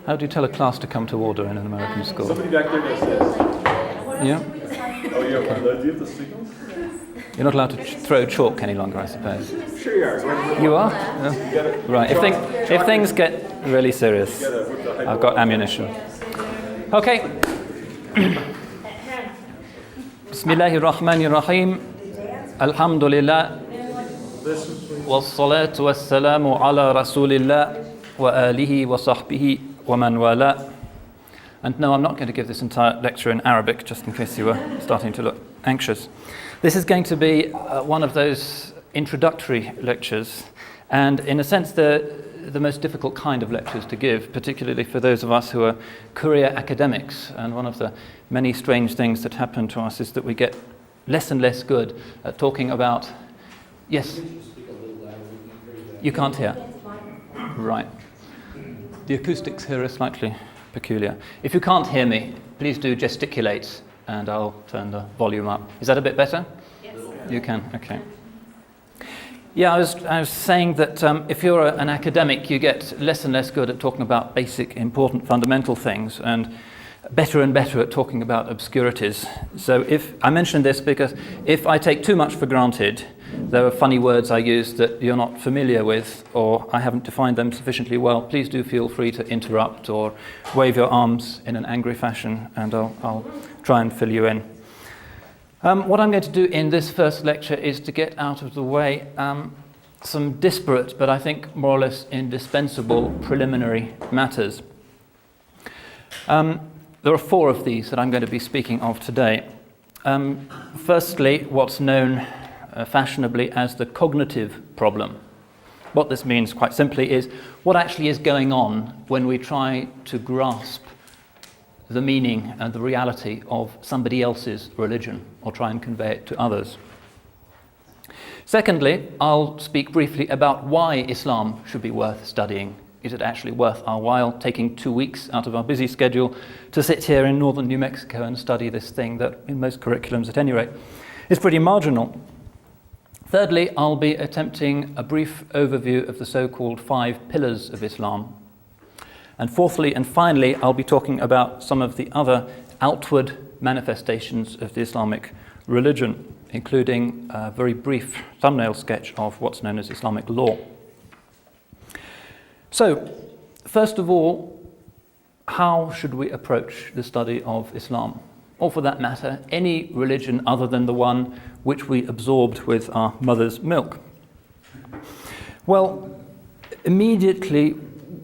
How do you tell a class to come to order in an American school? Somebody back there does this. Yeah? Oh, do you have the signal? You're not allowed to throw chalk any longer, I suppose. Sure you are. You are? Yeah. Right. If things get really serious, I've got ammunition. Okay. Bismillahir Rahmanir Rahim. Alhamdulillah. Wassalatu wassalamu ala Rasulillah wa alihi wa sahbihi wa man wala. And no, I'm not going to give this entire lecture in Arabic, just in case you were starting to look anxious. This is going to be one of those introductory lectures, and in a sense the most difficult kind of lectures to give, particularly for those of us who are career academics. And one of the many strange things that happen to us is that we get less and less good at talking about... Yes? You can't hear? Right. The acoustics here are slightly peculiar. If you can't hear me, please do gesticulate and I'll turn the volume up. Is that a bit better? Yes. You can, okay. Yeah, I was saying that if you're an academic, you get less and less good at talking about basic, important, fundamental things, and better and better at talking about obscurities. So if I mention this because if I take too much for granted, there are funny words I use that you're not familiar with, or I haven't defined them sufficiently well, please do feel free to interrupt or wave your arms in an angry fashion, and I'll try and fill you in. What I'm going to do in this first lecture is to get out of the way some disparate, but I think more or less indispensable preliminary matters. There are four of these that I'm going to be speaking of today. Firstly, what's known fashionably as the cognitive problem. What this means, quite simply, is what actually is going on when we try to grasp the meaning and the reality of somebody else's religion or try and convey it to others. Secondly, I'll speak briefly about why Islam should be worth studying. Is it actually worth our while taking 2 weeks out of our busy schedule to sit here in northern New Mexico and study this thing that, in most curriculums at any rate, is pretty marginal? Thirdly, I'll be attempting a brief overview of the so-called 5 pillars of Islam. And fourthly and finally, I'll be talking about some of the other outward manifestations of the Islamic religion, including a very brief thumbnail sketch of what's known as Islamic law. So, first of all, how should we approach the study of Islam? Or for that matter, any religion other than the one which we absorbed with our mother's milk? Well, immediately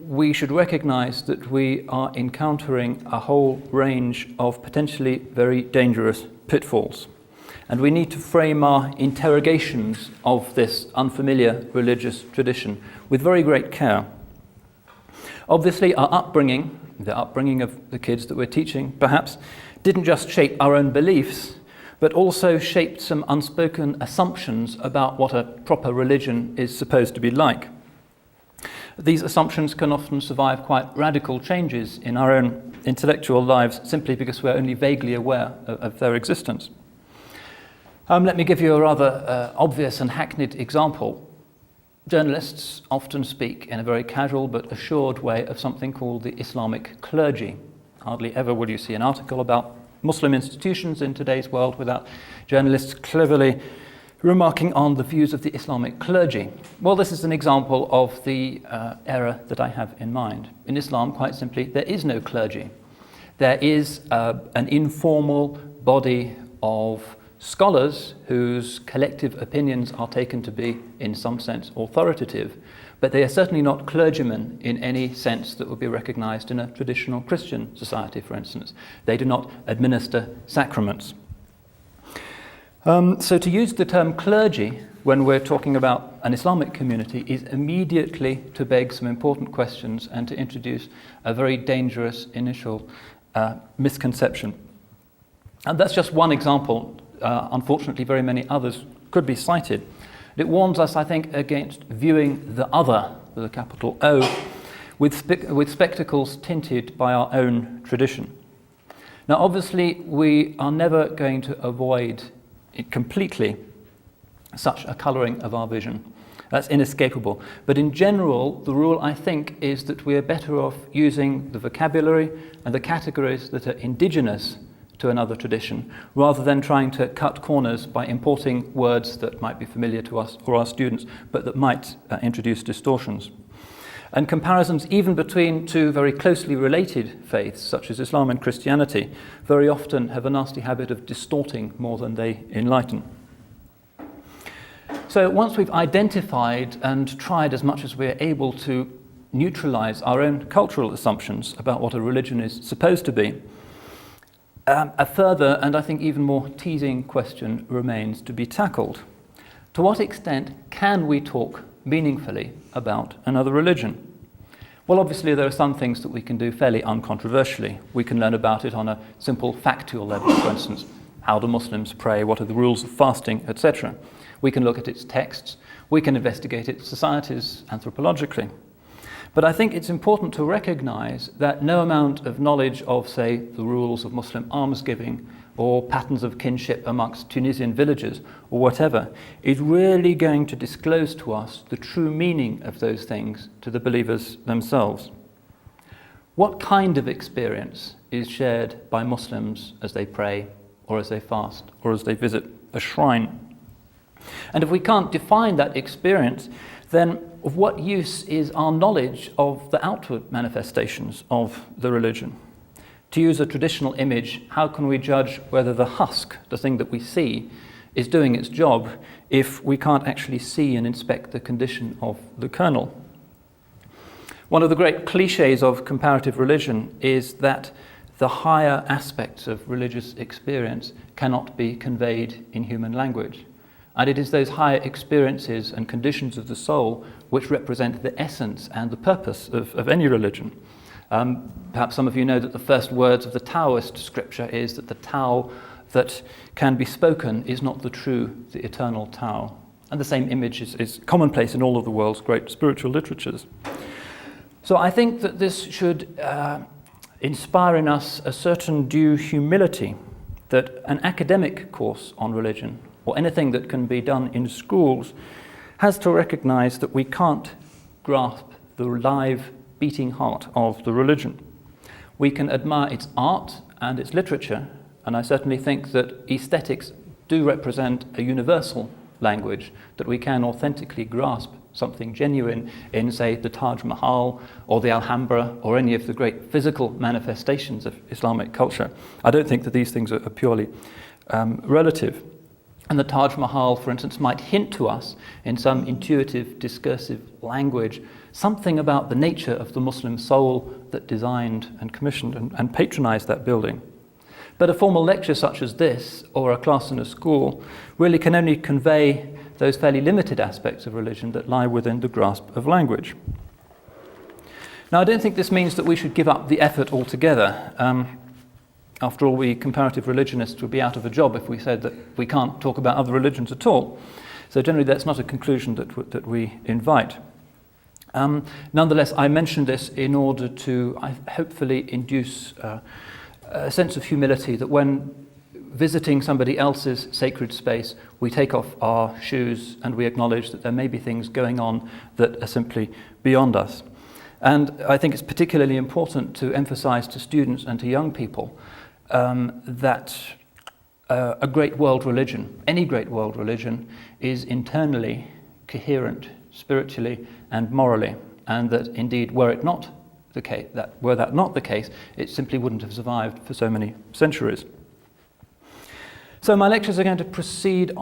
we should recognize that we are encountering a whole range of potentially very dangerous pitfalls. And we need to frame our interrogations of this unfamiliar religious tradition with very great care. Obviously, our upbringing, the upbringing of the kids that we're teaching, perhaps, didn't just shape our own beliefs, but also shaped some unspoken assumptions about what a proper religion is supposed to be like. These assumptions can often survive quite radical changes in our own intellectual lives simply because we're only vaguely aware of their existence. Let me give you a rather obvious and hackneyed example. Journalists often speak in a very casual but assured way of something called the Islamic clergy. Hardly ever will you see an article about Muslim institutions in today's world without journalists cleverly remarking on the views of the Islamic clergy. Well, this is an example of the error that I have in mind. In Islam, quite simply, there is no clergy. There is an informal body of scholars whose collective opinions are taken to be, in some sense, authoritative, but they are certainly not clergymen in any sense that would be recognized in a traditional Christian society, for instance. They do not administer sacraments. So to use the term clergy when we're talking about an Islamic community is immediately to beg some important questions and to introduce a very dangerous initial misconception. And that's just one example. Unfortunately, very many others could be cited. It warns us, I think, against viewing the other, with a capital O, with spectacles tinted by our own tradition. Now, obviously, we are never going to avoid it completely such a colouring of our vision. That's inescapable. But in general, the rule, I think, is that we are better off using the vocabulary and the categories that are indigenous to another tradition, rather than trying to cut corners by importing words that might be familiar to us or our students, but that might introduce distortions. And comparisons even between two very closely related faiths, such as Islam and Christianity, very often have a nasty habit of distorting more than they enlighten. So once we've identified and tried as much as we're able to neutralize our own cultural assumptions about what a religion is supposed to be, a further and I think even more teasing question remains to be tackled. To what extent can we talk meaningfully about another religion? Well, obviously there are some things that we can do fairly uncontroversially. We can learn about it on a simple factual level, for instance. How do Muslims pray? What are the rules of fasting, etc.? We can look at its texts. We can investigate its societies anthropologically. But I think it's important to recognize that no amount of knowledge of, say, the rules of Muslim almsgiving or patterns of kinship amongst Tunisian villages or whatever is really going to disclose to us the true meaning of those things to the believers themselves. What kind of experience is shared by Muslims as they pray or as they fast or as they visit a shrine? And if we can't define that experience, then of what use is our knowledge of the outward manifestations of the religion? To use a traditional image, how can we judge whether the husk, the thing that we see, is doing its job if we can't actually see and inspect the condition of the kernel? One of the great cliches of comparative religion is that the higher aspects of religious experience cannot be conveyed in human language. And it is those higher experiences and conditions of the soul which represent the essence and the purpose of any religion. Perhaps some of you know that the first words of the Taoist scripture is that the Tao that can be spoken is not the true, the eternal Tao. And the same image is commonplace in all of the world's great spiritual literatures. So I think that this should inspire in us a certain due humility, that an academic course on religion, or anything that can be done in schools, has to recognize that we can't grasp the live, beating heart of the religion. We can admire its art and its literature, and I certainly think that aesthetics do represent a universal language, that we can authentically grasp something genuine in, say, the Taj Mahal or the Alhambra or any of the great physical manifestations of Islamic culture. I don't think that these things are purely relative. And the Taj Mahal, for instance, might hint to us in some intuitive, discursive language something about the nature of the Muslim soul that designed and commissioned and patronized that building. But a formal lecture such as this, or a class in a school, really can only convey those fairly limited aspects of religion that lie within the grasp of language. Now, I don't think this means that we should give up the effort altogether. After all, we comparative religionists would be out of a job if we said that we can't talk about other religions at all. So generally that's not a conclusion that we invite. Nonetheless, I mention this in order to hopefully induce a sense of humility, that when visiting somebody else's sacred space, we take off our shoes and we acknowledge that there may be things going on that are simply beyond us. And I think it's particularly important to emphasize to students and to young people that a great world religion, any great world religion, is internally coherent, spiritually and morally, and that indeed, were that not the case, it simply wouldn't have survived for so many centuries. So my lectures are going to proceed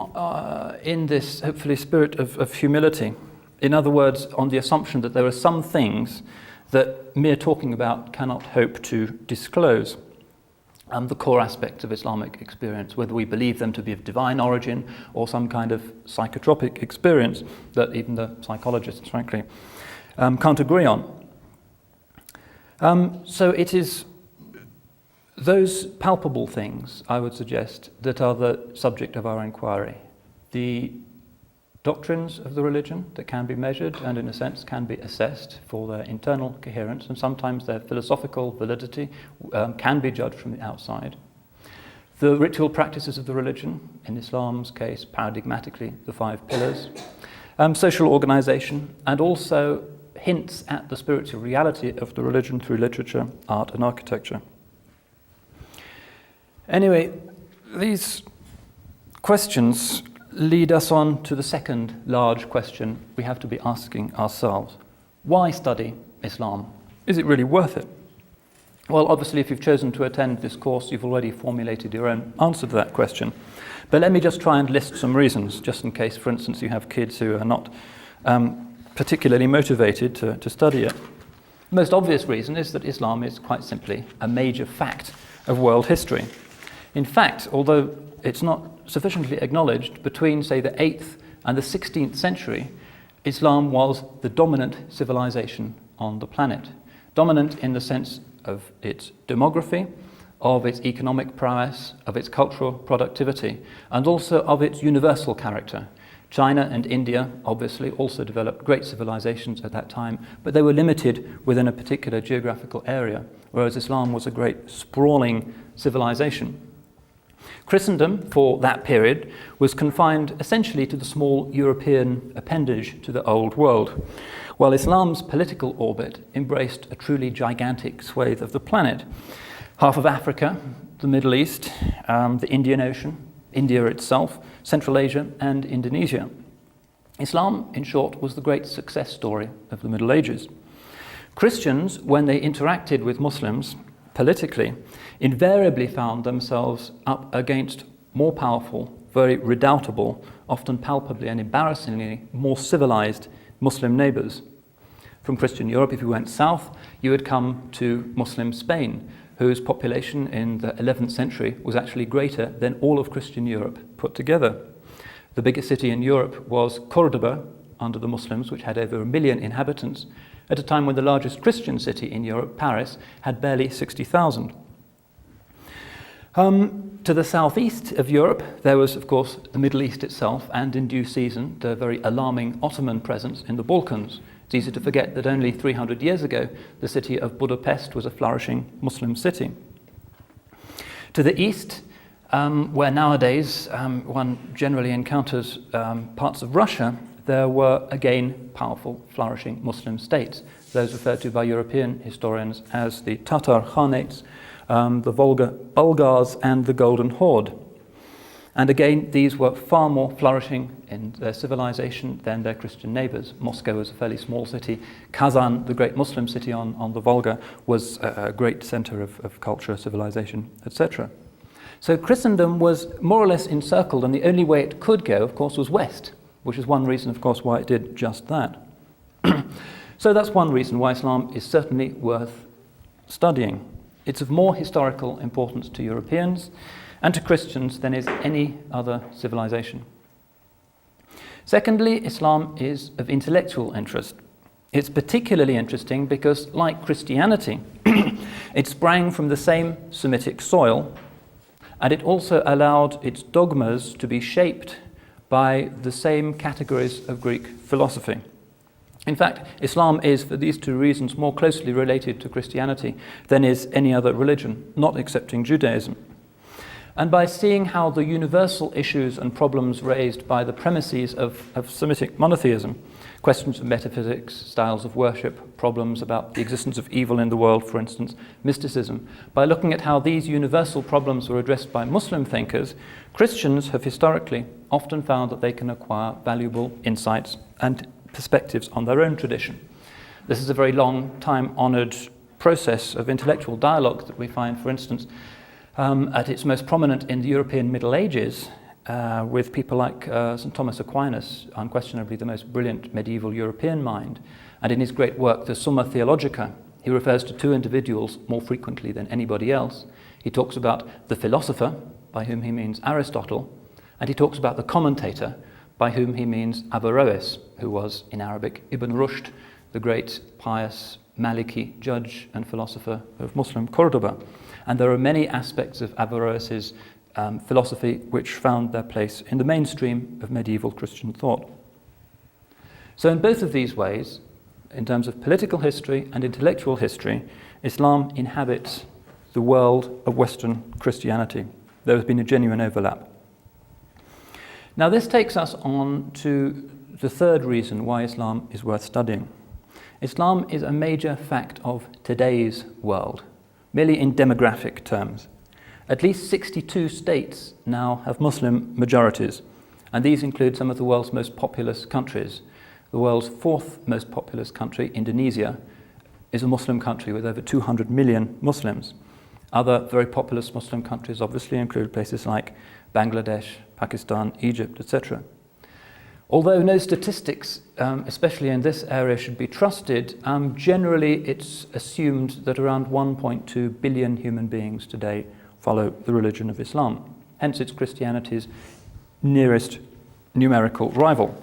in this, hopefully, spirit of humility. In other words, on the assumption that there are some things that mere talking about cannot hope to disclose. The core aspects of Islamic experience, whether we believe them to be of divine origin or some kind of psychotropic experience that even the psychologists, frankly, can't agree on. So it is those palpable things, I would suggest, that are the subject of our inquiry. The doctrines of the religion that can be measured and in a sense can be assessed for their internal coherence, and sometimes their philosophical validity can be judged from the outside. The ritual practices of the religion, in Islam's case paradigmatically the 5 pillars, social organization, and also hints at the spiritual reality of the religion through literature, art, and architecture. Anyway, these questions lead us on to the second large question we have to be asking ourselves. Why study Islam? Is it really worth it? Well, obviously, if you've chosen to attend this course, you've already formulated your own answer to that question. But let me just try and list some reasons, just in case, for instance, you have kids who are not particularly motivated to study it. The most obvious reason is that Islam is quite simply a major fact of world history. In fact, although it's not sufficiently acknowledged, between, say, the 8th and the 16th century, Islam was the dominant civilization on the planet. Dominant in the sense of its demography, of its economic prowess, of its cultural productivity, and also of its universal character. China and India obviously also developed great civilizations at that time, but they were limited within a particular geographical area, whereas Islam was a great sprawling civilization. Christendom, for that period, was confined essentially to the small European appendage to the Old World, while Islam's political orbit embraced a truly gigantic swathe of the planet. Half of Africa, the Middle East, the Indian Ocean, India itself, Central Asia, and Indonesia. Islam, in short, was the great success story of the Middle Ages. Christians, when they interacted with Muslims politically, invariably found themselves up against more powerful, very redoubtable, often palpably and embarrassingly more civilized Muslim neighbors. From Christian Europe, if you went south, you would come to Muslim Spain, whose population in the 11th century was actually greater than all of Christian Europe put together. The biggest city in Europe was Cordoba, under the Muslims, which had over 1 million inhabitants, at a time when the largest Christian city in Europe, Paris, had barely 60,000. To the southeast of Europe, there was, of course, the Middle East itself, and in due season, the very alarming Ottoman presence in the Balkans. It's easy to forget that only 300 years ago, the city of Budapest was a flourishing Muslim city. To the east, where nowadays one generally encounters parts of Russia, there were again powerful, flourishing Muslim states, those referred to by European historians as the Tatar Khanates, the Volga Bulgars, and the Golden Horde. And again, these were far more flourishing in their civilization than their Christian neighbors. Moscow was a fairly small city. Kazan, the great Muslim city on the Volga, was a great center of culture, civilization, etc. So Christendom was more or less encircled, and the only way it could go, of course, was west, which is one reason, of course, why it did just that. So that's one reason why Islam is certainly worth studying. It's of more historical importance to Europeans and to Christians than is any other civilization. Secondly, Islam is of intellectual interest. It's particularly interesting because, like Christianity, it sprang from the same Semitic soil, and it also allowed its dogmas to be shaped by the same categories of Greek philosophy. In fact, Islam is, for these two reasons, more closely related to Christianity than is any other religion, not excepting Judaism. And by seeing how the universal issues and problems raised by the premises of Semitic monotheism, questions of metaphysics, styles of worship, problems about the existence of evil in the world, for instance, mysticism, by looking at how these universal problems were addressed by Muslim thinkers, Christians have historically often found that they can acquire valuable insights and perspectives on their own tradition. This is a very long time-honored process of intellectual dialogue that we find, for instance, at its most prominent in the European Middle Ages, with people like St. Thomas Aquinas, unquestionably the most brilliant medieval European mind. And in his great work, the Summa Theologica, he refers to two individuals more frequently than anybody else. He talks about the philosopher, by whom he means Aristotle, and he talks about the commentator, by whom he means Averroes, who was, in Arabic, Ibn Rushd, the great pious Maliki judge and philosopher of Muslim Cordoba. And there are many aspects of Averroes' philosophy which found their place in the mainstream of medieval Christian thought. So in both of these ways, in terms of political history and intellectual history, Islam inhabits the world of Western Christianity. There has been a genuine overlap. Now this takes us on to the third reason why Islam is worth studying. Islam is a major fact of today's world, merely in demographic terms. At least 62 states now have Muslim majorities, and these include some of the world's most populous countries. The world's fourth most populous country, Indonesia, is a Muslim country with over 200 million Muslims. Other very populous Muslim countries obviously include places like Bangladesh, Pakistan, Egypt, etc. Although no statistics, especially in this area, should be trusted, generally it's assumed that around 1.2 billion human beings today follow the religion of Islam. Hence it's Christianity's nearest numerical rival.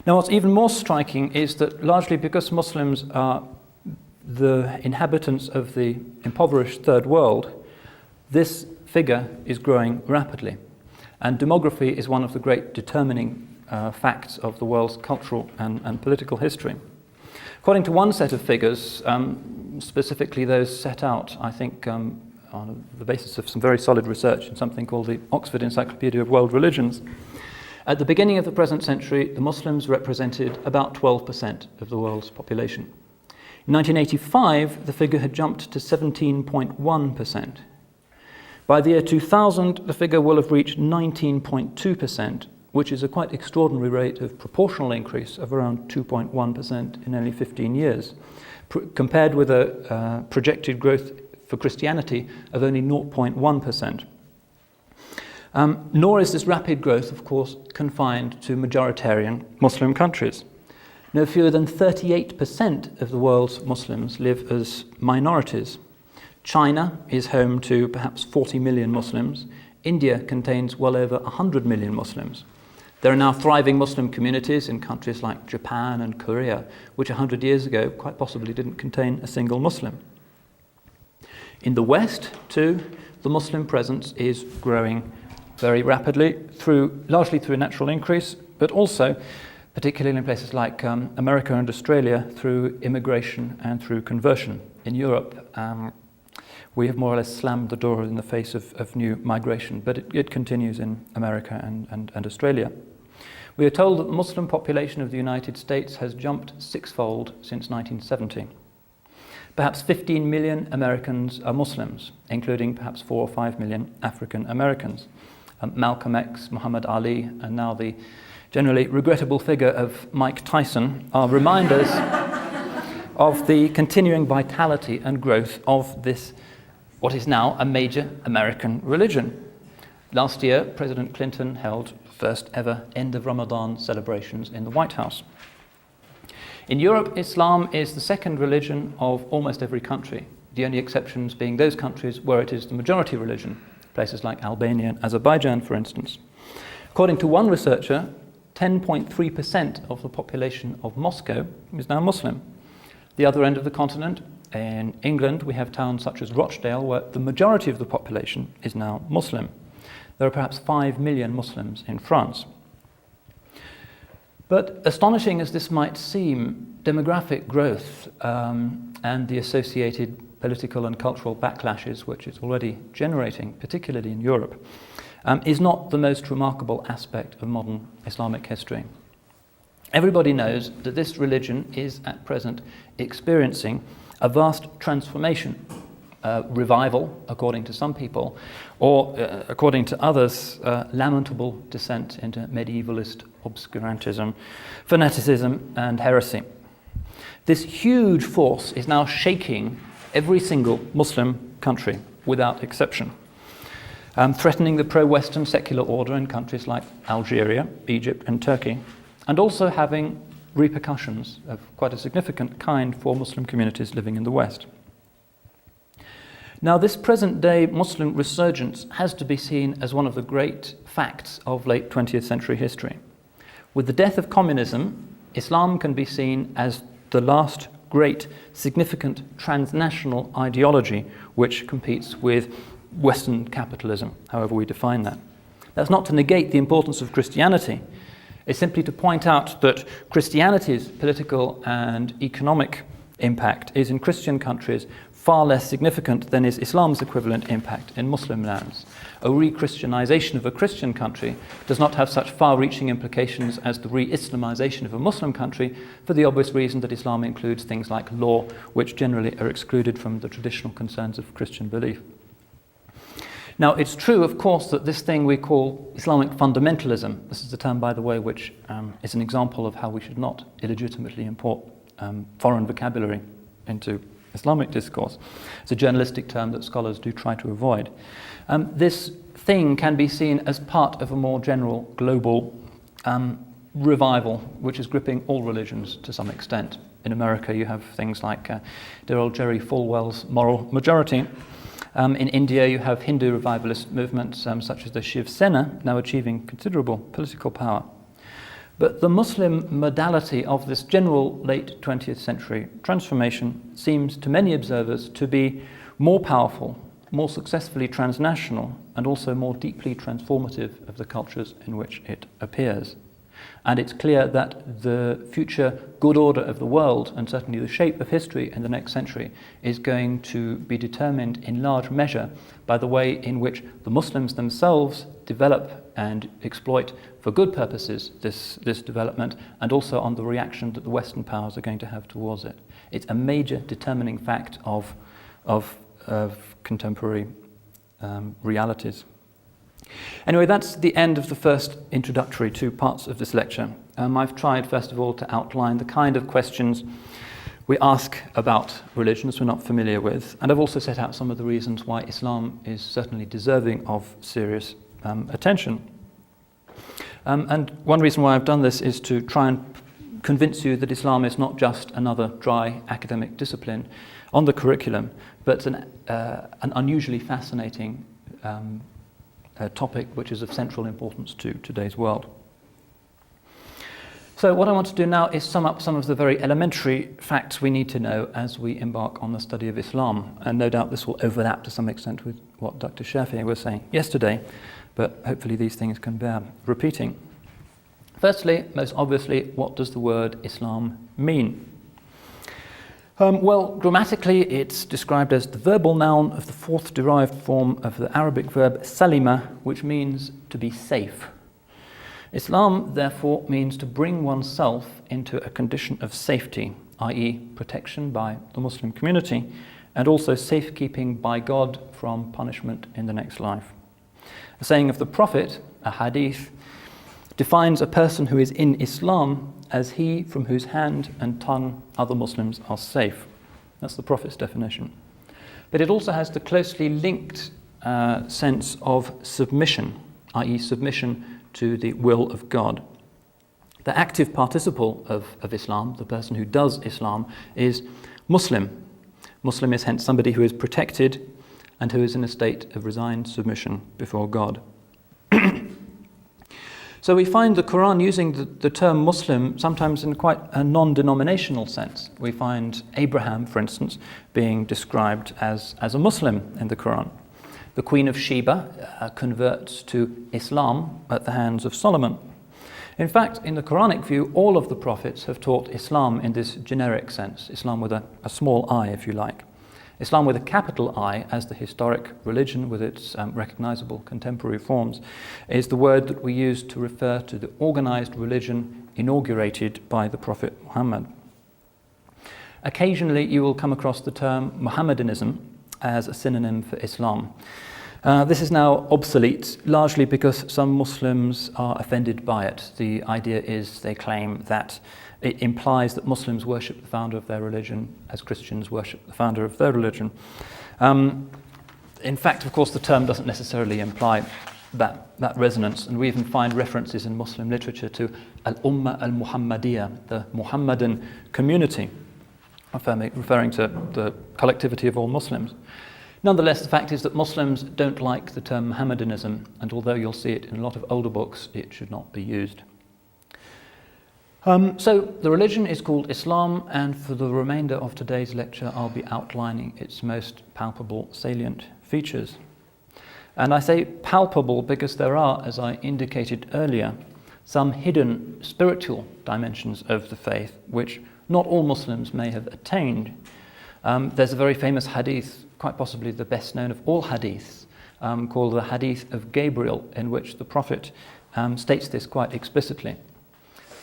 Now what's even more striking is that largely because Muslims are the inhabitants of the impoverished third world, this figure is growing rapidly. And demography is one of the great determining facts of the world's cultural and political history. According to one set of figures, specifically those set out, I think, on the basis of some very solid research in something called the Oxford Encyclopedia of World Religions, at the beginning of the present century, the Muslims represented about 12% of the world's population. In 1985, the figure had jumped to 17.1%. By the year 2000, the figure will have reached 19.2%, which is a quite extraordinary rate of proportional increase of around 2.1% in only 15 years, compared with a projected growth for Christianity of only 0.1%. Nor is this rapid growth, of course, confined to majoritarian Muslim countries. No fewer than 38% of the world's Muslims live as minorities. China is home to perhaps 40 million Muslims. India contains well over 100 million Muslims. There are now thriving Muslim communities in countries like Japan and Korea, which 100 years ago quite possibly didn't contain a single Muslim. In the West, too, the Muslim presence is growing very rapidly, largely through natural increase, but also, particularly in places like America and Australia, through immigration and through conversion. In Europe, we have more or less slammed the door in the face of new migration, but it continues in America and Australia. We are told that the Muslim population of the United States has jumped sixfold since 1970. Perhaps 15 million Americans are Muslims, including perhaps 4 or 5 million African Americans. Malcolm X, Muhammad Ali, and now the generally regrettable figure of Mike Tyson are reminders of the continuing vitality and growth of this, what is now a major American religion. Last year, President Clinton held the first ever end of Ramadan celebrations in the White House. In Europe, Islam is the second religion of almost every country, the only exceptions being those countries where it is the majority religion, places like Albania and Azerbaijan, for instance. According to one researcher, 10.3% of the population of Moscow is now Muslim. The other end of the continent, in England, we have towns such as Rochdale, where the majority of the population is now Muslim. There are perhaps 5 million Muslims in France. But astonishing as this might seem, demographic growth and the associated political and cultural backlashes which it's already generating, particularly in Europe, is not the most remarkable aspect of modern Islamic history. Everybody knows that this religion is at present experiencing a vast transformation, revival, according to some people, or according to others, lamentable descent into medievalist obscurantism, fanaticism, and heresy. This huge force is now shaking every single Muslim country, without exception, threatening the pro-Western secular order in countries like Algeria, Egypt, and Turkey, and also having repercussions of quite a significant kind for Muslim communities living in the West. Now, this present-day Muslim resurgence has to be seen as one of the great facts of late 20th century history. With the death of communism, Islam can be seen as the last great, significant transnational ideology which competes with Western capitalism, however we define that. That's not to negate the importance of Christianity. It's simply to point out that Christianity's political and economic impact is in Christian countries far less significant than is Islam's equivalent impact in Muslim lands. A re-Christianization of a Christian country does not have such far-reaching implications as the re-Islamization of a Muslim country, for the obvious reason that Islam includes things like law, which generally are excluded from the traditional concerns of Christian belief. Now, it's true, of course, that this thing we call Islamic fundamentalism, this is a term, by the way, which is an example of how we should not illegitimately import foreign vocabulary into Islamic discourse. It's a journalistic term that scholars do try to avoid. This thing can be seen as part of a more general global revival, which is gripping all religions to some extent. In America, you have things like dear old Jerry Falwell's moral majority. In India, you have Hindu revivalist movements such as the Shiv Sena, now achieving considerable political power. But the Muslim modality of this general late 20th century transformation seems to many observers to be more powerful, more successfully transnational, and also more deeply transformative of the cultures in which it appears. And it's clear that the future good order of the world, and certainly the shape of history in the next century, is going to be determined in large measure by the way in which the Muslims themselves develop and exploit for good purposes this development, and also on the reaction that the Western powers are going to have towards it. It's a major determining fact of contemporary realities. Anyway, that's the end of the first introductory two parts of this lecture. I've tried, first of all, to outline the kind of questions we ask about religions we're not familiar with, and I've also set out some of the reasons why Islam is certainly deserving of serious attention. And one reason why I've done this is to try and convince you that Islam is not just another dry academic discipline on the curriculum, but an unusually fascinating topic which is of central importance to today's world. So what I want to do now is sum up some of the very elementary facts we need to know as we embark on the study of Islam, and no doubt this will overlap to some extent with what Dr. Shafi was saying yesterday, but hopefully these things can bear repeating. Firstly, most obviously, what does the word Islam mean? Well, grammatically, it's described as the verbal noun of the fourth derived form of the Arabic verb salima, which means to be safe. Islam, therefore, means to bring oneself into a condition of safety, i.e. protection by the Muslim community, and also safekeeping by God from punishment in the next life. A saying of the Prophet, a hadith, defines a person who is in Islam as he from whose hand and tongue other Muslims are safe. That's the Prophet's definition. But it also has the closely linked sense of submission, i.e. submission to the will of God. The active participle of Islam, the person who does Islam, is Muslim. Muslim is hence somebody who is protected and who is in a state of resigned submission before God. So we find the Quran using the term Muslim sometimes in quite a non-denominational sense. We find Abraham, for instance, being described as a Muslim in the Quran. The Queen of Sheba converts to Islam at the hands of Solomon. In fact, in the Quranic view, all of the prophets have taught Islam in this generic sense, Islam with a small I, if you like. Islam with a capital I, as the historic religion with its recognizable contemporary forms, is the word that we use to refer to the organized religion inaugurated by the Prophet Muhammad. Occasionally you will come across the term Mohammedanism as a synonym for Islam. This is now obsolete, largely because some Muslims are offended by it. The idea is, they claim, that it implies that Muslims worship the founder of their religion as Christians worship the founder of their religion. In fact, of course, the term doesn't necessarily imply that resonance, and we even find references in Muslim literature to al-Ummah al-Muhammadiyah, the Muhammadan community, referring to the collectivity of all Muslims. Nonetheless, the fact is that Muslims don't like the term Mohammedanism, and although you'll see it in a lot of older books, it should not be used. So the religion is called Islam, and for the remainder of today's lecture I'll be outlining its most palpable, salient features. And I say palpable because there are, as I indicated earlier, some hidden spiritual dimensions of the faith which not all Muslims may have attained. There's a very famous hadith, quite possibly the best known of all hadiths, called the Hadith of Gabriel, in which the Prophet states this quite explicitly.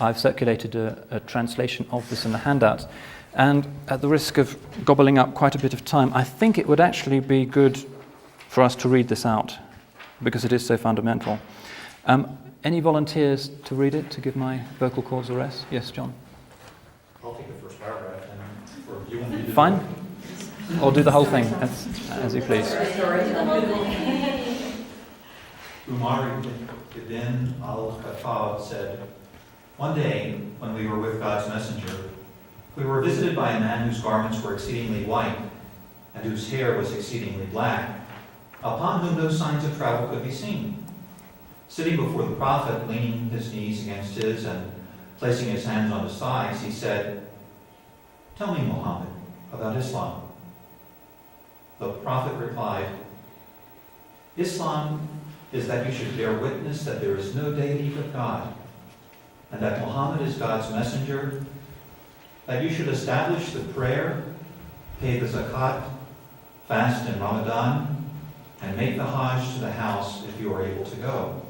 I've circulated a translation of this in the handouts, and at the risk of gobbling up quite a bit of time, I think it would actually be good for us to read this out, because it is so fundamental. Any volunteers to read it, to give my vocal cords a rest? Yes, John? I'll take the first paragraph, and for you want me to Fine? Or do the whole thing, as you please. Umar ibn al-Khattab said, "One day, when we were with God's messenger, we were visited by a man whose garments were exceedingly white and whose hair was exceedingly black, upon whom no signs of travel could be seen. Sitting before the Prophet, leaning his knees against his and placing his hands on his thighs, he said, 'Tell me, Muhammad, about Islam.' The Prophet replied, 'Islam is that you should bear witness that there is no deity but God, and that Muhammad is God's messenger, that you should establish the prayer, pay the zakat, fast in Ramadan, and make the Hajj to the house if you are able to go.'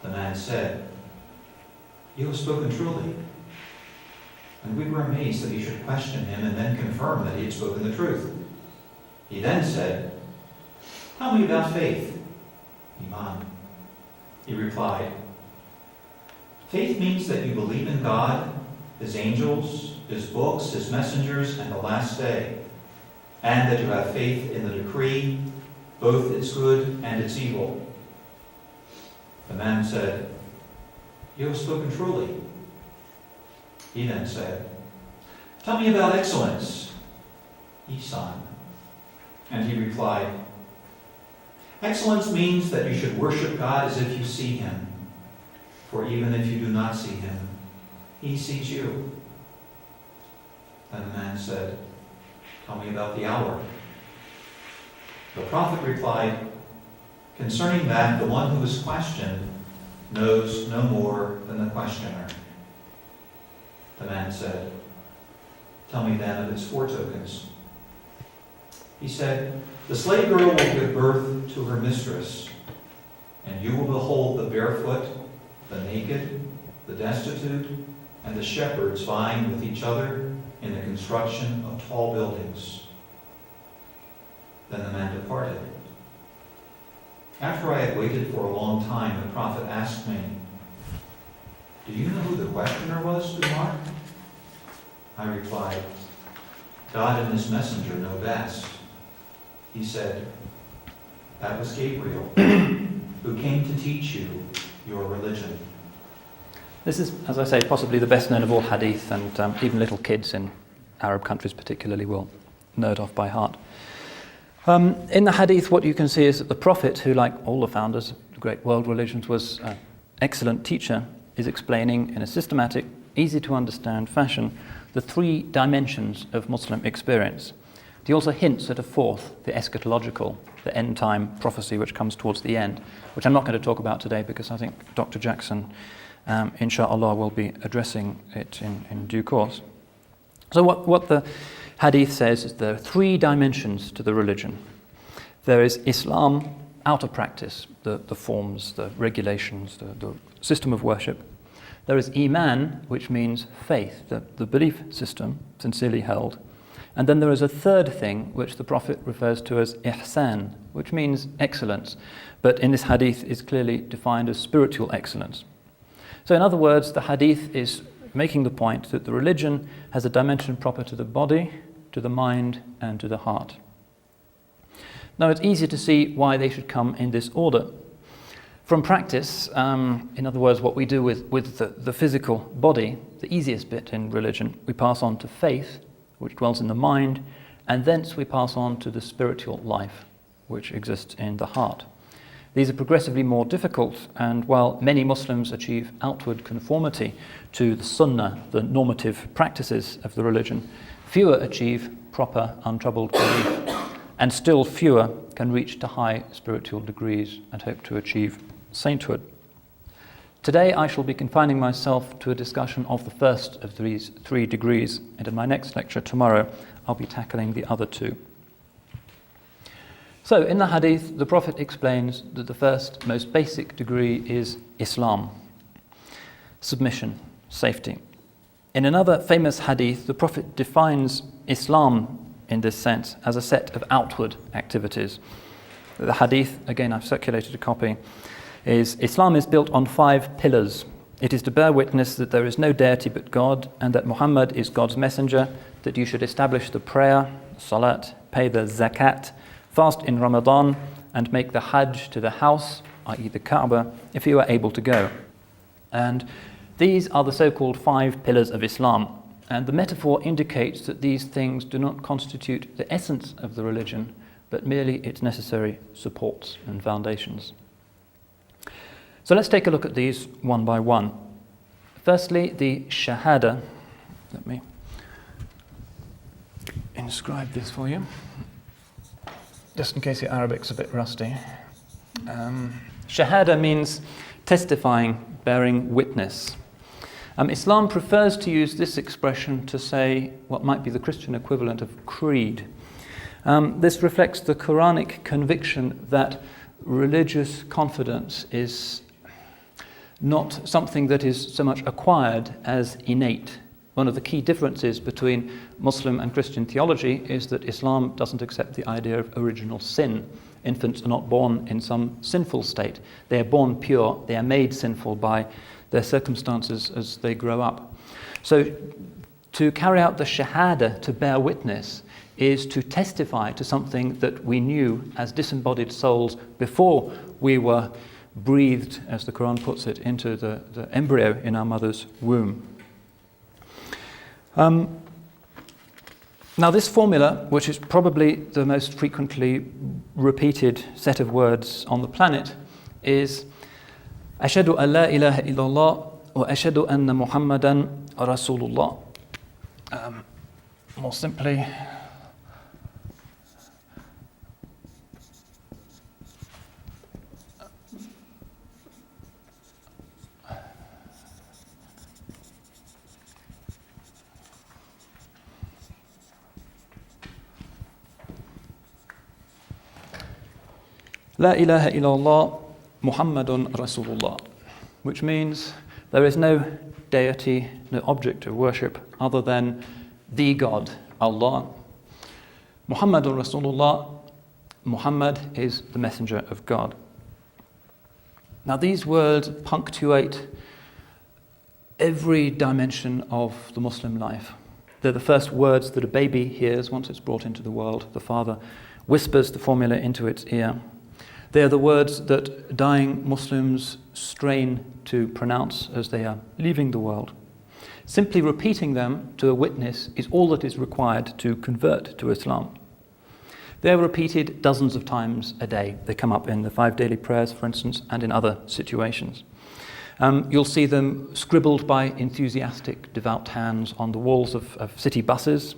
The man said, 'You have spoken truly.' And we were amazed that he should question him and then confirm that he had spoken the truth. He then said, 'Tell me about faith, Imam.' He replied, 'Faith means that you believe in God, His angels, His books, His messengers, and the last day, and that you have faith in the decree, both its good and its evil.' The man said, 'You have spoken truly.' He then said, 'Tell me about excellence, Ihsan.' And he replied, 'Excellence means that you should worship God as if you see Him. For even if you do not see Him, He sees you.' Then the man said, 'Tell me about the hour.' The Prophet replied, 'Concerning that, the one who is questioned knows no more than the questioner.' The man said, 'Tell me then of its four tokens.' He said, 'The slave girl will give birth to her mistress, and you will behold the barefoot, the naked, the destitute, and the shepherds vying with each other in the construction of tall buildings.' Then the man departed. After I had waited for a long time, the Prophet asked me, 'Do you know who the questioner was, Umar?' I replied, 'God and His messenger know best.' He said, 'That was Gabriel, who came to teach you your religion.'" This is, as I say, possibly the best known of all hadith, and even little kids in Arab countries particularly will know it off by heart. In the hadith, what you can see is that the Prophet, who, like all the founders of the great world religions, was an excellent teacher, is explaining in a systematic, easy to understand fashion the three dimensions of Muslim experience. He also hints at a fourth, the eschatological, the end time prophecy which comes towards the end, which I'm not going to talk about today because I think Dr. Jackson, inshallah, will be addressing it in due course. So what the hadith says is there are three dimensions to the religion. There is Islam, outer practice, the forms, the regulations, the system of worship. There is Iman, which means faith, the belief system, sincerely held. And then there is a third thing, which the Prophet refers to as Ihsan, which means excellence, but in this hadith is clearly defined as spiritual excellence. So in other words, the hadith is making the point that the religion has a dimension proper to the body, to the mind, and to the heart. Now it's easy to see why they should come in this order. From practice, in other words, what we do with the physical body, the easiest bit in religion, we pass on to faith, which dwells in the mind, and thence we pass on to the spiritual life, which exists in the heart. These are progressively more difficult, and while many Muslims achieve outward conformity to the Sunnah, the normative practices of the religion, fewer achieve proper, untroubled belief, and still fewer can reach to high spiritual degrees and hope to achieve sainthood. Today I shall be confining myself to a discussion of the first of these 3 degrees, and in my next lecture tomorrow I'll be tackling the other 2. So in the hadith, the Prophet explains that the first, most basic degree is Islam, submission, safety. In another famous hadith, the Prophet defines Islam in this sense as a set of outward activities. The hadith, again I've circulated a copy, is Islam is built on 5 pillars. It is to bear witness that there is no deity but God, and that Muhammad is God's messenger, that you should establish the prayer, salat, pay the zakat, fast in Ramadan, and make the hajj to the house, i.e. the Kaaba, if you are able to go. And these are the so-called 5 pillars of Islam. And the metaphor indicates that these things do not constitute the essence of the religion, but merely its necessary supports and foundations. So let's take a look at these one by one. Firstly, the Shahada. Let me inscribe this for you, just in case your Arabic's a bit rusty. Shahada means testifying, bearing witness. Islam prefers to use this expression to say what might be the Christian equivalent of creed. This reflects the Qur'anic conviction that religious confidence is not something that is so much acquired as innate. One of the key differences between Muslim and Christian theology is that Islam doesn't accept the idea of original sin. Infants are not born in some sinful state. They are born pure. They are made sinful by their circumstances as they grow up. So to carry out the Shahada, to bear witness, is to testify to something that we knew as disembodied souls before we were breathed, as the Quran puts it, into the embryo in our mother's womb. Now this formula, which is probably the most frequently repeated set of words on the planet, is Ashhadu an la ilaha illallah wa ashhadu anna Muhammadan Rasulullah. More simply, La ilaha illallah Muhammadun Rasulullah, which means there is no deity, no object of worship other than the God, Allah. Muhammadun Rasulullah, Muhammad is the messenger of God. Now these words punctuate every dimension of the Muslim life. They're the first words that a baby hears once it's brought into the world. The father whispers the formula into its ear. They are the words that dying Muslims strain to pronounce as they are leaving the world. Simply repeating them to a witness is all that is required to convert to Islam. They are repeated dozens of times a day. They come up in the 5 daily prayers, for instance, and in other situations. You'll see them scribbled by enthusiastic, devout hands on the walls of city buses.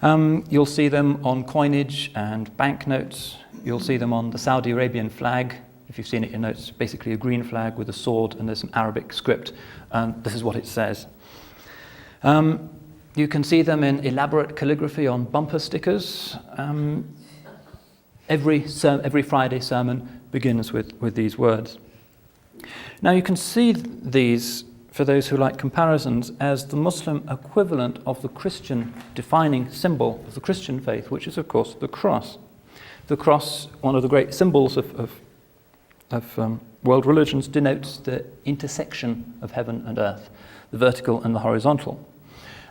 You'll see them on coinage and banknotes. You'll see them on the Saudi Arabian flag. If you've seen it, you'll know it's basically a green flag with a sword and there's some Arabic script. This is what it says. You can see them in elaborate calligraphy on bumper stickers. Every Friday sermon begins with these words. Now you can see these, for those who like comparisons, as the Muslim equivalent of the Christian defining symbol of the Christian faith, which is of course the cross. The cross, one of the great symbols of world religions, denotes the intersection of heaven and earth, the vertical and the horizontal.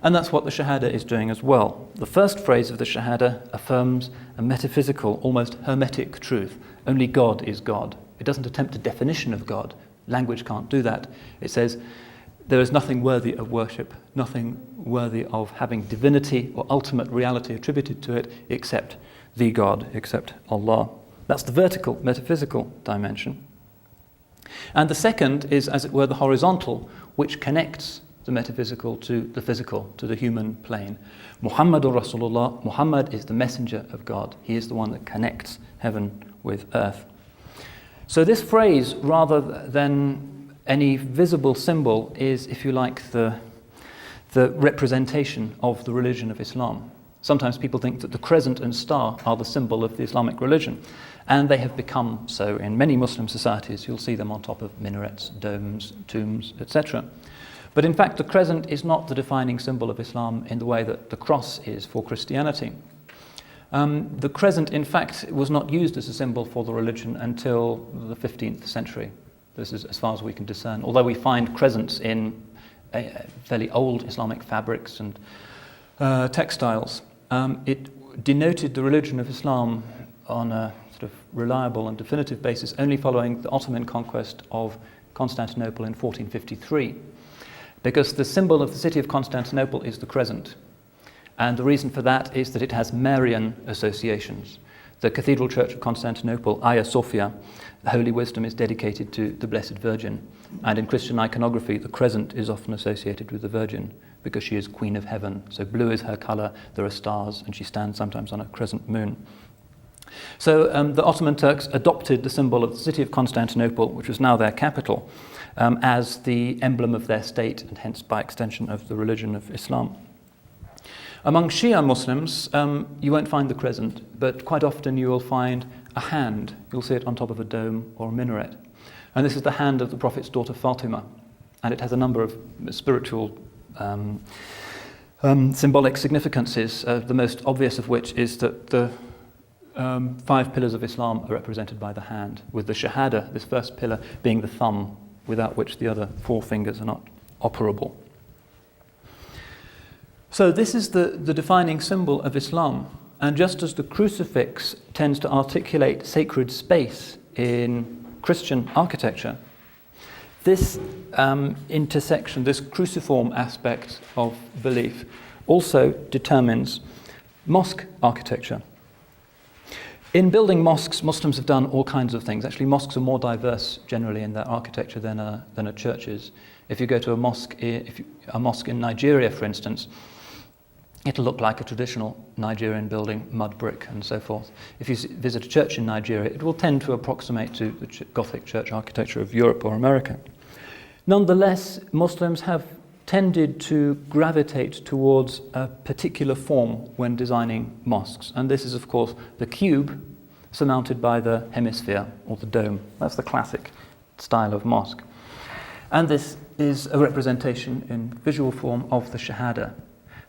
And that's what the Shahada is doing as well. The first phrase of the Shahada affirms a metaphysical, almost hermetic truth. Only God is God. It doesn't attempt a definition of God. Language can't do that. It says there is nothing worthy of worship, nothing worthy of having divinity or ultimate reality attributed to it except the God, except Allah. That's the vertical, metaphysical dimension. And the second is, as it were, the horizontal, which connects the metaphysical to the physical, to the human plane. Muhammadur Rasulullah, Muhammad is the messenger of God. He is the one that connects heaven with earth. So this phrase, rather than any visible symbol is, if you like, the representation of the religion of Islam. Sometimes people think that the crescent and star are the symbol of the Islamic religion, and they have become so in many Muslim societies. You'll see them on top of minarets, domes, tombs, etc. But in fact, the crescent is not the defining symbol of Islam in the way that the cross is for Christianity. The crescent, in fact, was not used as a symbol for the religion until the 15th century. This is as far as we can discern. Although we find crescents in fairly old Islamic fabrics and textiles, it denoted the religion of Islam on a sort of reliable and definitive basis only following the Ottoman conquest of Constantinople in 1453. Because the symbol of the city of Constantinople is the crescent. And the reason for that is that it has Marian associations. The Cathedral Church of Constantinople, Hagia Sophia, the Holy Wisdom, is dedicated to the Blessed Virgin. And in Christian iconography, the crescent is often associated with the Virgin because she is Queen of Heaven. So blue is her colour, there are stars, and she stands sometimes on a crescent moon. So the Ottoman Turks adopted the symbol of the city of Constantinople, which was now their capital, as the emblem of their state and hence by extension of the religion of Islam. Among Shia Muslims, you won't find the crescent, but quite often you will find a hand. You'll see it on top of a dome or a minaret. And this is the hand of the Prophet's daughter Fatima. And it has a number of spiritual symbolic significances, the most obvious of which is that the 5 pillars of Islam are represented by the hand, with the Shahada, this first pillar, being the thumb, without which the other 4 fingers are not operable. So this is the defining symbol of Islam. And just as the crucifix tends to articulate sacred space in Christian architecture, this intersection, this cruciform aspect of belief also determines mosque architecture. In building mosques, Muslims have done all kinds of things. Actually, mosques are more diverse generally in their architecture than a church is. If you go to a mosque in Nigeria, for instance, it'll look like a traditional Nigerian building, mud brick and so forth. If you visit a church in Nigeria, it will tend to approximate to the Gothic church architecture of Europe or America. Nonetheless, Muslims have tended to gravitate towards a particular form when designing mosques. And this is, of course, the cube surmounted by the hemisphere or the dome. That's the classic style of mosque. And this is a representation in visual form of the Shahada.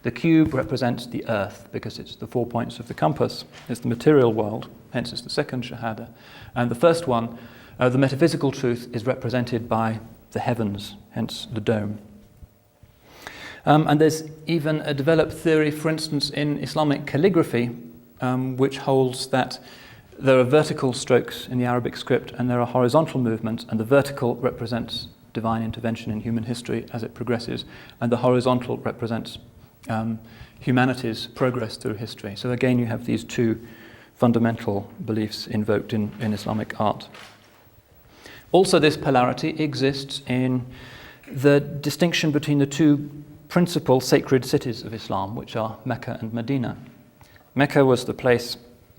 The cube represents the earth because it's the 4 points of the compass. It's the material world, hence it's the second Shahada. And the first one, the metaphysical truth, is represented by the heavens, hence the dome. And there's even a developed theory, for instance, in Islamic calligraphy, which holds that there are vertical strokes in the Arabic script and there are horizontal movements, and the vertical represents divine intervention in human history as it progresses, and the horizontal represents humanity's progress through history. So again, you have these 2 fundamental beliefs invoked in Islamic art. Also, this polarity exists in the distinction between the 2 principal sacred cities of Islam, which are Mecca and Medina. Mecca was the place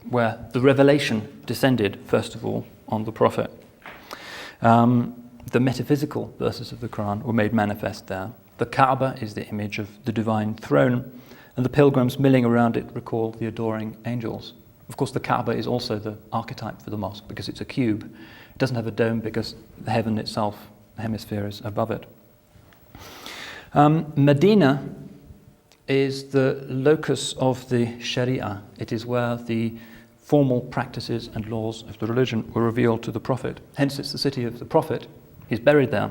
where the revelation descended, first of all, on the Prophet. The metaphysical verses of the Quran were made manifest there. The Kaaba is the image of the divine throne, and the pilgrims milling around it recall the adoring angels. Of course, the Kaaba is also the archetype for the mosque because it's a cube. It doesn't have a dome because the heaven itself, the hemisphere, is above it. Medina is the locus of the Shari'ah. It is where the formal practices and laws of the religion were revealed to the Prophet. Hence, it's the city of the Prophet. He's buried there.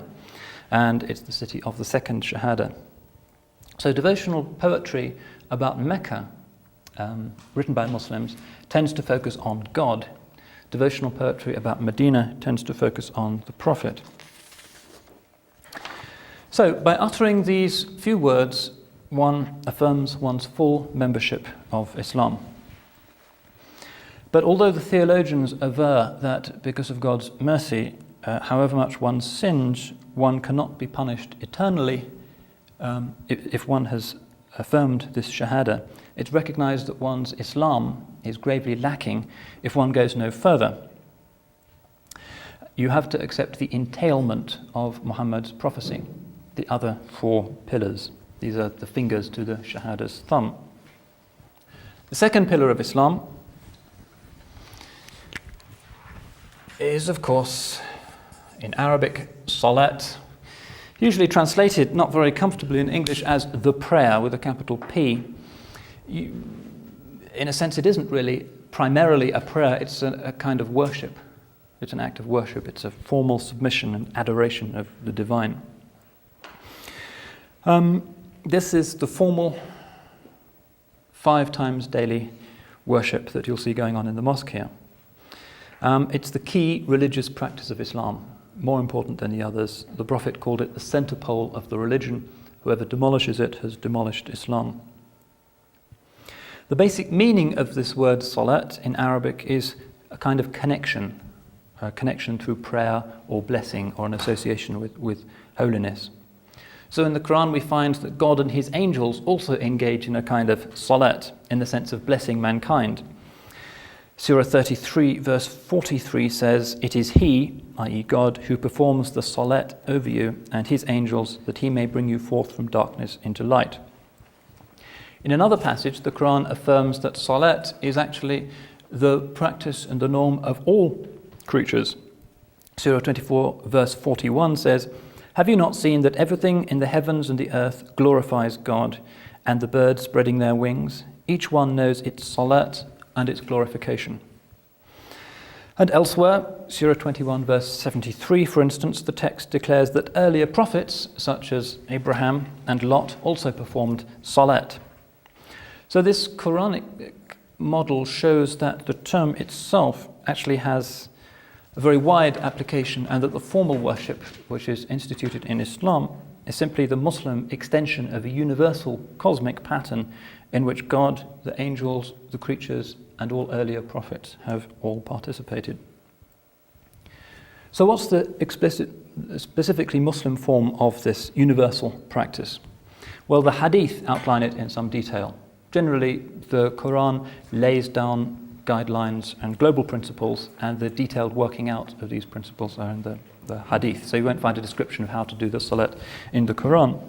And it's the city of the second Shahada. So devotional poetry about Mecca, written by Muslims, tends to focus on God. Devotional poetry about Medina tends to focus on the Prophet. So, by uttering these few words, one affirms one's full membership of Islam. But although the theologians aver that because of God's mercy, however much one sins, one cannot be punished eternally, if one has affirmed this Shahada, it's recognized that one's Islam is gravely lacking if one goes no further. you have to accept the entailment of Muhammad's prophecy, the other 4 pillars. These are the fingers to the Shahada's thumb. The second pillar of Islam is, of course, in Arabic, salat, usually translated not very comfortably in English as the prayer with a capital P. In a sense, it isn't really primarily a prayer, it's a kind of worship. It's an act of worship, it's a formal submission and adoration of the divine. This is the formal 5 times daily worship that you'll see going on in the mosque here. It's the key religious practice of Islam, more important than the others. The Prophet called it the center pole of the religion. Whoever demolishes it has demolished Islam. The basic meaning of this word salat in Arabic is a kind of connection, a connection through prayer or blessing or an association with holiness. So in the Quran we find that God and his angels also engage in a kind of salat in the sense of blessing mankind. Surah 33 verse 43 says, "It is he, i.e. God, who performs the salat over you and his angels that he may bring you forth from darkness into light." In another passage, the Quran affirms that salat is actually the practice and the norm of all creatures. Surah 24 verse 41 says, "Have you not seen that everything in the heavens and the earth glorifies God, and the birds spreading their wings? Each one knows its salat and its glorification." And elsewhere, Surah 21 verse 73, for instance, the text declares that earlier prophets, such as Abraham and Lot, also performed salat. So this Quranic model shows that the term itself actually has a very wide application, and that the formal worship, which is instituted in Islam, is simply the Muslim extension of a universal cosmic pattern in which God, the angels, the creatures, and all earlier prophets have all participated. So what's the specifically Muslim form of this universal practice? Well, the hadith outline it in some detail. Generally, the Quran lays down guidelines and global principles, and the detailed working out of these principles are in the hadith. So you won't find a description of how to do the salat in the Quran.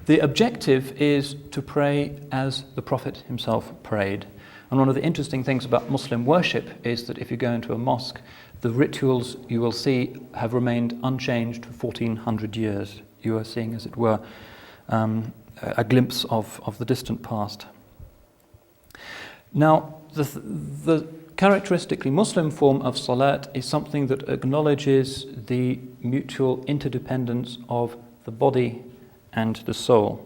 The objective is to pray as the Prophet himself prayed. And one of the interesting things about Muslim worship is that if you go into a mosque, the rituals you will see have remained unchanged for 1400 years. You are seeing, as it were, a glimpse of the distant past. Now, the characteristically Muslim form of salat is something that acknowledges the mutual interdependence of the body and the soul.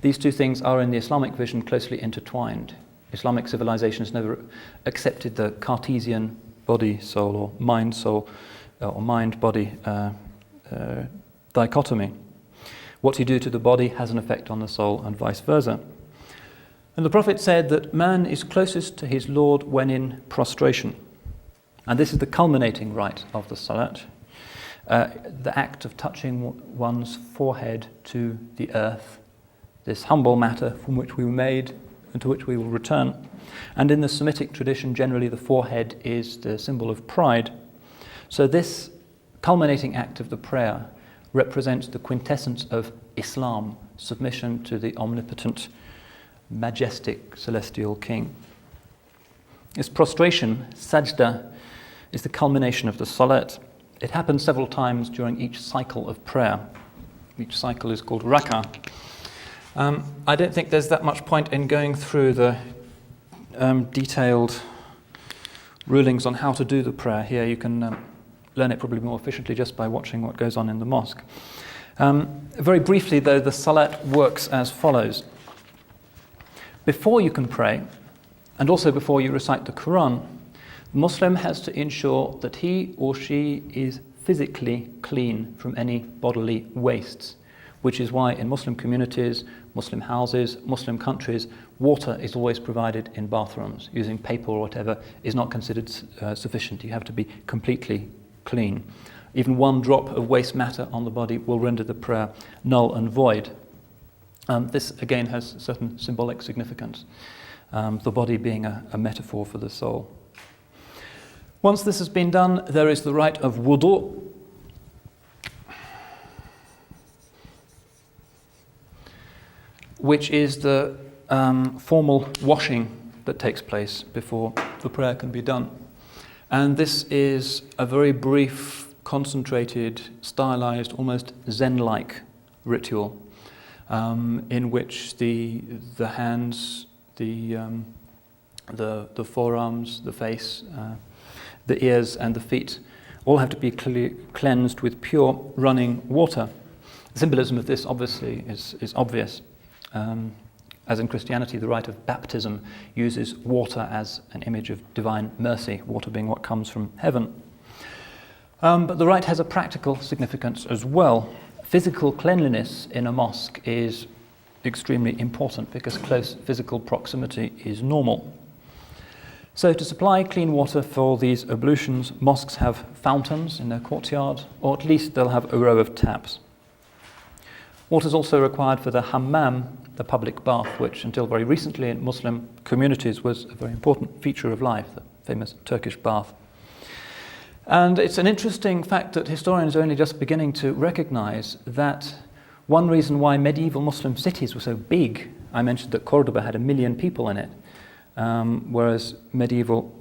These two things are in the Islamic vision closely intertwined. Islamic civilization has never accepted the Cartesian body-soul or mind-soul or mind-body dichotomy. What you do to the body has an effect on the soul and vice versa. And the Prophet said that man is closest to his Lord when in prostration. And this is the culminating rite of the salat, the act of touching one's forehead to the earth, this humble matter from which we were made and to which we will return. And in the Semitic tradition, generally the forehead is the symbol of pride. So this culminating act of the prayer represents the quintessence of Islam, submission to the omnipotent, majestic celestial king. This prostration, sajda, is the culmination of the salat. It happens several times during each cycle of prayer. Each cycle is called rak'ah. I don't think there's that much point in going through the detailed rulings on how to do the prayer here. You can learn it probably more efficiently just by watching what goes on in the mosque. Very briefly, though, the salat works as follows. Before you can pray, and also before you recite the Quran, the Muslim has to ensure that he or she is physically clean from any bodily wastes, which is why in Muslim communities, Muslim houses, Muslim countries, water is always provided in bathrooms. Using paper or whatever is not considered sufficient. You have to be completely clean. Even one drop of waste matter on the body will render the prayer null and void. This again has certain symbolic significance, the body being a metaphor for the soul. Once this has been done, there is the rite of wudu, which is the formal washing that takes place before the prayer can be done. And this is a very brief, concentrated, stylized, almost Zen-like ritual in which the hands, the forearms, the face, the ears and the feet all have to be cleansed with pure running water. The symbolism of this obviously is obvious. As in Christianity, the rite of baptism uses water as an image of divine mercy, water being what comes from heaven. But the rite has a practical significance as well. Physical cleanliness in a mosque is extremely important because close physical proximity is normal. So to supply clean water for these ablutions, mosques have fountains in their courtyard, or at least they'll have a row of taps. Water is also required for the hammam, the public bath, which until very recently in Muslim communities was a very important feature of life, the famous Turkish bath. And it's an interesting fact that historians are only just beginning to recognize that one reason why medieval Muslim cities were so big, I mentioned that Cordoba had 1 million people in it, whereas medieval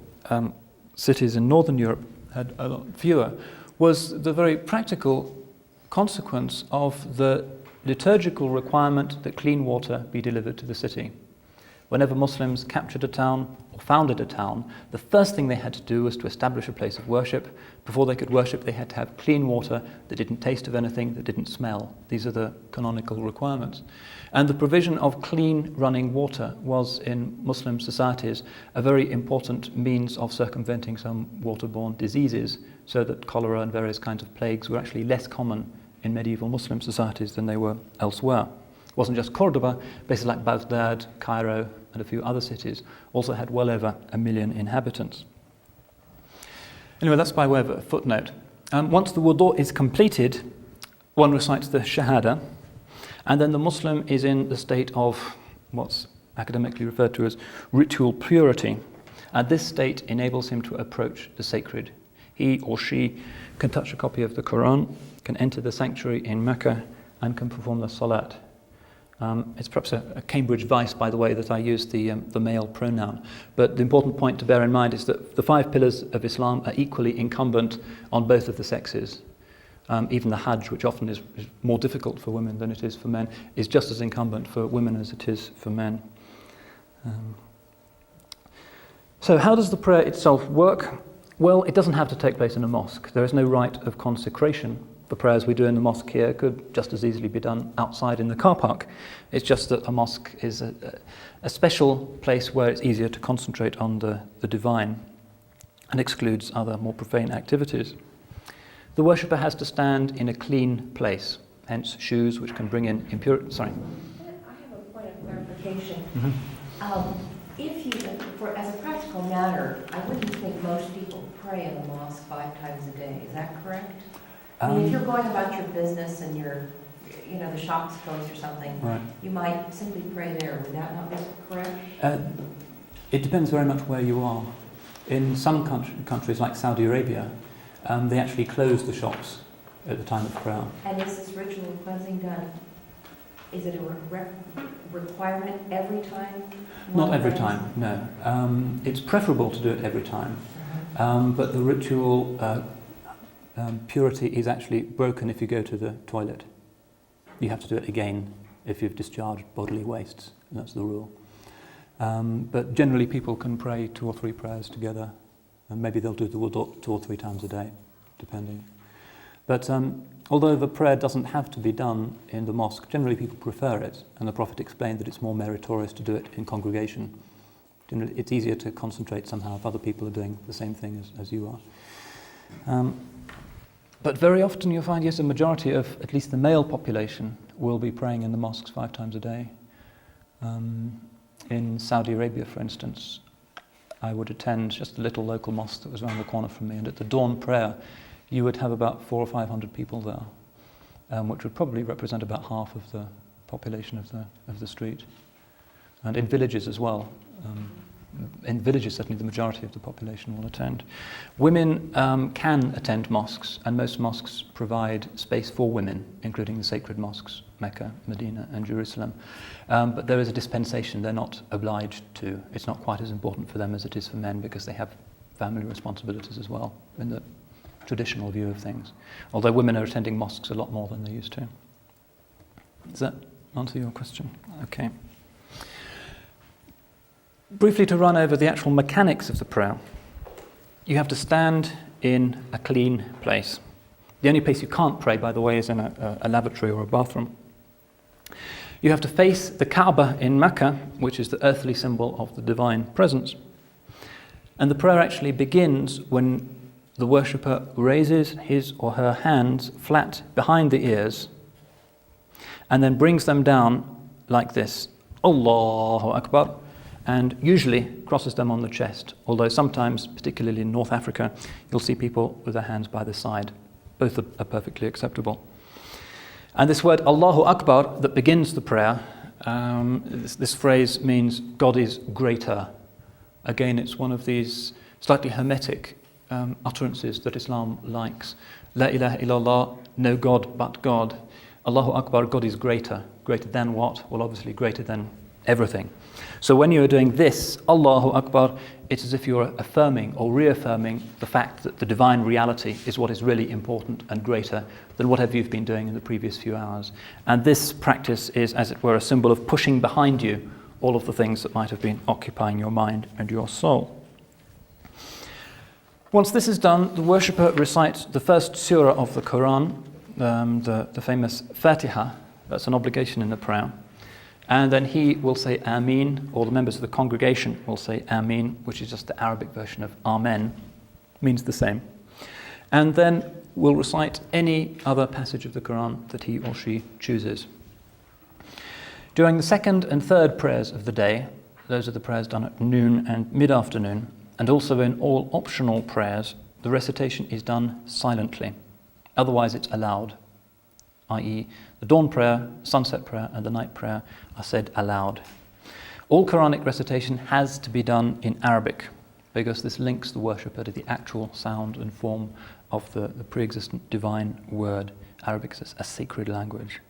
cities in Northern Europe had a lot fewer, was the very practical consequence of the liturgical requirement that clean water be delivered to the city. Whenever Muslims captured a town or founded a town, the first thing they had to do was to establish a place of worship. Before they could worship, they had to have clean water that didn't taste of anything, that didn't smell. These are the canonical requirements. And the provision of clean running water was in Muslim societies a very important means of circumventing some waterborne diseases, so that cholera and various kinds of plagues were actually less common in medieval Muslim societies than they were elsewhere. It wasn't just Cordoba, places like Baghdad, Cairo, and a few other cities also had well over 1 million inhabitants. Anyway, that's by way of a footnote. Once the wudu is completed, one recites the Shahada, and then the Muslim is in the state of what's academically referred to as ritual purity. And this state enables him to approach the sacred. He or she can touch a copy of the Quran, can enter the sanctuary in Mecca, and can perform the salat. It's perhaps a Cambridge vice, by the way, that I use the male pronoun. But the important point to bear in mind is that the 5 pillars of Islam are equally incumbent on both of the sexes. Even the Hajj, which often is more difficult for women than it is for men, is just as incumbent for women as it is for men. So how does the prayer itself work? Well, it doesn't have to take place in a mosque. There is no rite of consecration. The prayers we do in the mosque here could just as easily be done outside in the car park. It's just that a mosque is a special place where it's easier to concentrate on the divine and excludes other more profane activities. The worshipper has to stand in a clean place, hence shoes which can bring in impurity. Sorry. I have a point of clarification. Mm-hmm. As a practical matter, I wouldn't think most people pray in the mosque 5 times a day. Is that correct? I mean, if you're going about your business and the shop's closed or something, Right. you might simply pray there. Would that not be correct? It depends very much where you are. In some countries like Saudi Arabia, they actually close the shops at the time of prayer. And is this ritual of cleansing done? Is it a requirement every time? Not every time, no. It's preferable to do it every time, but the ritual purity is actually broken if you go to the toilet. You have to do it again if you've discharged bodily wastes, and that's the rule. But generally people can pray 2 or 3 prayers together, and maybe they'll do the wudu 2 or 3 times a day, depending. But although the prayer doesn't have to be done in the mosque, generally people prefer it, and the Prophet explained that it's more meritorious to do it in congregation. Generally, it's easier to concentrate somehow if other people are doing the same thing as you are. But very often you'll find, yes, a majority of at least the male population will be praying in the mosques 5 times a day. In Saudi Arabia, for instance, I would attend just a little local mosque that was around the corner from me, and at the dawn prayer you would have about 400 or 500 people there, which would probably represent about half of the population of the street. And in villages as well, in villages, certainly the majority of the population will attend. Women can attend mosques, and most mosques provide space for women, including the sacred mosques, Mecca, Medina, and Jerusalem. But there is a dispensation. They're not obliged to. It's not quite as important for them as it is for men, because they have family responsibilities as well, in the traditional view of things. Although women are attending mosques a lot more than they used to. Does that answer your question? Okay. Briefly, to run over the actual mechanics of the prayer. You have to stand in a clean place. The only place you can't pray, by the way, is in a lavatory or a bathroom. You have to face the Kaaba in Mecca, which is the earthly symbol of the divine presence. And the prayer actually begins when the worshipper raises his or her hands flat behind the ears and then brings them down like this, Allahu Akbar, and usually crosses them on the chest, although sometimes, particularly in North Africa, you'll see people with their hands by the side. Both are perfectly acceptable. And this word Allahu Akbar that begins the prayer, this phrase means God is greater. Again, it's one of these slightly hermetic utterances that Islam likes. La ilaha illallah, no God but God. Allahu Akbar, God is greater. Greater than what? Well, obviously greater than everything. So when you're doing this, Allahu Akbar, it's as if you're affirming or reaffirming the fact that the divine reality is what is really important and greater than whatever you've been doing in the previous few hours. And this practice is, as it were, a symbol of pushing behind you all of the things that might have been occupying your mind and your soul. Once this is done, the worshipper recites the first surah of the Quran, the famous Fatiha. That's an obligation in the prayer. And then he will say Ameen, or the members of the congregation will say Ameen, which is just the Arabic version of Amen, means the same. And then will recite any other passage of the Quran that he or she chooses. During the second and third prayers of the day, those are the prayers done at noon and mid-afternoon, and also in all optional prayers, the recitation is done silently. Otherwise it's aloud, i.e. the dawn prayer, sunset prayer, and the night prayer are said aloud. All Quranic recitation has to be done in Arabic, because this links the worshipper to the actual sound and form of the pre-existent divine word. Arabic is a sacred language.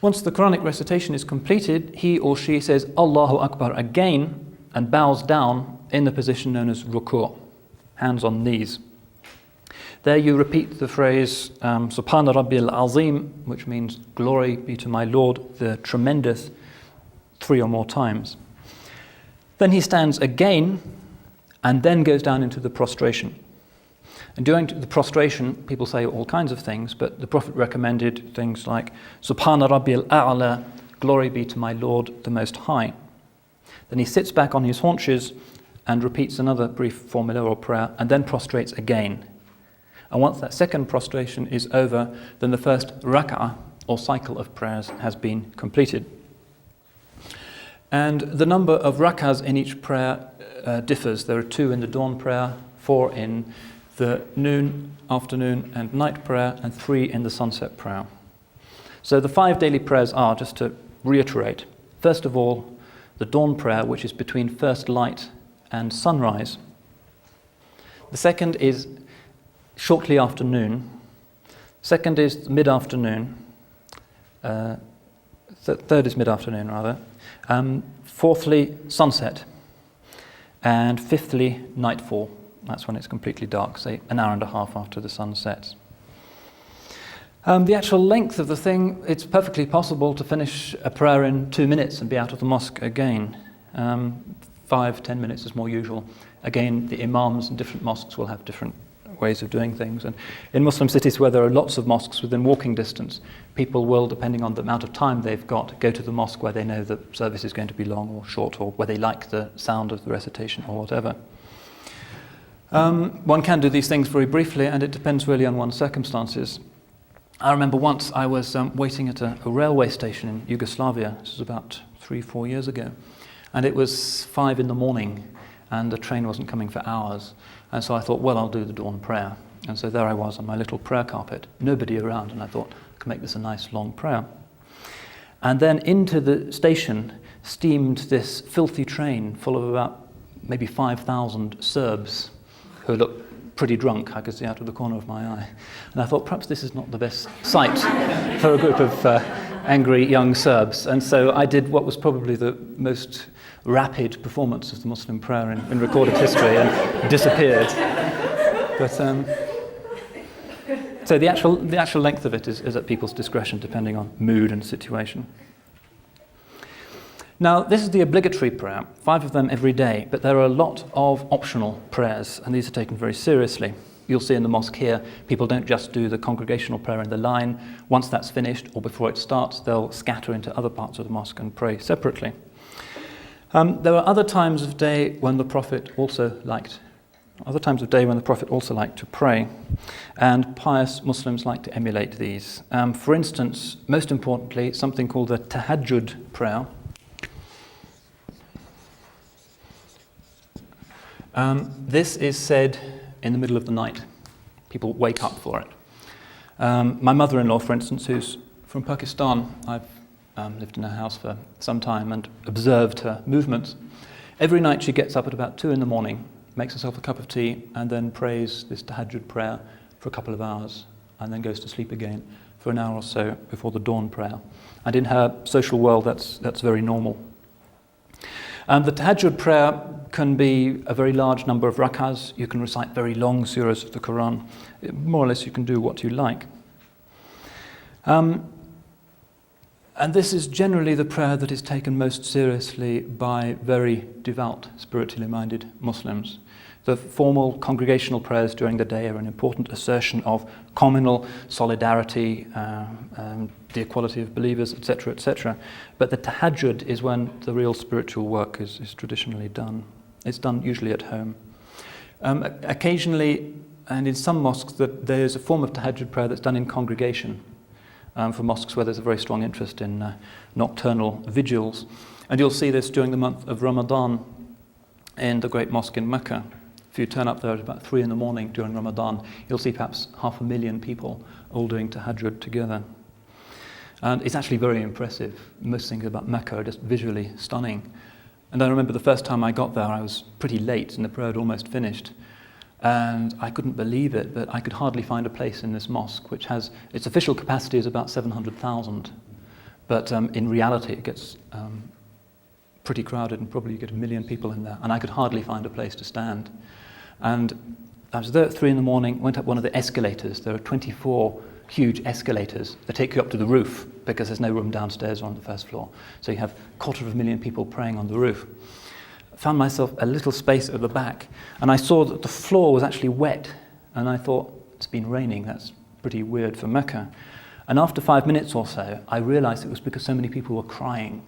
Once the Quranic recitation is completed, he or she says Allahu Akbar again and bows down in the position known as ruku', hands on knees. There you repeat the phrase Subhana Rabbil Azim, which means glory be to my Lord, the tremendous, 3 or more times. Then he stands again and then goes down into the prostration. And during the prostration, people say all kinds of things, but the Prophet recommended things like Subhana Rabbil A'la, glory be to my Lord, the Most High. Then he sits back on his haunches and repeats another brief formula or prayer, and then prostrates again. And once that second prostration is over, then the first rak'ah, or cycle of prayers, has been completed. And the number of rak'ahs in each prayer differs. There are 2 in the dawn prayer, 4 in the noon, afternoon, and night prayer, and 3 in the sunset prayer. So the 5 daily prayers are, just to reiterate, first of all, the dawn prayer, which is between first light and sunrise. The second is shortly after noon. Second is mid-afternoon. Third is mid-afternoon, rather. Fourthly, sunset. And fifthly, nightfall. That's when it's completely dark, say an hour and a half after the sun sets. The actual length of the thing, it's perfectly possible to finish a prayer in 2 minutes and be out of the mosque again. 5-10 minutes is more usual. Again, the imams in different mosques will have different ways of doing things. And in Muslim cities where there are lots of mosques within walking distance, people will, depending on the amount of time they've got, go to the mosque where they know the service is going to be long or short, or where they like the sound of the recitation or whatever. One can do these things very briefly, and it depends really on one's circumstances. I remember once I was waiting at a railway station in Yugoslavia. This was about 3-4 years ago. And it was 5 in the morning, and the train wasn't coming for hours. And so I thought, well, I'll do the dawn prayer. And so there I was on my little prayer carpet, nobody around, and I thought, I can make this a nice long prayer. And then into the station, steamed this filthy train full of about maybe 5,000 Serbs who looked pretty drunk, I could see out of the corner of my eye. And I thought perhaps this is not the best sight for a group of angry young Serbs. And so I did what was probably the most rapid performance of the Muslim prayer in recorded history and disappeared. But so the actual length of it is at people's discretion depending on mood and situation. Now, this is the obligatory prayer, 5 of them every day, but there are a lot of optional prayers, and these are taken very seriously. You'll see in the mosque here, people don't just do the congregational prayer in the line. Once that's finished, or before it starts, they'll scatter into other parts of the mosque and pray separately. There are other times of day when the Prophet also liked to pray, and pious Muslims like to emulate these. For instance, most importantly, something called the tahajjud prayer. This is said in the middle of the night. People wake up for it. My mother-in-law, for instance, who's from Pakistan, I've lived in her house for some time and observed her movements. Every night she gets up at about 2 a.m, makes herself a cup of tea, and then prays this tahajjud prayer for a couple of hours, and then goes to sleep again for an hour or so before the dawn prayer. And in her social world, that's very normal. The tahajjud prayer can be a very large number of rak'ahs. You can recite very long surahs of the Quran. More or less you can do what you like. And this is generally the prayer that is taken most seriously by very devout, spiritually minded Muslims. The formal congregational prayers during the day are an important assertion of communal solidarity, the equality of believers, etc., etc. But the tahajjud is when the real spiritual work is traditionally done. It's done usually at home. Occasionally, and in some mosques, there is a form of tahajjud prayer that's done in congregation. For mosques where there's a very strong interest in nocturnal vigils. And you'll see this during the month of Ramadan in the great mosque in Mecca. If you turn up there at about 3 a.m. during Ramadan, you'll see perhaps 500,000 people all doing tahajjud together. And it's actually very impressive. Most things about Mecca are just visually stunning. And I remember the first time I got there, I was pretty late and the prayer had almost finished. And I couldn't believe it, but I could hardly find a place in this mosque, which has, its official capacity is about 700,000. But in reality, it gets pretty crowded and probably you get 1 million people in there. And I could hardly find a place to stand. And I was there at 3 a.m, went up one of the escalators. There are 24 huge escalators that take you up to the roof because there's no room downstairs or on the first floor. So you have 250,000 people praying on the roof. Found myself a little space at the back, and I saw that the floor was actually wet, and I thought, it's been raining, that's pretty weird for Mecca. And after 5 minutes or so, I realized it was because so many people were crying.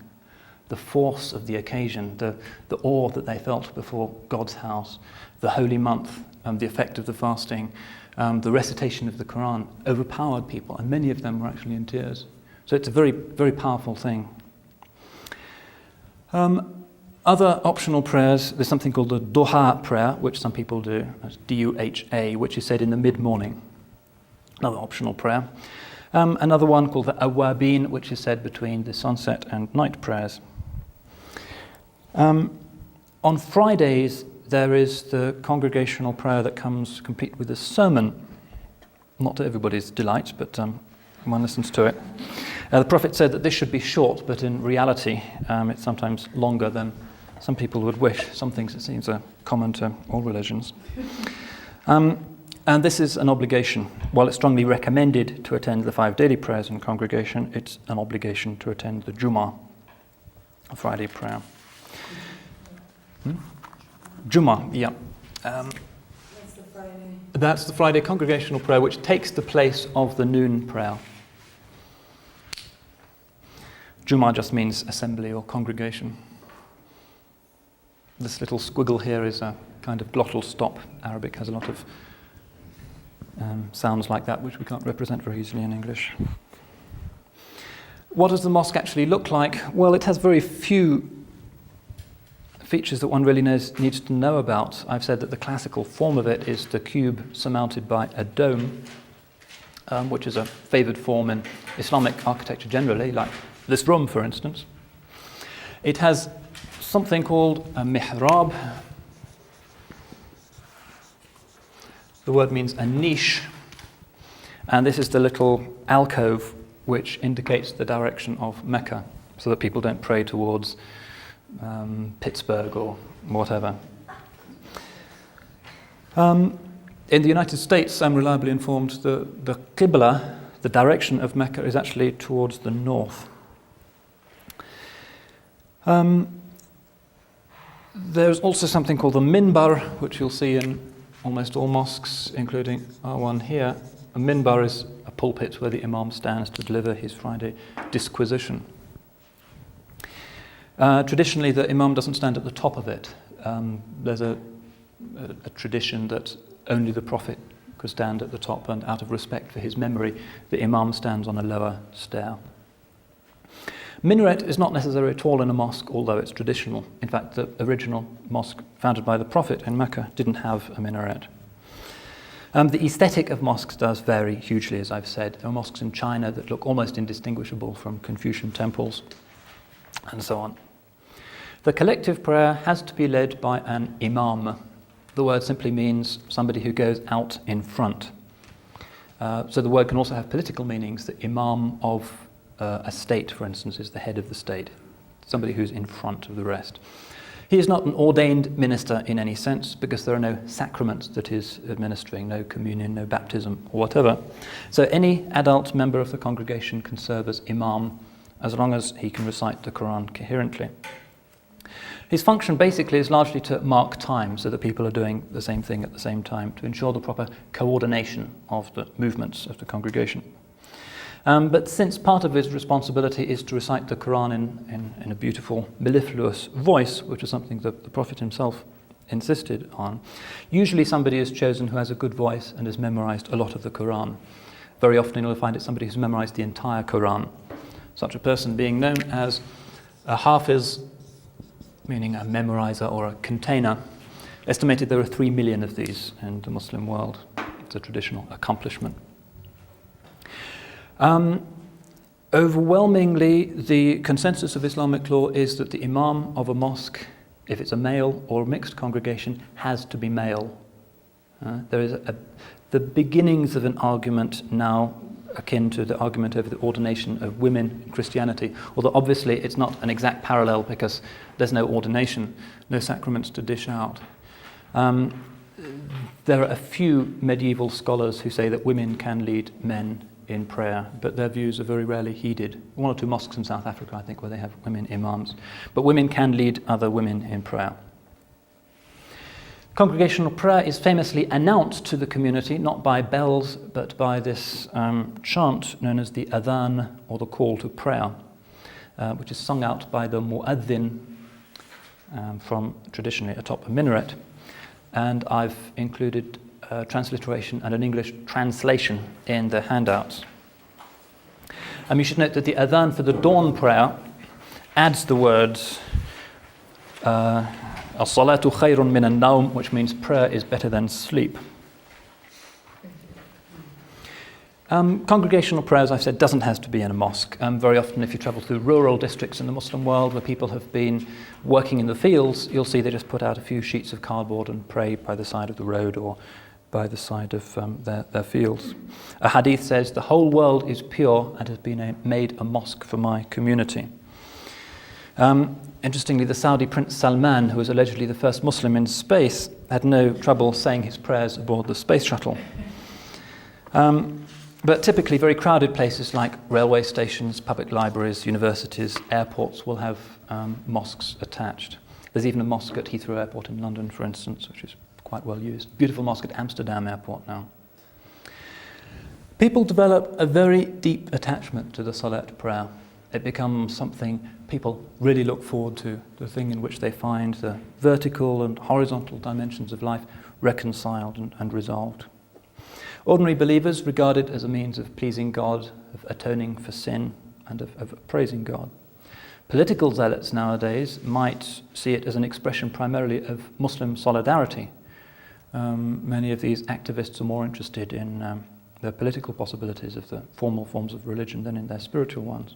The force of the occasion, the awe that they felt before God's house, the holy month, the effect of the fasting, the recitation of the Quran overpowered people, and many of them were actually in tears. So it's a very, very powerful thing. Other optional prayers, there's something called the duha prayer, which some people do, that's D-U-H-A, which is said in the mid-morning. Another optional prayer. Another one called the awabin, which is said between the sunset and night prayers. On Fridays, there is the congregational prayer that comes complete with a sermon. Not to everybody's delight, but one listens to it. The Prophet said that this should be short, but in reality, it's sometimes longer than some people would wish. Some things, it seems, are common to all religions. And this is an obligation. While it's strongly recommended to attend the 5 daily prayers in congregation, it's an obligation to attend the Jummah, a Friday prayer. Jummah, yeah. That's the Friday. That's the Friday congregational prayer, which takes the place of the noon prayer. Jummah just means assembly or congregation. This little squiggle here is a kind of glottal stop. Arabic has a lot of sounds like that, which we can't represent very easily in English. What does the mosque actually look like? Well, it has very few features that one really needs to know about. I've said that the classical form of it is the cube surmounted by a dome, which is a favoured form in Islamic architecture generally, like this room, for instance. It has something called a mihrab. The word means a niche, and this is the little alcove which indicates the direction of Mecca, so that people don't pray towards Pittsburgh or whatever. In the United States, I'm reliably informed the Qibla, the direction of Mecca, is actually towards the north. There's also something called the minbar, which you'll see in almost all mosques, including our one here. A minbar is a pulpit where the imam stands to deliver his Friday disquisition. Traditionally, the imam doesn't stand at the top of it. There's a tradition that only the Prophet could stand at the top, and out of respect for his memory, the imam stands on a lower stair. Minaret is not necessary at all in a mosque, although it's traditional. In fact, the original mosque founded by the Prophet in Mecca didn't have a minaret. The aesthetic of mosques does vary hugely, as I've said. There are mosques in China that look almost indistinguishable from Confucian temples, and so on. The collective prayer has to be led by an imam. The word simply means somebody who goes out in front. So the word can also have political meanings. The imam of a state, for instance, is the head of the state, somebody who's in front of the rest. He is not an ordained minister in any sense, because there are no sacraments that he's administering, no communion, no baptism, or whatever. So any adult member of the congregation can serve as imam, as long as he can recite the Quran coherently. His function basically is largely to mark time, so that people are doing the same thing at the same time, to ensure the proper coordination of the movements of the congregation. But since part of his responsibility is to recite the Quran in a beautiful, mellifluous voice, which is something that the Prophet himself insisted on, usually somebody is chosen who has a good voice and has memorized a lot of the Quran. Very often you'll find it's somebody who's memorized the entire Quran. Such a person being known as a hafiz, meaning a memorizer or a container. Estimated there are 3 million of these in the Muslim world. It's a traditional accomplishment. Overwhelmingly, the consensus of Islamic law is that the imam of a mosque, if it's a male or a mixed congregation, has to be male. There is the beginnings of an argument now akin to the argument over the ordination of women in Christianity, although obviously it's not an exact parallel because there's no ordination, no sacraments to dish out. There are a few medieval scholars who say that women can lead men in prayer, but their views are very rarely heeded. 1 or 2 mosques in South Africa, I think, where they have women imams. But women can lead other women in prayer. Congregational prayer is famously announced to the community, not by bells, but by this chant known as the adhan, or the call to prayer, which is sung out by the mu'adhin from traditionally atop a minaret. And I've included a transliteration and an English translation in the handouts. You should note that the adhan for the dawn prayer adds the words as-salatu khayrun min an-nawm, which means prayer is better than sleep. Congregational prayer, as I've said, doesn't have to be in a mosque. Very often if you travel through rural districts in the Muslim world where people have been working in the fields, you'll see they just put out a few sheets of cardboard and pray by the side of the road or by the side of their fields. A hadith says, "The whole world is pure and has been made a mosque for my community." Interestingly, the Saudi Prince Salman, who was allegedly the first Muslim in space, had no trouble saying his prayers aboard the space shuttle. But typically very crowded places like railway stations, public libraries, universities, airports will have mosques attached. There's even a mosque at Heathrow Airport in London, for instance, which is quite well used. Beautiful mosque at Amsterdam Airport now. People develop a very deep attachment to the Salat prayer. It becomes something people really look forward to, the thing in which they find the vertical and horizontal dimensions of life reconciled and resolved. Ordinary believers regard it as a means of pleasing God, of atoning for sin, and of praising God. Political zealots nowadays might see it as an expression primarily of Muslim solidarity. Many of these activists are more interested in the political possibilities of the formal forms of religion than in their spiritual ones.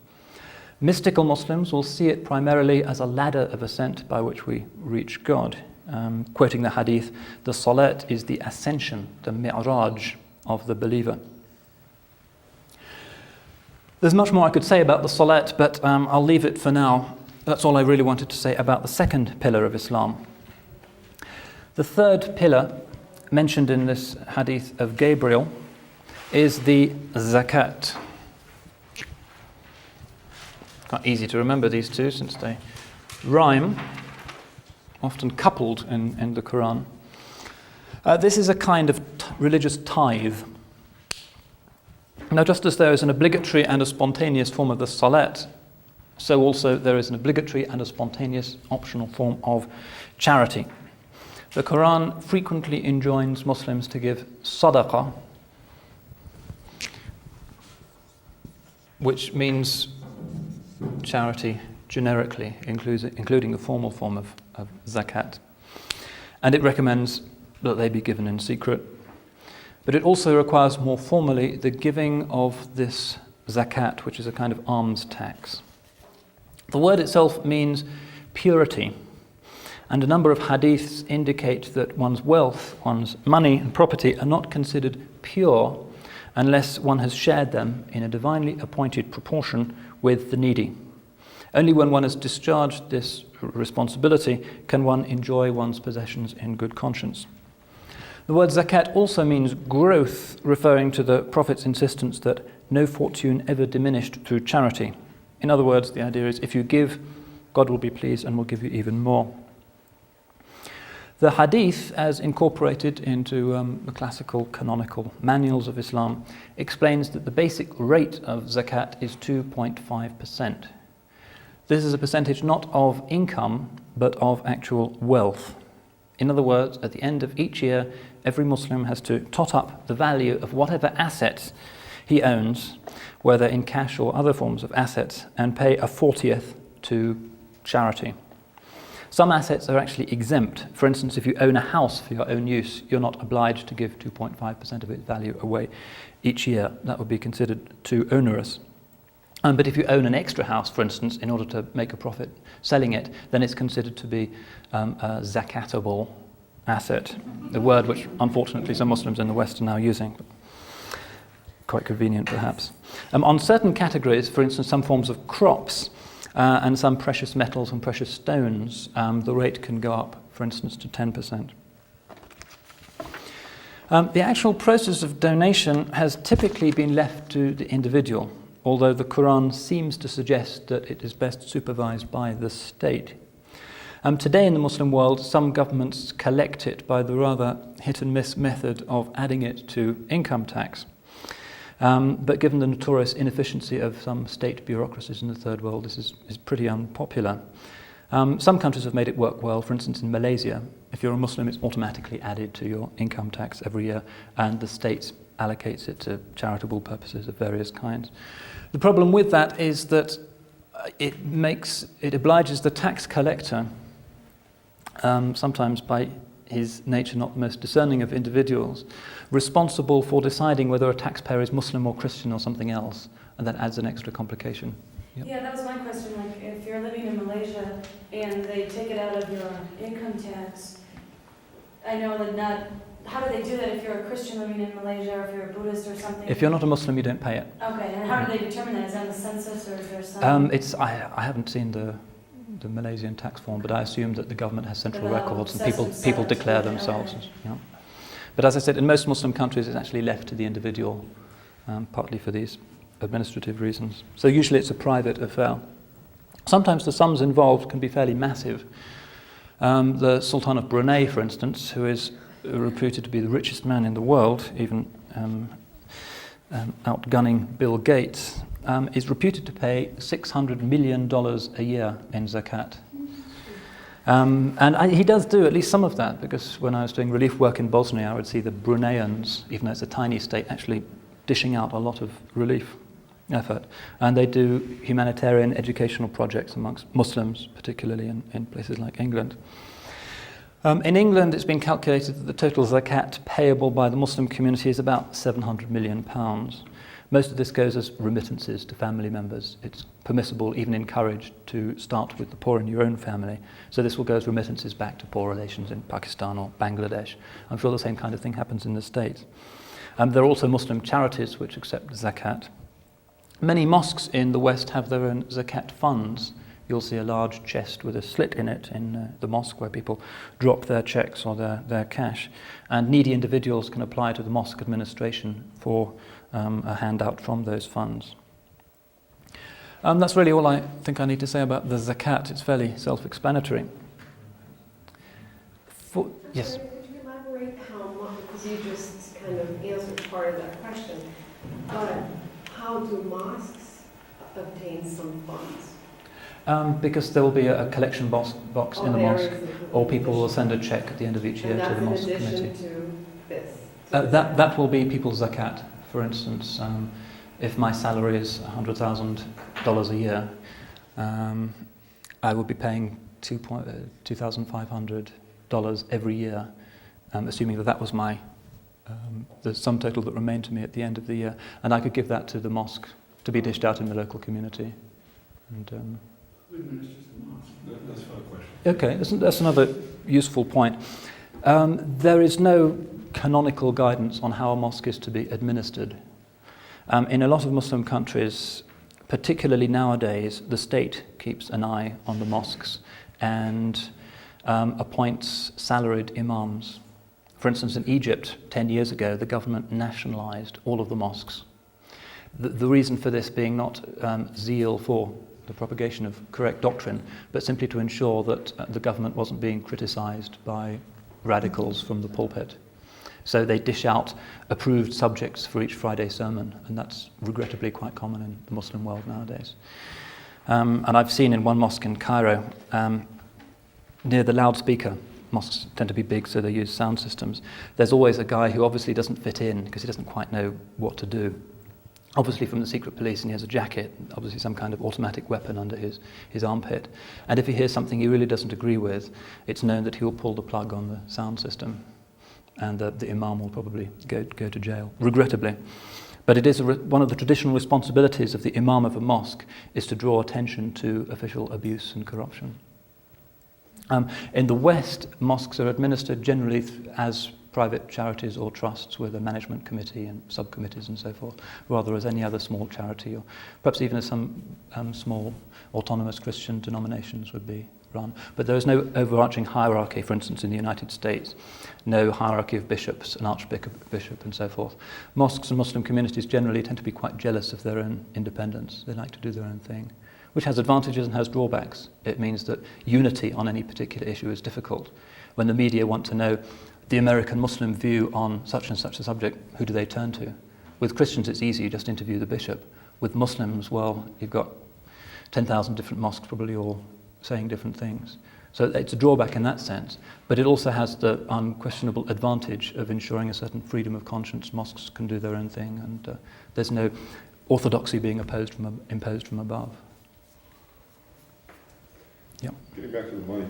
Mystical Muslims will see it primarily as a ladder of ascent by which we reach God. Quoting the hadith, the salat is the ascension, the mi'raj of the believer. There's much more I could say about the salat, but I'll leave it for now. That's all I really wanted to say about the second pillar of Islam. The third pillar mentioned in this hadith of Gabriel is the zakat. Quite easy to remember these two since they rhyme, often coupled in the Quran. This is a kind of religious tithe. Now, just as there is an obligatory and a spontaneous form of the salat, so also there is an obligatory and a spontaneous optional form of charity. The Quran frequently enjoins Muslims to give sadaqah, which means charity generically, including the formal form of zakat. And it recommends that they be given in secret. But it also requires more formally the giving of this zakat, which is a kind of alms tax. The word itself means purity. And a number of hadiths indicate that one's wealth, one's money and property are not considered pure unless one has shared them in a divinely appointed proportion with the needy. Only when one has discharged this responsibility can one enjoy one's possessions in good conscience. The word zakat also means growth, referring to the Prophet's insistence that no fortune ever diminished through charity. In other words, the idea is if you give, God will be pleased and will give you even more. The hadith, as incorporated into the classical canonical manuals of Islam, explains that the basic rate of zakat is 2.5%. This is a percentage not of income, but of actual wealth. In other words, at the end of each year, every Muslim has to tot up the value of whatever assets he owns, whether in cash or other forms of assets, and pay a 40th to charity. Some assets are actually exempt. For instance, if you own a house for your own use, you're not obliged to give 2.5% of its value away each year. That would be considered too onerous. But if you own an extra house, for instance, in order to make a profit selling it, then it's considered to be a zakatable asset, the word which unfortunately some Muslims in the West are now using. Quite convenient, perhaps. On certain categories, for instance, some forms of crops and some precious metals and precious stones, the rate can go up, for instance, to 10%. The actual process of donation has typically been left to the individual, although the Quran seems to suggest that it is best supervised by the state. Today in the Muslim world, some governments collect it by the rather hit-and-miss method of adding it to income tax. But given the notorious inefficiency of some state bureaucracies in the third world, this is pretty unpopular. Some countries have made it work well. For instance, in Malaysia, if you're a Muslim, it's automatically added to your income tax every year, and the state allocates it to charitable purposes of various kinds. The problem with that is that it obliges the tax collector, sometimes by his nature not the most discerning of individuals, responsible for deciding whether a taxpayer is Muslim or Christian or something else, and that adds an extra complication. Yep. Yeah, that was my question. Like, if you're living in Malaysia and they take it out of your income tax, I know that not. How do they do that if you're a Christian living in Malaysia or if you're a Buddhist or something? If you're not a Muslim, you don't pay it. Okay, and how do they determine that? Is that the census or is there some? I haven't seen the Malaysian tax form, but I assume that the government has central Develop records and census people centers, declare okay. themselves. Yeah. But as I said, in most Muslim countries, it's actually left to the individual, partly for these administrative reasons. So usually it's a private affair. Sometimes the sums involved can be fairly massive. The Sultan of Brunei, for instance, who is reputed to be the richest man in the world, even outgunning Bill Gates, is reputed to pay $600 million a year in zakat. And he does do at least some of that, because when I was doing relief work in Bosnia, I would see the Bruneians, even though it's a tiny state, actually dishing out a lot of relief effort. And they do humanitarian educational projects amongst Muslims, particularly in places like England. In England, it's been calculated that the total zakat payable by the Muslim community is about £700 million. Most of this goes as remittances to family members. It's permissible, even encouraged, to start with the poor in your own family. So this will go as remittances back to poor relations in Pakistan or Bangladesh. I'm sure the same kind of thing happens in the States. There are also Muslim charities which accept zakat. Many mosques in the West have their own zakat funds. You'll see a large chest with a slit in it in the mosque where people drop their checks or their cash. And needy individuals can apply to the mosque administration for a handout from those funds. That's really all I think I need to say about the zakat. It's fairly self-explanatory. Yes? Could you elaborate how much, because you just kind of answered part of that question, but how do mosques obtain some funds? Because there will be a collection box in the mosque, or people will send a check at the end of each year to the mosque committee. In addition to this? That will be people's zakat. For instance, if my salary is $100,000 a year, I would be paying $2,500 every year, assuming that was my the sum total that remained to me at the end of the year, and I could give that to the mosque to be dished out in the local community. And Who administers the mosque? That's a question. okay, that's another useful point. There is no canonical guidance on how a mosque is to be administered. In a lot of Muslim countries, particularly nowadays, the state keeps an eye on the mosques and appoints salaried imams. For instance, in Egypt, 10 years ago, the government nationalized all of the mosques. The reason for this being not zeal for the propagation of correct doctrine, but simply to ensure that the government wasn't being criticized by radicals from the pulpit. So they dish out approved subjects for each Friday sermon, and that's regrettably quite common in the Muslim world nowadays. And I've seen in one mosque in Cairo, near the loudspeaker, mosques tend to be big, so they use sound systems, there's always a guy who obviously doesn't fit in because he doesn't quite know what to do. Obviously from the secret police, and he has a jacket, obviously some kind of automatic weapon under his armpit. And if he hears something he really doesn't agree with, it's known that he will pull the plug on the sound system, and the imam will probably go to jail, regrettably. But it is one of the traditional responsibilities of the imam of a mosque is to draw attention to official abuse and corruption. In the West, mosques are administered generally as private charities or trusts with a management committee and subcommittees and so forth, rather as any other small charity, or perhaps even as some small autonomous Christian denominations would be run. But there is no overarching hierarchy, for instance, in the United States, no hierarchy of bishops, an archbishop and so forth. Mosques and Muslim communities generally tend to be quite jealous of their own independence. They like to do their own thing, which has advantages and has drawbacks. It means that unity on any particular issue is difficult. When the media want to know the American Muslim view on such and such a subject, who do they turn to? With Christians it's easy, you just interview the bishop. With Muslims, well, you've got 10,000 different mosques probably all saying different things. So it's a drawback in that sense, but it also has the unquestionable advantage of ensuring a certain freedom of conscience. Mosques can do their own thing, and there's no orthodoxy being imposed from above. Yeah. Getting back to the money.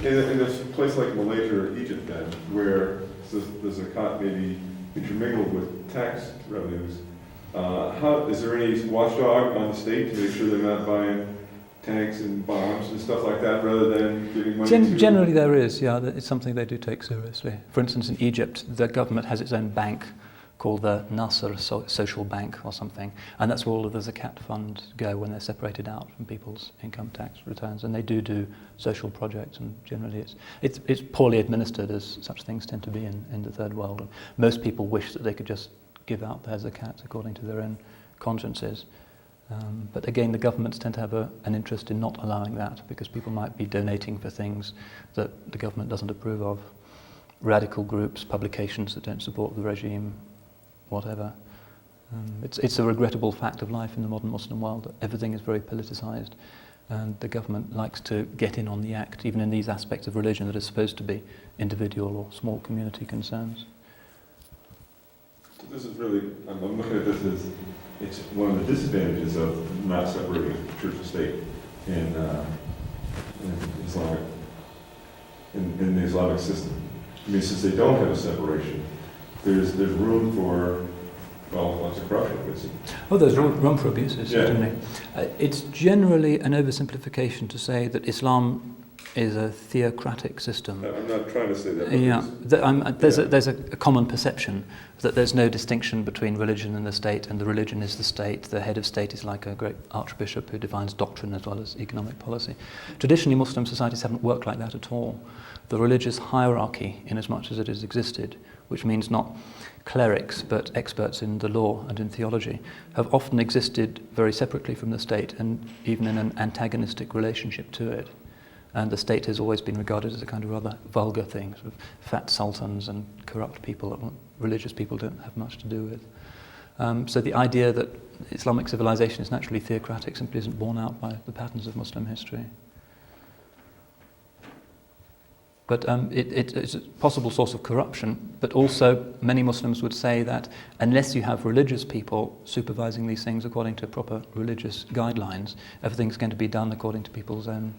In a place like Malaysia or Egypt then, where the zakat may be intermingled with tax revenues, is there any watchdog on the state to make sure they're not buying tanks and bombs and stuff like that rather than giving money to... Generally there is, yeah. It's something they do take seriously. For instance, in Egypt, the government has its own bank called the Nasser Social Bank or something, and that's where all of the zakat funds go when they're separated out from people's income tax returns, and they do social projects, and generally it's poorly administered, as such things tend to be in the third world. And most people wish that they could just give out their zakat according to their own consciences. But again, the governments tend to have an interest in not allowing that, because people might be donating for things that the government doesn't approve of. Radical groups, publications that don't support the regime, whatever. It's a regrettable fact of life in the modern Muslim world that everything is very politicized, and the government likes to get in on the act, even in these aspects of religion that are supposed to be individual or small community concerns. So this is really, I'm looking at this as, it's one of the disadvantages of not separating church and state in the Islamic system. I mean, since they don't have a separation, there's room for, well, lots of corruption, it would seem. Oh, there's room for abuses, Yeah. certainly. It's generally an oversimplification to say that Islam is a theocratic system. I'm not trying to say that. But Yeah, there's a common perception that there's no distinction between religion and the state, and the religion is the state. The head of state is like a great archbishop who defines doctrine as well as economic policy. Traditionally, Muslim societies haven't worked like that at all. The religious hierarchy, in as much as it has existed, which means not clerics but experts in the law and in theology, have often existed very separately from the state and even in an antagonistic relationship to it. And the state has always been regarded as a kind of rather vulgar thing, sort of fat sultans and corrupt people that religious people don't have much to do with. So the idea that Islamic civilization is naturally theocratic simply isn't borne out by the patterns of Muslim history. But it's a possible source of corruption, but also many Muslims would say that unless you have religious people supervising these things according to proper religious guidelines, everything's going to be done according to people's own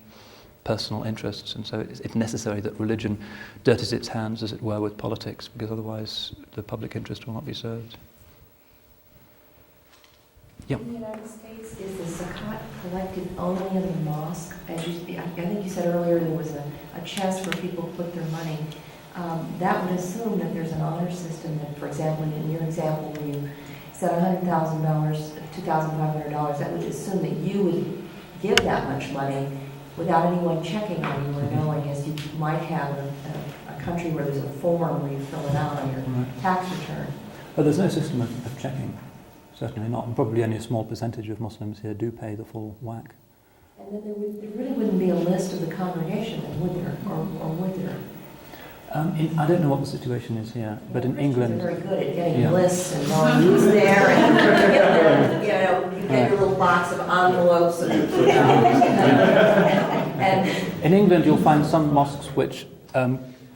personal interests, and so it's necessary that religion dirties its hands, as it were, with politics, because otherwise the public interest will not be served. Yeah. In the United States, Is the zakat collected only in the mosque? I think you said earlier there was a chest where people put their money. That would assume that there's an honor system that, for example, in your example where you said $100,000, $2,500, that would assume that you would give that much money without anyone checking on you or knowing, as you might have a country where there's a form where you fill it out on your tax return. But there's no system of checking, certainly not, and probably only a small percentage of Muslims here do pay the full whack. And then there really wouldn't be a list of the congregation, then, would there? Or would there? I don't know what the situation is here, but in England... They're very good at getting Yeah. lists and knowing who's there, and you get your little box of envelopes and In England, you'll find some mosques which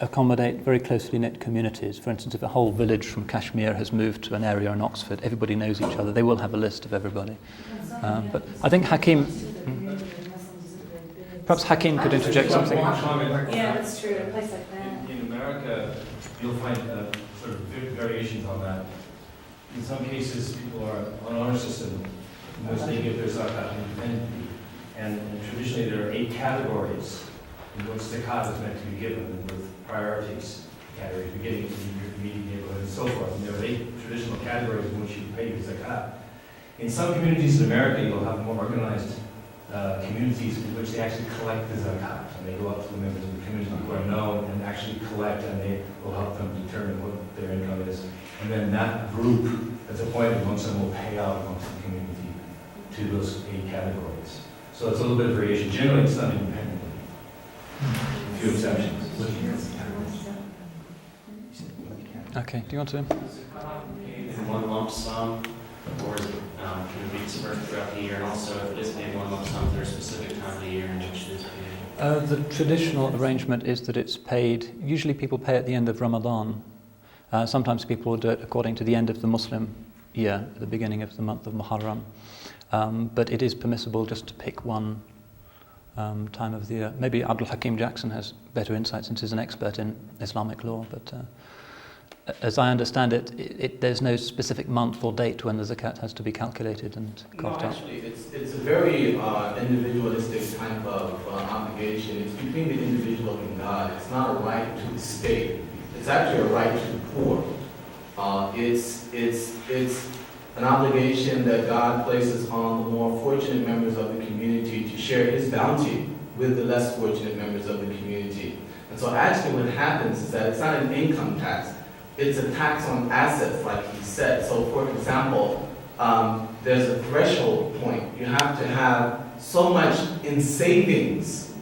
accommodate very closely knit communities. For instance, if a whole village from Kashmir has moved to an area in Oxford, everybody knows each other. They will have a list of everybody. But I think Hakim... Perhaps Hakim could interject something. yeah, that's true, a place like that. In America, you'll find sort of variations on that. In some cases, people are on an honor system in which they give their zakat independently. And traditionally, there are 8 categories in which zakat is meant to be given, with priorities, categories beginning in your immediate neighborhood and so forth. And there are 8 traditional categories in which you pay your zakat. In some communities in America, you'll have more organized communities in which they actually collect the zakat, and they go up to the members of the community who are known and actually collect, and they will help them determine what their income is. And then that group that's appointed amongst them will pay out amongst the community to those 8 categories. So it's a little bit of variation. Generally, it's done independently. A few exceptions. Okay, do you want to? Is it one lump sum, or is it, can it be dispersed throughout the year? And also, if it is paid one lump sum, is there a specific time of the year in which it is paid? The traditional arrangement is that it's paid, usually people pay at the end of Ramadan. Sometimes people will do it according to the end of the Muslim year, at the beginning of the month of Muharram. But it is permissible just to pick one time of the year. Maybe Abdul Hakim Jackson has better insight since he's an expert in Islamic law, but as I understand it, there's no specific month or date when the zakat has to be calculated and coughed up. Actually, it's a very individualistic type of obligation. It's between the individual and God. It's not a right to the state. It's actually a right to the poor. It's an obligation that God places on the more fortunate members of the community to share His bounty with the less fortunate members of the community. And so actually what happens is that it's not an income tax. It's a tax on assets, like he said. So for example, there's a threshold point. You have to have so much in savings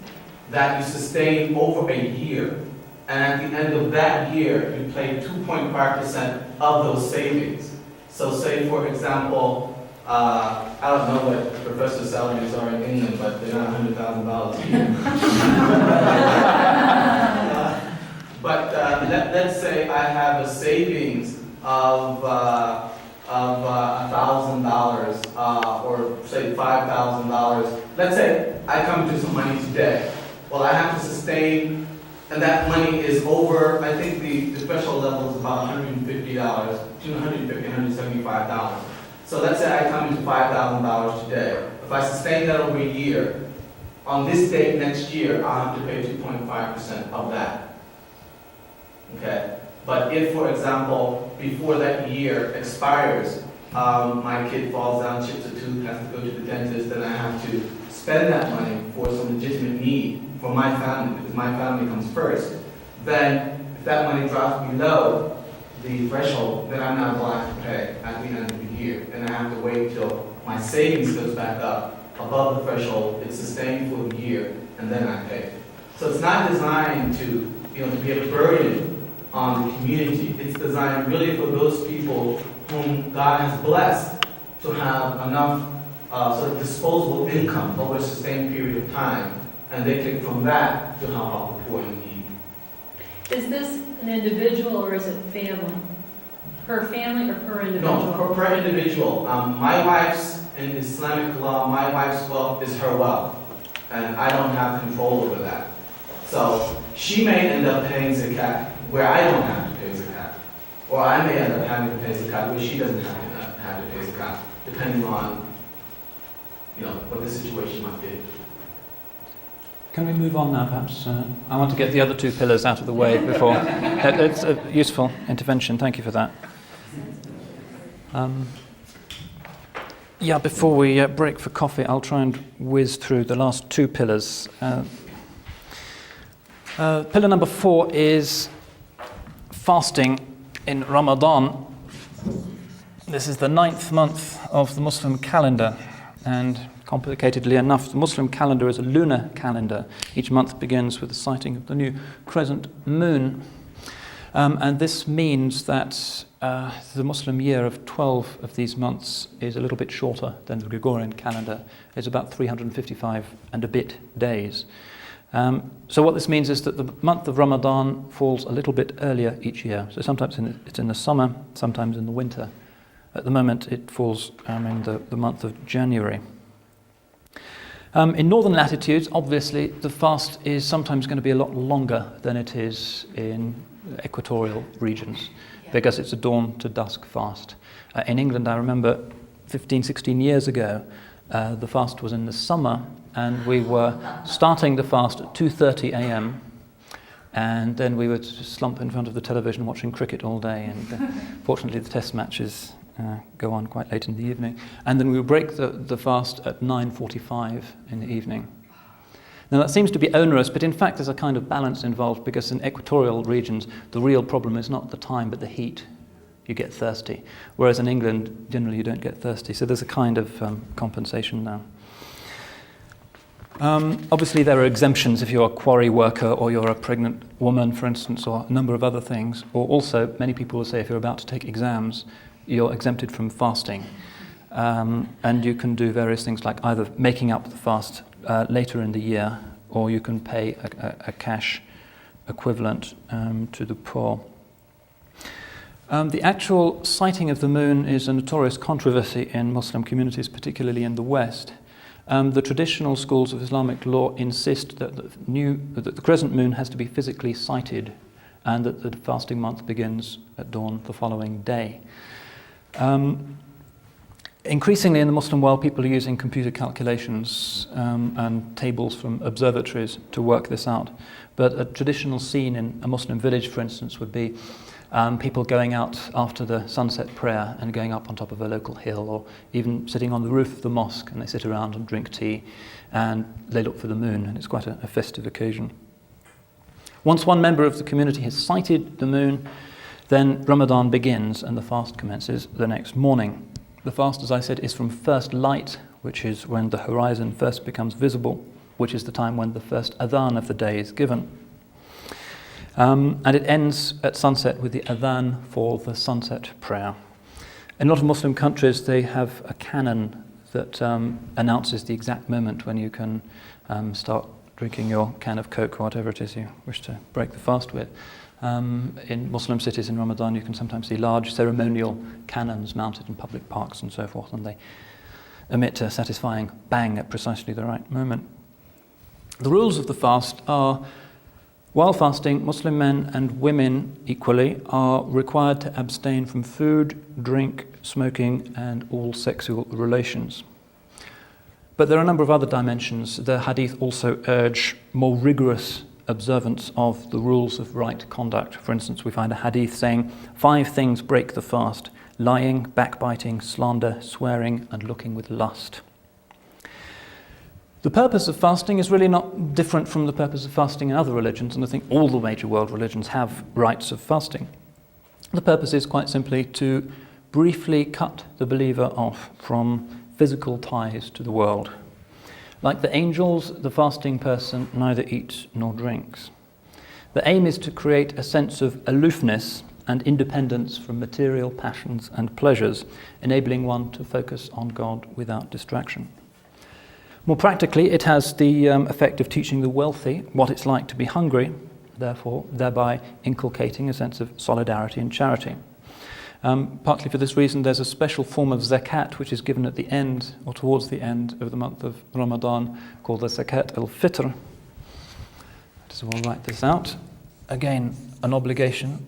that you sustain over a year. And at the end of that year, you pay 2.5% of those savings. So say, for example, I don't know what professor salaries are in England, but they're not $100,000 a year. But let's say I have a savings of $1,000 or say $5,000. Let's say I come to some money today. Well, I have to sustain and that money is over, I think the threshold level is about $150, between $150 and $175. So let's say I come into $5,000 today. If I sustain that over a year, on this date next year, I'll have to pay 2.5% of that. Okay? But if, for example, before that year expires, my kid falls down, chips a tooth, has to go to the dentist, then I have to spend that money for some legitimate need for my family, because my family comes first, then if that money drops below the threshold, then I'm not obliged to pay at the end of the year. And I have to wait till my savings goes back up above the threshold, it's sustained for the year, and then I pay. So it's not designed to, to be a burden on the community. It's designed really for those people whom God has blessed to have enough sort of disposable income over a sustained period of time, and they take from that to help out the poor and needy. Is this an individual or is it family? Per family or per individual? No, per individual. My wife's, in Islamic law, my wife's wealth is her wealth, and I don't have control over that. So she may end up paying zakat where I don't have to pay zakat, or I may end up having to pay zakat where she doesn't have to pay zakat, depending on what the situation might be. Can we move on now, perhaps? I want to get the other two pillars out of the way before. It's a useful intervention. Thank you for that. Before we break for coffee, I'll try and whiz through the last two pillars. Pillar number 4 is fasting in Ramadan. This is the 9th month of the Muslim calendar, and complicatedly enough, the Muslim calendar is a lunar calendar. Each month begins with the sighting of the new crescent moon. And this means that the Muslim year of 12 of these months is a little bit shorter than the Gregorian calendar. It's about 355 and a bit days. So what this means is that the month of Ramadan falls a little bit earlier each year. So sometimes it's in the summer, sometimes in the winter. At the moment it falls in the month of January. In northern latitudes, obviously, the fast is sometimes going to be a lot longer than it is in equatorial regions, because it's a dawn to dusk fast. In England, I remember 15, 16 years ago, the fast was in the summer, and we were starting the fast at 2:30 a.m., and then we would slump in front of the television watching cricket all day, and fortunately the test matches go on quite late in the evening. And then we would break the fast at 9:45 in the evening. Now that seems to be onerous, but in fact there's a kind of balance involved, because in equatorial regions the real problem is not the time but the heat. You get thirsty. Whereas in England, generally you don't get thirsty. So there's a kind of compensation now. Obviously there are exemptions if you're a quarry worker or you're a pregnant woman, for instance, or a number of other things. Or also, many people will say if you're about to take exams, you're exempted from fasting. And you can do various things like either making up the fast later in the year, or you can pay a cash equivalent to the poor. The actual sighting of the moon is a notorious controversy in Muslim communities, particularly in the West. The traditional schools of Islamic law insist that the crescent moon has to be physically sighted, and that the fasting month begins at dawn the following day. Increasingly in the Muslim world, people are using computer calculations and tables from observatories to work this out. But a traditional scene in a Muslim village, for instance, would be people going out after the sunset prayer and going up on top of a local hill, or even sitting on the roof of the mosque, and they sit around and drink tea and they look for the moon, and it's quite a festive occasion. Once one member of the community has sighted the moon, then Ramadan begins and the fast commences the next morning. The fast, as I said, is from first light, which is when the horizon first becomes visible, which is the time when the first adhan of the day is given. And it ends at sunset with the adhan for the sunset prayer. In a lot of Muslim countries, they have a canon that announces the exact moment when you can start drinking your can of Coke or whatever it is you wish to break the fast with. In Muslim cities in Ramadan, you can sometimes see large ceremonial cannons mounted in public parks and so forth, and they emit a satisfying bang at precisely the right moment. The rules of the fast are, While fasting, Muslim men and women equally are required to abstain from food, drink, smoking, and all sexual relations. But there are a number of other dimensions. The hadith also urge more rigorous observance of the rules of right conduct. For instance, we find a hadith saying 5 things break the fast: lying, backbiting, slander, swearing, and looking with lust. The purpose of fasting is really not different from the purpose of fasting in other religions, and I think all the major world religions have rites of fasting. The purpose is quite simply to briefly cut the believer off from physical ties to the world. Like the angels, the fasting person neither eats nor drinks. The aim is to create a sense of aloofness and independence from material passions and pleasures, enabling one to focus on God without distraction. More practically, it has the effect of teaching the wealthy what it's like to be hungry, thereby inculcating a sense of solidarity and charity. Partly for this reason, there's a special form of zakat which is given at the end or towards the end of the month of Ramadan called the zakat al-fitr. So we'll write this out. Again, an obligation,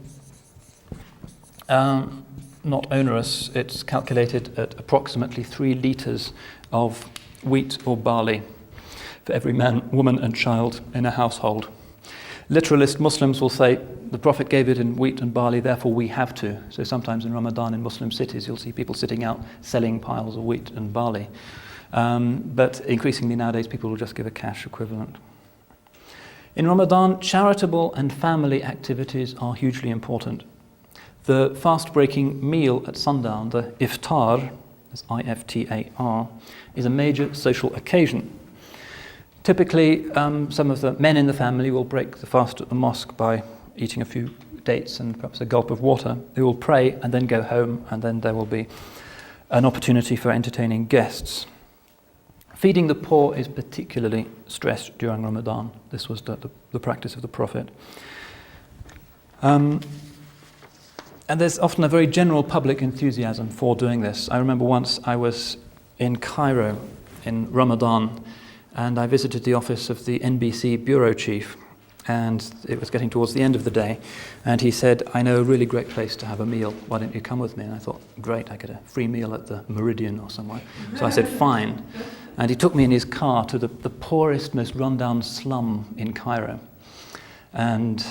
not onerous. It's calculated at approximately 3 litres of wheat or barley for every man, woman and child in a household. Literalist Muslims will say the Prophet gave it in wheat and barley, therefore we have to. So sometimes in Ramadan in Muslim cities you'll see people sitting out selling piles of wheat and barley. But increasingly nowadays people will just give a cash equivalent. In Ramadan, charitable and family activities are hugely important. The fast-breaking meal at sundown, the iftar, that's I-F-T-A-R, is a major social occasion. Typically, some of the men in the family will break the fast at the mosque by eating a few dates and perhaps a gulp of water. They will pray and then go home, and then there will be an opportunity for entertaining guests. Feeding the poor is particularly stressed during Ramadan. This was the practice of the Prophet. And there's often a very general public enthusiasm for doing this. I remember once I was in Cairo in Ramadan, and I visited the office of the NBC bureau chief, and it was getting towards the end of the day, and he said, "I know a really great place to have a meal, why don't you come with me?" And I thought, great, I get a free meal at the Meridian or somewhere. So I said, fine. And he took me in his car to the poorest, most run-down slum in Cairo. And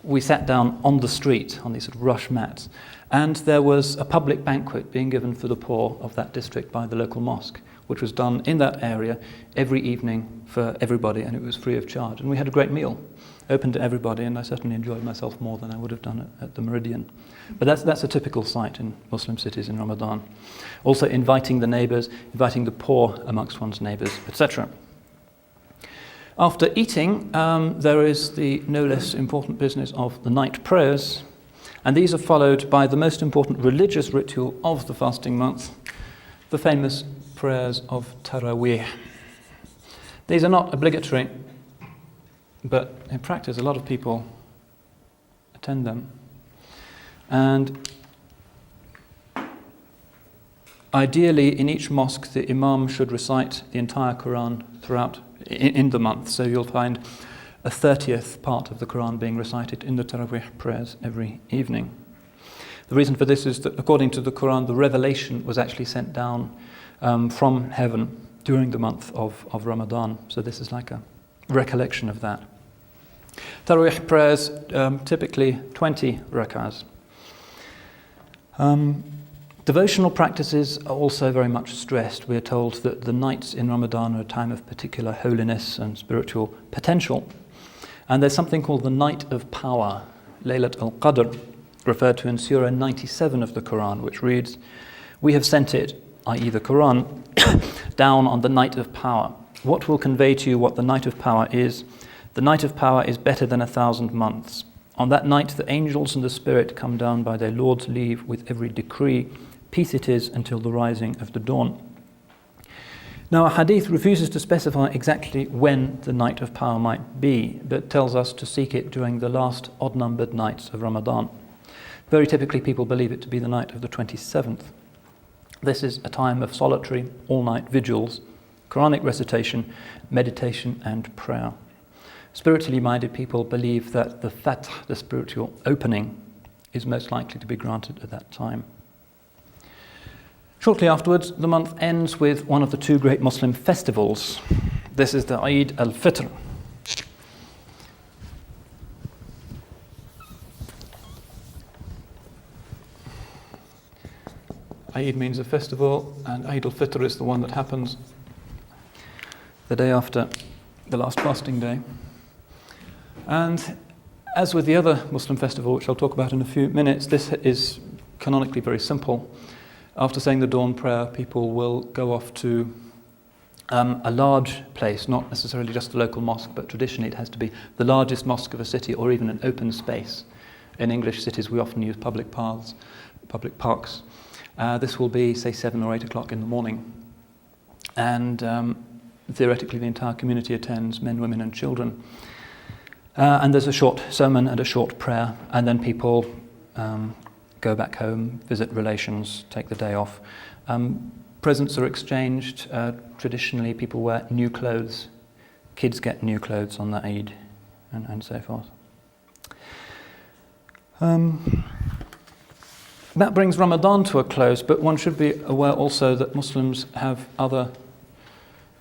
we sat down on the street, on these sort of rush mats, and there was a public banquet being given for the poor of that district by the local mosque, which was done in that area every evening for everybody, and it was free of charge. And we had a great meal, open to everybody, and I certainly enjoyed myself more than I would have done at the Meridian. But that's a typical sight in Muslim cities in Ramadan. Also inviting the neighbours, inviting the poor amongst one's neighbours, etc. After eating, there is the no less important business of the night prayers, and these are followed by the most important religious ritual of the fasting month, the famous prayers of Taraweeh. These are not obligatory, but in practice a lot of people attend them. And ideally in each mosque the imam should recite the entire Quran throughout in the month, so you'll find a 30th part of the Quran being recited in the Taraweeh prayers every evening. The reason for this is that according to the Quran the revelation was actually sent down from heaven during the month of Ramadan, so this is like a recollection of that. Taraweeh prayers, typically 20 rakahs. Devotional practices are also very much stressed. We are told that the nights in Ramadan are a time of particular holiness and spiritual potential. And there's something called the Night of Power, Laylat al-Qadr, referred to in Surah 97 of the Quran, which reads, "We have sent it," i.e. the Quran, "down on the night of power. What will convey to you what the night of power is? The night of power is better than 1,000 months. On that night the angels and the Spirit come down by their Lord's leave with every decree. Peace it is until the rising of the dawn." Now, a hadith refuses to specify exactly when the night of power might be, but tells us to seek it during the last odd-numbered nights of Ramadan. Very typically people believe it to be the night of the 27th. This is a time of solitary, all-night vigils, Qur'anic recitation, meditation and prayer. Spiritually minded people believe that the fath, the spiritual opening, is most likely to be granted at that time. Shortly afterwards, the month ends with one of the two great Muslim festivals. This is the Eid al-Fitr. Eid means a festival, and Eid al-Fitr is the one that happens the day after the last fasting day. And as with the other Muslim festival, which I'll talk about in a few minutes, this is canonically very simple. After saying the dawn prayer, people will go off to a large place, not necessarily just a local mosque, but traditionally it has to be the largest mosque of a city or even an open space. In English cities, we often use public paths, public parks. This will be, say, 7 or 8 o'clock in the morning. And theoretically, the entire community attends, men, women, and children. And there's a short sermon and a short prayer, and then people go back home, visit relations, take the day off. Presents are exchanged. Traditionally, people wear new clothes. Kids get new clothes on the Eid, and so forth. That brings Ramadan to a close, but one should be aware also that Muslims have other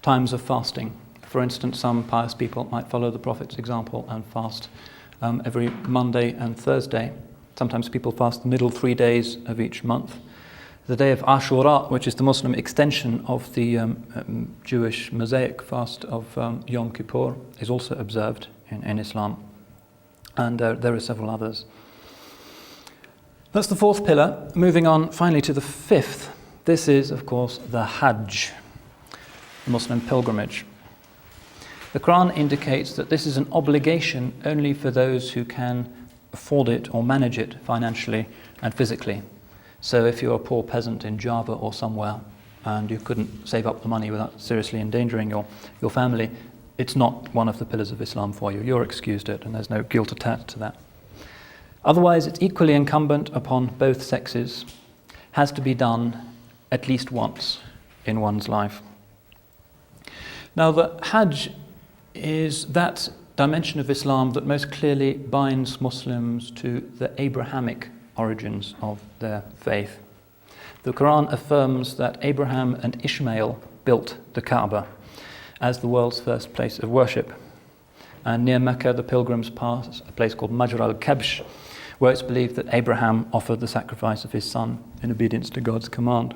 times of fasting. For instance, some pious people might follow the Prophet's example and fast every Monday and Thursday. Sometimes people fast the middle 3 days of each month. The day of Ashura, which is the Muslim extension of the Jewish Mosaic fast of Yom Kippur, is also observed in Islam. And there are several others. That's the fourth pillar. Moving on finally to the fifth. This is, of course, the Hajj, the Muslim pilgrimage. The Quran indicates that this is an obligation only for those who can afford it or manage it financially and physically. So if you're a poor peasant in Java or somewhere and you couldn't save up the money without seriously endangering your family, it's not one of the pillars of Islam for you. You're excused it, and there's no guilt attached to that. Otherwise, it's equally incumbent upon both sexes, has to be done at least once in one's life. Now, the Hajj is that dimension of Islam that most clearly binds Muslims to the Abrahamic origins of their faith. The Quran affirms that Abraham and Ishmael built the Kaaba as the world's first place of worship. And near Mecca, the pilgrims pass a place called Majra al-Kabsh, where it's believed that Abraham offered the sacrifice of his son in obedience to God's command.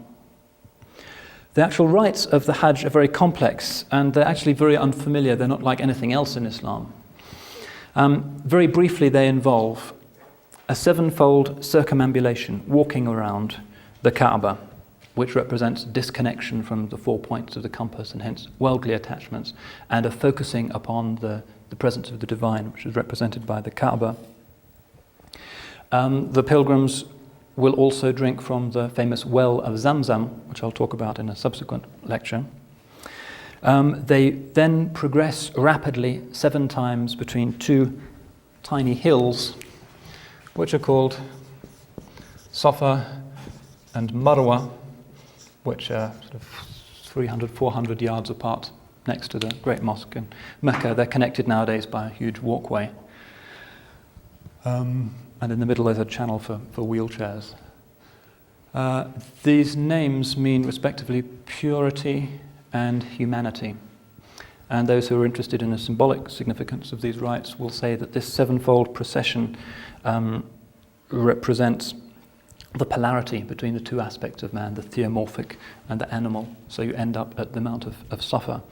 The actual rites of the Hajj are very complex, and they're actually very unfamiliar. They're not like anything else in Islam. Very briefly, they involve a 7-fold circumambulation, walking around the Kaaba, which represents disconnection from the 4 points of the compass and hence worldly attachments, and a focusing upon the presence of the divine, which is represented by the Kaaba. The pilgrims will also drink from the famous well of Zamzam, which I'll talk about in a subsequent lecture. They then progress rapidly 7 times between 2 tiny hills, which are called Safa and Marwa, which are sort of 300, 400 yards apart next to the great mosque in Mecca. They're connected nowadays by a huge walkway. And in the middle there's a channel for wheelchairs. These names mean respectively purity and humanity. And those who are interested in the symbolic significance of these rites will say that this 7-fold procession represents the polarity between the 2 aspects of man, the theomorphic and the animal. So you end up at the Mount of Safa.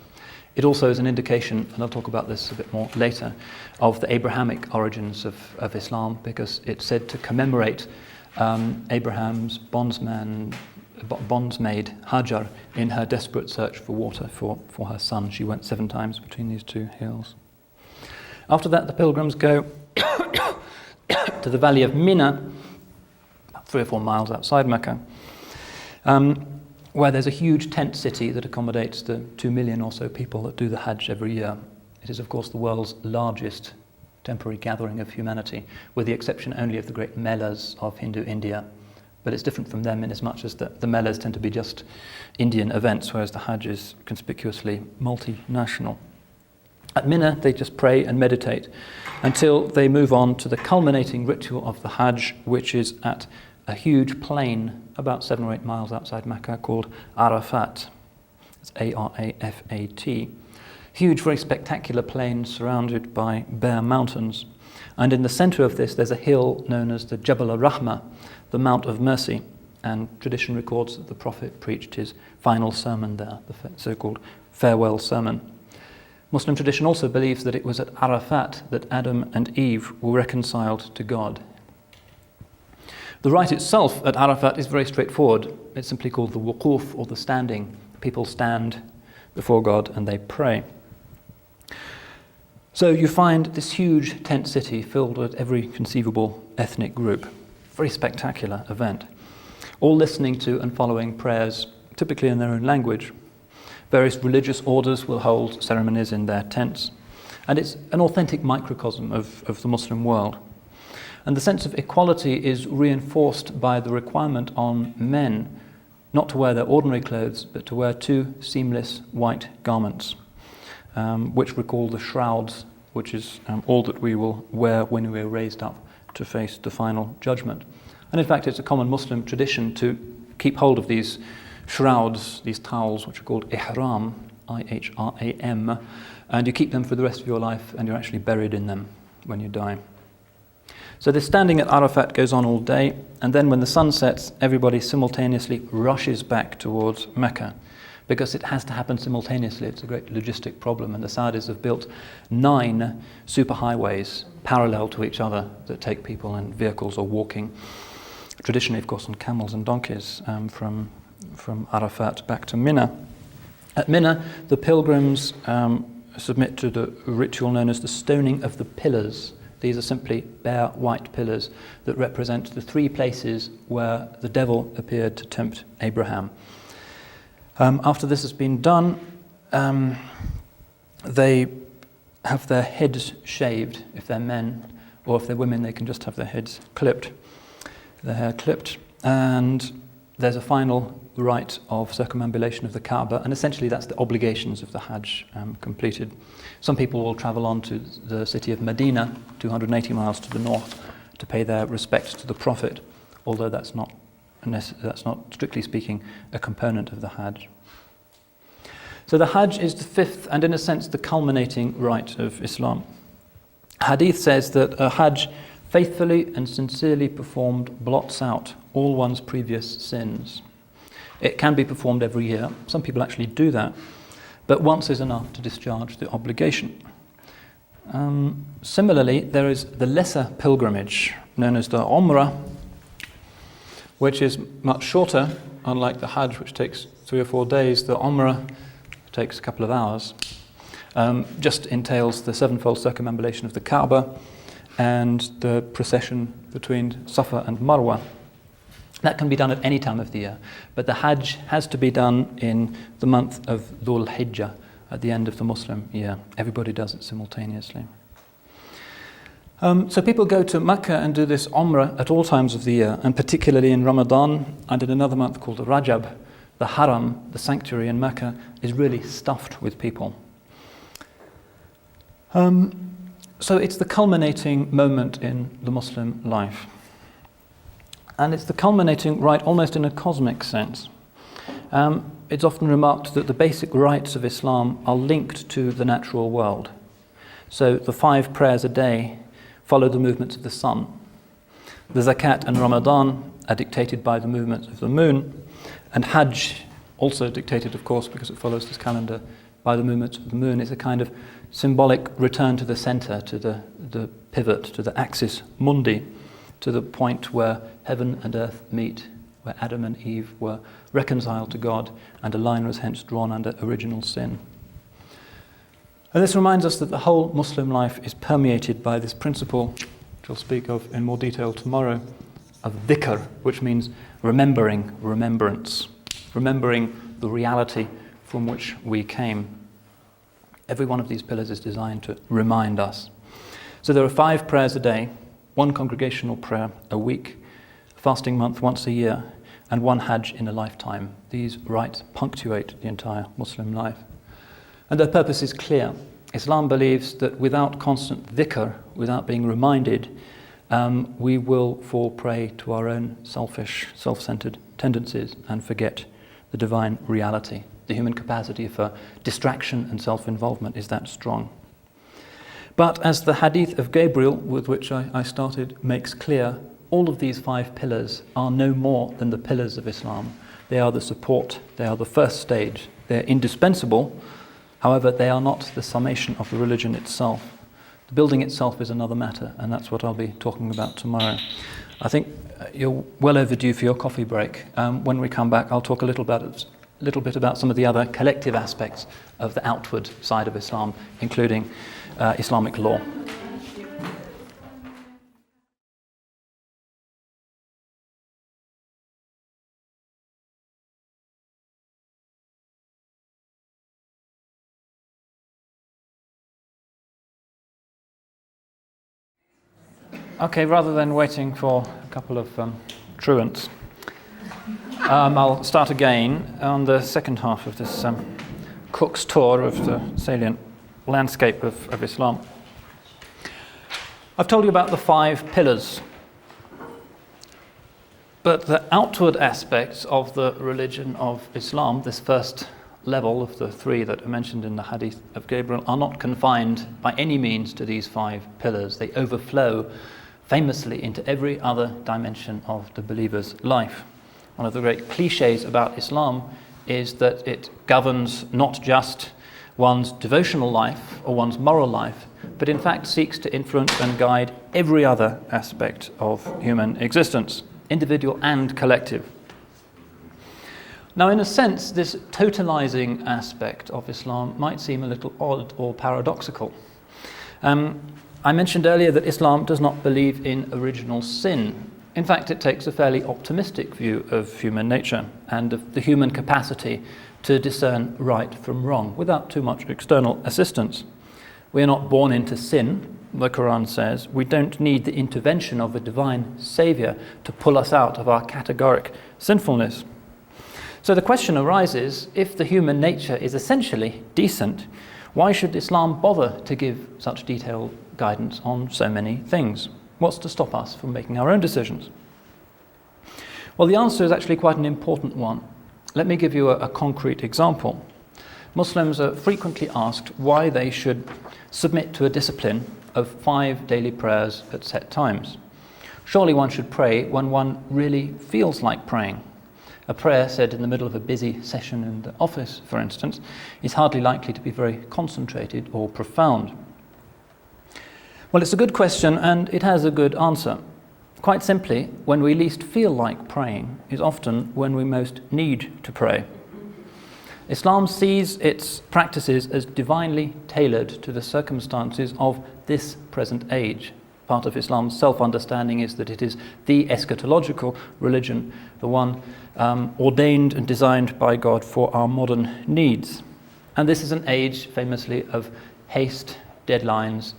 It also is an indication, and I'll talk about this a bit more later, of the Abrahamic origins of Islam, because it's said to commemorate Abraham's bondsmaid Hajar in her desperate search for water for her son. She went 7 times between these 2 hills. After that, the pilgrims go to the valley of Mina, about 3 or 4 miles outside Mecca, where there's a huge tent city that accommodates the 2 million or so people that do the Hajj every year. It is, of course, the world's largest temporary gathering of humanity, with the exception only of the great Melas of Hindu India. But it's different from them in as much as the Melas tend to be just Indian events, whereas the Hajj is conspicuously multinational. At Mina, they just pray and meditate until they move on to the culminating ritual of the Hajj, which is at a huge plain about 7 or 8 miles outside Mecca called Arafat. It's Arafat. Huge, very spectacular plain surrounded by bare mountains. And in the center of this, there's a hill known as the Jabal al-Rahmah, the Mount of Mercy. And tradition records that the Prophet preached his final sermon there, the so-called farewell sermon. Muslim tradition also believes that it was at Arafat that Adam and Eve were reconciled to God. The rite itself at Arafat is very straightforward. It's simply called the wuquf, or the standing. People stand before God and they pray. So you find this huge tent city filled with every conceivable ethnic group. Very spectacular event. All listening to and following prayers, typically in their own language. Various religious orders will hold ceremonies in their tents. And it's an authentic microcosm of the Muslim world. And the sense of equality is reinforced by the requirement on men not to wear their ordinary clothes, but to wear 2 seamless white garments, which recall the shrouds, which is all that we will wear when we are raised up to face the final judgment. And in fact, it's a common Muslim tradition to keep hold of these shrouds, these towels, which are called ihram, I-H-R-A-M, and you keep them for the rest of your life, and you're actually buried in them when you die. So this standing at Arafat goes on all day, and then when the sun sets, everybody simultaneously rushes back towards Mecca, because it has to happen simultaneously. It's a great logistic problem, and the Saudis have built 9 superhighways parallel to each other that take people in vehicles or walking, traditionally, of course, on camels and donkeys, from Arafat back to Mina. At Mina, the pilgrims submit to the ritual known as the stoning of the pillars. These are simply bare white pillars that represent the 3 places where the devil appeared to tempt Abraham. After this has been done, they have their heads shaved if they're men, or if they're women, they can just have their heads clipped, their hair clipped, and there's a final rite of circumambulation of the Kaaba, and essentially that's the obligations of the Hajj completed. Some people will travel on to the city of Medina, 280 miles to the north, to pay their respects to the Prophet, although that's not strictly speaking a component of the Hajj. So the Hajj is the 5th and in a sense the culminating rite of Islam. Hadith says that a Hajj faithfully and sincerely performed blots out all one's previous sins. It can be performed every year. Some people actually do that, but once is enough to discharge the obligation. Similarly, there is the lesser pilgrimage known as the Umrah, which is much shorter. Unlike the Hajj, which takes 3 or 4 days, the Umrah takes a couple of hours. Just entails the 7-fold circumambulation of the Kaaba and the procession between Safa and Marwa. That can be done at any time of the year, but the Hajj has to be done in the month of Dhul Hijjah, at the end of the Muslim year. Everybody does it simultaneously. So people go to Mecca and do this Umrah at all times of the year, and particularly in Ramadan and in another month called the Rajab. The Haram, the sanctuary in Mecca, is really stuffed with people. So it's the culminating moment in the Muslim life. And it's the culminating rite almost in a cosmic sense. It's often remarked that the basic rites of Islam are linked to the natural world. So the 5 prayers a day follow the movements of the sun. The zakat and Ramadan are dictated by the movements of the moon, and Hajj, also dictated, of course, because it follows this calendar, by the movements of the moon, is a kind of symbolic return to the center, to the pivot, to the axis mundi, to the point where heaven and earth meet, where Adam and Eve were reconciled to God, and a line was hence drawn under original sin. And this reminds us that the whole Muslim life is permeated by this principle, which I'll speak of in more detail tomorrow, of dhikr, which means remembering, remembrance, remembering the reality from which we came. Every one of these pillars is designed to remind us. So there are 5 prayers a day, 1 congregational prayer a week, a fasting month once a year, and 1 Hajj in a lifetime. These rites punctuate the entire Muslim life. And their purpose is clear. Islam believes that without constant dhikr, without being reminded, we will fall prey to our own selfish, self-centered tendencies and forget the divine reality. The human capacity for distraction and self-involvement is that strong. But as the hadith of Gabriel, with which I started, makes clear, all of these 5 pillars are no more than the pillars of Islam. They are the support, they are the first stage, they're indispensable. However, they are not the summation of the religion itself. The building itself is another matter, and that's what I'll be talking about tomorrow. I think you're well overdue for your coffee break. When we come back, I'll talk a little bit about some of the other collective aspects of the outward side of Islam, including Islamic law. Okay, rather than waiting for a couple of truants, I'll start again on the second half of this Cook's tour of the salient landscape of Islam. I've told you about the 5 pillars, but the outward aspects of the religion of Islam, this first level of the 3 that are mentioned in the hadith of Gabriel, are not confined by any means to these 5 pillars. They overflow famously into every other dimension of the believer's life. One of the great cliches about Islam is that it governs not just one's devotional life or one's moral life, but in fact seeks to influence and guide every other aspect of human existence, individual and collective. Now, in a sense, this totalizing aspect of Islam might seem a little odd or paradoxical. I mentioned earlier that Islam does not believe in original sin. In fact, it takes a fairly optimistic view of human nature and of the human capacity to discern right from wrong without too much external assistance. We are not born into sin, the Quran says. We don't need the intervention of a divine saviour to pull us out of our categoric sinfulness. So the question arises, if the human nature is essentially decent, why should Islam bother to give such detailed guidance on so many things? What's to stop us from making our own decisions? Well, the answer is actually quite an important one. Let me give you a concrete example. Muslims are frequently asked why they should submit to a discipline of 5 daily prayers at set times. Surely one should pray when one really feels like praying. A prayer said in the middle of a busy session in the office, for instance, is hardly likely to be very concentrated or profound. Well, it's a good question and it has a good answer. Quite simply, when we least feel like praying is often when we most need to pray. Islam sees its practices as divinely tailored to the circumstances of this present age. Part of Islam's self-understanding is that it is the eschatological religion, the one ordained and designed by God for our modern needs. And this is an age, famously, of haste, deadlines,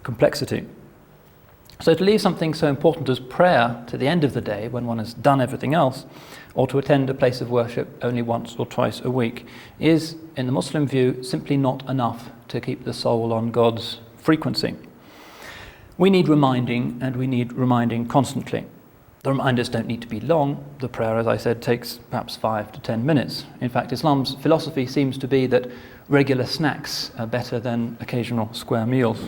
complexity. So to leave something so important as prayer to the end of the day, when one has done everything else, or to attend a place of worship only once or twice a week, is, in the Muslim view, simply not enough to keep the soul on God's frequency. We need reminding, and we need reminding constantly. The reminders don't need to be long. The prayer, as I said, takes perhaps 5 to 10 minutes. In fact, Islam's philosophy seems to be that regular snacks are better than occasional square meals.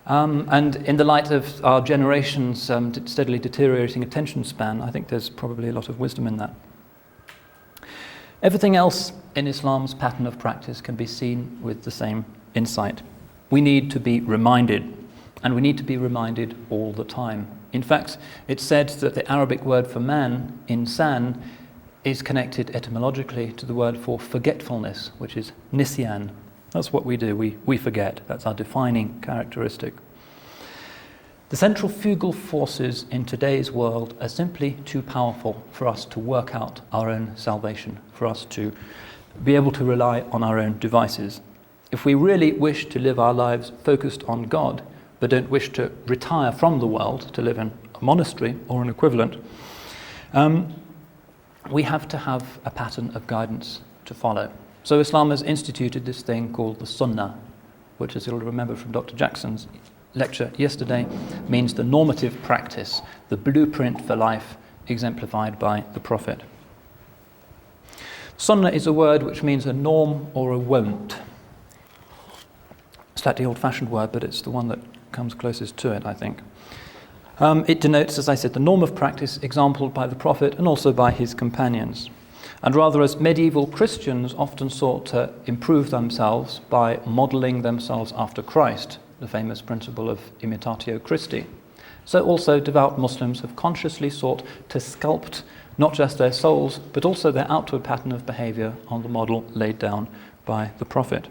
And in the light of our generation's steadily deteriorating attention span, I think there's probably a lot of wisdom in that. Everything else in Islam's pattern of practice can be seen with the same insight. We need to be reminded, and we need to be reminded all the time. In fact, it's said that the Arabic word for man, insan, is connected etymologically to the word for forgetfulness, which is nisyan. That's what we do, we forget. That's our defining characteristic. The centrifugal forces in today's world are simply too powerful for us to work out our own salvation, for us to be able to rely on our own devices. If we really wish to live our lives focused on God, but don't wish to retire from the world to live in a monastery or an equivalent, we have to have a pattern of guidance to follow. So Islam has instituted this thing called the Sunnah, which, as you'll remember from Dr. Jackson's lecture yesterday, means the normative practice, the blueprint for life exemplified by the Prophet. Sunnah is a word which means a norm or a wont. Slightly old-fashioned word, but it's the one that comes closest to it, I think. It denotes, as I said, the norm of practice exampled by the Prophet and also by his companions. And rather, as medieval Christians often sought to improve themselves by modelling themselves after Christ, the famous principle of imitatio Christi, so also devout Muslims have consciously sought to sculpt not just their souls, but also their outward pattern of behaviour on the model laid down by the Prophet.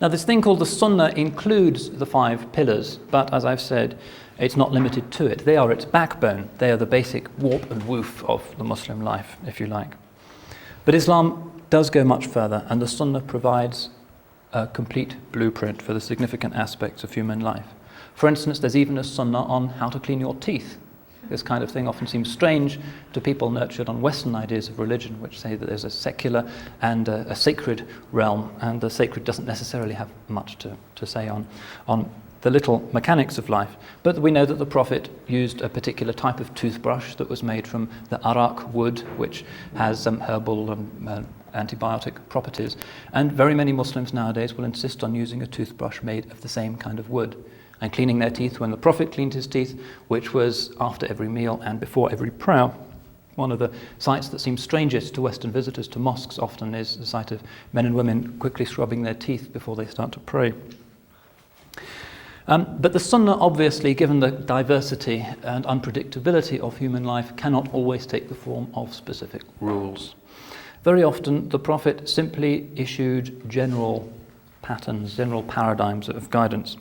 Now, this thing called the Sunnah includes the 5 pillars, but as I've said, it's not limited to it. They are its backbone. They are the basic warp and woof of the Muslim life, if you like. But Islam does go much further, and the Sunnah provides a complete blueprint for the significant aspects of human life. For instance, there's even a Sunnah on how to clean your teeth. This kind of thing often seems strange to people nurtured on Western ideas of religion, which say that there's a secular and a sacred realm, and the sacred doesn't necessarily have much to say on the little mechanics of life. But we know that the Prophet used a particular type of toothbrush that was made from the arak wood, which has some herbal antibiotic properties. And very many Muslims nowadays will insist on using a toothbrush made of the same kind of wood, and cleaning their teeth when the Prophet cleaned his teeth, which was after every meal and before every prayer. One of the sights that seems strangest to Western visitors to mosques often is the sight of men and women quickly scrubbing their teeth before they start to pray. But the Sunnah, obviously, given the diversity and unpredictability of human life, cannot always take the form of specific rules. Very often, the Prophet simply issued general patterns, general paradigms of guidance.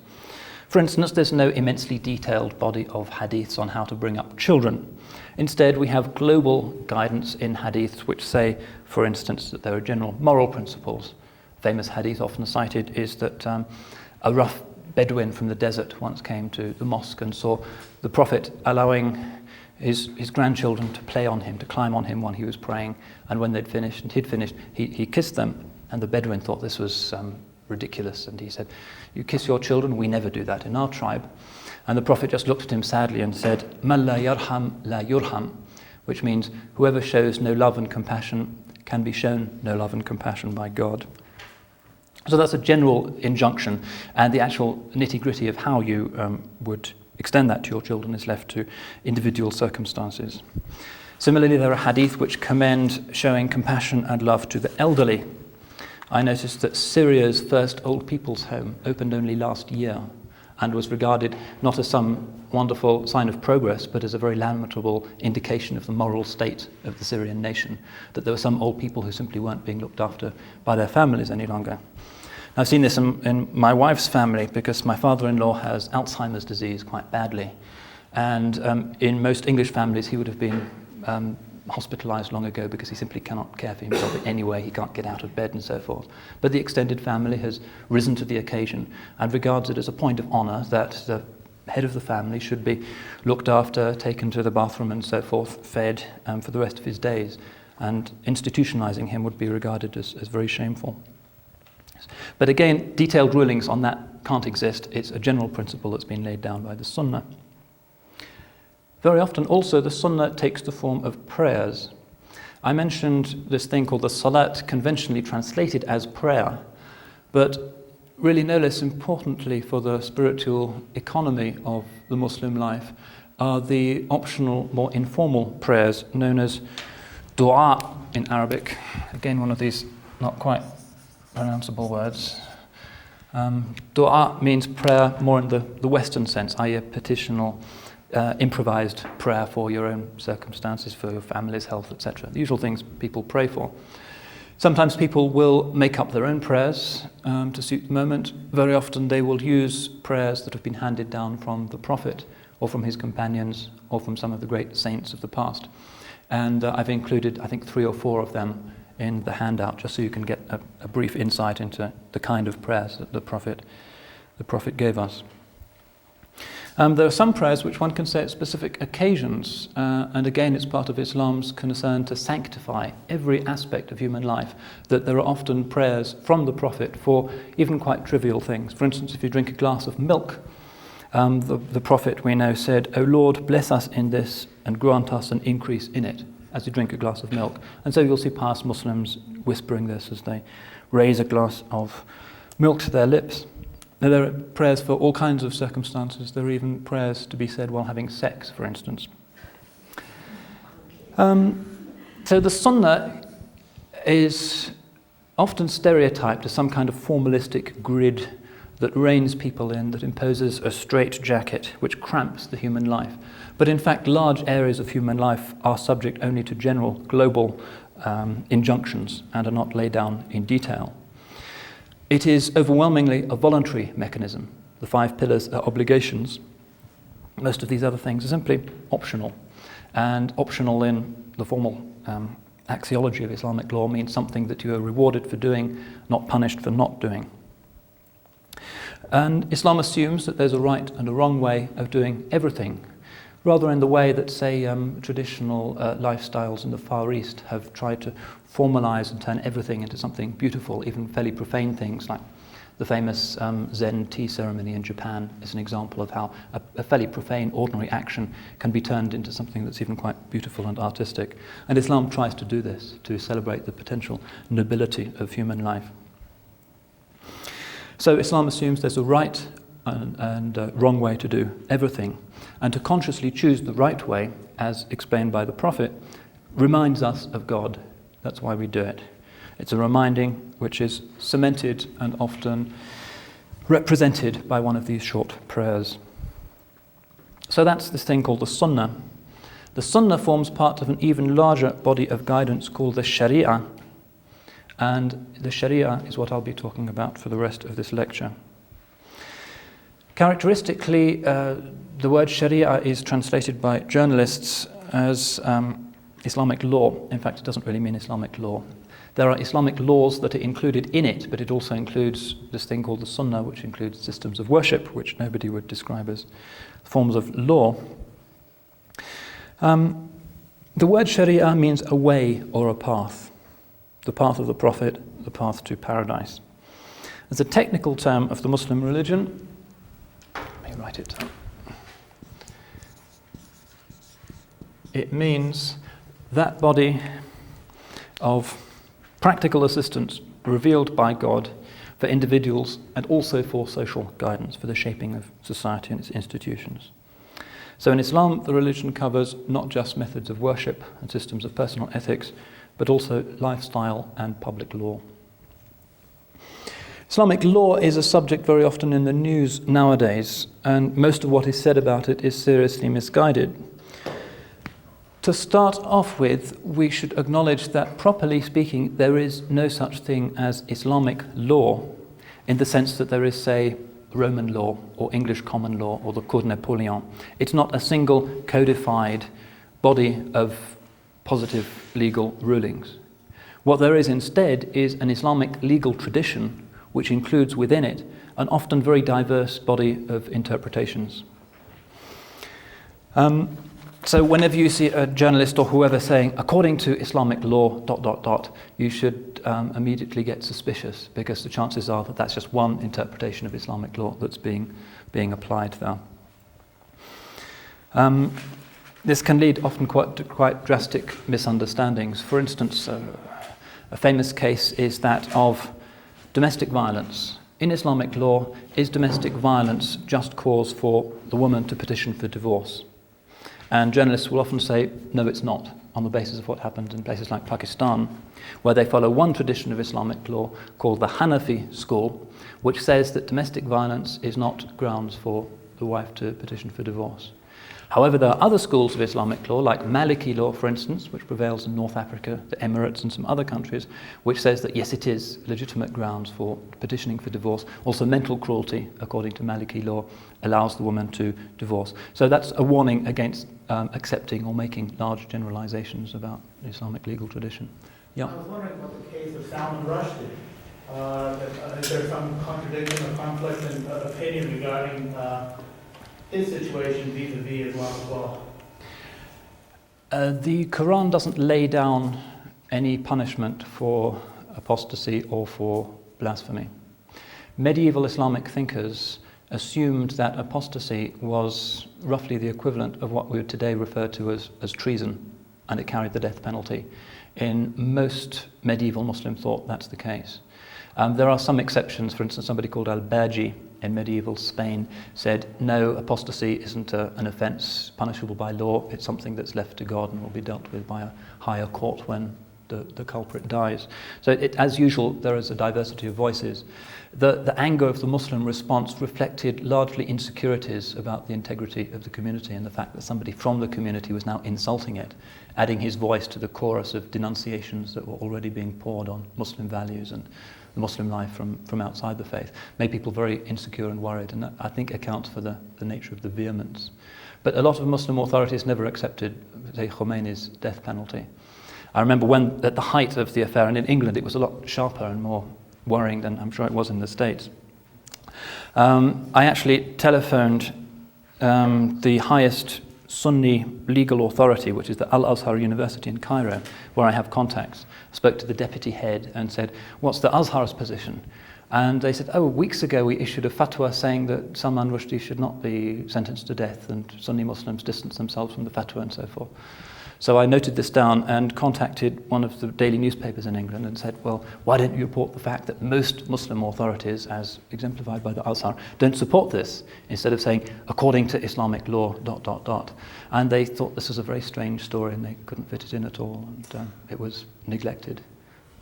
For instance, there's no immensely detailed body of hadiths on how to bring up children. Instead, we have global guidance in hadiths which say, for instance, that there are general moral principles. Famous hadith often cited is that a rough Bedouin from the desert once came to the mosque and saw the Prophet allowing his grandchildren to play on him, to climb on him when he was praying, and when he'd finished, he kissed them, and the Bedouin thought this was ridiculous, and he said, "You kiss your children? We never do that in our tribe." And the Prophet just looked at him sadly and said, "Man la yarham la yurham," which means whoever shows no love and compassion can be shown no love and compassion by God. So that's a general injunction, and the actual nitty-gritty of how you would extend that to your children is left to individual circumstances. Similarly, there are hadith which commend showing compassion and love to the elderly. I noticed that Syria's first old people's home opened only last year and was regarded not as some wonderful sign of progress, but as a very lamentable indication of the moral state of the Syrian nation, that there were some old people who simply weren't being looked after by their families any longer. I've seen this in my wife's family, because my father-in-law has Alzheimer's disease quite badly, and in most English families he would have been hospitalized long ago because he simply cannot care for himself in any way. He can't get out of bed and so forth. But the extended family has risen to the occasion and regards it as a point of honor that the head of the family should be looked after, taken to the bathroom and so forth, fed for the rest of his days. And institutionalizing him would be regarded as very shameful. But again, detailed rulings on that can't exist. It's a general principle that's been laid down by the Sunnah. Very often also the Sunnah takes the form of prayers. I mentioned this thing called the Salat, conventionally translated as prayer, but really no less importantly for the spiritual economy of the Muslim life are the optional, more informal prayers known as dua in Arabic. Again, one of these not quite pronounceable words. Dua means prayer more in the Western sense, i.e. a petitional, improvised prayer for your own circumstances, for your family's health, etc. The usual things people pray for. Sometimes people will make up their own prayers to suit the moment. Very often they will use prayers that have been handed down from the Prophet or from his companions or from some of the great saints of the past. And I've included, I think, 3 or 4 of them in the handout, just so you can get a brief insight into the kind of prayers that the Prophet gave us. There are some prayers which one can say at specific occasions, and again it's part of Islam's concern to sanctify every aspect of human life, that there are often prayers from the Prophet for even quite trivial things. For instance, if you drink a glass of milk, the Prophet we know said, "O Lord, bless us in this and grant us an increase in it," as you drink a glass of milk. And so you'll see pious Muslims whispering this as they raise a glass of milk to their lips. Now, there are prayers for all kinds of circumstances. There are even prayers to be said while having sex, for instance. So the Sunnah is often stereotyped as some kind of formalistic grid that reins people in, that imposes a straitjacket which cramps the human life. But in fact, large areas of human life are subject only to general global injunctions and are not laid down in detail. It is overwhelmingly a voluntary mechanism. The 5 pillars are obligations. Most of these other things are simply optional. And optional in the formal axiology of Islamic law means something that you are rewarded for doing, not punished for not doing. And Islam assumes that there's a right and a wrong way of doing everything, rather in the way that, say, traditional lifestyles in the Far East have tried to formalize and turn everything into something beautiful, even fairly profane things like the famous Zen tea ceremony in Japan is an example of how a fairly profane, ordinary action can be turned into something that's even quite beautiful and artistic. And Islam tries to do this, to celebrate the potential nobility of human life. So Islam assumes there's a right and wrong way to do everything. And to consciously choose the right way, as explained by the Prophet, reminds us of God. That's why we do it. It's a reminding which is cemented and often represented by one of these short prayers. So that's this thing called the Sunnah. The Sunnah forms part of an even larger body of guidance called the Shari'ah. And the Shari'ah is what I'll be talking about for the rest of this lecture. Characteristically, the word Sharia is translated by journalists as Islamic law. In fact, it doesn't really mean Islamic law. There are Islamic laws that are included in it, but it also includes this thing called the Sunnah, which includes systems of worship, which nobody would describe as forms of law. The word Sharia means a way or a path. The path of the Prophet, the path to paradise. As a technical term of the Muslim religion, let me write it down. It means that body of practical assistance revealed by God for individuals and also for social guidance, for the shaping of society and its institutions. So in Islam, the religion covers not just methods of worship and systems of personal ethics, but also lifestyle and public law. Islamic law is a subject very often in the news nowadays, and most of what is said about it is seriously misguided. To start off with, we should acknowledge that, properly speaking, there is no such thing as Islamic law in the sense that there is, say, Roman law or English common law or the Code Napoleon. It's not a single codified body of positive legal rulings. What there is instead is an Islamic legal tradition which includes within it an often very diverse body of interpretations. So whenever you see a journalist or whoever saying, according to Islamic law, ... you should immediately get suspicious, because the chances are that that's just one interpretation of Islamic law that's being applied there. This can lead often to quite drastic misunderstandings. For instance, a famous case is that of domestic violence. In Islamic law, is domestic violence just cause for the woman to petition for divorce? And journalists will often say, no, it's not, on the basis of what happened in places like Pakistan, where they follow one tradition of Islamic law called the Hanafi school, which says that domestic violence is not grounds for the wife to petition for divorce. However, there are other schools of Islamic law, like Maliki law, for instance, which prevails in North Africa, the Emirates and some other countries, which says that yes, it is legitimate grounds for petitioning for divorce. Also, mental cruelty, according to Maliki law, allows the woman to divorce. So that's a warning against accepting or making large generalizations about the Islamic legal tradition. Yeah. I was wondering about the case of Salman Rushdie. Is there some contradiction or conflict in opinion regarding his situation vis-a-vis Islam as well? The Quran doesn't lay down any punishment for apostasy or for blasphemy. Medieval Islamic thinkers assumed that apostasy was roughly the equivalent of what we would today refer to as treason, and it carried the death penalty. In most medieval Muslim thought that's the case. There are some exceptions. For instance, somebody called al-Baji in medieval Spain said, no, apostasy isn't an offence punishable by law, it's something that's left to God and will be dealt with by a higher court when the culprit dies. So as usual, there is a diversity of voices. The anger of the Muslim response reflected largely insecurities about the integrity of the community and the fact that somebody from the community was now insulting it, adding his voice to the chorus of denunciations that were already being poured on Muslim values and the Muslim life from outside the faith, made people very insecure and worried, and that, I think, accounts for the nature of the vehemence. But a lot of Muslim authorities never accepted, say, Khomeini's death penalty. I remember when, at the height of the affair, and in England it was a lot sharper and more worrying than I'm sure it was in the States. I actually telephoned the highest Sunni legal authority, which is the Al-Azhar University in Cairo, where I have contacts. I spoke to the deputy head and said, what's the Azhar's position? And they said, weeks ago we issued a fatwa saying that Salman Rushdie should not be sentenced to death, and Sunni Muslims distance themselves from the fatwa and so forth. So I noted this down and contacted one of the daily newspapers in England and said, well, why don't you report the fact that most Muslim authorities, as exemplified by the Azhar, don't support this, instead of saying, according to Islamic law, ... And they thought this was a very strange story and they couldn't fit it in at all, and it was neglected.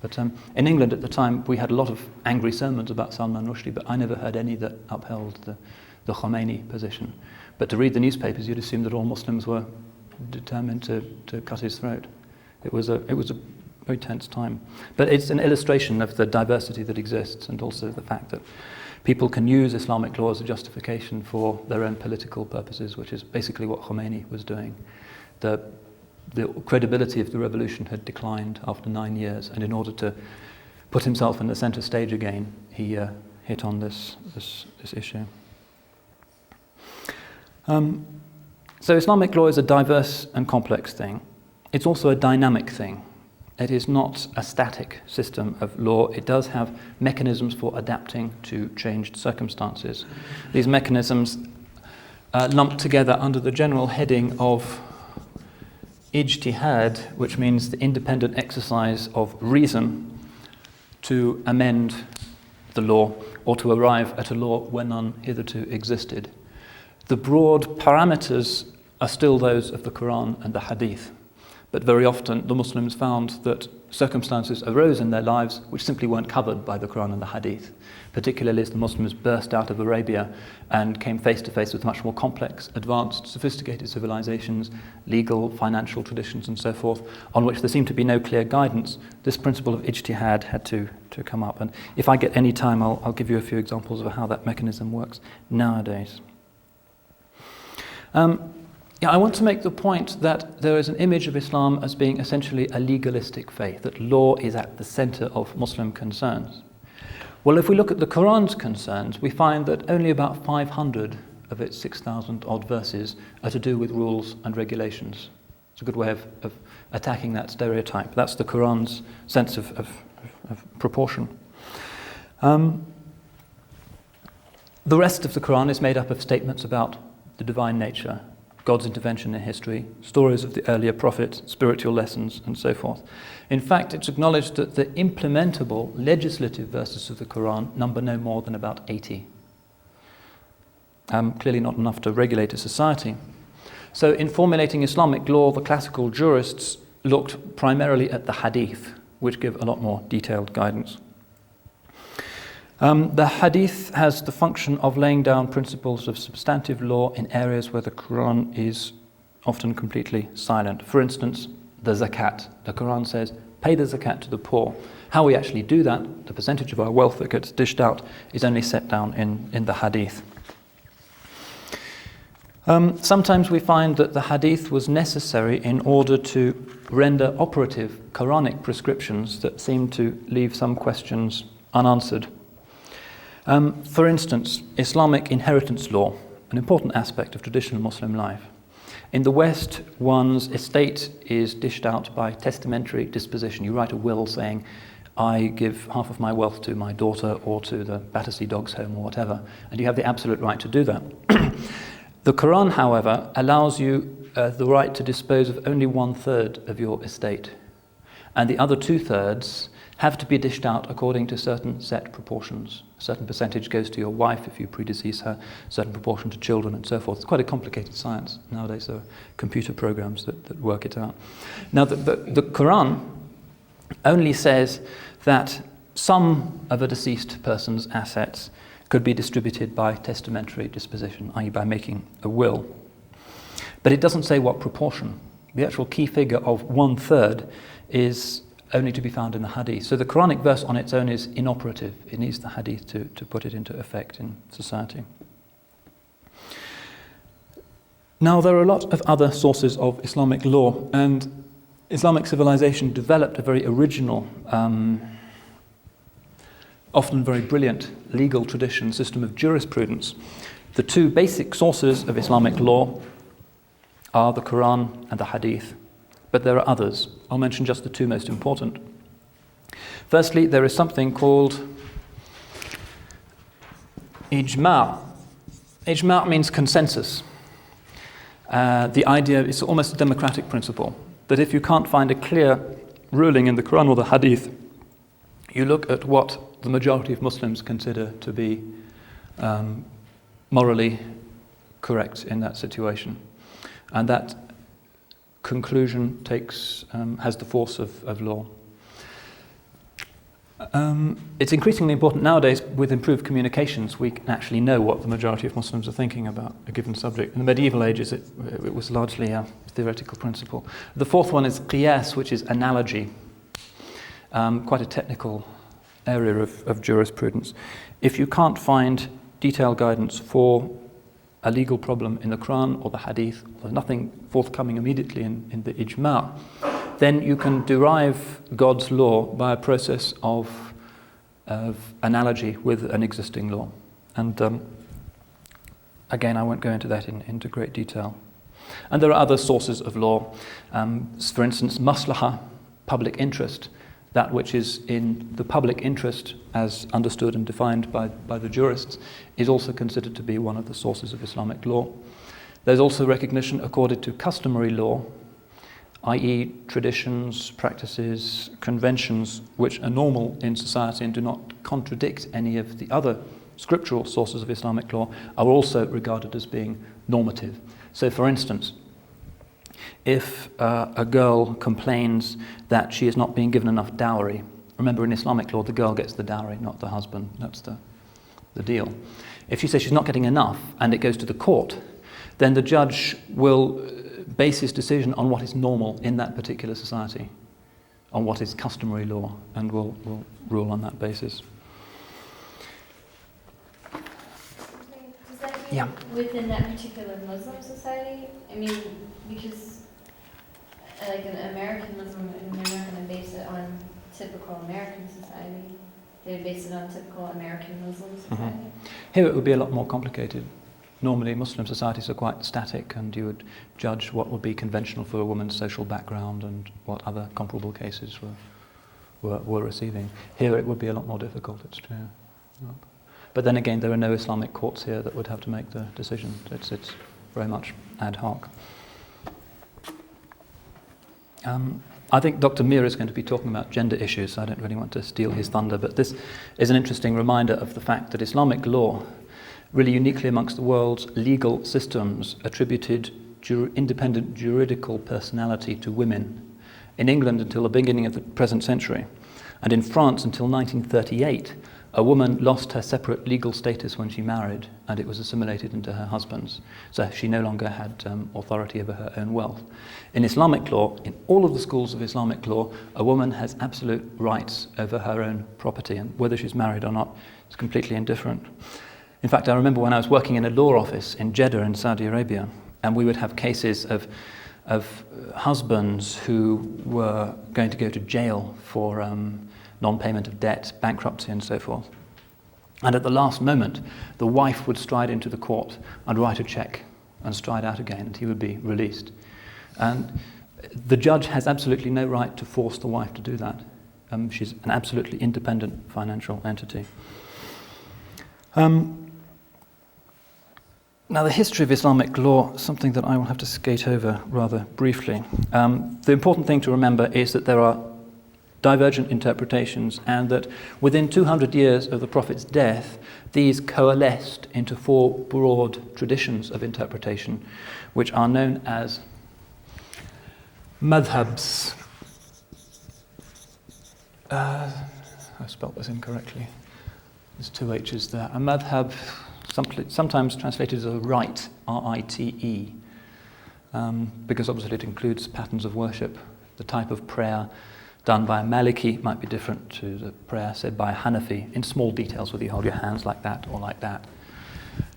But in England at the time, we had a lot of angry sermons about Salman Rushdie, but I never heard any that upheld the Khomeini position. But to read the newspapers, you'd assume that all Muslims were determined to cut his throat. It was a very tense time. But it's an illustration of the diversity that exists, and also the fact that people can use Islamic law as a justification for their own political purposes, which is basically what Khomeini was doing. The credibility of the revolution had declined after 9 years, and in order to put himself in the center stage again, he hit on this issue. So Islamic law is a diverse and complex thing. It's also a dynamic thing. It is not a static system of law. It does have mechanisms for adapting to changed circumstances. These mechanisms lumped together under the general heading of Ijtihad, which means the independent exercise of reason to amend the law or to arrive at a law where none hitherto existed. The broad parameters are still those of the Quran and the Hadith, but very often the Muslims found that circumstances arose in their lives which simply weren't covered by the Quran and the Hadith, particularly as the Muslims burst out of Arabia and came face to face with much more complex, advanced, sophisticated civilizations, legal, financial traditions and so forth, on which there seemed to be no clear guidance. This principle of ijtihad had to come up, and if I get any time I'll give you a few examples of how that mechanism works nowadays. I want to make the point that there is an image of Islam as being essentially a legalistic faith, that law is at the center of Muslim concerns. Well, if we look at the Quran's concerns, we find that only about 500 of its 6,000 odd verses are to do with rules and regulations. It's a good way of attacking that stereotype. That's the Quran's sense of proportion. The rest of the Quran is made up of statements about the divine nature, God's intervention in history, stories of the earlier prophets, spiritual lessons, and so forth. In fact, it's acknowledged that the implementable legislative verses of the Quran number no more than about 80. Clearly not enough to regulate a society. So in formulating Islamic law, the classical jurists looked primarily at the Hadith, which give a lot more detailed guidance. The Hadith has the function of laying down principles of substantive law in areas where the Quran is often completely silent. For instance, the zakat. The Quran says, pay the zakat to the poor. How we actually do that, the percentage of our wealth that gets dished out, is only set down in the Hadith. Sometimes we find that the Hadith was necessary in order to render operative Quranic prescriptions that seem to leave some questions unanswered. For instance, Islamic inheritance law an important aspect of traditional Muslim life. In the West, one's estate is dished out by testamentary disposition. You write a will saying, I give half of my wealth to my daughter or to the Battersea Dogs Home or whatever, and you have the absolute right to do that. The Quran, however, allows you the right to dispose of only 1/3 of your estate, and the other 2/3 have to be dished out according to certain set proportions. A certain percentage goes to your wife if you predecease her, a certain proportion to children and so forth. It's quite a complicated science. Nowadays there are computer programs that work it out. Now the Quran only says that some of a deceased person's assets could be distributed by testamentary disposition, i.e. by making a will. But it doesn't say what proportion. The actual key figure of 1/3 is only to be found in the hadith. So the Quranic verse on its own is inoperative. It needs the hadith to put it into effect in society. Now there are a lot of other sources of Islamic law, and Islamic civilization developed a very original, often very brilliant legal tradition, system of jurisprudence. The two basic sources of Islamic law are the Quran and the hadith, but there are others. I'll mention just the two most important. Firstly, there is something called ijma'. Ijma' means consensus. The idea is almost a democratic principle, that if you can't find a clear ruling in the Quran or the hadith, you look at what the majority of Muslims consider to be morally correct in that situation. And that conclusion has the force of law. It's increasingly important nowadays with improved communications. We can actually know what the majority of Muslims are thinking about a given subject. In the medieval ages, it was largely a theoretical principle. The fourth one is qiyas, which is analogy. Quite a technical area of jurisprudence. If you can't find detailed guidance for a legal problem in the Quran or the hadith, or nothing forthcoming immediately in the ijma', then you can derive God's law by a process of analogy with an existing law. And again, I won't go into that into great detail. And there are other sources of law. For instance, maslahah, public interest, that which is in the public interest as understood and defined by the jurists, is also considered to be one of the sources of Islamic law. There's also recognition accorded to customary law, i.e. traditions, practices, conventions which are normal in society and do not contradict any of the other scriptural sources of Islamic law, are also regarded as being normative. So for instance, if a girl complains that she is not being given enough dowry, remember in Islamic law the girl gets the dowry, not the husband, that's the deal. If she says she's not getting enough and it goes to the court, then the judge will base his decision on what is normal in that particular society, on what is customary law, and will rule on that basis. Does that mean within that particular Muslim society? I mean, because like an American Muslim, they're not going to base it on typical American society. They would base it on typical American Muslim society. Mm-hmm. Here it would be a lot more complicated. Normally Muslim societies are quite static, and you would judge what would be conventional for a woman's social background and what other comparable cases were receiving. Here it would be a lot more difficult, it's true. But then again, there are no Islamic courts here that would have to make the decision. It's very much ad hoc. I think Dr. Mir is going to be talking about gender issues, so I don't really want to steal his thunder, but this is an interesting reminder of the fact that Islamic law, really uniquely amongst the world's legal systems, attributed independent juridical personality to women. In England until the beginning of the present century, and in France until 1938, a woman lost her separate legal status when she married, and it was assimilated into her husband's. So she no longer had authority over her own wealth. In Islamic law, in all of the schools of Islamic law, a woman has absolute rights over her own property, and whether she's married or not is completely indifferent. In fact, I remember when I was working in a law office in Jeddah in Saudi Arabia, and we would have cases of husbands who were going to go to jail for non-payment of debt, bankruptcy and so forth. And at the last moment, the wife would stride into the court and write a check and stride out again, and he would be released. And the judge has absolutely no right to force the wife to do that. She's an absolutely independent financial entity. Now, the history of Islamic law, something that I will have to skate over rather briefly. The important thing to remember is that there are divergent interpretations, and that within 200 years of the Prophet's death, these coalesced into 4 broad traditions of interpretation, which are known as madhabs. I spelled this incorrectly. There's 2 H's there. A madhab, sometimes translated as a rite, R-I-T-E, because obviously it includes patterns of worship. The type of prayer done by a Maliki might be different to the prayer said by a Hanafi, in small details, whether you hold your hands like that or like that.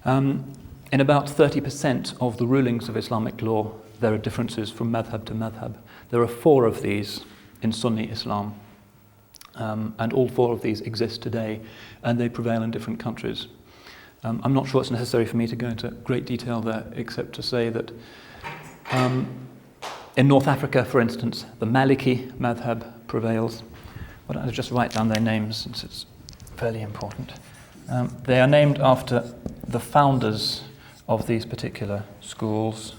In about 30% of the rulings of Islamic law, there are differences from madhab to madhab. There are 4 of these in Sunni Islam, and all 4 of these exist today, and they prevail in different countries. I'm not sure it's necessary for me to go into great detail there, except to say that in North Africa, for instance, the Maliki madhab prevails. Why don't I just write down their names, since it's fairly important. They are named after the founders of these particular schools,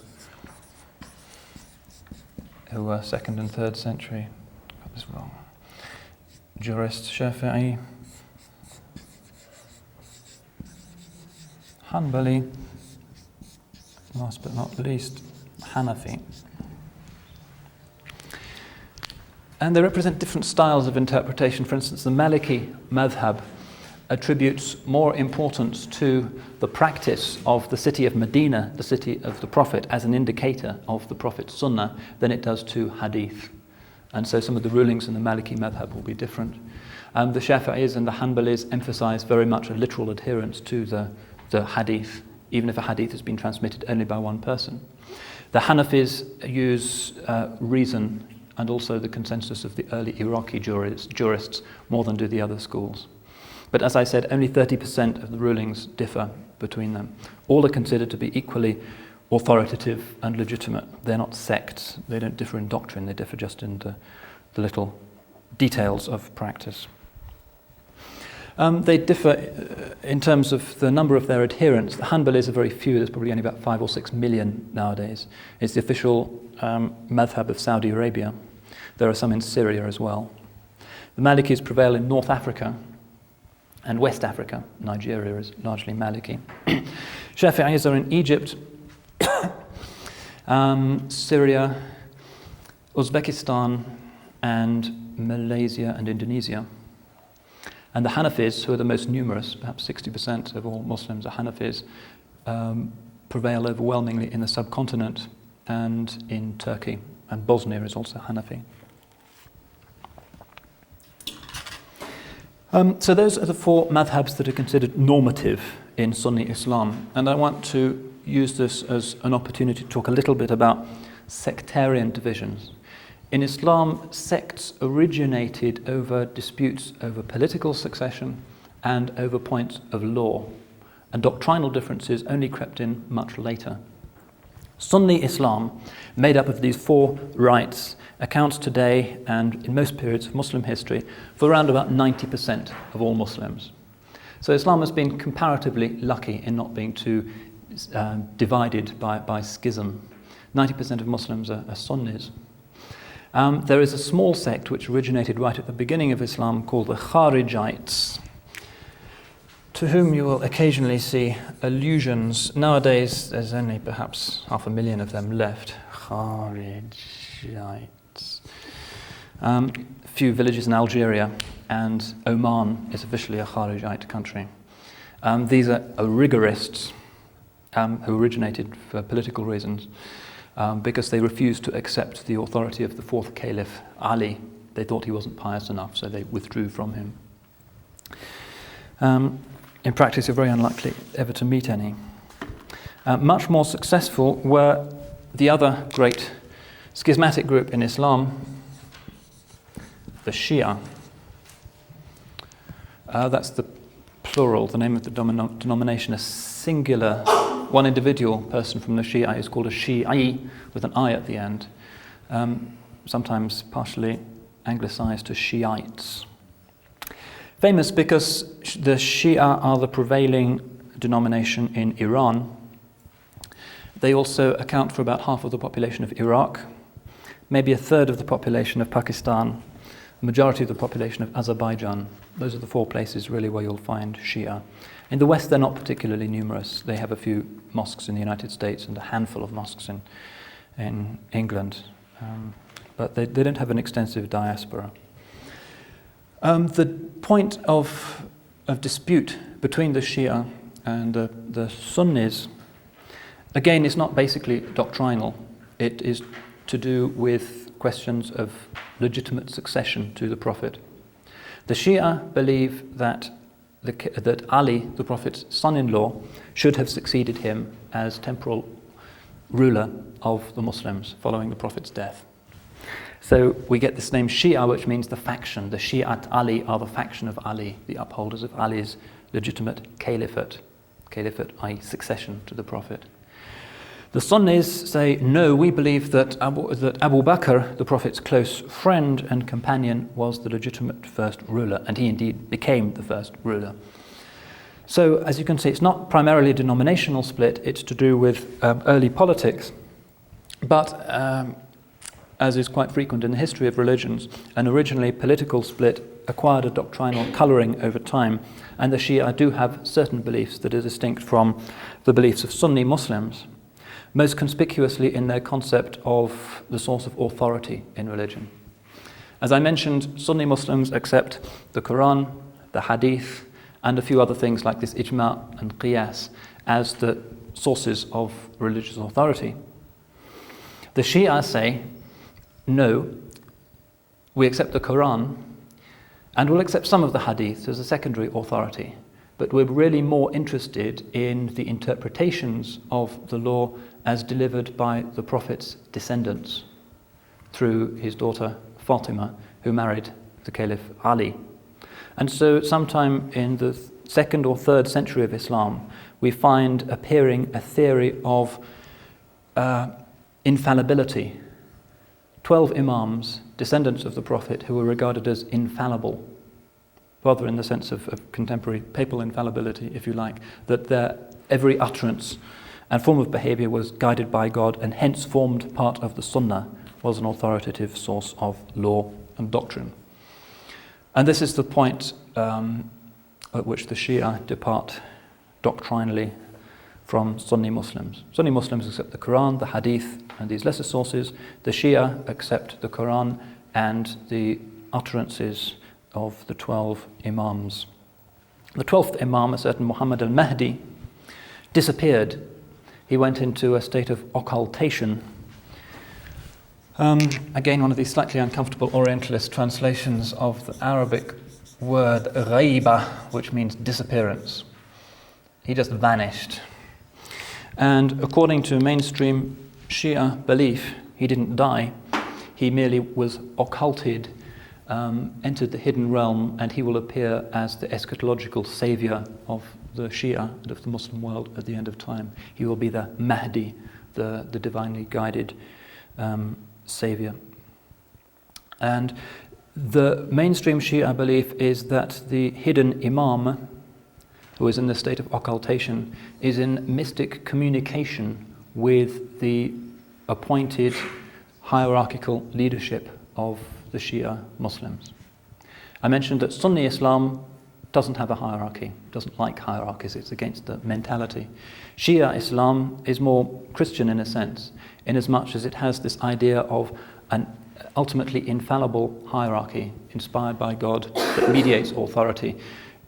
who were 2nd and 3rd century. Got this wrong. Jurist Shafi'i, Hanbali, last but not least, Hanafi. And they represent different styles of interpretation. For instance, the Maliki madhab attributes more importance to the practice of the city of Medina, the city of the Prophet, as an indicator of the Prophet's Sunnah than it does to hadith. And so some of the rulings in the Maliki madhab will be different. The Shafi'is and the Hanbalis emphasize very much a literal adherence to the hadith, even if a hadith has been transmitted only by one person. The Hanafis use reason and also the consensus of the early Iraqi jurists more than do the other schools. But as I said, only 30% of the rulings differ between them. All are considered to be equally authoritative and legitimate. They're not sects. They don't differ in doctrine. They differ just in the little details of practice. They differ in terms of the number of their adherents. The Hanbalis are very few. There's probably only about 5 or 6 million nowadays. It's the official madhab of Saudi Arabia. There are some in Syria as well. The Malikis prevail in North Africa and West Africa. Nigeria is largely Maliki. Shafi'is are in Egypt, Syria, Uzbekistan, and Malaysia and Indonesia. And the Hanafis, who are the most numerous, perhaps 60% of all Muslims are Hanafis, prevail overwhelmingly in the subcontinent and in Turkey. And Bosnia is also Hanafi. So those are the 4 madhabs that are considered normative in Sunni Islam. And I want to use this as an opportunity to talk a little bit about sectarian divisions. In Islam, sects originated over disputes over political succession and over points of law, and doctrinal differences only crept in much later. Sunni Islam, made up of these 4 rites, accounts today and in most periods of Muslim history for around about 90% of all Muslims. So Islam has been comparatively lucky in not being too divided by schism. 90% of Muslims are Sunnis. There is a small sect which originated right at the beginning of Islam called the Kharijites, to whom you will occasionally see allusions. Nowadays, there's only perhaps 500,000 of them left. Kharijites. A few villages in Algeria, and Oman is officially a Kharijite country. These are rigorists who originated for political reasons. Because they refused to accept the authority of the 4th Caliph, Ali. They thought he wasn't pious enough, so they withdrew from him. In practice, you're very unlikely ever to meet any. Much more successful were the other great schismatic group in Islam, the Shia. That's the plural. The name of the denomination, a singular, one individual person from the Shia is called a Shi'i with an I at the end, sometimes partially anglicized to Shiites. Famous because the Shia are the prevailing denomination in Iran. They also account for about half of the population of Iraq, maybe a third of the population of Pakistan, the majority of the population of Azerbaijan. Those are the four places really where you'll find Shia. In the West, they're not particularly numerous. They have a few mosques in the United States and a handful of mosques in England, but they don't have an extensive diaspora. The point of dispute between the Shia and the Sunnis, again, is not basically doctrinal. It is to do with questions of legitimate succession to the Prophet. The Shia believe that Ali, the Prophet's son-in-law, should have succeeded him as temporal ruler of the Muslims following the Prophet's death. So we get this name Shia, which means the faction. The Shi'at Ali are the faction of Ali, the upholders of Ali's legitimate caliphate, i.e. succession to the Prophet. The Sunnis say, no, we believe that Abu Bakr, the Prophet's close friend and companion, was the legitimate first ruler, and he indeed became the first ruler. So, as you can see, it's not primarily a denominational split, it's to do with early politics, but as is quite frequent in the history of religions, an originally political split acquired a doctrinal colouring over time, and the Shia do have certain beliefs that are distinct from the beliefs of Sunni Muslims, most conspicuously in their concept of the source of authority in religion. As I mentioned, Sunni Muslims accept the Quran, the Hadith, and a few other things like this Ijma' and Qiyas as the sources of religious authority. The Shia say, no, we accept the Quran and we'll accept some of the Hadith as a secondary authority, but we're really more interested in the interpretations of the law as delivered by the Prophet's descendants through his daughter Fatima, who married the Caliph Ali. And so sometime in the 2nd or 3rd century of Islam, we find appearing a theory of infallibility. 12 imams, descendants of the Prophet, who were regarded as infallible, rather in the sense of contemporary papal infallibility, if you like, that their every utterance and form of behavior was guided by God and hence formed part of the Sunnah, was an authoritative source of law and doctrine. And this is the point at which the Shia depart doctrinally from Sunni Muslims. Sunni Muslims accept the Quran, the Hadith, and these lesser sources. The Shia accept the Quran and the utterances of the 12 imams. The 12th imam, a certain Muhammad al-Mahdi, disappeared. He went into a state of occultation. Again, one of these slightly uncomfortable Orientalist translations of the Arabic word ghaiba, which means disappearance. He just vanished. And according to mainstream Shia belief, he didn't die. He merely was occulted, entered the hidden realm, and he will appear as the eschatological savior of the Shia and of the Muslim world at the end of time. He will be the Mahdi, the divinely guided savior. And the mainstream Shia belief is that the hidden imam, who is in the state of occultation, is in mystic communication with the appointed hierarchical leadership of the Shia Muslims. I mentioned that Sunni Islam doesn't have a hierarchy, doesn't like hierarchies, it's against the mentality. Shia Islam is more Christian in a sense, in as much as it has this idea of an ultimately infallible hierarchy inspired by God that mediates authority.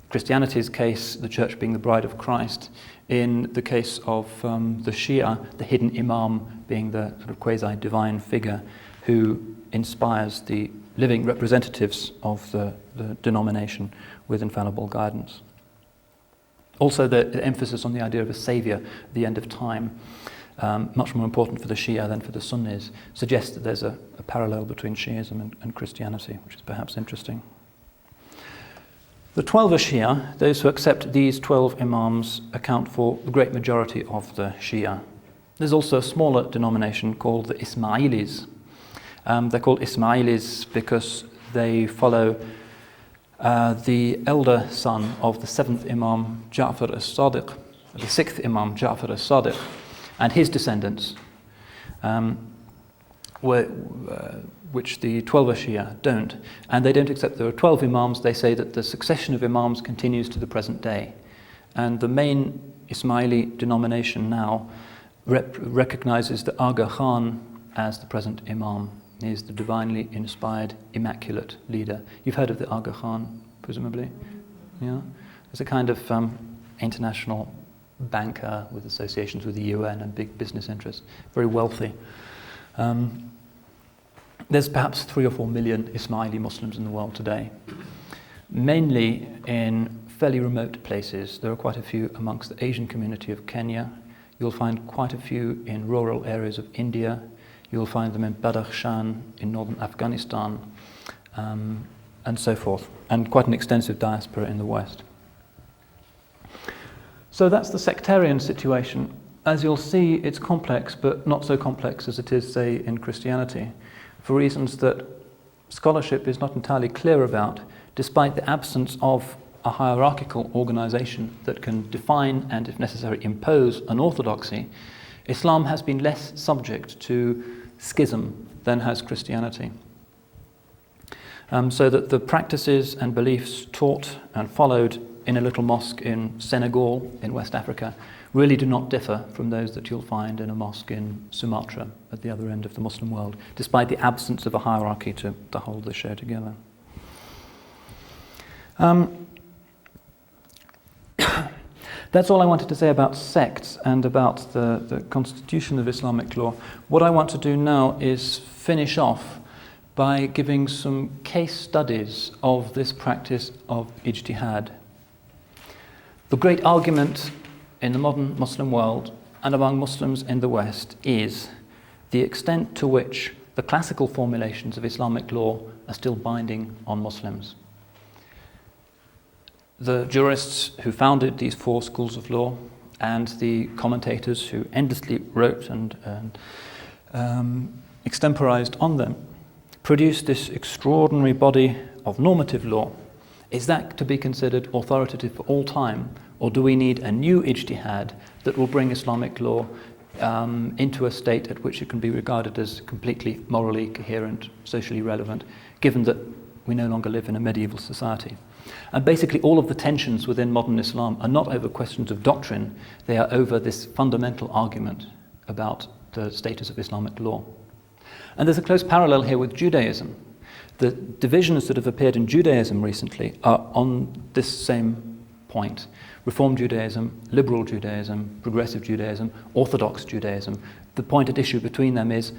Christianity's case, the church being the bride of Christ. In the case of the Shia, the hidden imam being the sort of quasi-divine figure who inspires the living representatives of the denomination with infallible guidance. Also, the emphasis on the idea of a savior at the end of time, much more important for the Shia than for the Sunnis, suggests that there's a parallel between Shiism and Christianity, which is perhaps interesting. The 12 Shia, those who accept these 12 imams, account for the great majority of the Shia. There's also a smaller denomination called the Ismailis. They're called Ismailis because they follow the elder son of the 7th Imam Ja'far as-Sadiq, the 6th Imam Ja'far as-Sadiq, and his descendants, which the 12 Shia don't. And they don't accept there are 12 imams. They say that the succession of imams continues to the present day. And the main Ismaili denomination now recognizes the Aga Khan as the present imam. He is the divinely inspired, immaculate leader. You've heard of the Aga Khan, presumably? Yeah? It's a kind of international banker with associations with the UN and big business interests, very wealthy. There's perhaps 3 or 4 million Ismaili Muslims in the world today, mainly in fairly remote places. There are quite a few amongst the Asian community of Kenya. You'll find quite a few in rural areas of India. You'll find them in Badakhshan, in northern Afghanistan, and so forth, and quite an extensive diaspora in the West. So that's the sectarian situation. As you'll see, it's complex, but not so complex as it is, say, in Christianity, for reasons that scholarship is not entirely clear about, despite the absence of a hierarchical organization that can define and, if necessary, impose an orthodoxy. Islam has been less subject to schism than has Christianity. So that the practices and beliefs taught and followed in a little mosque in Senegal, in West Africa, really do not differ from those that you'll find in a mosque in Sumatra, at the other end of the Muslim world, despite the absence of a hierarchy to hold the show together. That's all I wanted to say about sects and about the constitution of Islamic law. What I want to do now is finish off by giving some case studies of this practice of ijtihad. The great argument in the modern Muslim world and among Muslims in the West is the extent to which the classical formulations of Islamic law are still binding on Muslims. The jurists who founded these 4 schools of law and the commentators who endlessly wrote and extemporized on them produced this extraordinary body of normative law. Is that to be considered authoritative for all time, or do we need a new ijtihad that will bring Islamic law into a state at which it can be regarded as completely morally coherent, socially relevant, given that we no longer live in a medieval society? And basically all of the tensions within modern Islam are not over questions of doctrine, they are over this fundamental argument about the status of Islamic law. And there's a close parallel here with Judaism. The divisions that have appeared in Judaism recently are on this same point. Reform Judaism, liberal Judaism, progressive Judaism, orthodox Judaism. The point at issue between them is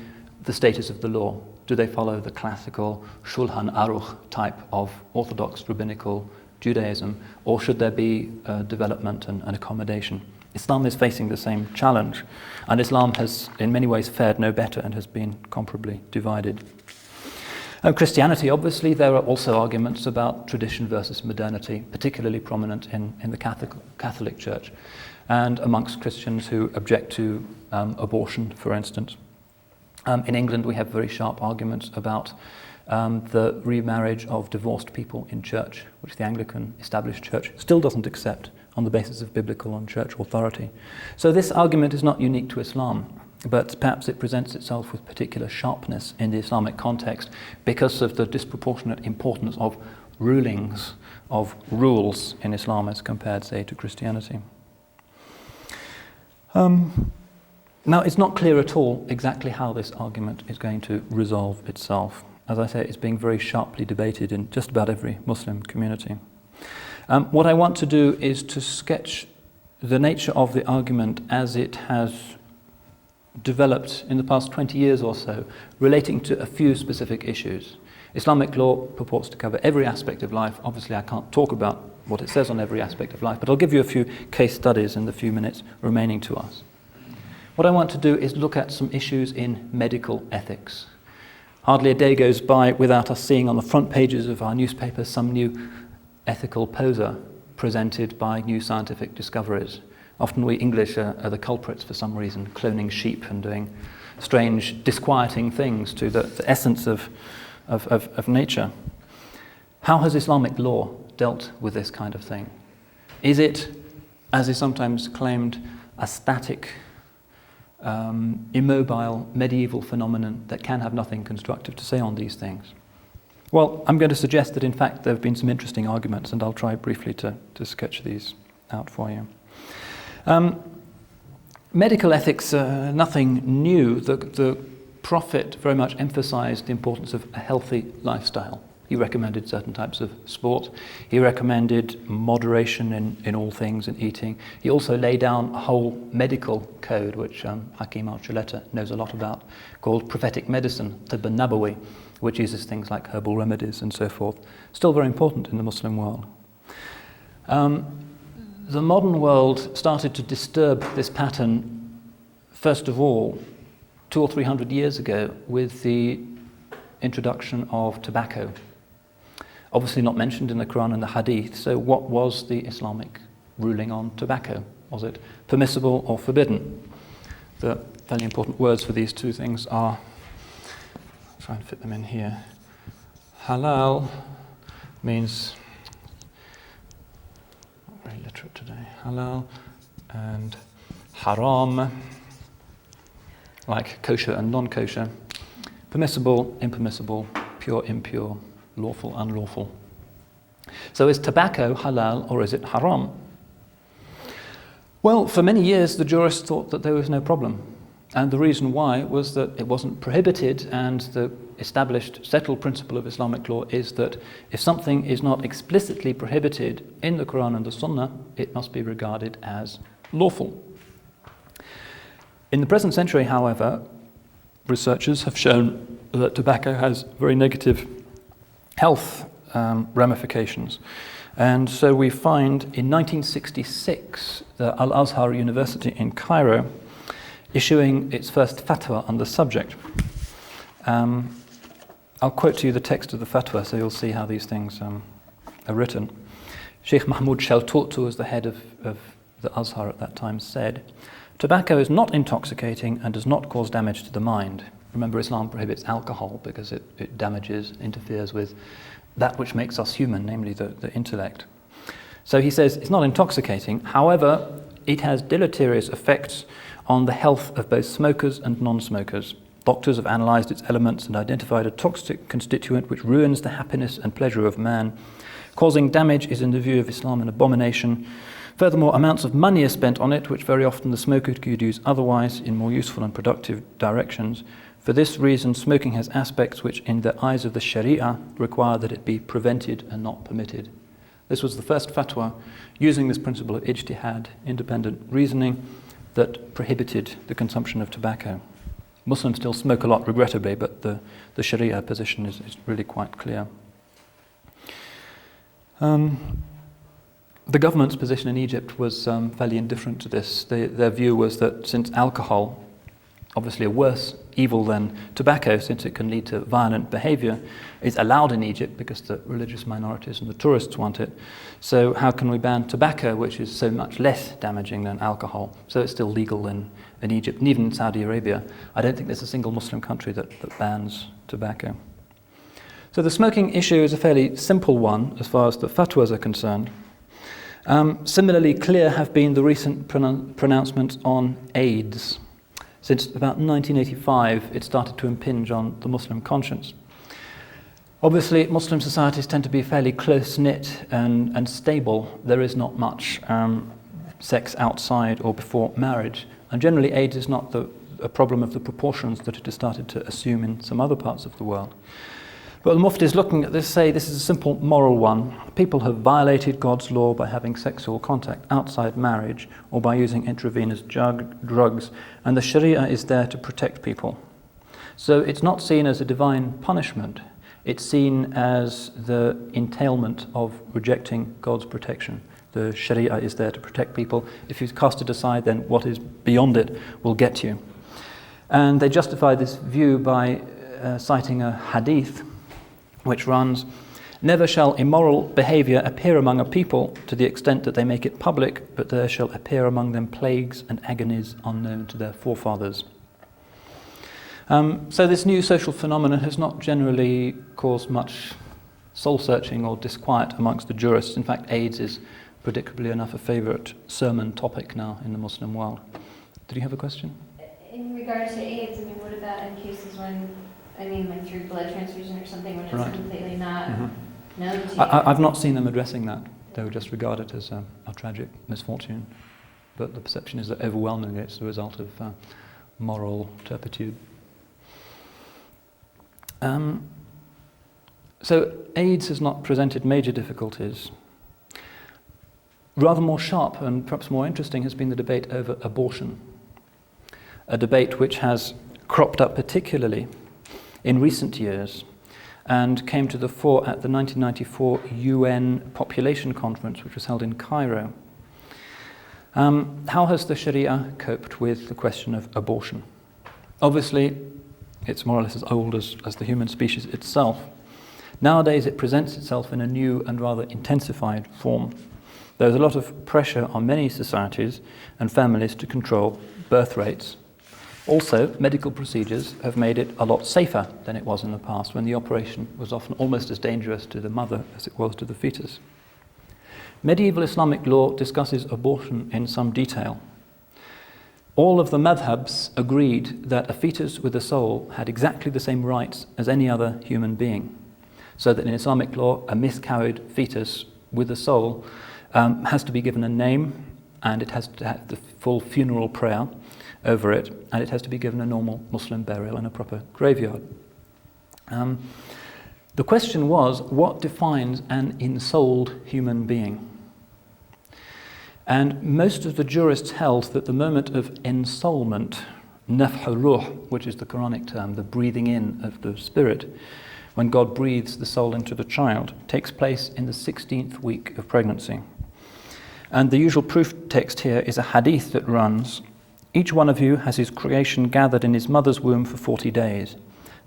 the status of the law. Do they follow the classical Shulchan Aruch type of orthodox rabbinical Judaism, or should there be development and accommodation? Islam is facing the same challenge, and Islam has in many ways fared no better and has been comparably divided. Christianity, obviously, there are also arguments about tradition versus modernity, particularly prominent in the Catholic Church, and amongst Christians who object to abortion, for instance. In England, we have very sharp arguments about the remarriage of divorced people in church, which the Anglican established church still doesn't accept on the basis of biblical and church authority. So this argument is not unique to Islam, but perhaps it presents itself with particular sharpness in the Islamic context because of the disproportionate importance of rulings, of rules in Islam as compared, say, to Christianity. Now, it's not clear at all exactly how this argument is going to resolve itself. As I say, it's being very sharply debated in just about every Muslim community. What I want to do is to sketch the nature of the argument as it has developed in the past 20 years or so, relating to a few specific issues. Islamic law purports to cover every aspect of life. Obviously, I can't talk about what it says on every aspect of life, but I'll give you a few case studies in the few minutes remaining to us. What I want to do is look at some issues in medical ethics. Hardly a day goes by without us seeing on the front pages of our newspapers some new ethical poser presented by new scientific discoveries. Often we English are the culprits for some reason, cloning sheep and doing strange, disquieting things to the essence of nature. How has Islamic law dealt with this kind of thing? Is it, as is sometimes claimed, a static, immobile, medieval phenomenon that can have nothing constructive to say on these things? Well, I'm going to suggest that in fact there have been some interesting arguments, and I'll try briefly to sketch these out for you. Medical ethics are nothing new. The Prophet very much emphasized the importance of a healthy lifestyle. He recommended certain types of sport. He recommended moderation in all things in eating. He also laid down a whole medical code, which Hakim al-Shuleta knows a lot about, called prophetic medicine, Tibb al-Nabawi, which uses things like herbal remedies and so forth. Still very important in the Muslim world. The modern world started to disturb this pattern, first of all, 200 or 300 years ago with the introduction of tobacco. Obviously not mentioned in the Quran and the Hadith, so what was the Islamic ruling on tobacco? Was it permissible or forbidden? The fairly important words for these two things are, I'll try and fit them in here. Halal means, not very literate today, halal, and haram, like kosher and non-kosher, permissible, impermissible, pure, impure, lawful, unlawful. So is tobacco halal or is it haram? Well, for many years the jurists thought that there was no problem. And the reason why was that it wasn't prohibited, and the established, settled principle of Islamic law is that if something is not explicitly prohibited in the Quran and the Sunnah, it must be regarded as lawful. In the present century, however, researchers have shown that tobacco has very negative health ramifications. And so we find in 1966, the Al-Azhar University in Cairo issuing its first fatwa on the subject. I'll quote to you the text of the fatwa so you'll see how these things are written. Sheikh Mahmoud Shaltut, who was the head of the Azhar at that time, said, "Tobacco is not intoxicating and does not cause damage to the mind." Remember, Islam prohibits alcohol because it damages, interferes with that which makes us human, namely the intellect. So he says it's not intoxicating, however, it has deleterious effects on the health of both smokers and non-smokers. Doctors have analysed its elements and identified a toxic constituent which ruins the happiness and pleasure of man. Causing damage is, in the view of Islam, an abomination. Furthermore, amounts of money are spent on it, which very often the smoker could use otherwise in more useful and productive directions. For this reason, smoking has aspects which, in the eyes of the Shari'ah, require that it be prevented and not permitted. This was the first fatwa using this principle of Ijtihad, independent reasoning, that prohibited the consumption of tobacco. Muslims still smoke a lot, regrettably, but the Shari'ah position is really quite clear. The government's position in Egypt was fairly indifferent to this. Their view was that since alcohol, obviously a worse evil than tobacco, since it can lead to violent behavior, is allowed in Egypt because the religious minorities and the tourists want it. So how can we ban tobacco, which is so much less damaging than alcohol? So it's still legal in Egypt, and even in Saudi Arabia. I don't think there's a single Muslim country that bans tobacco. So the smoking issue is a fairly simple one as far as the fatwas are concerned. Similarly clear have been the recent pronouncements on AIDS. Since about 1985, it started to impinge on the Muslim conscience. Obviously, Muslim societies tend to be fairly close-knit and stable. There is not much sex outside or before marriage. And generally, AIDS is not a problem of the proportions that it has started to assume in some other parts of the world. But the Muftis looking at this say this is a simple moral one. People have violated God's law by having sexual contact outside marriage or by using intravenous drugs, and the Shari'ah is there to protect people. So it's not seen as a divine punishment. It's seen as the entailment of rejecting God's protection. The Shari'ah is there to protect people. If you cast it aside, then what is beyond it will get you. And they justify this view by citing a hadith which runs, Never shall immoral behaviour appear among a people to the extent that they make it public, but there shall appear among them plagues and agonies unknown to their forefathers. So this new social phenomenon has not generally caused much soul-searching or disquiet amongst the jurists. In fact, AIDS is predictably enough a favourite sermon topic now in the Muslim world. Did you have a question? In regard to AIDS, I mean, what about in cases when, like through blood transfusion or something, when it's Right. completely not known to you? I've not seen them addressing that. They would just regard it as a tragic misfortune. But the perception is that overwhelmingly it's the result of moral turpitude. So AIDS has not presented major difficulties. Rather more sharp and perhaps more interesting has been the debate over abortion, a debate which has cropped up particularly in recent years and came to the fore at the 1994 UN Population Conference, which was held in Cairo. How has the Shari'ah coped with the question of abortion? Obviously, it's more or less as old as the human species itself. Nowadays, it presents itself in a new and rather intensified form. There's a lot of pressure on many societies and families to control birth rates. Also, medical procedures have made it a lot safer than it was in the past, when the operation was often almost as dangerous to the mother as it was to the fetus. Medieval Islamic law discusses abortion in some detail. All of the madhabs agreed that a fetus with a soul had exactly the same rights as any other human being, so that in Islamic law, a miscarried fetus with a soul has to be given a name, and it has to have the full funeral prayer over it, and it has to be given a normal Muslim burial in a proper graveyard. The question was, what defines an ensouled human being? And most of the jurists held that the moment of ensoulment, nafhu ruh, which is the Qur'anic term, the breathing in of the spirit, when God breathes the soul into the child, takes place in the 16th week of pregnancy. And the usual proof text here is a hadith that runs, "Each one of you has his creation gathered in his mother's womb for 40 days.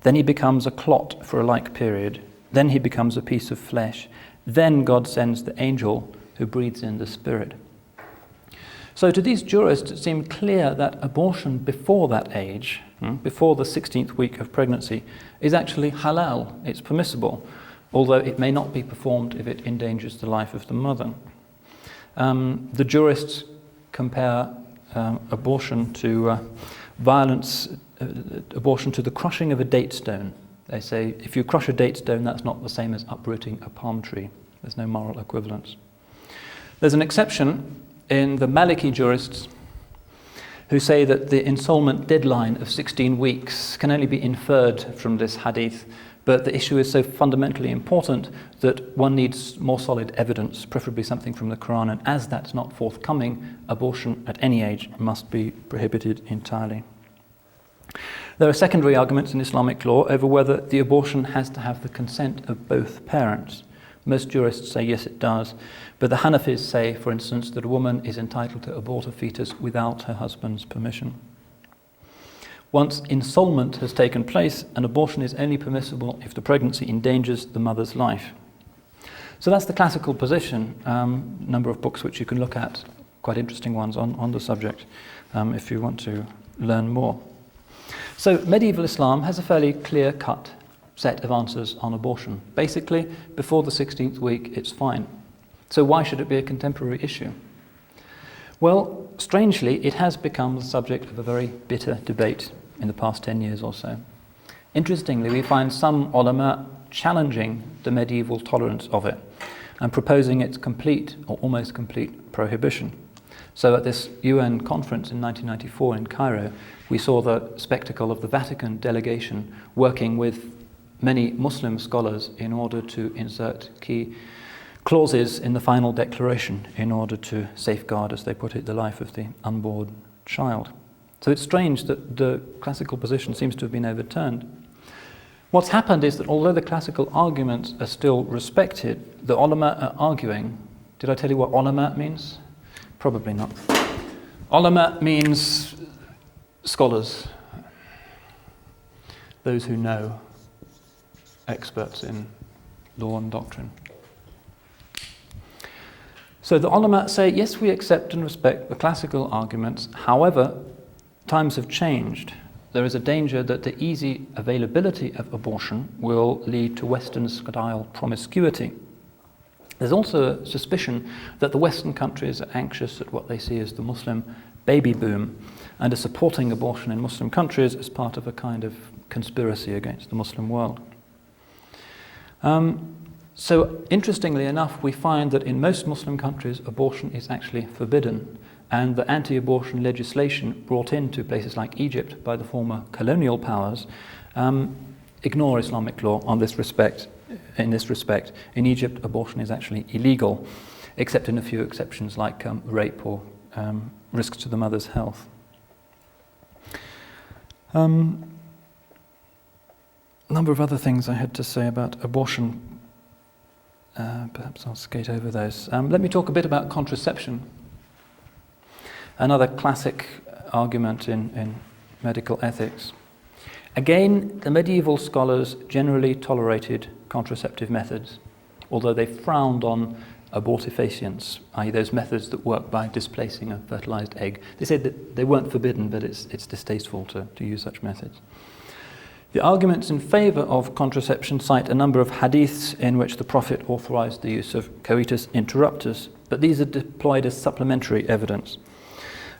Then he becomes a clot for a like period. Then he becomes a piece of flesh. Then God sends the angel who breathes in the spirit." So to these jurists, it seemed clear that abortion before that age, before the 16th week of pregnancy, is actually halal, it's permissible, although it may not be performed if it endangers the life of the mother. The jurists compare abortion to violence, abortion to the crushing of a date stone. They say, if you crush a date stone, that's not the same as uprooting a palm tree. There's no moral equivalence. There's an exception in the Maliki jurists who say that the ensoulment deadline of 16 weeks can only be inferred from this hadith, but the issue is so fundamentally important that one needs more solid evidence, preferably something from the Quran, and as that's not forthcoming, abortion at any age must be prohibited entirely. There are secondary arguments in Islamic law over whether the abortion has to have the consent of both parents. Most jurists say yes, it does, but the Hanafis say, for instance, that a woman is entitled to abort a fetus without her husband's permission. Once ensoulment has taken place, an abortion is only permissible if the pregnancy endangers the mother's life. So that's the classical position. Number of books which you can look at, quite interesting ones on the subject, if you want to learn more. So medieval Islam has a fairly clear-cut set of answers on abortion. Basically, before the 16th week, it's fine. So why should it be a contemporary issue? Well, strangely, it has become the subject of a very bitter debate in the past 10 years or so. Interestingly, we find some ulama challenging the medieval tolerance of it and proposing its complete or almost complete prohibition. So at this UN conference in 1994 in Cairo, we saw the spectacle of the Vatican delegation working with many Muslim scholars in order to insert key clauses in the final declaration in order to safeguard, as they put it, the life of the unborn child. So it's strange that the classical position seems to have been overturned. What's happened is that although the classical arguments are still respected, the ulama are arguing. Did I tell you what ulama means? Probably not. Ulama means scholars, those who know, experts in law and doctrine. So the ulama say, yes, we accept and respect the classical arguments. However, times have changed. There is a danger that the easy availability of abortion will lead to Western-style promiscuity. There's also a suspicion that the Western countries are anxious at what they see as the Muslim baby boom and are supporting abortion in Muslim countries as part of a kind of conspiracy against the Muslim world. So interestingly enough, we find that in most Muslim countries abortion is actually forbidden, and the anti-abortion legislation brought into places like Egypt by the former colonial powers ignore Islamic law on this respect. In this respect, in Egypt, abortion is actually illegal, except in a few exceptions like rape or risks to the mother's health. A number of other things I had to say about abortion. Perhaps I'll skate over those. Let me talk a bit about contraception. Another classic argument in medical ethics. Again, the medieval scholars generally tolerated contraceptive methods, although they frowned on abortifacients, i.e. those methods that work by displacing a fertilized egg. They said that they weren't forbidden, but it's distasteful to use such methods. The arguments in favor of contraception cite a number of hadiths in which the Prophet authorized the use of coitus interruptus, but these are deployed as supplementary evidence.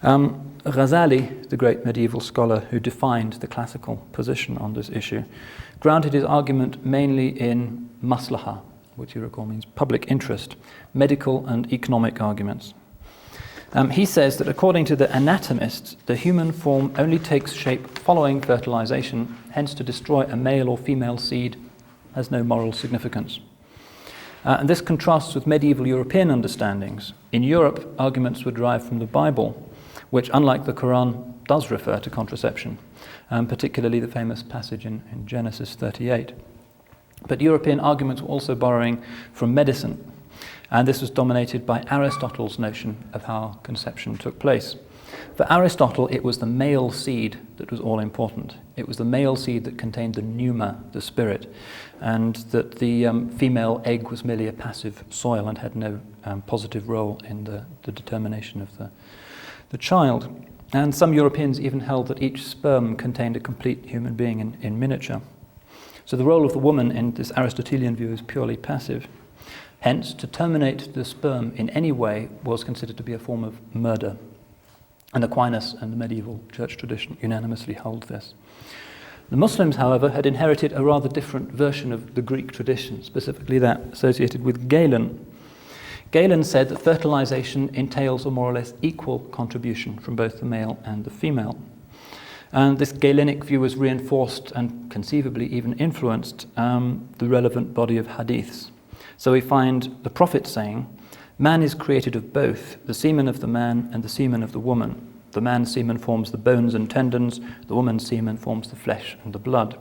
Ghazali, the great medieval scholar who defined the classical position on this issue, grounded his argument mainly in maslaha, which you recall means public interest, medical and economic arguments. He says that according to the anatomists, the human form only takes shape following fertilization, hence to destroy a male or female seed has no moral significance. And this contrasts with medieval European understandings. In Europe, arguments were derived from the Bible, which, unlike the Quran, does refer to contraception, particularly the famous passage in Genesis 38. But European arguments were also borrowing from medicine, and this was dominated by Aristotle's notion of how conception took place. For Aristotle, it was the male seed that was all important. It was the male seed that contained the pneuma, the spirit, and that the female egg was merely a passive soil and had no positive role in the determination of the child. And some Europeans even held that each sperm contained a complete human being in miniature. So the role of the woman in this Aristotelian view is purely passive. Hence, to terminate the sperm in any way was considered to be a form of murder. And Aquinas and the medieval church tradition unanimously hold this. The Muslims, however, had inherited a rather different version of the Greek tradition, specifically that associated with Galen. Galen said that fertilization entails a more or less equal contribution from both the male and the female. And this Galenic view was reinforced and conceivably even influenced the relevant body of hadiths. So we find the Prophet saying, "Man is created of both, the semen of the man and the semen of the woman. The man's semen forms the bones and tendons, the woman's semen forms the flesh and the blood."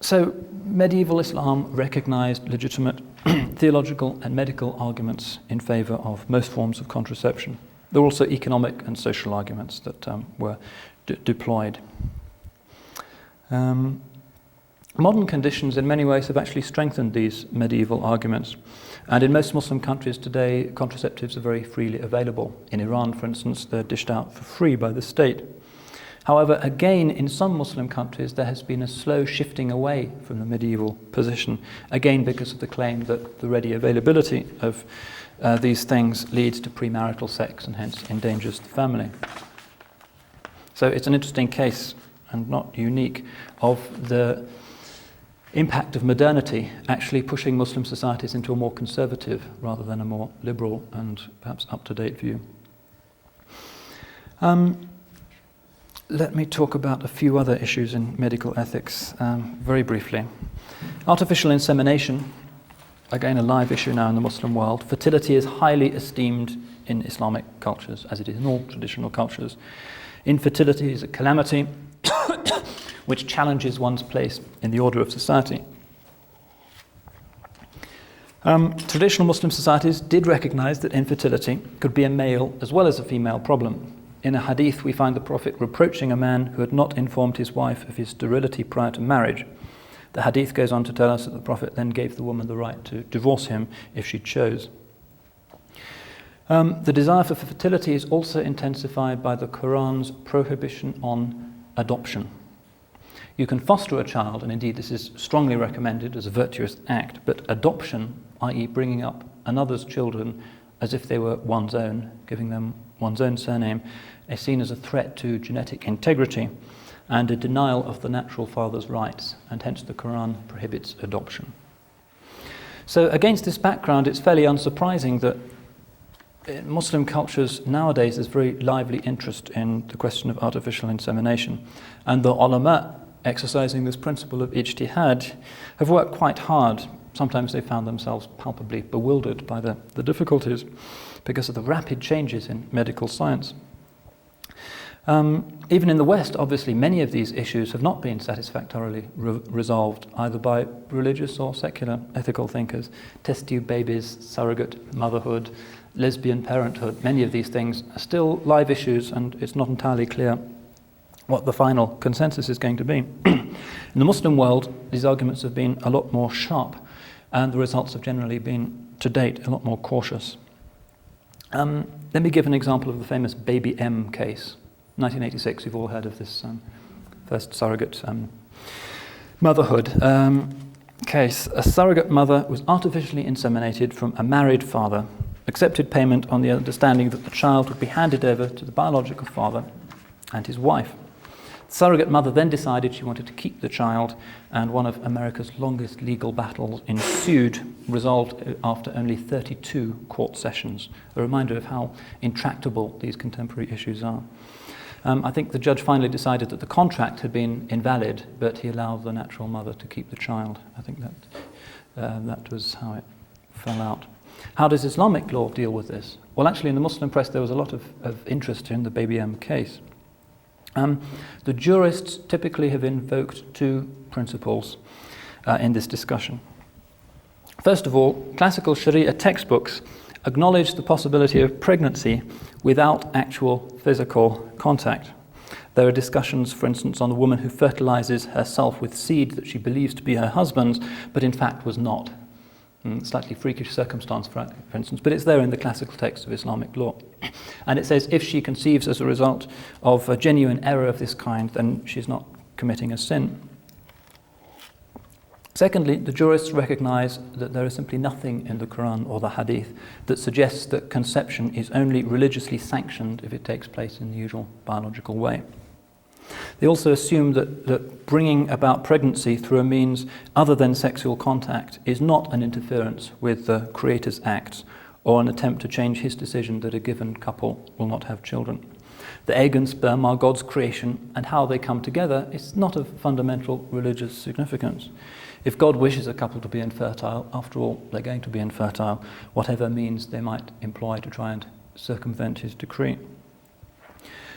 So medieval Islam recognized legitimate theological and medical arguments in favor of most forms of contraception. There were also economic and social arguments that were deployed. Modern conditions in many ways have actually strengthened these medieval arguments. And in most Muslim countries today, contraceptives are very freely available. In Iran, for instance, they're dished out for free by the state. However, again, in some Muslim countries, there has been a slow shifting away from the medieval position, again because of the claim that the ready availability of these things leads to premarital sex and hence endangers the family. So it's an interesting case, and not unique, of the impact of modernity actually pushing Muslim societies into a more conservative rather than a more liberal and perhaps up-to-date view. Let me talk about a few other issues in medical ethics very briefly. Artificial insemination, again a live issue now in the Muslim world. Fertility is highly esteemed in Islamic cultures, as it is in all traditional cultures. Infertility is a calamity which challenges one's place in the order of society. Traditional Muslim societies did recognize that infertility could be a male as well as a female problem. in a hadith we find the Prophet reproaching a man who had not informed his wife of his sterility prior to marriage. The hadith goes on to tell us that the Prophet then gave the woman the right to divorce him if she chose. The desire for fertility is also intensified by the Quran's prohibition on adoption. You can foster a child, and indeed this is strongly recommended as a virtuous act, but adoption, i.e. bringing up another's children as if they were one's own, giving them one's own surname, is seen as a threat to genetic integrity and a denial of the natural father's rights, and hence the Quran prohibits adoption. So against this background, it's fairly unsurprising that in Muslim cultures nowadays there's very lively interest in the question of artificial insemination, and the ulama exercising this principle of ijtihad have worked quite hard. Sometimes they found themselves palpably bewildered by the difficulties because of the rapid changes in medical science. Even in the West, obviously, many of these issues have not been satisfactorily resolved, either by religious or secular ethical thinkers. Test tube babies, surrogate motherhood, lesbian parenthood, many of these things are still live issues, and it's not entirely clear what the final consensus is going to be. In the Muslim world, these arguments have been a lot more sharp, and the results have generally been, to date, a lot more cautious. Let me give an example of the famous Baby M case. 1986, you've all heard of this first surrogate motherhood case. A surrogate mother was artificially inseminated from a married father, accepted payment on the understanding that the child would be handed over to the biological father and his wife. The surrogate mother then decided she wanted to keep the child, and one of America's longest legal battles ensued, resolved after only 32 court sessions. A reminder of how intractable these contemporary issues are. I think the judge finally decided that the contract had been invalid, but he allowed the natural mother to keep the child. I think that was how it fell out. How does Islamic law deal with this? Well, actually, in the Muslim press, there was a lot of interest in the Baby M case. The jurists typically have invoked two principles in this discussion. First of all, classical Shari'ah textbooks acknowledge the possibility of pregnancy without actual physical contact. There are discussions, for instance, on a woman who fertilizes herself with seed that she believes to be her husband's, but in fact was not. Slightly freakish circumstance, for instance, but it's there in the classical text of Islamic law. And it says if she conceives as a result of a genuine error of this kind, then she's not committing a sin. Secondly, the jurists recognize that there is simply nothing in the Quran or the Hadith that suggests that conception is only religiously sanctioned if it takes place in the usual biological way. They also assume that bringing about pregnancy through a means other than sexual contact is not an interference with the Creator's acts or an attempt to change his decision that a given couple will not have children. The egg and sperm are God's creation, and how they come together is not of fundamental religious significance. If God wishes a couple to be infertile, after all, they're going to be infertile, whatever means they might employ to try and circumvent his decree.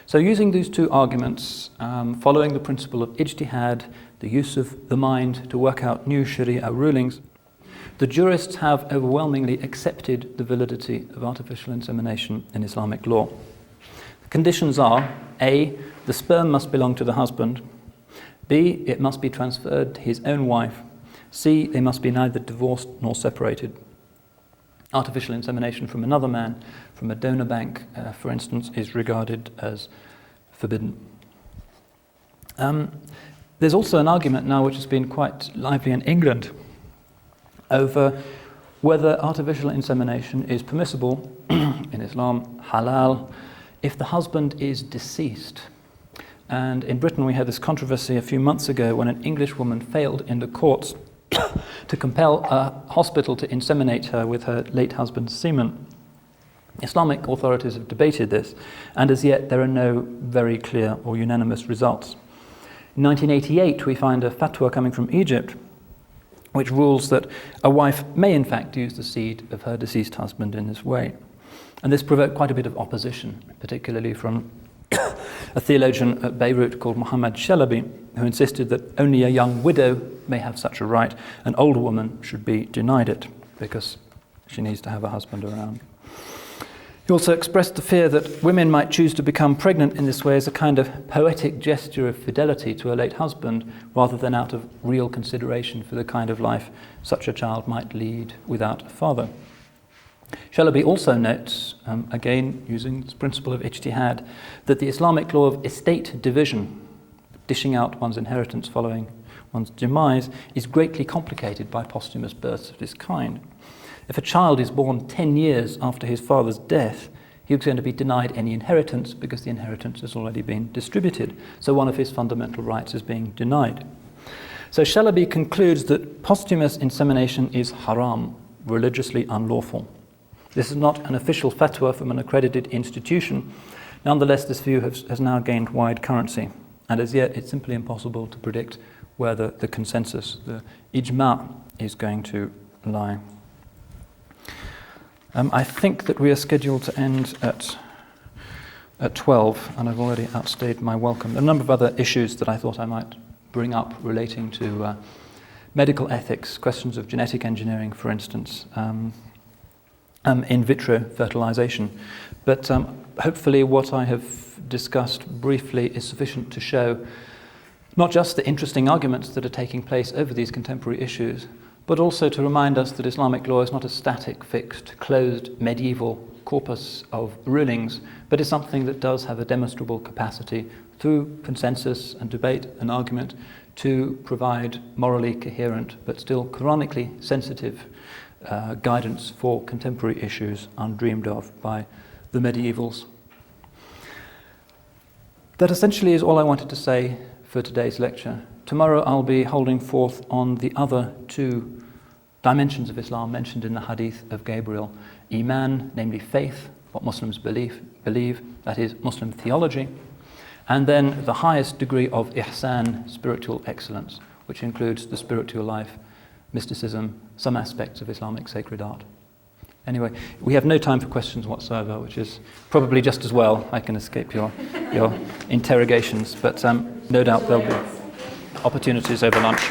So using these two arguments, following the principle of ijtihad, the use of the mind to work out new Shari'ah rulings, the jurists have overwhelmingly accepted the validity of artificial insemination in Islamic law. The conditions are: A, the sperm must belong to the husband; B, it must be transferred to his own wife; C, they must be neither divorced nor separated. Artificial insemination from another man, from a donor bank, for instance, is regarded as forbidden. There's also an argument now which has been quite lively in England over whether artificial insemination is permissible in Islam, halal, if the husband is deceased. And in Britain we had this controversy a few months ago when an English woman failed in the courts to compel a hospital to inseminate her with her late husband's semen. Islamic authorities have debated this, and as yet there are no very clear or unanimous results. In 1988 we find a fatwa coming from Egypt which rules that a wife may in fact use the seed of her deceased husband in this way. And this provoked quite a bit of opposition, particularly from a theologian at Beirut called Muhammad Shalabi, who insisted that only a young widow may have such a right. An older woman should be denied it because she needs to have a husband around. He also expressed the fear that women might choose to become pregnant in this way as a kind of poetic gesture of fidelity to a late husband, rather than out of real consideration for the kind of life such a child might lead without a father. Shalabi also notes, again using this principle of Ijtihad, that the Islamic law of estate division, dishing out one's inheritance following one's demise, is greatly complicated by posthumous births of this kind. If a child is born 10 years after his father's death, he was going to be denied any inheritance because the inheritance has already been distributed. So one of his fundamental rights is being denied. So Shalabi concludes that posthumous insemination is haram, religiously unlawful. This is not an official fatwa from an accredited institution. Nonetheless, this view has now gained wide currency. And as yet, it's simply impossible to predict where the consensus, the ijma', is going to lie. I think that we are scheduled to end at 12, and I've already outstayed my welcome. There are a number of other issues that I thought I might bring up relating to medical ethics, questions of genetic engineering, for instance, in vitro fertilization. But hopefully what I have discussed briefly is sufficient to show not just the interesting arguments that are taking place over these contemporary issues, but also to remind us that Islamic law is not a static, fixed, closed, medieval corpus of rulings, but is something that does have a demonstrable capacity through consensus and debate and argument to provide morally coherent but still Qur'anically sensitive guidance for contemporary issues undreamed of by the medievals. That essentially is all I wanted to say for today's lecture. Tomorrow I'll be holding forth on the other two dimensions of Islam mentioned in the hadith of Gabriel. Iman, namely faith, what Muslims believe, that is Muslim theology, and then the highest degree of ihsan, spiritual excellence, which includes the spiritual life, mysticism, some aspects of Islamic sacred art. Anyway, we have no time for questions whatsoever, which is probably just as well. I can escape your interrogations, but no doubt there'll be opportunities over lunch.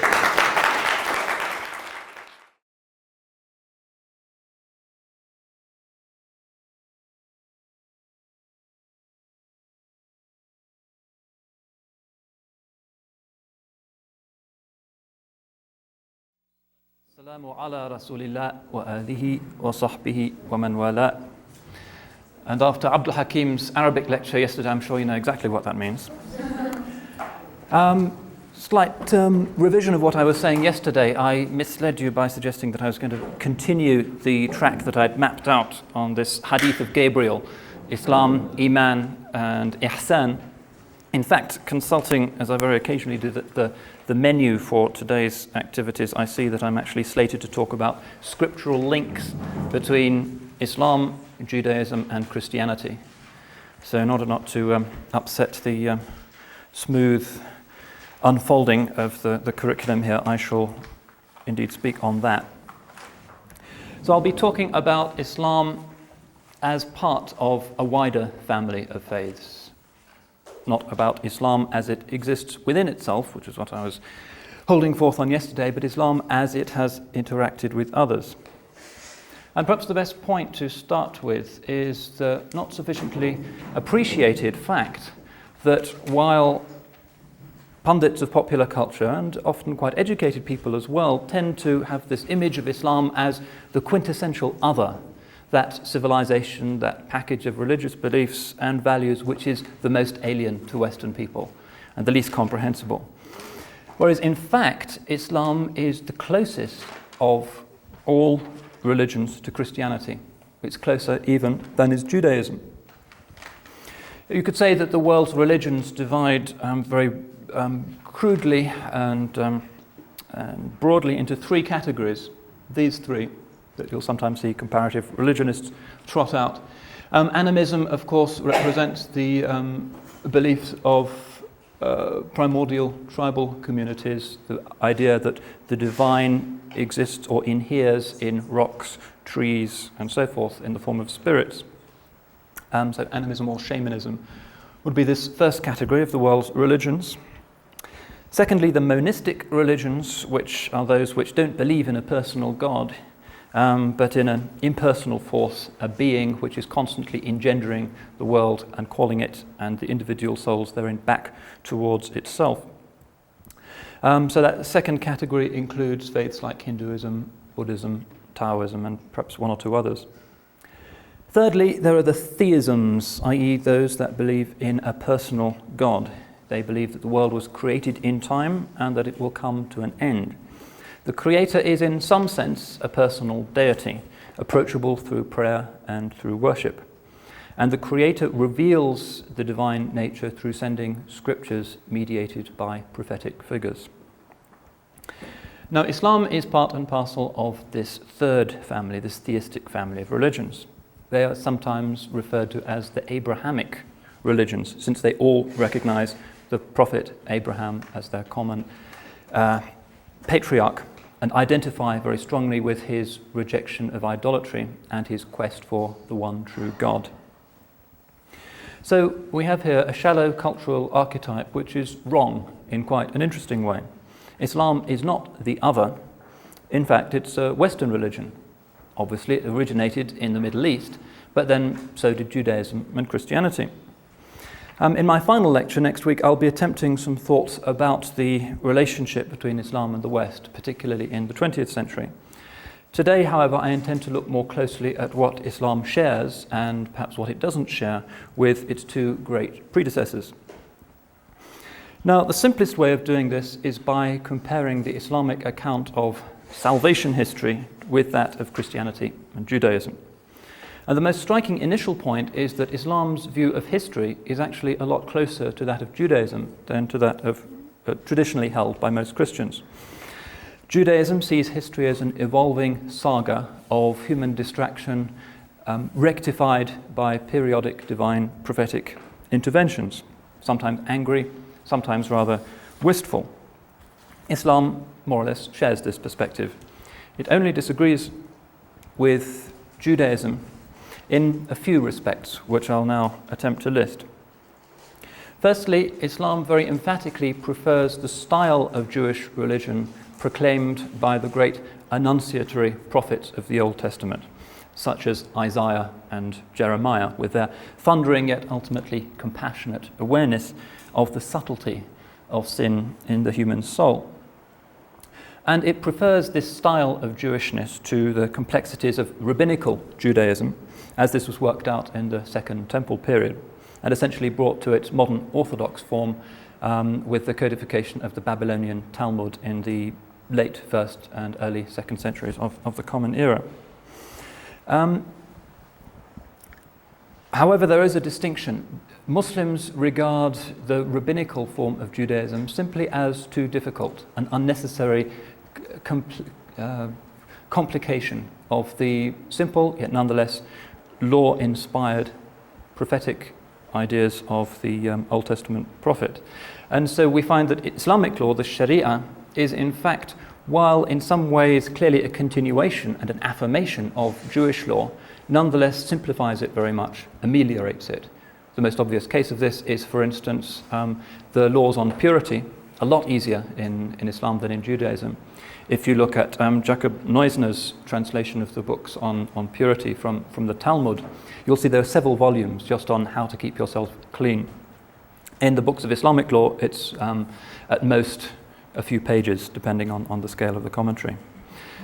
Assalamu ala Rasulillah wa alihi wa sahbihi wa man wala. And after Abdul Hakim's Arabic lecture yesterday, I'm sure you know exactly what that means. Slight revision of what I was saying yesterday. I misled you by suggesting that I was going to continue the track that I'd mapped out on this hadith of Gabriel, Islam, Iman, and Ihsan. In fact, consulting, as I very occasionally do, the menu for today's activities, I see that I'm actually slated to talk about scriptural links between Islam, Judaism, and Christianity. So in order not to upset the smooth unfolding of the curriculum here, I shall indeed speak on that. So I'll be talking about Islam as part of a wider family of faiths. Not about Islam as it exists within itself, which is what I was holding forth on yesterday, but Islam as it has interacted with others. And perhaps the best point to start with is the not sufficiently appreciated fact that while pundits of popular culture, and often quite educated people as well, tend to have this image of Islam as the quintessential other, that civilization, that package of religious beliefs and values which is the most alien to Western people and the least comprehensible. Whereas in fact, Islam is the closest of all religions to Christianity. It's closer even than is Judaism. You could say that the world's religions divide very crudely and broadly into three categories. These three that you'll sometimes see comparative religionists trot out. Animism, of course, represents the beliefs of primordial tribal communities, the idea that the divine exists or inheres in rocks, trees, and so forth in the form of spirits. So animism or shamanism would be this first category of the world's religions. Secondly, the monistic religions, which are those which don't believe in a personal God, but in an impersonal force, a being which is constantly engendering the world and calling it and the individual souls therein back towards itself. So that second category includes faiths like Hinduism, Buddhism, Taoism, and perhaps one or two others. Thirdly, there are the theisms, i.e. those that believe in a personal God. They believe that the world was created in time and that it will come to an end. The Creator is in some sense a personal deity, approachable through prayer and through worship. And the Creator reveals the divine nature through sending scriptures mediated by prophetic figures. Now, Islam is part and parcel of this third family, this theistic family of religions. They are sometimes referred to as the Abrahamic religions, since they all recognize the prophet Abraham as their common patriarch and identify very strongly with his rejection of idolatry and his quest for the one true God. So we have here a shallow cultural archetype which is wrong in quite an interesting way. Islam is not the other. In fact, it's a Western religion. Obviously, it originated in the Middle East, but then so did Judaism and Christianity. In my final lecture next week, I'll be attempting some thoughts about the relationship between Islam and the West, particularly in the 20th century. Today, however, I intend to look more closely at what Islam shares and perhaps what it doesn't share with its two great predecessors. Now, the simplest way of doing this is by comparing the Islamic account of salvation history with that of Christianity and Judaism. And the most striking initial point is that Islam's view of history is actually a lot closer to that of Judaism than to that of traditionally held by most Christians. Judaism sees history as an evolving saga of human distraction, rectified by periodic divine prophetic interventions, sometimes angry, sometimes rather wistful. Islam more or less shares this perspective. It only disagrees with Judaism in a few respects, which I'll now attempt to list. Firstly, Islam very emphatically prefers the style of Jewish religion proclaimed by the great annunciatory prophets of the Old Testament, such as Isaiah and Jeremiah, with their thundering yet ultimately compassionate awareness of the subtlety of sin in the human soul. And it prefers this style of Jewishness to the complexities of rabbinical Judaism, as this was worked out in the Second Temple period, and essentially brought to its modern Orthodox form with the codification of the Babylonian Talmud in the late 1st and early 2nd centuries of the Common Era. However, there is a distinction. Muslims regard the rabbinical form of Judaism simply as too difficult, an unnecessary complication of the simple, yet nonetheless law-inspired prophetic ideas of the Old Testament prophet. And so we find that Islamic law, the Shari'ah, is in fact, while in some ways clearly a continuation and an affirmation of Jewish law, nonetheless simplifies it very much, ameliorates it. The most obvious case of this is, for instance, the laws on purity, a lot easier in Islam than in Judaism. If you look at Jacob Neusner's translation of the books on purity from the Talmud, you'll see there are several volumes just on how to keep yourself clean. In the books of Islamic law, it's at most a few pages, depending on the scale of the commentary.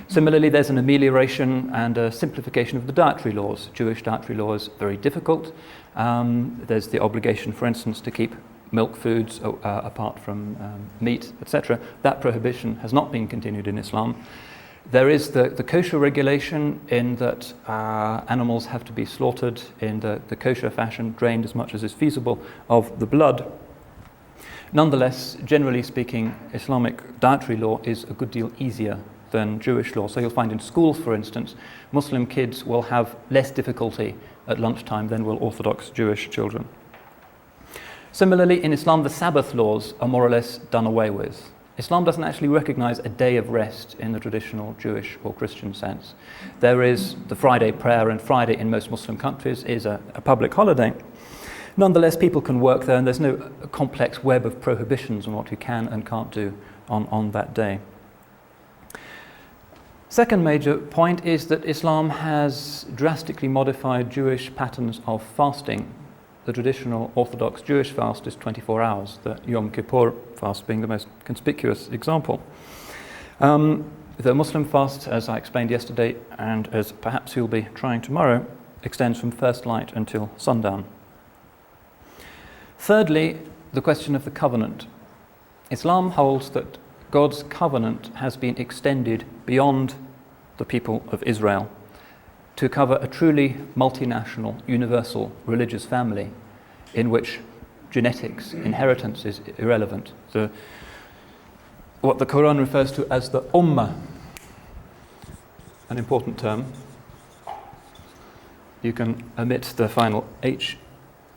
Similarly, there's an amelioration and a simplification of the dietary laws. Jewish dietary law is very difficult. There's the obligation, for instance, to keep milk foods apart from meat, etc. That prohibition has not been continued in Islam. There is the kosher regulation in that animals have to be slaughtered in the kosher fashion, drained as much as is feasible of the blood. Nonetheless, generally speaking, Islamic dietary law is a good deal easier than Jewish law. So you'll find in schools, for instance, Muslim kids will have less difficulty at lunchtime than will Orthodox Jewish children. Similarly, in Islam, the Sabbath laws are more or less done away with. Islam doesn't actually recognize a day of rest in the traditional Jewish or Christian sense. There is the Friday prayer, and Friday in most Muslim countries is a public holiday. Nonetheless, people can work there, and there's no complex web of prohibitions on what you can and can't do on that day. Second major point is that Islam has drastically modified Jewish patterns of fasting. The traditional Orthodox Jewish fast is 24 hours, the Yom Kippur fast being the most conspicuous example. The Muslim fast, as I explained yesterday, and as perhaps you'll be trying tomorrow, extends from first light until sundown. Thirdly, the question of the covenant. Islam holds that God's covenant has been extended beyond the people of Israel to cover a truly multinational, universal religious family in which genetics, inheritance is irrelevant. What the Quran refers to as the Ummah, an important term. You can omit the final H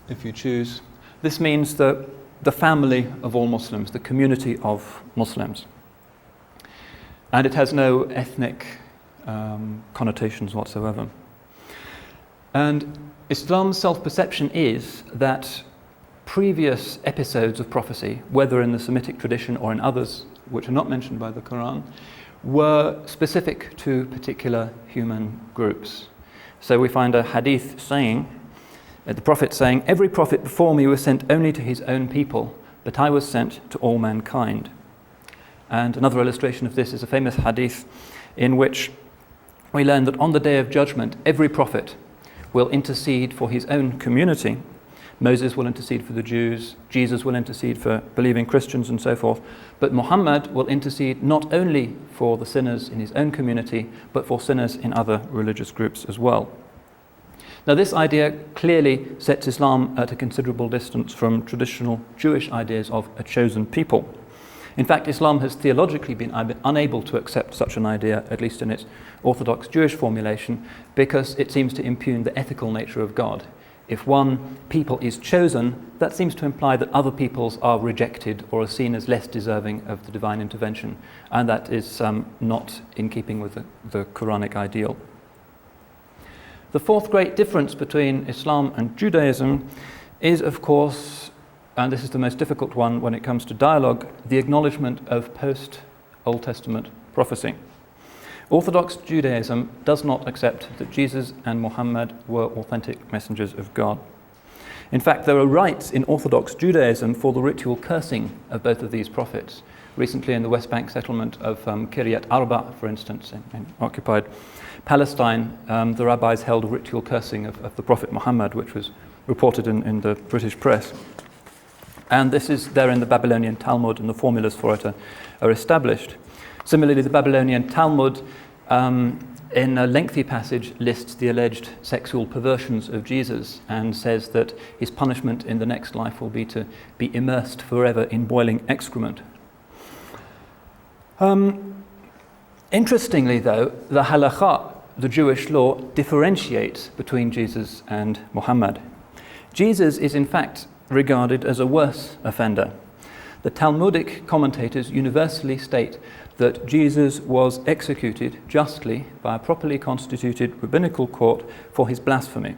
if you choose. This means the family of all Muslims, the community of Muslims. And it has no ethnic connotations whatsoever. And Islam's self-perception is that previous episodes of prophecy, whether in the Semitic tradition or in others which are not mentioned by the Quran, were specific to particular human groups. So we find a hadith saying, the Prophet saying, "Every prophet before me was sent only to his own people, but I was sent to all mankind." And another illustration of this is a famous hadith in which we learn that on the day of judgment, every prophet will intercede for his own community. Moses will intercede for the Jews, Jesus will intercede for believing Christians and so forth, but Muhammad will intercede not only for the sinners in his own community, but for sinners in other religious groups as well. Now this idea clearly sets Islam at a considerable distance from traditional Jewish ideas of a chosen people. In fact, Islam has theologically been unable to accept such an idea, at least in its Orthodox Jewish formulation, because it seems to impugn the ethical nature of God. If one people is chosen, that seems to imply that other peoples are rejected or are seen as less deserving of the divine intervention, and that is not in keeping with the Quranic ideal. The fourth great difference between Islam and Judaism is, of course, and this is the most difficult one when it comes to dialogue, the acknowledgement of post-Old Testament prophecy. Orthodox Judaism does not accept that Jesus and Muhammad were authentic messengers of God. In fact, there are rites in Orthodox Judaism for the ritual cursing of both of these prophets. Recently in the West Bank settlement of Kiryat Arba, for instance, in occupied Palestine, the rabbis held a ritual cursing of the Prophet Muhammad, which was reported in the British press. And this is there in the Babylonian Talmud, and the formulas for it are established. Similarly, the Babylonian Talmud, in a lengthy passage, lists the alleged sexual perversions of Jesus and says that his punishment in the next life will be to be immersed forever in boiling excrement. Interestingly, though, the halakha, the Jewish law, differentiates between Jesus and Muhammad. Jesus is in fact regarded as a worse offender. The Talmudic commentators universally state that Jesus was executed justly by a properly constituted rabbinical court for his blasphemy.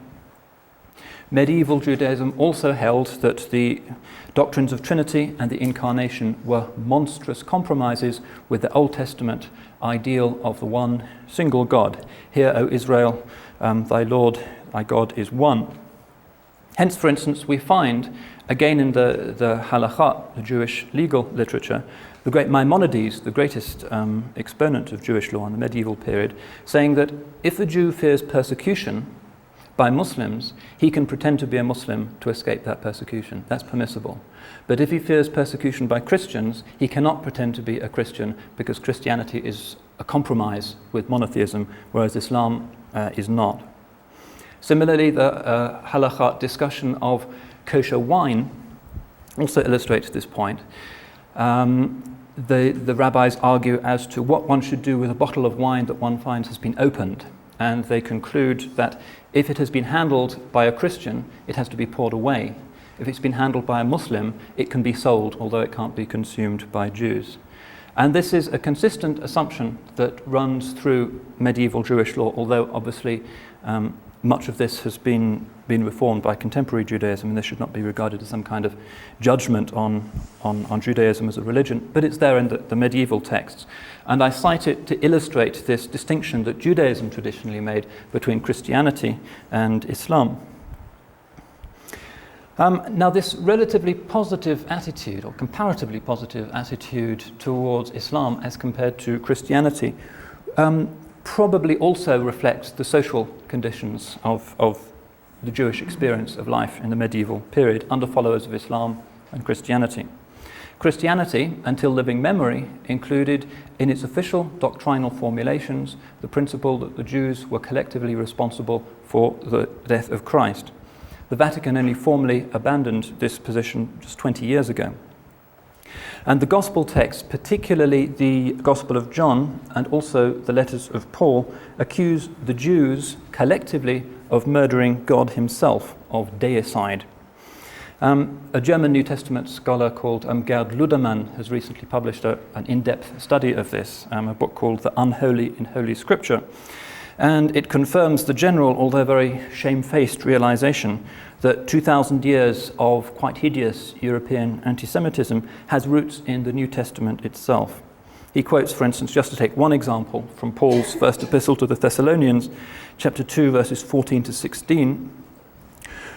Medieval Judaism also held that the doctrines of Trinity and the Incarnation were monstrous compromises with the Old Testament ideal of the one single God. Hear, O Israel, thy Lord, thy God is one. Hence, for instance, we find, again in the halakha, the Jewish legal literature, the great Maimonides, the greatest exponent of Jewish law in the medieval period, saying that if a Jew fears persecution by Muslims, he can pretend to be a Muslim to escape that persecution. That's permissible. But if he fears persecution by Christians, he cannot pretend to be a Christian because Christianity is a compromise with monotheism, whereas Islam is not. Similarly, the halakha discussion of kosher wine also illustrates this point. The rabbis argue as to what one should do with a bottle of wine that one finds has been opened, and they conclude that if it has been handled by a Christian, it has to be poured away. If it's been handled by a Muslim, it can be sold, although it can't be consumed by Jews. And this is a consistent assumption that runs through medieval Jewish law, although obviously much of this has been reformed by contemporary Judaism, and this should not be regarded as some kind of judgment on Judaism as a religion, but it's there in the medieval texts. And I cite it to illustrate this distinction that Judaism traditionally made between Christianity and Islam. Now, this relatively positive attitude, or comparatively positive attitude towards Islam as compared to Christianity, probably also reflects the social conditions of the Jewish experience of life in the medieval period under followers of Islam and Christianity. Christianity, until living memory, included in its official doctrinal formulations the principle that the Jews were collectively responsible for the death of Christ. The Vatican only formally abandoned this position just 20 years ago. And the Gospel texts, particularly the Gospel of John and also the letters of Paul, accuse the Jews collectively of murdering God himself, of deicide. A German New Testament scholar called Gerd Ludermann has recently published an in-depth study of this, a book called The Unholy in Holy Scripture. And it confirms the general, although very shamefaced, realization that 2,000 years of quite hideous European anti-Semitism has roots in the New Testament itself. He quotes, for instance, just to take one example, from Paul's first epistle to the Thessalonians, chapter 2, verses 14 to 16.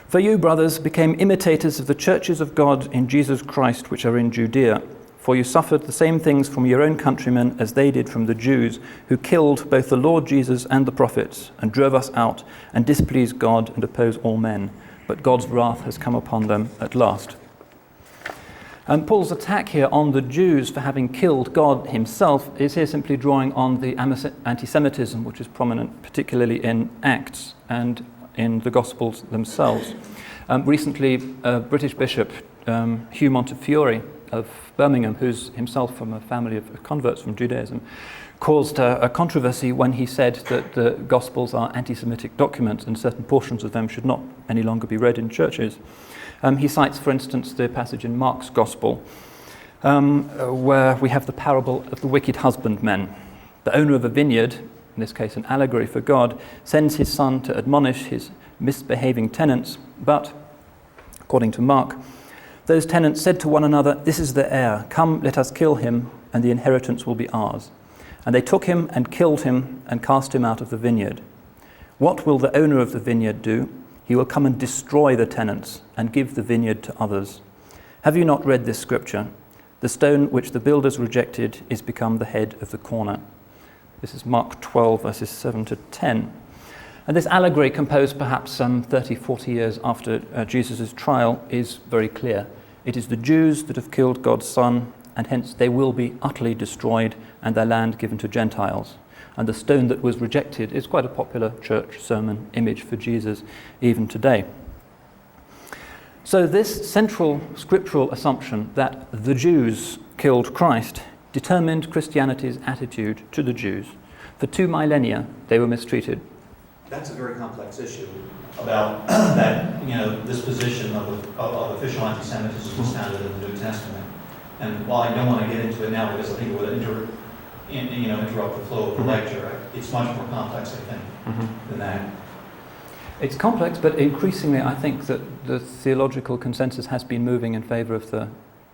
"For you, brothers, became imitators of the churches of God in Jesus Christ which are in Judea. For you suffered the same things from your own countrymen as they did from the Jews, who killed both the Lord Jesus and the prophets, and drove us out, and displeased God and oppose all men. But God's wrath has come upon them at last." And Paul's attack here on the Jews for having killed God himself is here simply drawing on the anti-Semitism which is prominent particularly in Acts and in the Gospels themselves. Recently, a British bishop, Hugh Montefiore of Birmingham, who's himself from a family of converts from Judaism, caused a controversy when he said that the Gospels are anti-Semitic documents and certain portions of them should not any longer be read in churches. He cites, for instance, the passage in Mark's Gospel where we have the parable of the wicked husbandmen. The owner of a vineyard, in this case an allegory for God, sends his son to admonish his misbehaving tenants, but, according to Mark, those tenants said to one another, "This is the heir, come, let us kill him, and the inheritance will be ours." And they took him and killed him and cast him out of the vineyard. What will the owner of the vineyard do? He will come and destroy the tenants and give the vineyard to others. Have you not read this scripture? The stone which the builders rejected is become the head of the corner. This is Mark 12, verses 7 to 10. And this allegory, composed perhaps some 30, 40 years after Jesus' trial, is very clear. It is the Jews that have killed God's Son, and hence they will be utterly destroyed and their land given to Gentiles. And the stone that was rejected is quite a popular church sermon image for Jesus even today. So this central scriptural assumption that the Jews killed Christ determined Christianity's attitude to the Jews. For 2 millennia, they were mistreated. That's a very complex issue about that, this position of official anti-Semitism was founded in the New Testament. And while I don't want to get into it now because I think it would interrupt the flow of the lecture, it's much more complex, I think, than that. It's complex, but increasingly I think that the theological consensus has been moving in favour of the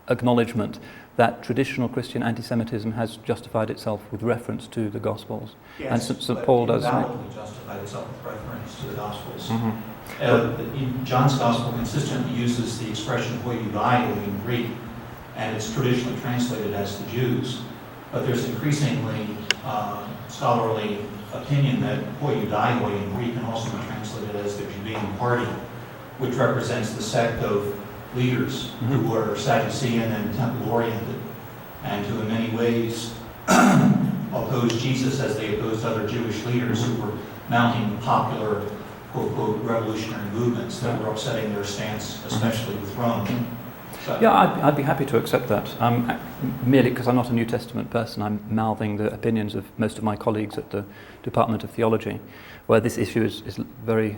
acknowledgement that traditional Christian anti-Semitism has justified itself with reference to the Gospels. Yes, and St. Paul does invalidly justified itself with reference to the Gospels. John's Gospel consistently uses the expression hoi Judaio in Greek, and it's traditionally translated as the Jews. But there's increasingly scholarly opinion that hoi Judaio in Greek can also be translated as the Judean party, which represents the sect of leaders who were Sadducean and temple-oriented, and who in many ways opposed Jesus as they opposed other Jewish leaders who were mounting popular, quote-unquote, revolutionary movements that were upsetting their stance, especially with Rome. So, yeah, I'd be happy to accept that. Merely because I'm not a New Testament person, I'm mouthing the opinions of most of my colleagues at the Department of Theology, where this issue is very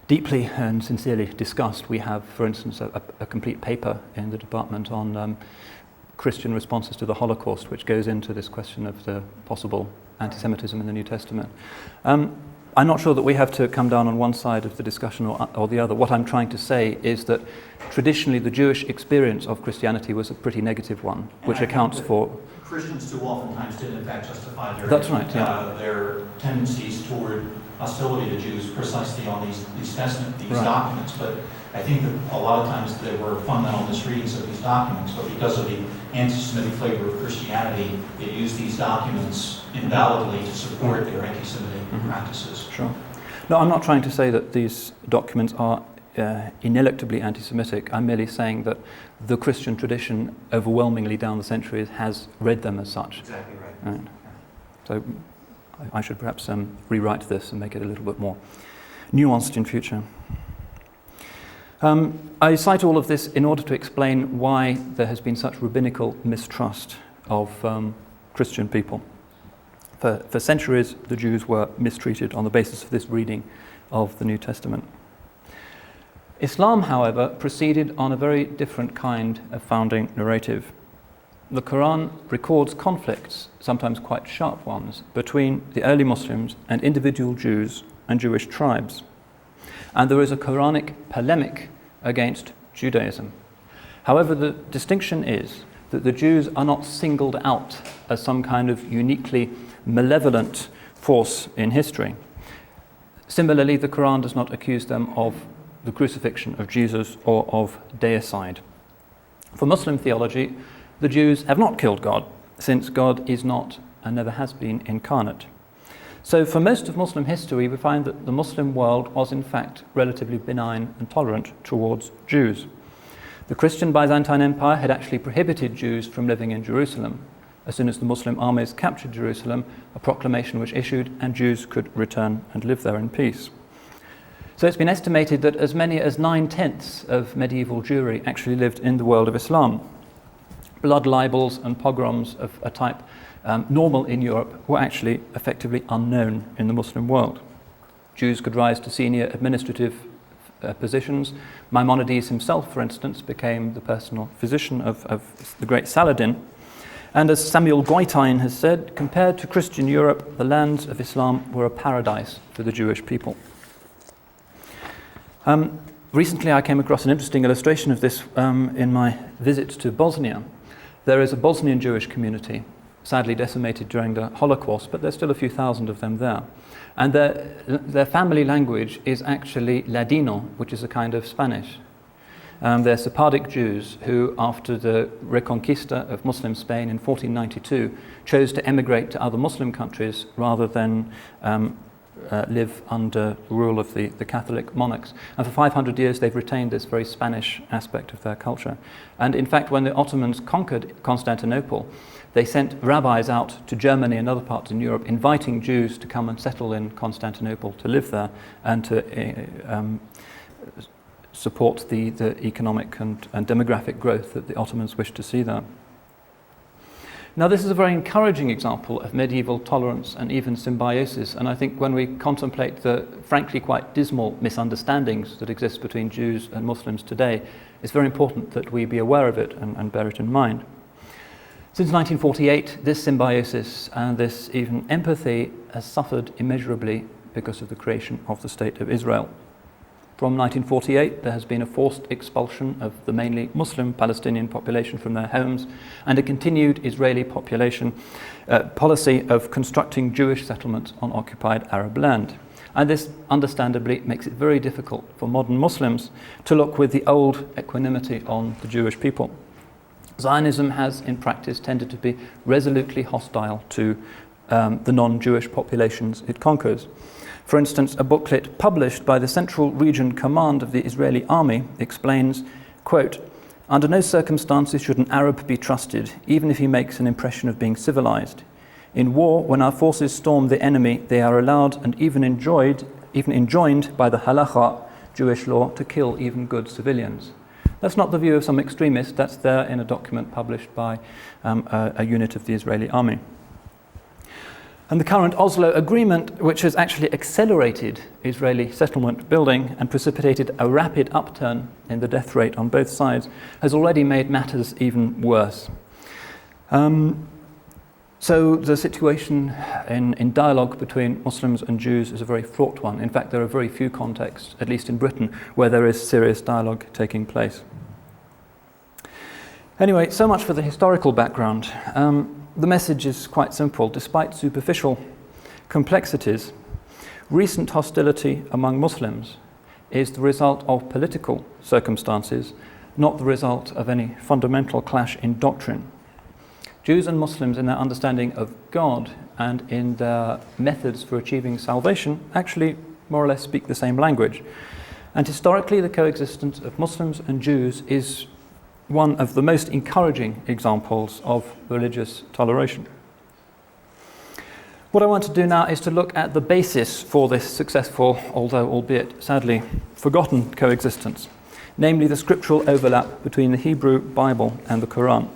deeply and sincerely discussed. We have, for instance, a complete paper in the department on Christian responses to the Holocaust, which goes into this question of the possible anti-Semitism in the New Testament. I'm not sure that we have to come down on one side of the discussion or the other. What I'm trying to say is that traditionally the Jewish experience of Christianity was a pretty negative one, which accounts for... Christians too oftentimes did in fact justify their, That's right, yeah. Their tendencies toward hostility to Jews precisely on these Right. documents. But I think that a lot of times there were fundamental misreadings of these documents, but because of the anti-Semitic flavor of Christianity, they used these documents invalidly to support their anti-Semitic practices. Sure. No, I'm not trying to say that these documents are ineluctably anti-Semitic. I'm merely saying that the Christian tradition overwhelmingly down the centuries has read them as such. Exactly right. Right. So I should perhaps rewrite this and make it a little bit more nuanced in future. I cite all of this in order to explain why there has been such rabbinical mistrust of Christian people. For centuries, the Jews were mistreated on the basis of this reading of the New Testament. Islam, however, proceeded on a very different kind of founding narrative. The Quran records conflicts, sometimes quite sharp ones, between the early Muslims and individual Jews and Jewish tribes. And there is a Quranic polemic against Judaism. However, the distinction is that the Jews are not singled out as some kind of uniquely malevolent force in history. Similarly, the Quran does not accuse them of the crucifixion of Jesus or of deicide. For Muslim theology, the Jews have not killed God, since God is not and never has been incarnate. So for most of Muslim history, we find that the Muslim world was in fact relatively benign and tolerant towards Jews. The Christian Byzantine Empire had actually prohibited Jews from living in Jerusalem. As soon as the Muslim armies captured Jerusalem, a proclamation was issued and Jews could return and live there in peace. So it's been estimated that as many as 9/10 of medieval Jewry actually lived in the world of Islam. Blood libels and pogroms of a type normal in Europe were actually effectively unknown in the Muslim world. Jews could rise to senior administrative positions. Maimonides himself, for instance, became the personal physician of the great Saladin. And as Samuel Goitein has said, compared to Christian Europe, the lands of Islam were a paradise for the Jewish people. Recently I came across an interesting illustration of this in my visit to Bosnia. There is a Bosnian Jewish community, sadly decimated during the Holocaust, but there's still a few thousand of them there. And their family language is actually Ladino, which is a kind of Spanish. They're Sephardic Jews who, after the Reconquista of Muslim Spain in 1492, chose to emigrate to other Muslim countries rather than live under the rule of the Catholic monarchs. And for 500 years they've retained this very Spanish aspect of their culture. And in fact, when the Ottomans conquered Constantinople, they sent rabbis out to Germany and other parts in Europe, inviting Jews to come and settle in Constantinople, to live there and to support the economic and demographic growth that the Ottomans wished to see there. Now, this is a very encouraging example of medieval tolerance and even symbiosis, and I think when we contemplate the frankly quite dismal misunderstandings that exist between Jews and Muslims today, it's very important that we be aware of it and bear it in mind. Since 1948, this symbiosis and this even empathy has suffered immeasurably because of the creation of the State of Israel. From 1948, there has been a forced expulsion of the mainly Muslim Palestinian population from their homes and a continued Israeli policy of constructing Jewish settlements on occupied Arab land. And this, understandably, makes it very difficult for modern Muslims to look with the old equanimity on the Jewish people. Zionism has, in practice, tended to be resolutely hostile to the non-Jewish populations it conquers. For instance, a booklet published by the Central Region Command of the Israeli Army explains, quote, "Under no circumstances should an Arab be trusted, even if he makes an impression of being civilized. In war, when our forces storm the enemy, they are allowed and even enjoined by the halakha, Jewish law, to kill even good civilians." That's not the view of some extremist, that's there in a document published by a unit of the Israeli Army. And the current Oslo Agreement, which has actually accelerated Israeli settlement building and precipitated a rapid upturn in the death rate on both sides, has already made matters even worse. So the situation in dialogue between Muslims and Jews is a very fraught one. In fact, there are very few contexts, at least in Britain, where there is serious dialogue taking place. Anyway, so much for the historical background. The message is quite simple. Despite superficial complexities, recent hostility among Muslims is the result of political circumstances, not the result of any fundamental clash in doctrine. Jews and Muslims, in their understanding of God and in their methods for achieving salvation, actually more or less speak the same language. And historically, the coexistence of Muslims and Jews is one of the most encouraging examples of religious toleration. What I want to do now is to look at the basis for this successful, although albeit sadly forgotten, coexistence, namely the scriptural overlap between the Hebrew Bible and the Quran.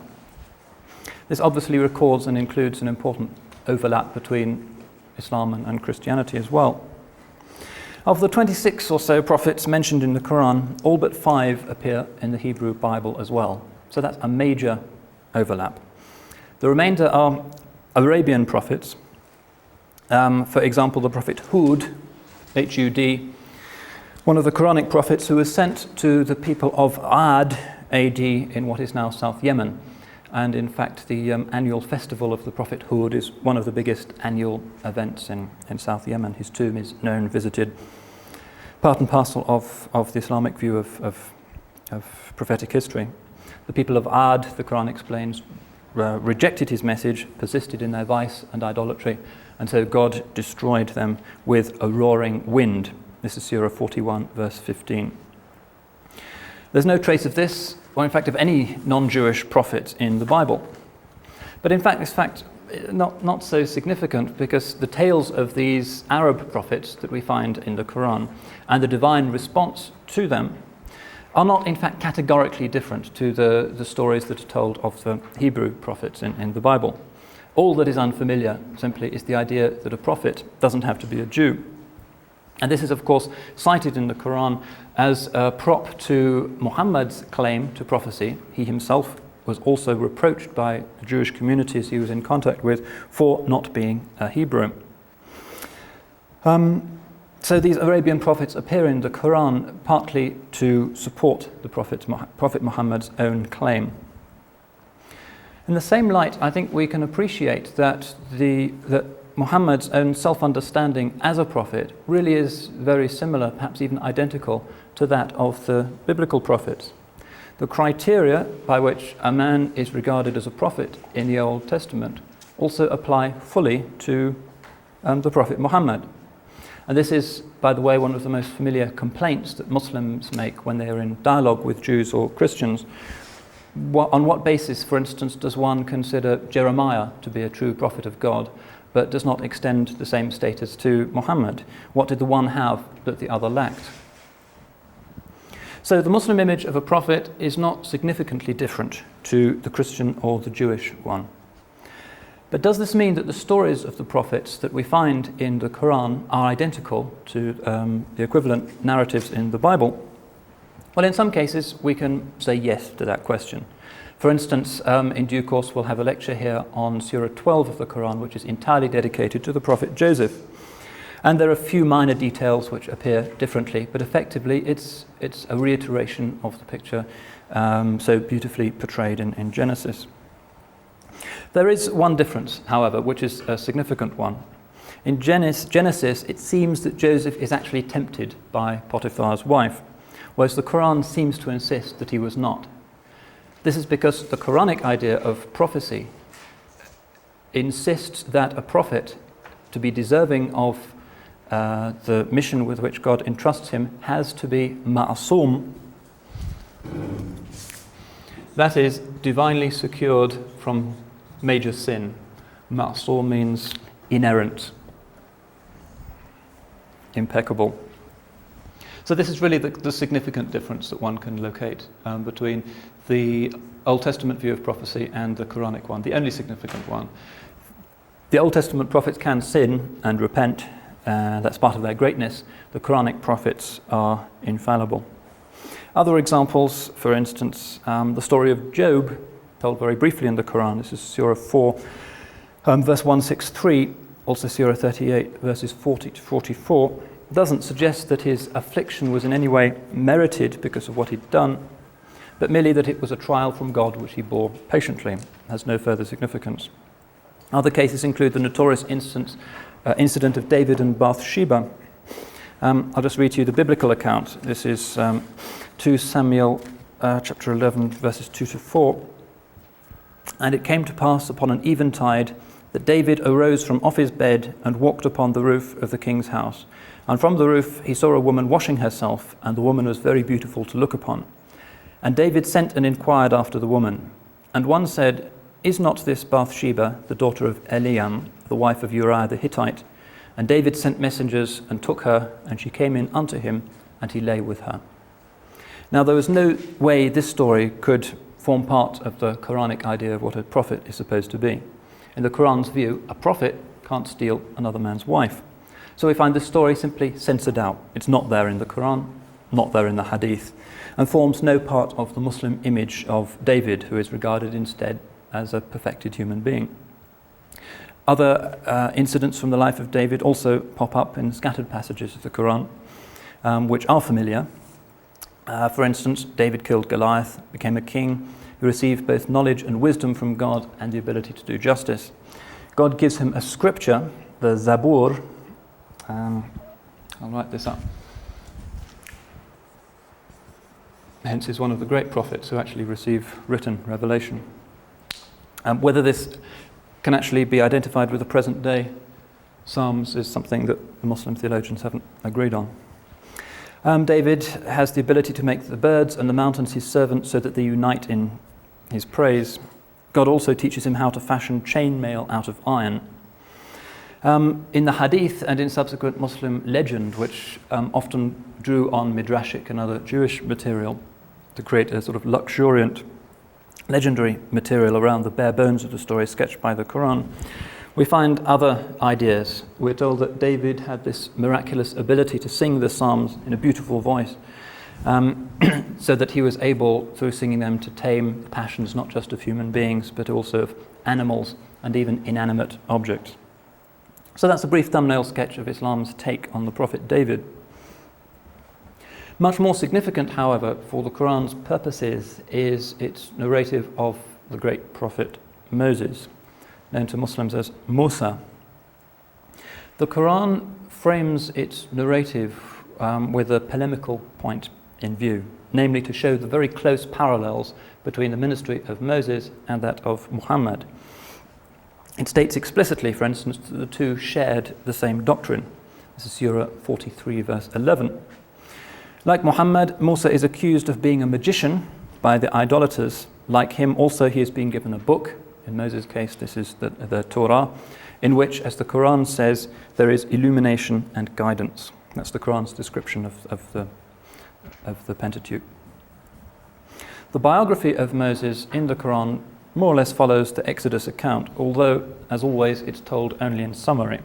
This obviously records and includes an important overlap between Islam and Christianity as well. Of the 26 or so prophets mentioned in the Quran, all but 5 appear in the Hebrew Bible as well. So that's a major overlap. The remainder are Arabian prophets. For example, the prophet Hud, H-U-D, one of the Quranic prophets who was sent to the people of Ad, A-D, in what is now South Yemen. And in fact, the annual festival of the prophet Hud is one of the biggest annual events in South Yemen. His tomb is known, visited, part and parcel of the Islamic view of prophetic history. The people of Ad, the Quran explains, rejected his message, persisted in their vice and idolatry, and so God destroyed them with a roaring wind. This is Surah 41, verse 15. There's no trace of this, or in fact of any non-Jewish prophet in the Bible. But in fact, this fact not so significant, because the tales of these Arab prophets that we find in the Quran and the divine response to them are not in fact categorically different to the stories that are told of the Hebrew prophets in the Bible. All that is unfamiliar simply is the idea that a prophet doesn't have to be a Jew. And this is, of course, cited in the Quran as a prop to Muhammad's claim to prophecy. He himself was also reproached by the Jewish communities he was in contact with for not being a Hebrew. So these Arabian prophets appear in the Quran partly to support the Prophet Muhammad's own claim. In the same light, I think we can appreciate that Muhammad's own self-understanding as a prophet really is very similar, perhaps even identical, to that of the biblical prophets. The criteria by which a man is regarded as a prophet in the Old Testament also apply fully to the Prophet Muhammad. And this is, by the way, one of the most familiar complaints that Muslims make when they are in dialogue with Jews or Christians. On what basis, for instance, does one consider Jeremiah to be a true prophet of God, but does not extend the same status to Muhammad? What did the one have that the other lacked? So the Muslim image of a prophet is not significantly different to the Christian or the Jewish one. But does this mean that the stories of the prophets that we find in the Quran are identical to the equivalent narratives in the Bible? Well, in some cases, we can say yes to that question. For instance, in due course, we'll have a lecture here on Surah 12 of the Quran, which is entirely dedicated to the prophet Joseph. And there are a few minor details which appear differently, but effectively it's a reiteration of the picture so beautifully portrayed in Genesis. There is one difference, however, which is a significant one. In Genesis, it seems that Joseph is actually tempted by Potiphar's wife, whereas the Quran seems to insist that he was not. This is because the Quranic idea of prophecy insists that a prophet, to be deserving of the mission with which God entrusts him, has to be ma'asum, that is, divinely secured from major sin. Ma'asum means inerrant, impeccable. So this is really the significant difference that one can locate between the Old Testament view of prophecy and the Quranic one, the only significant one. The Old Testament prophets can sin and repent, that's part of their greatness. The Quranic prophets are infallible. Other examples, for instance, the story of Job, told very briefly in the Quran. This is Surah 4. Verse 163, also Surah 38, verses 40 to 44, doesn't suggest that his affliction was in any way merited because of what he'd done, but merely that it was a trial from God which he bore patiently. It has no further significance. Other cases include the notorious incident of David and Bathsheba. I'll just read to you the biblical account. This is 2 Samuel chapter 11, verses 2 to 4. And it came to pass upon an eventide that David arose from off his bed and walked upon the roof of the king's house. And from the roof he saw a woman washing herself, and the woman was very beautiful to look upon. And David sent and inquired after the woman. And one said, Is not this Bathsheba, the daughter of Eliam, the wife of Uriah the Hittite? And David sent messengers and took her, and she came in unto him, and he lay with her. Now there was no way this story could form part of the Qur'anic idea of what a prophet is supposed to be. In the Qur'an's view, a prophet can't steal another man's wife. So we find this story simply censored out. It's not there in the Qur'an, not there in the Hadith, and forms no part of the Muslim image of David, who is regarded instead as a perfected human being. Other incidents from the life of David also pop up in scattered passages of the Qur'an, which are familiar. For instance, David killed Goliath, became a king, who received both knowledge and wisdom from God and the ability to do justice. God gives him a scripture, the Zabur. I'll write this up. Hence, he's one of the great prophets who actually receive written revelation. Whether this can actually be identified with the present day Psalms is something that the Muslim theologians haven't agreed on. David has the ability to make the birds and the mountains his servants so that they unite in his praise. God also teaches him how to fashion chainmail out of iron. In the Hadith and in subsequent Muslim legend, which often drew on Midrashic and other Jewish material to create a sort of luxuriant legendary material around the bare bones of the story sketched by the Quran, we find other ideas. We're told that David had this miraculous ability to sing the Psalms in a beautiful voice, so that he was able, through singing them, to tame the passions not just of human beings, but also of animals and even inanimate objects. So that's a brief thumbnail sketch of Islam's take on the Prophet David. Much more significant, however, for the Quran's purposes is its narrative of the great prophet Moses, known to Muslims as Musa. The Quran frames its narrative with a polemical point in view, namely to show the very close parallels between the ministry of Moses and that of Muhammad. It states explicitly, for instance, that the two shared the same doctrine. This is Surah 43, verse 11. Like Muhammad, Musa is accused of being a magician by the idolaters. Like him, also he has been given a book. In Moses' case, this is the Torah, in which, as the Quran says, there is illumination and guidance. That's the Quran's description of the Pentateuch. The biography of Moses in the Quran more or less follows the Exodus account, although, as always, it's told only in summary.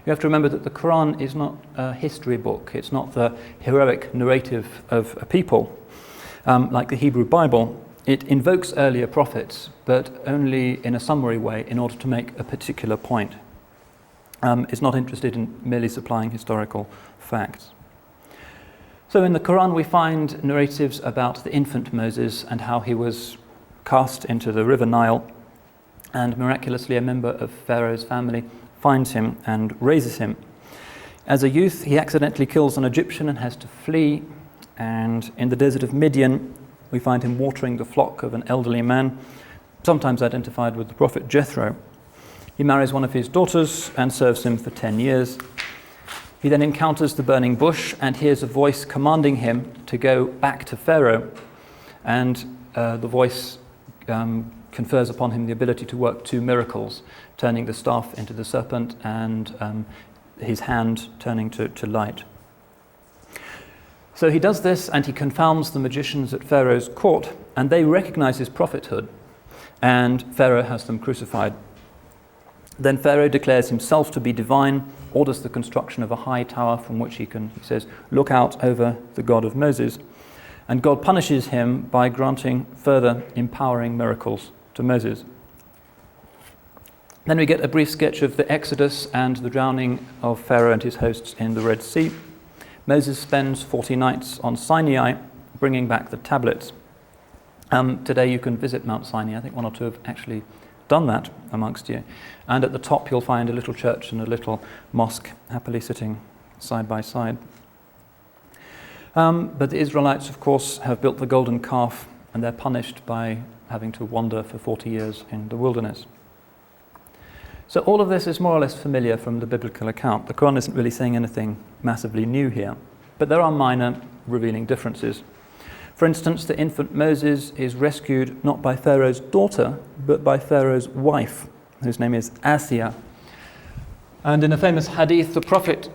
You have to remember that the Quran is not a history book. It's not the heroic narrative of a people, like the Hebrew Bible. It invokes earlier prophets, but only in a summary way in order to make a particular point. It's not interested in merely supplying historical facts. So in the Quran we find narratives about the infant Moses and how he was cast into the river Nile, and miraculously a member of Pharaoh's family finds him and raises him. As a youth, he accidentally kills an Egyptian and has to flee, and in the desert of Midian, we find him watering the flock of an elderly man, sometimes identified with the prophet Jethro. He marries one of his daughters and serves him for 10 years. He then encounters the burning bush and hears a voice commanding him to go back to Pharaoh, and the voice confers upon him the ability to work two miracles, turning the staff into the serpent and his hand turning to light. So he does this and he confounds the magicians at Pharaoh's court, and they recognize his prophethood, and Pharaoh has them crucified. Then Pharaoh declares himself to be divine, orders the construction of a high tower from which he can, he says, look out over the God of Moses, and God punishes him by granting further empowering miracles to Moses. Then we get a brief sketch of the Exodus and the drowning of Pharaoh and his hosts in the Red Sea. Moses spends 40 nights on Sinai, bringing back the tablets. Today you can visit Mount Sinai. I think one or two have actually done that amongst you. And at the top you'll find a little church and a little mosque happily sitting side by side. But the Israelites, of course, have built the golden calf, and they're punished by having to wander for 40 years in the wilderness. So all of this is more or less familiar from the biblical account. The Quran isn't really saying anything massively new here, but there are minor revealing differences. For instance, the infant Moses is rescued not by Pharaoh's daughter, but by Pharaoh's wife, whose name is Asiya. And in a famous hadith, the Prophet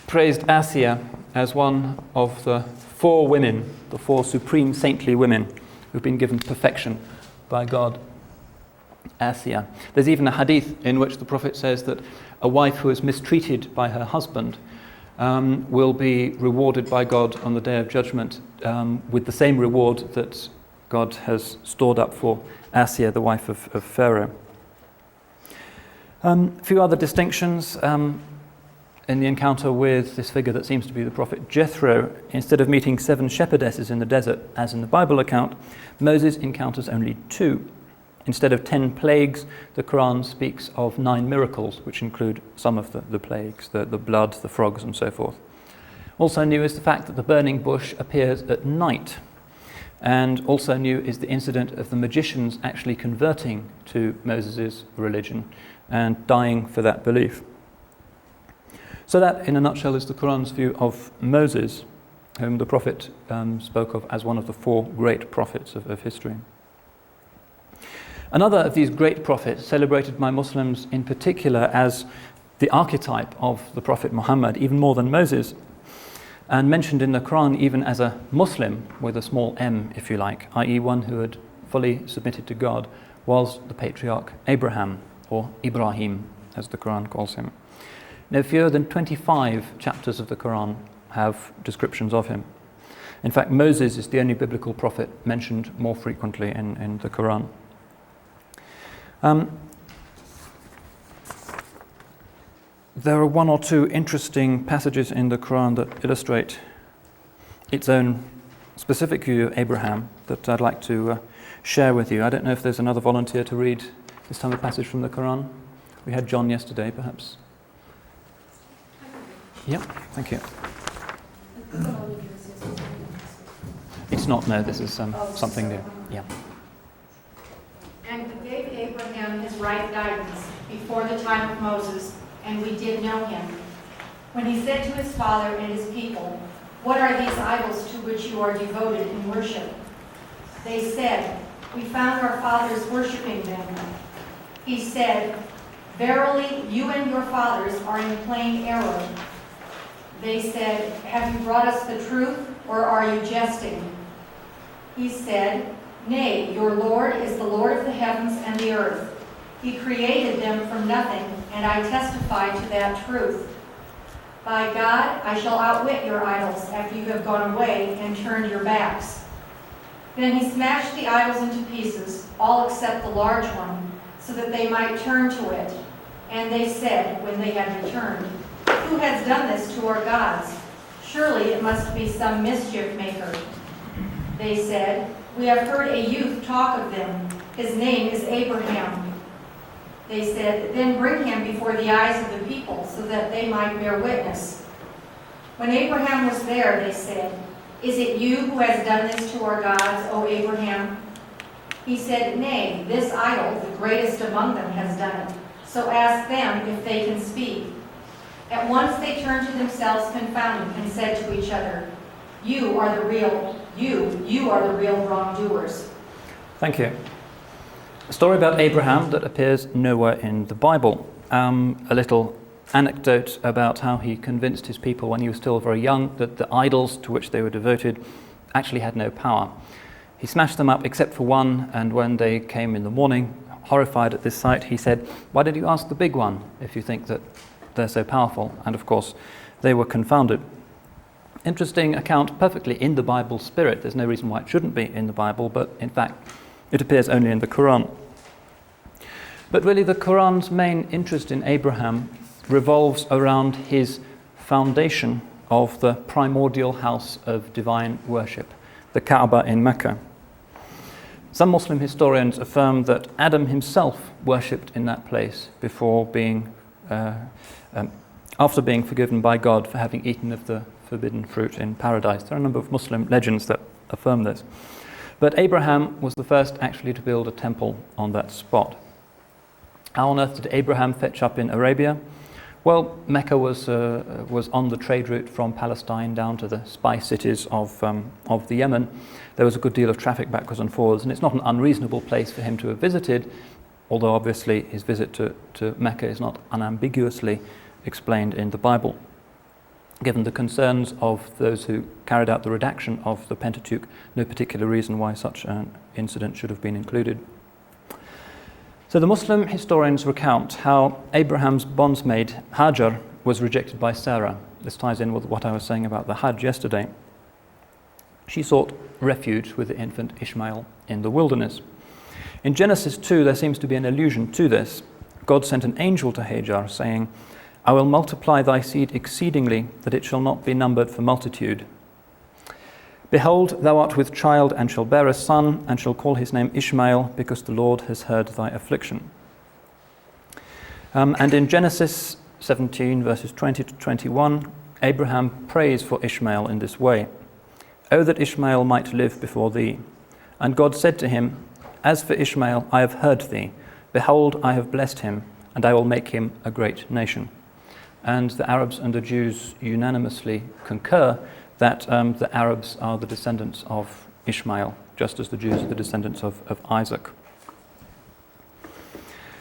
praised Asiya as one of the 4 women, the 4 supreme saintly women who've been given perfection by God. Asiya. There's even a hadith in which the Prophet says that a wife who is mistreated by her husband will be rewarded by God on the Day of Judgment with the same reward that God has stored up for Asiya, the wife of Pharaoh. A few other distinctions in the encounter with this figure that seems to be the prophet Jethro. Instead of meeting 7 shepherdesses in the desert, as in the Bible account, Moses encounters only 2. Instead of 10 plagues, the Quran speaks of 9 miracles, which include some of the plagues, the blood, the frogs, and so forth. Also new is the fact that the burning bush appears at night. And also new is the incident of the magicians actually converting to Moses' religion and dying for that belief. So that, in a nutshell, is the Quran's view of Moses, whom the Prophet spoke of as one of the 4 great prophets of history. Another of these great prophets, celebrated by Muslims in particular as the archetype of the Prophet Muhammad, even more than Moses, and mentioned in the Quran even as a Muslim, with a small m, if you like, i.e. one who had fully submitted to God, was the patriarch Abraham, or Ibrahim, as the Quran calls him. No fewer than 25 chapters of the Quran have descriptions of him. In fact, Moses is the only biblical prophet mentioned more frequently in the Quran. There are 1 or 2 interesting passages in the Quran that illustrate its own specific view of Abraham that I'd like to share with you. I don't know if there's another volunteer to read this time a passage from the Quran. We had John yesterday, perhaps. Yeah, thank you. It's not, no, this is something new. Yeah. And gave Abraham his right guidance before the time of Moses, and we did know him. When he said to his father and his people, "What are these idols to which you are devoted in worship?" They said, "We found our fathers worshiping them." He said, "Verily, you and your fathers are in plain error." They said, "Have you brought us the truth, or are you jesting?" He said, "Nay, your Lord is the Lord of the heavens and the earth. He created them from nothing, and I testify to that truth. By God, I shall outwit your idols after you have gone away and turned your backs." Then he smashed the idols into pieces, all except the large one, so that they might turn to it. And they said, when they had returned, "Who has done this to our gods? Surely it must be some mischief maker." They said, "We have heard a youth talk of them. His name is Abraham." They said, "Then bring him before the eyes of the people, so that they might bear witness." When Abraham was there, they said, "Is it you who has done this to our gods, O Abraham?" He said, "Nay, this idol, the greatest among them, has done it. So ask them if they can speak." At once they turned to themselves confounded and said to each other, you are the real wrongdoers." Thank you. A story about Abraham that appears nowhere in the Bible. A little anecdote about how he convinced his people when he was still very young that the idols to which they were devoted actually had no power. He smashed them up except for one, and when they came in the morning, horrified at this sight, he said, "Why did you ask the big one if you think that they're so powerful?" And of course, they were confounded. Interesting account, perfectly in the Bible spirit. There's no reason why it shouldn't be in the Bible, but in fact, it appears only in the Quran. But really the Quran's main interest in Abraham revolves around his foundation of the primordial house of divine worship, the Kaaba in Mecca. Some Muslim historians affirm that Adam himself worshipped in that place before after being forgiven by God for having eaten of the forbidden fruit in paradise. There are a number of Muslim legends that affirm this. But Abraham was the first actually to build a temple on that spot. How on earth did Abraham fetch up in Arabia? Well, Mecca was on the trade route from Palestine down to the spice cities of the Yemen. There was a good deal of traffic backwards and forwards, and it's not an unreasonable place for him to have visited, although obviously his visit to Mecca is not unambiguously explained in the Bible. Given the concerns of those who carried out the redaction of the Pentateuch, no particular reason why such an incident should have been included. So the Muslim historians recount how Abraham's bondsmaid Hajar was rejected by Sarah. This ties in with what I was saying about the Hajj yesterday. She sought refuge with the infant Ishmael in the wilderness. In Genesis 2, there seems to be an allusion to this. God sent an angel to Hajar saying, "I will multiply thy seed exceedingly, that it shall not be numbered for multitude. Behold, thou art with child and shall bear a son, and shall call his name Ishmael, because the Lord has heard thy affliction." And in Genesis 17, verses 20 to 21, Abraham prays for Ishmael in this way: "O that Ishmael might live before thee. And God said to him, As for Ishmael, I have heard thee. Behold, I have blessed him, and I will make him a great nation." And the Arabs and the Jews unanimously concur that the Arabs are the descendants of Ishmael, just as the Jews are the descendants of Isaac.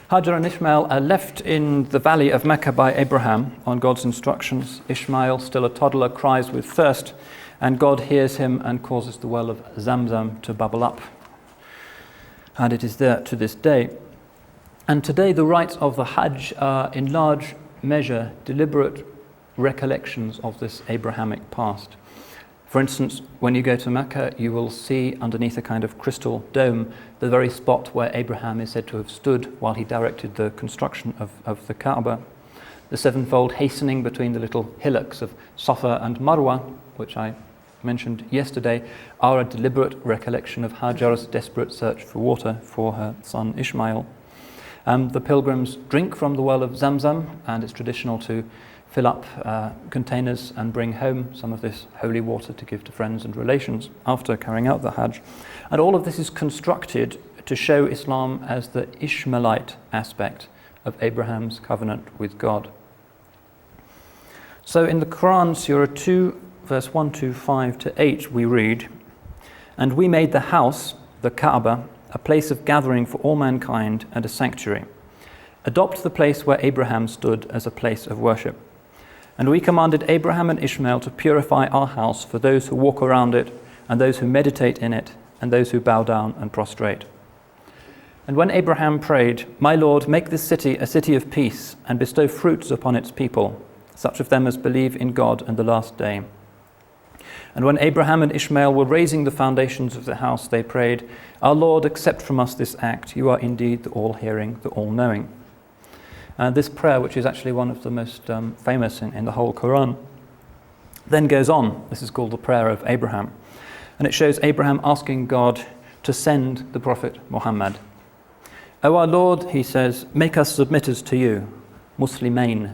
Hajar and Ishmael are left in the valley of Mecca by Abraham on God's instructions. Ishmael, still a toddler, cries with thirst, and God hears him and causes the well of Zamzam to bubble up. And it is there to this day. And today the rites of the Hajj are in large measure deliberate recollections of this Abrahamic past. For instance, when you go to Mecca, you will see underneath a kind of crystal dome the very spot where Abraham is said to have stood while he directed the construction of the Kaaba. The sevenfold hastening between the little hillocks of Safa and Marwa, which I mentioned yesterday, are a deliberate recollection of Hajar's desperate search for water for her son Ishmael. The pilgrims drink from the well of Zamzam, and it's traditional to fill up containers and bring home some of this holy water to give to friends and relations after carrying out the Hajj. And all of this is constructed to show Islam as the Ishmaelite aspect of Abraham's covenant with God. So in the Quran, Surah 2, verse 1 to 5 to 8, we read, "And we made the house, the Kaaba, a place of gathering for all mankind and a sanctuary. Adopt the place where Abraham stood as a place of worship. And we commanded Abraham and Ishmael to purify our house for those who walk around it, and those who meditate in it, and those who bow down and prostrate. And when Abraham prayed, My Lord, make this city a city of peace, and bestow fruits upon its people, such of them as believe in God and the last day. And when Abraham and Ishmael were raising the foundations of the house, they prayed, Our Lord, accept from us this act. You are indeed the all-hearing, the all-knowing." This prayer, which is actually one of the most famous in the whole Quran, then goes on. This is called the prayer of Abraham. And it shows Abraham asking God to send the Prophet Muhammad. "O our Lord," he says, "make us submitters to you, Muslimain,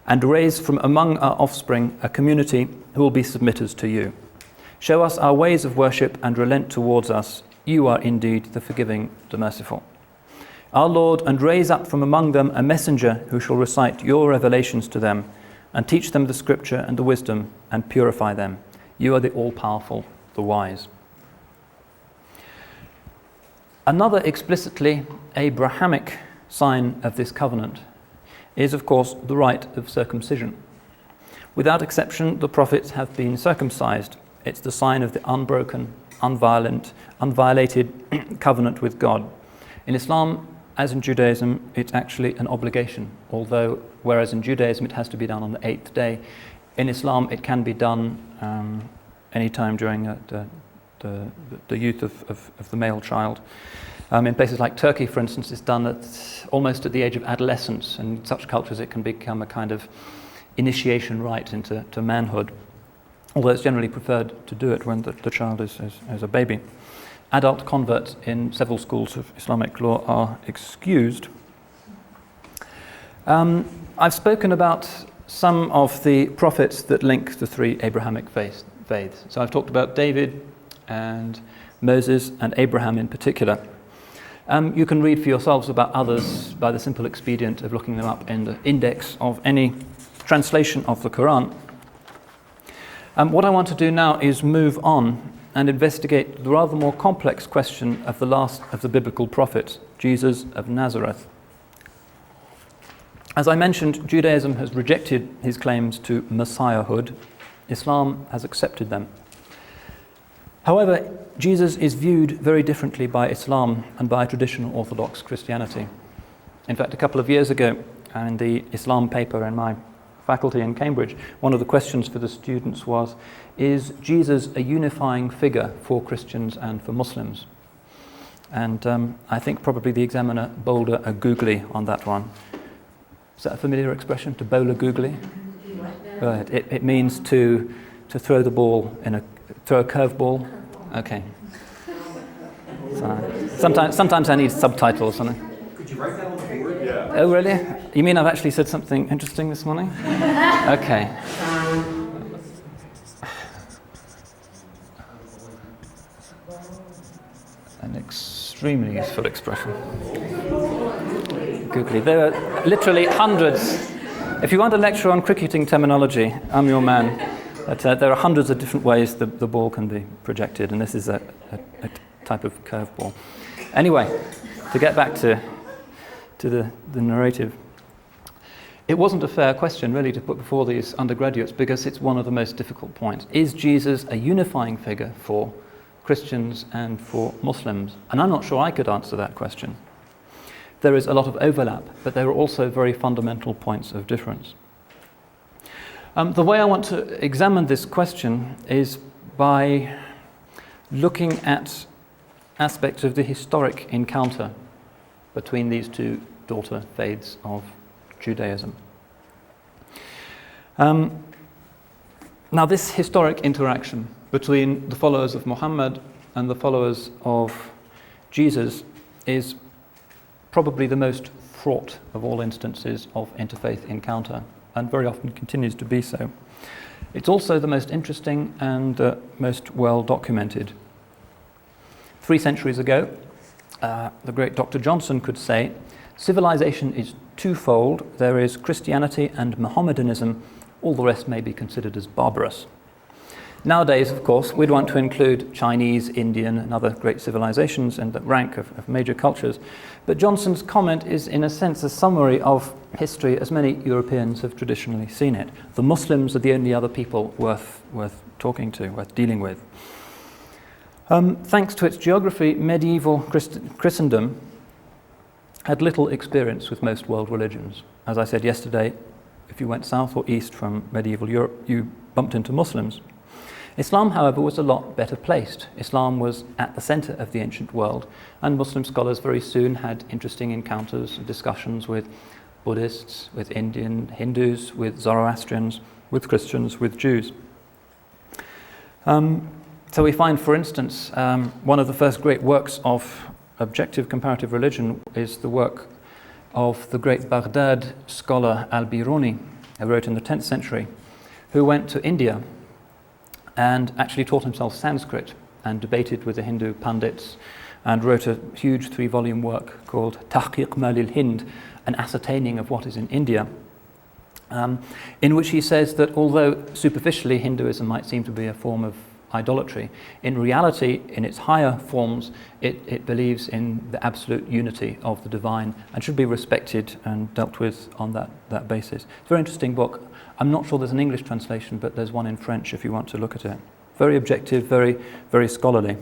and raise from among our offspring a community who will be submitters to you. Show us our ways of worship and relent towards us. You are indeed the forgiving, the merciful. Our Lord, and raise up from among them a messenger who shall recite your revelations to them and teach them the scripture and the wisdom and purify them. You are the all-powerful, the wise." Another explicitly Abrahamic sign of this covenant is, of course, the rite of circumcision. Without exception, the prophets have been circumcised. It's the sign of the unbroken, unviolated covenant with God. In Islam, as in Judaism, it's actually an obligation, although whereas in Judaism it has to be done on the 8th day, in Islam it can be done any time during the youth of the male child. In places like Turkey, for instance, it's done almost at the age of adolescence. And in such cultures, it can become a kind of initiation rite into manhood, although it's generally preferred to do it when the child is a baby. Adult converts in several schools of Islamic law are excused. I've spoken about some of the prophets that link the three Abrahamic faiths. So I've talked about David and Moses and Abraham in particular. You can read for yourselves about others by the simple expedient of looking them up in the index of any translation of the Quran. What I want to do now is move on and investigate the rather more complex question of the last of the biblical prophets, Jesus of Nazareth. As I mentioned, Judaism has rejected his claims to messiahhood. Islam has accepted them. However, Jesus is viewed very differently by Islam and by traditional Orthodox Christianity. In fact, a couple of years ago, in the Islam paper in my faculty in Cambridge, one of the questions for the students was, is Jesus a unifying figure for Christians and for Muslims? And I think probably the examiner bowled a googly on that one. Is that a familiar expression, to bowl a googly? Right. It means to throw the ball throw a curveball. Okay. So, sometimes I need subtitles. Could you write that on the board? Yeah. Oh, really? You mean I've actually said something interesting this morning? Okay. An extremely useful expression. Googly. There are literally hundreds. If you want a lecture on cricketing terminology, I'm your man. But there are hundreds of different ways the ball can be projected, and this is a type of curveball. Anyway, to get back to the narrative, it wasn't a fair question really to put before these undergraduates because it's one of the most difficult points. Is Jesus a unifying figure for Christians and for Muslims? And I'm not sure I could answer that question. There is a lot of overlap, but there are also very fundamental points of difference. The way I want to examine this question is by looking at aspects of the historic encounter between these two daughter faiths of Judaism. Now, this historic interaction between the followers of Muhammad and the followers of Jesus is probably the most fraught of all instances of interfaith encounter, and very often continues to be so. It's also the most interesting and most well documented. 3 centuries ago, the great Dr. Johnson could say, civilization is twofold. There is Christianity and Mohammedanism. All the rest may be considered as barbarous. Nowadays, of course, we'd want to include Chinese, Indian, and other great civilizations in the rank of major cultures. But Johnson's comment is, in a sense, a summary of history as many Europeans have traditionally seen it. The Muslims are the only other people worth talking to, worth dealing with. Thanks to its geography, medieval Christendom had little experience with most world religions. As I said yesterday, if you went south or east from medieval Europe, you bumped into Muslims. Islam, however, was a lot better placed. Islam was at the center of the ancient world, and Muslim scholars very soon had interesting encounters and discussions with Buddhists, with Indian Hindus, with Zoroastrians, with Christians, with Jews. So we find, for instance, one of the first great works of objective comparative religion is the work of the great Baghdad scholar al-Biruni, who wrote in the 10th century, who went to India and actually taught himself Sanskrit and debated with the Hindu Pandits and wrote a huge 3-volume work called Tahqiq Malil Hind, an ascertaining of what is in India, in which he says that although superficially Hinduism might seem to be a form of idolatry, in reality, in its higher forms, it believes in the absolute unity of the divine and should be respected and dealt with on that basis. It's a very interesting book. I'm not sure there's an English translation, but there's one in French if you want to look at it. Very objective, very, very scholarly.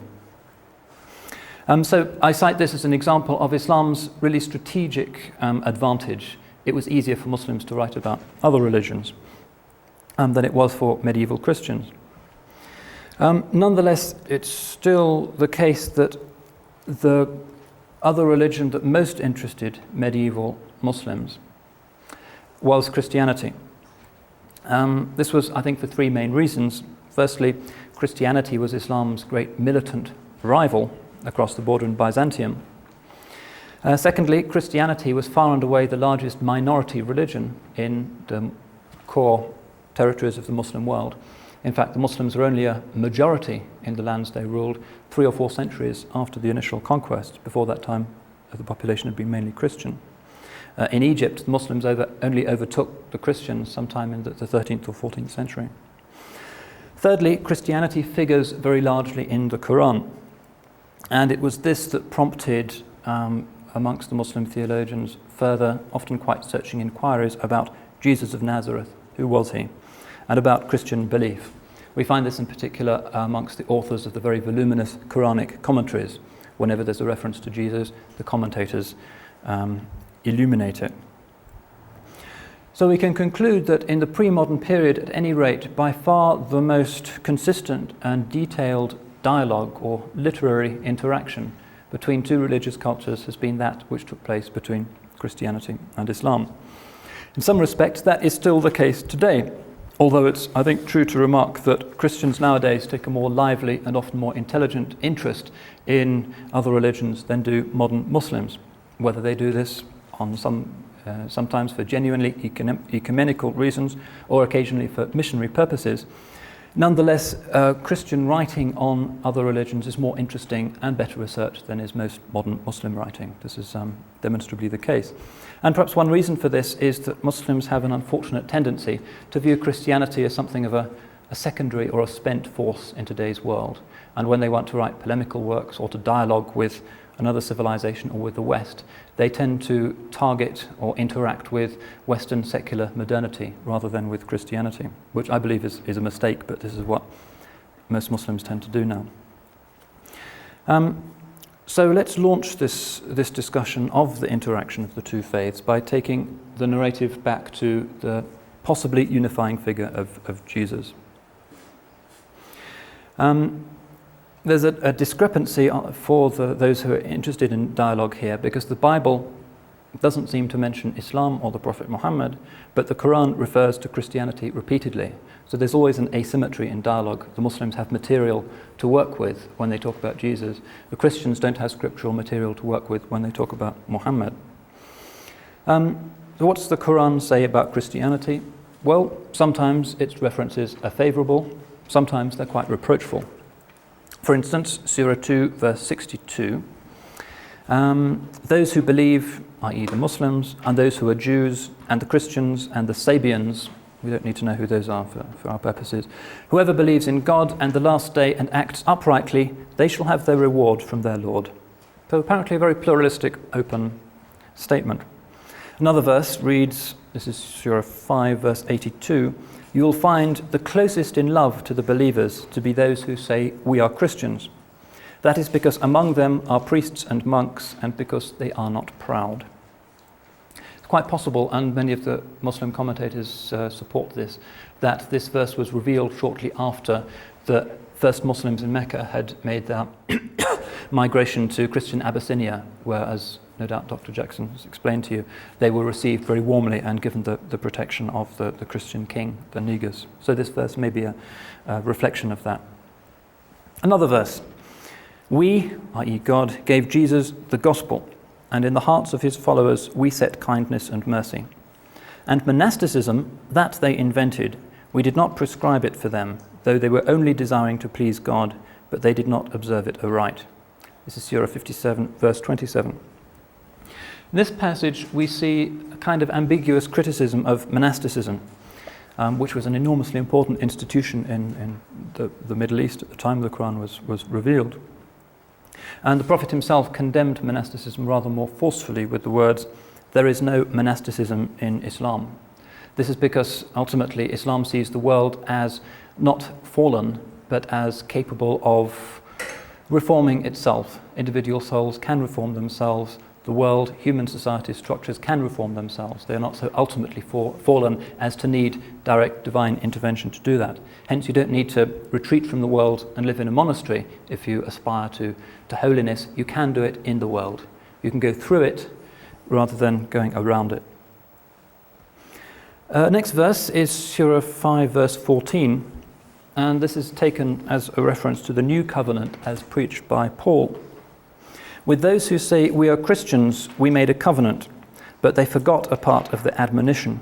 So I cite this as an example of Islam's really strategic advantage. It was easier for Muslims to write about other religions than it was for medieval Christians. Nonetheless, it's still the case that the other religion that most interested medieval Muslims was Christianity. This was, I think, for three main reasons. Firstly, Christianity was Islam's great militant rival across the border in Byzantium. Secondly, Christianity was far and away the largest minority religion in the core territories of the Muslim world. In fact, the Muslims were only a majority in the lands they ruled 3 or 4 centuries after the initial conquest. Before that time, the population had been mainly Christian. In Egypt, the Muslims only overtook the Christians sometime in the 13th or 14th century. Thirdly, Christianity figures very largely in the Quran. And it was this that prompted, amongst the Muslim theologians, further, often quite searching inquiries about Jesus of Nazareth, who was he, and about Christian belief. We find this in particular amongst the authors of the very voluminous Qur'anic commentaries. Whenever there's a reference to Jesus, the commentators illuminate it. So we can conclude that in the pre-modern period, at any rate, by far the most consistent and detailed dialogue or literary interaction between two religious cultures has been that which took place between Christianity and Islam. In some respects, that is still the case today, although it's, I think, true to remark that Christians nowadays take a more lively and often more intelligent interest in other religions than do modern Muslims. Whether they do this on sometimes for genuinely ecumenical reasons or occasionally for missionary purposes. Nonetheless, Christian writing on other religions is more interesting and better researched than is most modern Muslim writing. This is demonstrably the case. And perhaps one reason for this is that Muslims have an unfortunate tendency to view Christianity as something of a secondary or a spent force in today's world. And when they want to write polemical works or to dialogue with another civilization or with the West, they tend to target or interact with Western secular modernity rather than with Christianity, which I believe is a mistake, but this is what most Muslims tend to do now. So let's launch this discussion of the interaction of the two faiths by taking the narrative back to the possibly unifying figure of Jesus. There's a discrepancy for those who are interested in dialogue here, because the Bible doesn't seem to mention Islam or the Prophet Muhammad, but the Quran refers to Christianity repeatedly. So there's always an asymmetry in dialogue. The Muslims have material to work with when they talk about Jesus. The Christians don't have scriptural material to work with when they talk about Muhammad. So what's the Quran say about Christianity? Well, sometimes its references are favourable, sometimes they're quite reproachful. For instance, Surah 2, verse 62, those who believe, i.e. the Muslims, and those who are Jews, and the Christians, and the Sabians, we don't need to know who those are for our purposes, whoever believes in God and the last day and acts uprightly, they shall have their reward from their Lord. So apparently a very pluralistic, open statement. Another verse reads, this is Surah 5, verse 82, you will find the closest in love to the believers to be those who say, we are Christians. That is because among them are priests and monks, and because they are not proud. It's quite possible, and many of the Muslim commentators support this, that this verse was revealed shortly after the first Muslims in Mecca had made their migration to Christian Abyssinia, where, as no doubt Dr. Jackson has explained to you, they were received very warmly and given the protection of the Christian king, the Negus. So this verse may be a reflection of that. Another verse. We, i.e. God, gave Jesus the gospel, and in the hearts of his followers we set kindness and mercy. And monasticism, that they invented, we did not prescribe it for them, though they were only desiring to please God, but they did not observe it aright. This is Surah 57, verse 27. In this passage, we see a kind of ambiguous criticism of monasticism, which was an enormously important institution in the Middle East at the time the Quran was revealed. And the Prophet himself condemned monasticism rather more forcefully with the words, there is no monasticism in Islam. This is because ultimately Islam sees the world as not fallen, but as capable of reforming itself. Individual souls can reform themselves. The world, human society structures can reform themselves. They are not so ultimately fallen as to need direct divine intervention to do that. Hence, you don't need to retreat from the world and live in a monastery if you aspire to holiness. You can do it in the world. You can go through it rather than going around it. Next verse is Surah 5, verse 14, and this is taken as a reference to the new covenant as preached by Paul. With those who say, "We are Christians, we made a covenant," but they forgot a part of the admonition.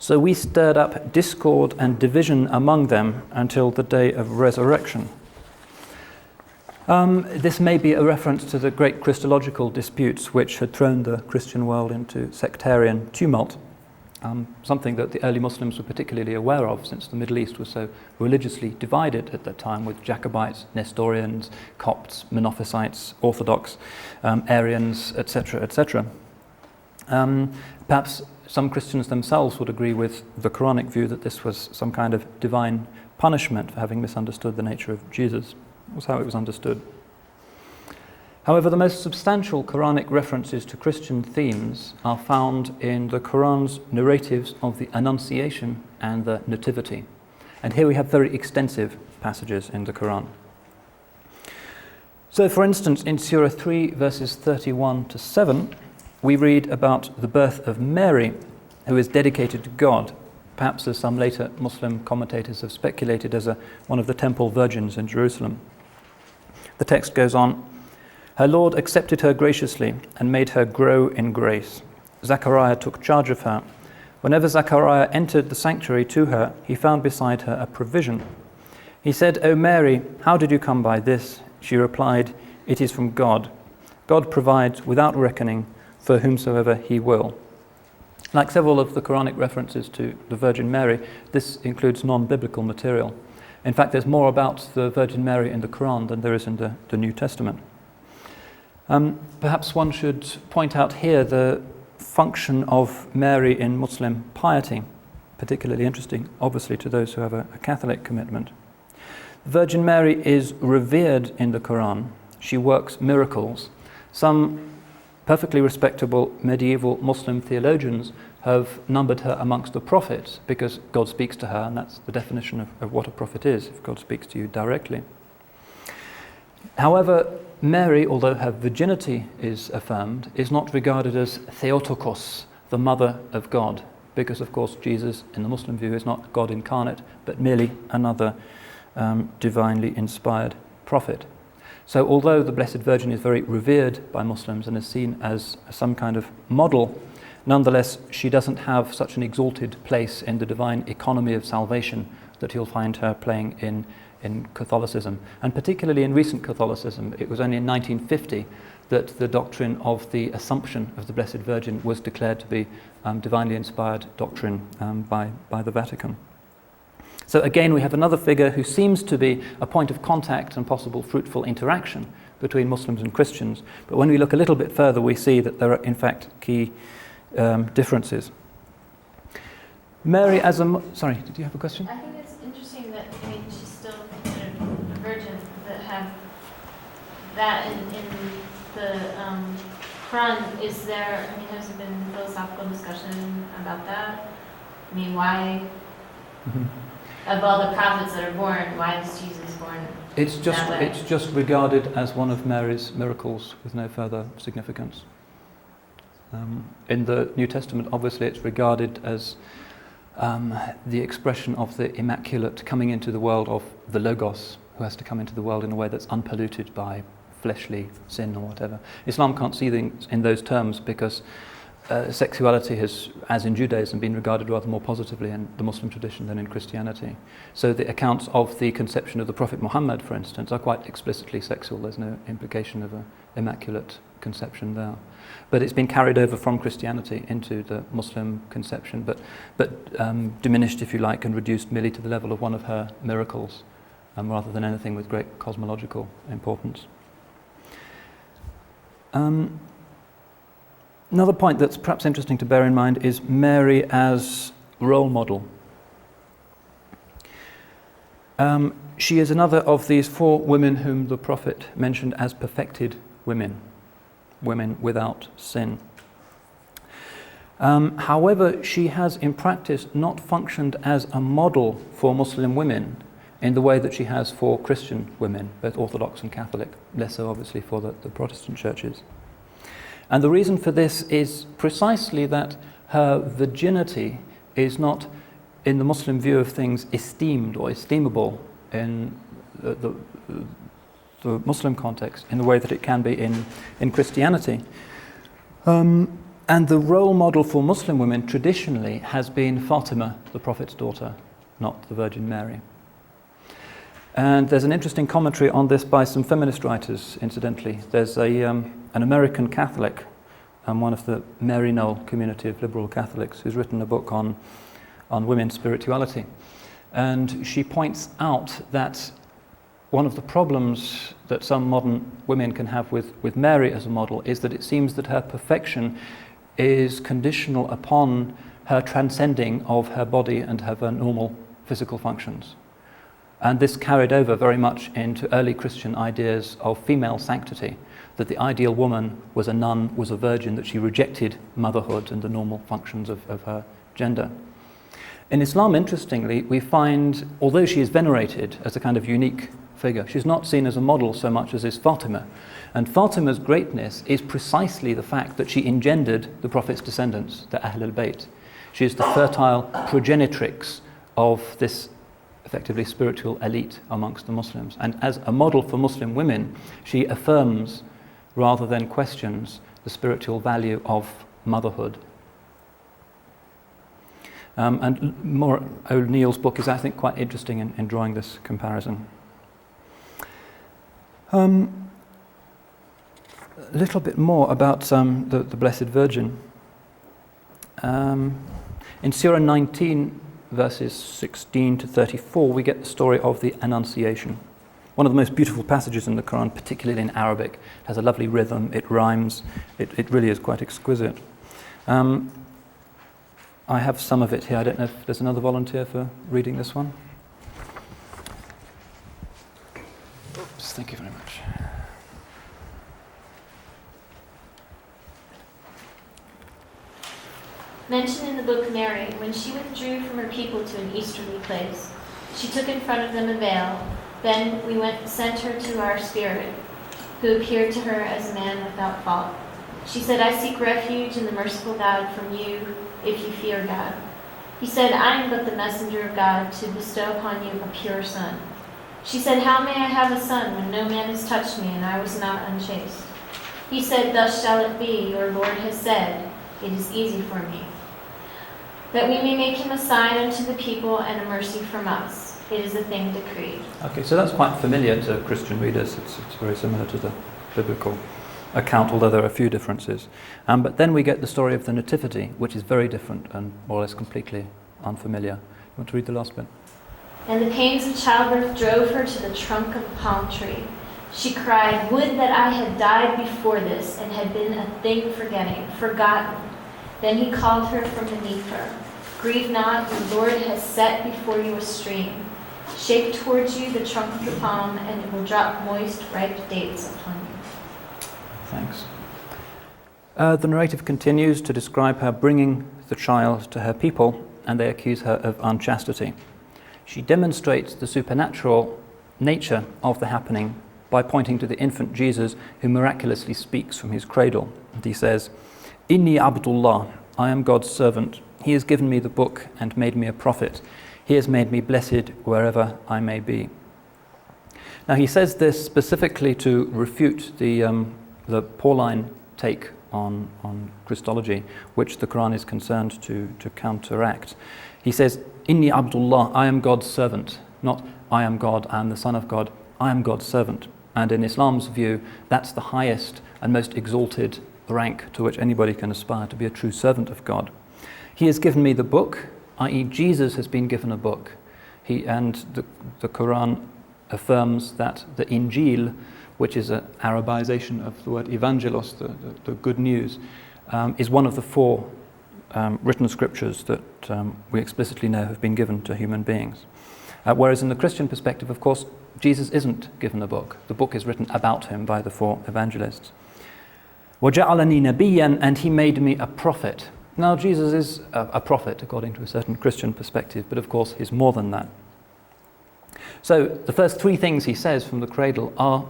So we stirred up discord and division among them until the day of resurrection. This may be a reference to the great Christological disputes which had thrown the Christian world into sectarian tumult, something that the early Muslims were particularly aware of, since the Middle East was so religiously divided at that time, with Jacobites, Nestorians, Copts, Monophysites, Orthodox, Arians, etc., etc. Perhaps some Christians themselves would agree with the Qur'anic view that this was some kind of divine punishment for having misunderstood the nature of Jesus. That was how it was understood. However, the most substantial Qur'anic references to Christian themes are found in the Qur'an's narratives of the Annunciation and the Nativity. And here we have very extensive passages in the Qur'an. So, for instance, in Surah 3, verses 31 to 7, we read about the birth of Mary, who is dedicated to God, perhaps as some later Muslim commentators have speculated, as one of the temple virgins in Jerusalem. The text goes on, "Her Lord accepted her graciously and made her grow in grace. Zechariah took charge of her. Whenever Zechariah entered the sanctuary to her, he found beside her a provision. He said, 'O Mary, how did you come by this?' She replied, 'It is from God. God provides without reckoning for whomsoever he will.'" Like several of the Quranic references to the Virgin Mary, this includes non-biblical material. In fact, there's more about the Virgin Mary in the Quran than there is in the New Testament. Perhaps one should point out here the function of Mary in Muslim piety, particularly interesting, obviously, to those who have a Catholic commitment. The Virgin Mary is revered in the Quran. She works miracles. Some perfectly respectable medieval Muslim theologians have numbered her amongst the prophets because God speaks to her, and that's the definition of what a prophet is, if God speaks to you directly. However, Mary, although her virginity is affirmed, is not regarded as Theotokos, the mother of God, because of course Jesus, in the Muslim view, is not God incarnate, but merely another divinely inspired prophet. So although the Blessed Virgin is very revered by Muslims and is seen as some kind of model, nonetheless she doesn't have such an exalted place in the divine economy of salvation that you'll find her playing in Catholicism, and particularly in recent Catholicism. It was only in 1950 that the doctrine of the Assumption of the Blessed Virgin was declared to be divinely inspired doctrine by the Vatican. So again, we have another figure who seems to be a point of contact and possible fruitful interaction between Muslims and Christians, but when we look a little bit further, we see that there are in fact key differences. Mary as a... Sorry, did you have a question? I think it's interesting that, I mean, she's still considered a virgin, that have that in the Quran. Is there, I mean, has there been philosophical discussion about that? I mean, why, of all the prophets that are born, why is Jesus born that way? It's just regarded as one of Mary's miracles with no further significance. In the New Testament, obviously, it's regarded as the expression of the Immaculate coming into the world of the Logos, who has to come into the world in a way that's unpolluted by fleshly sin or whatever. Islam can't see things in those terms because sexuality has, as in Judaism, been regarded rather more positively in the Muslim tradition than in Christianity. So the accounts of the conception of the Prophet Muhammad, for instance, are quite explicitly sexual. There's no implication of an immaculate conception there. But it's been carried over from Christianity into the Muslim conception, but diminished, if you like, and reduced merely to the level of one of her miracles, rather than anything with great cosmological importance. Another point that's perhaps interesting to bear in mind is Mary as role model. She is another of these four women whom the Prophet mentioned as perfected women, women without sin. However, she has in practice not functioned as a model for Muslim women in the way that she has for Christian women, both Orthodox and Catholic, less so obviously for the Protestant churches. And the reason for this is precisely that her virginity is not, in the Muslim view of things, esteemed or esteemable in the Muslim context in the way that it can be in Christianity. And the role model for Muslim women traditionally has been Fatima, the Prophet's daughter, not the Virgin Mary. And there's an interesting commentary on this by some feminist writers, incidentally. There's an American Catholic, one of the Mary Knoll community of liberal Catholics, who's written a book on women's spirituality. And she points out that one of the problems that some modern women can have with Mary as a model is that it seems that her perfection is conditional upon her transcending of her body and her normal physical functions. And this carried over very much into early Christian ideas of female sanctity, that the ideal woman was a nun, was a virgin, that she rejected motherhood and the normal functions of her gender. In Islam, interestingly, we find, although she is venerated as a kind of unique figure, she's not seen as a model so much as is Fatima. And Fatima's greatness is precisely the fact that she engendered the Prophet's descendants, the Ahl al-Bayt. She is the fertile progenitrix of this effectively spiritual elite amongst the Muslims. And as a model for Muslim women, she affirms rather than questions the spiritual value of motherhood. And Maura O'Neill's book is, I think, quite interesting in drawing this comparison. A little bit more about the Blessed Virgin. In Surah 19, verses 16 to 34, we get the story of the Annunciation. One of the most beautiful passages in the Quran, particularly in Arabic. It has a lovely rhythm, it rhymes, it really is quite exquisite. I have some of it here. I don't know if there's another volunteer for reading this one. Oops, thank you very much. Mentioned in the book Mary, when she withdrew from her people to an easterly place, she took in front of them a veil. Then we sent her to our Spirit, who appeared to her as a man without fault. She said, I seek refuge in the merciful God from you, if you fear God. He said, I am but the messenger of God to bestow upon you a pure son. She said, how may I have a son when no man has touched me and I was not unchaste? He said, thus shall it be, your Lord has said, it is easy for me, that we may make him a sign unto the people and a mercy from us. It is a thing decreed. Okay, so that's quite familiar to Christian readers. It's very similar to the biblical account, although there are a few differences. But then we get the story of the Nativity, which is very different and more or less completely unfamiliar. You want to read the last bit? And the pains of childbirth drove her to the trunk of a palm tree. She cried, would that I had died before this and had been a thing forgotten. Then he called her from beneath her. Grieve not, the Lord has set before you a stream. Shake towards you the trunk of the palm, and it will drop moist, ripe dates upon you. Thanks. The narrative continues to describe her bringing the child to her people, and they accuse her of unchastity. She demonstrates the supernatural nature of the happening by pointing to the infant Jesus, who miraculously speaks from his cradle. And he says, Inni Abdullah, I am God's servant. He has given me the book and made me a prophet. He has made me blessed wherever I may be. Now he says this specifically to refute the Pauline take on Christology, which the Quran is concerned to counteract. He says, Inni Abdullah, I am God's servant. Not I am God, I am the Son of God. I am God's servant. And in Islam's view, that's the highest and most exalted rank to which anybody can aspire, to be a true servant of God. He has given me the book, i.e. Jesus has been given a book. And the Quran affirms that the Injil, which is an Arabization of the word evangelos, the good news, is one of the four written scriptures that we explicitly know have been given to human beings. Whereas in the Christian perspective, of course, Jesus isn't given a book. The book is written about him by the four evangelists. وَجَعَلَنِي نَبِيًّا, and he made me a prophet. Now, Jesus is a prophet according to a certain Christian perspective, but of course he's more than that. So the first three things he says from the cradle are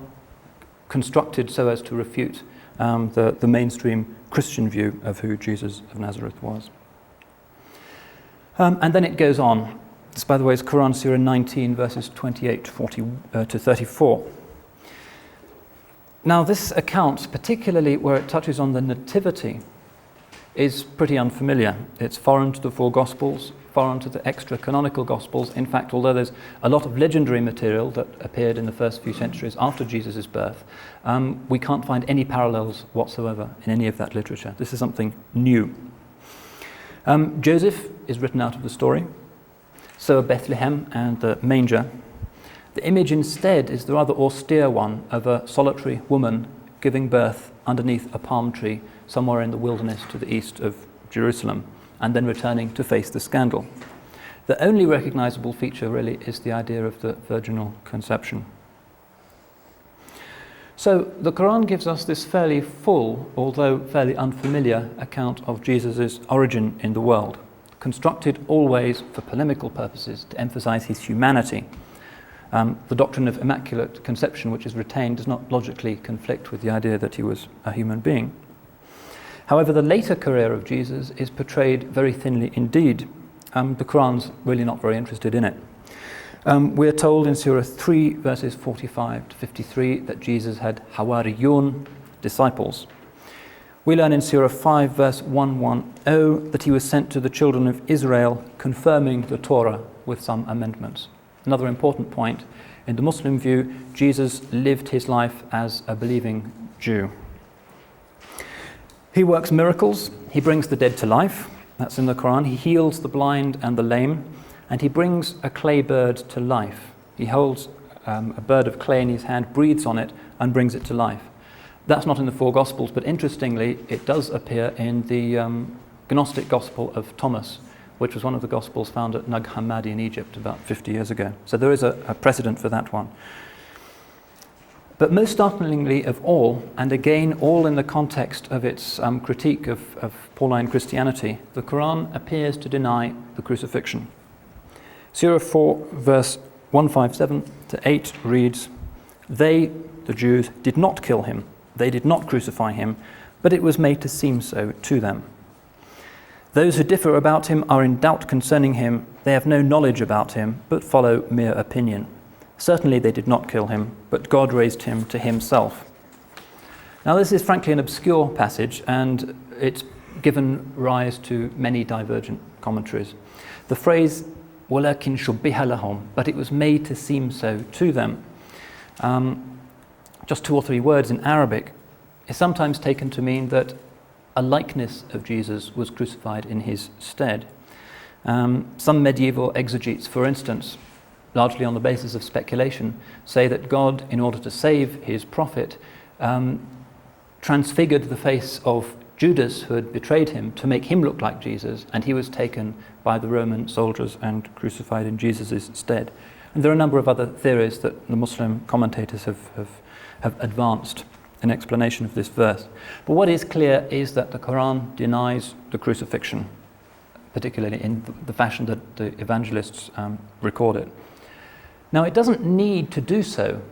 constructed so as to refute the mainstream Christian view of who Jesus of Nazareth was. And then it goes on. This, by the way, is Quran Surah 19, verses 28 to 34. Now, this account, particularly where it touches on the nativity, is pretty unfamiliar. It's foreign to the four Gospels, foreign to the extra-canonical Gospels. In fact, although there's a lot of legendary material that appeared in the first few centuries after Jesus' birth, we can't find any parallels whatsoever in any of that literature. This is something new. Joseph is written out of the story, so are Bethlehem and the manger. The image instead is the rather austere one of a solitary woman giving birth underneath a palm tree somewhere in the wilderness to the east of Jerusalem, and then returning to face the scandal. The only recognizable feature really is the idea of the virginal conception. So the Quran gives us this fairly full, although fairly unfamiliar, account of Jesus' origin in the world, constructed always for polemical purposes to emphasize his humanity. The doctrine of Immaculate Conception, which is retained, does not logically conflict with the idea that he was a human being. However, the later career of Jesus is portrayed very thinly indeed. The Quran's really not very interested in it. We're told in Surah 3, verses 45 to 53, that Jesus had Hawariyun, disciples. We learn in Surah 5, verse 110, that he was sent to the children of Israel, confirming the Torah with some amendments. Another important point, in the Muslim view, Jesus lived his life as a believing Jew. He works miracles, he brings the dead to life, that's in the Quran. He heals the blind and the lame, and he brings a clay bird to life. He holds a bird of clay in his hand, breathes on it, and brings it to life. That's not in the four Gospels, but interestingly, it does appear in the Gnostic Gospel of Thomas, which was one of the Gospels found at Nag Hammadi in Egypt about 50 years ago. So there is a precedent for that one. But most startlingly of all, and again all in the context of its critique of Pauline Christianity, the Quran appears to deny the crucifixion. Surah 4, verse 157 to 8 reads, "They, the Jews, did not kill him, they did not crucify him, but it was made to seem so to them. Those who differ about him are in doubt concerning him, they have no knowledge about him, but follow mere opinion. Certainly they did not kill him, but God raised him to himself." Now this is frankly an obscure passage, and it's given rise to many divergent commentaries. The phrase, وَلَكِنْ شُبِّهَ لَهُمْ, but it was made to seem so to them. Just 2 or 3 words in Arabic, is sometimes taken to mean that a likeness of Jesus was crucified in his stead. Some medieval exegetes, for instance, largely on the basis of speculation, say that God, in order to save his prophet, transfigured the face of Judas, who had betrayed him, to make him look like Jesus, and he was taken by the Roman soldiers and crucified in Jesus' stead. And there are a number of other theories that the Muslim commentators have advanced in explanation of this verse. But what is clear is that the Quran denies the crucifixion, particularly in the fashion that the evangelists record it. Now, it doesn't need to do so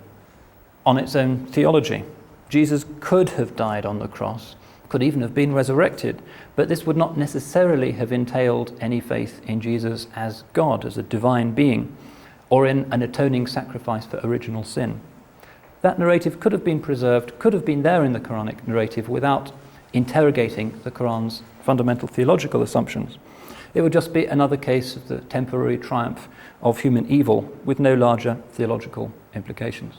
on its own theology. Jesus could have died on the cross, could even have been resurrected, but this would not necessarily have entailed any faith in Jesus as God, as a divine being, or in an atoning sacrifice for original sin. That narrative could have been preserved, could have been there in the Quranic narrative without interrogating the Quran's fundamental theological assumptions. It would just be another case of the temporary triumph of human evil with no larger theological implications.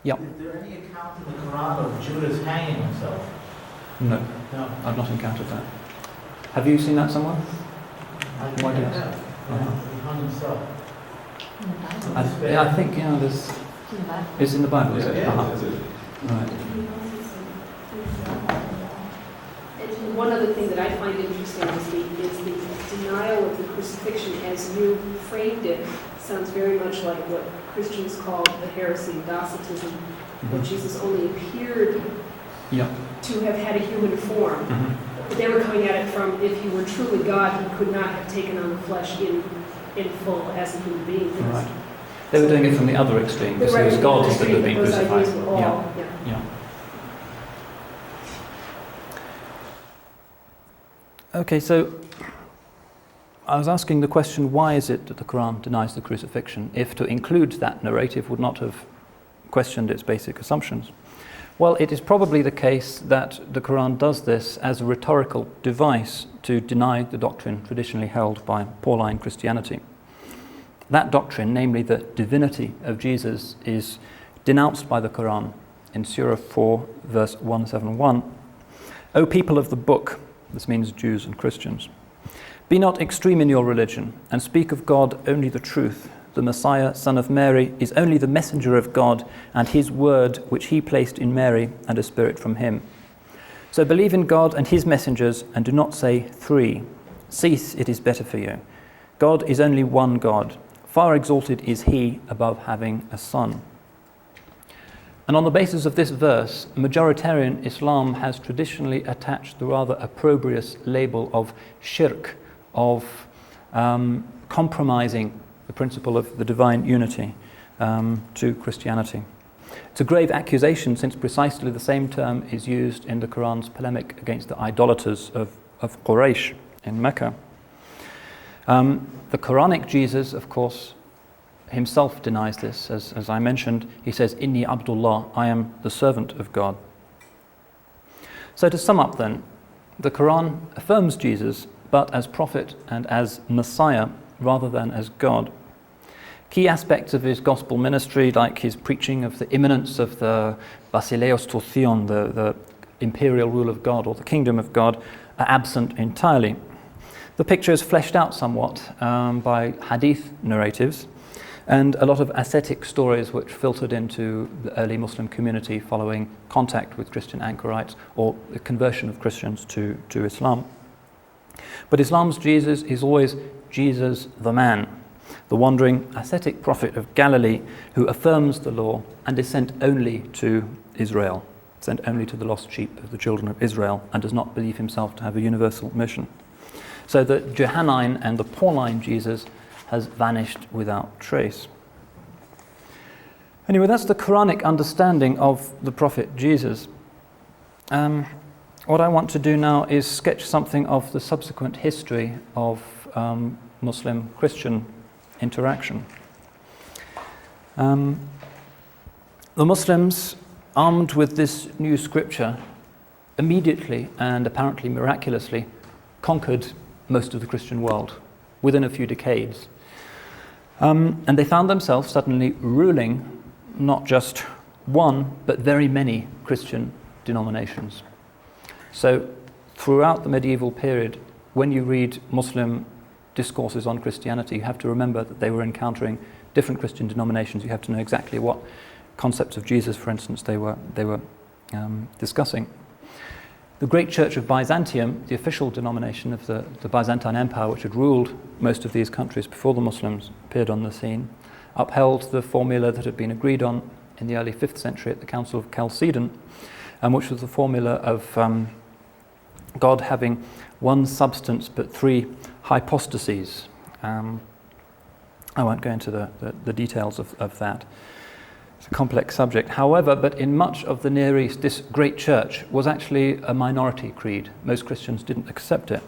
Yeah. Is there any account in the Quran of Judas hanging himself? No, I've not encountered that. Have you seen that somewhere? I think I have. He hung himself. I think, there's... It's in the Bible, is it? Yeah, that's it. Right. One other thing that I find interesting is the denial of the crucifixion as you framed it. Sounds very much like what Christians call the heresy of Docetism, that Jesus only appeared to have had a human form. But they were coming at it from, if he were truly God, he could not have taken on the flesh in full as a human being. Right. They were doing it from the other extreme, because it was God that had been crucified. Okay, so I was asking the question, why is it that the Quran denies the crucifixion, if to include that narrative would not have questioned its basic assumptions? Well, it is probably the case that the Quran does this as a rhetorical device to deny the doctrine traditionally held by Pauline Christianity. That doctrine, namely the divinity of Jesus, is denounced by the Quran in Surah 4, verse 171. O people of the book, this means Jews and Christians, be not extreme in your religion, and speak of God only the truth. The Messiah, son of Mary, is only the messenger of God, and his word which he placed in Mary, and a spirit from him. So believe in God and his messengers, and do not say three. Cease, it is better for you. God is only one God. Far exalted is he above having a son. And on the basis of this verse, majoritarian Islam has traditionally attached the rather opprobrious label of shirk, of compromising the principle of the divine unity to Christianity. It's a grave accusation, since precisely the same term is used in the Quran's polemic against the idolaters of Quraysh in Mecca. The Quranic Jesus, of course, himself denies this. As I mentioned, he says, Inni Abdullah, I am the servant of God. So to sum up then, the Quran affirms Jesus, but as prophet and as Messiah rather than as God. Key aspects of his gospel ministry, like his preaching of the imminence of the Basileus to Theon, the imperial rule of God or the kingdom of God, are absent entirely. The picture is fleshed out somewhat by hadith narratives and a lot of ascetic stories which filtered into the early Muslim community following contact with Christian anchorites or the conversion of Christians to Islam. But Islam's Jesus is always Jesus the man, the wandering ascetic prophet of Galilee who affirms the law and is sent only to Israel, sent only to the lost sheep of the children of Israel, and does not believe himself to have a universal mission. So the Johannine and the Pauline Jesus has vanished without trace. Anyway, that's the Quranic understanding of the prophet Jesus. What I want to do now is sketch something of the subsequent history of Muslim-Christian interaction. The Muslims, armed with this new scripture, immediately and apparently miraculously conquered most of the Christian world within a few decades. And they found themselves suddenly ruling not just one, but very many Christian denominations. So throughout the medieval period, when you read Muslim discourses on Christianity, you have to remember that they were encountering different Christian denominations. You have to know exactly what concepts of Jesus, for instance, they were discussing. The great Church of Byzantium, the official denomination of the Byzantine Empire, which had ruled most of these countries before the Muslims appeared on the scene, upheld the formula that had been agreed on in the early 5th century at the Council of Chalcedon, which was the formula of God having one substance but three hypostases. I won't go into the details of that. It's a complex subject. However, but in much of the Near East, this great church was actually a minority creed. Most Christians didn't accept it.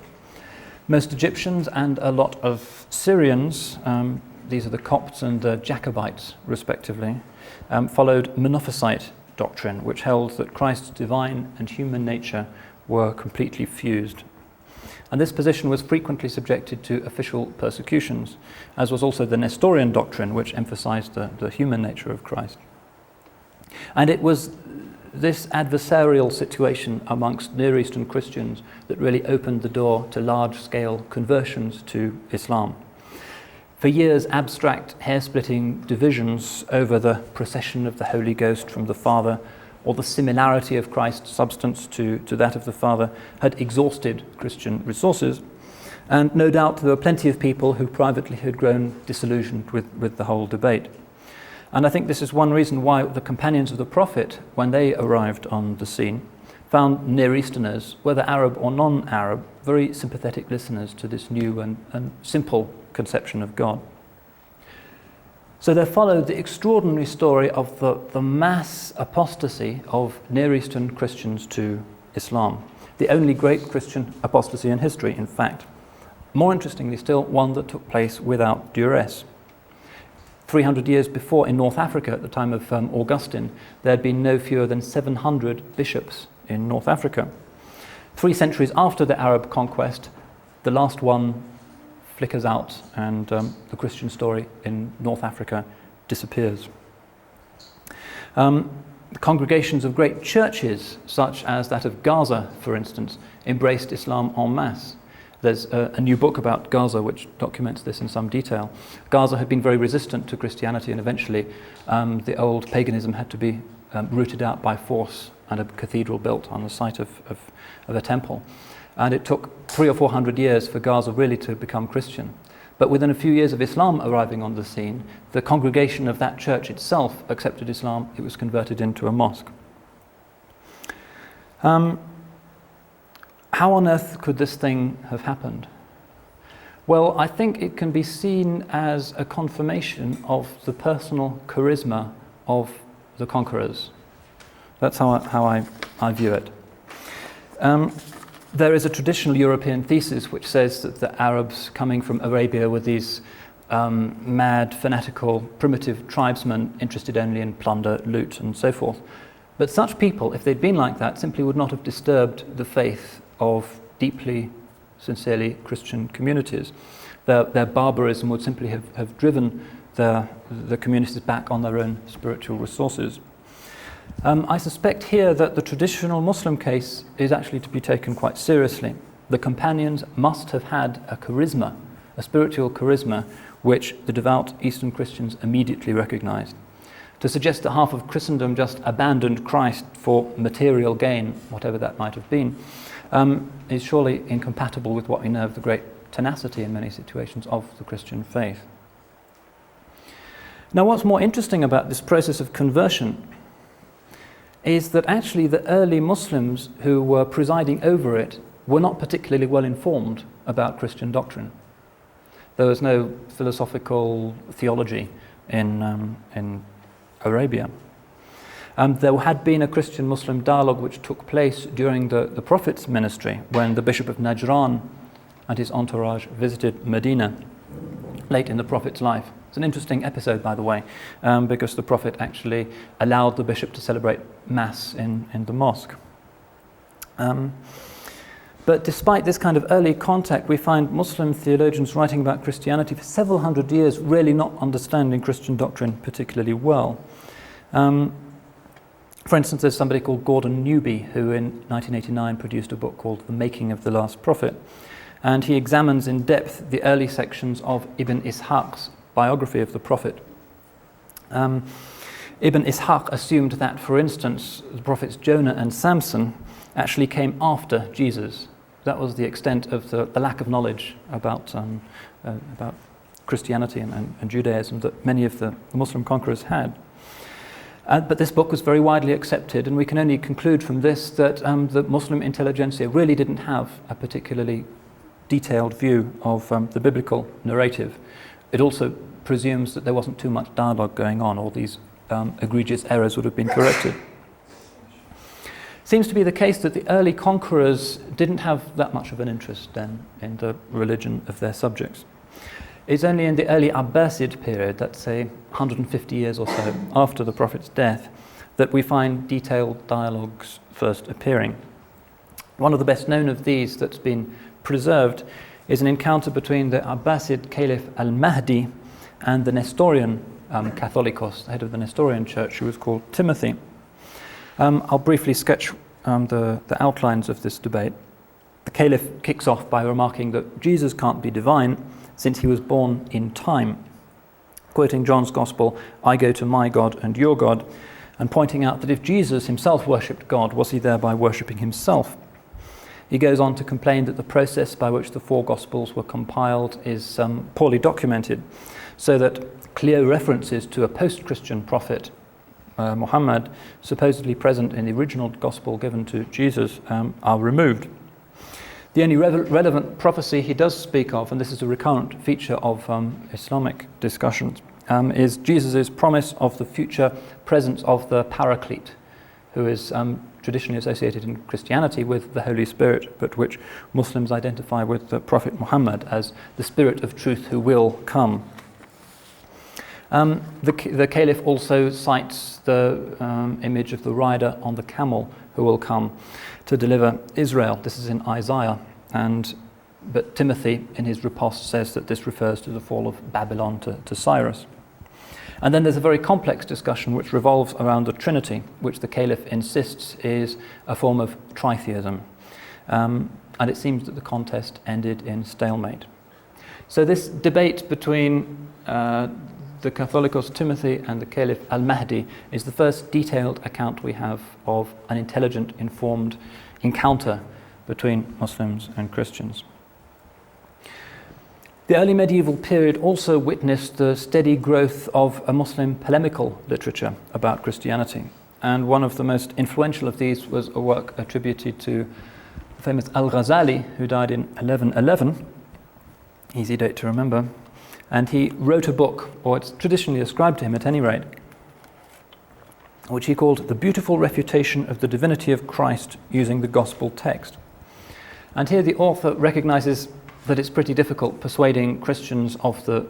Most Egyptians and a lot of Syrians, these are the Copts and the Jacobites respectively, followed Monophysite doctrine, which held that Christ's divine and human nature were completely fused. And this position was frequently subjected to official persecutions, as was also the Nestorian doctrine, which emphasized the human nature of Christ. And it was this adversarial situation amongst Near Eastern Christians that really opened the door to large-scale conversions to Islam. For years, abstract, hair-splitting divisions over the procession of the Holy Ghost from the Father, or the similarity of Christ's substance to that of the Father, had exhausted Christian resources. And no doubt there were plenty of people who privately had grown disillusioned with the whole debate. And I think this is one reason why the companions of the Prophet, when they arrived on the scene, found Near Easterners, whether Arab or non-Arab, very sympathetic listeners to this new and simple conception of God. So there followed the extraordinary story of the mass apostasy of Near Eastern Christians to Islam. the only great Christian apostasy in history, in fact. More interestingly still, one that took place without duress. 300 years before, in North Africa, at the time of Augustine, there had been no fewer than 700 bishops in North Africa. 3 centuries after the Arab conquest, the last one flickers out and the Christian story in North Africa disappears. Congregations of great churches, such as that of Gaza, for instance, embraced Islam en masse. There's a new book about Gaza which documents this in some detail. Gaza had been very resistant to Christianity, and eventually the old paganism had to be rooted out by force and a cathedral built on the site of a temple. And it took 300 or 400 years for Gaza really to become Christian. But within a few years of Islam arriving on the scene, the congregation of that church itself accepted Islam. It was converted into a mosque. How on earth could this thing have happened? Well, I think it can be seen as a confirmation of the personal charisma of the conquerors. That's how I view it. There is a traditional European thesis which says that the Arabs coming from Arabia were these mad, fanatical, primitive tribesmen interested only in plunder, loot, and so forth. But such people, if they'd been like that, simply would not have disturbed the faith of deeply, sincerely Christian communities. Their barbarism would simply have driven the communities back on their own spiritual resources. I suspect here that the traditional Muslim case is actually to be taken quite seriously. The companions must have had a charisma, a spiritual charisma, which the devout Eastern Christians immediately recognized. To suggest that half of Christendom just abandoned Christ for material gain, whatever that might have been, is surely incompatible with what we know of the great tenacity in many situations of the Christian faith. Now, what's more interesting about this process of conversion is that actually the early Muslims who were presiding over it were not particularly well informed about Christian doctrine. There was no philosophical theology in Arabia. There had been a Christian-Muslim dialogue which took place during the Prophet's ministry when the Bishop of Najran and his entourage visited Medina late in the Prophet's life. It's an interesting episode, by the way, because the Prophet actually allowed the bishop to celebrate Mass in the mosque. But despite this kind of early contact, we find Muslim theologians writing about Christianity for several hundred years really not understanding Christian doctrine particularly well. For instance, there's somebody called Gordon Newby who in 1989 produced a book called The Making of the Last Prophet, and he examines in depth the early sections of Ibn Ishaq's biography of the Prophet. Ibn Ishaq assumed that, for instance, the prophets Jonah and Samson actually came after Jesus. That was the extent of the lack of knowledge about Christianity and Judaism that many of the Muslim conquerors had. But this book was very widely accepted, and we can only conclude from this that the Muslim intelligentsia really didn't have a particularly detailed view of the biblical narrative. It also presumes that there wasn't too much dialogue going on. All these egregious errors would have been corrected. Seems to be the case that the early conquerors didn't have that much of an interest then in the religion of their subjects. It's only in the early Abbasid period, that's say 150 years or so after the Prophet's death, that we find detailed dialogues first appearing. One of the best known of these that's been preserved is an encounter between the Abbasid Caliph al-Mahdi and the Nestorian Catholicos, the head of the Nestorian church, who was called Timothy. I'll briefly sketch the outlines of this debate. The Caliph kicks off by remarking that Jesus can't be divine since he was born in time. Quoting John's Gospel, "I go to my God and your God," and pointing out that if Jesus himself worshipped God, was he thereby worshipping himself? He goes on to complain that the process by which the 4 Gospels were compiled is poorly documented, so that clear references to a post-Christian prophet, Muhammad, supposedly present in the original Gospel given to Jesus, are removed. The only relevant prophecy he does speak of, and this is a recurrent feature of Islamic discussions, is Jesus' promise of the future presence of the Paraclete, who is traditionally associated in Christianity with the Holy Spirit, but which Muslims identify with the Prophet Muhammad as the Spirit of truth who will come. The Caliph also cites the image of the rider on the camel who will come to deliver Israel. This is in Isaiah, but Timothy in his riposte says that this refers to the fall of Babylon to Cyrus. And then there's a very complex discussion which revolves around the Trinity, which the Caliph insists is a form of tritheism. And it seems that the contest ended in stalemate. So this debate between the Catholicos Timothy and the Caliph al-Mahdi is the first detailed account we have of an intelligent, informed encounter between Muslims and Christians. The early medieval period also witnessed the steady growth of a Muslim polemical literature about Christianity. And one of the most influential of these was a work attributed to the famous al-Ghazali, who died in 1111, easy date to remember. And he wrote a book, or it's traditionally ascribed to him at any rate, which he called The Beautiful Refutation of the Divinity of Christ Using the Gospel Text. And here the author recognizes that it's pretty difficult persuading Christians of the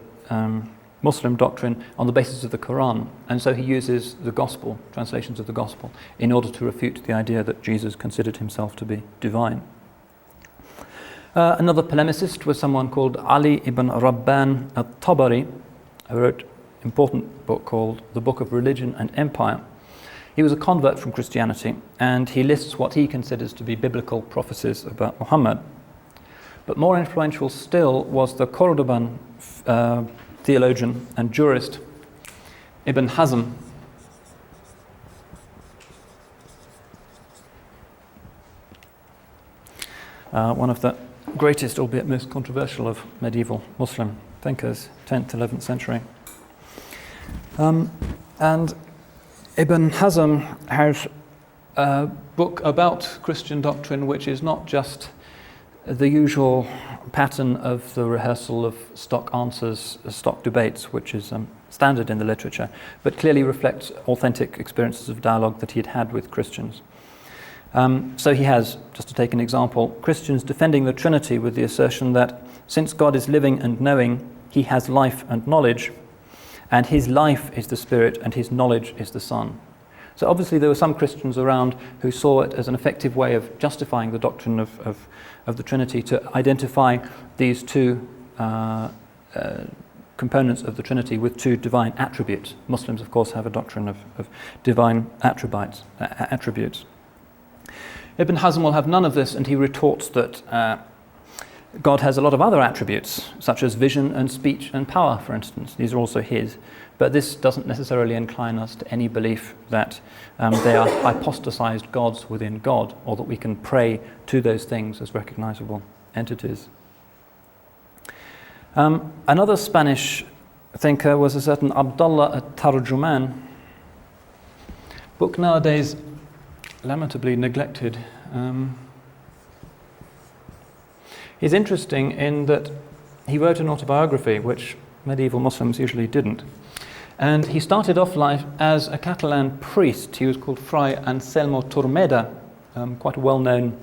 Muslim doctrine on the basis of the Quran, and so he uses the Gospel, translations of the Gospel, in order to refute the idea that Jesus considered himself to be divine. Another polemicist was someone called Ali ibn Rabban al-Tabari, who wrote an important book called The Book of Religion and Empire. He was a convert from Christianity, and he lists what he considers to be biblical prophecies about Muhammad. But more influential still was the Cordoban theologian and jurist Ibn Hazm. One of the greatest, albeit most controversial, of medieval Muslim thinkers, 10th, 11th century. And Ibn Hazm has a book about Christian doctrine which is not just the usual pattern of the rehearsal of stock answers, stock debates, which is standard in the literature, but clearly reflects authentic experiences of dialogue that he had had with Christians. So he has, just to take an example, Christians defending the Trinity with the assertion that since God is living and knowing, he has life and knowledge, and his life is the Spirit and his knowledge is the Son. So obviously there were some Christians around who saw it as an effective way of justifying the doctrine of the Trinity, to identify these two components of the Trinity with two divine attributes. Muslims, of course, have a doctrine of divine attributes. Ibn Hazm will have none of this, and he retorts that God has a lot of other attributes, such as vision and speech and power, for instance. These are also his. But this doesn't necessarily incline us to any belief that they are hypostasized gods within God, or that we can pray to those things as recognizable entities. Another Spanish thinker was a certain Abdullah al-Tarjuman, book nowadays lamentably neglected. He's interesting in that he wrote an autobiography, which medieval Muslims usually didn't. And he started off life as a Catalan priest. He was called Fray Anselmo Turmeda, quite a well-known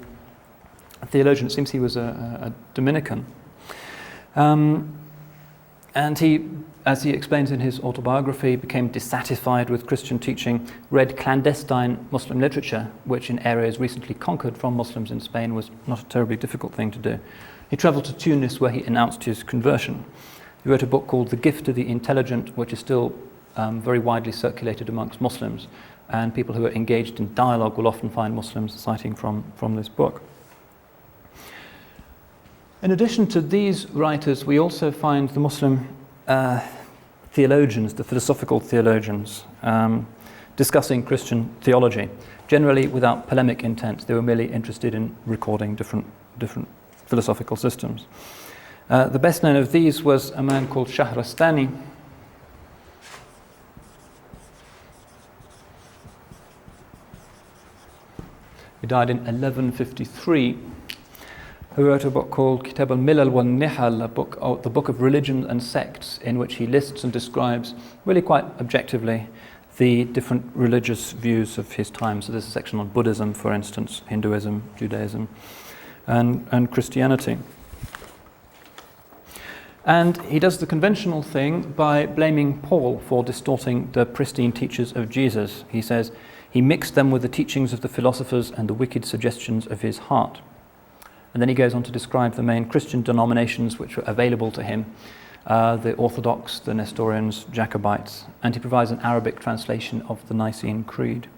theologian. It seems he was a Dominican. And he, as he explains in his autobiography, became dissatisfied with Christian teaching, read clandestine Muslim literature, which in areas recently conquered from Muslims in Spain was not a terribly difficult thing to do. He travelled to Tunis, where he announced his conversion. He wrote a book called The Gift to the Intelligent, which is still very widely circulated amongst Muslims, and people who are engaged in dialogue will often find Muslims citing from this book. In addition to these writers, we also find the Muslim theologians, the philosophical theologians, discussing Christian theology, generally without polemic intent. They were merely interested in recording different philosophical systems. The best known of these was a man called Shahrastani. He died in 1153, who wrote a book called Kitab al-Milal wal-Nihal, the book of religion and sects, in which he lists and describes, really quite objectively, the different religious views of his time. So there's a section on Buddhism, for instance, Hinduism, Judaism, and Christianity. And he does the conventional thing by blaming Paul for distorting the pristine teachers of Jesus. He says he mixed them with the teachings of the philosophers and the wicked suggestions of his heart. And then he goes on to describe the main Christian denominations which were available to him, the Orthodox, the Nestorians, Jacobites, and he provides an Arabic translation of the Nicene Creed.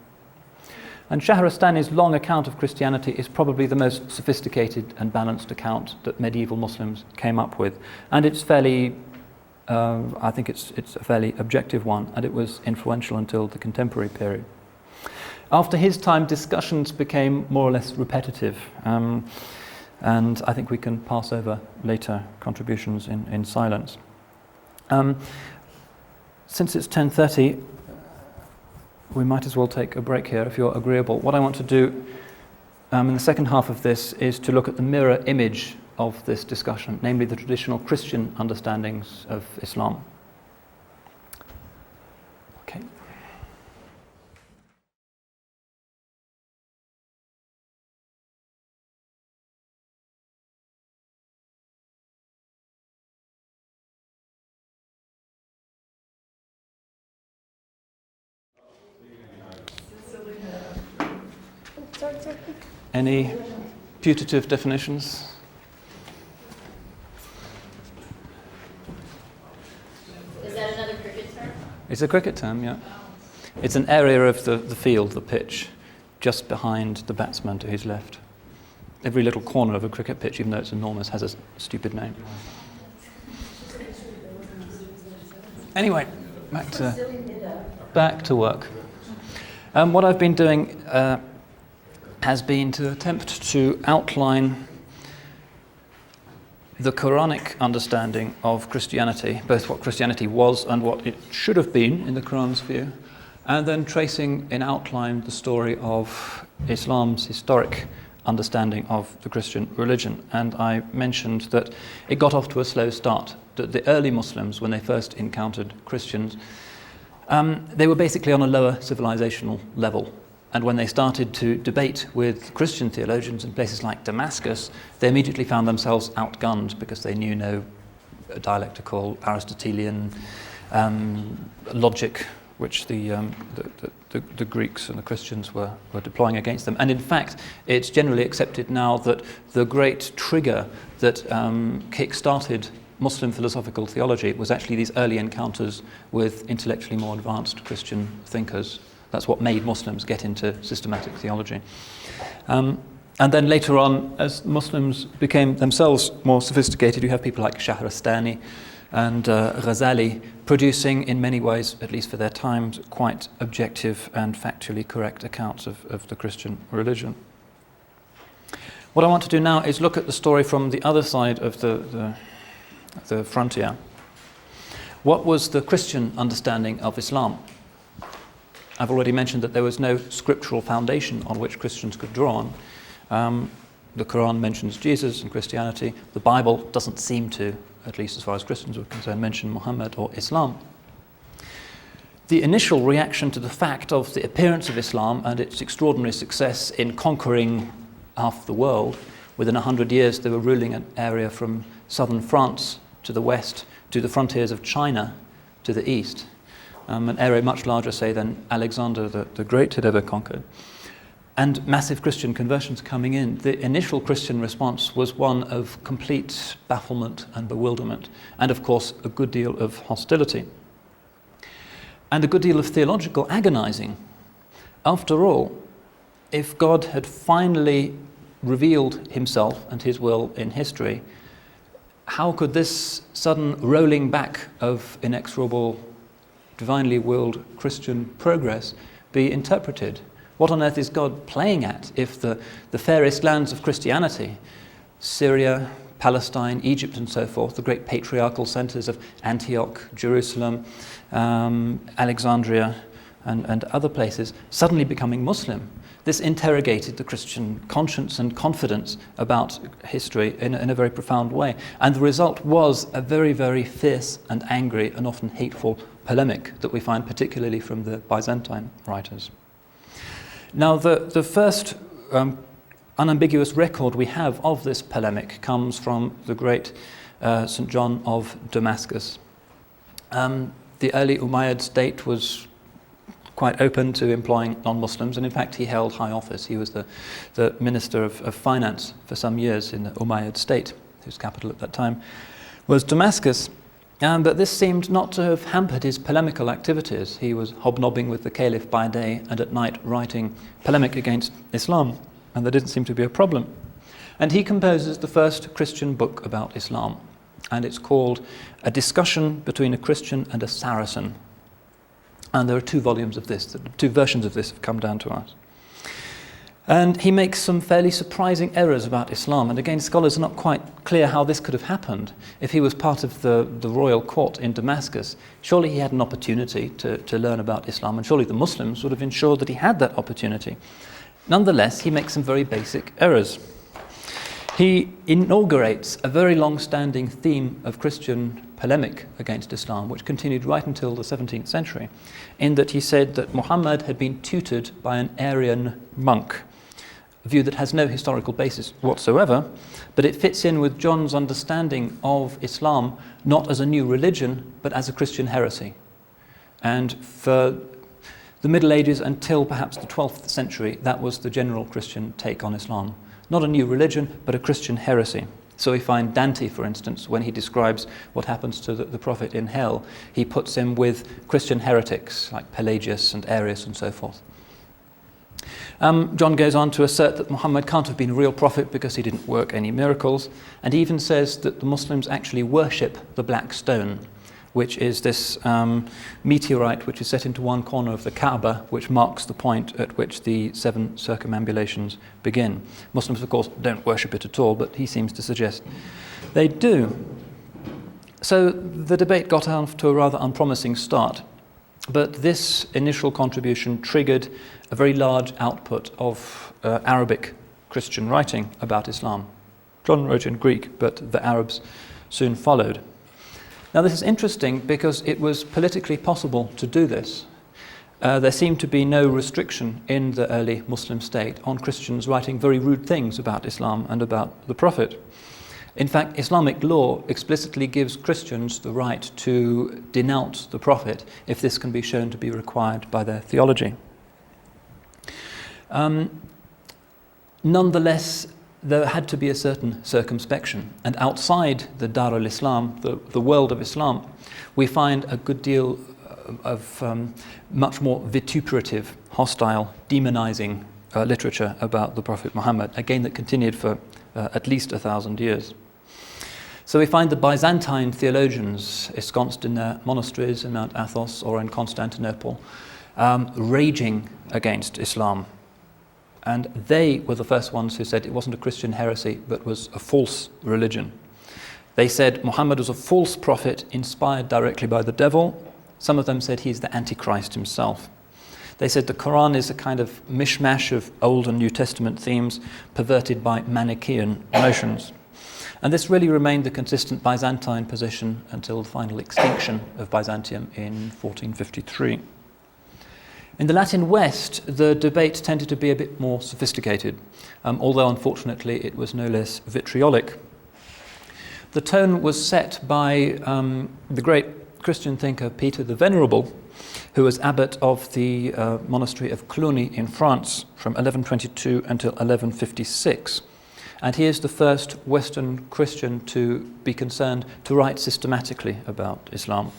And Shahrastani's long account of Christianity is probably the most sophisticated and balanced account that medieval Muslims came up with. And it's fairly, I think it's a fairly objective one, and it was influential until the contemporary period. After his time, discussions became more or less repetitive, and I think we can pass over later contributions in silence. Since it's 10:30, we might as well take a break here if you're agreeable. What I want to do in the second half of this is to look at the mirror image of this discussion, namely the traditional Christian understandings of Islam. Okay. Any putative definitions? Is that another cricket term? It's a cricket term, yeah. It's an area of the field, the pitch, just behind the batsman to his left. Every little corner of a cricket pitch, even though it's enormous, has a stupid name. Anyway, back to work. What I've been doing has been to attempt to outline the Qur'anic understanding of Christianity, both what Christianity was and what it should have been in the Qur'an's view, and then tracing in outline the story of Islam's historic understanding of the Christian religion. And I mentioned that it got off to a slow start, that the early Muslims, when they first encountered Christians, they were basically on a lower civilizational level. And when they started to debate with Christian theologians in places like Damascus, they immediately found themselves outgunned because they knew no dialectical Aristotelian logic which the Greeks and the Christians were deploying against them. And in fact, it's generally accepted now that the great trigger that kick-started Muslim philosophical theology was actually these early encounters with intellectually more advanced Christian thinkers. That's what made Muslims get into systematic theology. And then later on, as Muslims became themselves more sophisticated, you have people like Shahrastani and Ghazali producing, in many ways, at least for their times, quite objective and factually correct accounts of the Christian religion. What I want to do now is look at the story from the other side of the frontier. What was the Christian understanding of Islam? I've already mentioned that there was no scriptural foundation on which Christians could draw on. The Quran mentions Jesus and Christianity. The Bible doesn't seem to, at least as far as Christians were concerned, mention Muhammad or Islam. The initial reaction to the fact of the appearance of Islam and its extraordinary success in conquering half the world, within 100 years they were ruling an area from southern France to the west, to the frontiers of China to the east. An area much larger, say, than Alexander the Great had ever conquered. And massive Christian conversions coming in. The initial Christian response was one of complete bafflement and bewilderment, and of course a good deal of hostility. And a good deal of theological agonizing. After all, if God had finally revealed himself and his will in history, how could this sudden rolling back of inexorable divinely willed Christian progress be interpreted? What on earth is God playing at if the fairest lands of Christianity, Syria, Palestine, Egypt and so forth, the great patriarchal centers of Antioch, Jerusalem, Alexandria and other places, suddenly becoming Muslim? This interrogated the Christian conscience and confidence about history in a very profound way. And the result was a very, very fierce and angry and often hateful polemic that we find particularly from the Byzantine writers. Now, the first unambiguous record we have of this polemic comes from the great St. John of Damascus. The early Umayyad state was quite open to employing non-Muslims, and in fact he held high office. He was the minister of finance for some years in the Umayyad state, whose capital at that time was Damascus. But this seemed not to have hampered his polemical activities. He was hobnobbing with the caliph by day and at night writing polemic against Islam, and there didn't seem to be a problem. And he composes the first Christian book about Islam, and it's called A Discussion Between a Christian and a Saracen. And there are 2 volumes of this, 2 versions of this have come down to us. And he makes some fairly surprising errors about Islam, and again scholars are not quite clear how this could have happened. If he was part of the royal court in Damascus, surely he had an opportunity to learn about Islam, and surely the Muslims would have ensured that he had that opportunity. Nonetheless, he makes some very basic errors. He inaugurates a very long-standing theme of Christian polemic against Islam, which continued right until the 17th century, in that he said that Muhammad had been tutored by an Arian monk, a view that has no historical basis whatsoever, but it fits in with John's understanding of Islam not as a new religion, but as a Christian heresy. And for the Middle Ages until perhaps the 12th century, that was the general Christian take on Islam. Not a new religion, but a Christian heresy. So we find Dante, for instance, when he describes what happens to the prophet in hell, he puts him with Christian heretics like Pelagius and Arius and so forth. John goes on to assert that Muhammad can't have been a real prophet because he didn't work any miracles, and he even says that the Muslims actually worship the black stone, which is this meteorite which is set into one corner of the Kaaba, which marks the point at which the 7 circumambulations begin. Muslims, of course, don't worship it at all, but he seems to suggest they do. So the debate got off to a rather unpromising start, but this initial contribution triggered a very large output of Arabic Christian writing about Islam. John wrote in Greek, but the Arabs soon followed. Now this is interesting because it was politically possible to do this. There seemed to be no restriction in the early Muslim state on Christians writing very rude things about Islam and about the Prophet. In fact, Islamic law explicitly gives Christians the right to denounce the Prophet if this can be shown to be required by their theology. Nonetheless, there had to be a certain circumspection, and outside the Dar al-Islam, the world of Islam, we find a good deal of much more vituperative, hostile, demonizing literature about the Prophet Muhammad, again that continued for at least 1,000 years. So we find the Byzantine theologians ensconced in their monasteries in Mount Athos or in Constantinople, raging against Islam. And they were the first ones who said it wasn't a Christian heresy, but was a false religion. They said Muhammad was a false prophet inspired directly by the devil. Some of them said he's the Antichrist himself. They said the Quran is a kind of mishmash of Old and New Testament themes perverted by Manichaean notions. And this really remained the consistent Byzantine position until the final extinction of Byzantium in 1453. In the Latin West, the debate tended to be a bit more sophisticated, although unfortunately it was no less vitriolic. The tone was set by the great Christian thinker Peter the Venerable, who was abbot of the monastery of Cluny in France from 1122 until 1156. And he is the first Western Christian to be concerned to write systematically about Islam.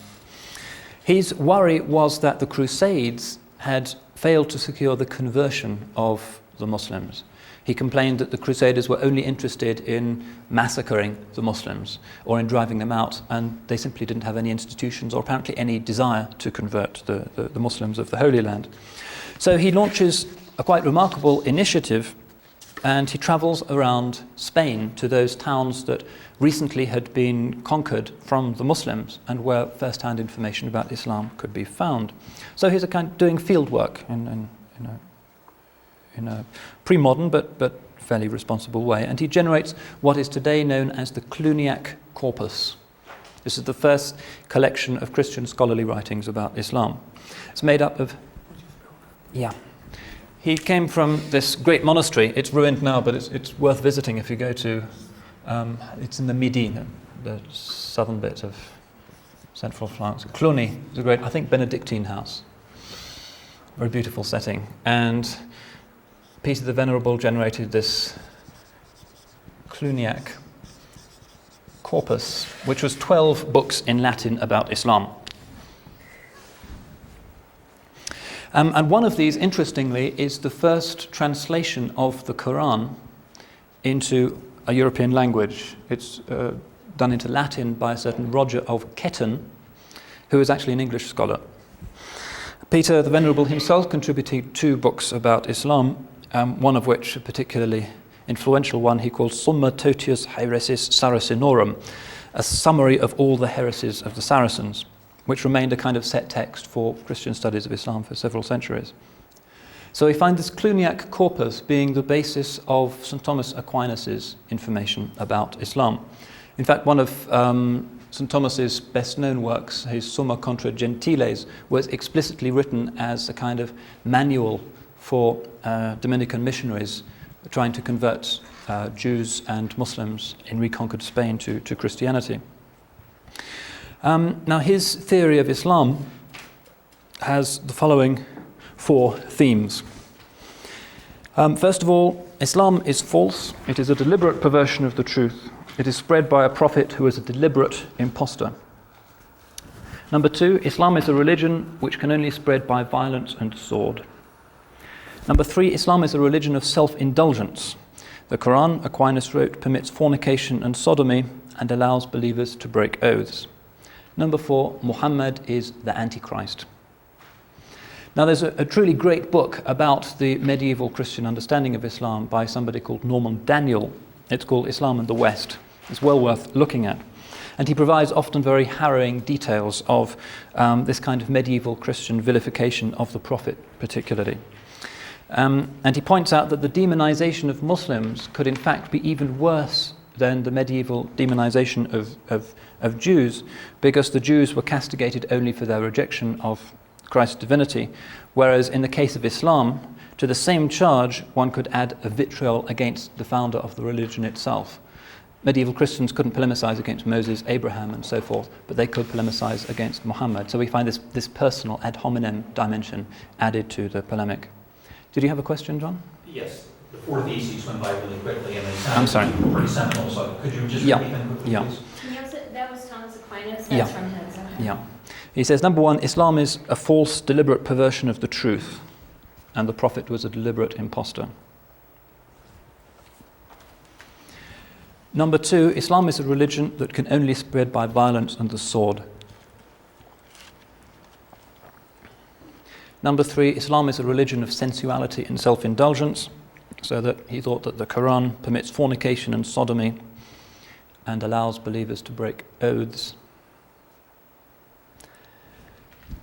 His worry was that the Crusades had failed to secure the conversion of the Muslims. He complained that the Crusaders were only interested in massacring the Muslims or in driving them out, and they simply didn't have any institutions or apparently any desire to convert the Muslims of the Holy Land. So he launches a quite remarkable initiative, and he travels around Spain to those towns that recently had been conquered from the Muslims and where first-hand information about Islam could be found. So he's a kind of doing field work in a pre-modern but fairly responsible way, and he generates what is today known as the Cluniac corpus. This is the first collection of Christian scholarly writings about Islam. It's made up of... Yeah. He came from this great monastery. It's ruined now, but it's worth visiting if you go to... it's in the Midi, the southern bit of central France. Cluny is a great, I think, Benedictine house. Very beautiful setting. And Peter the Venerable generated this Cluniac corpus, which was 12 books in Latin about Islam. And one of these, interestingly, is the first translation of the Quran into a European language. It's done into Latin by a certain Roger of Ketton, who is actually an English scholar. Peter the Venerable himself contributed 2 books about Islam, one of which, a particularly influential one, he called Summa Totius Haeresis Saracenorum, a summary of all the heresies of the Saracens, which remained a kind of set text for Christian studies of Islam for several centuries. So we find this Cluniac corpus being the basis of St. Thomas Aquinas' information about Islam. In fact, one of St. Thomas's best-known works, his Summa Contra Gentiles, was explicitly written as a kind of manual for Dominican missionaries trying to convert Jews and Muslims in reconquered Spain to Christianity. Now, his theory of Islam has the following 4 themes. First of all, Islam is false. It is a deliberate perversion of the truth. It is spread by a prophet who is a deliberate impostor. Number 2, Islam is a religion which can only spread by violence and sword. Number 3, Islam is a religion of self-indulgence. The Quran, Aquinas wrote, permits fornication and sodomy and allows believers to break oaths. Number 4, Muhammad is the Antichrist. Now, there's a truly great book about the medieval Christian understanding of Islam by somebody called Norman Daniel. It's called Islam and the West. It's well worth looking at. And he provides often very harrowing details of this kind of medieval Christian vilification of the Prophet, particularly. And he points out that the demonization of Muslims could in fact be even worse than the medieval demonization of Jews, because the Jews were castigated only for their rejection of Christ's divinity, whereas in the case of Islam, to the same charge one could add a vitriol against the founder of the religion itself. Medieval Christians couldn't polemicize against Moses, Abraham, and so forth, but they could polemicize against Muhammad. So we find this personal ad hominem dimension added to the polemic. Did you have a question, John? Yes. The 4 theses went by really quickly, and they I'm sorry. sounded pretty seminal, so could you just repeat them quickly, Yeah. please? That was Thomas Aquinas, Yeah. that's from his, okay. Yeah. He says, number 1, Islam is a false, deliberate perversion of the truth, and the Prophet was a deliberate impostor. Number 2, Islam is a religion that can only spread by violence and the sword. Number 3, Islam is a religion of sensuality and self-indulgence, so that he thought that the Quran permits fornication and sodomy and allows believers to break oaths.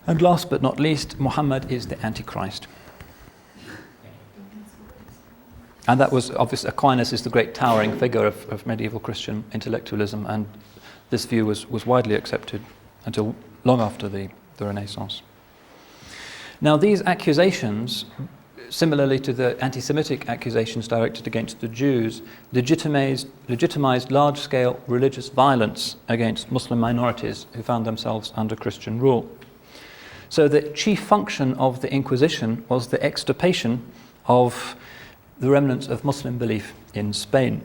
And last but not least, Muhammad is the Antichrist. And that was obviously, Aquinas is the great towering figure of medieval Christian intellectualism, and this view was widely accepted until long after the Renaissance. Now, these accusations, similarly to the anti-Semitic accusations directed against the Jews, legitimized large-scale religious violence against Muslim minorities who found themselves under Christian rule. So the chief function of the Inquisition was the extirpation of the remnants of Muslim belief in Spain.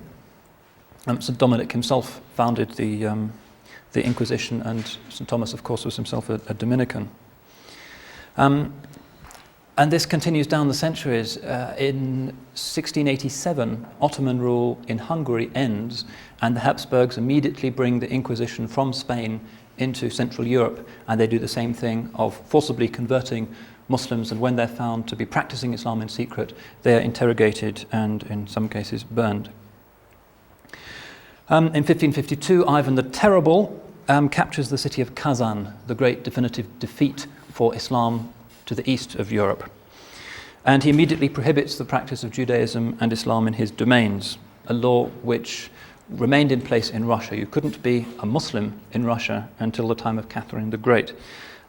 St. Dominic himself founded the Inquisition, and St. Thomas, of course, was himself a Dominican. And this continues down the centuries. In 1687, Ottoman rule in Hungary ends, and the Habsburgs immediately bring the Inquisition from Spain into Central Europe, and they do the same thing of forcibly converting Muslims, and when they're found to be practicing Islam in secret, they are interrogated and, in some cases, burned. In 1552, Ivan the Terrible captures the city of Kazan, the great definitive defeat for Islam to the east of Europe. And he immediately prohibits the practice of Judaism and Islam in his domains, a law which remained in place in Russia. You couldn't be a Muslim in Russia until the time of Catherine the Great,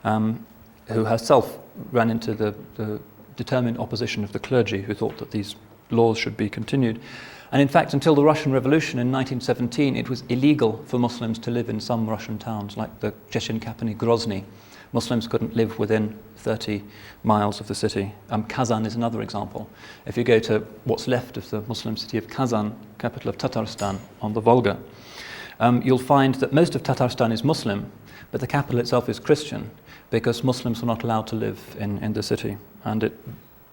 who herself ran into the determined opposition of the clergy, who thought that these laws should be continued. And in fact, until the Russian Revolution in 1917, it was illegal for Muslims to live in some Russian towns, like the Chechen-Kapani Grozny. Muslims couldn't live within 30 miles of the city. Kazan is another example. If you go to what's left of the Muslim city of Kazan, capital of Tatarstan, on the Volga, you'll find that most of Tatarstan is Muslim, but the capital itself is Christian, because Muslims were not allowed to live in the city, and it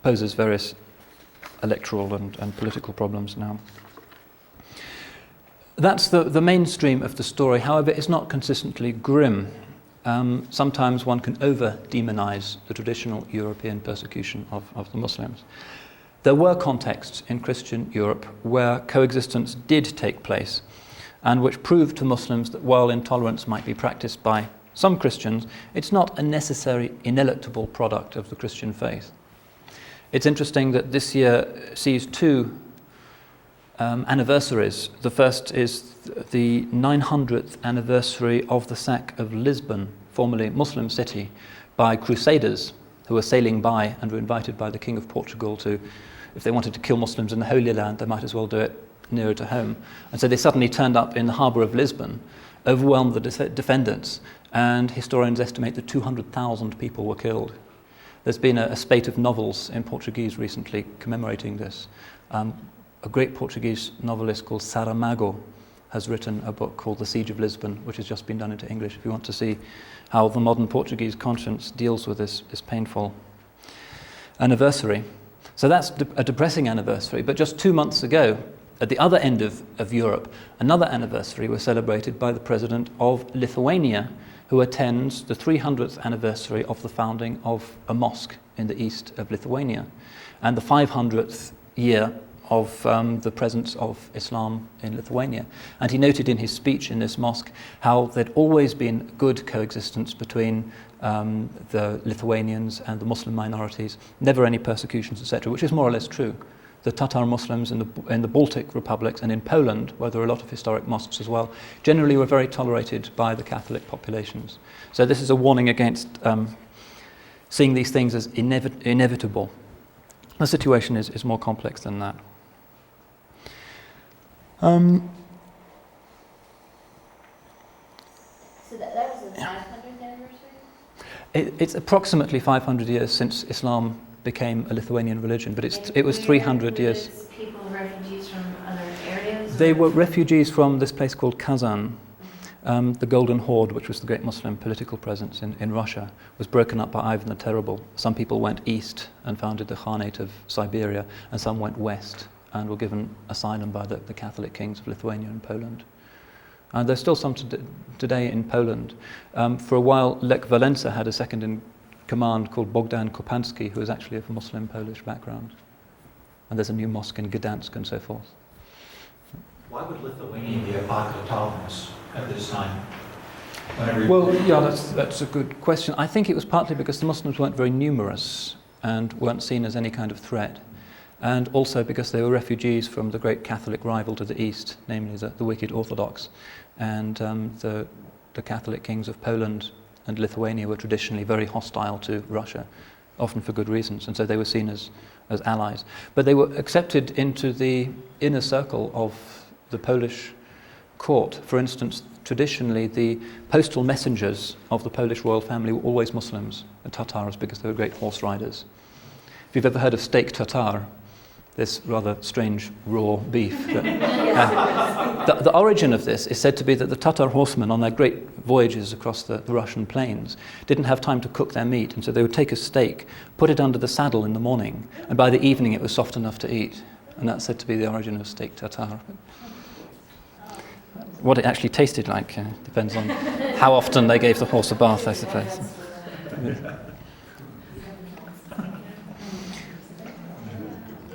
poses various electoral and political problems now. That's the mainstream of the story. However, it's not consistently grim. Sometimes one can over-demonize the traditional European persecution of the Muslims. There were contexts in Christian Europe where coexistence did take place, and which proved to Muslims that while intolerance might be practiced by some Christians, it's not a necessary, ineluctable product of the Christian faith. It's interesting that this year sees two anniversaries. The first is the 900th anniversary of the sack of Lisbon, formerly Muslim city, by crusaders who were sailing by and were invited by the King of Portugal to, if they wanted to kill Muslims in the Holy Land, they might as well do it nearer to home. And so they suddenly turned up in the harbour of Lisbon, overwhelmed the defendants, and historians estimate that 200,000 people were killed. There's been a spate of novels in Portuguese recently commemorating this. A great Portuguese novelist called Saramago has written a book called The Siege of Lisbon, which has just been done into English, if you want to see how the modern Portuguese conscience deals with this painful anniversary. So that's a depressing anniversary, but just 2 months ago, at the other end of Europe, another anniversary was celebrated by the president of Lithuania, who attends the 300th anniversary of the founding of a mosque in the east of Lithuania, and the 500th year of the presence of Islam in Lithuania. And he noted in his speech in this mosque how there'd always been good coexistence between the Lithuanians and the Muslim minorities, never any persecutions, etc., which is more or less true. The Tatar Muslims in the Baltic republics and in Poland, where there are a lot of historic mosques as well, generally were very tolerated by the Catholic populations. So this is a warning against seeing these things as inevitable. The situation is more complex than that. So that was the 500th anniversary? It's approximately 500 years since Islam became a Lithuanian religion, but it was 300 years. People, refugees from other areas? They were refugees from this place called Kazan. The Golden Horde, which was the great Muslim political presence in Russia, was broken up by Ivan the Terrible. Some people went east and founded the Khanate of Siberia, and some went west and were given asylum by the Catholic kings of Lithuania and Poland. And there's still some today in Poland. For a while, Lech Walesa had a second in command called Bogdan Kopansky, who is actually of a Muslim Polish background. And there's a new mosque in Gdansk and so forth. Why would Lithuania be a part of tolerance at this time? Well, yeah, that's a good question. I think it was partly because the Muslims weren't very numerous and weren't seen as any kind of threat. And also because they were refugees from the great Catholic rival to the east, namely the wicked Orthodox. And the Catholic kings of Poland and Lithuania were traditionally very hostile to Russia, often for good reasons, and so they were seen as allies. But they were accepted into the inner circle of the Polish court. For instance, traditionally the postal messengers of the Polish royal family were always Muslims and Tatars, because they were great horse riders. If you've ever heard of steak tartare, this rather strange raw beef. The origin of this is said to be that the Tatar horsemen on their great voyages across the Russian plains didn't have time to cook their meat, and so they would take a steak, put it under the saddle in the morning, and by the evening it was soft enough to eat. And that's said to be the origin of steak tartare. What it actually tasted like depends on how often they gave the horse a bath, I suppose.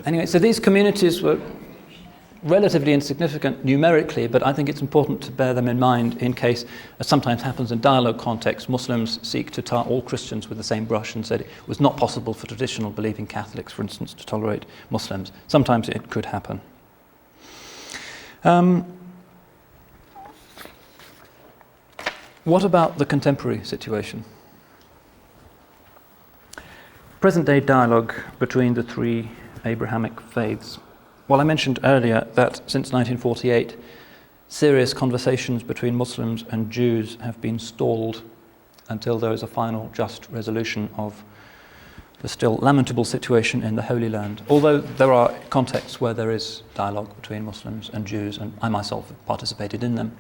Anyway, so these communities were relatively insignificant numerically, but I think it's important to bear them in mind in case, as sometimes happens in dialogue context, Muslims seek to tar all Christians with the same brush and said it was not possible for traditional believing Catholics, for instance, to tolerate Muslims. Sometimes it could happen. What about the contemporary situation? Present-day dialogue between the three Abrahamic faiths. Well, I mentioned earlier that since 1948, serious conversations between Muslims and Jews have been stalled until there is a final just resolution of the still lamentable situation in the Holy Land. Although there are contexts where there is dialogue between Muslims and Jews, and I myself have participated in them.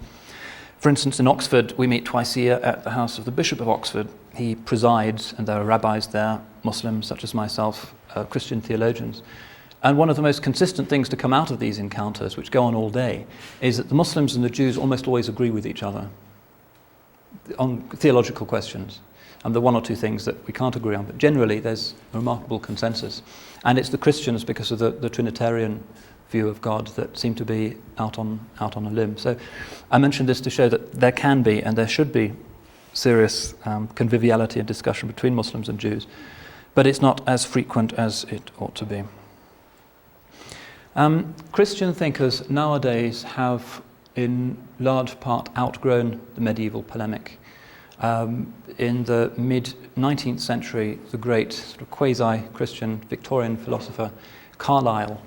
For instance, in Oxford, we meet twice a year at the house of the Bishop of Oxford. He presides, and there are rabbis there, Muslims such as myself, Christian theologians. And one of the most consistent things to come out of these encounters, which go on all day, is that the Muslims and the Jews almost always agree with each other on theological questions. And there are one or two things that we can't agree on, but generally there's a remarkable consensus. And it's the Christians, because of the Trinitarian view of God, that seem to be out on a limb. So I mentioned this to show that there can be and there should be serious conviviality and discussion between Muslims and Jews, but it's not as frequent as it ought to be. Christian thinkers nowadays have in large part outgrown the medieval polemic. In the mid-19th century, the great sort of quasi-Christian Victorian philosopher Carlyle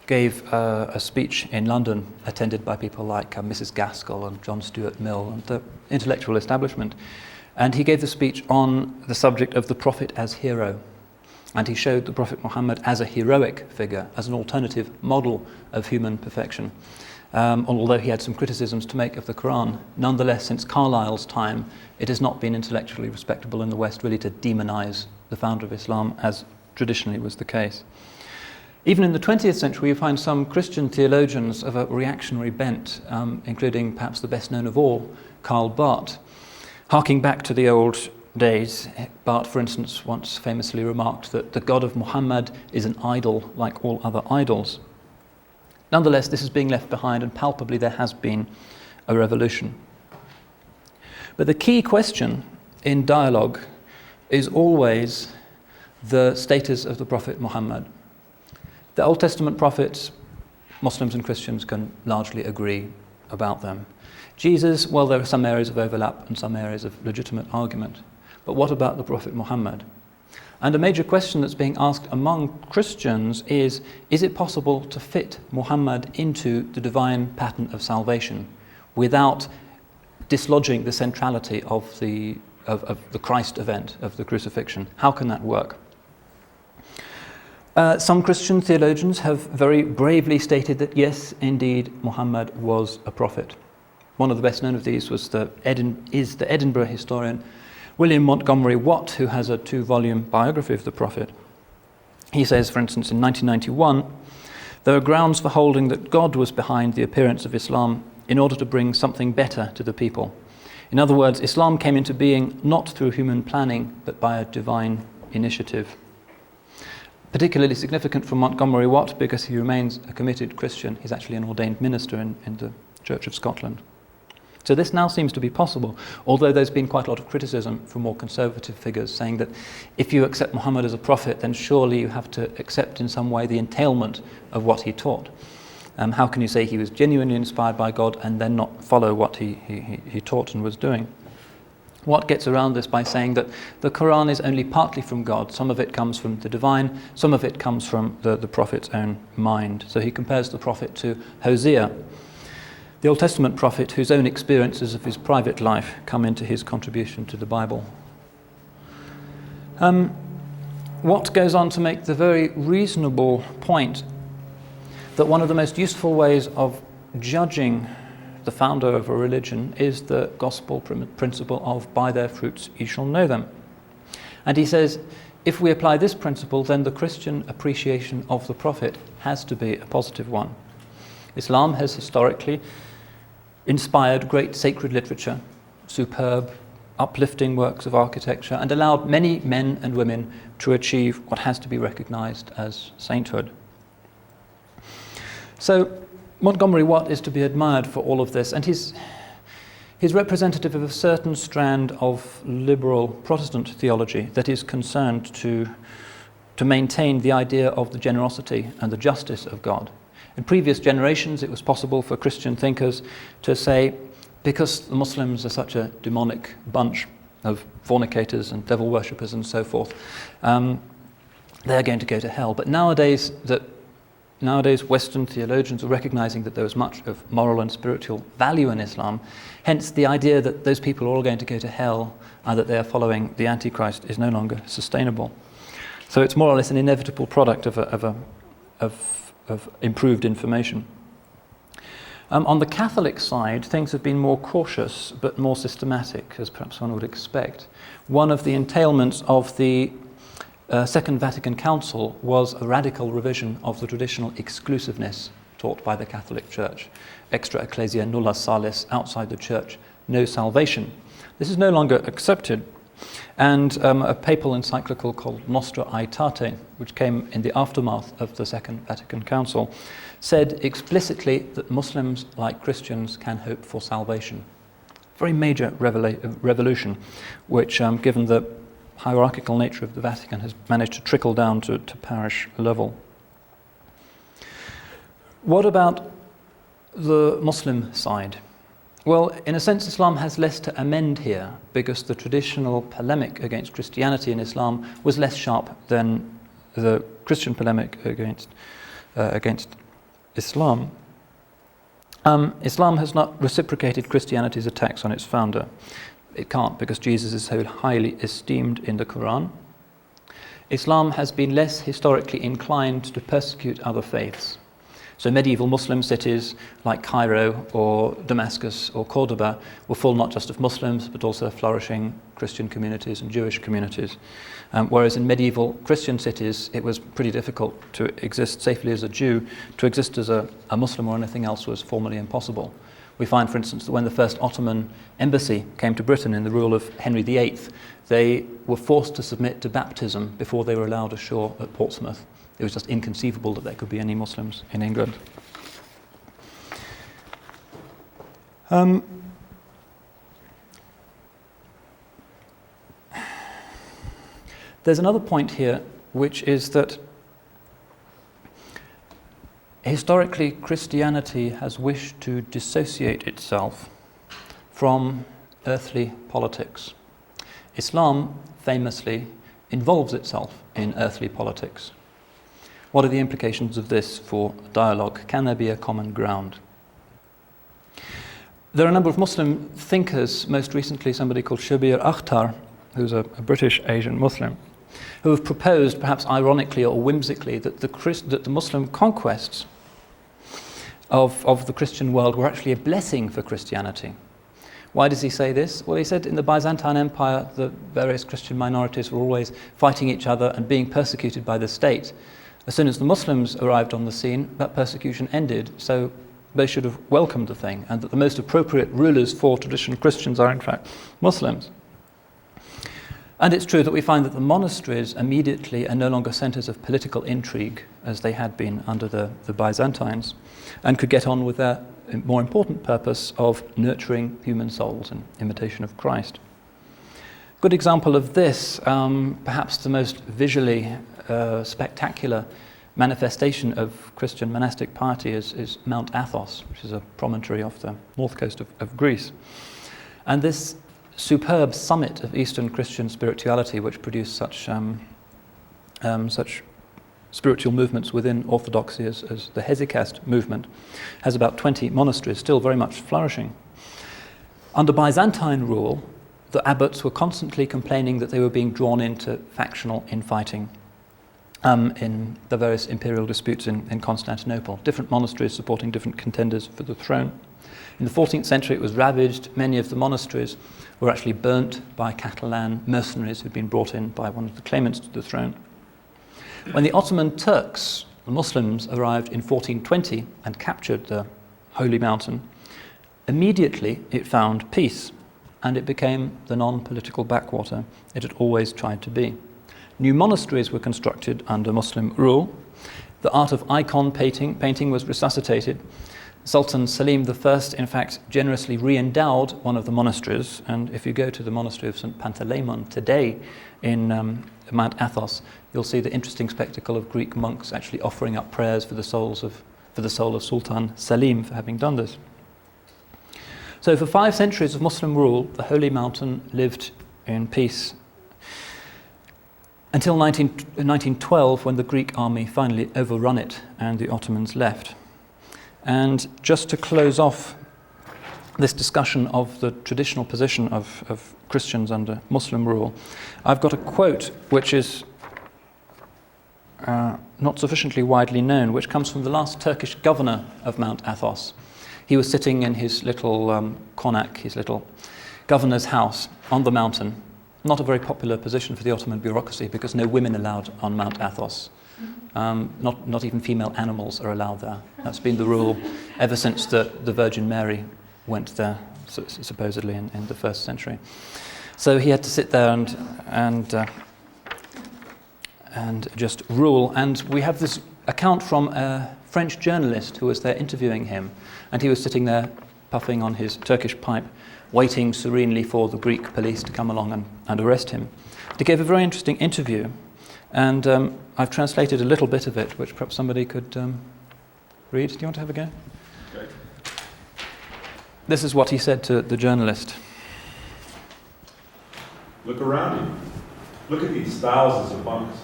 gave a speech in London attended by people like Mrs. Gaskell and John Stuart Mill and the intellectual establishment. And he gave the speech on the subject of the prophet as hero. And he showed the Prophet Muhammad as a heroic figure, as an alternative model of human perfection. Although he had some criticisms to make of the Quran, nonetheless, since Carlyle's time, it has not been intellectually respectable in the West really to demonize the founder of Islam, as traditionally was the case. Even in the 20th century, you find some Christian theologians of a reactionary bent, including perhaps the best known of all, Karl Barth. Harking back to the old days, Barth, for instance, once famously remarked that the God of Muhammad is an idol like all other idols. Nonetheless, this is being left behind, and palpably there has been a revolution. But the key question in dialogue is always the status of the Prophet Muhammad. The Old Testament prophets, Muslims and Christians can largely agree about them. Jesus, well, there are some areas of overlap and some areas of legitimate argument. But what about the Prophet Muhammad? And a major question that's being asked among Christians is it possible to fit Muhammad into the divine pattern of salvation without dislodging the centrality of the Christ event, of the crucifixion? How can that work? Some Christian theologians have very bravely stated that yes, indeed, Muhammad was a prophet. One of the best known of these is the Edinburgh historian William Montgomery Watt, who has a 2-volume biography of the prophet. He says, for instance, in 1991, there are grounds for holding that God was behind the appearance of Islam in order to bring something better to the people. In other words, Islam came into being not through human planning, but by a divine initiative. Particularly significant for Montgomery Watt because he remains a committed Christian. He's actually an ordained minister in the Church of Scotland. So this now seems to be possible, although there's been quite a lot of criticism from more conservative figures saying that if you accept Muhammad as a prophet, then surely you have to accept in some way the entailment of what he taught. How can you say he was genuinely inspired by God and then not follow what he taught and was doing? Watt gets around this by saying that the Quran is only partly from God. Some of it comes from the divine, some of it comes from the prophet's own mind. So he compares the prophet to Hosea, the Old Testament prophet whose own experiences of his private life come into his contribution to the Bible. Watt goes on to make the very reasonable point that one of the most useful ways of judging the founder of a religion is the gospel principle of by their fruits ye shall know them. And he says, if we apply this principle, then the Christian appreciation of the prophet has to be a positive one. Islam has historically inspired great sacred literature, superb, uplifting works of architecture, and allowed many men and women to achieve what has to be recognized as sainthood. So Montgomery Watt is to be admired for all of this, and he's representative of a certain strand of liberal Protestant theology that is concerned to maintain the idea of the generosity and the justice of God. In previous generations, it was possible for Christian thinkers to say because the Muslims are such a demonic bunch of fornicators and devil worshippers and so forth, they're going to go to hell. But nowadays Western theologians are recognizing that there is much of moral and spiritual value in Islam. Hence, the idea that those people are all going to go to hell and that they are following the Antichrist is no longer sustainable. So it's more or less an inevitable product of improved information. On the Catholic side, things have been more cautious but more systematic, as perhaps one would expect. One of the entailments of the Second Vatican Council was a radical revision of the traditional exclusiveness taught by the Catholic Church. Extra ecclesia nulla salus, outside the Church, no salvation. This is no longer accepted. And a papal encyclical called Nostra Aetate, which came in the aftermath of the Second Vatican Council, said explicitly that Muslims, like Christians, can hope for salvation. Very major revolution, which, given the hierarchical nature of the Vatican, has managed to trickle down to parish level. What about the Muslim side? Well, in a sense, Islam has less to amend here, because the traditional polemic against Christianity in Islam was less sharp than the Christian polemic against Islam. Islam has not reciprocated Christianity's attacks on its founder. It can't, because Jesus is so highly esteemed in the Quran. Islam has been less historically inclined to persecute other faiths. So medieval Muslim cities like Cairo or Damascus or Cordoba were full not just of Muslims but also flourishing Christian communities and Jewish communities. Whereas in medieval Christian cities it was pretty difficult to exist safely as a Jew. To exist as a Muslim or anything else was formally impossible. We find, for instance, that when the first Ottoman embassy came to Britain in the rule of Henry VIII, they were forced to submit to baptism before they were allowed ashore at Portsmouth. It was just inconceivable that there could be any Muslims in England. There's another point here, which is that historically Christianity has wished to dissociate itself from earthly politics. Islam famously involves itself in earthly politics. What are the implications of this for dialogue? Can there be a common ground? There are a number of Muslim thinkers, most recently somebody called Shabir Akhtar, who's a British Asian Muslim, who have proposed, perhaps ironically or whimsically, that the Muslim conquests of the Christian world were actually a blessing for Christianity. Why does he say this? Well, he said in the Byzantine Empire, the various Christian minorities were always fighting each other and being persecuted by the state. As soon as the Muslims arrived on the scene, that persecution ended, so they should have welcomed the thing, and that the most appropriate rulers for traditional Christians are in fact Muslims. And it's true that we find that the monasteries immediately are no longer centres of political intrigue as they had been under the Byzantines, and could get on with their more important purpose of nurturing human souls in imitation of Christ. Good example of this, perhaps the most visually spectacular manifestation of Christian monastic piety is Mount Athos, which is a promontory off the north coast of Greece. And this superb summit of Eastern Christian spirituality, which produced such spiritual movements within orthodoxy as the Hesychast movement, has about 20 monasteries, still very much flourishing. Under Byzantine rule, the abbots were constantly complaining that they were being drawn into factional infighting in the various imperial disputes in Constantinople, different monasteries supporting different contenders for the throne. In the 14th century it was ravaged. Many of the monasteries were actually burnt by Catalan mercenaries who'd been brought in by one of the claimants to the throne. When the Ottoman Turks, the Muslims, arrived in 1420 and captured the Holy Mountain, immediately it found peace, and it became the non-political backwater it had always tried to be. New monasteries were constructed under Muslim rule. The art of icon painting was resuscitated. Sultan Selim I, in fact, generously re-endowed one of the monasteries, and if you go to the monastery of St. Panteleimon today in Mount Athos, you'll see the interesting spectacle of Greek monks actually offering up prayers for the soul of Sultan Selim for having done this. So for 5 centuries of Muslim rule, the Holy Mountain lived in peace until 1912, when the Greek army finally overrun it and the Ottomans left. And just to close off this discussion of the traditional position of Christians under Muslim rule, I've got a quote which is not sufficiently widely known, which comes from the last Turkish governor of Mount Athos. He was sitting in his little konak, his little governor's house on the mountain. Not a very popular position for the Ottoman bureaucracy because no women allowed on Mount Athos. Not even female animals are allowed there. That's been the rule ever since the Virgin Mary went there, supposedly in the 1st century. So he had to sit there and just rule. And we have this account from a French journalist who was there interviewing him, and he was sitting there puffing on his Turkish pipe, waiting serenely for the Greek police to come along and arrest him. He gave a very interesting interview, and I've translated a little bit of it, which perhaps somebody could read. Do you want to have a go? Okay. This is what he said to the journalist. Look around you. Look at these thousands of monks.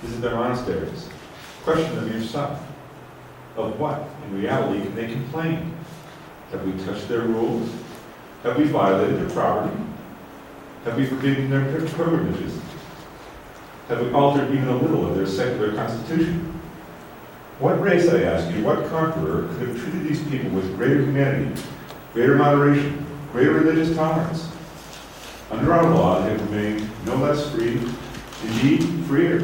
Visit their monasteries. Question them yourself. Of what, in reality, can they complain? Have we touched their rules? Have we violated their property? Have we forbidden their pilgrimages? Have we altered even a little of their secular constitution? What race, I ask you, what conqueror could have treated these people with greater humanity, greater moderation, greater religious tolerance? Under our law, they have remained no less free, indeed freer,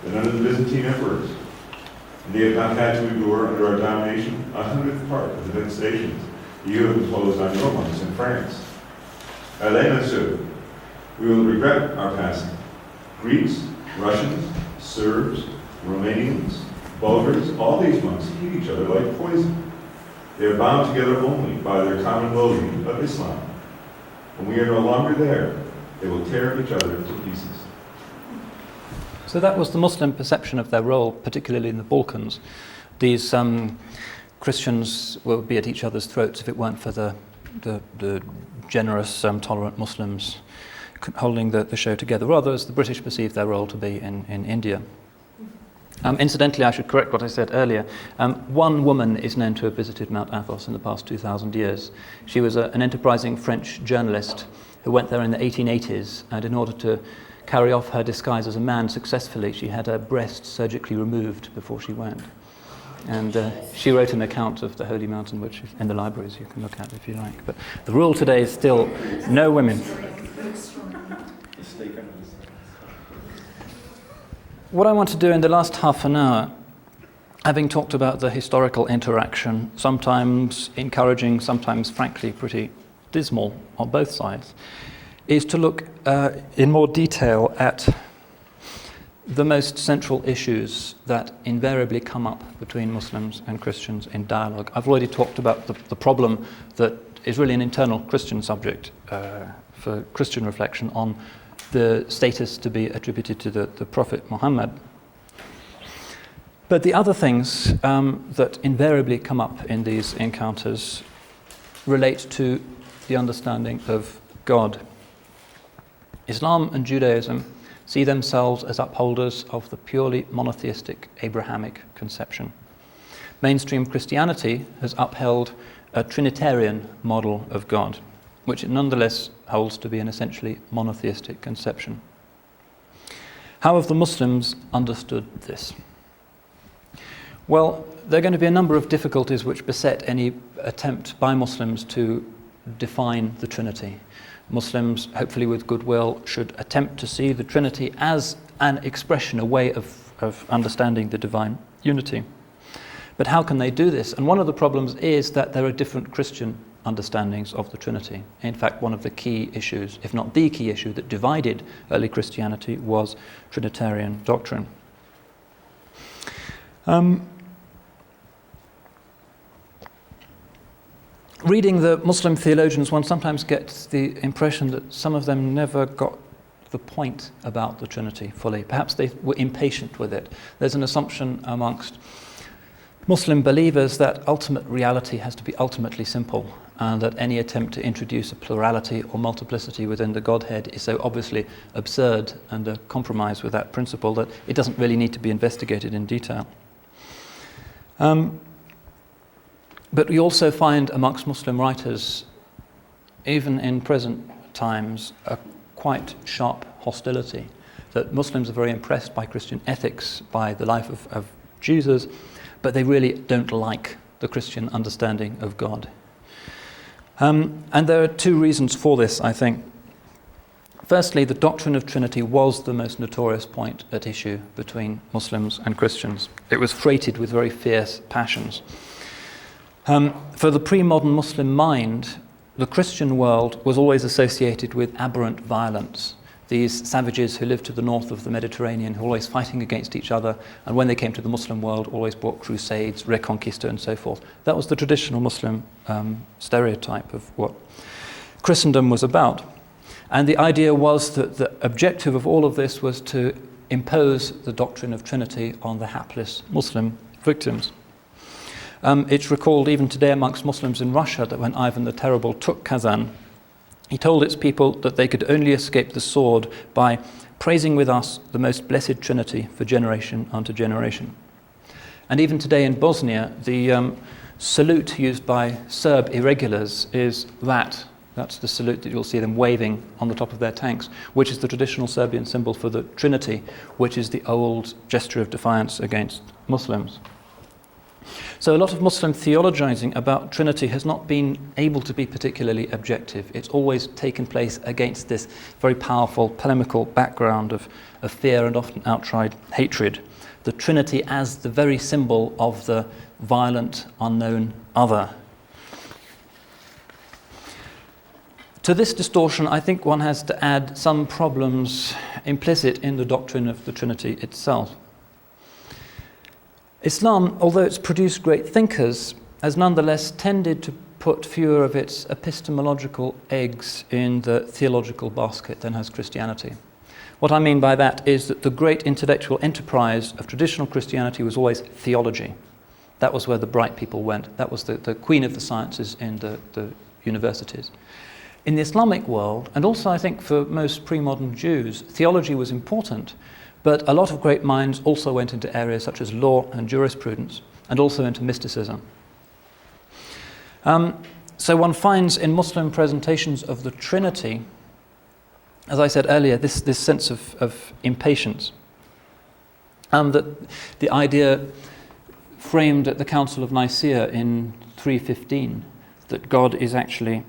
than under the Byzantine emperors. And they have not had to endure under our domination 100th part of the devastations you have imposed on your monks in France. Allez, monsieur, we will regret our passing. Greeks, Russians, Serbs, Romanians, Bulgars, all these monks eat each other like poison. They are bound together only by their common loathing of Islam. When we are no longer there, they will tear each other to pieces. So that was the Muslim perception of their role, particularly in the Balkans. These Christians would be at each other's throats if it weren't for the generous, tolerant Muslims holding the show together, rather as the British perceived their role to be in India. Incidentally, I should correct what I said earlier. One woman is known to have visited Mount Athos in the past 2,000 years. She was an enterprising French journalist who went there in the 1880s, and in order to carry off her disguise as a man successfully, she had her breasts surgically removed before she went. And she wrote an account of the Holy Mountain, which is in the libraries you can look at if you like. But the rule today is still no women. What I want to do in the last half an hour, having talked about the historical interaction, sometimes encouraging, sometimes frankly pretty dismal on both sides, is to look in more detail at the most central issues that invariably come up between Muslims and Christians in dialogue. I've already talked about the problem that is really an internal Christian subject for Christian reflection on the status to be attributed to the Prophet Muhammad. But the other things that invariably come up in these encounters relate to the understanding of God. Islam and Judaism see themselves as upholders of the purely monotheistic Abrahamic conception. Mainstream Christianity has upheld a Trinitarian model of God, which it nonetheless holds to be an essentially monotheistic conception. How have the Muslims understood this? Well, there are going to be a number of difficulties which beset any attempt by Muslims to define the Trinity. Muslims, hopefully with goodwill, should attempt to see the Trinity as an expression, a way of understanding the divine unity. But how can they do this? And one of the problems is that there are different Christian understandings of the Trinity. In fact, one of the key issues, if not the key issue, that divided early Christianity was Trinitarian doctrine. Reading the Muslim theologians, one sometimes gets the impression that some of them never got the point about the Trinity fully. Perhaps they were impatient with it. There's an assumption amongst Muslim believers that ultimate reality has to be ultimately simple, and that any attempt to introduce a plurality or multiplicity within the Godhead is so obviously absurd and a compromise with that principle that it doesn't really need to be investigated in detail. But we also find amongst Muslim writers, even in present times, a quite sharp hostility, that Muslims are very impressed by Christian ethics, by the life of Jesus, but they really don't like the Christian understanding of God. And there are two reasons for this, I think. Firstly, the doctrine of Trinity was the most notorious point at issue between Muslims and Christians. It was freighted with very fierce passions. For the pre-modern Muslim mind, the Christian world was always associated with aberrant violence. These savages who lived to the north of the Mediterranean, who were always fighting against each other, and when they came to the Muslim world, always brought crusades, Reconquista, and so forth. That was the traditional Muslim stereotype of what Christendom was about. And the idea was that the objective of all of this was to impose the doctrine of Trinity on the hapless Muslim victims. It's recalled even today amongst Muslims in Russia that when Ivan the Terrible took Kazan, he told its people that they could only escape the sword by praising with us the most blessed Trinity for generation unto generation. And even today in Bosnia, the salute used by Serb irregulars is that. That's the salute that you'll see them waving on the top of their tanks, which is the traditional Serbian symbol for the Trinity, which is the old gesture of defiance against Muslims. So a lot of Muslim theologizing about Trinity has not been able to be particularly objective. It's always taken place against this very powerful polemical background of fear and often outright hatred. The Trinity as the very symbol of the violent, unknown other. To this distortion, I think one has to add some problems implicit in the doctrine of the Trinity itself. Islam, although it's produced great thinkers, has nonetheless tended to put fewer of its epistemological eggs in the theological basket than has Christianity. What I mean by that is that the great intellectual enterprise of traditional Christianity was always theology. That was where the bright people went. That was the queen of the sciences in the universities. In the Islamic world, and also I think for most pre-modern Jews, theology was important. But a lot of great minds also went into areas such as law and jurisprudence, and also into mysticism. So one finds in Muslim presentations of the Trinity, as I said earlier, this sense of impatience. That the idea framed at the Council of Nicaea in 315, that God is actually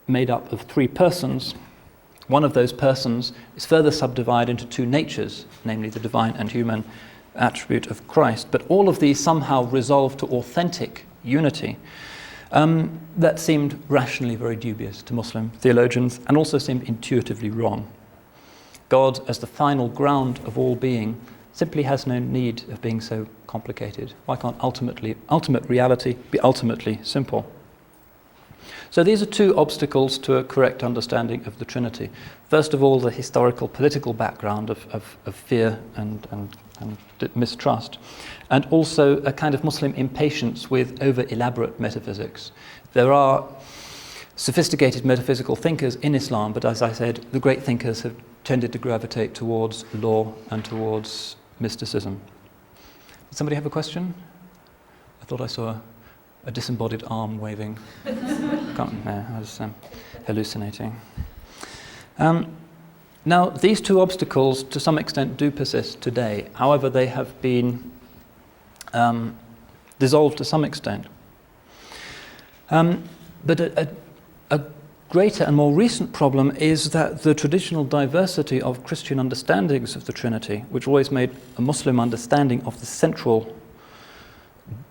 made up of three persons. One of those persons is further subdivided into two natures, namely the divine and human attribute of Christ. But all of these somehow resolve to authentic unity. That seemed rationally very dubious to Muslim theologians and also seemed intuitively wrong. God, as the final ground of all being, simply has no need of being so complicated. Why can't ultimate reality be ultimately simple? So these are two obstacles to a correct understanding of the Trinity. First of all, the historical political background of fear and mistrust, and also a kind of Muslim impatience with over-elaborate metaphysics. There are sophisticated metaphysical thinkers in Islam, but as I said, the great thinkers have tended to gravitate towards law and towards mysticism. Did somebody have a question? I thought I saw a disembodied arm waving. I was hallucinating. Now, these two obstacles to some extent do persist today. However, they have been dissolved to some extent. But a greater and more recent problem is that the traditional diversity of Christian understandings of the Trinity, which always made a Muslim understanding of the central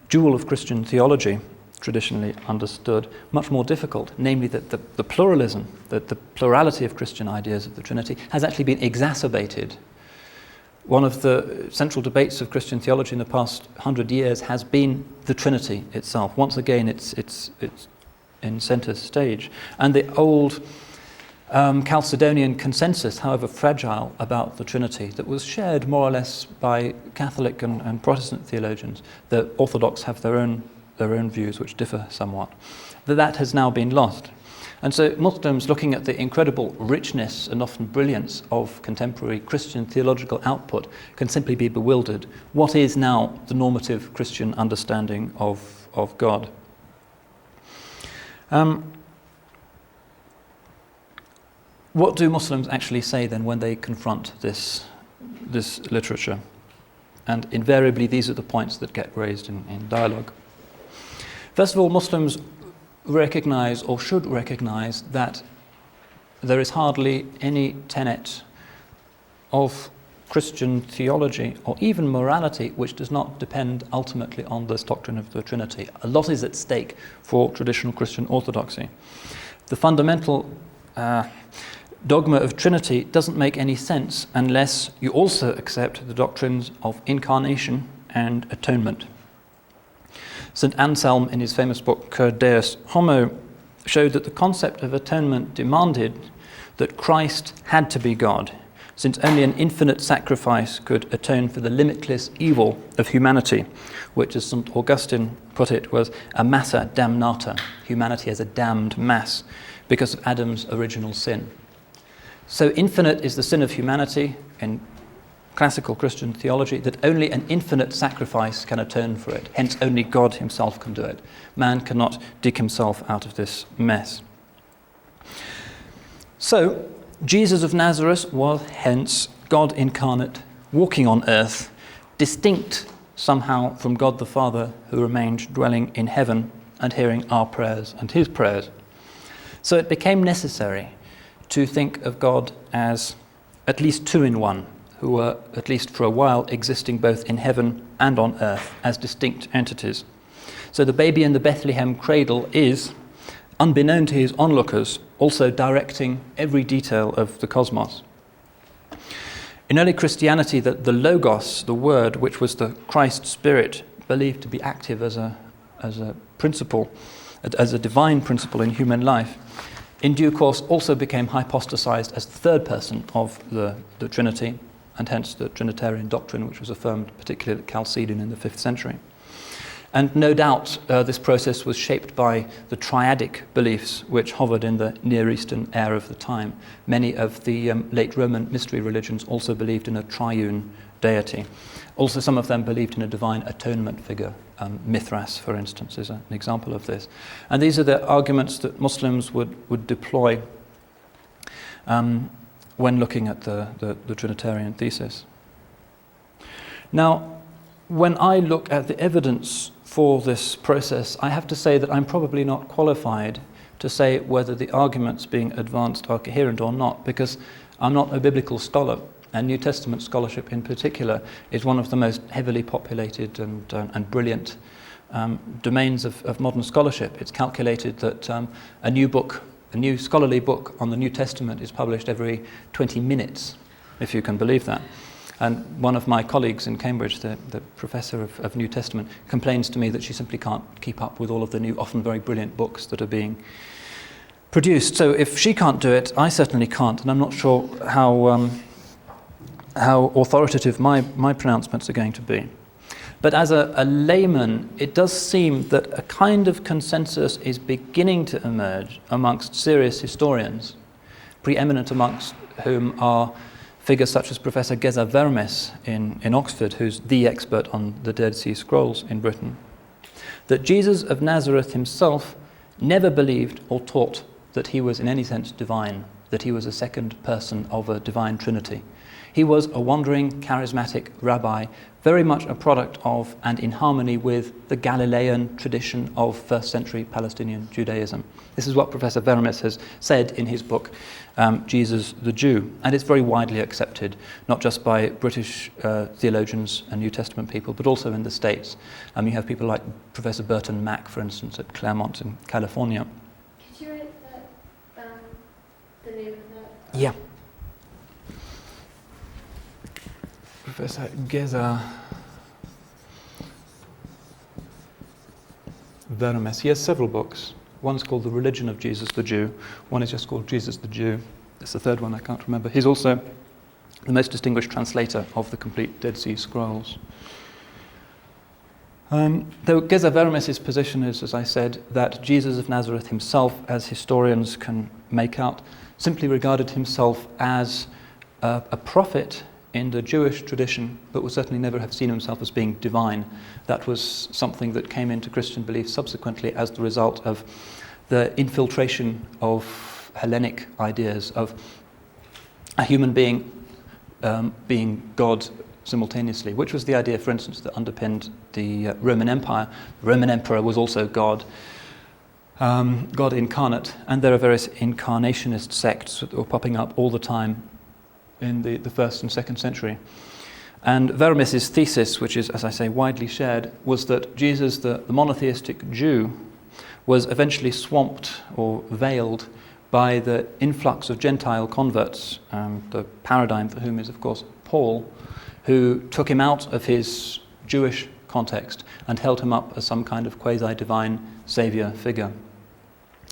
jewel of Christian theology, traditionally understood, much more difficult, namely that the pluralism, that the plurality of Christian ideas of the Trinity has actually been exacerbated. One of the central debates of Christian theology in the past 100 years has been the Trinity itself. Once again, it's in center stage. And the old Chalcedonian consensus, however fragile, about the Trinity, that was shared more or less by Catholic and Protestant theologians. The Orthodox have their own their own views, which differ somewhat, that has now been lost. And so Muslims, looking at the incredible richness and often brilliance of contemporary Christian theological output, can simply be bewildered. What is now the normative Christian understanding of God? What do Muslims actually say then when they confront this literature? And invariably these are the points that get raised in dialogue. First of all, Muslims recognize, or should recognize, that there is hardly any tenet of Christian theology or even morality which does not depend ultimately on this doctrine of the Trinity. A lot is at stake for traditional Christian orthodoxy. The fundamental dogma of Trinity doesn't make any sense unless you also accept the doctrines of incarnation and atonement. St. Anselm, in his famous book Cur Deus Homo, showed that the concept of atonement demanded that Christ had to be God, since only an infinite sacrifice could atone for the limitless evil of humanity, which, as St. Augustine put it, was a massa damnata, humanity as a damned mass, because of Adam's original sin. So infinite is the sin of humanity in classical Christian theology, that only an infinite sacrifice can atone for it. Hence, only God himself can do it. Man cannot dig himself out of this mess. So, Jesus of Nazareth was hence God incarnate, walking on earth, distinct somehow from God the Father, who remained dwelling in heaven and hearing our prayers and his prayers. So it became necessary to think of God as at least two in one, who were, at least for a while, existing both in heaven and on earth as distinct entities. So the baby in the Bethlehem cradle is, unbeknown to his onlookers, also directing every detail of the cosmos. In early Christianity, the Logos, the Word, which was the Christ Spirit, believed to be active as a principle, as a divine principle in human life, in due course also became hypostasized as the third person of the Trinity, and hence the Trinitarian doctrine, which was affirmed particularly at Chalcedon in the 5th century. And no doubt this process was shaped by the triadic beliefs which hovered in the Near Eastern air of the time. Many of the late Roman mystery religions also believed in a triune deity. Also, some of them believed in a divine atonement figure. Mithras, for instance, is an example of this. And these are the arguments that Muslims would deploy when looking at the Trinitarian thesis. Now, when I look at the evidence for this process, I have to say that I'm probably not qualified to say whether the arguments being advanced are coherent or not, because I'm not a biblical scholar, and New Testament scholarship in particular is one of the most heavily populated and brilliant domains of modern scholarship. It's calculated that a new scholarly book on the New Testament is published every 20 minutes, if you can believe that. And one of my colleagues in Cambridge, the professor of New Testament, complains to me that she simply can't keep up with all of the new, often very brilliant books that are being produced. So if she can't do it, I certainly can't, and I'm not sure how authoritative my pronouncements are going to be. But as a layman, it does seem that a kind of consensus is beginning to emerge amongst serious historians, preeminent amongst whom are figures such as Professor Geza Vermes in Oxford, who's the expert on the Dead Sea Scrolls in Britain, that Jesus of Nazareth himself never believed or taught that he was in any sense divine, that he was a second person of a divine trinity. He was a wandering, charismatic rabbi, very much a product of and in harmony with the Galilean tradition of first century Palestinian Judaism. This is what Professor Vermes has said in his book, Jesus the Jew. And it's very widely accepted, not just by British theologians and New Testament people, but also in the States. You have people like Professor Burton Mack, for instance, at Claremont in California. Could you write that, the name of that? Yeah. Professor Geza Vermes. He has several books. One's called The Religion of Jesus the Jew. One is just called Jesus the Jew. There's the third one I can't remember. He's also the most distinguished translator of the complete Dead Sea Scrolls. Though Geza Vermes' position is, as I said, that Jesus of Nazareth himself, as historians can make out, simply regarded himself as a prophet in the Jewish tradition, but would certainly never have seen himself as being divine. That was something that came into Christian belief subsequently as the result of the infiltration of Hellenic ideas of a human being being God simultaneously, which was the idea, for instance, that underpinned the Roman Empire. The Roman Emperor was also God, God incarnate, and there are various incarnationist sects that were popping up all the time in the 1st and 2nd century. And Vermes' thesis, which is, as I say, widely shared, was that Jesus, the monotheistic Jew, was eventually swamped or veiled by the influx of Gentile converts, the paradigm for whom is, of course, Paul, who took him out of his Jewish context and held him up as some kind of quasi-divine saviour figure.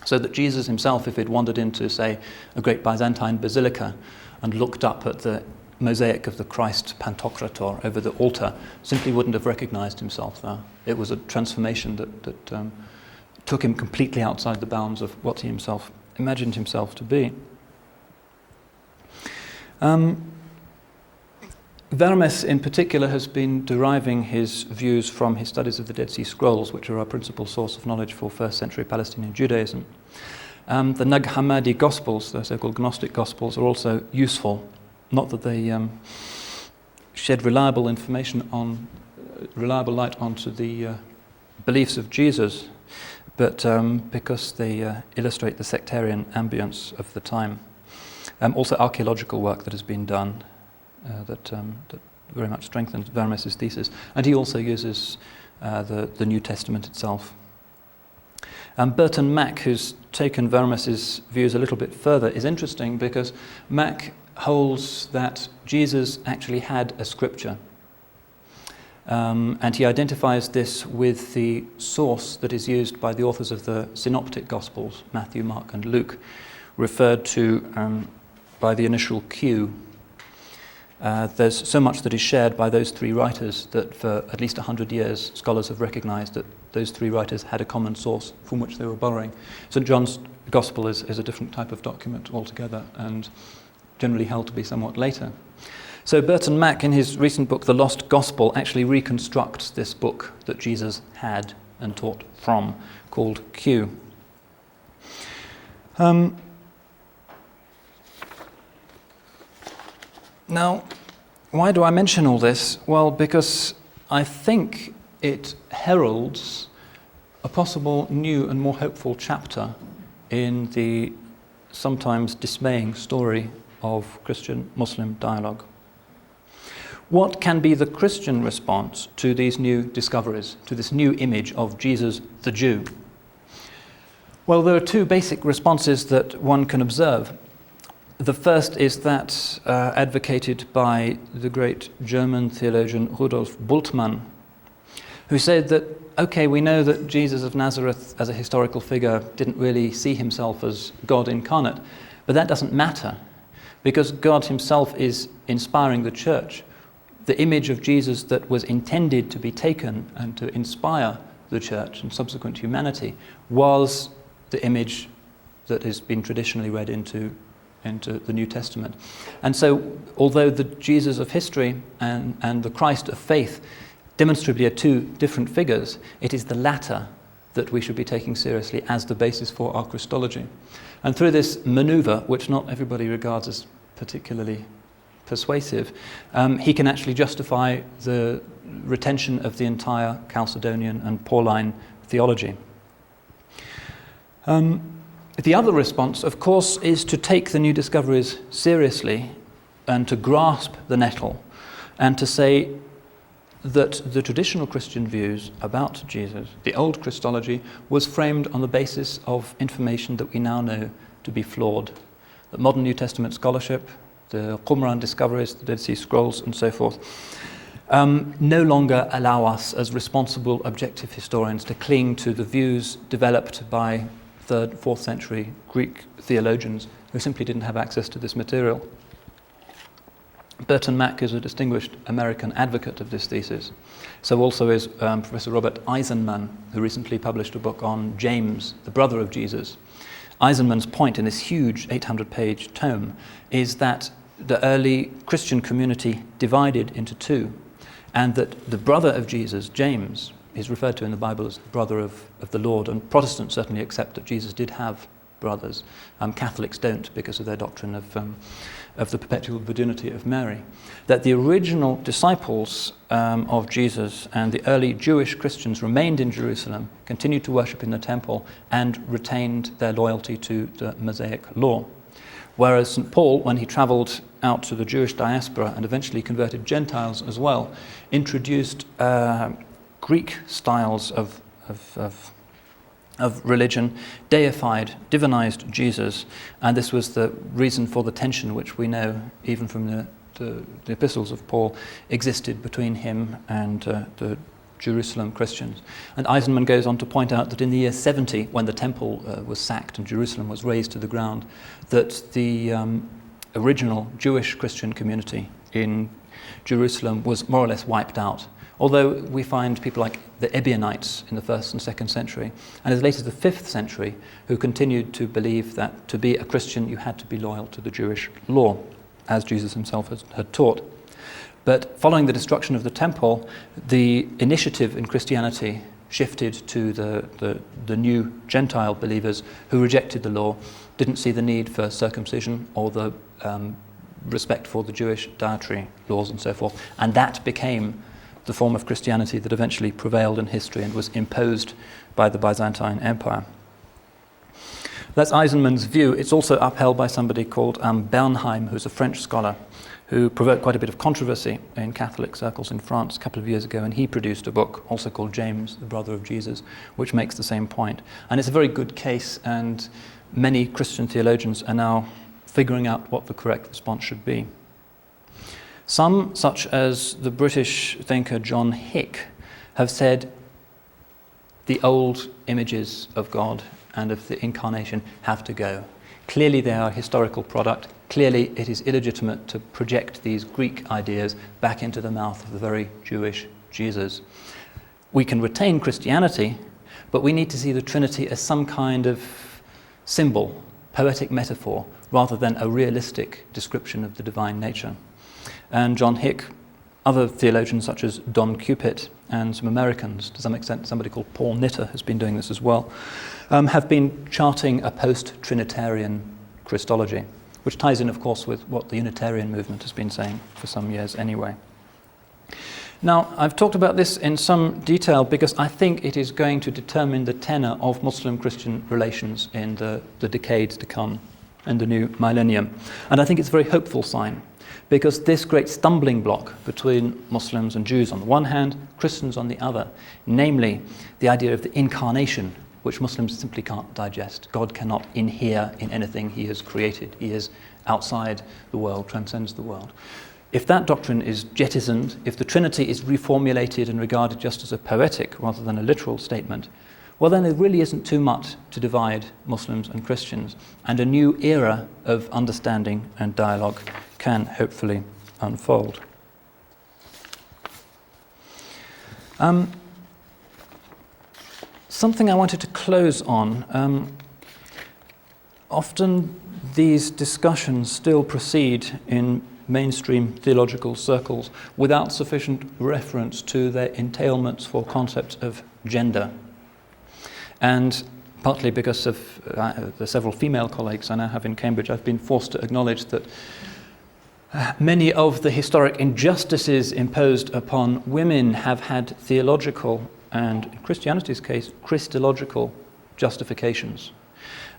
So that Jesus himself, if he'd wandered into, say, a great Byzantine basilica and looked up at the mosaic of the Christ Pantocrator over the altar, simply wouldn't have recognised himself there. It was a transformation that took him completely outside the bounds of what he himself imagined himself to be. Vermes in particular has been deriving his views from his studies of the Dead Sea Scrolls, which are our principal source of knowledge for 1st century Palestinian Judaism. The Nag Hammadi Gospels, the so-called Gnostic Gospels, are also useful. Not that they shed reliable light onto the beliefs of Jesus, but because they illustrate the sectarian ambience of the time. Also archaeological work that has been done that very much strengthens Vermes' thesis. And he also uses the New Testament itself. Burton Mack, who's taken Vermes' views a little bit further, is interesting because Mack holds that Jesus actually had a scripture. And he identifies this with the source that is used by the authors of the Synoptic Gospels, Matthew, Mark, and Luke, referred to by the initial Q. There's so much that is shared by those three writers that for at least 100 years scholars have recognized that those three writers had a common source from which they were borrowing. St. John's Gospel is a different type of document altogether and generally held to be somewhat later. So Burton Mack, in his recent book, The Lost Gospel, actually reconstructs this book that Jesus had and taught from, called Q. Now, why do I mention all this? Well, because I think it heralds a possible new and more hopeful chapter in the sometimes dismaying story of Christian-Muslim dialogue. What can be the Christian response to these new discoveries, to this new image of Jesus the Jew? Well, there are two basic responses that one can observe. The first is that advocated by the great German theologian Rudolf Bultmann, who said that, okay, we know that Jesus of Nazareth as a historical figure didn't really see himself as God incarnate, but that doesn't matter because God himself is inspiring the church. The image of Jesus that was intended to be taken and to inspire the church and subsequent humanity was the image that has been traditionally read into the New Testament. And so, although the Jesus of history and the Christ of faith demonstrably are two different figures, it is the latter that we should be taking seriously as the basis for our Christology. And through this maneuver, which not everybody regards as particularly persuasive, he can actually justify the retention of the entire Chalcedonian and Pauline theology. The other response, of course, is to take the new discoveries seriously and to grasp the nettle and to say that the traditional Christian views about Jesus, the old Christology, was framed on the basis of information that we now know to be flawed. That modern New Testament scholarship, the Qumran discoveries, the Dead Sea Scrolls, and so forth, no longer allow us as responsible, objective historians to cling to the views developed by 3rd, 4th century Greek theologians who simply didn't have access to this material. Burton Mack is a distinguished American advocate of this thesis. So also is Professor Robert Eisenman, who recently published a book on James, the brother of Jesus. Eisenman's point in this huge 800-page tome is that the early Christian community divided into two, and that the brother of Jesus, James, is referred to in the Bible as the brother of the Lord, and Protestants certainly accept that Jesus did have brothers. Catholics don't, because of their doctrine of the perpetual virginity of Mary. That the original disciples of Jesus and the early Jewish Christians remained in Jerusalem, continued to worship in the temple, and retained their loyalty to the Mosaic law. Whereas St. Paul, when he travelled out to the Jewish diaspora and eventually converted Gentiles as well, introduced Greek styles of religion, deified, divinized Jesus, and this was the reason for the tension which we know, even from the epistles of Paul, existed between him and the Jerusalem Christians. And Eisenman goes on to point out that in the year 70, when the temple was sacked and Jerusalem was razed to the ground, that the original Jewish Christian community in Jerusalem was more or less wiped out. Although we find people like the Ebionites in the 1st and 2nd century, and as late as the 5th century, who continued to believe that to be a Christian you had to be loyal to the Jewish law, as Jesus himself had taught. But following the destruction of the temple, the initiative in Christianity shifted to the new Gentile believers who rejected the law, didn't see the need for circumcision or the respect for the Jewish dietary laws and so forth, and that became the form of Christianity that eventually prevailed in history and was imposed by the Byzantine Empire. That's Eisenman's view. It's also upheld by somebody called Bernheim, who's a French scholar, who provoked quite a bit of controversy in Catholic circles in France a couple of years ago, and he produced a book also called James, the brother of Jesus, which makes the same point. And it's a very good case, and many Christian theologians are now figuring out what the correct response should be. Some, such as the British thinker John Hick, have said the old images of God and of the incarnation have to go. Clearly they are a historical product. Clearly it is illegitimate to project these Greek ideas back into the mouth of the very Jewish Jesus. We can retain Christianity, but we need to see the Trinity as some kind of symbol, poetic metaphor, rather than a realistic description of the divine nature. And John Hick, other theologians such as Don Cupid, and some Americans, to some extent somebody called Paul Nitter has been doing this as well, have been charting a post-Trinitarian Christology, which ties in, of course, with what the Unitarian movement has been saying for some years anyway. Now, I've talked about this in some detail because I think it is going to determine the tenor of Muslim-Christian relations in the decades to come and the new millennium. And I think it's a very hopeful sign, because this great stumbling block between Muslims and Jews on the one hand, Christians on the other, namely the idea of the incarnation, which Muslims simply can't digest. God cannot inhere in anything he has created. He is outside the world, transcends the world. If that doctrine is jettisoned, if the Trinity is reformulated and regarded just as a poetic rather than a literal statement, well then there really isn't too much to divide Muslims and Christians, and a new era of understanding and dialogue can hopefully unfold. Something I wanted to close on. Often these discussions still proceed in mainstream theological circles without sufficient reference to their entailments for concepts of gender. And partly because of the several female colleagues I now have in Cambridge, I've been forced to acknowledge that many of the historic injustices imposed upon women have had theological and, in Christianity's case, Christological justifications.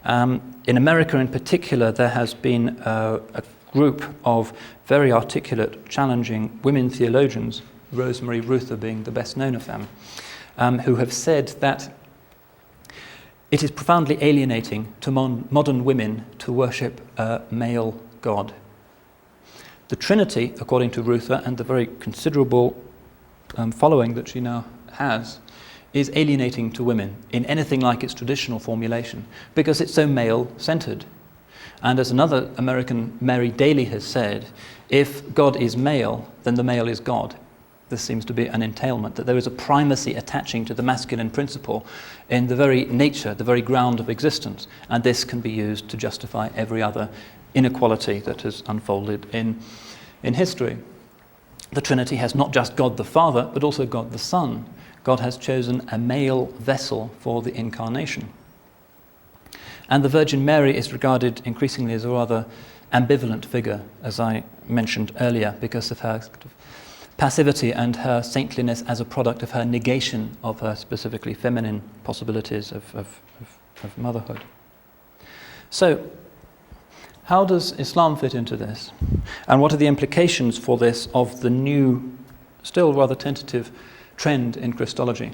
In America in particular, there has been a group of very articulate, challenging women theologians, Rosemary Ruther being the best known of them, who have said that it is profoundly alienating to modern women to worship a male God. The Trinity, according to Ruther, and the very considerable following that she now has, is alienating to women in anything like its traditional formulation because it's so male-centered. And as another American, Mary Daly, has said, if God is male, then the male is God. This seems to be an entailment, that there is a primacy attaching to the masculine principle in the very nature, the very ground of existence, and this can be used to justify every other inequality that has unfolded in history. The Trinity has not just God the Father, but also God the Son. God has chosen a male vessel for the incarnation. And the Virgin Mary is regarded increasingly as a rather ambivalent figure, as I mentioned earlier, because of her passivity and her saintliness as a product of her negation of her specifically feminine possibilities of motherhood. So, how does Islam fit into this? And what are the implications for this of the new, still rather tentative, trend in Christology?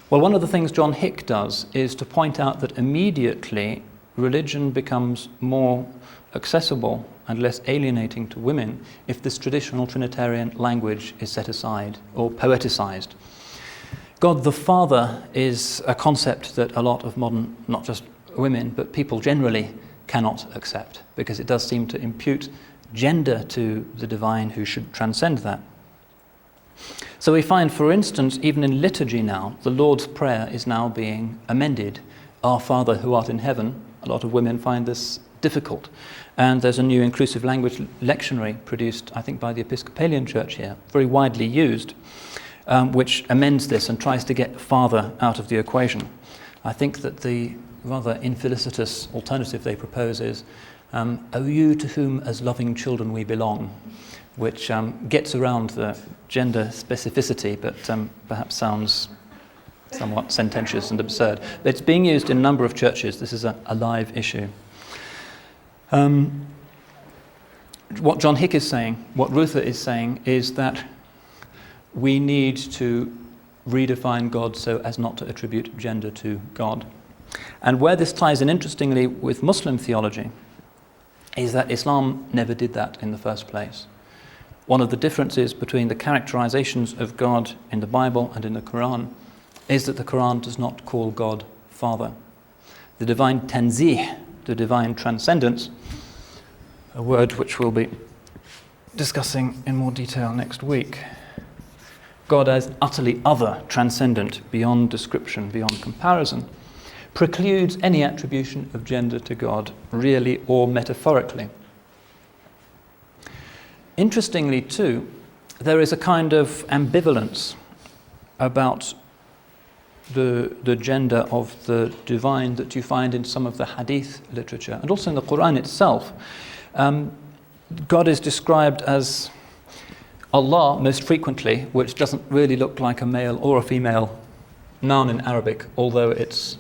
Well, one of the things John Hick does is to point out that immediately religion becomes more accessible and less alienating to women if this traditional Trinitarian language is set aside or poeticized. God the Father is a concept that a lot of modern, not just women, but people generally cannot accept, because it does seem to impute gender to the divine who should transcend that. So we find, for instance, even in liturgy now, the Lord's Prayer is now being amended. Our Father who art in heaven. A lot of women find this difficult. And there's a new inclusive language lectionary produced, I think, by the Episcopalian Church here, very widely used, which amends this and tries to get Father out of the equation. I think that the rather infelicitous alternative they propose is, O you to whom as loving children we belong, which gets around the gender specificity, but perhaps sounds somewhat sententious and absurd. But it's being used in a number of churches. This is a live issue. What John Hick is saying, what Ruther is saying, is that we need to redefine God so as not to attribute gender to God. And where this ties in interestingly with Muslim theology is that Islam never did that in the first place. One of the differences between the characterizations of God in the Bible and in the Quran is that the Quran does not call God Father. The divine tanzih, the divine transcendence, a word which we'll be discussing in more detail next week. God as utterly other, transcendent, beyond description, beyond comparison, precludes any attribution of gender to God, really or metaphorically. Interestingly, too, there is a kind of ambivalence about the gender of the divine that you find in some of the hadith literature, and also in the Qur'an itself. God is described as Allah most frequently, which doesn't really look like a male or a female noun in Arabic, although it's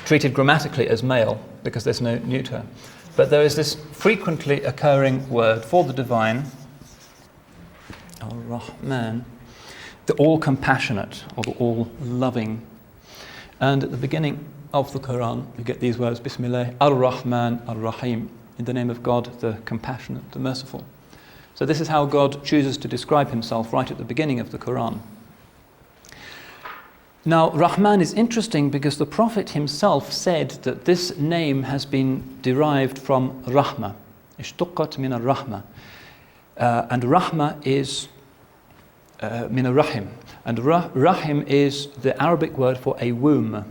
treated grammatically as male because there's no neuter. But there is this frequently occurring word for the divine, Ar-Rahman, the all-compassionate or the all-loving. And at the beginning of the Quran, you get these words, Bismillah, Ar-Rahman, Ar-Rahim, in the name of God, the compassionate, the merciful. So this is how God chooses to describe himself right at the beginning of the Quran. Now, Rahman is interesting because the Prophet himself said that this name has been derived from Rahma. Ishtuqqat min al-Rahma. And Rahma is min al-Rahim. And Rahim is the Arabic word for a womb.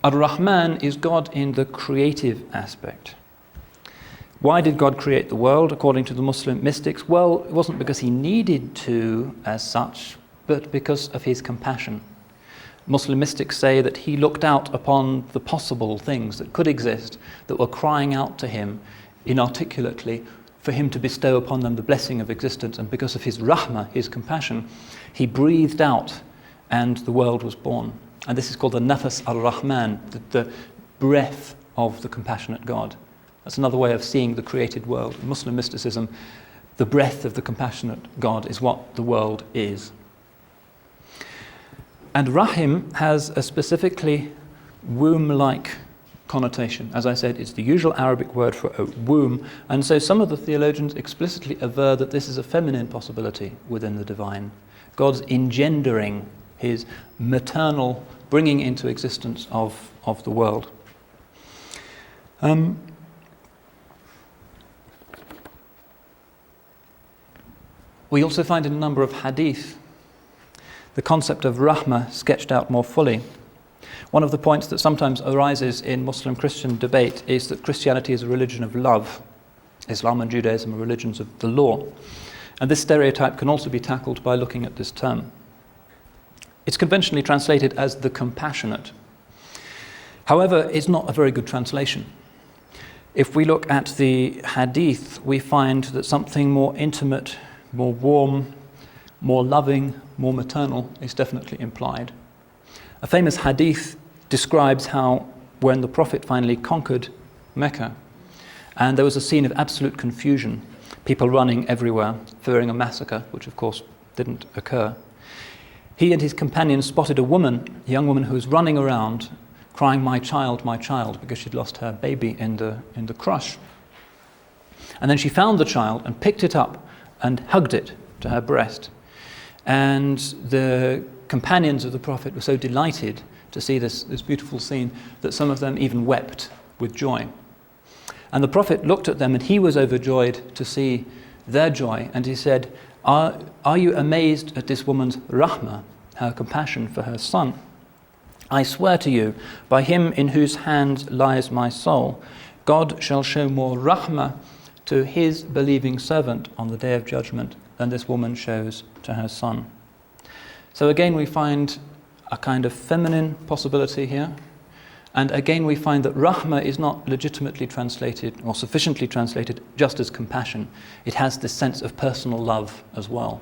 Ar-Rahman is God in the creative aspect. Why did God create the world, according to the Muslim mystics? Well, it wasn't because he needed to, as such, but because of his compassion. Muslim mystics say that he looked out upon the possible things that could exist, that were crying out to him inarticulately for him to bestow upon them the blessing of existence, and because of his rahmah, his compassion, he breathed out and the world was born. And this is called the nafas al-Rahman, the breath of the compassionate God. That's another way of seeing the created world. In Muslim mysticism, the breath of the compassionate God is what the world is. And Rahim has a specifically womb-like connotation. As I said, it's the usual Arabic word for a womb, and so some of the theologians explicitly aver that this is a feminine possibility within the divine. God's engendering, his maternal bringing into existence of the world. We also find in a number of hadith the concept of rahmah sketched out more fully. One of the points that sometimes arises in Muslim-Christian debate is that Christianity is a religion of love. Islam and Judaism are religions of the law. And this stereotype can also be tackled by looking at this term. It's conventionally translated as the compassionate. However, it's not a very good translation. If we look at the hadith, we find that something more intimate, more warm, more loving, more maternal is definitely implied. A famous hadith describes how when the Prophet finally conquered Mecca, and there was a scene of absolute confusion, people running everywhere, fearing a massacre, which of course didn't occur, he and his companions spotted a young woman who was running around crying, my child," because she'd lost her baby in the crush. And then she found the child and picked it up and hugged it to her breast. And the companions of the Prophet were so delighted to see this beautiful scene that some of them even wept with joy. And the Prophet looked at them and he was overjoyed to see their joy, and he said, Are you amazed at this woman's rahmah, her compassion for her son? I swear to you, by him in whose hands lies my soul, God shall show more rahmah to his believing servant on the day of judgment than this woman shows to her son. So again we find a kind of feminine possibility here, and again we find that rahmah is not legitimately translated or sufficiently translated just as compassion. It has this sense of personal love as well.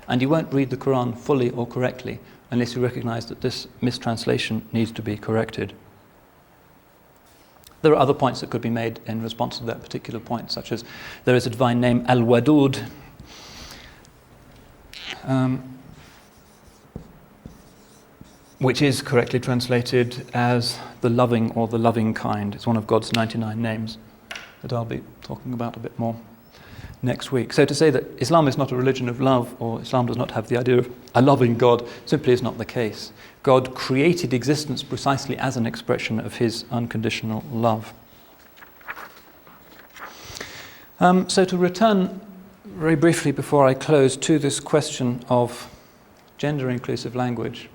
And you won't read the Quran fully or correctly unless you recognize that this mistranslation needs to be corrected. There are other points that could be made in response to that particular point, such as there is a divine name, al-Wadud, which is correctly translated as the loving or the loving kind. It's one of God's 99 names that I'll be talking about a bit more next week. So to say that Islam is not a religion of love, or Islam does not have the idea of a loving God, simply is not the case. God created existence precisely as an expression of his unconditional love. So to return very briefly before I close to this question of gender-inclusive language.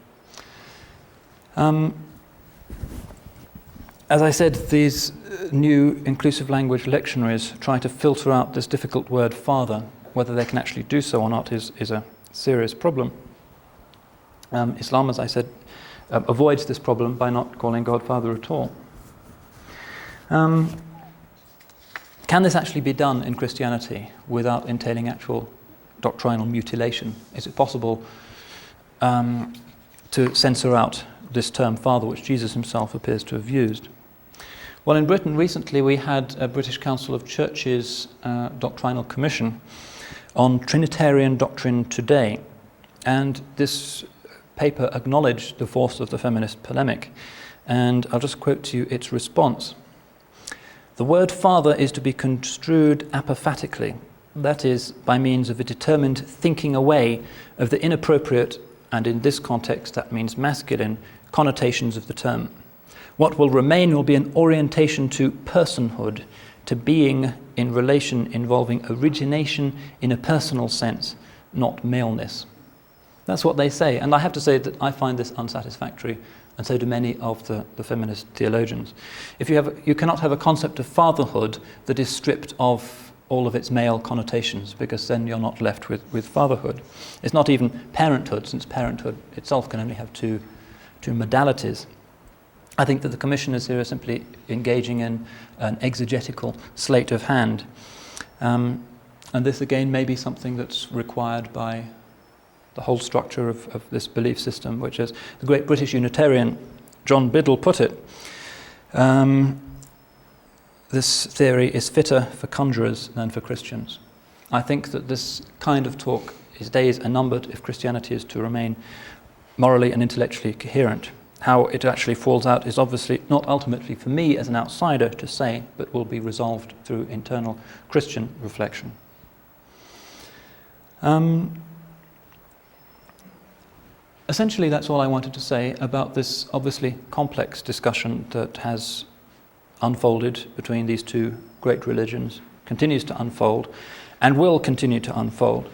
As I said, these new inclusive language lectionaries try to filter out this difficult word father. Whether they can actually do so or not is a serious problem. Islam, as I said, avoids this problem by not calling God Father at all. Can this actually be done in Christianity without entailing actual doctrinal mutilation? Is it possible to censor out this term father, which Jesus himself appears to have used? Well, in Britain recently we had a British Council of Churches doctrinal commission on Trinitarian doctrine today, and this paper acknowledged the force of the feminist polemic, and I'll just quote to you its response. The word father is to be construed apophatically, that is, by means of a determined thinking away of the inappropriate, and in this context that means masculine, connotations of the term. What will remain will be an orientation to personhood, to being in relation involving origination in a personal sense, not maleness. That's what they say, and I have to say that I find this unsatisfactory, and so do many of the feminist theologians. You cannot have a concept of fatherhood that is stripped of all of its male connotations, because then you're not left with fatherhood. It's not even parenthood, since parenthood itself can only have two modalities. I think that the commissioners here are simply engaging in an exegetical sleight of hand. And this again may be something that's required by the whole structure of this belief system, which, as the great British Unitarian John Biddle put it, this theory is fitter for conjurers than for Christians. I think that this kind of talk, his days are numbered if Christianity is to remain morally and intellectually coherent. How it actually falls out is obviously not ultimately for me as an outsider to say, but will be resolved through internal Christian reflection. Essentially, that's all I wanted to say about this obviously complex discussion that has unfolded between these two great religions, continues to unfold, and will continue to unfold.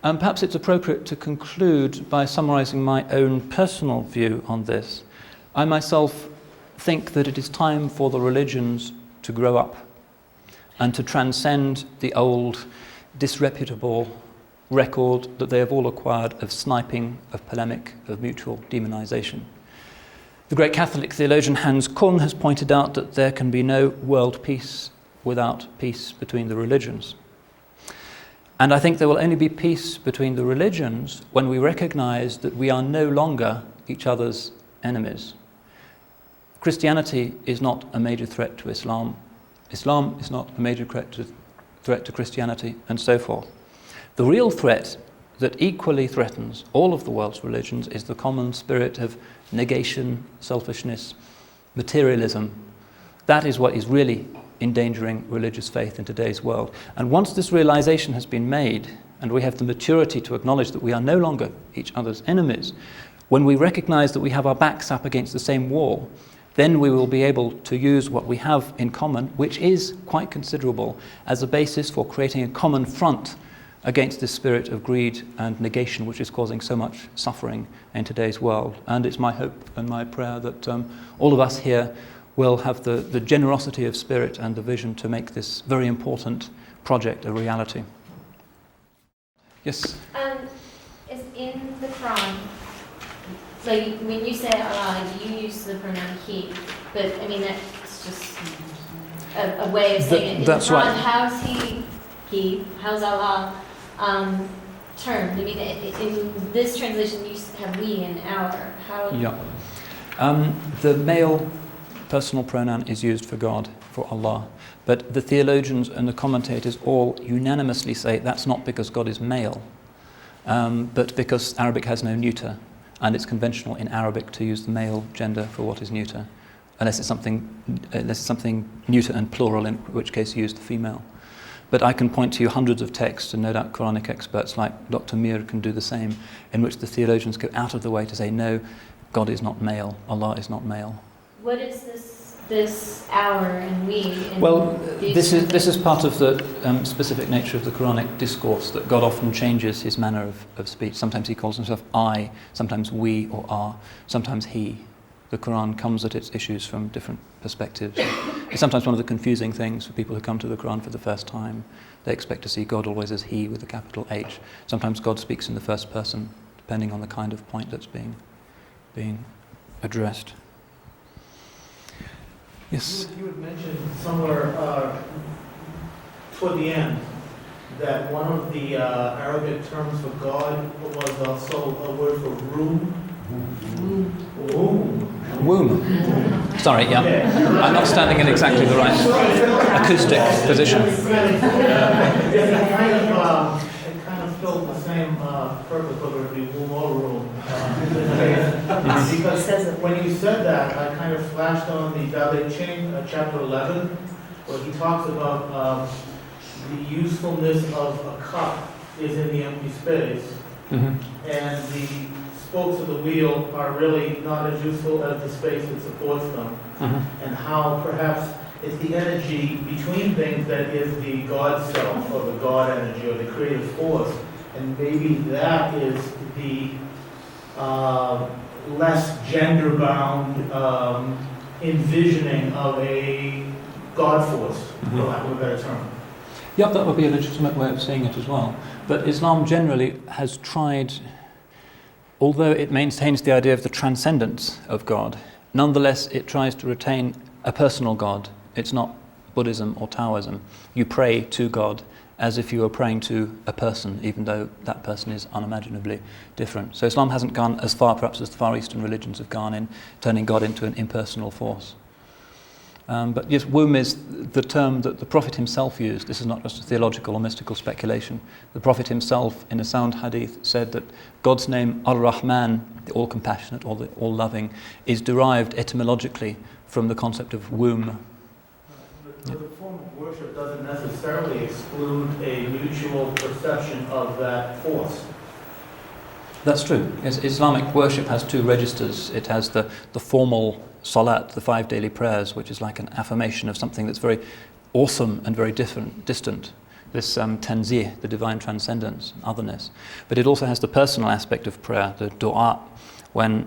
Perhaps it's appropriate to conclude by summarizing my own personal view on this. I myself think that it is time for the religions to grow up and to transcend the old, disreputable record that they have all acquired of sniping, of polemic, of mutual demonization. The great Catholic theologian Hans Kuhn has pointed out that there can be no world peace without peace between the religions. And I think there will only be peace between the religions when we recognize that we are no longer each other's enemies. Christianity is not a major threat to Islam. Islam is not a major threat to Christianity, and so forth. The real threat that equally threatens all of the world's religions is the common spirit of negation, selfishness, materialism. That is what is really endangering religious faith in today's world. And once this realization has been made, and we have the maturity to acknowledge that we are no longer each other's enemies, when we recognize that we have our backs up against the same wall, then we will be able to use what we have in common, which is quite considerable, as a basis for creating a common front against this spirit of greed and negation which is causing so much suffering in today's world. And it's my hope and my prayer that all of us here will have the generosity of spirit and the vision to make this very important project a reality. Yes? Is in the Quran, like when you say Allah, you use the pronoun he, but I mean that's just a way of saying it. In that's the Quran, right. How's he, how's Allah termed? I mean, in this translation you have we and our. How? Yeah. The male personal pronoun is used for God, for Allah, but the theologians and the commentators all unanimously say that's not because God is male, but because Arabic has no neuter, and it's conventional in Arabic to use the male gender for what is neuter, unless it's something neuter and plural, in which case you use the female. But I can point to you hundreds of texts, and no doubt Quranic experts like Dr. Mir can do the same, in which the theologians go out of the way to say, no, God is not male, Allah is not male. What is this our and we? Well, this is part of the specific nature of the Quranic discourse, that God often changes his manner of speech. Sometimes he calls himself I, sometimes we or are, sometimes he. The Quran comes at its issues from different perspectives. It's sometimes one of the confusing things for people who come to the Quran for the first time. They expect to see God always as he with a capital H. Sometimes God speaks in the first person, depending on the kind of point that's being addressed. Yes? You had mentioned somewhere toward the end that one of the Arabic terms for God was also a word for room. Womb. Sorry, yeah. I'm not standing in exactly the right acoustic position. It kind of filled the same purpose, whether it be womb or room. Because when you said that, I kind of flashed on the Dalit Chain, chapter 11, where he talks about the usefulness of a cup is in the empty space, and the spokes of the wheel are really not as useful as the space that supports them, and how perhaps it's the energy between things that is the God self, or the God energy, or the creative force, and maybe that is the less gender-bound envisioning of a God force, for lack of a better term. Yeah, that would be a legitimate way of seeing it as well. But Islam generally has tried, although it maintains the idea of the transcendence of God, nonetheless it tries to retain a personal God. It's not Buddhism or Taoism. You pray to God as if you were praying to a person, even though that person is unimaginably different. So Islam hasn't gone as far perhaps as the Far Eastern religions have gone in turning God into an impersonal force. But yes, womb is the term that the Prophet himself used. This is not just a theological or mystical speculation. The Prophet himself, in a sound hadith, said that God's name, Ar-Rahman, the all-compassionate or the all-loving, is derived etymologically from the concept of womb. The form of worship doesn't necessarily exclude a mutual perception of that force. That's true. Islamic worship has two registers. It has the formal salat, the 5 daily prayers, which is like an affirmation of something that's very awesome and very distant. This tanzih, the divine transcendence, otherness. But it also has the personal aspect of prayer, the dua, when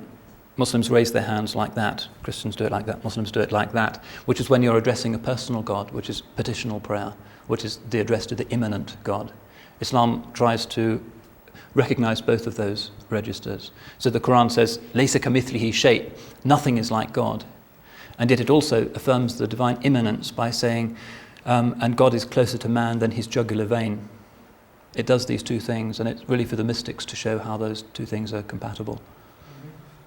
Muslims raise their hands like that, Christians do it like that, Muslims do it like that, which is when you're addressing a personal God, which is petitional prayer, which is the address to the immanent God. Islam tries to recognize both of those registers. So the Quran says, "Laysa kamithlihi shay," nothing is like God. And yet it also affirms the divine immanence by saying, and God is closer to man than his jugular vein. It does these two things, and it's really for the mystics to show how those two things are compatible.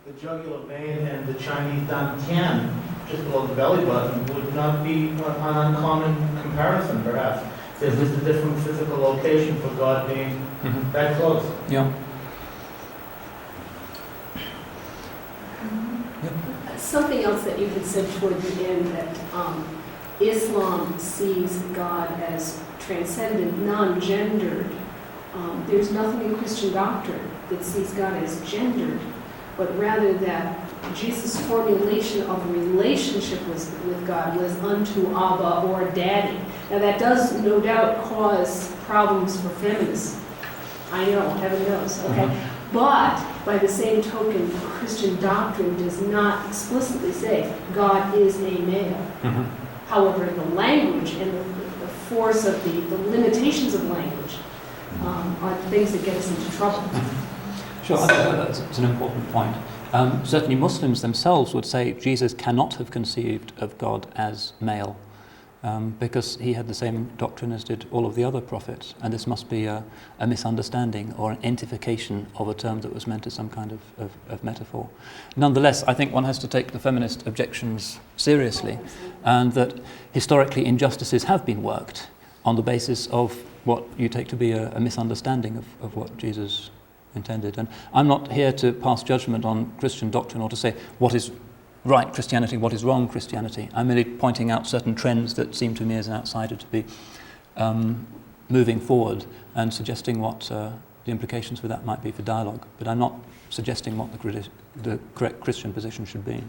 The jugular vein and the Chinese dantian, just below the belly button, would not be an uncommon comparison, perhaps. There's just a different physical location for God being that close. Yeah. Something else that you had said toward the end, that Islam sees God as transcendent, non-gendered. There's nothing in Christian doctrine that sees God as gendered, but rather that Jesus' formulation of a relationship with God was unto Abba or Daddy. Now that does no doubt cause problems for feminists. I know, heaven knows, okay? But by the same token, Christian doctrine does not explicitly say God is a male. However, the language and the force of the limitations of language are things that get us into trouble. Sure, I think that's an important point. Certainly Muslims themselves would say Jesus cannot have conceived of God as male because he had the same doctrine as did all of the other prophets, and this must be a misunderstanding or an entification of a term that was meant as some kind of metaphor. Nonetheless, I think one has to take the feminist objections seriously, and that historically injustices have been worked on the basis of what you take to be a misunderstanding of what Jesus intended. And I'm not here to pass judgment on Christian doctrine or to say what is right Christianity, what is wrong Christianity. I'm merely pointing out certain trends that seem to me as an outsider to be moving forward and suggesting what the implications for that might be for dialogue. But I'm not suggesting what the correct Christian position should be.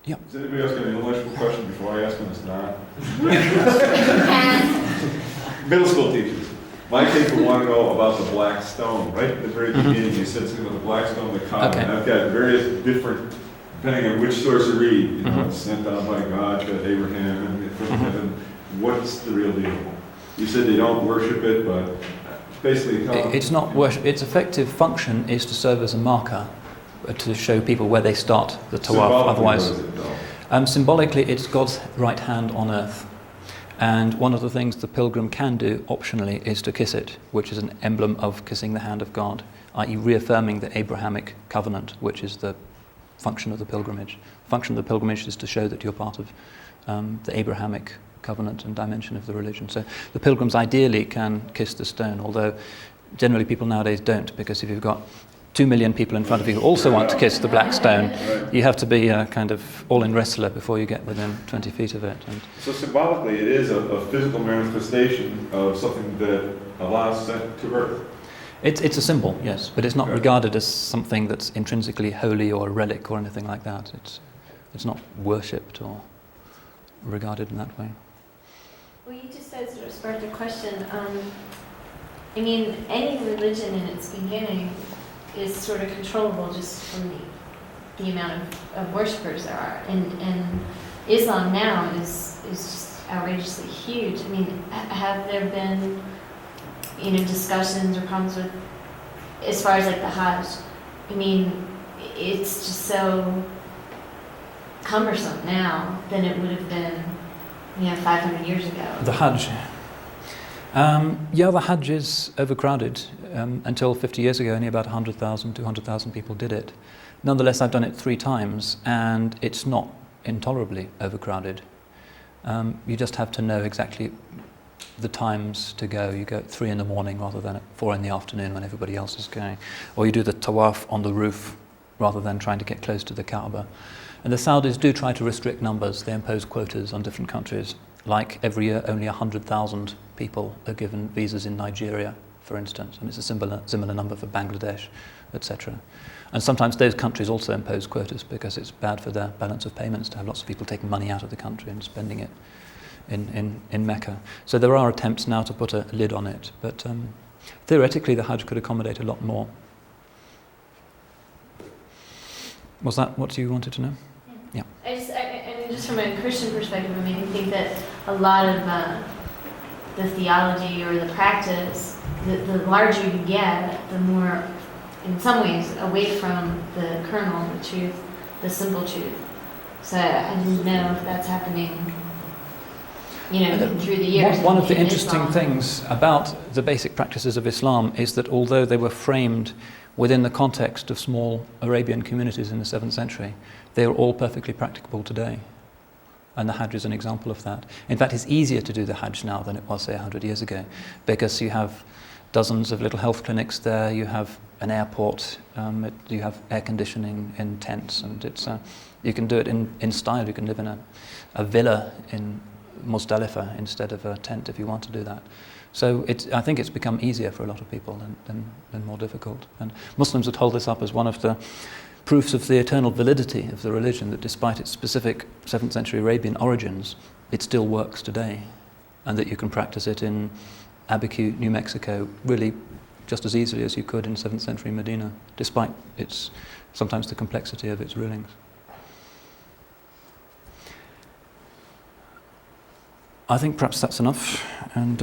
Yeah. Does anybody else got an intellectual question before I ask them? It's not. Middle school teachers. My kids would want to know about the black stone. Right at the very beginning, you said something about the black stone, the comet. Okay. I've got various different, depending on which source you read, you know, it's sent down by God to Abraham and from heaven. What's the real deal? You said they don't worship it, but basically how... It's not worship. Its effective function is to serve as a marker to show people where they start the tawaf. Otherwise, symbolically, it's God's right hand on earth. And one of the things the pilgrim can do, optionally, is to kiss it, which is an emblem of kissing the hand of God, i.e. reaffirming the Abrahamic covenant, which is the function of the pilgrimage. The function of the pilgrimage is to show that you're part of the Abrahamic covenant and dimension of the religion. So the pilgrims ideally can kiss the stone, although generally people nowadays don't, because if you've got 2 million people in front of you who also want to kiss the black stone, you have to be a kind of all-in wrestler before you get within 20 feet of it. And so symbolically, it is a physical manifestation of something that Allah sent to earth. It's a symbol, yes, but it's not regarded as something that's intrinsically holy or a relic or anything like that. It's not worshipped or regarded in that way. Well, you just said, sort of sparked a question. I mean, any religion in its beginning is sort of controllable just from the amount of worshippers there are. And Islam now is just outrageously huge. I mean, have there been, discussions or problems with, as far as like the Hajj? I mean, it's just so cumbersome now than it would have been, 500 years ago. The Hajj. The Hajj is overcrowded. Until 50 years ago, only about 100,000, 200,000 people did it. Nonetheless, I've done it 3 times, and it's not intolerably overcrowded. You just have to know exactly the times to go. You go at 3 in the morning rather than at 4 in the afternoon when everybody else is going. Or you do the tawaf on the roof rather than trying to get close to the Kaaba. And the Saudis do try to restrict numbers. They impose quotas on different countries. Like every year, only 100,000 people are given visas in Nigeria, for instance, and it's a similar number for Bangladesh, etc. And sometimes those countries also impose quotas because it's bad for their balance of payments to have lots of people taking money out of the country and spending it in Mecca. So there are attempts now to put a lid on it, but theoretically the Hajj could accommodate a lot more. Was that what you wanted to know? Yeah. I mean, just from a Christian perspective, it made me think that a lot of the theology or the practice, the larger you get, the more, in some ways, away from the kernel, the truth, the simple truth. So I didn't know if that's happening, through the years. One of the interesting Islam. things about the basic practices of Islam is that although they were framed within the context of small Arabian communities in the 7th century, they are all perfectly practicable today. And the Hajj is an example of that. In fact, it's easier to do the Hajj now than it was, say, 100 years ago, because you have dozens of little health clinics there, you have an airport, you have air conditioning in tents, and you can do it in style. You can live in a villa in Muzdalifah instead of a tent if you want to do that. So I think it's become easier for a lot of people than more difficult. And Muslims would hold this up as one of the proofs of the eternal validity of the religion, that despite its specific 7th century Arabian origins, it still works today, and that you can practice it in Abiquiu, New Mexico, really just as easily as you could in 7th century Medina, despite sometimes the complexity of its rulings. I think perhaps that's enough, and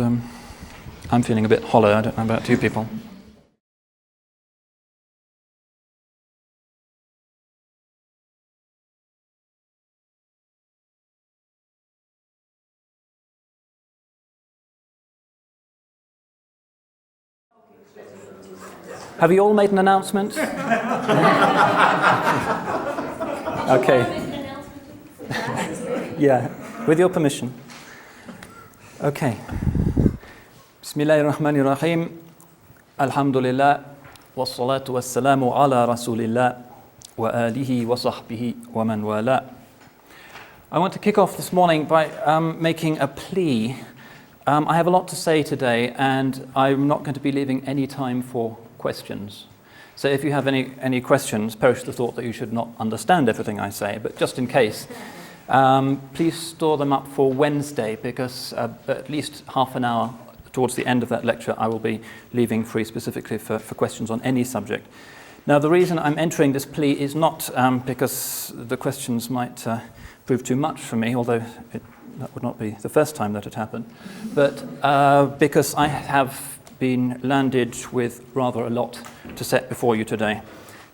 I'm feeling a bit hollow. I don't know about you people. Have you all made an announcement? Okay. Yeah, with your permission. Okay. Bismillahirrahmanirrahim. Alhamdulillah. Wassalatu wassalamu ala rasulillah wa alihi wa sahbihi wa man wala. I want to kick off this morning by making a plea. I have a lot to say today, and I'm not going to be leaving any time for questions. So if you have any questions, perish the thought that you should not understand everything I say, but just in case, please store them up for Wednesday, because at least half an hour towards the end of that lecture I will be leaving free specifically for questions on any subject. Now, the reason I'm entering this plea is not because the questions might prove too much for me, although that would not be the first time that had happened, but because I have been landed with rather a lot to set before you today.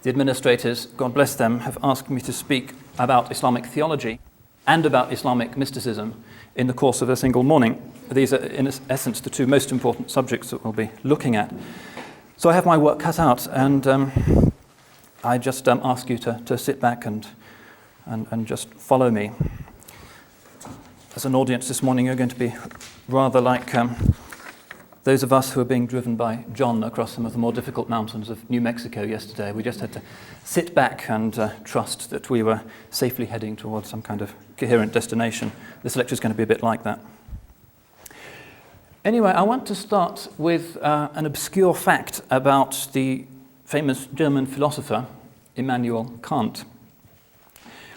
The administrators, God bless them, have asked me to speak about Islamic theology and about Islamic mysticism in the course of a single morning. These are, in essence, the two most important subjects that we'll be looking at. So I have my work cut out, and I just ask you to sit back and just follow me. As an audience this morning, you're going to be rather like those of us who are being driven by John across some of the more difficult mountains of New Mexico yesterday. We just had to sit back and trust that we were safely heading towards some kind of coherent destination. This lecture is going to be a bit like that. Anyway, I want to start with an obscure fact about the famous German philosopher Immanuel Kant.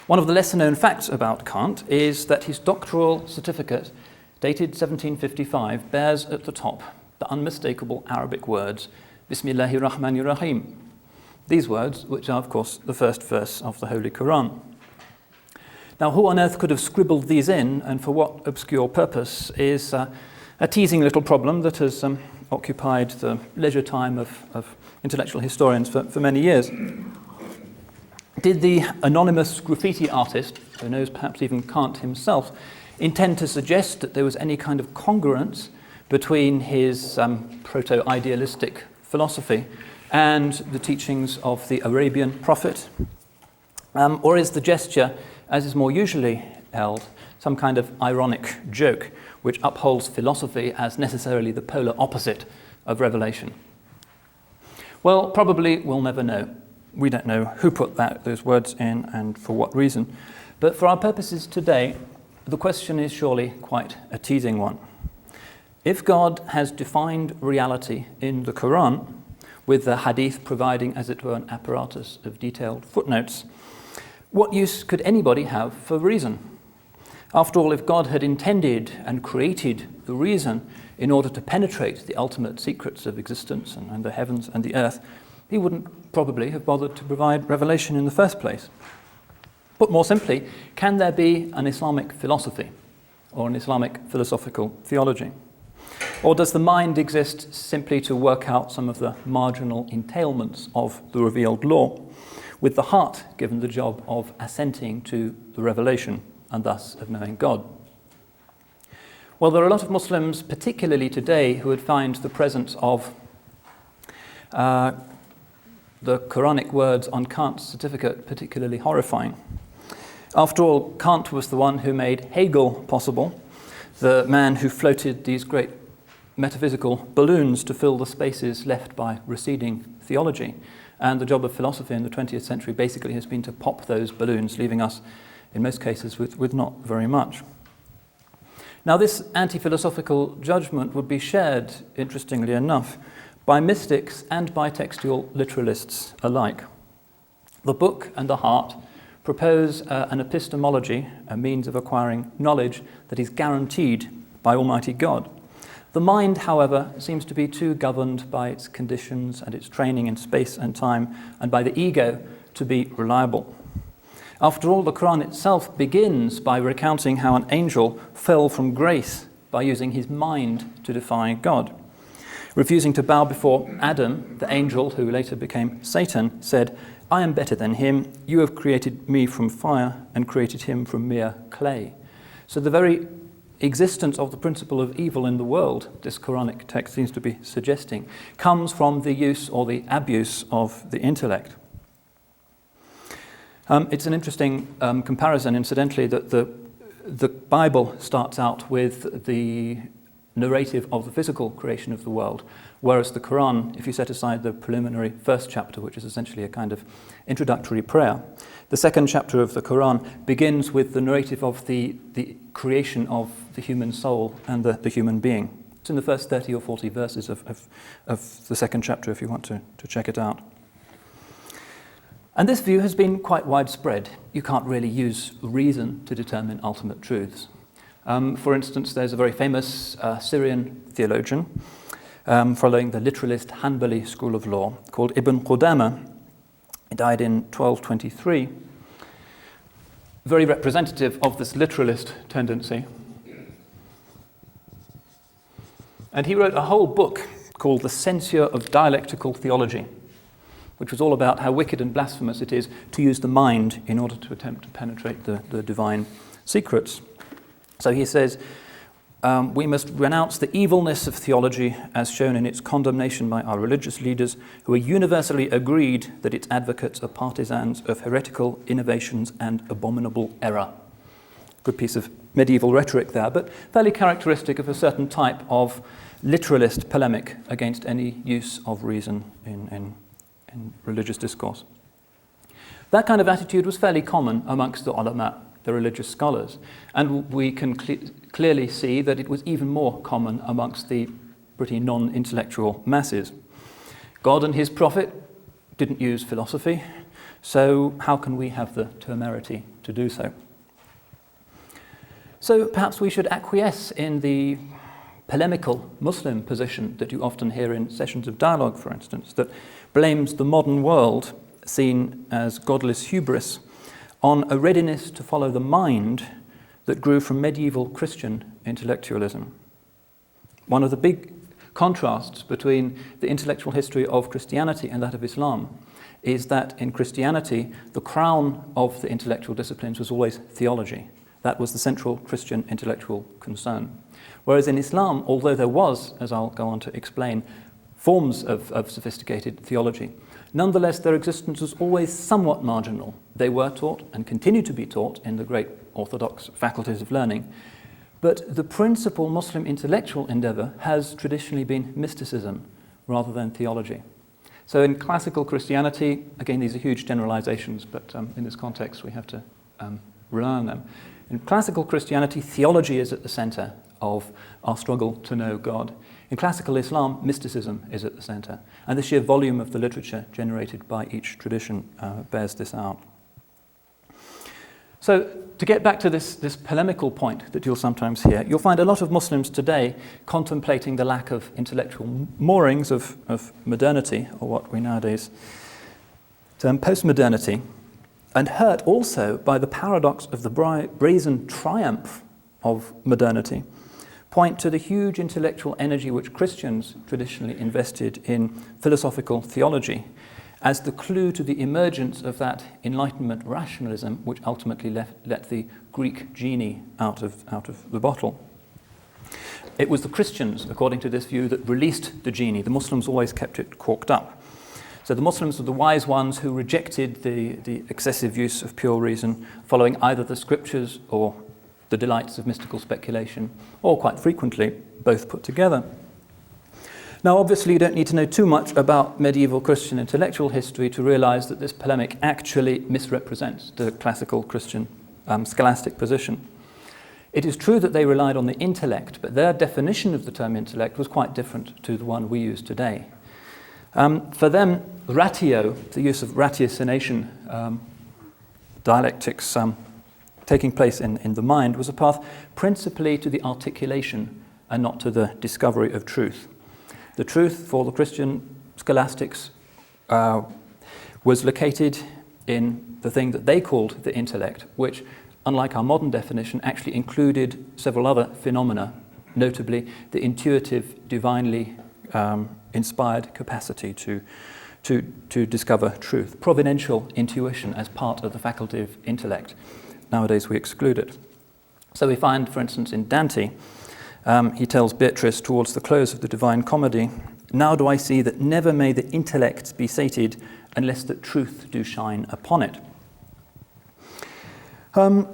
One of the lesser-known facts about Kant is that his doctoral certificate, dated 1755, bears at the top the unmistakable Arabic words, Bismillahirrahmanirrahim. These words, which are, of course, the first verse of the Holy Quran. Now, who on earth could have scribbled these in, and for what obscure purpose, is a teasing little problem that has occupied the leisure time of intellectual historians for many years. Did the anonymous graffiti artist, who knows perhaps even Kant himself, intend to suggest that there was any kind of congruence between his proto-idealistic philosophy and the teachings of the Arabian prophet? Or is the gesture, as is more usually held, some kind of ironic joke which upholds philosophy as necessarily the polar opposite of revelation? Well, probably we'll never know. We don't know who put those words in and for what reason. But for our purposes today, the question is surely quite a teasing one. If God has defined reality in the Quran, with the hadith providing, as it were, an apparatus of detailed footnotes. What use could anybody have for reason? After all, if God had intended and created the reason in order to penetrate the ultimate secrets of existence and the heavens and the earth, he wouldn't probably have bothered to provide revelation in the first place. Put more simply, can there be an Islamic philosophy or an Islamic philosophical theology? Or does the mind exist simply to work out some of the marginal entailments of the revealed law, with the heart given the job of assenting to the revelation and thus of knowing God? Well, there are a lot of Muslims, particularly today, who would find the presence of the Qur'anic words on Kant's certificate particularly horrifying. After all, Kant was the one who made Hegel possible, the man who floated these great metaphysical balloons to fill the spaces left by receding theology. And the job of philosophy in the 20th century basically has been to pop those balloons, leaving us, in most cases, with not very much. Now, this anti-philosophical judgment would be shared, interestingly enough, by mystics and by textual literalists alike. The book and the heart propose an epistemology, a means of acquiring knowledge that is guaranteed by Almighty God. The mind, however, seems to be too governed by its conditions and its training in space and time, and by the ego to be reliable. After all, the Quran itself begins by recounting how an angel fell from grace by using his mind to defy God. Refusing to bow before Adam, the angel who later became Satan, said, "I am better than him. You have created me from fire and created him from mere clay." So the very existence of the principle of evil in the world, this Quranic text seems to be suggesting, comes from the use or the abuse of the intellect. It's an interesting comparison, incidentally, that the Bible starts out with the narrative of the physical creation of the world, whereas the Quran, if you set aside the preliminary first chapter, which is essentially a kind of introductory prayer, the second chapter of the Quran begins with the narrative of the creation of the human soul and the human being. It's in the first 30 or 40 verses of the second chapter, if you want to check it out. And this view has been quite widespread. You can't really use reason to determine ultimate truths. For instance, there's a very famous Syrian theologian following the literalist Hanbali school of law called Ibn Qudama. He died in 1223. Very representative of this literalist tendency. And he wrote a whole book called The Censure of Dialectical Theology, which was all about how wicked and blasphemous it is to use the mind in order to attempt to penetrate the divine secrets. So he says, we must renounce the evilness of theology as shown in its condemnation by our religious leaders, who are universally agreed that its advocates are partisans of heretical innovations and abominable error. Good piece of medieval rhetoric there, but fairly characteristic of a certain type of literalist polemic against any use of reason in religious discourse. That kind of attitude was fairly common amongst the ulama, the religious scholars, and we can clearly see that it was even more common amongst the pretty non-intellectual masses. God and his prophet didn't use philosophy, so how can we have the temerity to do so? So perhaps we should acquiesce in the polemical Muslim position that you often hear in sessions of dialogue, for instance, that blames the modern world, seen as godless hubris, on a readiness to follow the mind that grew from medieval Christian intellectualism. One of the big contrasts between the intellectual history of Christianity and that of Islam is that in Christianity, the crown of the intellectual disciplines was always theology. That was the central Christian intellectual concern. Whereas in Islam, although there was, as I'll go on to explain, forms of sophisticated theology, nonetheless their existence was always somewhat marginal. They were taught and continue to be taught in the great orthodox faculties of learning. But the principal Muslim intellectual endeavor has traditionally been mysticism rather than theology. So in classical Christianity, again, these are huge generalizations, but in this context we have to rely on them. In classical Christianity, theology is at the center of our struggle to know God. In classical Islam, mysticism is at the center, and the sheer volume of the literature generated by each tradition bears this out. So, to get back to this polemical point that you'll sometimes hear, you'll find a lot of Muslims today contemplating the lack of intellectual moorings of modernity, or what we nowadays term postmodernity, and hurt also by the paradox of the brazen triumph of modernity, point to the huge intellectual energy which Christians traditionally invested in philosophical theology as the clue to the emergence of that Enlightenment rationalism which ultimately let the Greek genie out of the bottle. It was the Christians, according to this view, that released the genie. The Muslims always kept it corked up. So the Muslims were the wise ones who rejected the excessive use of pure reason, following either the scriptures or the delights of mystical speculation, or quite frequently, both put together. Now, obviously, you don't need to know too much about medieval Christian intellectual history to realize that this polemic actually misrepresents the classical Christian scholastic position. It is true that they relied on the intellect, but their definition of the term intellect was quite different to the one we use today. For them, ratio, the use of ratiocination dialectics taking place in the mind, was a path principally to the articulation and not to the discovery of truth. The truth for the Christian scholastics was located in the thing that they called the intellect, which, unlike our modern definition, actually included several other phenomena, notably the intuitive, divinely inspired capacity to discover truth, providential intuition as part of the faculty of intellect. Nowadays we exclude it. So we find, for instance, in Dante, he tells Beatrice towards the close of the Divine Comedy, "Now do I see that never may the intellect be sated unless that truth do shine upon it."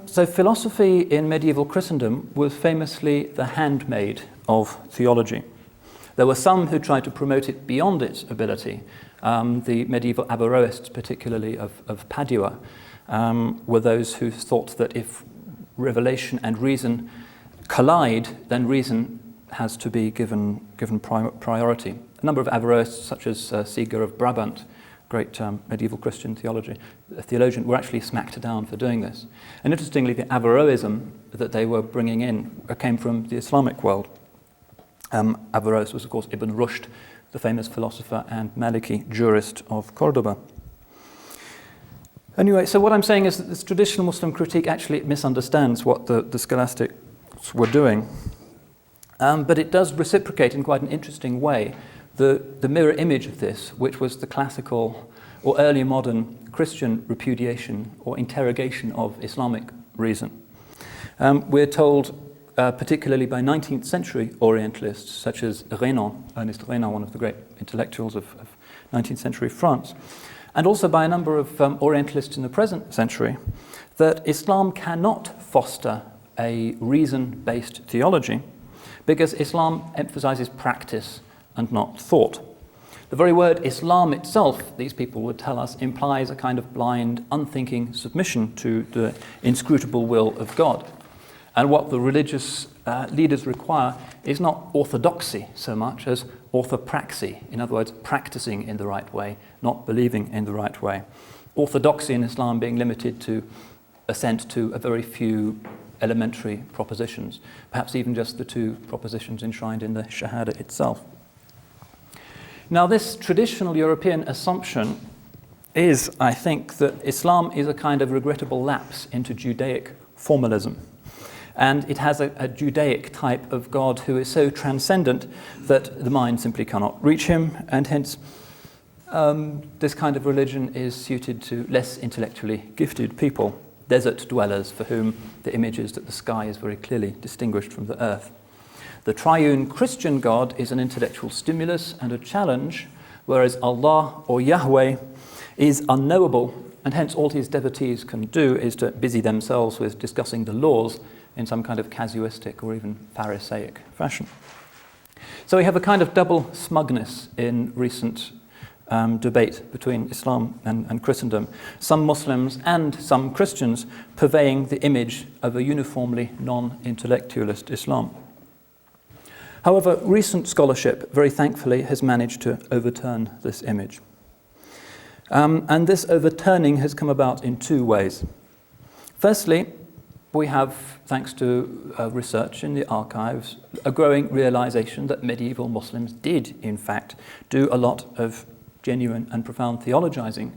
So philosophy in medieval Christendom was famously the handmaid of theology. There were some who tried to promote it beyond its ability. The medieval Averroists, particularly of Padua, were those who thought that if revelation and reason collide, then reason has to be given priority. A number of Averroists, such as Siger of Brabant, great medieval Christian theologian, were actually smacked down for doing this. And interestingly, the Averroism that they were bringing in came from the Islamic world. Averroes was, of course, Ibn Rushd, the famous philosopher and Maliki jurist of Cordoba. Anyway, so what I'm saying is that this traditional Muslim critique actually misunderstands what the scholastics were doing. But it does reciprocate in quite an interesting way the mirror image of this, which was the classical or early modern Christian repudiation or interrogation of Islamic reason. We're told, particularly by 19th century Orientalists such as Ernest Renan, one of the great intellectuals of 19th century France, and also by a number of Orientalists in the present century, that Islam cannot foster a reason-based theology because Islam emphasizes practice and not thought. The very word Islam itself, these people would tell us, implies a kind of blind, unthinking submission to the inscrutable will of God. And what the religious leaders require is not orthodoxy so much as orthopraxy, in other words, practicing in the right way, not believing in the right way. Orthodoxy in Islam being limited to assent to a very few elementary propositions, perhaps even just the two propositions enshrined in the Shahada itself. Now, this traditional European assumption is, I think, that Islam is a kind of regrettable lapse into Judaic formalism. And it has a Judaic type of God who is so transcendent that the mind simply cannot reach him, and hence this kind of religion is suited to less intellectually gifted people, desert dwellers for whom the image is that the sky is very clearly distinguished from the earth. The triune Christian God is an intellectual stimulus and a challenge, whereas Allah or Yahweh is unknowable, and hence all his devotees can do is to busy themselves with discussing the laws in some kind of casuistic or even Pharisaic fashion. So we have a kind of double smugness in recent debate between Islam and Christendom, some Muslims and some Christians purveying the image of a uniformly non-intellectualist Islam. However, recent scholarship, very thankfully, has managed to overturn this image. And this overturning has come about in two ways. Firstly, we have, thanks to research in the archives, a growing realization that medieval Muslims did, in fact, do a lot of genuine and profound theologizing,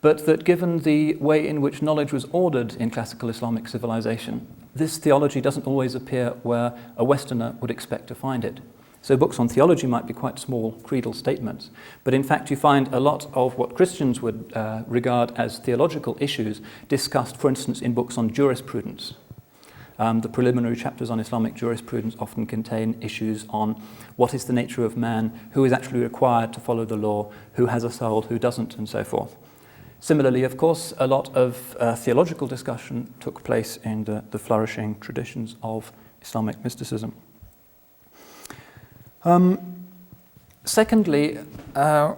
but that given the way in which knowledge was ordered in classical Islamic civilization, this theology doesn't always appear where a Westerner would expect to find it. So books on theology might be quite small creedal statements, but in fact you find a lot of what Christians would regard as theological issues discussed, for instance, in books on jurisprudence. The preliminary chapters on Islamic jurisprudence often contain issues on what is the nature of man, who is actually required to follow the law, who has a soul, who doesn't, and so forth. Similarly, of course, a lot of theological discussion took place in the flourishing traditions of Islamic mysticism. Secondly, there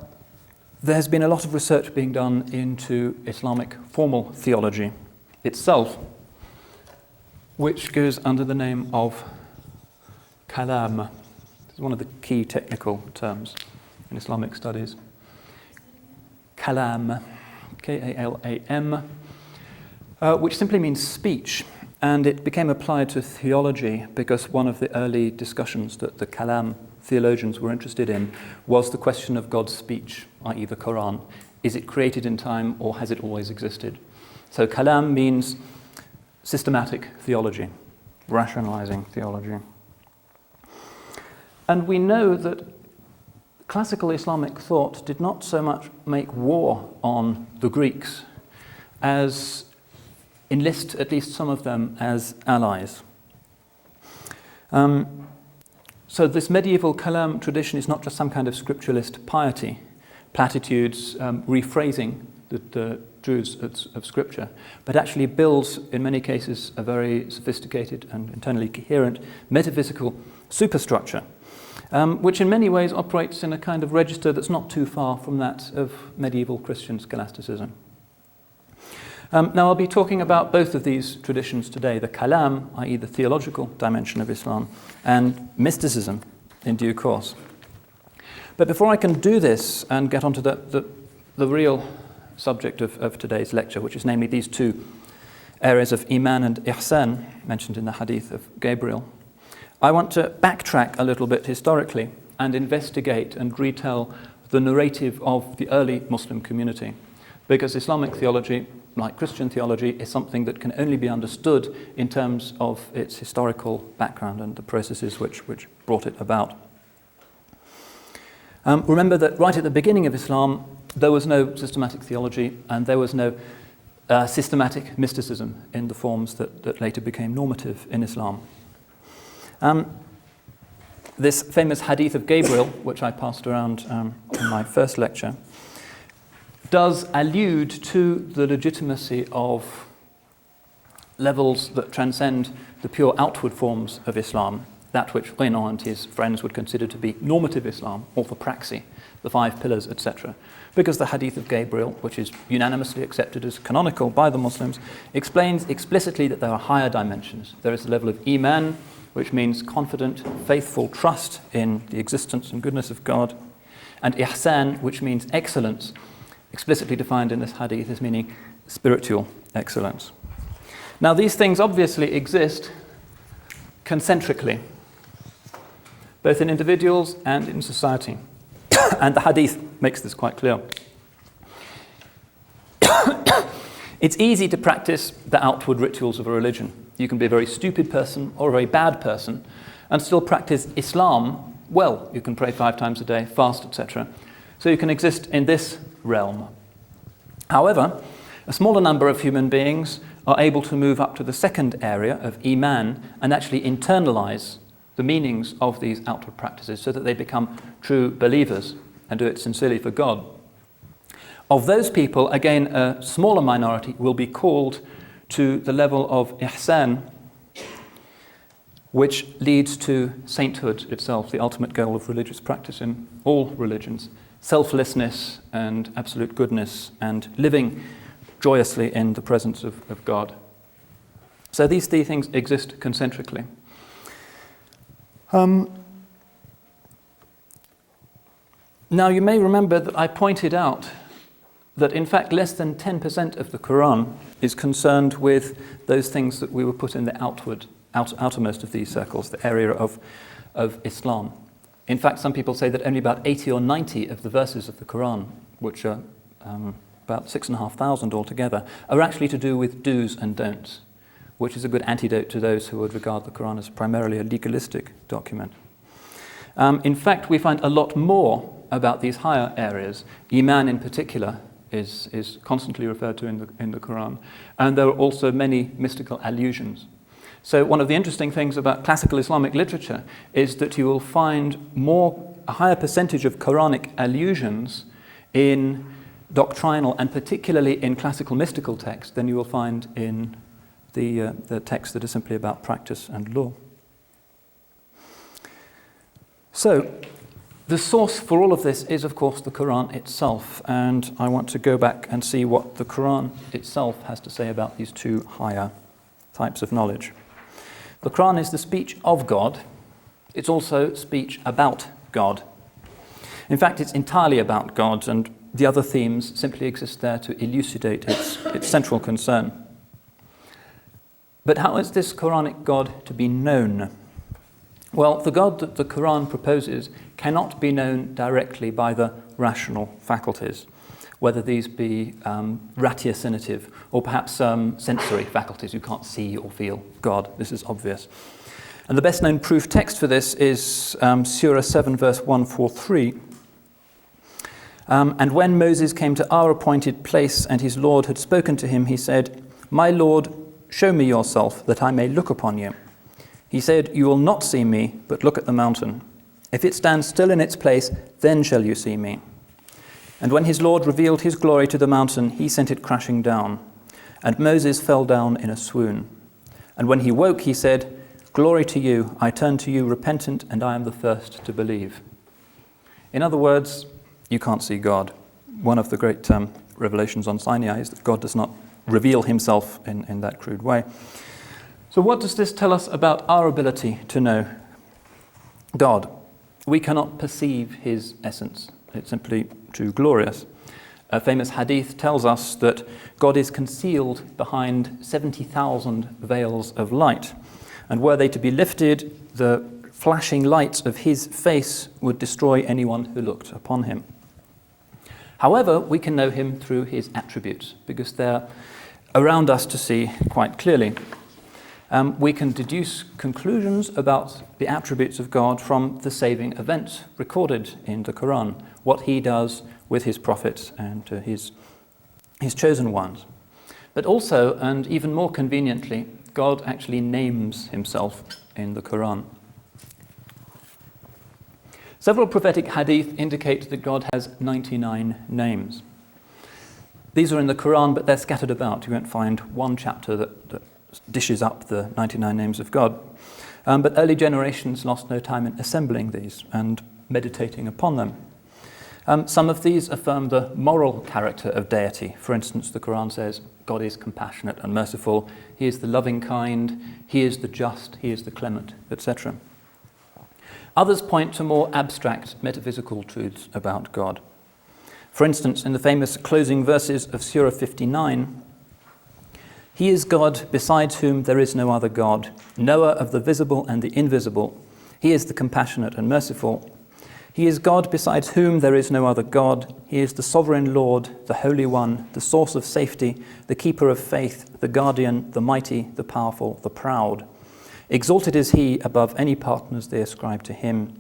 has been a lot of research being done into Islamic formal theology itself, which goes under the name of kalam. This is one of the key technical terms in Islamic studies. Kalam, K-A-L-A-M, which simply means speech, and it became applied to theology because one of the early discussions that the kalam theologians were interested in was the question of God's speech, i.e. the Quran. Is it created in time or has it always existed? So kalam means systematic theology, rationalizing theology. And we know that classical Islamic thought did not so much make war on the Greeks as enlist at least some of them as allies. So this medieval kalam tradition is not just some kind of scripturalist piety, platitudes, rephrasing the truths of Scripture, but actually builds, in many cases, a very sophisticated and internally coherent metaphysical superstructure, which in many ways operates in a kind of register that's not too far from that of medieval Christian scholasticism. Now I'll be talking about both of these traditions today, the kalam, i.e. the theological dimension of Islam, and mysticism in due course. But before I can do this and get onto the real subject of today's lecture, which is namely these two areas of iman and ihsan mentioned in the hadith of Gabriel, I want to backtrack a little bit historically and investigate and retell the narrative of the early Muslim community, because Islamic theology, like Christian theology, is something that can only be understood in terms of its historical background and the processes which brought it about. Remember that right at the beginning of Islam, there was no systematic theology and there was no systematic mysticism in the forms that later became normative in Islam. This famous hadith of Gabriel, which I passed around in my first lecture, does allude to the legitimacy of levels that transcend the pure outward forms of Islam, that which Renan and his friends would consider to be normative Islam, orthopraxy, the 5 pillars, etc. Because the hadith of Gabriel, which is unanimously accepted as canonical by the Muslims, explains explicitly that there are higher dimensions. There is the level of iman, which means confident, faithful trust in the existence and goodness of God, and ihsan, which means excellence, explicitly defined in this hadith as meaning spiritual excellence. Now these things obviously exist concentrically, both in individuals and in society. And the hadith makes this quite clear. It's easy to practice the outward rituals of a religion. You can be a very stupid person or a very bad person and still practice Islam well. You can pray 5 times a day, fast, etc. So you can exist in this realm. However, a smaller number of human beings are able to move up to the second area of iman and actually internalize the meanings of these outward practices so that they become true believers and do it sincerely for God. Of those people, again, a smaller minority will be called to the level of ihsan, which leads to sainthood itself, the ultimate goal of religious practice in all religions, selflessness and absolute goodness, and living joyously in the presence of God. So these three things exist concentrically. Now you may remember that I pointed out that in fact less than 10% of the Quran is concerned with those things that we would put in the outermost of these circles, the area of Islam. In fact, some people say that only about 80 or 90 of the verses of the Quran, which are about 6,500 altogether, are actually to do with do's and don'ts, which is a good antidote to those who would regard the Quran as primarily a legalistic document. In fact, we find a lot more about these higher areas. Iman in particular is constantly referred to in the Quran, and there are also many mystical allusions. So one of the interesting things about classical Islamic literature is that you will find a higher percentage of Quranic allusions in doctrinal and particularly in classical mystical texts than you will find in the texts that are simply about practice and law. So the source for all of this is, of course, the Quran itself, and I want to go back and see what the Quran itself has to say about these two higher types of knowledge. The Quran is the speech of God. It's also speech about God. In fact, it's entirely about God, and the other themes simply exist there to elucidate its central concern. But how is this Quranic God to be known? Well, the God that the Quran proposes cannot be known directly by the rational faculties, whether these be ratiocinative or perhaps sensory faculties. You can't see or feel God. This is obvious. And the best known proof text for this is Surah 7, verse 143. And when Moses came to our appointed place and his Lord had spoken to him, he said, "My Lord, show me yourself that I may look upon you." He said, "You will not see me, but look at the mountain. If it stands still in its place, then shall you see me." And when his Lord revealed his glory to the mountain, he sent it crashing down. And Moses fell down in a swoon. And when he woke, he said, "Glory to you, I turn to you repentant, and I am the first to believe." In other words, you can't see God. One of the great revelations on Sinai is that God does not reveal himself in that crude way. So what does this tell us about our ability to know God? We cannot perceive his essence. It's simply too glorious. A famous hadith tells us that God is concealed behind 70,000 veils of light, and were they to be lifted, the flashing light of his face would destroy anyone who looked upon him. However, we can know him through his attributes, because they're around us to see quite clearly. We can deduce conclusions about the attributes of God from the saving events recorded in the Quran, what he does with his prophets and his chosen ones. But also, and even more conveniently, God actually names himself in the Quran. Several prophetic hadith indicate that God has 99 names. These are in the Quran, but they're scattered about. You won't find one chapter that dishes up the 99 names of God. But early generations lost no time in assembling these and meditating upon them. Some of these affirm the moral character of deity. For instance, the Quran says, God is compassionate and merciful, he is the loving kind, he is the just, he is the clement, etc. Others point to more abstract metaphysical truths about God. For instance, in the famous closing verses of Surah 59, "He is God besides whom there is no other God, knower of the visible and the invisible. He is the compassionate and merciful. He is God besides whom there is no other God. He is the sovereign Lord, the Holy One, the source of safety, the keeper of faith, the guardian, the mighty, the powerful, the proud. Exalted is he above any partners they ascribe to him.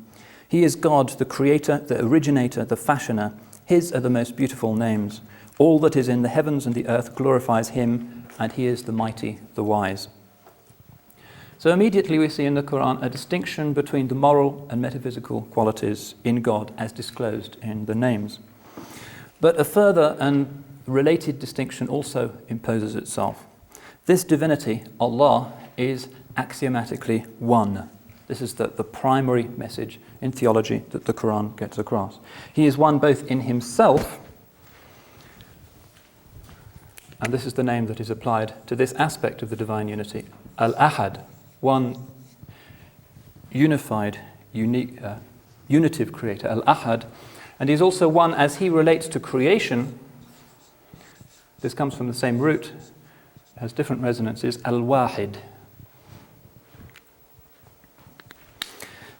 He is God, the creator, the originator, the fashioner. His are the most beautiful names. All that is in the heavens and the earth glorifies him, and he is the mighty, the wise." So immediately we see in the Quran a distinction between the moral and metaphysical qualities in God as disclosed in the names. But a further and related distinction also imposes itself. This divinity, Allah, is axiomatically one. This is the primary message in theology that the Quran gets across. He is one both in himself, and this is the name that is applied to this aspect of the divine unity, al-Ahad, one unified, unitive creator, al-Ahad, and he's also one as he relates to creation. This comes from the same root, has different resonances, al-Wahid.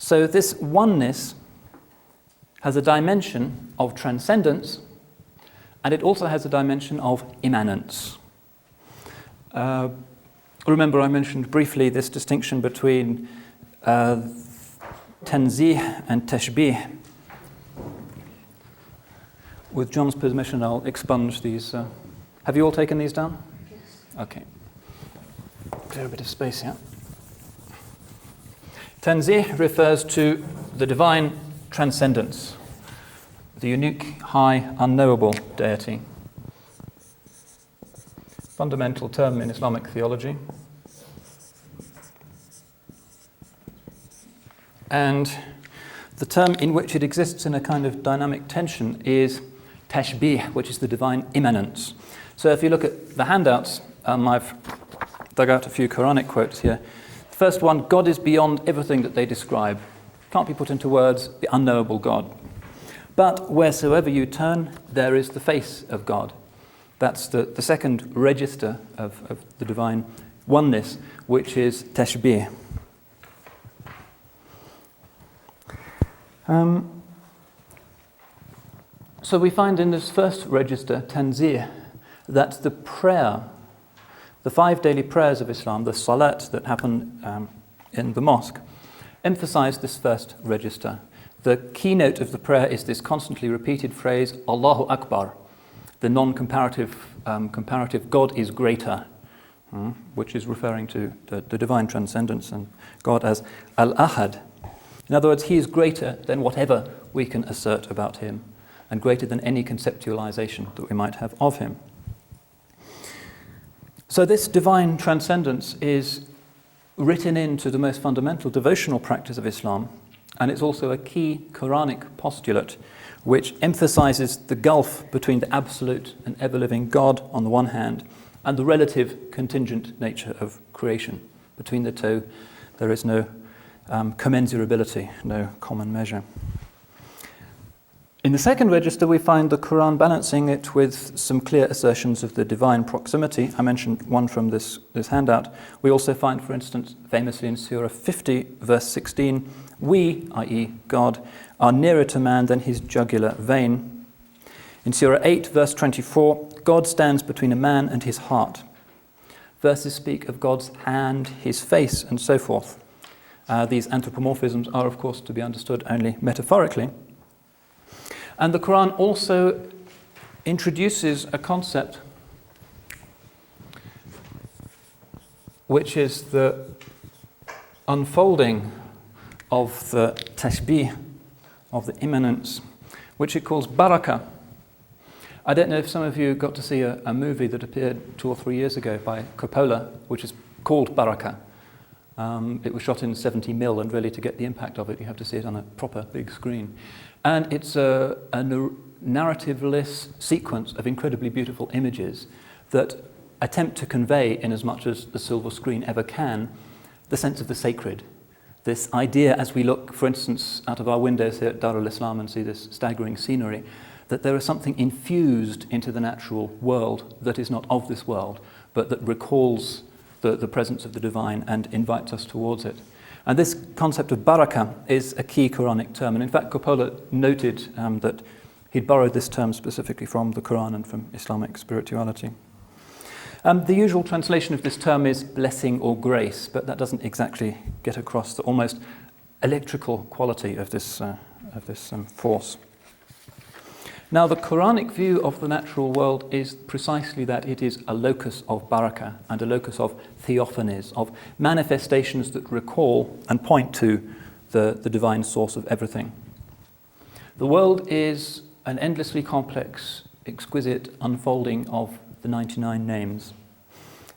So this oneness has a dimension of transcendence, and it also has a dimension of immanence. Remember I mentioned briefly this distinction between tanzih and tashbih. With John's permission, I'll expunge these. Have you all taken these down? Yes. Okay. Clear a bit of space here. Tanzih refers to the divine transcendence, the unique, high, unknowable deity. Fundamental term in Islamic theology. And the term in which it exists in a kind of dynamic tension is tashbih, which is the divine immanence. So if you look at the handouts, I've dug out a few Quranic quotes here. The first one, God is beyond everything that they describe. Can't be put into words, the unknowable God. But wheresoever you turn, there is the face of God. That's the second register of the divine oneness, which is tashbih. So we find in this first register, tanzih, that the prayer, the 5 daily prayers of Islam, the salat that happen in the mosque, emphasize this first register. The keynote of the prayer is this constantly repeated phrase, Allahu Akbar, the non-comparative comparative God is greater, which is referring to the divine transcendence and God as al-Ahad. In other words, he is greater than whatever we can assert about him, and greater than any conceptualization that we might have of him. So this divine transcendence is written into the most fundamental devotional practice of Islam, and it's also a key Quranic postulate which emphasizes the gulf between the absolute and ever-living God on the one hand and the relative contingent nature of creation. Between the two, there is no commensurability, no common measure. In the second register, we find the Quran balancing it with some clear assertions of the divine proximity. I mentioned one from this handout. We also find, for instance, famously in Surah 50, verse 16, we, i.e. God, are nearer to man than his jugular vein. In Surah 8, verse 24, God stands between a man and his heart. Verses speak of God's hand, his face, and so forth. These anthropomorphisms are, of course, to be understood only metaphorically. And the Quran also introduces a concept which is the unfolding of the tashbih, of the immanence, which it calls barakah. I don't know if some of you got to see a movie that appeared 2 or 3 years ago by Coppola, which is called Barakah. It was shot in 70mm, and really to get the impact of it, you have to see it on a proper big screen. And it's a narrative-less sequence of incredibly beautiful images that attempt to convey, in as much as the silver screen ever can, the sense of the sacred. This idea, as we look, for instance, out of our windows here at Dar al-Islam and see this staggering scenery, that there is something infused into the natural world that is not of this world, but that recalls the presence of the divine and invites us towards it. And this concept of barakah is a key Quranic term. And in fact, Coppola noted that he'd borrowed this term specifically from the Quran and from Islamic spirituality. The usual translation of this term is blessing or grace, but that doesn't exactly get across the almost electrical quality of this force. Now, the Quranic view of the natural world is precisely that it is a locus of barakah and a locus of theophanies, of manifestations that recall and point to the divine source of everything. The world is an endlessly complex, exquisite unfolding of the 99 names.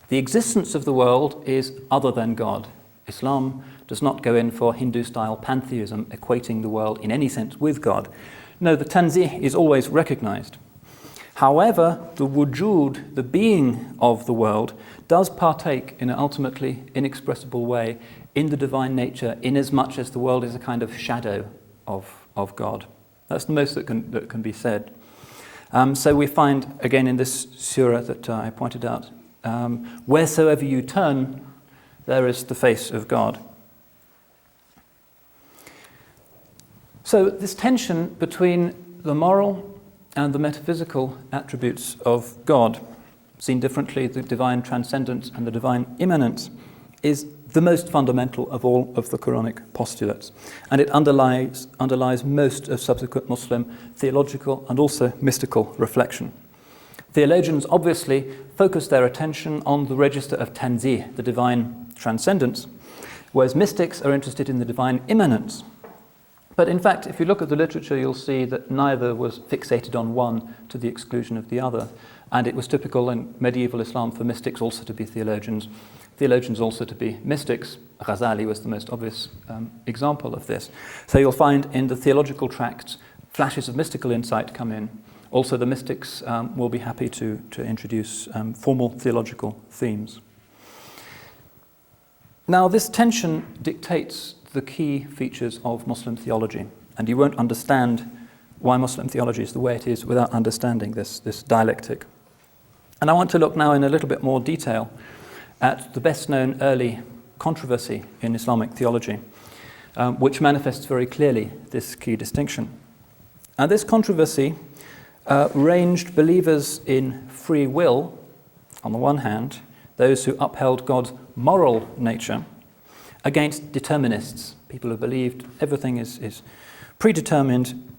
The existence of the world is other than God. Islam does not go in for Hindu-style pantheism, equating the world in any sense with God. No, the tanzih is always recognized. However, the wujud, the being of the world, does partake in an ultimately inexpressible way in the divine nature, inasmuch as the world is a kind of shadow of God. That's the most that can be said. So we find, again, in this surah that I pointed out, wheresoever you turn, there is the face of God. So this tension between the moral and the metaphysical attributes of God, seen differently, the divine transcendence and the divine immanence, is the most fundamental of all of the Quranic postulates. And it underlies most of subsequent Muslim theological and also mystical reflection. Theologians obviously focus their attention on the register of tanzih, the divine transcendence, whereas mystics are interested in the divine immanence. But in fact, if you look at the literature, you'll see that neither was fixated on one to the exclusion of the other. And it was typical in medieval Islam for mystics also to be theologians, theologians also to be mystics. Ghazali was the most obvious example of this. So you'll find in the theological tracts, flashes of mystical insight come in. Also, the mystics will be happy to introduce formal theological themes. Now, this tension dictates the key features of Muslim theology, and you won't understand why Muslim theology is the way it is without understanding this dialectic. And I want to look now in a little bit more detail at the best-known early controversy in Islamic theology, which manifests very clearly this key distinction. And this controversy ranged believers in free will, on the one hand, those who upheld God's moral nature, against determinists, people who believed everything is predetermined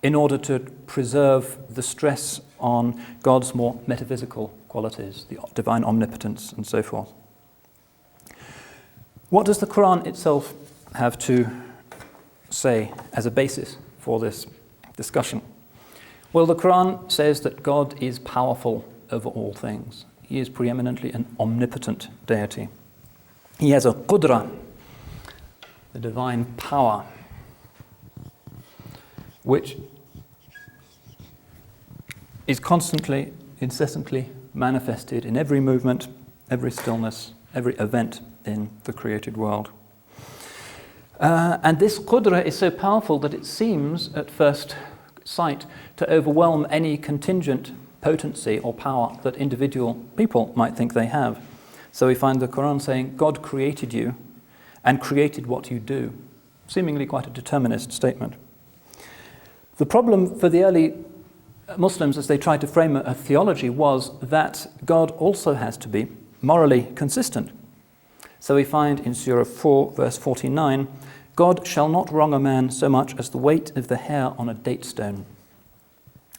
in order to preserve the stress on God's more metaphysical qualities, the divine omnipotence and so forth. What does the Quran itself have to say as a basis for this discussion? Well, the Quran says that God is powerful over all things. He is preeminently an omnipotent deity. He has a qudra, the divine power, which is constantly, incessantly manifested in every movement, every stillness, every event in the created world. And this qudra is so powerful that it seems, at first sight, to overwhelm any contingent potency or power that individual people might think they have. So we find the Quran saying, God created you and created what you do. Seemingly quite a determinist statement. The problem for the early Muslims as they tried to frame a theology was that God also has to be morally consistent. So we find in Surah 4, verse 49, God shall not wrong a man so much as the weight of the hair on a date stone.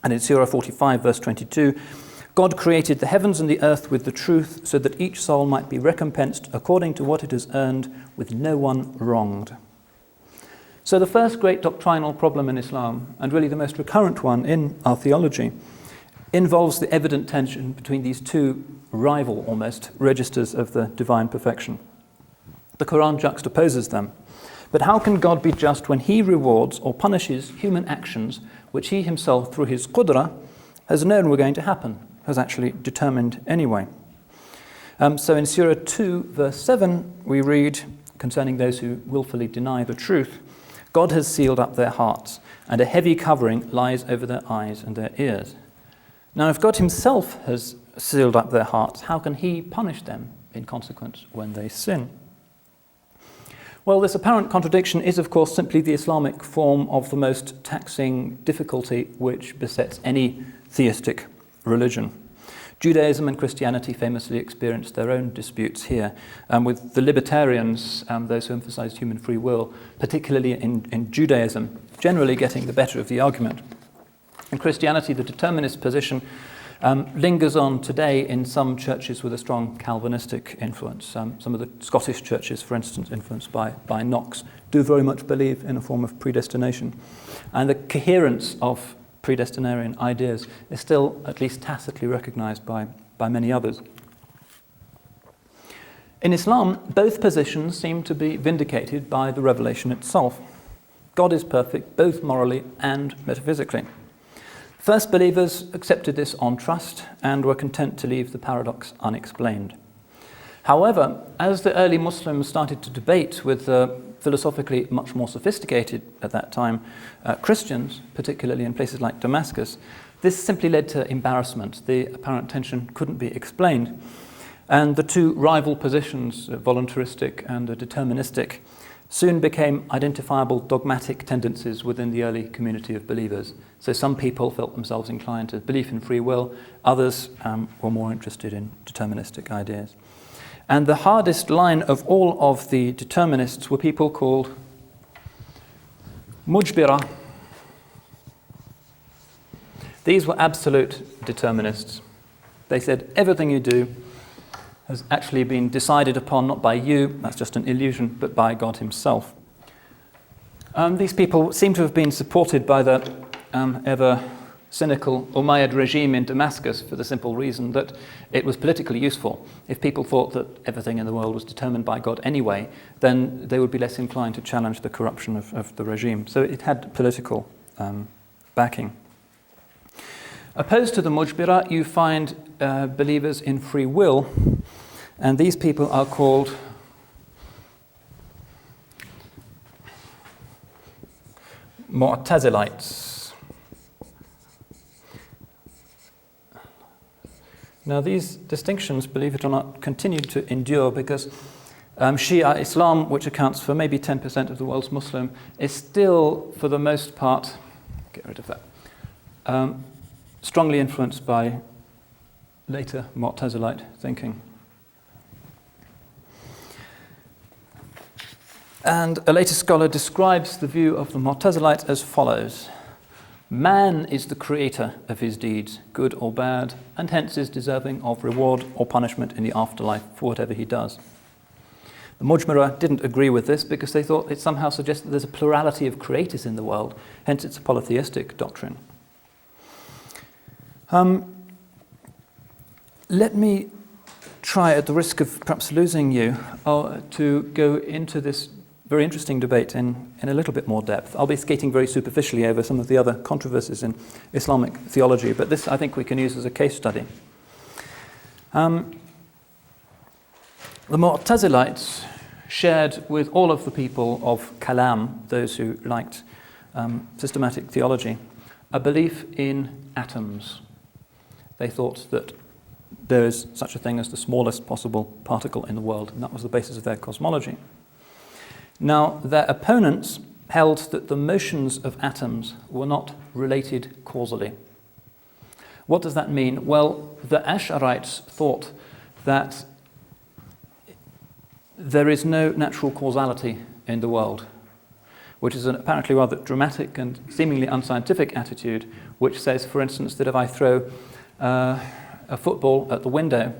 And in Surah 45, verse 22, God created the heavens and the earth with the truth so that each soul might be recompensed according to what it has earned with no one wronged. So the first great doctrinal problem in Islam, and really the most recurrent one in our theology, involves the evident tension between these two rival, almost, registers of the divine perfection. The Quran juxtaposes them. But how can God be just when he rewards or punishes human actions which he himself, through his qudra, has known were going to happen, has actually determined anyway? So in Surah 2, verse 7, we read, concerning those who willfully deny the truth, God has sealed up their hearts, and a heavy covering lies over their eyes and their ears. Now, if God himself has sealed up their hearts, how can he punish them in consequence when they sin? Well, this apparent contradiction is, of course, simply the Islamic form of the most taxing difficulty which besets any theistic religion. Judaism and Christianity famously experienced their own disputes here, with the libertarians, those who emphasized human free will, particularly in Judaism, generally getting the better of the argument. In Christianity, the determinist position lingers on today in some churches with a strong Calvinistic influence. Some of the Scottish churches, for instance, influenced by Knox, do very much believe in a form of predestination. And the coherence of predestinarian ideas is still at least tacitly recognized by many others. In Islam, both positions seem to be vindicated by the revelation itself. God is perfect, both morally and metaphysically. First believers accepted this on trust and were content to leave the paradox unexplained. However, as the early Muslims started to debate with philosophically much more sophisticated at that time Christians, particularly in places like Damascus, this simply led to embarrassment. The apparent tension couldn't be explained. And the two rival positions, voluntaristic and deterministic, soon became identifiable dogmatic tendencies within the early community of believers. So some people felt themselves inclined to belief in free will, others were more interested in deterministic ideas. And the hardest line of all of the determinists were people called mujbira. These were absolute determinists. They said everything you do has actually been decided upon not by you, that's just an illusion, but by God himself. These people seem to have been supported by the ever cynical Umayyad regime in Damascus for the simple reason that it was politically useful. If people thought that everything in the world was determined by God anyway, then they would be less inclined to challenge the corruption of the regime. So it had political backing. Opposed to the mujbira, you find believers in free will, and these people are called Mu'tazilites. Now these distinctions, believe it or not, continued to endure because Shia Islam, which accounts for maybe 10% of the world's Muslim, is still, for the most part, get rid of that, strongly influenced by later Mu'tazilite thinking. And a later scholar describes the view of the Mu'tazilites as follows: man is the creator of his deeds, good or bad, and hence is deserving of reward or punishment in the afterlife for whatever he does. The Mujbira didn't agree with this because they thought it somehow suggested there's a plurality of creators in the world, hence it's a polytheistic doctrine. Let me try, at the risk of perhaps losing you, to go into this very interesting debate in a little bit more depth. I'll be skating very superficially over some of the other controversies in Islamic theology, but this I think we can use as a case study. The Mu'tazilites shared with all of the people of Kalam, those who liked systematic theology, a belief in atoms. They thought that there is such a thing as the smallest possible particle in the world, and that was the basis of their cosmology. Now, their opponents held that the motions of atoms were not related causally. What does that mean? Well, the Ash'arites thought that there is no natural causality in the world, which is an apparently rather dramatic and seemingly unscientific attitude, which says, for instance, that if I throw a football at the window,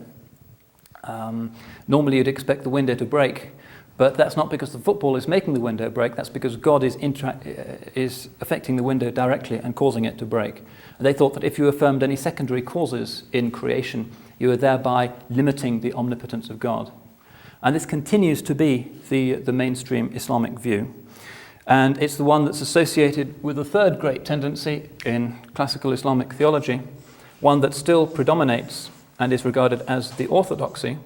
normally you'd expect the window to break, but that's not because the football is making the window break, that's because God is affecting the window directly and causing it to break. And they thought that if you affirmed any secondary causes in creation, you were thereby limiting the omnipotence of God. And this continues to be the mainstream Islamic view. And it's the one that's associated with the third great tendency in classical Islamic theology, one that still predominates and is regarded as the orthodoxy,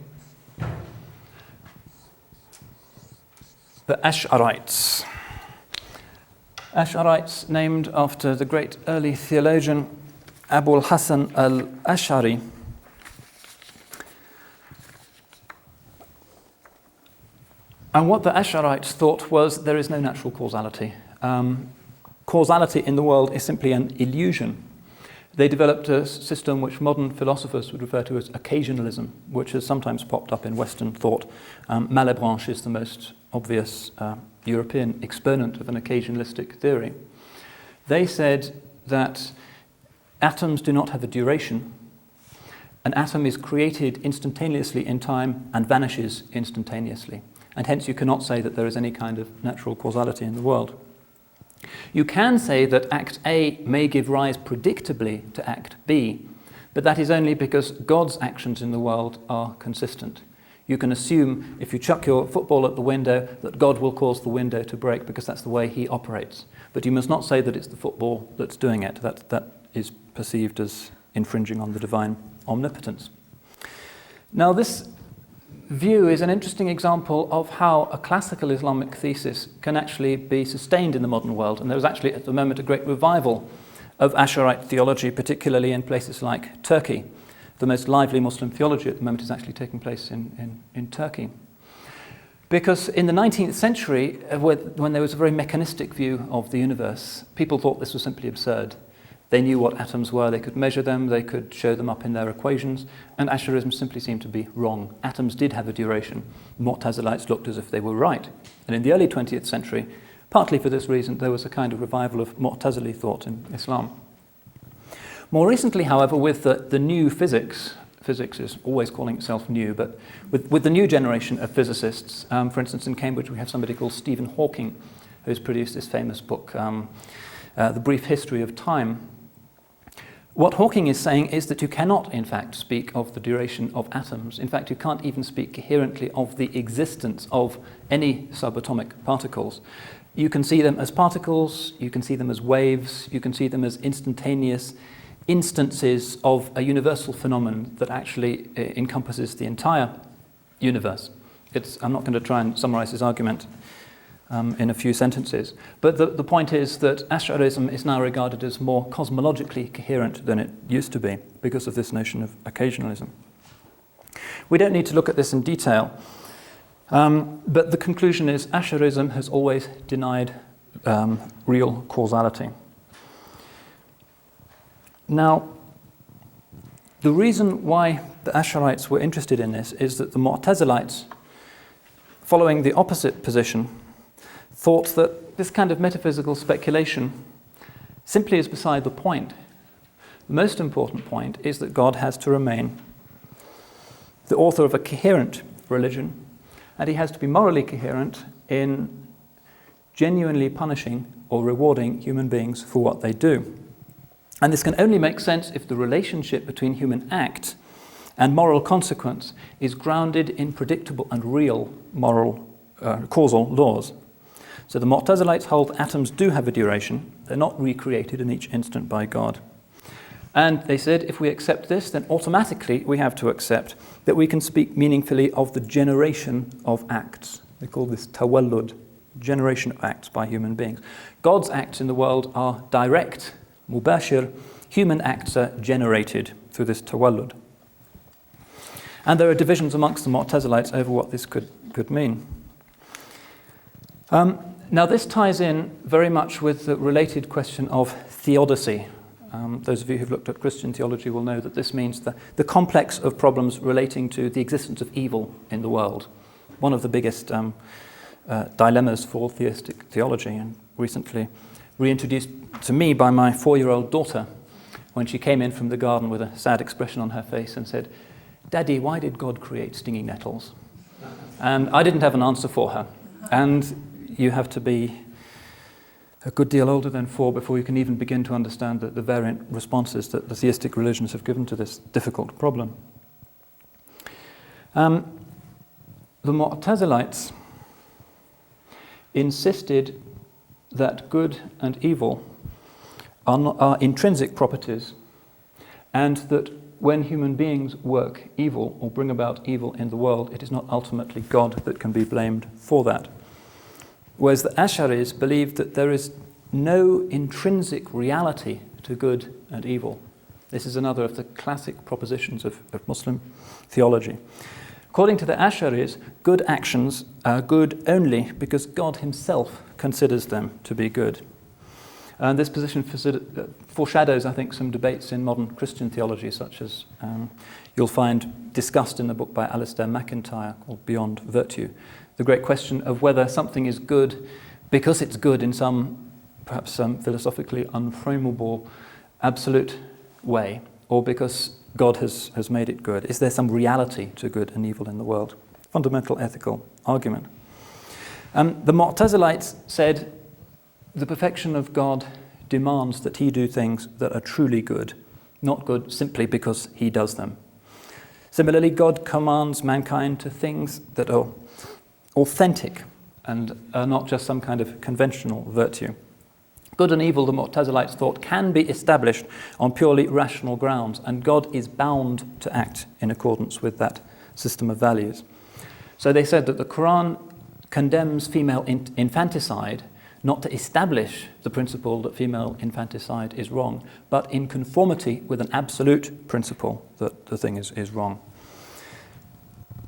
the Ash'arites. Ash'arites, named after the great early theologian Abul Hasan al-Ash'ari. And what the Ash'arites thought was there is no natural causality. Causality in the world is simply an illusion. They developed a system which modern philosophers would refer to as occasionalism, which has sometimes popped up in Western thought. Malebranche is the most obvious European exponent of an occasionalistic theory. They said that atoms do not have a duration. An atom is created instantaneously in time and vanishes instantaneously. And hence you cannot say that there is any kind of natural causality in the world. You can say that Act A may give rise predictably to Act B, but that is only because God's actions in the world are consistent. You can assume if you chuck your football at the window that God will cause the window to break because that's the way he operates. But you must not say that it's the football that's doing it. That is perceived as infringing on the divine omnipotence. Now this view is an interesting example of how a classical Islamic thesis can actually be sustained in the modern world. And there was actually at the moment a great revival of Asharite theology, particularly in places like Turkey. The most lively Muslim theology at the moment is actually taking place in Turkey. Because in the 19th century, when there was a very mechanistic view of the universe, people thought this was simply absurd. They knew what atoms were, they could measure them, they could show them up in their equations, and Asharism simply seemed to be wrong. Atoms did have a duration. Mu'tazilites looked as if they were right. And in the early 20th century, partly for this reason, there was a kind of revival of Mu'tazili thought in Islam. More recently, however, with the new physics is always calling itself new, but with the new generation of physicists, for instance, in Cambridge we have somebody called Stephen Hawking, who's produced this famous book, The Brief History of Time. What Hawking is saying is that you cannot, in fact, speak of the duration of atoms. In fact, you can't even speak coherently of the existence of any subatomic particles. You can see them as particles, you can see them as waves, you can see them as instantaneous instances of a universal phenomenon that actually encompasses the entire universe. I'm not going to try and summarize his argument in a few sentences, but the point is that Ash'arism is now regarded as more cosmologically coherent than it used to be because of this notion of occasionalism. We don't need to look at this in detail, but the conclusion is Ash'arism has always denied real causality. Now, the reason why the Ash'arites were interested in this is that the Mu'tazilites, following the opposite position, thought that this kind of metaphysical speculation simply is beside the point. The most important point is that God has to remain the author of a coherent religion, and he has to be morally coherent in genuinely punishing or rewarding human beings for what they do. And this can only make sense if the relationship between human act and moral consequence is grounded in predictable and real moral causal laws. So the Mu'tazilites hold atoms do have a duration. They're not recreated in each instant by God. And they said if we accept this, then automatically we have to accept that we can speak meaningfully of the generation of acts. They call this tawallud, generation of acts by human beings. God's acts in the world are direct, mubashir. Human acts are generated through this tawallud. And there are divisions amongst the Mu'tazilites over what this could mean. Now this ties in very much with the related question of theodicy. Those of you who've looked at Christian theology will know that this means the complex of problems relating to the existence of evil in the world. One of the biggest dilemmas for theistic theology, and recently reintroduced to me by my 4-year-old daughter when she came in from the garden with a sad expression on her face and said, "Daddy, why did God create stinging nettles?" And I didn't have an answer for her. And you have to be a good deal older than 4 before you can even begin to understand the variant responses that the theistic religions have given to this difficult problem. The Mu'tazilites insisted that good and evil are intrinsic properties, and that when human beings work evil or bring about evil in the world, it is not ultimately God that can be blamed for that. Whereas the Ash'aris believed that there is no intrinsic reality to good and evil. This is another of the classic propositions of Muslim theology. According to the Ash'aris, good actions are good only because God himself considers them to be good. And this position foreshadows, I think, some debates in modern Christian theology, such as you'll find discussed in the book by Alistair MacIntyre called Beyond Virtue. The great question of whether something is good because it's good in some, perhaps some philosophically unframeable, absolute way, or because God has made it good. Is there some reality to good and evil in the world? Fundamental ethical argument. The Mu'tazilites said the perfection of God demands that he do things that are truly good, not good simply because he does them. Similarly, God commands mankind to things that are authentic and are not just some kind of conventional virtue. Good and evil, the Mu'tazilites thought, can be established on purely rational grounds, and God is bound to act in accordance with that system of values. So they said that the Quran condemns female infanticide not to establish the principle that female infanticide is wrong, but in conformity with an absolute principle that the thing is wrong.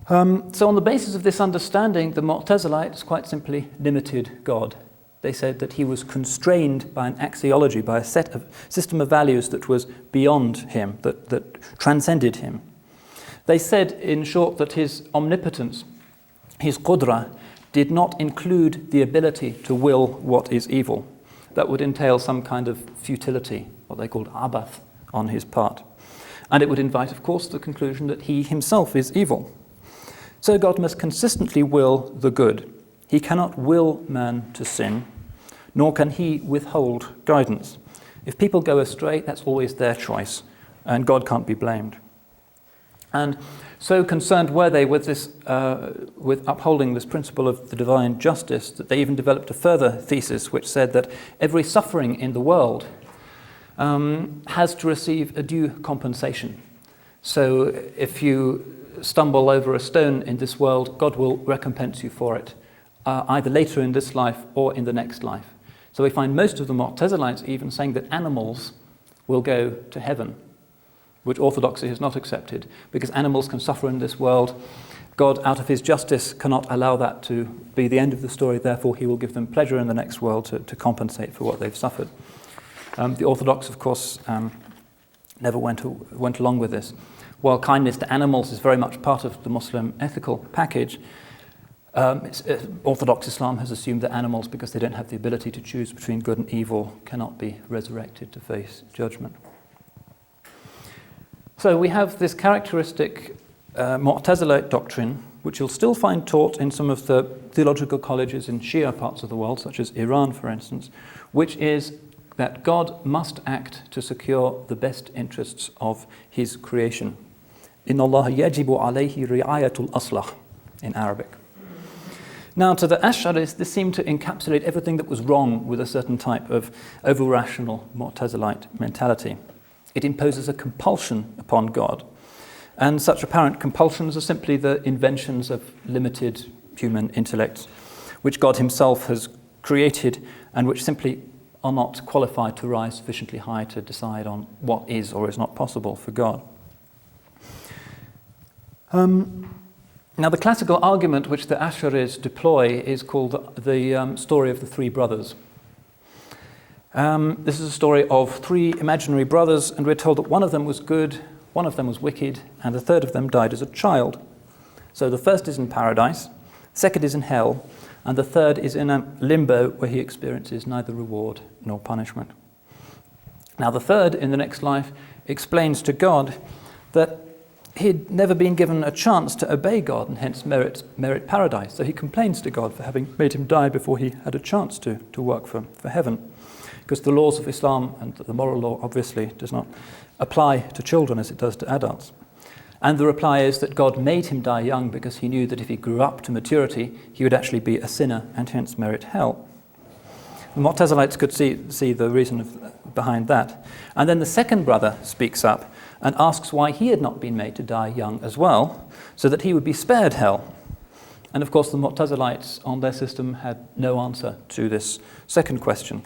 So on the basis of this understanding, the Mu'tazilites quite simply limited God. They said that he was constrained by an axiology, by a system of values that was beyond him, that transcended him. They said, in short, that his omnipotence, his qudra, did not include the ability to will what is evil. That would entail some kind of futility, what they called abath, on his part. And it would invite, of course, the conclusion that he himself is evil. So God must consistently will the good. He cannot will man to sin, nor can he withhold guidance. If people go astray, that's always their choice, and God can't be blamed. And so concerned were they with this, with upholding this principle of the divine justice, that they even developed a further thesis which said that every suffering in the world has to receive a due compensation. So if you stumble over a stone in this world, God will recompense you for it, either later in this life or in the next life. So we find most of the Mu'tazilites even saying that animals will go to heaven, which orthodoxy has not accepted, because animals can suffer in this world. God, out of his justice, cannot allow that to be the end of the story, therefore he will give them pleasure in the next world to compensate for what they've suffered. The Orthodox, of course, never went along with this. While kindness to animals is very much part of the Muslim ethical package, Orthodox Islam has assumed that animals, because they don't have the ability to choose between good and evil, cannot be resurrected to face judgment. So we have this characteristic Mu'tazilite doctrine, which you'll still find taught in some of the theological colleges in Shia parts of the world, such as Iran, for instance, which is that God must act to secure the best interests of his creation. Inna Allah yajibu alayhi ri'ayatul aslah, in Arabic. Now, to the Ash'aris, this seemed to encapsulate everything that was wrong with a certain type of over-rational Mu'tazilite mentality. It imposes a compulsion upon God, and such apparent compulsions are simply the inventions of limited human intellects, which God himself has created and which simply are not qualified to rise sufficiently high to decide on what is or is not possible for God. Now, the classical argument which the Ash'aris deploy is called the story of the three brothers. This is a story of three imaginary brothers, and we're told that one of them was good, one of them was wicked, and the third of them died as a child. So the first is in paradise, the second is in hell, and the third is in a limbo where he experiences neither reward nor punishment. Now, the third in the next life explains to God that he'd never been given a chance to obey God and hence merit paradise. So he complains to God for having made him die before he had a chance to work for heaven. Because the laws of Islam and the moral law obviously does not apply to children as it does to adults. And the reply is that God made him die young because he knew that if he grew up to maturity, he would actually be a sinner and hence merit hell. The Mu'tazilites could see the reason behind that. And then the second brother speaks up and asks why he had not been made to die young as well, so that he would be spared hell. And of course the Mu'tazilites on their system had no answer to this second question.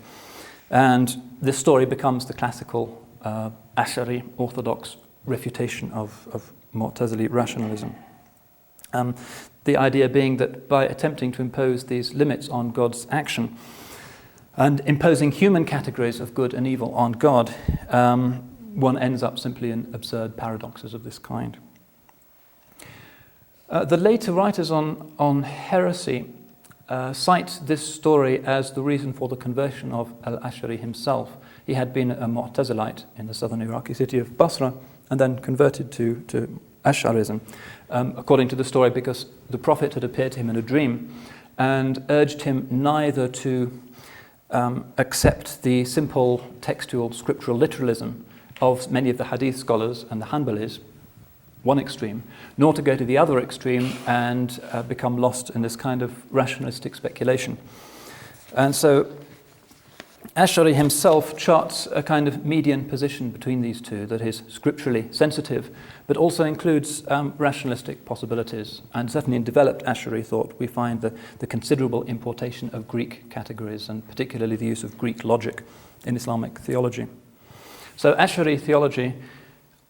And this story becomes the classical Ash'ari orthodox refutation of Mu'tazili rationalism. The idea being that by attempting to impose these limits on God's action and imposing human categories of good and evil on God, one ends up simply in absurd paradoxes of this kind. The later writers on heresy cite this story as the reason for the conversion of al-Ash'ari himself. He had been a Mu'tazilite in the southern Iraqi city of Basra and then converted to Ash'arism, according to the story, because the Prophet had appeared to him in a dream and urged him neither to accept the simple textual scriptural literalism of many of the hadith scholars and the Hanbalis, one extreme, nor to go to the other extreme and become lost in this kind of rationalistic speculation. And so Ash'ari himself charts a kind of median position between these two that is scripturally sensitive, but also includes rationalistic possibilities. And certainly in developed Ash'ari thought, we find the considerable importation of Greek categories, and particularly the use of Greek logic in Islamic theology. So Ash'ari theology,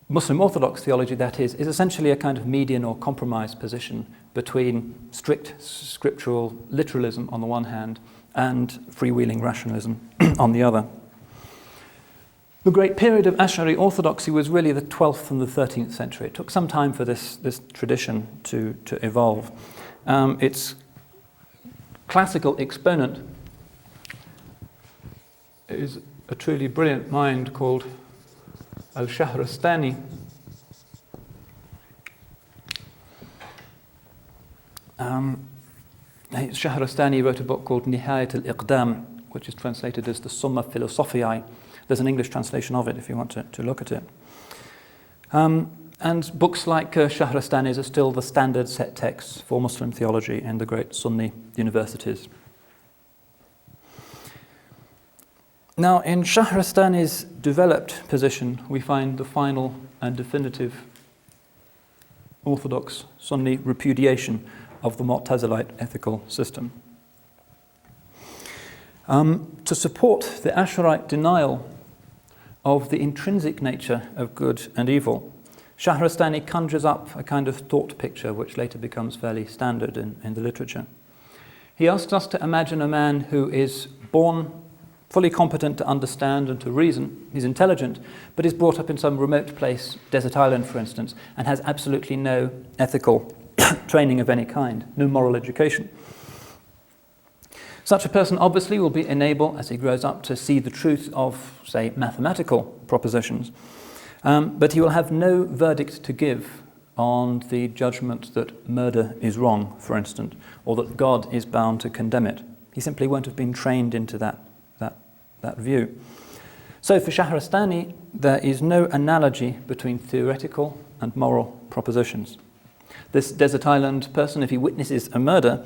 Muslim Orthodox theology that is essentially a kind of median or compromise position between strict scriptural literalism on the one hand and freewheeling rationalism on the other. The great period of Ash'ari orthodoxy was really the 12th and the 13th century. It took some time for this tradition to evolve. Its classical exponent is a truly brilliant mind called al-Shahrastani. Shahrastani wrote a book called Nihayat al-Iqdam, which is translated as the Summa Philosophiae. There's an English translation of it if you want to look at it. And books like Shahrastani's are still the standard set texts for Muslim theology in the great Sunni universities. Now, in Shahrastani's developed position, we find the final and definitive orthodox Sunni repudiation of the Mu'tazilite ethical system. To support the Ash'arite denial of the intrinsic nature of good and evil, Shahrastani conjures up a kind of thought picture which later becomes fairly standard in the literature. He asks us to imagine a man who is born fully competent to understand and to reason. He's intelligent, but is brought up in some remote place, desert island for instance, and has absolutely no ethical training of any kind, no moral education. Such a person obviously will be enabled, as he grows up, to see the truth of, say, mathematical propositions, but he will have no verdict to give on the judgment that murder is wrong, for instance, or that God is bound to condemn it. He simply won't have been trained into that view. So for Shahrastani, there is no analogy between theoretical and moral propositions. This desert island person, if he witnesses a murder,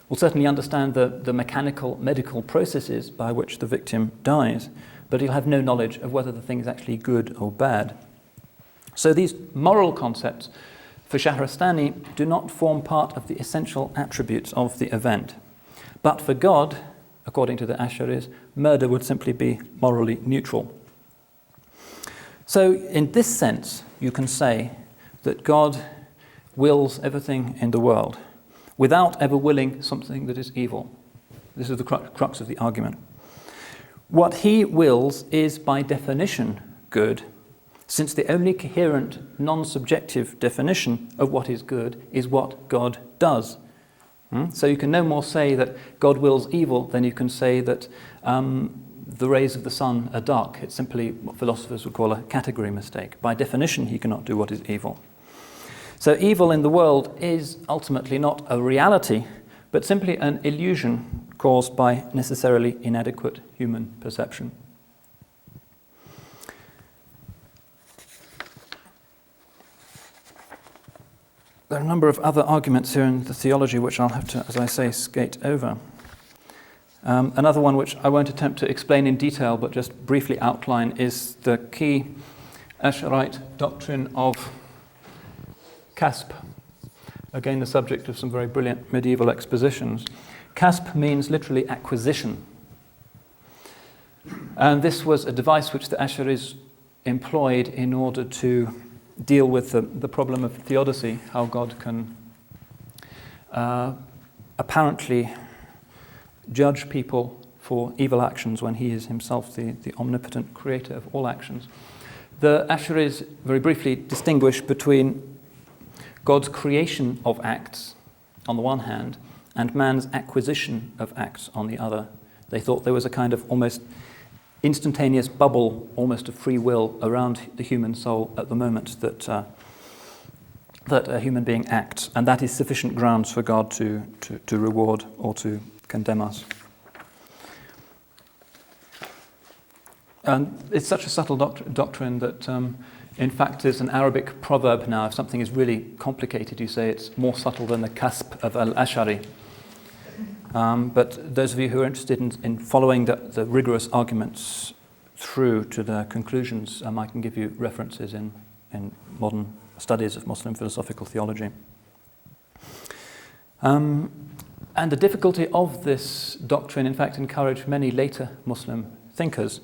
will certainly understand the mechanical medical processes by which the victim dies, but he'll have no knowledge of whether the thing is actually good or bad. So these moral concepts for Shahrastani do not form part of the essential attributes of the event. But for God, according to the Ash'aris, murder would simply be morally neutral. So in this sense, you can say that God wills everything in the world without ever willing something that is evil. This is the crux of the argument. What he wills is by definition good, since the only coherent, non-subjective definition of what is good is what God does. So you can no more say that God wills evil than you can say that the rays of the sun are dark. It's simply what philosophers would call a category mistake. By definition, he cannot do what is evil. So evil in the world is ultimately not a reality, but simply an illusion caused by necessarily inadequate human perception. There are a number of other arguments here in the theology which I'll have to, as I say, skate over. Another one which I won't attempt to explain in detail but just briefly outline is the key Ash'arite doctrine of kasb. Again, the subject of some very brilliant medieval expositions. Kasb means literally acquisition. And this was a device which the Ash'aris employed in order to deal with the problem of theodicy, how God can apparently judge people for evil actions when he is himself the omnipotent creator of all actions. The Ash'aris very briefly distinguish between God's creation of acts on the one hand and man's acquisition of acts on the other. They thought there was a kind of almost instantaneous bubble, almost of free will, around the human soul at the moment that a human being acts, and that is sufficient grounds for God to reward or to condemn us. And it's such a subtle doctrine that In fact, there's an Arabic proverb now, if something is really complicated, you say it's more subtle than the kasb of al-Ash'ari. But those of you who are interested in following the rigorous arguments through to their conclusions, I can give you references in modern studies of Muslim philosophical theology. And the difficulty of this doctrine, in fact, encouraged many later Muslim thinkers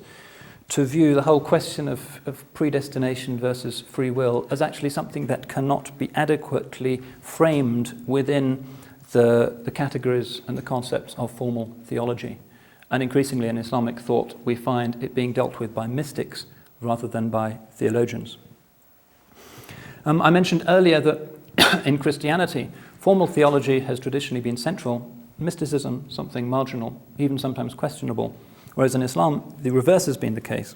to view the whole question of predestination versus free will as actually something that cannot be adequately framed within the categories and the concepts of formal theology. And increasingly in Islamic thought, we find it being dealt with by mystics rather than by theologians. I mentioned earlier that in Christianity, formal theology has traditionally been central, mysticism something marginal, even sometimes questionable, whereas in Islam, the reverse has been the case.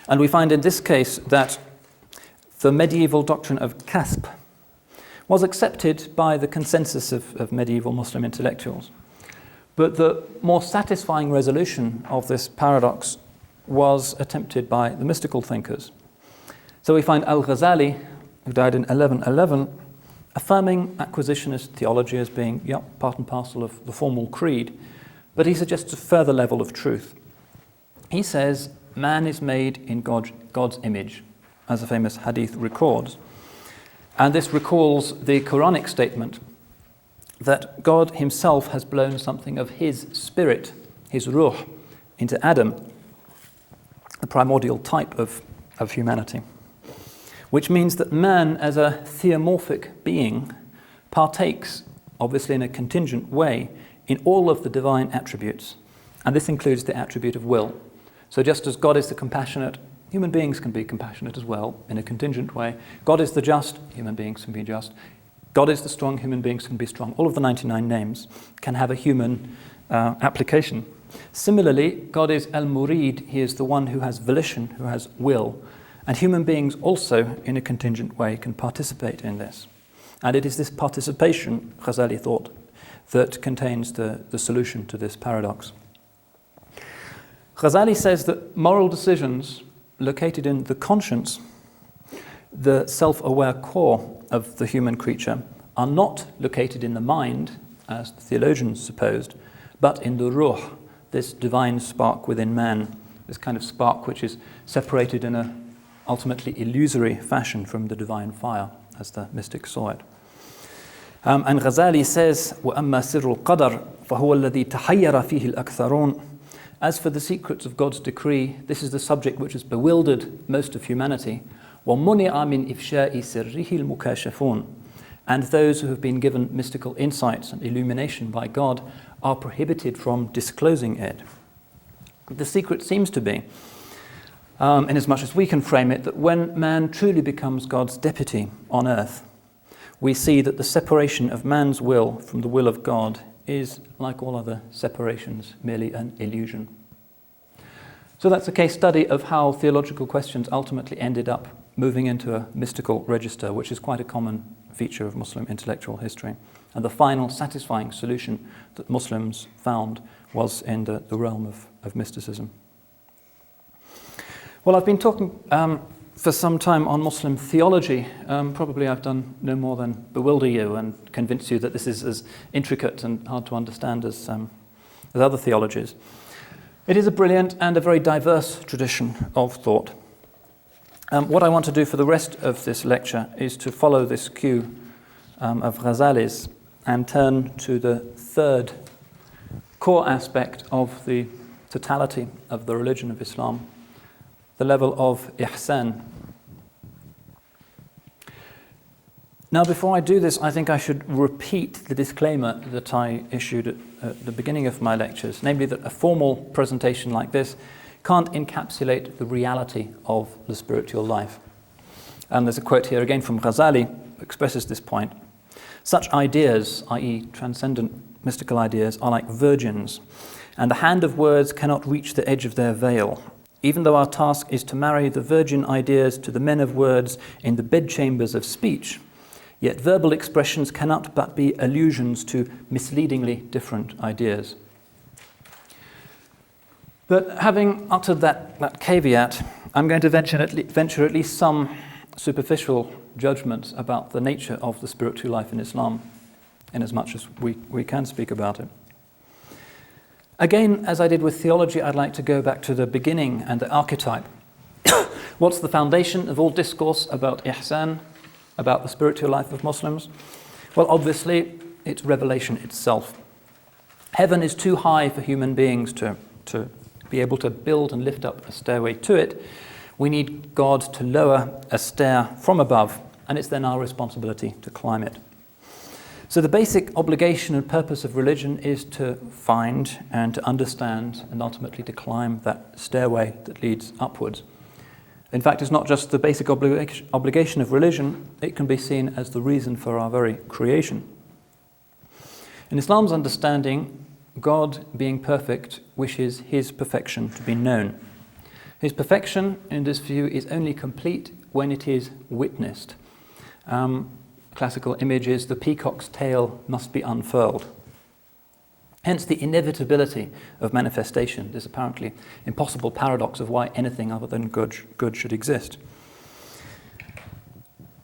And we find in this case that the medieval doctrine of kasb was accepted by the consensus of medieval Muslim intellectuals. But the more satisfying resolution of this paradox was attempted by the mystical thinkers. So we find al-Ghazali, who died in 1111, affirming acquisitionist theology as being part and parcel of the formal creed, but he suggests a further level of truth. He says man is made in God's image, as a famous hadith records. And this recalls the Qur'anic statement that God himself has blown something of his spirit, his ruh, into Adam, the primordial type of humanity. Which means that man, as a theomorphic being, partakes, obviously in a contingent way, in all of the divine attributes. And this includes the attribute of will. So just as God is the compassionate, human beings can be compassionate as well, in a contingent way. God is the just, human beings can be just. God is the strong, human beings can be strong. All of the 99 names can have a human application. Similarly, God is al-Murid, he is the one who has volition, who has will. And human beings also, in a contingent way, can participate in this. And it is this participation, Ghazali thought, that contains the solution to this paradox. Ghazali says that moral decisions located in the conscience, the self-aware core of the human creature, are not located in the mind, as the theologians supposed, but in the ruh, this divine spark within man, this kind of spark which is separated in a ultimately illusory fashion from the divine fire, as the mystics saw it. And Ghazali says, وَأَمَّا سِرُّ الْقَدَرِ فَهُوَ الَّذِي تَحَيَّرَ فِيهِ الْأَكْثَرُونَ. As for the secrets of God's decree, this is the subject which has bewildered most of humanity. وَمُنِعَ مِنْ إِفْشَاءِ سِرِّهِ الْمُكَاشَفُونَ. And those who have been given mystical insights and illumination by God are prohibited from disclosing it. The secret seems to be, inasmuch as we can frame it, that when man truly becomes God's deputy on earth, we see that the separation of man's will from the will of God is, like all other separations, merely an illusion. So that's a case study of how theological questions ultimately ended up moving into a mystical register, which is quite a common feature of Muslim intellectual history. And the final satisfying solution that Muslims found was in the realm of mysticism. Well, I've been talking for some time on Muslim theology. Probably I've done no more than bewilder you and convince you that this is as intricate and hard to understand as other theologies. It is a brilliant and a very diverse tradition of thought. What I want to do for the rest of this lecture is to follow this cue of Ghazali's and turn to the third core aspect of the totality of the religion of Islam, the level of ihsan. Now, before I do this, I think I should repeat the disclaimer that I issued at the beginning of my lectures, namely that a formal presentation like this can't encapsulate the reality of the spiritual life. And there's a quote here again from Ghazali, who expresses this point. Such ideas, i.e. transcendent mystical ideas, are like virgins, and the hand of words cannot reach the edge of their veil. Even though our task is to marry the virgin ideas to the men of words in the bedchambers of speech, yet verbal expressions cannot but be allusions to misleadingly different ideas. But having uttered that caveat, I'm going to venture at least some superficial judgments about the nature of the spiritual life in Islam, in as much as we can speak about it. Again, as I did with theology, I'd like to go back to the beginning and the archetype. What's the foundation of all discourse about ihsan, about the spiritual life of Muslims? Well, obviously, it's revelation itself. Heaven is too high for human beings to be able to build and lift up a stairway to it. We need God to lower a stair from above, and it's then our responsibility to climb it. So the basic obligation and purpose of religion is to find and to understand and ultimately to climb that stairway that leads upwards. In fact, it's not just the basic obligation of religion, it can be seen as the reason for our very creation. In Islam's understanding, God, being perfect, wishes his perfection to be known. His perfection, in this view, is only complete when it is witnessed. Classical image is the peacock's tail must be unfurled. Hence the inevitability of manifestation, this apparently impossible paradox of why anything other than good should exist.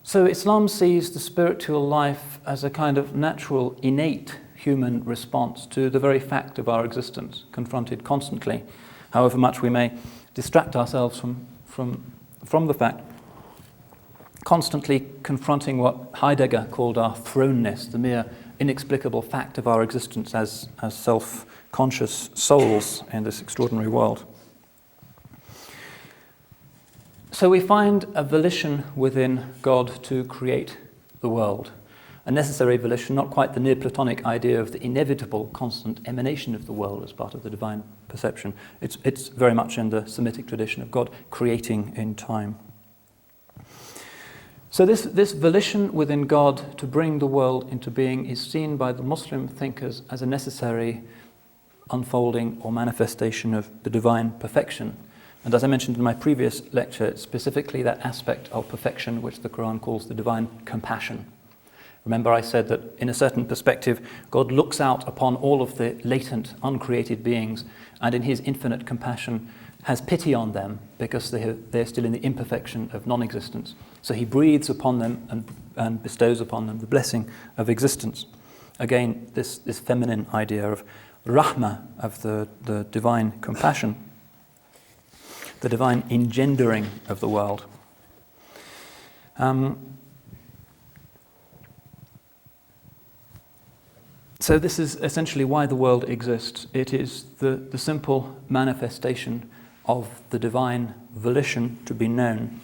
So Islam sees the spiritual life as a kind of natural, innate human response to the very fact of our existence, confronted constantly, however much we may distract ourselves from the fact, constantly confronting what Heidegger called our thrownness, the mere inexplicable fact of our existence as self-conscious souls in this extraordinary world. So we find a volition within God to create the world, a necessary volition, not quite the Neoplatonic idea of the inevitable constant emanation of the world as part of the divine perception. It's very much in the Semitic tradition of God creating in time. So this volition within God to bring the world into being is seen by the Muslim thinkers as a necessary unfolding or manifestation of the divine perfection. And as I mentioned in my previous lecture, it's specifically that aspect of perfection which the Quran calls the divine compassion. Remember I said that in a certain perspective, God looks out upon all of the latent, uncreated beings, and in his infinite compassion has pity on them because they're still in the imperfection of non-existence. So he breathes upon them and bestows upon them the blessing of existence. Again, this feminine idea of rahmah, of the divine compassion, the divine engendering of the world. So this is essentially why the world exists. It is the simple manifestation of the divine volition to be known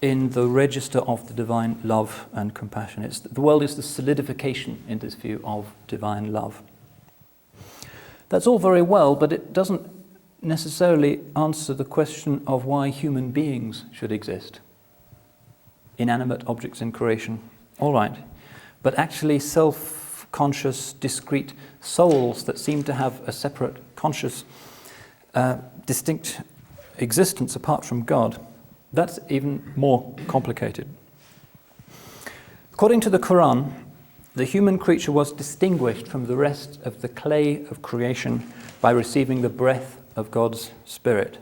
in the register of the divine love and compassion. The world is the solidification, in this view, of divine love. That's all very well, but it doesn't necessarily answer the question of why human beings should exist. Inanimate objects in creation, all right. But actually self-conscious, discrete souls that seem to have a separate, conscious, distinct existence apart from God, that's even more complicated. According to the Quran, the human creature was distinguished from the rest of the clay of creation by receiving the breath of God's Spirit.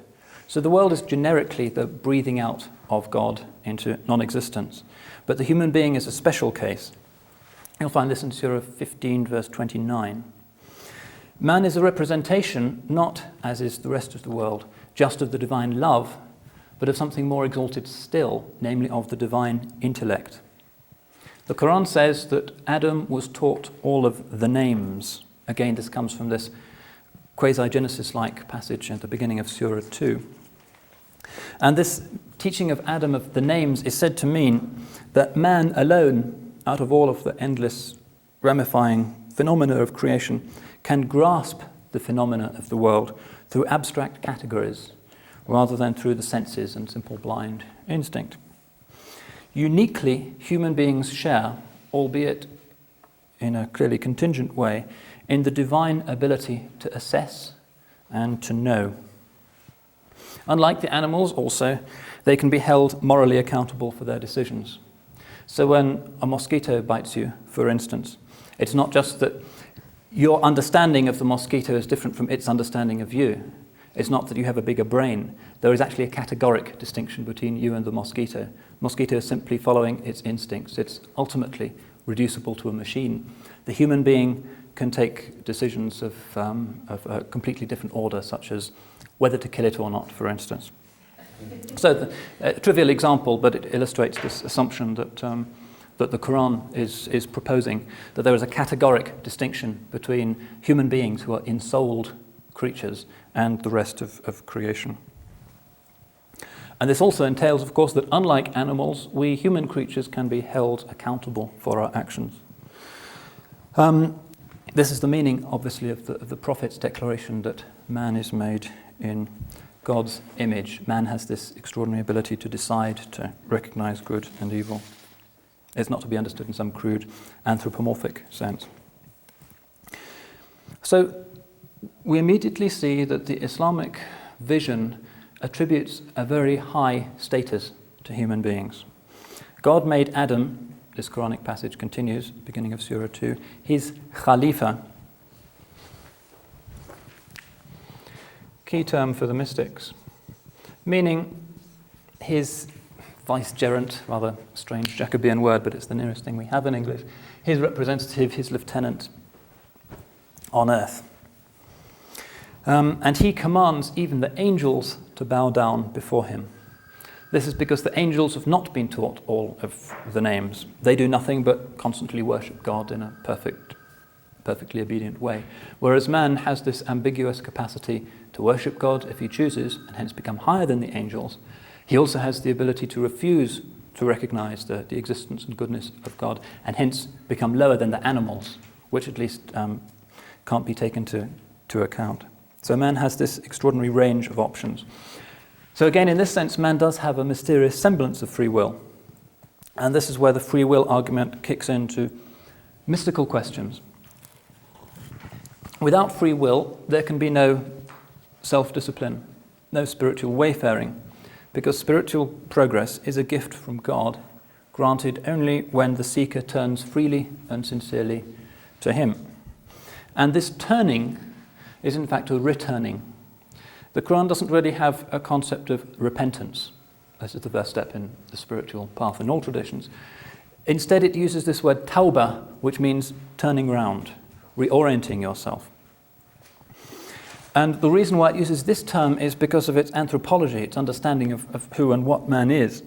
So the world is generically the breathing out of God into non-existence. But the human being is a special case. You'll find this in Surah 15, verse 29. Man is a representation, not, as is the rest of the world, just of the divine love, but of something more exalted still, namely of the divine intellect. The Quran says that Adam was taught all of the names. Again, this comes from this quasi-Genesis-like passage at the beginning of Surah 2. And this teaching of Adam of the names is said to mean that man alone, out of all of the endless ramifying phenomena of creation, can grasp the phenomena of the world through abstract categories rather than through the senses and simple blind instinct. Uniquely, human beings share, albeit in a clearly contingent way, in the divine ability to assess and to know. Unlike the animals also, they can be held morally accountable for their decisions. So when a mosquito bites you, for instance, it's not just that your understanding of the mosquito is different from its understanding of you. It's not that you have a bigger brain. There is actually a categoric distinction between you and the mosquito. Mosquito is simply following its instincts. It's ultimately reducible to a machine. The human being can take decisions of a completely different order, such as whether to kill it or not, for instance. So, a trivial example, but it illustrates this assumption that the Quran is proposing, that there is a categoric distinction between human beings who are ensouled creatures and the rest of creation. And this also entails, of course, that unlike animals, we human creatures can be held accountable for our actions. This is the meaning, obviously, of the Prophet's declaration that man is made in God's image. Man has this extraordinary ability to decide, to recognize good and evil. It's not to be understood in some crude anthropomorphic sense. So we immediately see that the Islamic vision attributes a very high status to human beings. God made Adam, this Quranic passage continues, beginning of Surah 2, his Khalifa. Key term for the mystics, meaning his vicegerent, rather strange Jacobean word, but it's the nearest thing we have in English, his representative, his lieutenant on earth. And he commands even the angels to bow down before him. This is because the angels have not been taught all of the names. They do nothing but constantly worship God in a perfectly obedient way. Whereas man has this ambiguous capacity to worship God if he chooses, and hence become higher than the angels. He also has the ability to refuse to recognize the existence and goodness of God, and hence become lower than the animals, which at least can't be taken to account. So man has this extraordinary range of options. So again, in this sense, man does have a mysterious semblance of free will. And this is where the free will argument kicks into mystical questions. Without free will, there can be no self-discipline, no spiritual wayfaring, because spiritual progress is a gift from God, granted only when the seeker turns freely and sincerely to him. And this turning is in fact a returning. The Quran doesn't really have a concept of repentance. This is the first step in the spiritual path in all traditions. Instead, it uses this word tawbah, which means turning round, reorienting yourself. And the reason why it uses this term is because of its anthropology, its understanding of who and what man is.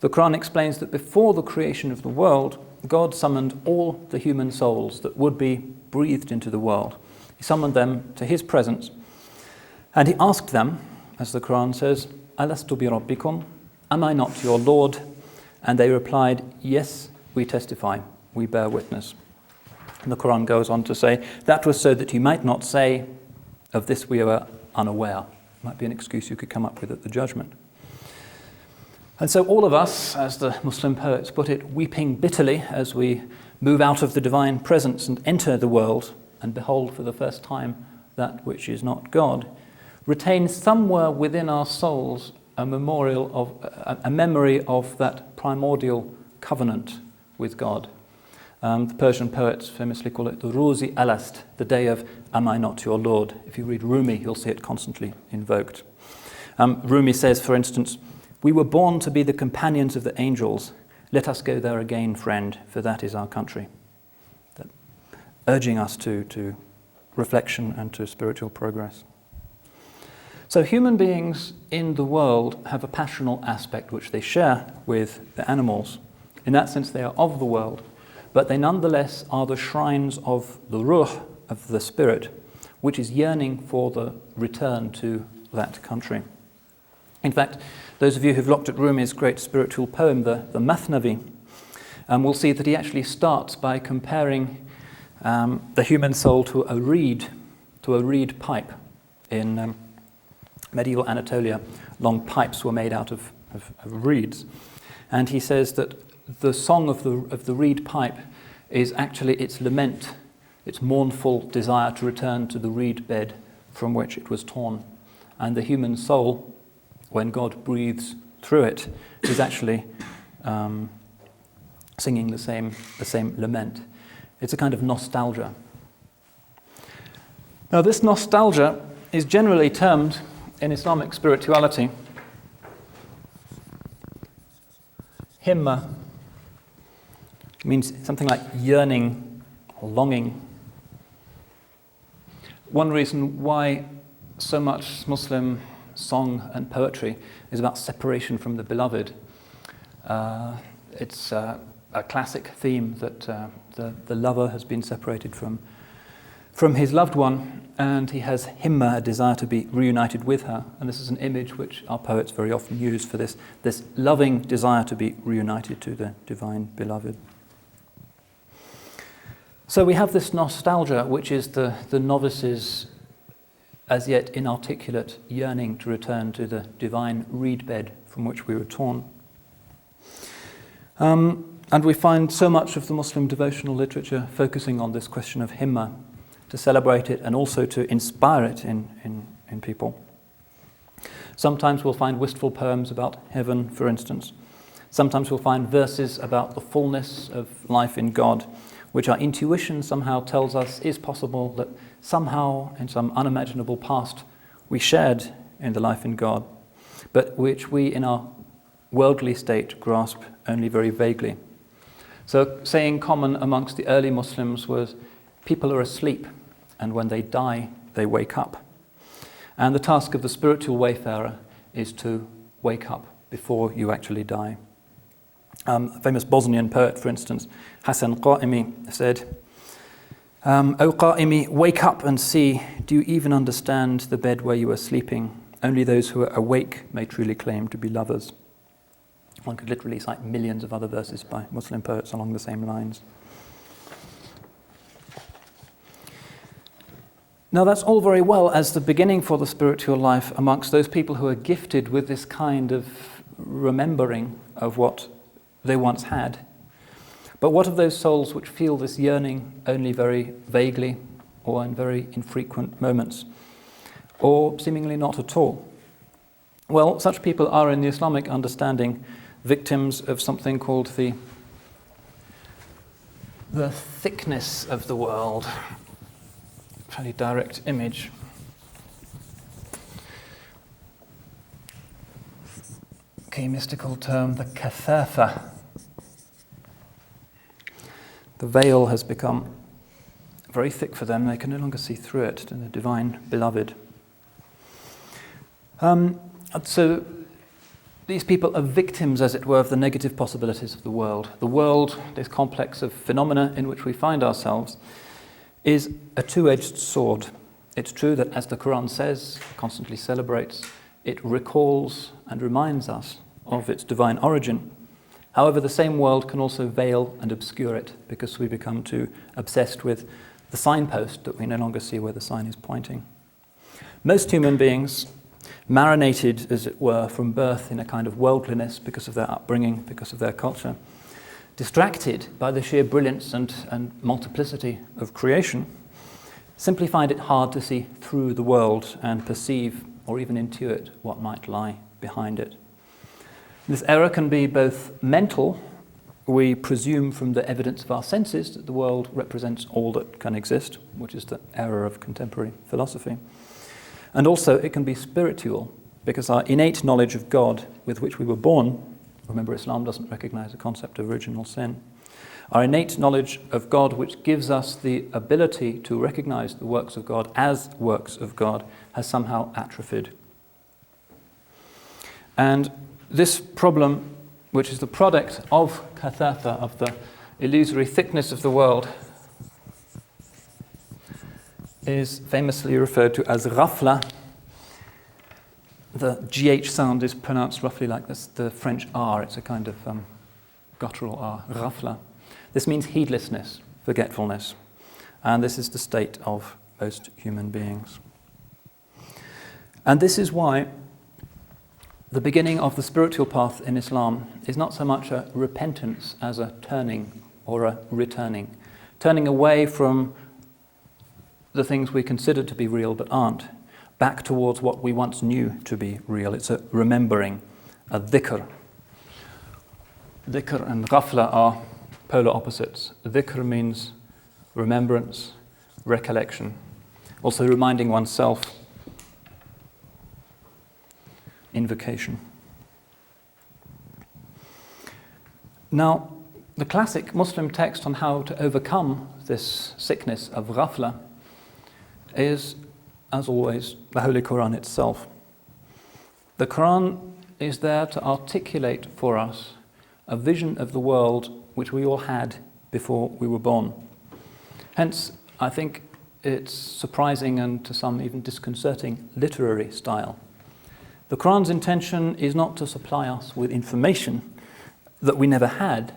The Quran explains that before the creation of the world, God summoned all the human souls that would be breathed into the world. He summoned them to his presence, and he asked them, as the Quran says, Alastu bi rabbikum? Am I not your Lord? And they replied, yes, we testify, we bear witness. And the Quran goes on to say, that was so that you might not say, of this we were unaware. Might be an excuse you could come up with at the judgment. And so all of us, as the Muslim poets put it, weeping bitterly as we move out of the divine presence and enter the world and behold for the first time that which is not God, retain somewhere within our souls a memory of that primordial covenant with God. The Persian poets famously call it the Ruzi Alast, the day of Am I not your Lord? If you read Rumi, you'll see it constantly invoked. Rumi says, for instance, we were born to be the companions of the angels. Let us go there again, friend, for that is our country. That, urging us to reflection and to spiritual progress. So human beings in the world have a passional aspect which they share with the animals. In that sense, they are of the world, but they nonetheless are the shrines of the ruh, of the spirit, which is yearning for the return to that country. In fact, those of you who've looked at Rumi's great spiritual poem, the Mathnavi, will see that he actually starts by comparing the human soul to a reed pipe. In medieval Anatolia, long pipes were made out of reeds. And he says that the song of the reed pipe is actually its lament, its mournful desire to return to the reed bed from which it was torn. And the human soul, when God breathes through it, is actually singing the same lament. It's a kind of nostalgia. Now, this nostalgia is generally termed in Islamic spirituality himma. It means something like yearning or longing. One reason why so much Muslim song and poetry is about separation from the beloved. It's a classic theme that the lover has been separated from his loved one, and he has himma, a desire to be reunited with her. And this is an image which our poets very often use for this loving desire to be reunited to the divine beloved. So we have this nostalgia, which is the novice's as yet inarticulate yearning to return to the divine reed bed from which we were torn. And we find so much of the Muslim devotional literature focusing on this question of himma, to celebrate it and also to inspire it in people. Sometimes we'll find wistful poems about heaven, for instance. Sometimes we'll find verses about the fullness of life in God, which our intuition somehow tells us is possible, that somehow in some unimaginable past we shared in the life in God, but which we in our worldly state grasp only very vaguely. So saying common amongst the early Muslims was, people are asleep, and when they die, they wake up. And the task of the spiritual wayfarer is to wake up before you actually die. A famous Bosnian poet, for instance, Hasan Qa'imi, said, O Qa'imi, wake up and see, do you even understand the bed where you are sleeping? Only those who are awake may truly claim to be lovers. One could literally cite millions of other verses by Muslim poets along the same lines. Now that's all very well as the beginning for the spiritual life amongst those people who are gifted with this kind of remembering of what they once had. But what of those souls which feel this yearning only very vaguely or in very infrequent moments, or seemingly not at all? Well, such people are in the Islamic understanding victims of something called the thickness of the world. Fairly direct image. Key mystical term, the kathafa. The veil has become very thick for them. They can no longer see through it to the divine beloved. So these people are victims, as it were, of the negative possibilities of the world. The world, this complex of phenomena in which we find ourselves, is a two-edged sword. It's true that, as the Quran says, constantly celebrates, it recalls and reminds us of its divine origin. However, the same world can also veil and obscure it because we become too obsessed with the signpost that we no longer see where the sign is pointing. Most human beings, marinated, as it were, from birth in a kind of worldliness because of their upbringing, because of their culture, distracted by the sheer brilliance and multiplicity of creation, simply find it hard to see through the world and perceive or even intuit what might lie behind it. This error can be both mental. We presume from the evidence of our senses that the world represents all that can exist, which is the error of contemporary philosophy. And also it can be spiritual, because our innate knowledge of God with which we were born, remember, Islam doesn't recognize the concept of original sin. Our innate knowledge of God, which gives us the ability to recognize the works of God as works of God, has somehow atrophied. And this problem, which is the product of kathatha, of the illusory thickness of the world, is famously referred to as ghafla. The GH sound is pronounced roughly like this, the French R. It's a kind of guttural R, ghafla. This means heedlessness, forgetfulness. And this is the state of most human beings. And this is why the beginning of the spiritual path in Islam is not so much a repentance as a turning or a returning. Turning away from the things we consider to be real but aren't, back towards what we once knew to be real. It's a remembering, a dhikr. Dhikr and ghafla are polar opposites. Dhikr means remembrance, recollection, also reminding oneself invocation. Now, the classic Muslim text on how to overcome this sickness of ghafla is, as always, the Holy Quran itself. The Quran is there to articulate for us a vision of the world which we all had before we were born. Hence, I think it's surprising and to some even disconcerting literary style. The Quran's intention is not to supply us with information that we never had,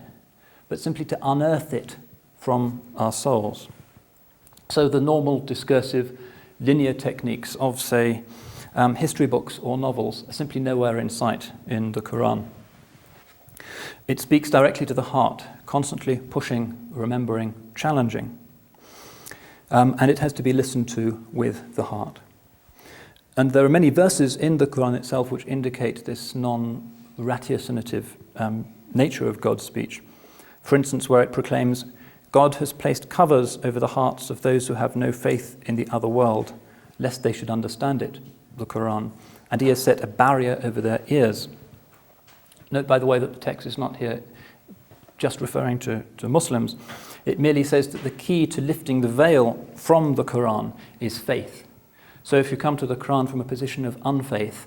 but simply to unearth it from our souls. So the normal discursive linear techniques of, say, history books or novels are simply nowhere in sight in the Quran. It speaks directly to the heart, constantly pushing, remembering, challenging. And it has to be listened to with the heart. And there are many verses in the Quran itself which indicate this non-ratiocinative nature of God's speech. For instance, where it proclaims, God has placed covers over the hearts of those who have no faith in the other world, lest they should understand it, the Quran, and he has set a barrier over their ears. Note, by the way, that the text is not here just referring to Muslims. It merely says that the key to lifting the veil from the Quran is faith. So if you come to the Quran from a position of unfaith,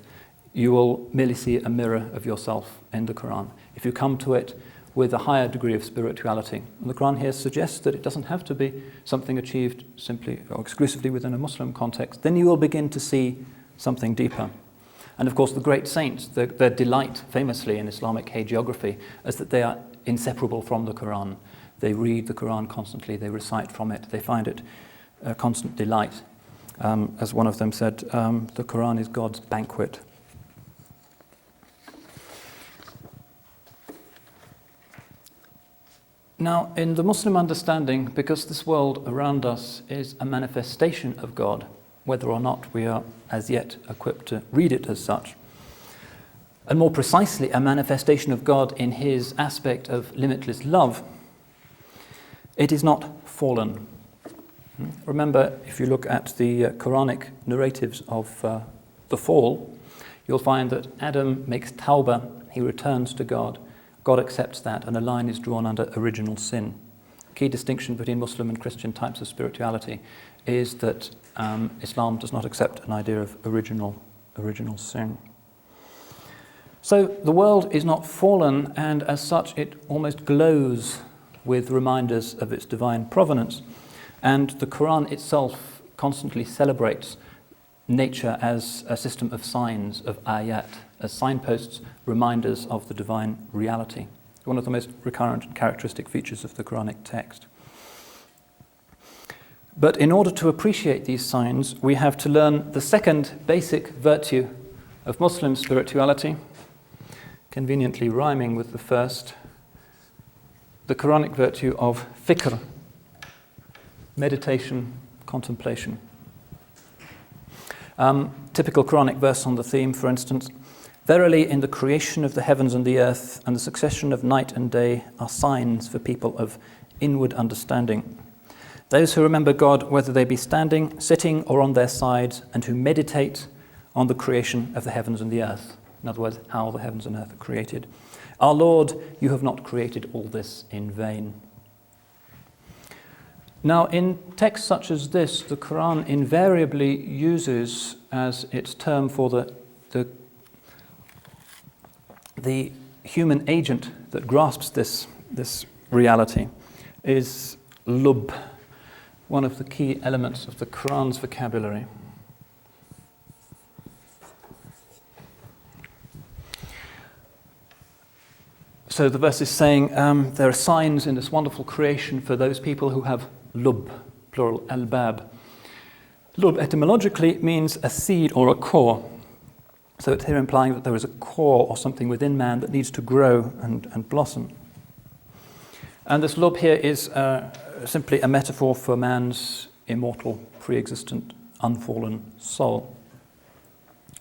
you will merely see a mirror of yourself in the Quran. If you come to it with a higher degree of spirituality, and the Quran here suggests that it doesn't have to be something achieved simply or exclusively within a Muslim context, then you will begin to see something deeper. And of course the great saints, their delight famously in Islamic hagiography is that they are inseparable from the Quran. They read the Quran constantly, they recite from it, they find it a constant delight. As one of them said, the Quran is God's banquet. Now, in the Muslim understanding, because this world around us is a manifestation of God, whether or not we are as yet equipped to read it as such, and more precisely a manifestation of God in his aspect of limitless love, it is not fallen. Remember, if you look at the Quranic narratives of the fall, you'll find that Adam makes tawbah, he returns to God. God accepts that, and a line is drawn under original sin. Key distinction between Muslim and Christian types of spirituality is that Islam does not accept an idea of original sin. So the world is not fallen, and as such it almost glows with reminders of its divine provenance. And the Quran itself constantly celebrates nature as a system of signs, of ayat, as signposts, reminders of the divine reality. One of the most recurrent and characteristic features of the Quranic text. But in order to appreciate these signs, we have to learn the second basic virtue of Muslim spirituality, conveniently rhyming with the first, the Quranic virtue of fikr, meditation, contemplation. Typical Quranic verse on the theme, for instance, verily in the creation of the heavens and the earth and the succession of night and day are signs for people of inward understanding. Those who remember God, whether they be standing, sitting, or on their sides, and who meditate on the creation of the heavens and the earth. In other words, how the heavens and earth are created. Our Lord, you have not created all this in vain. Now, in texts such as this, the Quran invariably uses as its term for the human agent that grasps this reality is lub, one of the key elements of the Quran's vocabulary. So the verse is saying there are signs in this wonderful creation for those people who have lub, plural, albab. Lub etymologically means a seed or a core. So it's here implying that there is a core or something within man that needs to grow and blossom. And this lub here is simply a metaphor for man's immortal, pre-existent, unfallen soul.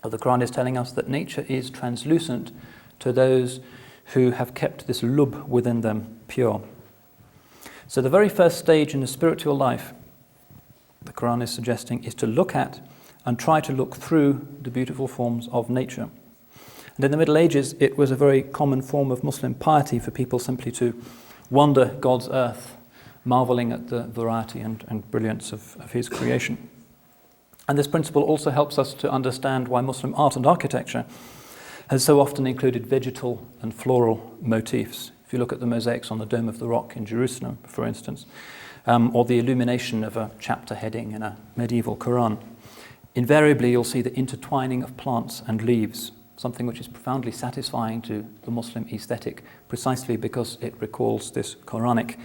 The Quran is telling us that nature is translucent to those who have kept this lub within them pure. So the very first stage in the spiritual life, the Quran is suggesting, is to look at and try to look through the beautiful forms of nature. And in the Middle Ages, it was a very common form of Muslim piety for people simply to wander God's earth, marveling at the variety and brilliance of his creation. And this principle also helps us to understand why Muslim art and architecture has so often included vegetal and floral motifs. If you look at the mosaics on the Dome of the Rock in Jerusalem, for instance, or the illumination of a chapter heading in a medieval Quran, invariably you'll see the intertwining of plants and leaves, something which is profoundly satisfying to the Muslim aesthetic, precisely because it recalls this Qur'anic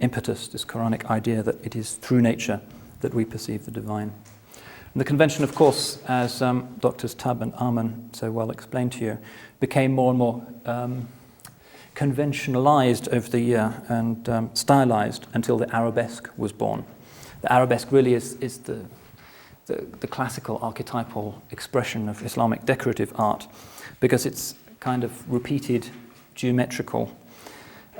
impetus, this Qur'anic idea that it is through nature that we perceive the divine. And the convention, of course, as Drs. Tabb and Aman so well explained to you, became more and more conventionalized over the year and stylized until the arabesque was born. The arabesque really is the classical archetypal expression of Islamic decorative art, because it's kind of repeated geometrical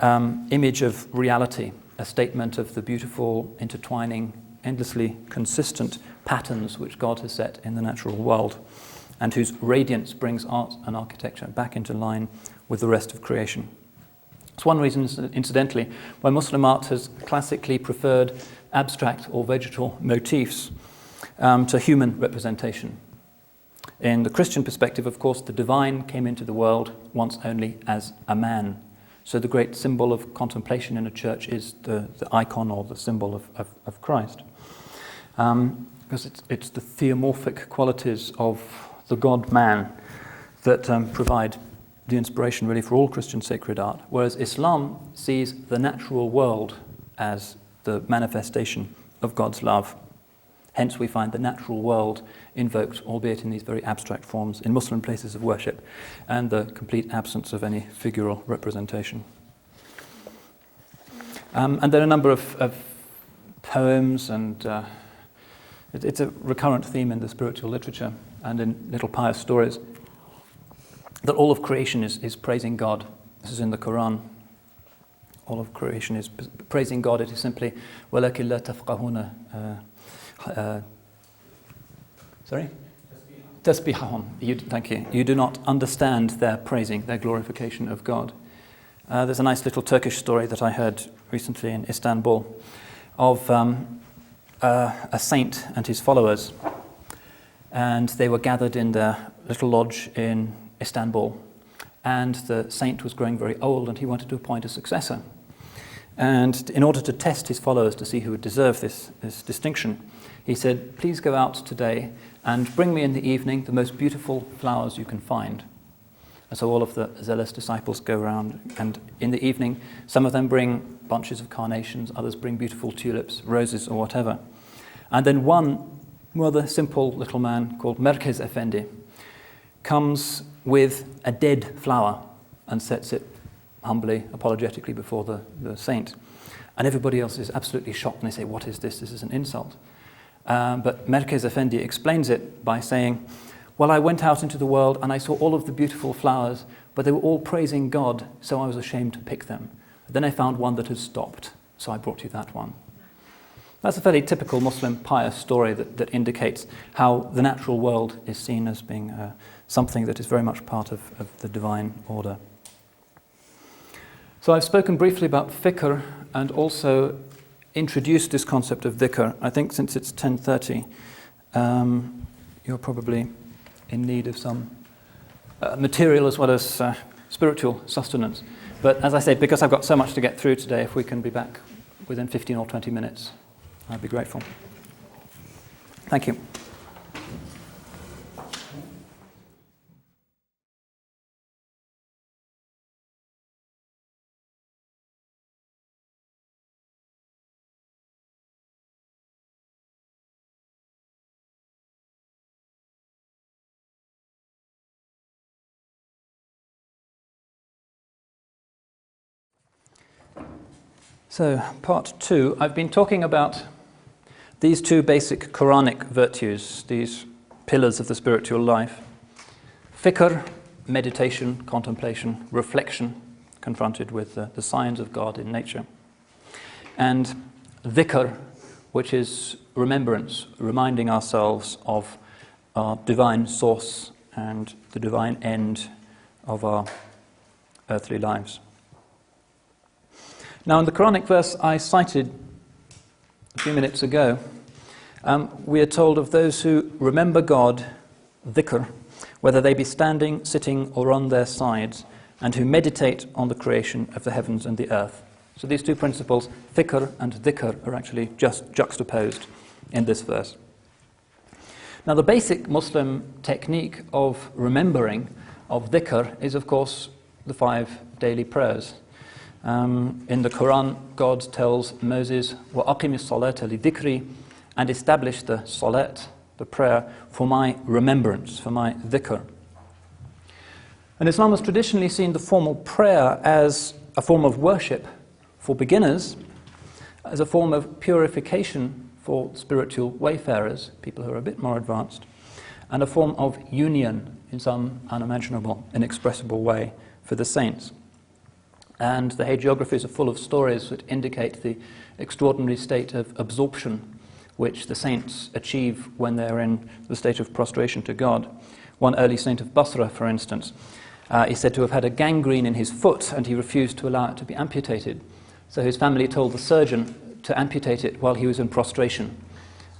image of reality, a statement of the beautiful, intertwining, endlessly consistent patterns which God has set in the natural world, and whose radiance brings art and architecture back into line with the rest of creation. It's one reason, incidentally, why Muslim art has classically preferred abstract or vegetal motifs to human representation. In the Christian perspective, of course, the divine came into the world once only as a man. So the great symbol of contemplation in a church is the icon or the symbol of Christ. Because it's the theomorphic qualities of the God-man that provide the inspiration really for all Christian sacred art, whereas Islam sees the natural world as the manifestation of God's love. Hence we find the natural world invoked, albeit in these very abstract forms, in Muslim places of worship, and the complete absence of any figural representation. And there are a number of poems, and it's a recurrent theme in the spiritual literature and in little pious stories, that all of creation is praising God. This is in the Quran. All of creation is praising God. It is simply وَلَكِنْ لَا تَفْقَهُونَ sorry? Tasbihahum. Thank you. You do not understand their praising, their glorification of God. There's a nice little Turkish story that I heard recently in Istanbul of a saint and his followers. And they were gathered in their little lodge in Istanbul. And the saint was growing very old and he wanted to appoint a successor. And in order to test his followers to see who would deserve this distinction, he said, please go out today and bring me in the evening the most beautiful flowers you can find. And so all of the zealous disciples go around, and in the evening, some of them bring bunches of carnations, others bring beautiful tulips, roses, or whatever. And then one rather simple little man called Merkez Efendi comes with a dead flower and sets it humbly, apologetically before the saint. And everybody else is absolutely shocked, and they say, what is this? This is an insult. But Merkez Efendi explains it by saying, well, I went out into the world and I saw all of the beautiful flowers, but they were all praising God, so I was ashamed to pick them. Then I found one that had stopped, so I brought you that one. That's a fairly typical Muslim pious story that indicates how the natural world is seen as being something that is very much part of the divine order. So I've spoken briefly about fikr and also introduced this concept of dhikr. I think since it's 10:30, you're probably in need of some material as well as spiritual sustenance. But as I say, because I've got so much to get through today, if we can be back within 15 or 20 minutes, I'd be grateful. Thank you. So, part 2, I've been talking about these two basic Quranic virtues, these pillars of the spiritual life. Fikr, meditation, contemplation, reflection, confronted with the signs of God in nature. And dhikr, which is remembrance, reminding ourselves of our divine source and the divine end of our earthly lives. Now, in the Quranic verse I cited a few minutes ago, we are told of those who remember God, dhikr, whether they be standing, sitting, or on their sides, and who meditate on the creation of the heavens and the earth. So these two principles, fikr and dhikr, are actually just juxtaposed in this verse. Now, the basic Muslim technique of remembering, of dhikr, is of course the 5 daily prayers. In the Quran, God tells Moses, وَأَقِمِ الصَّلَاةَ لِذِكْرِ, and establish the salat, the prayer, for my remembrance, for my dhikr. And Islam has traditionally seen the formal prayer as a form of worship for beginners, as a form of purification for spiritual wayfarers, people who are a bit more advanced, and a form of union in some unimaginable, inexpressible way for the saints. And the hagiographies are full of stories that indicate the extraordinary state of absorption which the saints achieve when they're in the state of prostration to God. One early saint of Basra, for instance, is said to have had a gangrene in his foot, and he refused to allow it to be amputated. So his family told the surgeon to amputate it while he was in prostration.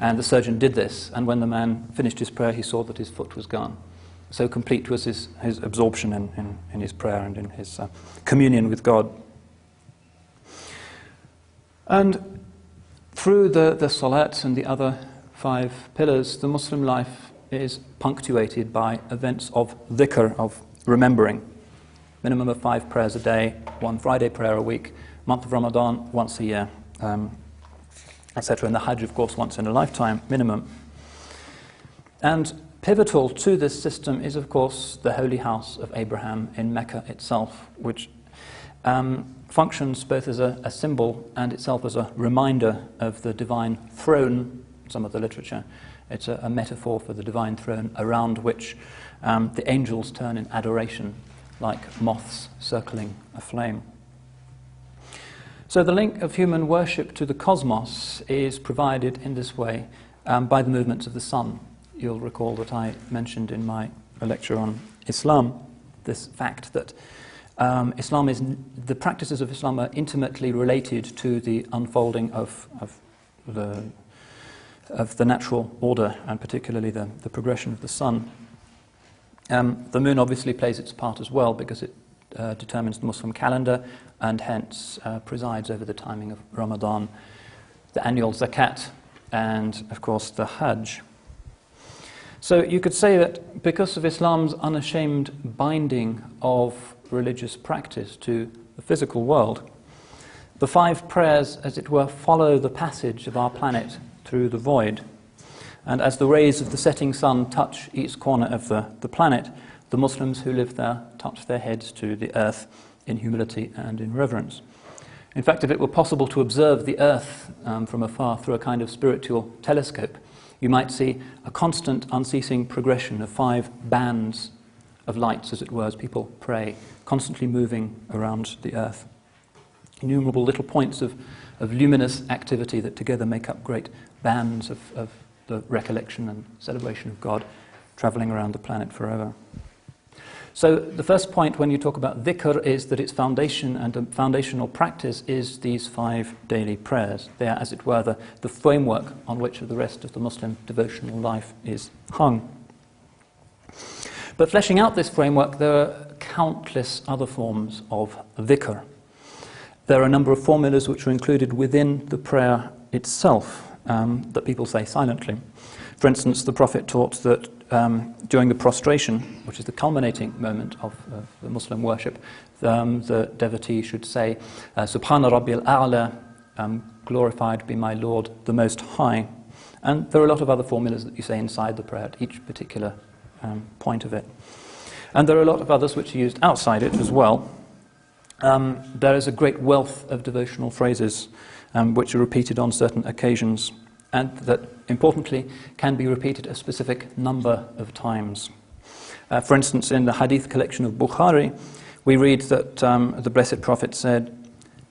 And the surgeon did this, and when the man finished his prayer, he saw that his foot was gone. So complete was his absorption in his prayer and in his communion with God. And through the salats and the other 5 pillars, the Muslim life is punctuated by events of dhikr, of remembering. Minimum of 5 prayers a day, 1 Friday prayer a week, month of Ramadan once a year, etc. And the Hajj, of course, once in a lifetime, minimum. And pivotal to this system is, of course, the Holy House of Abraham in Mecca itself, which functions both as a symbol and itself as a reminder of the divine throne. Some of the literature, it's a metaphor for the divine throne around which the angels turn in adoration like moths circling a flame. So the link of human worship to the cosmos is provided in this way by the movements of the sun. You'll recall that I mentioned in my lecture on Islam this fact that the practices of Islam are intimately related to the unfolding of the natural order, and particularly the progression of the sun. The moon obviously plays its part as well, because it determines the Muslim calendar and hence presides over the timing of Ramadan, the annual zakat, and of course the Hajj. So you could say that because of Islam's unashamed binding of religious practice to the physical world, the 5 prayers, as it were, follow the passage of our planet through the void. And as the rays of the setting sun touch each corner of the planet, the Muslims who live there touch their heads to the earth in humility and in reverence. In fact, if it were possible to observe the earth from afar through a kind of spiritual telescope, you might see a constant, unceasing progression of 5 bands of lights, as it were, as people pray, constantly moving around the earth. Innumerable little points of luminous activity that together make up great bands of the recollection and celebration of God traveling around the planet forever. So the first point when you talk about dhikr is that its foundation and a foundational practice is these 5 daily prayers. They are, as it were, the framework on which the rest of the Muslim devotional life is hung. But fleshing out this framework, there are countless other forms of dhikr. There are a number of formulas which are included within the prayer itself that people say silently. For instance, the Prophet taught that during the prostration, which is the culminating moment of the Muslim worship, the devotee should say, Subhana Rabbil A'la, glorified be my Lord, the Most High. And there are a lot of other formulas that you say inside the prayer at each particular point of it. And there are a lot of others which are used outside it as well. There is a great wealth of devotional phrases which are repeated on certain occasions, and that, importantly, can be repeated a specific number of times. For instance, in the hadith collection of Bukhari, we read that the Blessed Prophet said,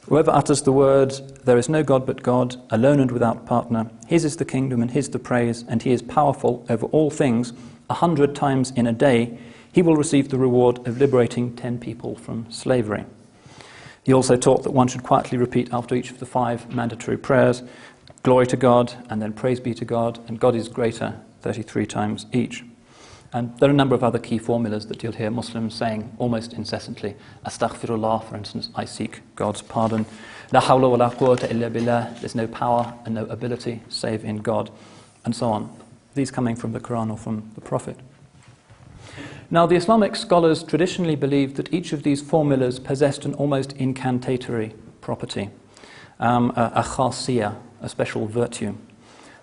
"Whoever utters the words, 'There is no God but God, alone and without partner, His is the kingdom and His the praise, and He is powerful over all things,' 100 times in a day, he will receive the reward of liberating 10 people from slavery. He also taught that one should quietly repeat after each of the 5 mandatory prayers, glory to God, and then praise be to God, and God is greater, 33 times each. And there are a number of other key formulas that you'll hear Muslims saying almost incessantly. Astaghfirullah, for instance, I seek God's pardon. La hawla wa la quwwata illa billah, there's no power and no ability save in God, and so on. These coming from the Quran or from the Prophet. Now, the Islamic scholars traditionally believed that each of these formulas possessed an almost incantatory property, a khasiyah, a special virtue.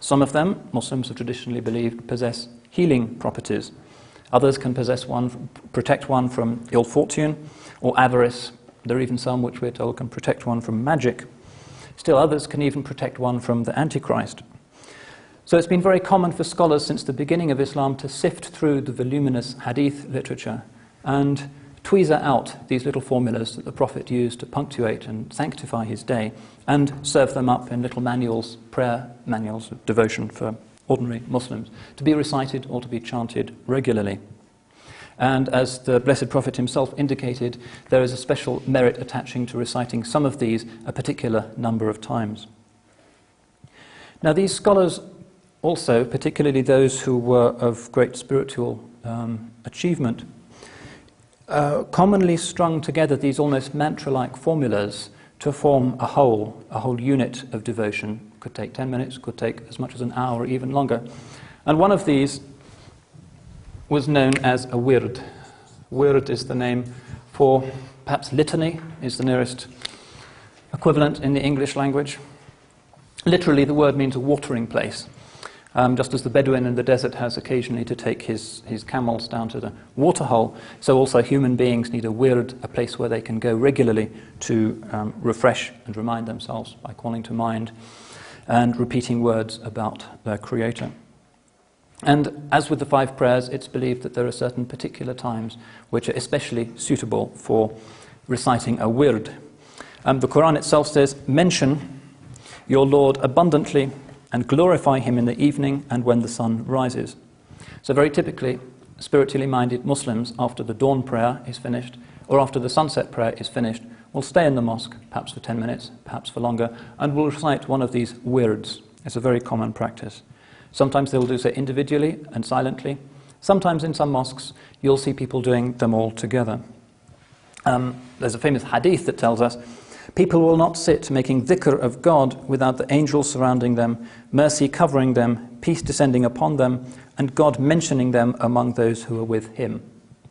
Some of them, Muslims have traditionally believed, possess healing properties. Others can protect one from ill fortune or avarice. There are even some which we're told can protect one from magic. Still others can even protect one from the Antichrist. So it's been very common for scholars since the beginning of Islam to sift through the voluminous hadith literature and tweezer out these little formulas that the Prophet used to punctuate and sanctify his day and serve them up in little manuals, prayer manuals of devotion for ordinary Muslims, to be recited or to be chanted regularly. And as the Blessed Prophet himself indicated, there is a special merit attaching to reciting some of these a particular number of times. Now, these scholars also, particularly those who were of great spiritual achievement, commonly strung together these almost mantra-like formulas to form a whole unit of devotion. Could take 10 minutes, could take as much as an hour, or even longer. And one of these was known as a wird. Wird is the name for, perhaps litany is the nearest equivalent in the English language. Literally, the word means a watering place. Just as the Bedouin in the desert has occasionally to take his camels down to the waterhole, so also human beings need a wird, a place where they can go regularly to refresh and remind themselves by calling to mind and repeating words about their Creator. And as with the 5 prayers, it's believed that there are certain particular times which are especially suitable for reciting a wird. The Quran itself says, mention your Lord abundantly and glorify him in the evening and when the sun rises. So very typically, spiritually minded Muslims, after the dawn prayer is finished, or after the sunset prayer is finished, will stay in the mosque, perhaps for 10 minutes, perhaps for longer, and will recite one of these wirds. It's a very common practice. Sometimes they will do so individually and silently. Sometimes in some mosques, you'll see people doing them all together. There's a famous hadith that tells us, people will not sit making dhikr of God without the angels surrounding them, mercy covering them, peace descending upon them, and God mentioning them among those who are with him.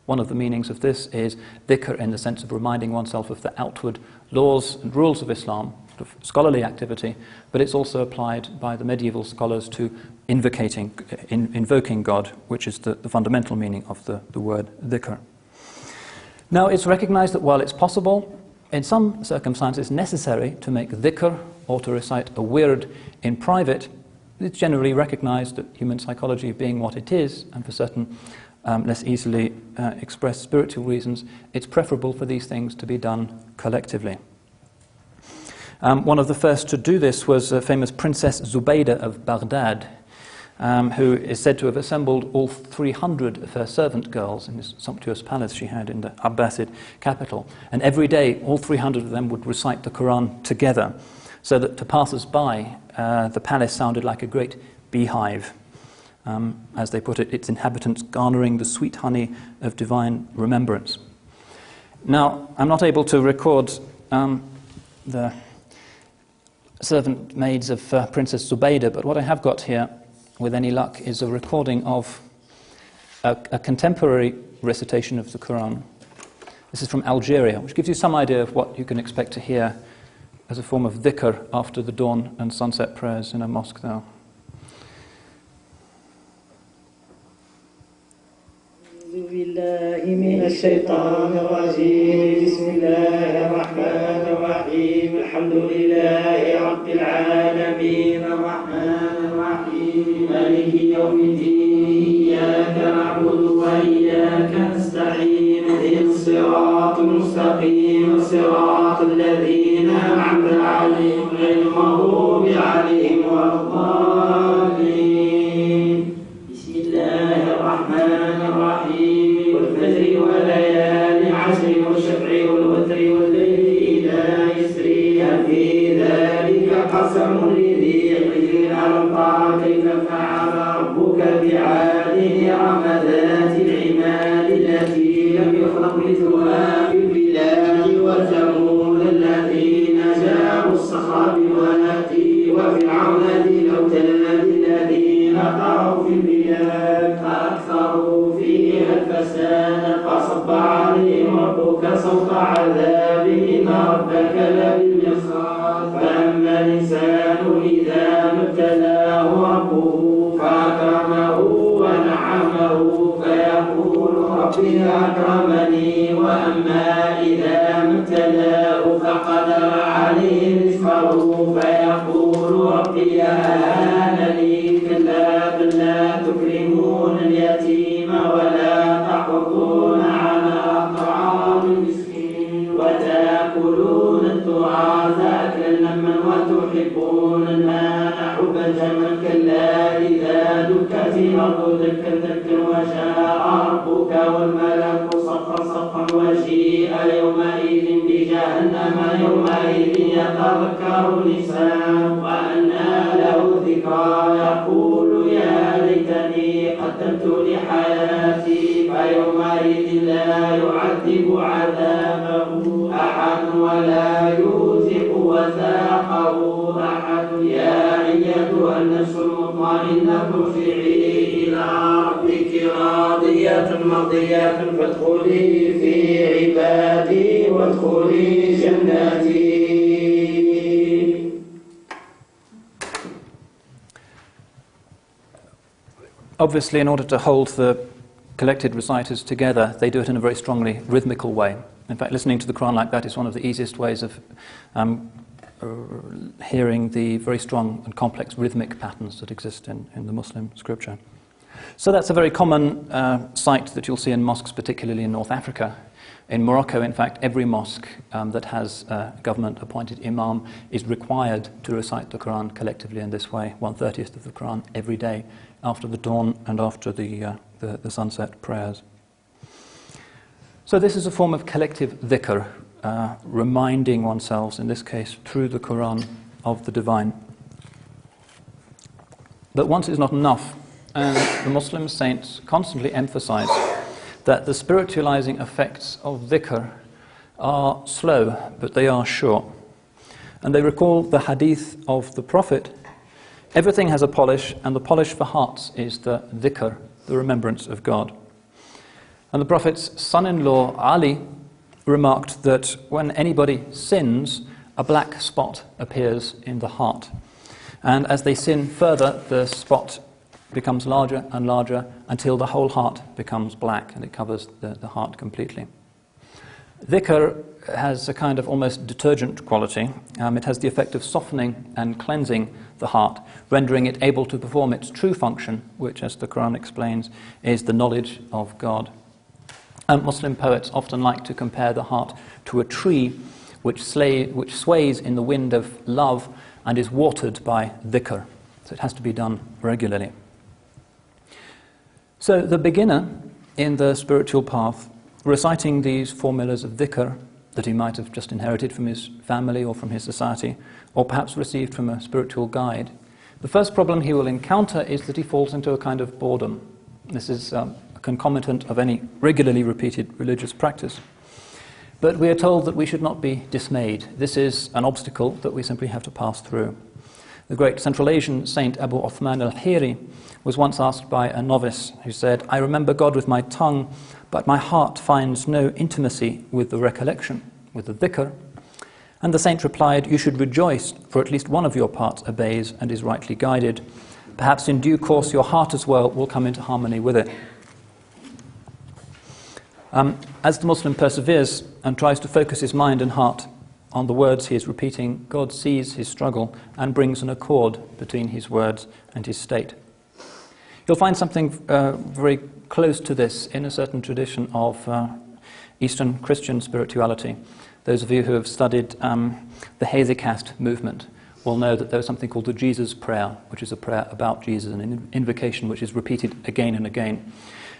One of the meanings of this is dhikr in the sense of reminding oneself of the outward laws and rules of Islam, sort of scholarly activity, but it's also applied by the medieval scholars to invoking God, which is the fundamental meaning of the word dhikr. Now, it's recognized that while it's possible, in some circumstances necessary to make dhikr or to recite a wird in private, it's generally recognized that human psychology being what it is, and for certain less easily expressed spiritual reasons, it's preferable for these things to be done collectively. One of the first to do this was famous Princess Zubaydah of Baghdad, who is said to have assembled all 300 of her servant girls in this sumptuous palace she had in the Abbasid capital. And every day, all 300 of them would recite the Quran together, so that to passers-by, the palace sounded like a great beehive. As they put it, its inhabitants garnering the sweet honey of divine remembrance. Now, I'm not able to record the servant maids of Princess Zubaydah, but what I have got here, with any luck, is a recording of a contemporary recitation of the Quran. This is from Algeria, which gives you some idea of what you can expect to hear as a form of dhikr after the dawn and sunset prayers in a mosque there. أعوذ بالله من الشيطان الرجيم بسم الله الرحمن الرحيم الحمد لله رب العالمين الرحمن الرحيم مالك يوم الدين إياك نعبد وإياك نستعين اهدنا الصراط المستقيم صراط الذين أنعمت عليهم غير المغضوب عليهم ولا الضالين بسم الله الرحمن الرحيم والفجر وليال عشر والشفع والوتر والليل إذا يسري هل في ذلك قسم لذي حجر ألم تر كيف فعل ربك بعاد إرم ذات العماد التي لم يخلق مثلها في البلاد وثمود الذين جابوا الصخر بالوادي وفرعون ذي الأوتاد الذين طغوا في البلاد فأكثروا فيها الفساد فصب عليهم ربك صوت عذاب إن ربك لبالمرصاد فأما الإنسان إذا ما ابتلاه ربه فأكرمه ونعمه فيقول ربي أكرمني وأما إذا ما ابتلاه فقدر عليه رزقه فيقول ربي أهانني كلا بل لا تكرمون اليتيم ولا تحضون على طعام المسكين وتأكلون التراث أكلا لما وتحبون المال حبا جما كلا إذا دكت الأرض دكا دكا وجاء ربك والملك صفا صفا وجيء يومئذ بجهنم يومئذ يتذكر الإنسان وأنى له الذكرى يقول يا ليتني قدمت لحياتي فيومئذ لا يعذب عذابه أحد ولا يوثق وثاقه أحد يا أيتها النفس المطمئنة ارجعي إلى ربك راضية مرضية فادخلي في عبادي وادخلي جناتي. Obviously, in order to hold the collected reciters together, they do it in a very strongly rhythmical way. In fact, listening to the Quran like that is one of the easiest ways of hearing the very strong and complex rhythmic patterns that exist in the Muslim scripture. So that's a very common sight that you'll see in mosques, particularly in North Africa. In Morocco, in fact, every mosque that has a government-appointed imam is required to recite the Quran collectively in this way, 1/30th of the Quran every day, after the dawn and after the sunset prayers. So this is a form of collective dhikr, reminding oneself, in this case, through the Quran, of the divine. But once is not enough, and the Muslim saints constantly emphasize that the spiritualizing effects of dhikr are slow, but they are sure. And they recall the hadith of the Prophet: everything has a polish, and the polish for hearts is the dhikr, the remembrance of God. And the Prophet's son-in-law, Ali, remarked that when anybody sins, a black spot appears in the heart. And as they sin further, the spot becomes larger and larger until the whole heart becomes black and it covers the heart completely. Dhikr has a kind of almost detergent quality. It has the effect of softening and cleansing the heart, rendering it able to perform its true function, which, as the Quran explains, is the knowledge of God. Muslim poets often like to compare the heart to a tree which sways in the wind of love and is watered by dhikr. So it has to be done regularly. So the beginner in the spiritual path, reciting these formulas of dhikr that he might have just inherited from his family or from his society, or perhaps received from a spiritual guide, the first problem he will encounter is that he falls into a kind of boredom. This is a concomitant of any regularly repeated religious practice. But we are told that we should not be dismayed. This is an obstacle that we simply have to pass through. The great Central Asian saint Abu Uthman al-Hiri was once asked by a novice who said, "I remember God with my tongue, but my heart finds no intimacy with the recollection, with the dhikr." And the saint replied, "You should rejoice, for at least one of your parts obeys and is rightly guided. Perhaps in due course your heart as well will come into harmony with it." As the Muslim perseveres and tries to focus his mind and heart on the words he is repeating, God sees his struggle and brings an accord between his words and his state. You'll find something very close to this in a certain tradition of Eastern Christian spirituality. Those of you who have studied the Hesychast movement will know that there is something called the Jesus prayer, which is a prayer about Jesus, an invocation which is repeated again and again.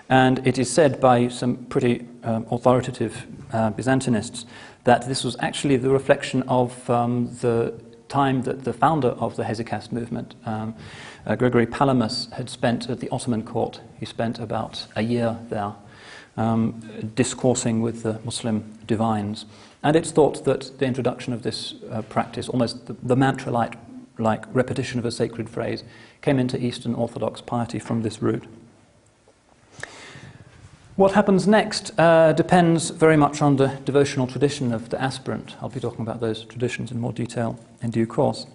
And it is said by some pretty authoritative Byzantinists that this was actually the reflection of the time that the founder of the Hesychast movement, Gregory Palamas, had spent at the Ottoman court. He spent about a year there discoursing with the Muslim divines. And it's thought that the introduction of this practice, almost the mantra-like repetition of a sacred phrase, came into Eastern Orthodox piety from this root. What happens next depends very much on the devotional tradition of the aspirant. I'll be talking about those traditions in more detail in due course.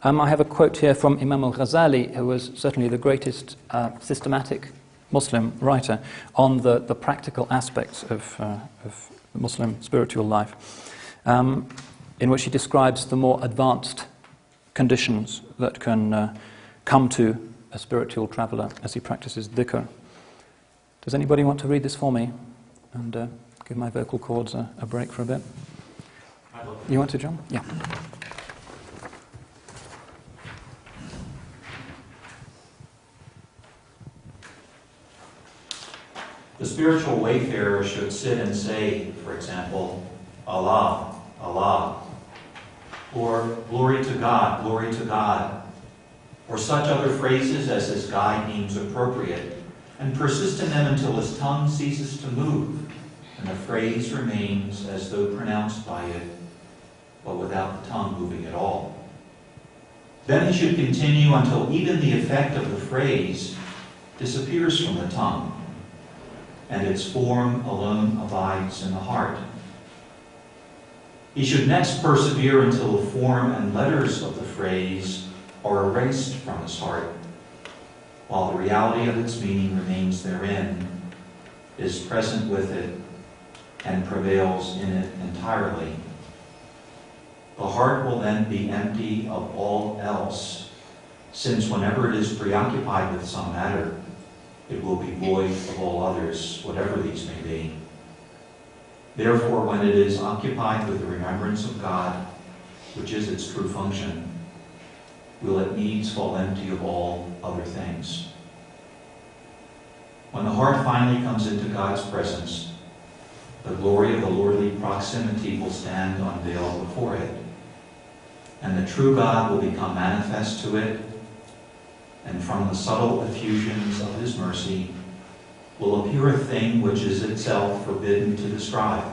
I have a quote here from Imam al-Ghazali, who was certainly the greatest systematic Muslim writer on the practical aspects of Muslim spiritual life, in which he describes the more advanced conditions that can come to a spiritual traveller as he practices dhikr. Does anybody want to read this for me and give my vocal cords a break for a bit? You want to, John? Yeah. The spiritual wayfarer should sit and say, for example, Allah, Allah, or glory to God, or such other phrases as his guide deems appropriate, and persist in them until his tongue ceases to move, and the phrase remains as though pronounced by it, but without the tongue moving at all. Then he should continue until even the effect of the phrase disappears from the tongue, and its form alone abides in the heart. He should next persevere until the form and letters of the phrase are erased from his heart, while the reality of its meaning remains therein, is present with it, and prevails in it entirely. The heart will then be empty of all else, since whenever it is preoccupied with some matter, it will be void of all others, whatever these may be. Therefore, when it is occupied with the remembrance of God, which is its true function, will it needs fall empty of all other things. When the heart finally comes into God's presence, the glory of the lordly proximity will stand unveiled before it, and the true God will become manifest to it, and from the subtle effusions of his mercy will appear a thing which is itself forbidden to describe,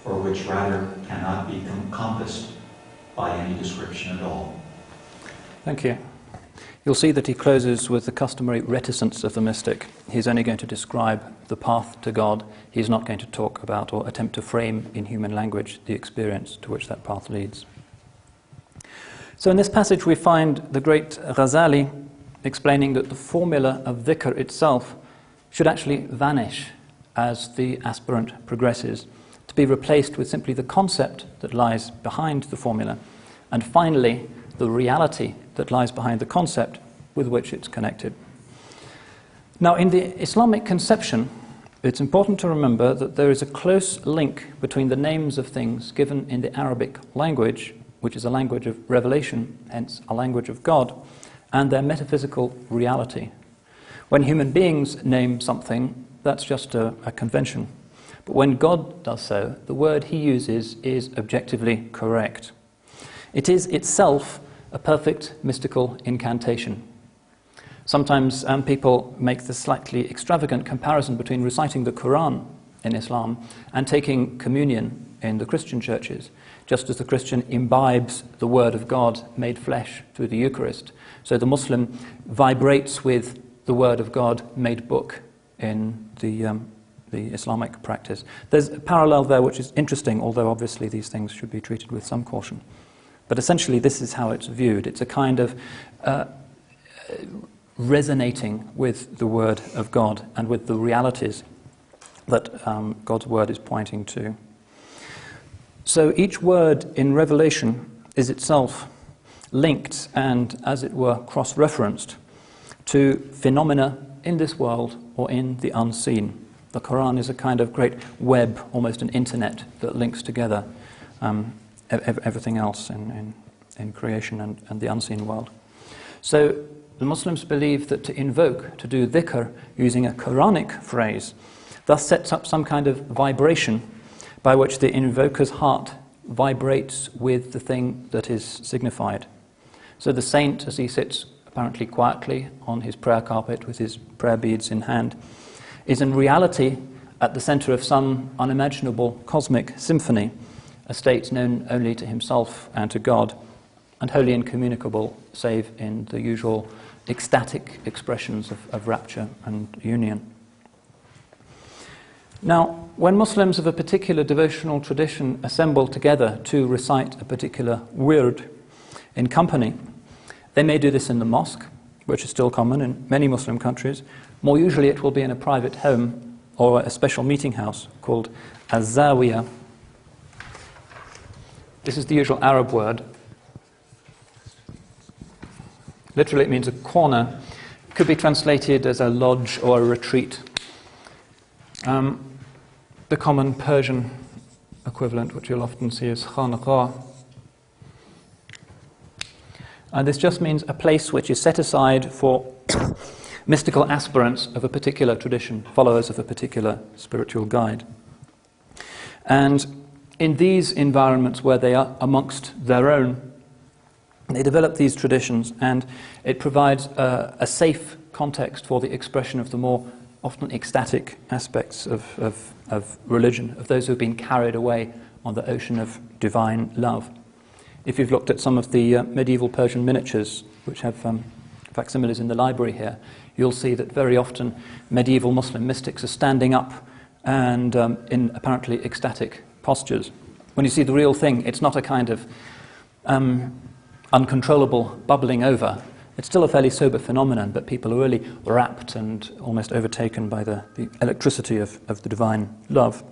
or which rather cannot be encompassed by any description at all. Thank you. You'll see that he closes with the customary reticence of the mystic. He's only going to describe the path to God. He's not going to talk about or attempt to frame in human language the experience to which that path leads. So in this passage we find the great Ghazali explaining that the formula of dhikr itself should actually vanish as the aspirant progresses, to be replaced with simply the concept that lies behind the formula, and finally the reality that lies behind the concept with which it's connected. Now, in the Islamic conception, it's important to remember that there is a close link between the names of things given in the Arabic language, which is a language of revelation, hence a language of God, and their metaphysical reality. When human beings name something, that's just a convention. But when God does so, the word he uses is objectively correct. It is itself a perfect mystical incantation. Sometimes people make the slightly extravagant comparison between reciting the Quran in Islam and taking communion in the Christian churches, just as the Christian imbibes the Word of God made flesh through the Eucharist. So the Muslim vibrates with the Word of God made book in the Islamic practice. There's a parallel there which is interesting, although obviously these things should be treated with some caution. But essentially this is how it's viewed. It's a kind of resonating with the Word of God and with the realities that God's Word is pointing to. So each word in Revelation is itself linked and, as it were, cross-referenced to phenomena in this world or in the unseen. The Quran is a kind of great web, almost an internet, that links together everything else in creation and the unseen world. So the Muslims believe that to invoke, to do dhikr using a Qur'anic phrase, thus sets up some kind of vibration by which the invoker's heart vibrates with the thing that is signified. So the saint, as he sits apparently quietly on his prayer carpet with his prayer beads in hand, is in reality at the center of some unimaginable cosmic symphony, a state known only to himself and to God, and wholly incommunicable save in the usual ecstatic expressions of rapture and union. Now, when Muslims of a particular devotional tradition assemble together to recite a particular wird in company, they may do this in the mosque, which is still common in many Muslim countries. More usually it will be in a private home or a special meeting house called az-zawiyah. This is the usual Arab word. Literally it means a corner. It could be translated as a lodge or a retreat. The common Persian equivalent, which you'll often see, is khanaqah. And this just means a place which is set aside for mystical aspirants of a particular tradition, followers of a particular spiritual guide. And in these environments where they are amongst their own, they develop these traditions, and it provides a safe context for the expression of the more often ecstatic aspects of religion, of those who have been carried away on the ocean of divine love. If you've looked at some of the medieval Persian miniatures, which have facsimiles in the library here, you'll see that very often medieval Muslim mystics are standing up and in apparently ecstatic postures. When you see the real thing, it's not a kind of uncontrollable bubbling over. It's still a fairly sober phenomenon, but people are really rapt and almost overtaken by the electricity of the divine love.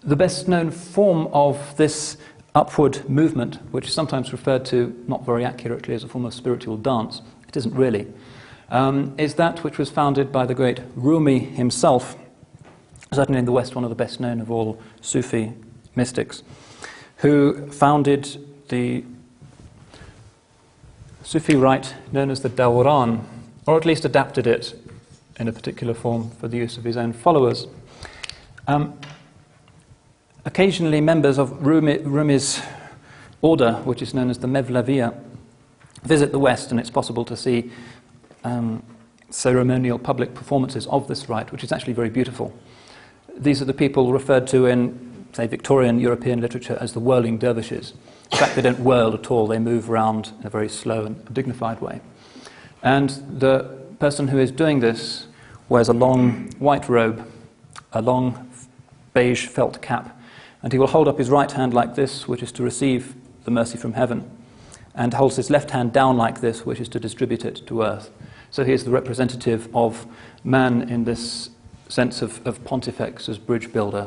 The best known form of this upward movement, which is sometimes referred to, not very accurately, as a form of spiritual dance, it isn't really, is that which was founded by the great Rumi himself, certainly in the West one of the best known of all Sufi mystics, who founded the Sufi rite known as the Dawran, or at least adapted it in a particular form for the use of his own followers. Occasionally members of Rumi's order, which is known as the Mevlaviyya, visit the West, and it's possible to see ceremonial public performances of this rite, which is actually very beautiful. These are the people referred to in, say, Victorian European literature as the whirling dervishes. In fact, they don't whirl at all, they move around in a very slow and dignified way. And the person who is doing this wears a long white robe, a long beige felt cap, and he will hold up his right hand like this, which is to receive the mercy from heaven, and holds his left hand down like this, which is to distribute it to earth. So he is the representative of man in this sense of pontifex, as bridge builder,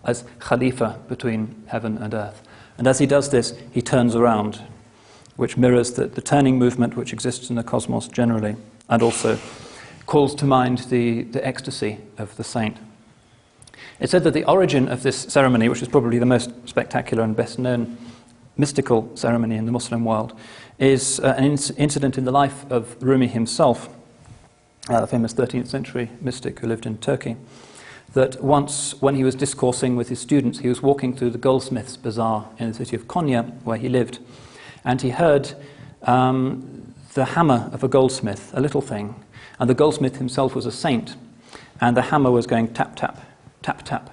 as khalifa between heaven and earth. And as he does this, he turns around, which mirrors the turning movement which exists in the cosmos generally, and also calls to mind the ecstasy of the saint. It's said that the origin of this ceremony, which is probably the most spectacular and best known mystical ceremony in the Muslim world, is an incident in the life of Rumi himself, the famous 13th century mystic who lived in Turkey, that once when he was discoursing with his students, he was walking through the goldsmith's bazaar in the city of Konya, where he lived, and he heard the hammer of a goldsmith, a little thing, and the goldsmith himself was a saint, and the hammer was going tap, tap, tap, tap.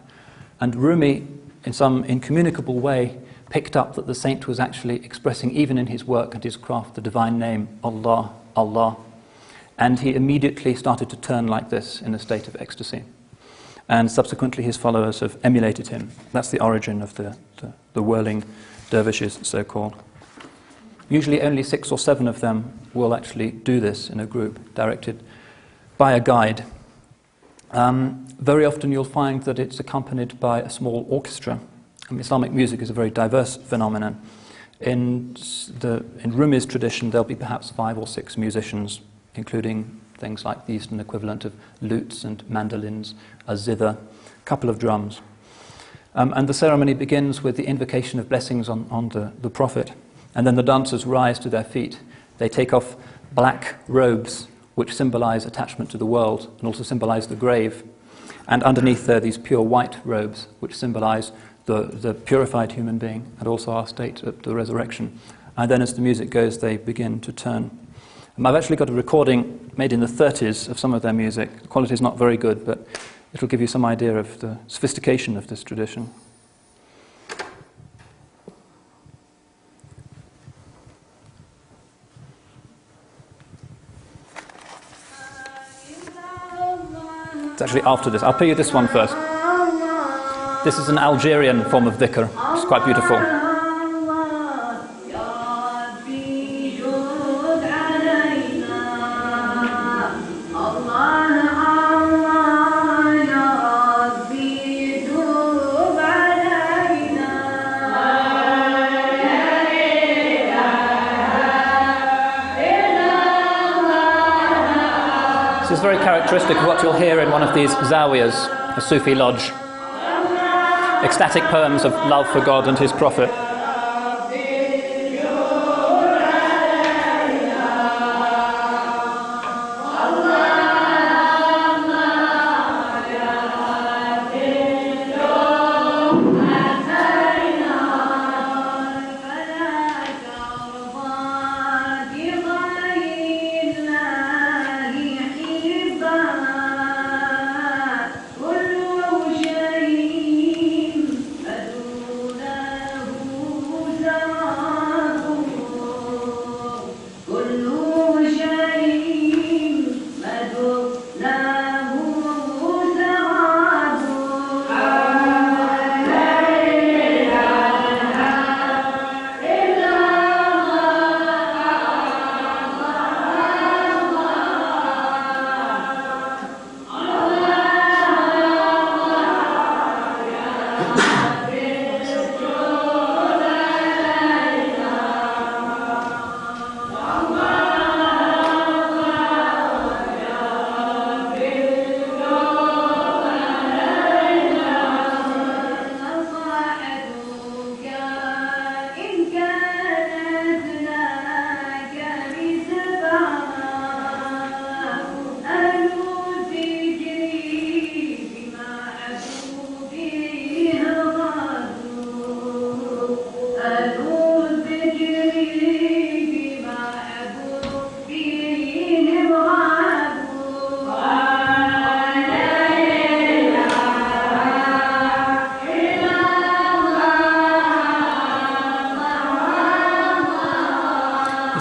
And Rumi, in some incommunicable way, picked up that the saint was actually expressing, even in his work and his craft, the divine name, Allah, Allah. And he immediately started to turn like this in a state of ecstasy. And subsequently his followers have emulated him. That's the origin of the whirling dervishes, so-called. Usually only 6 or 7 of them will actually do this in a group, directed by a guide. Very often you'll find that it's accompanied by a small orchestra. Islamic music is a very diverse phenomenon. In Rumi's tradition, there'll be perhaps 5 or 6 musicians, including things like the Eastern equivalent of lutes and mandolins, a zither, a couple of drums. And the ceremony begins with the invocation of blessings on the Prophet. And then the dancers rise to their feet. They take off black robes which symbolize attachment to the world and also symbolize the grave. And underneath there, these pure white robes which symbolize the purified human being and also our state at the resurrection. And then as the music goes, they begin to turn. I've actually got a recording made in the 30s of some of their music. The quality is not very good, but it'll give you some idea of the sophistication of this tradition. It's actually after this. I'll play you this one first. This is an Algerian form of dhikr. It's quite beautiful. This is very characteristic of what you'll hear in one of these zawiyas, a Sufi lodge. Ecstatic poems of love for God and His Prophet.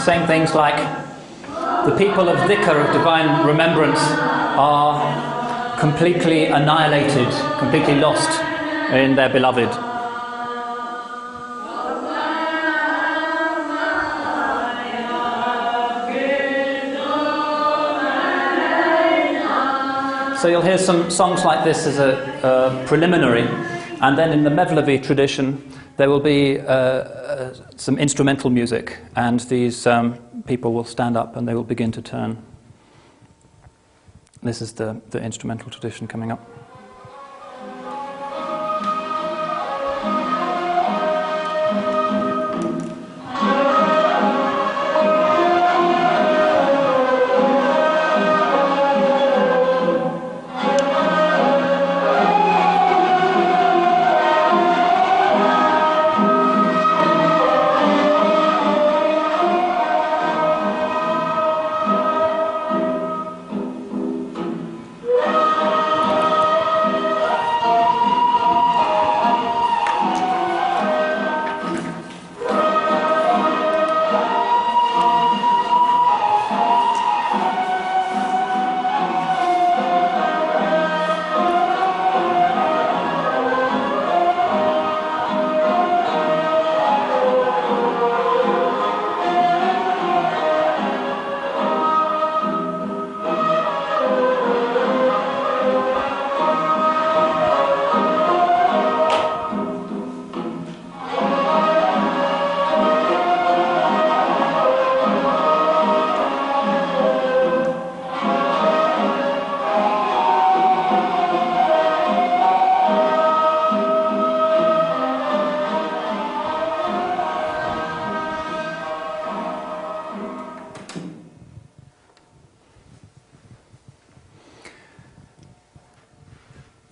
Saying things like, the people of dhikr, of divine remembrance, are completely annihilated, completely lost in their beloved. So you'll hear some songs like this as a preliminary, and then in the Mevlevi tradition there will be some instrumental music, and these people will stand up and they will begin to turn. This is the instrumental tradition coming up.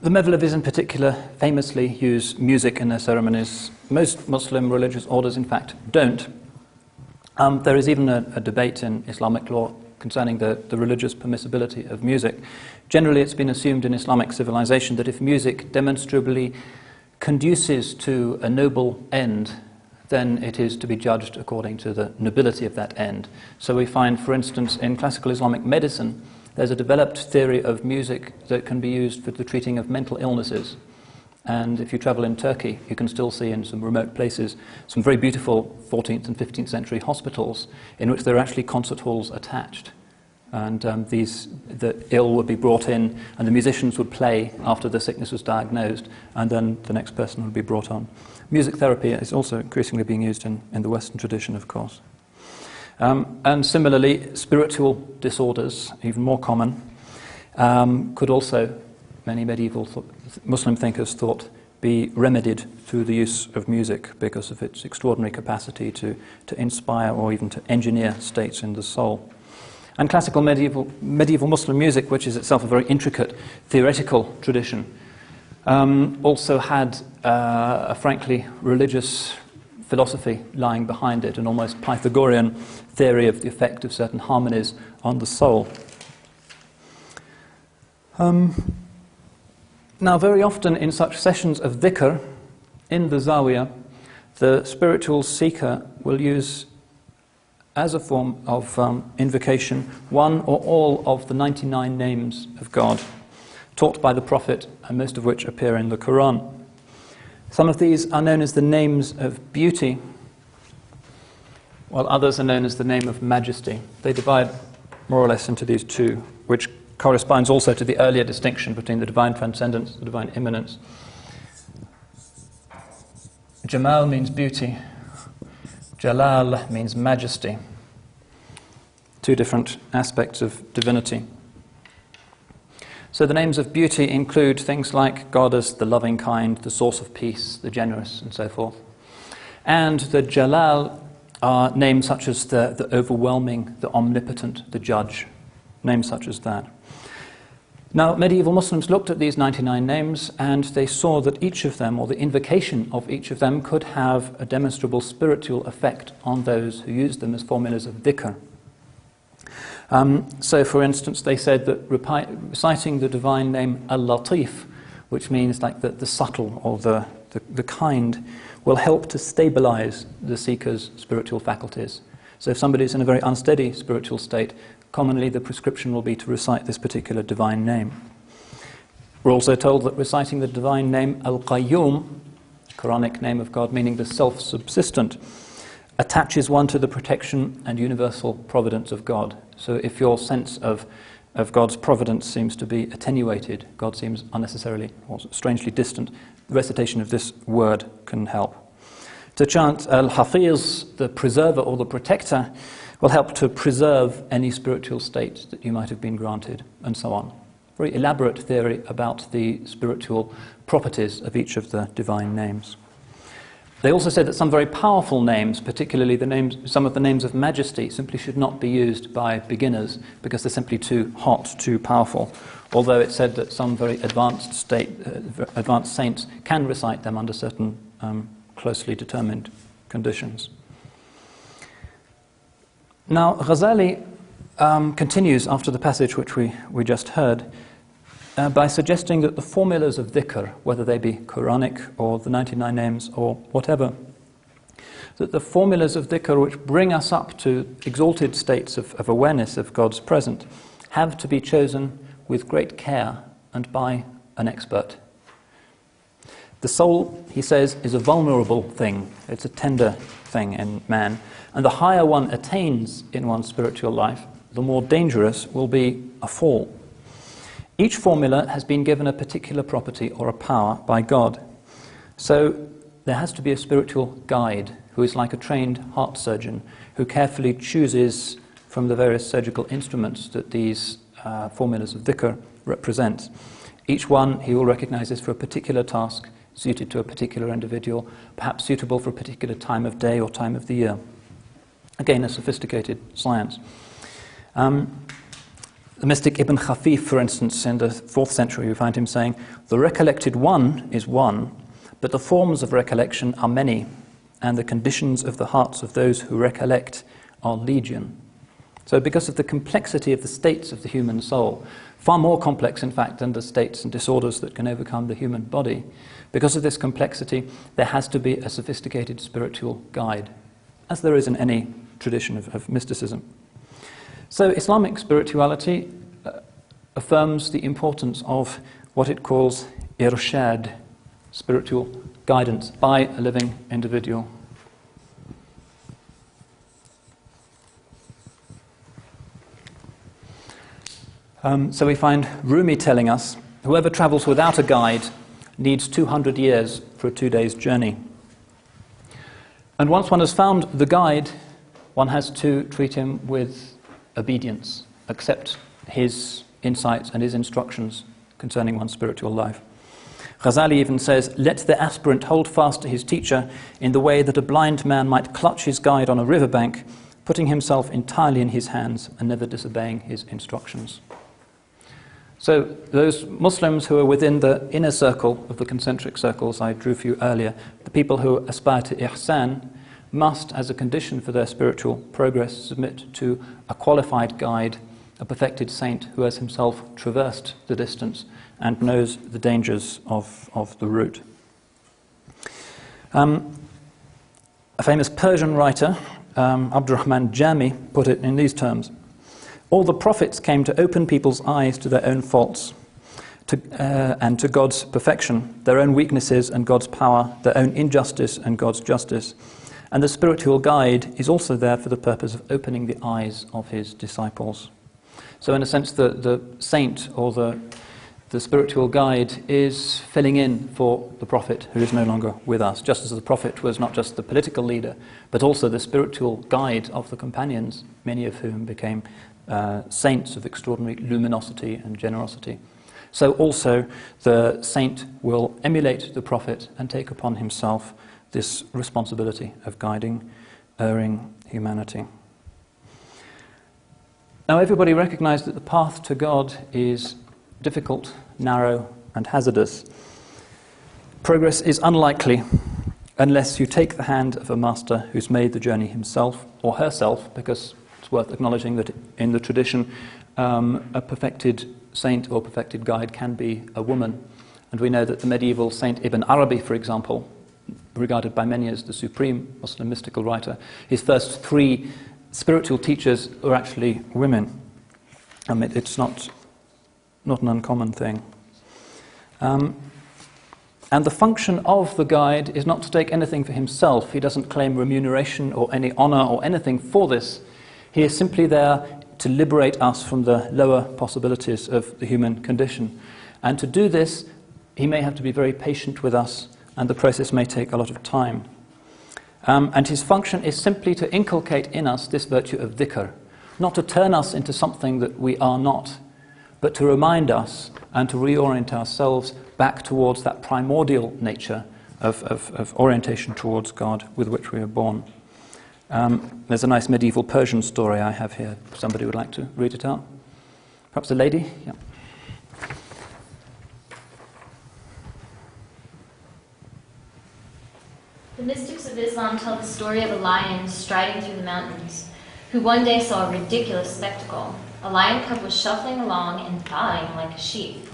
The Mevlevis in particular famously use music in their ceremonies. Most Muslim religious orders, in fact, don't. There is even a debate in Islamic law concerning the religious permissibility of music. Generally, it's been assumed in Islamic civilization that if music demonstrably conduces to a noble end, then it is to be judged according to the nobility of that end. So we find, for instance, in classical Islamic medicine, there's a developed theory of music that can be used for the treating of mental illnesses. And if you travel in Turkey, you can still see in some remote places some very beautiful 14th and 15th century hospitals in which there are actually concert halls attached. And the ill would be brought in, and the musicians would play after the sickness was diagnosed, and then the next person would be brought on. Music therapy is also increasingly being used in the Western tradition, of course. And similarly, spiritual disorders, even more common, could also, many medieval Muslim thinkers thought, be remedied through the use of music because of its extraordinary capacity to inspire or even to engineer states in the soul. And classical medieval Muslim music, which is itself a very intricate theoretical tradition, also had a frankly religious philosophy lying behind it, an almost Pythagorean theory of the effect of certain harmonies on the soul. Now, very often in such sessions of dhikr, in the zawiyah, the spiritual seeker will use, as a form of invocation, one or all of the 99 names of God taught by the Prophet, and most of which appear in the Quran. Some of these are known as the names of beauty, while others are known as the name of majesty. They divide more or less into these two, which corresponds also to the earlier distinction between the divine transcendence and the divine immanence. Jamal means beauty. Jalal means majesty. Two different aspects of divinity. So the names of beauty include things like God as the loving kind, the source of peace, the generous, and so forth. And the Jalal are names such as the overwhelming, the omnipotent, the judge, names such as that. Now, medieval Muslims looked at these 99 names and they saw that each of them, or the invocation of each of them, could have a demonstrable spiritual effect on those who used them as formulas of dhikr. So, for instance, they said that reciting the divine name al-Latif, which means like the subtle or the kind, will help to stabilize the seeker's spiritual faculties. So if somebody is in a very unsteady spiritual state, commonly the prescription will be to recite this particular divine name. We're also told that reciting the divine name al-Qayyum, Qur'anic name of God meaning the self-subsistent, attaches one to the protection and universal providence of God. So if your sense of God's providence seems to be attenuated, God seems unnecessarily or strangely distant, the recitation of this word can help. To chant al-Hafiz, the preserver or the protector, will help to preserve any spiritual state that you might have been granted, and so on. Very elaborate theory about the spiritual properties of each of the divine names. They also said that some very powerful names, particularly some of the names of majesty, simply should not be used by beginners because they're simply too hot, too powerful. Although it said that some very advanced saints can recite them under certain closely determined conditions. Now, Ghazali continues after the passage which we just heard by suggesting that the formulas of dhikr, whether they be Quranic or the 99 names or whatever, that the formulas of dhikr which bring us up to exalted states of awareness of God's presence have to be chosen with great care and by an expert. The soul, he says, is a vulnerable thing. It's a tender thing in man. And the higher one attains in one's spiritual life, the more dangerous will be a fall. Each formula has been given a particular property or a power by God. So there has to be a spiritual guide who is like a trained heart surgeon who carefully chooses from the various surgical instruments that these formulas of dhikr represent. Each one he will recognize is for a particular task, suited to a particular individual, perhaps suitable for a particular time of day or time of the year. Again, a sophisticated science. The mystic Ibn Khafif, for instance, in the 4th century, we find him saying, "The recollected one is one, but the forms of recollection are many, and the conditions of the hearts of those who recollect are legion." So because of the complexity of the states of the human soul, far more complex, in fact, than the states and disorders that can overcome the human body, because of this complexity, there has to be a sophisticated spiritual guide, as there is in any tradition of mysticism. So Islamic spirituality affirms the importance of what it calls irshad, spiritual guidance by a living individual. So we find Rumi telling us, whoever travels without a guide needs 200 years for a 2-day journey. And once one has found the guide, one has to treat him with obedience, accept his insights and his instructions concerning one's spiritual life. Ghazali even says, "Let the aspirant hold fast to his teacher in the way that a blind man might clutch his guide on a riverbank, putting himself entirely in his hands and never disobeying his instructions." So those Muslims who are within the inner circle of the concentric circles I drew for you earlier, the people who aspire to ihsan, must, as a condition for their spiritual progress, submit to a qualified guide, a perfected saint who has himself traversed the distance and knows the dangers of the route. A famous Persian writer, Abdurrahman Jami, put it in these terms: "All the prophets came to open people's eyes to their own faults and to God's perfection, their own weaknesses and God's power, their own injustice and God's justice. And the spiritual guide is also there for the purpose of opening the eyes of his disciples." So in a sense, the saint or the spiritual guide is filling in for the prophet who is no longer with us, just as the prophet was not just the political leader, but also the spiritual guide of the companions, many of whom became saints of extraordinary luminosity and generosity. So also the saint will emulate the prophet and take upon himself this responsibility of guiding erring humanity. Now everybody recognizes that the path to God is difficult, narrow, and hazardous. Progress is unlikely unless you take the hand of a master who's made the journey himself or herself, because it's worth acknowledging that in the tradition a perfected saint or perfected guide can be a woman. And we know that the medieval Saint Ibn Arabi, for example, regarded by many as the supreme Muslim mystical writer, his first 3 spiritual teachers were actually women. It's not an uncommon thing. And the function of the guide is not to take anything for himself. He doesn't claim remuneration or any honor or anything for this. He is simply there to liberate us from the lower possibilities of the human condition. And to do this, he may have to be very patient with us, and the process may take a lot of time. And his function is simply to inculcate in us this virtue of dhikr, not to turn us into something that we are not, but to remind us and to reorient ourselves back towards that primordial nature of orientation towards God with which we are born. There's a nice medieval Persian story I have here. Somebody would like to read it out? Perhaps a lady? Yeah. The mystics of Islam tell the story of a lion striding through the mountains, who one day saw a ridiculous spectacle. A lion cub was shuffling along and baaing like a sheep.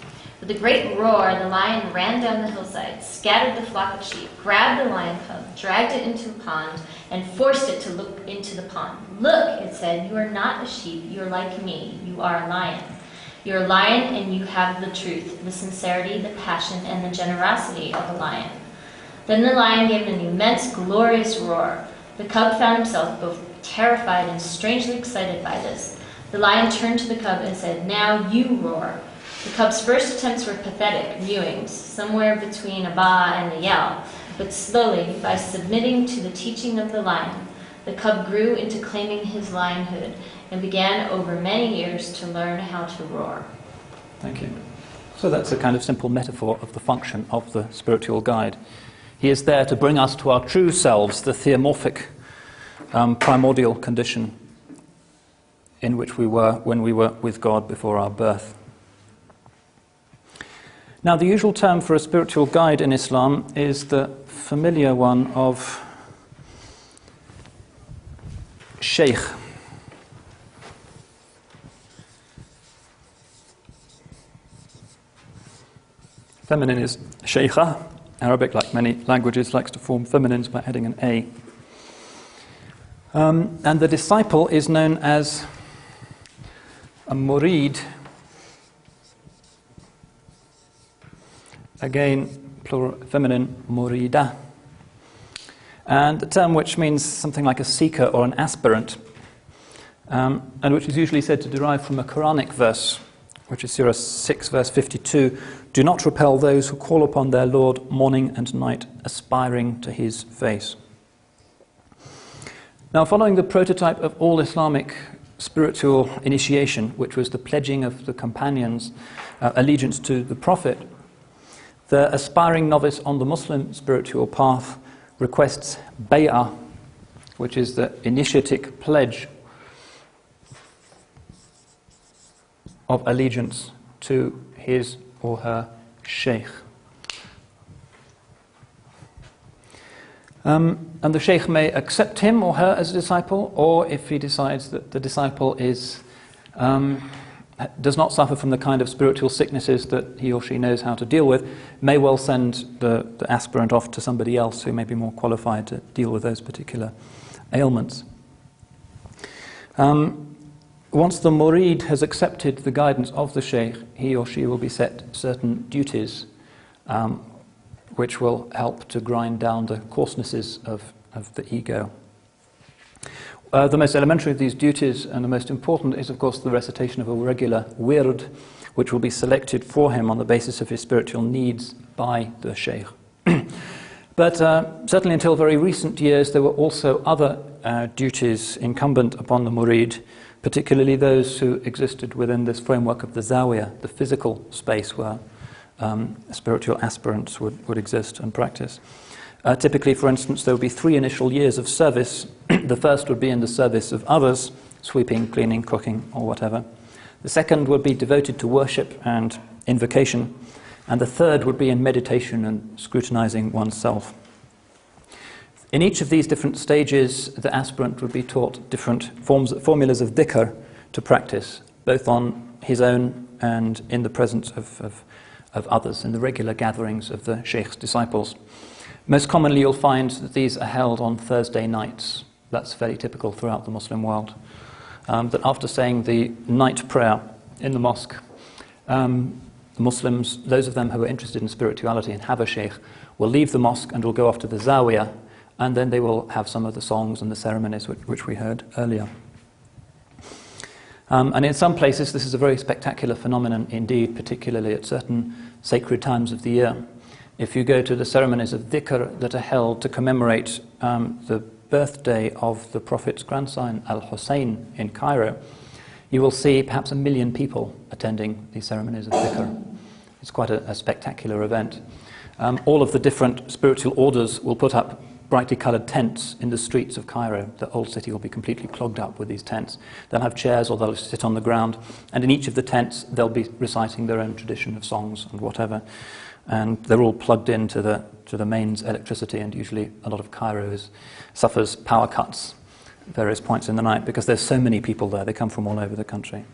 With a great roar, the lion ran down the hillside, scattered the flock of sheep, grabbed the lion cub, dragged it into a pond, and forced it to look into the pond. "Look," it said, "you are not a sheep, you are like me, you are a lion. You are a lion and you have the truth, the sincerity, the passion, and the generosity of a lion." Then the lion gave an immense, glorious roar. The cub found himself both terrified and strangely excited by this. The lion turned to the cub and said, "Now you roar." The cub's first attempts were pathetic, mewings, somewhere between a baa and a yell. But slowly, by submitting to the teaching of the lion, the cub grew into claiming his lionhood and began over many years to learn how to roar. Thank you. So that's a kind of simple metaphor of the function of the spiritual guide. He is there to bring us to our true selves, the theomorphic primordial condition in which we were when we were with God before our birth. Now, the usual term for a spiritual guide in Islam is the familiar one of Shaykh. Feminine is Shaykha. Arabic, like many languages, likes to form feminines by adding an A. And the disciple is known as a murid. Again, plural, feminine, murida. And the term which means something like a seeker or an aspirant, and which is usually said to derive from a Qur'anic verse, which is Surah 6, verse 52. Do not repel those who call upon their Lord morning and night, aspiring to his face. Now, following the prototype of all Islamic spiritual initiation, which was the pledging of the companions' allegiance to the Prophet, the aspiring novice on the Muslim spiritual path requests bay'ah, which is the initiatic pledge of allegiance to his or her sheikh. And the sheikh may accept him or her as a disciple, or if he decides that the disciple does not suffer from the kind of spiritual sicknesses that he or she knows how to deal with, may well send the aspirant off to somebody else who may be more qualified to deal with those particular ailments. Once the murid has accepted the guidance of the sheikh, he or she will be set certain duties which will help to grind down the coarsenesses of the ego. The most elementary of these duties, and the most important, is of course the recitation of a regular wird, which will be selected for him on the basis of his spiritual needs by the sheikh. But certainly until very recent years, there were also other duties incumbent upon the murid, particularly those who existed within this framework of the zawiyah, the physical space where spiritual aspirants would exist and practice. Typically, for instance, there would be 3 initial years of service. The first would be in the service of others, sweeping, cleaning, cooking, or whatever. The second would be devoted to worship and invocation. And the third would be in meditation and scrutinizing oneself. In each of these different stages, the aspirant would be taught different formulas of dhikr to practice, both on his own and in the presence of others, in the regular gatherings of the sheikh's disciples. Most commonly, you'll find that these are held on Thursday nights. That's fairly typical throughout the Muslim world. That after saying the night prayer in the mosque, Muslims, those of them who are interested in spirituality and have a sheikh, will leave the mosque and will go off to the zawiyah, and then they will have some of the songs and the ceremonies which we heard earlier. And in some places, this is a very spectacular phenomenon indeed, particularly at certain sacred times of the year. If you go to the ceremonies of dhikr that are held to commemorate the birthday of the Prophet's grandson, al-Hussein, in Cairo, you will see perhaps 1 million people attending these ceremonies of dhikr. It's quite a spectacular event. All of the different spiritual orders will put up brightly coloured tents in the streets of Cairo. The old city will be completely clogged up with these tents. They'll have chairs or they'll sit on the ground, and in each of the tents they'll be reciting their own tradition of songs and whatever. And they're all plugged into the mains electricity, and usually a lot of Cairo suffers power cuts at various points in the night because there's so many people there. They come from all over the country.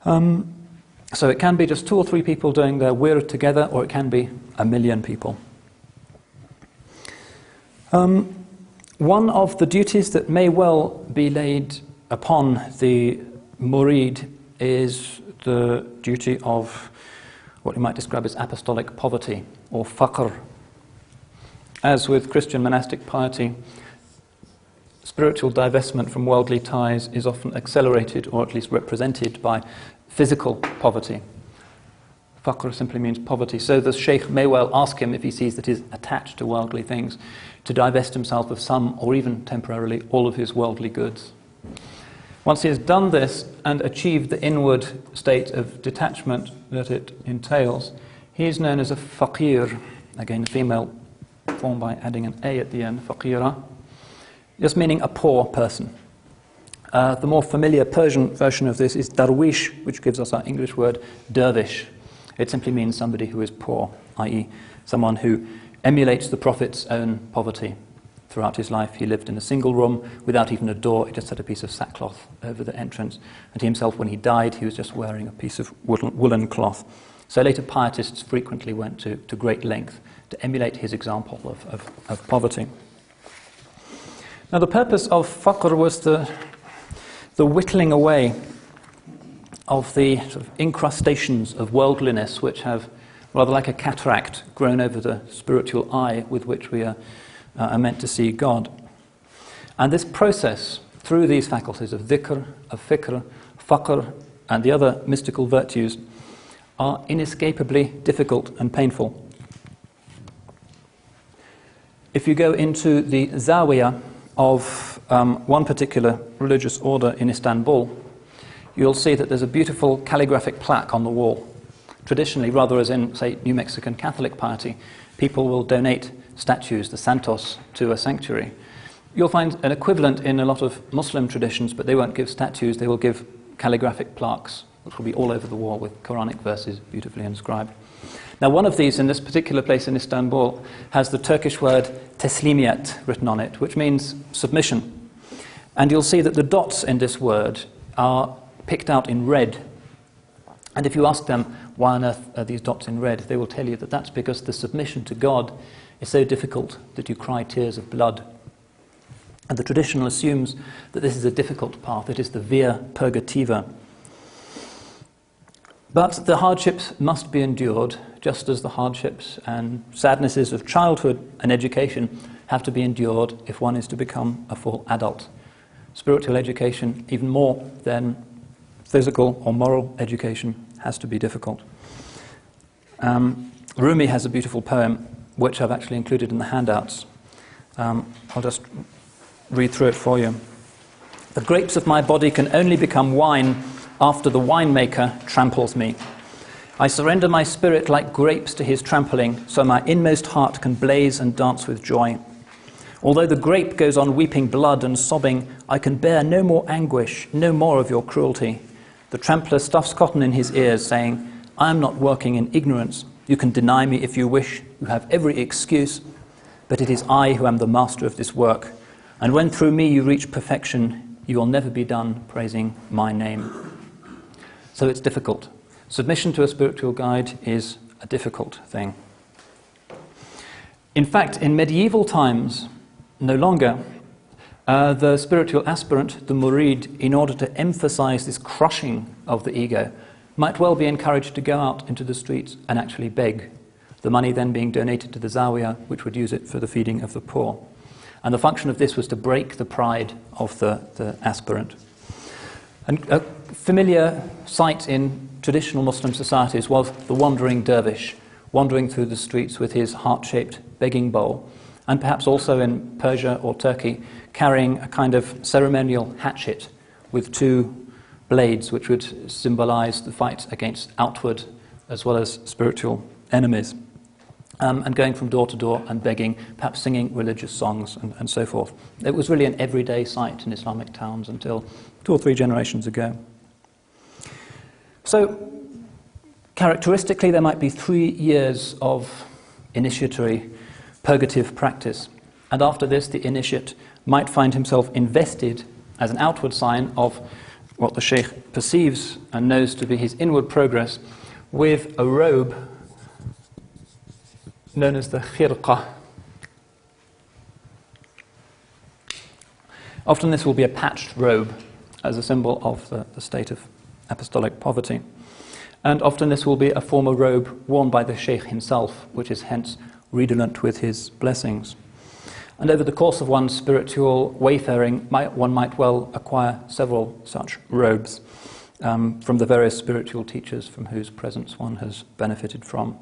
So it can be just 2 or 3 people doing their wird together, or it can be 1 million people. One of the duties that may well be laid upon the murid is the duty of what you might describe as apostolic poverty, or faqr. As with Christian monastic piety, spiritual divestment from worldly ties is often accelerated, or at least represented, by physical poverty. Faqr simply means poverty. So the sheikh may well ask him, if he sees that he's attached to worldly things, to divest himself of some, or even temporarily, all of his worldly goods. Once he has done this and achieved the inward state of detachment that it entails, he is known as a faqir, again a female form by adding an A at the end, faqira, just meaning a poor person. The more familiar Persian version of this is darwish, which gives us our English word dervish. It simply means somebody who is poor, i.e. someone who emulates the Prophet's own poverty. Throughout his life, he lived in a single room without even a door. He just had a piece of sackcloth over the entrance. And he himself, when he died, he was just wearing a piece of woolen cloth. So later pietists frequently went to great length to emulate his example of poverty. Now the purpose of faqr was the whittling away of the sort of incrustations of worldliness which have, rather like a cataract, grown over the spiritual eye with which we are meant to see God. And this process, through these faculties of dhikr, of fikr, faqr, and the other mystical virtues, are inescapably difficult and painful. If you go into the zawiyah of one particular religious order in Istanbul, you'll see that there's a beautiful calligraphic plaque on the wall. Traditionally, rather as in, say, New Mexican Catholic piety, people will donate statues, the santos, to a sanctuary. You'll find an equivalent in a lot of Muslim traditions, but they won't give statues, they will give calligraphic plaques, which will be all over the wall with Qur'anic verses beautifully inscribed. Now, one of these in this particular place in Istanbul has the Turkish word teslimiyet written on it, which means submission. And you'll see that the dots in this word are picked out in red. And if you ask them, why on earth are these dots in red, they will tell you that that's because the submission to God is so difficult that you cry tears of blood. And the tradition assumes that this is a difficult path. It is the via purgativa. But the hardships must be endured, just as the hardships and sadnesses of childhood and education have to be endured if one is to become a full adult. Spiritual education, even more than physical or moral education, has to be difficult. Rumi has a beautiful poem, which I've actually included in the handouts. I'll just read through it for you. The grapes of my body can only become wine after the winemaker tramples me. I surrender my spirit like grapes to his trampling, so my inmost heart can blaze and dance with joy. Although the grape goes on weeping blood and sobbing, I can bear no more anguish, no more of your cruelty. The trampler stuffs cotton in his ears, saying, I am not working in ignorance. You can deny me if you wish. You have every excuse. But it is I who am the master of this work. And when through me you reach perfection, you will never be done praising my name. So it's difficult. Submission to a spiritual guide is a difficult thing. In fact, in medieval times, no longer, the spiritual aspirant, the murid, in order to emphasize this crushing of the ego, might well be encouraged to go out into the streets and actually beg, the money then being donated to the zawiyah, which would use it for the feeding of the poor. And the function of this was to break the pride of the aspirant. And a familiar sight in traditional Muslim societies was the wandering dervish, wandering through the streets with his heart-shaped begging bowl, and perhaps also in Persia or Turkey, carrying a kind of ceremonial hatchet with two blades, which would symbolize the fight against outward as well as spiritual enemies, and going from door to door and begging, perhaps singing religious songs and so forth. It was really an everyday sight in Islamic towns until 2 or 3 generations ago. So, characteristically, there might be 3 years of initiatory purgative practice, and after this, the initiate might find himself invested as an outward sign of what the sheikh perceives and knows to be his inward progress with a robe known as the khirqah. Often this will be a patched robe as a symbol of the state of apostolic poverty. And often this will be a former robe worn by the sheikh himself, which is hence redolent with his blessings. And over the course of one's spiritual wayfaring, one might well acquire several such robes from the various spiritual teachers from whose presence one has benefited from.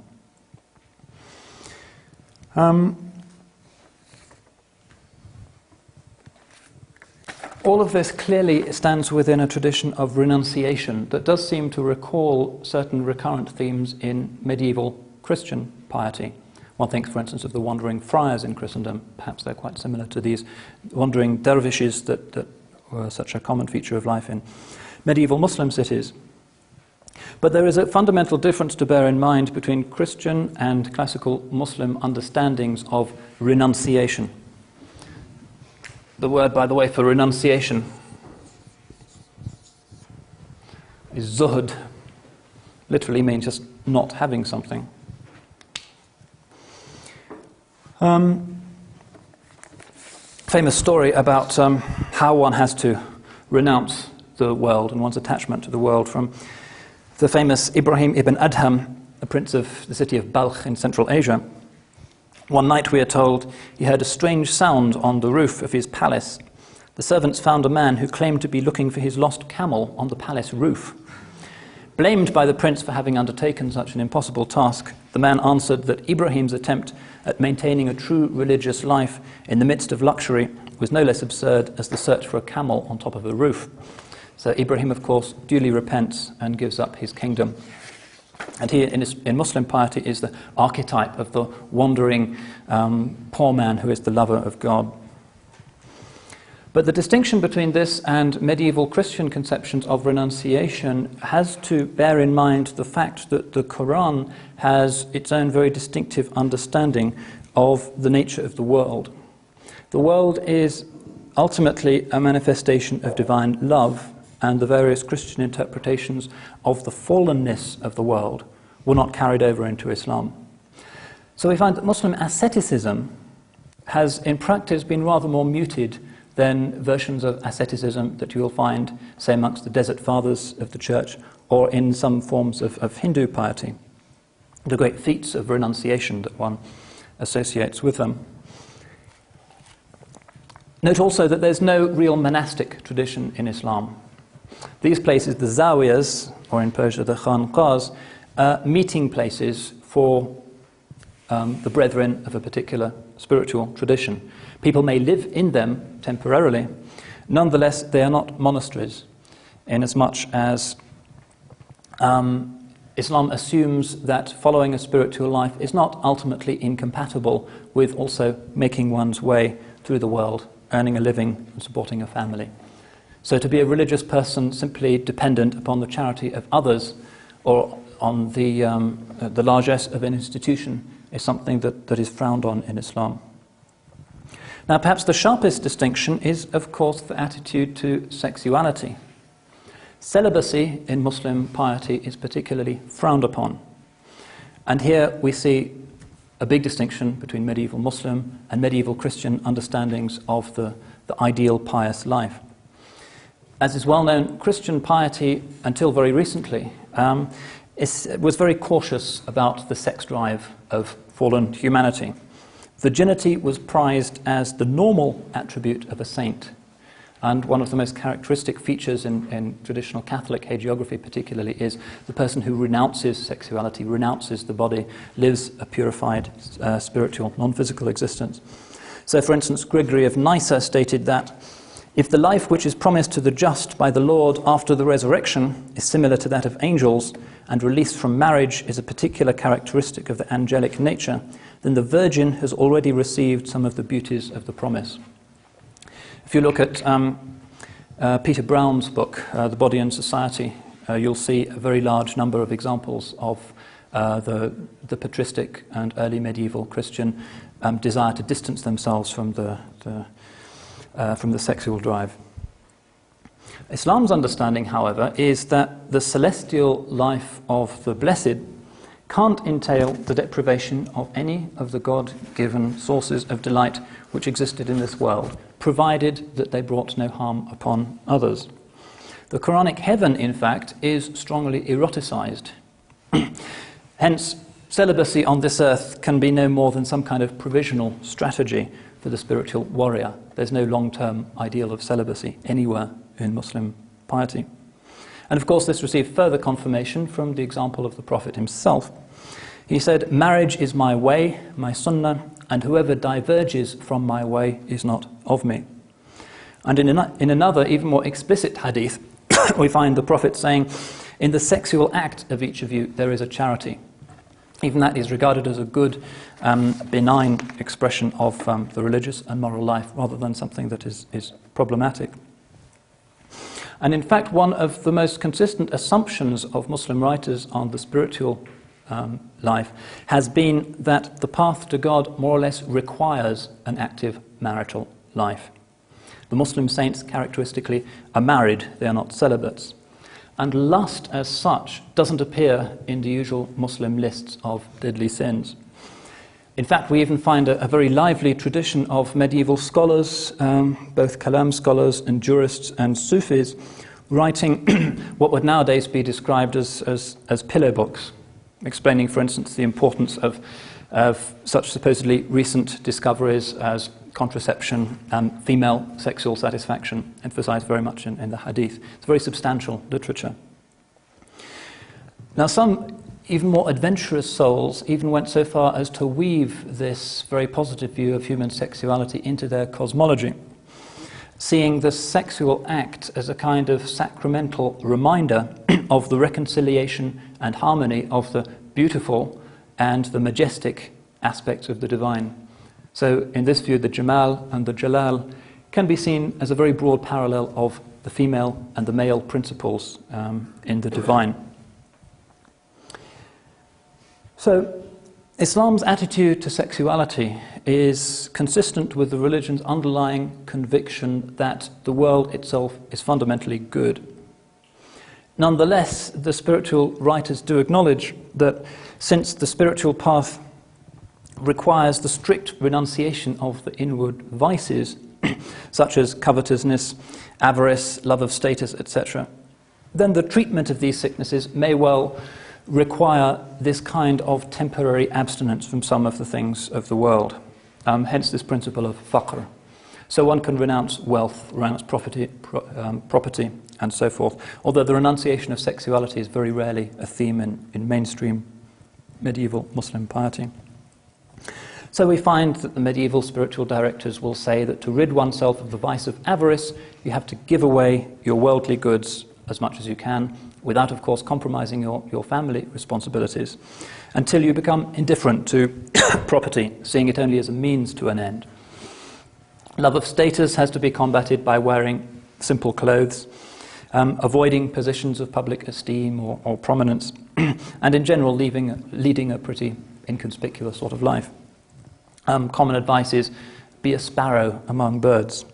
All of this clearly stands within a tradition of renunciation that does seem to recall certain recurrent themes in medieval Christian piety. One thinks, for instance, of the wandering friars in Christendom. Perhaps they're quite similar to these wandering dervishes that were such a common feature of life in medieval Muslim cities. But there is a fundamental difference to bear in mind between Christian and classical Muslim understandings of renunciation. The word, by the way, for renunciation is zuhd. Literally means just not having something. Famous story about how one has to renounce the world and one's attachment to the world from the famous Ibrahim ibn Adham, a prince of the city of Balkh in Central Asia. One night, we are told, he heard a strange sound on the roof of his palace. The servants found a man who claimed to be looking for his lost camel on the palace roof. Blamed by the prince for having undertaken such an impossible task, the man answered that Ibrahim's attempt at maintaining a true religious life in the midst of luxury was no less absurd as the search for a camel on top of a roof. So Ibrahim, of course, duly repents and gives up his kingdom. And he, in Muslim piety, is the archetype of the wandering poor man who is the lover of God. But the distinction between this and medieval Christian conceptions of renunciation has to bear in mind the fact that the Quran has its own very distinctive understanding of the nature of the world. The world is ultimately a manifestation of divine love, and the various Christian interpretations of the fallenness of the world were not carried over into Islam. So we find that Muslim asceticism has in practice been rather more muted than versions of asceticism that you will find, say, amongst the Desert Fathers of the Church or in some forms of Hindu piety, the great feats of renunciation that one associates with them. Note also that there's no real monastic tradition in Islam. These places, the zawiyas, or in Persia the khanqahs, are meeting places for the brethren of a particular spiritual tradition. People may live in them temporarily. Nonetheless, they are not monasteries, inasmuch as Islam assumes that following a spiritual life is not ultimately incompatible with also making one's way through the world, earning a living and supporting a family. So to be a religious person simply dependent upon the charity of others or on the largesse of an institution is something that is frowned on in Islam. Now, perhaps the sharpest distinction is, of course, the attitude to sexuality. Celibacy in Muslim piety is particularly frowned upon. And here we see a big distinction between medieval Muslim and medieval Christian understandings of the ideal pious life. As is well known, Christian piety, until very recently, was very cautious about the sex drive of fallen humanity. Virginity was prized as the normal attribute of a saint. And one of the most characteristic features in traditional Catholic hagiography particularly is the person who renounces sexuality, renounces the body, lives a purified spiritual, non-physical existence. So, for instance, Gregory of Nyssa stated that if the life which is promised to the just by the Lord after the resurrection is similar to that of angels, and release from marriage is a particular characteristic of the angelic nature, then the virgin has already received some of the beauties of the promise. If you look at Peter Brown's book, The Body and Society, you'll see a very large number of examples of the patristic and early medieval Christian desire to distance themselves from the sexual drive. Islam's understanding, however, is that the celestial life of the blessed can't entail the deprivation of any of the God-given sources of delight which existed in this world, provided that they brought no harm upon others. The Qur'anic heaven, in fact, is strongly eroticized. Hence, celibacy on this earth can be no more than some kind of provisional strategy for the spiritual warrior. There's no long-term ideal of celibacy anywhere in Muslim piety. And of course, this received further confirmation from the example of the Prophet himself. He said, "Marriage is my way, my sunnah, and whoever diverges from my way is not of me." And in another, even more explicit hadith, we find the Prophet saying, "In the sexual act of each of you, there is a charity." Even that is regarded as a good, benign expression of the religious and moral life, rather than something that is problematic. And in fact, one of the most consistent assumptions of Muslim writers on the spiritual life has been that the path to God more or less requires an active marital life. The Muslim saints characteristically are married, they are not celibates. And lust as such doesn't appear in the usual Muslim lists of deadly sins. In fact, we even find a very lively tradition of medieval scholars, both Kalam scholars and jurists and Sufis, writing what would nowadays be described as pillow books, explaining, for instance, the importance of such supposedly recent discoveries as contraception and female sexual satisfaction, emphasized very much in the hadith. It's very substantial literature. Now, some even more adventurous souls even went so far as to weave this very positive view of human sexuality into their cosmology, seeing the sexual act as a kind of sacramental reminder of the reconciliation and harmony of the beautiful and the majestic aspects of the divine. So in this view, the Jamal and the Jalal can be seen as a very broad parallel of the female and the male principles in the divine. So Islam's attitude to sexuality is consistent with the religion's underlying conviction that the world itself is fundamentally good. Nonetheless, the spiritual writers do acknowledge that since the spiritual path requires the strict renunciation of the inward vices, such as covetousness, avarice, love of status, etc., then the treatment of these sicknesses may well require this kind of temporary abstinence from some of the things of the world. Hence this principle of faqr. So one can renounce wealth, renounce property, and so forth, although the renunciation of sexuality is very rarely a theme in mainstream medieval Muslim piety. So we find that the medieval spiritual directors will say that to rid oneself of the vice of avarice, you have to give away your worldly goods as much as you can, without, of course, compromising your family responsibilities, until you become indifferent to property, seeing it only as a means to an end. Love of status has to be combated by wearing simple clothes, avoiding positions of public esteem or prominence, and in general leading a pretty inconspicuous sort of life. Common advice is, be a sparrow among birds.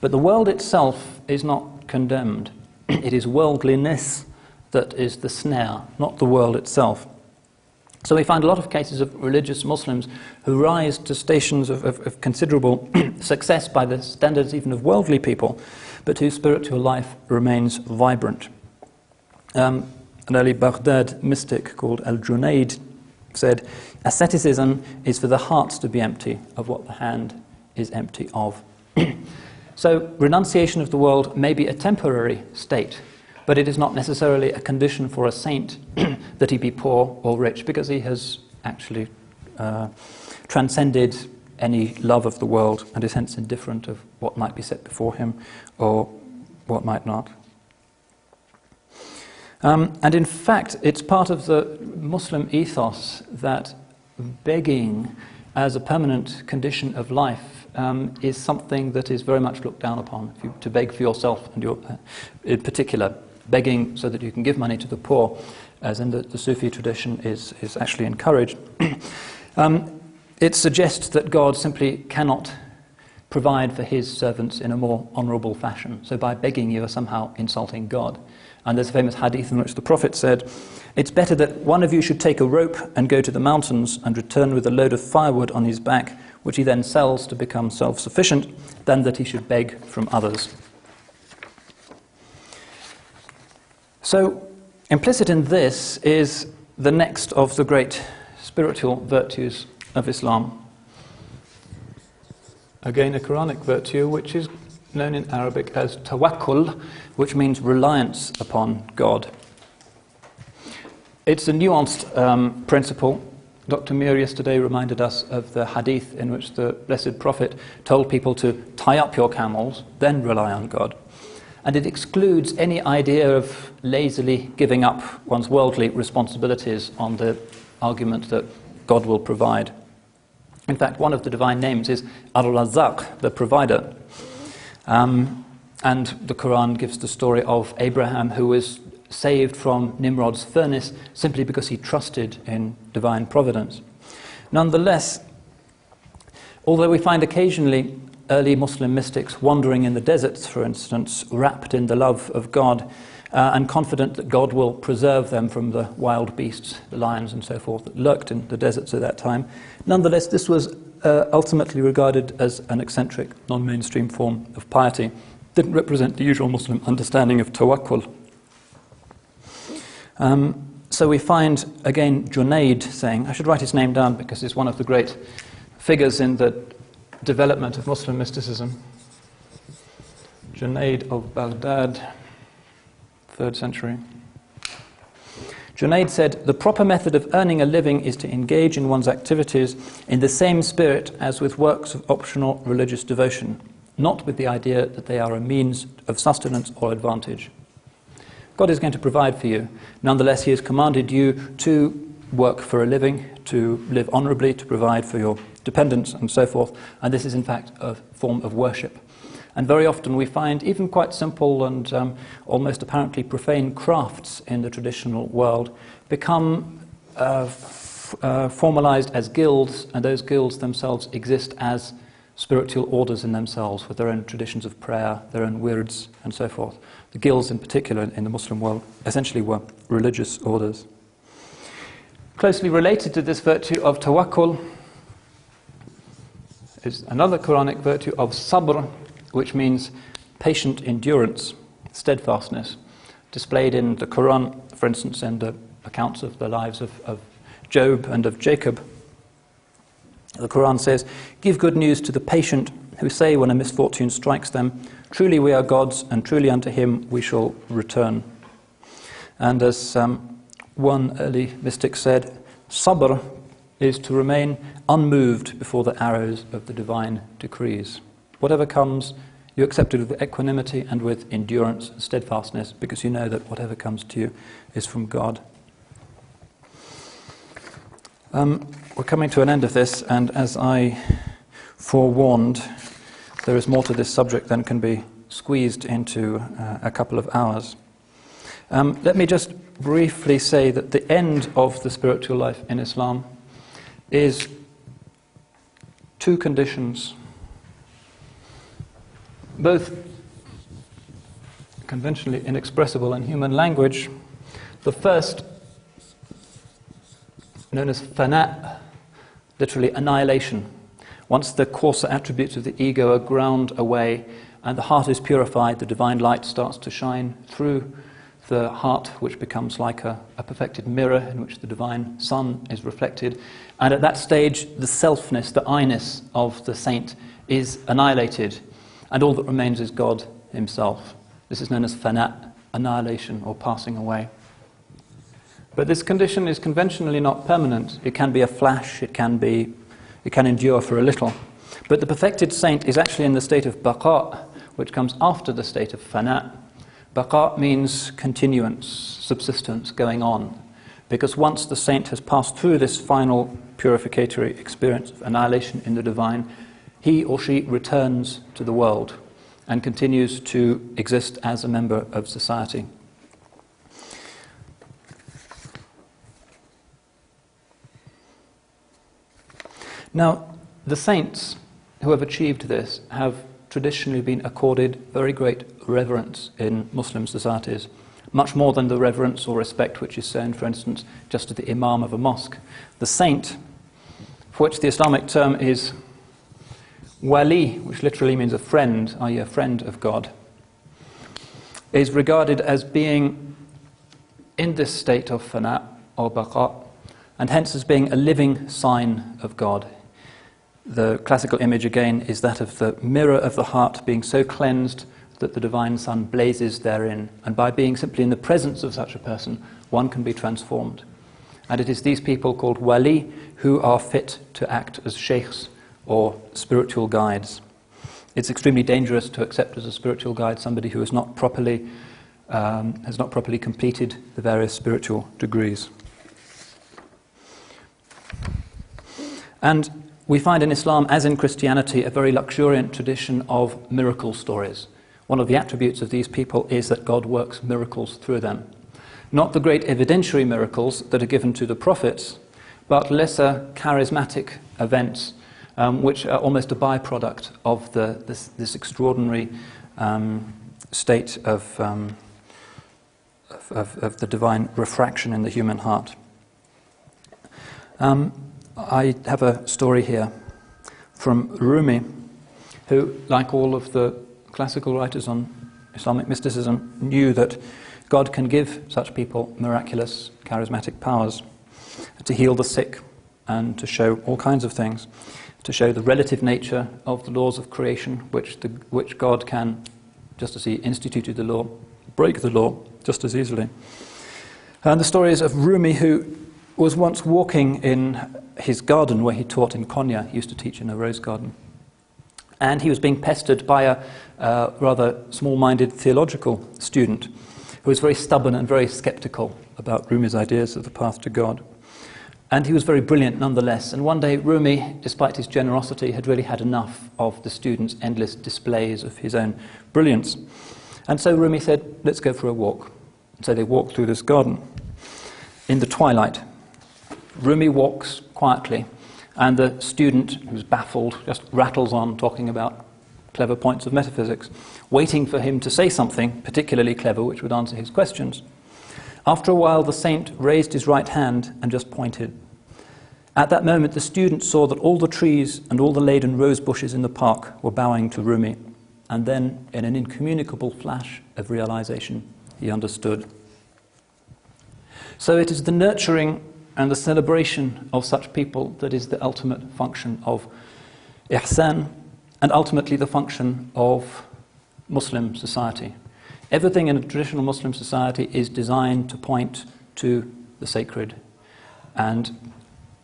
But the world itself is not condemned. It is worldliness that is the snare, not the world itself. So we find a lot of cases of religious Muslims who rise to stations of considerable success by the standards even of worldly people, but whose spiritual life remains vibrant. An early Baghdad mystic called al-Junayd said, asceticism is for the heart to be empty of what the hand is empty of. So renunciation of the world may be a temporary state, but it is not necessarily a condition for a saint that he be poor or rich, because he has actually transcended any love of the world and is hence indifferent of what might be set before him or what might not. And in fact, it's part of the Muslim ethos that begging as a permanent condition of life is something that is very much looked down upon. To beg for yourself, and in particular, begging so that you can give money to the poor, as in the Sufi tradition, is actually encouraged. It suggests that God simply cannot provide for his servants in a more honourable fashion. So by begging, you are somehow insulting God. And there's a famous hadith in which the Prophet said, it's better that one of you should take a rope and go to the mountains and return with a load of firewood on his back, which he then sells to become self-sufficient, than that he should beg from others. So implicit in this is the next of the great spiritual virtues of Islam. Again, a Qur'anic virtue which is known in Arabic as tawakkul, which means reliance upon God. It's a nuanced principle. Dr. Muir yesterday reminded us of the hadith in which the Blessed Prophet told people to tie up your camels, then rely on God. And it excludes any idea of lazily giving up one's worldly responsibilities on the argument that God will provide. In fact, one of the divine names is Ar-Razzaq, the provider. And the Quran gives the story of Abraham, who was saved from Nimrod's furnace simply because he trusted in divine providence. Nonetheless, although we find occasionally early Muslim mystics wandering in the deserts, for instance, wrapped in the love of God, and confident that God will preserve them from the wild beasts, the lions and so forth, that lurked in the deserts at that time. Nonetheless, this was ultimately regarded as an eccentric, non-mainstream form of piety. Didn't represent the usual Muslim understanding of tawakkul. So we find, again, Junaid saying, I should write his name down because he's one of the great figures in the development of Muslim mysticism. Junaid of Baghdad, 3rd century. Junaid said, the proper method of earning a living is to engage in one's activities in the same spirit as with works of optional religious devotion, not with the idea that they are a means of sustenance or advantage. God is going to provide for you. Nonetheless, He has commanded you to work for a living, to live honorably, to provide for your dependents and so forth. And this is in fact a form of worship. And very often we find even quite simple and almost apparently profane crafts in the traditional world become formalized as guilds, and those guilds themselves exist as spiritual orders in themselves with their own traditions of prayer, their own wirds and so forth. The guilds in particular in the Muslim world essentially were religious orders. Closely related to this virtue of tawakkul is another Quranic virtue of sabr, which means patient endurance, steadfastness, displayed in the Quran, for instance, in the accounts of the lives of Job and of Jacob. The Quran says, give good news to the patient who say when a misfortune strikes them, truly we are God's, and truly unto Him we shall return. And as one early mystic said, sabr is to remain unmoved before the arrows of the divine decrees. Whatever comes, you accept it with equanimity and with endurance and steadfastness, because you know that whatever comes to you is from God. We're coming to an end of this, and as I forewarned, there is more to this subject than can be squeezed into a couple of hours. Let me just briefly say that the end of the spiritual life in Islam is two conditions, both conventionally inexpressible in human language. The first, known as fana, literally annihilation. Once the coarser attributes of the ego are ground away and the heart is purified, the divine light starts to shine through the heart, which becomes like a perfected mirror in which the divine sun is reflected. And at that stage, the selfness, the I-ness of the saint is annihilated, and all that remains is God Himself. This is known as fana, annihilation or passing away. But this condition is conventionally not permanent. It can be a flash, it can endure for a little. But the perfected saint is actually in the state of baqa, which comes after the state of fana. Baqa means continuance, subsistence, going on. Because once the saint has passed through this final purificatory experience of annihilation in the divine, he or she returns to the world and continues to exist as a member of society. Now, the saints who have achieved this have traditionally been accorded very great reverence in Muslim societies, much more than the reverence or respect which is shown, for instance, just to the imam of a mosque. The saint, for which the Islamic term is wali, which literally means a friend, i.e. a friend of God, is regarded as being in this state of fana or baqa, and hence as being a living sign of God. The classical image again is that of the mirror of the heart being so cleansed that the divine sun blazes therein, and by being simply in the presence of such a person, one can be transformed. And it is these people called wali who are fit to act as sheikhs or spiritual guides. It's extremely dangerous to accept as a spiritual guide somebody who has not properly completed the various spiritual degrees. And we find in Islam, as in Christianity, a very luxuriant tradition of miracle stories. one of the attributes of these people is that God works miracles through them. Not the great evidentiary miracles that are given to the prophets, but lesser charismatic events, which are almost a byproduct of this extraordinary state of the divine refraction in the human heart. I have a story here from Rumi, who, like all of the classical writers on Islamic mysticism, knew that God can give such people miraculous, charismatic powers to heal the sick and to show all kinds of things, to show the relative nature of the laws of creation, which God can, just as he instituted the law, break the law just as easily. And the story is of Rumi, who was once walking in his garden where he taught in Konya. He used to teach in a rose garden. And he was being pestered by a rather small-minded theological student who was very stubborn and very skeptical about Rumi's ideas of the path to God. And he was very brilliant nonetheless. And one day Rumi, despite his generosity, had really had enough of the student's endless displays of his own brilliance. And so Rumi said, let's go for a walk. So they walked through this garden in the twilight. Rumi walks quietly, and the student, who's baffled, just rattles on talking about clever points of metaphysics, waiting for him to say something particularly clever which would answer his questions. After a while, the saint raised his right hand and just pointed. At that moment, the student saw that all the trees and all the laden rose bushes in the park were bowing to Rumi. And then, in an incommunicable flash of realization, he understood. So it is the nurturing and the celebration of such people that is the ultimate function of ihsan, and ultimately the function of Muslim society. Everything in a traditional Muslim society is designed to point to the sacred, and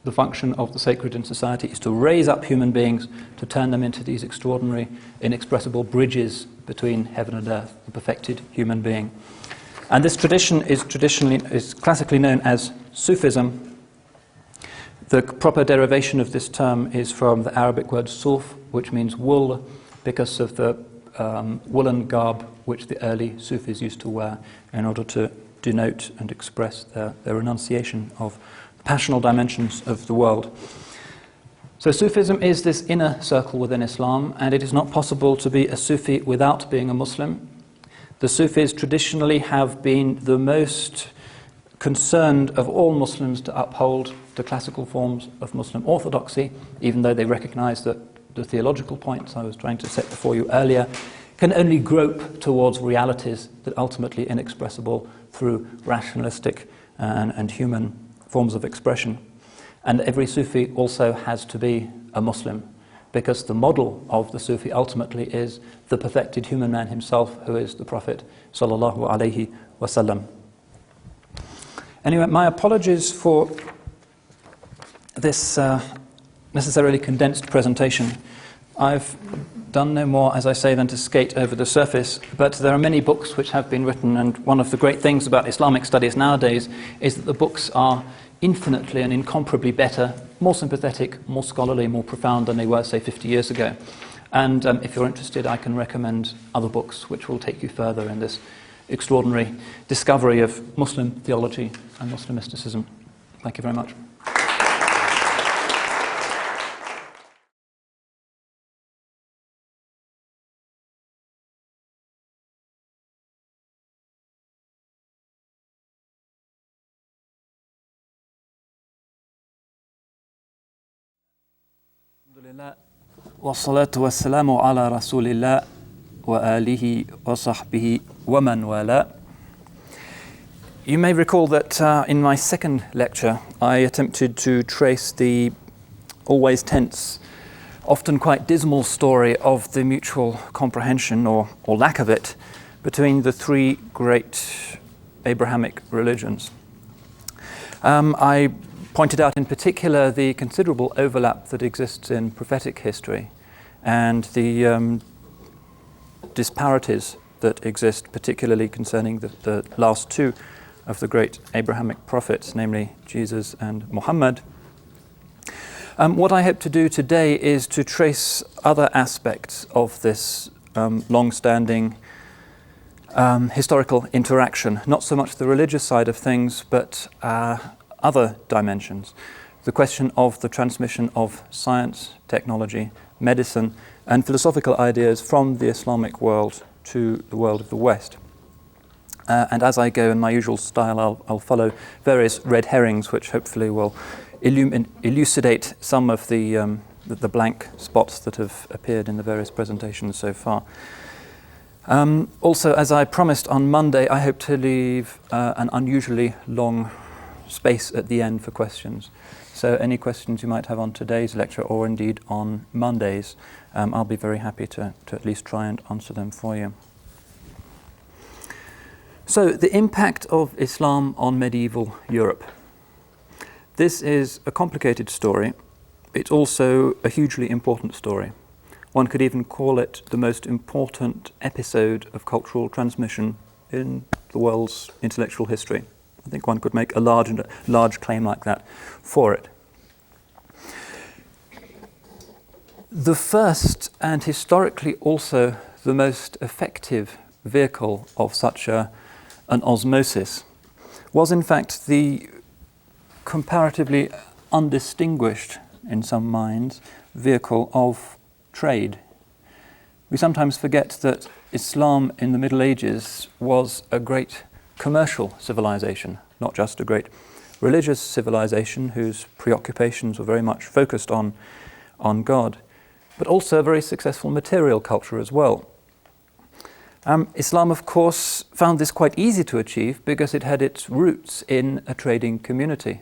the function of the sacred in society is to raise up human beings, to turn them into these extraordinary, inexpressible bridges between heaven and earth, the perfected human being. And this tradition is classically known as Sufism. The proper derivation of this term is from the Arabic word suf, which means wool, because of the woolen garb which the early Sufis used to wear in order to denote and express their renunciation of the passional dimensions of the world. So Sufism is this inner circle within Islam, and it is not possible to be a Sufi without being a Muslim. The Sufis traditionally have been the most concerned of all Muslims to uphold the classical forms of Muslim orthodoxy, even though they recognize that the theological points I was trying to set before you earlier can only grope towards realities that are ultimately inexpressible through rationalistic and human forms of expression. And every Sufi also has to be a Muslim, because the model of the Sufi ultimately is the perfected human man himself, who is the Prophet sallallahu alaihi wasallam. Anyway, my apologies for this necessarily condensed presentation. I've done no more, as I say, than to skate over the surface, but there are many books which have been written, and one of the great things about Islamic studies nowadays is that the books are infinitely and incomparably better, more sympathetic, more scholarly, more profound than they were, say, 50 years ago. And if you're interested, I can recommend other books which will take you further in this extraordinary discovery of Muslim theology and Muslim mysticism. Thank you very much. والصلاة والسلام على رسول الله وآله وصحبه ومن والاه. You may recall that in my second lecture I attempted to trace the always tense, often quite dismal story of the mutual comprehension or lack of it between the three great Abrahamic religions. I pointed out in particular the considerable overlap that exists in prophetic history and the disparities that exist, particularly concerning the last two of the great Abrahamic prophets, namely Jesus and Muhammad. What I hope to do today is to trace other aspects of this long-standing historical interaction, not so much the religious side of things, but other dimensions. The question of the transmission of science, technology, medicine, and philosophical ideas from the Islamic world to the world of the West. And as I go in my usual style, I'll follow various red herrings, which hopefully will elucidate some of the blank spots that have appeared in the various presentations so far. Also, as I promised on Monday, I hope to leave an unusually long space at the end for questions. So any questions you might have on today's lecture or indeed on Monday's, I'll be very happy to at least try and answer them for you. So the impact of Islam on medieval Europe. This is a complicated story. It's also a hugely important story. One could even call it the most important episode of cultural transmission in the world's intellectual history. I think one could make a large claim like that for it. The first, and historically also the most effective vehicle of such an osmosis, was in fact the comparatively undistinguished, in some minds, vehicle of trade. We sometimes forget that Islam in the Middle Ages was a great commercial civilization, not just a great religious civilization whose preoccupations were very much focused on God, but also a very successful material culture as well. Islam, of course, found this quite easy to achieve because it had its roots in a trading community.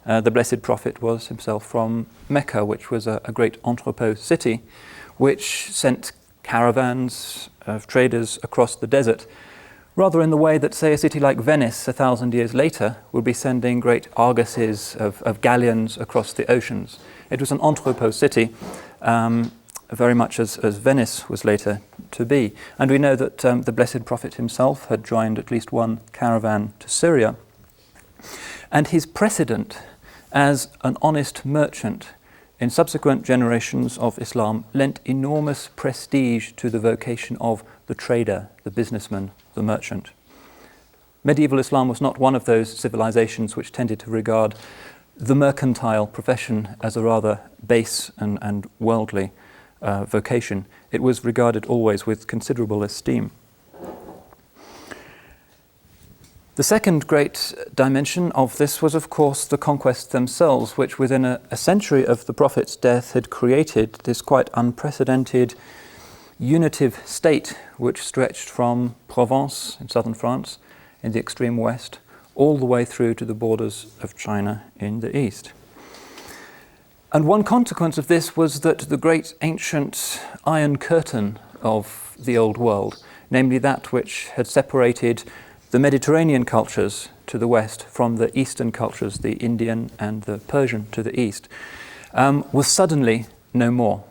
The Blessed Prophet was himself from Mecca, which was a great entrepot city, which sent caravans of traders across the desert, rather in the way that, say, a city like Venice 1,000 years later would be sending great argosies of galleons across the oceans. It was an entrepot city, very much as Venice was later to be. And we know that the Blessed Prophet himself had joined at least one caravan to Syria. And his precedent as an honest merchant in subsequent generations of Islam lent enormous prestige to the vocation of the trader, the businessman, the merchant. Medieval Islam was not one of those civilizations which tended to regard the mercantile profession as a rather base and worldly vocation. It was regarded always with considerable esteem. The second great dimension of this was, of course, the conquests themselves, which within a century of the Prophet's death had created this quite unprecedented unitive state which stretched from Provence in southern France in the extreme west all the way through to the borders of China in the east. And one consequence of this was that the great ancient iron curtain of the old world, namely that which had separated the Mediterranean cultures to the west from the eastern cultures, the Indian and the Persian to the east, was suddenly no more.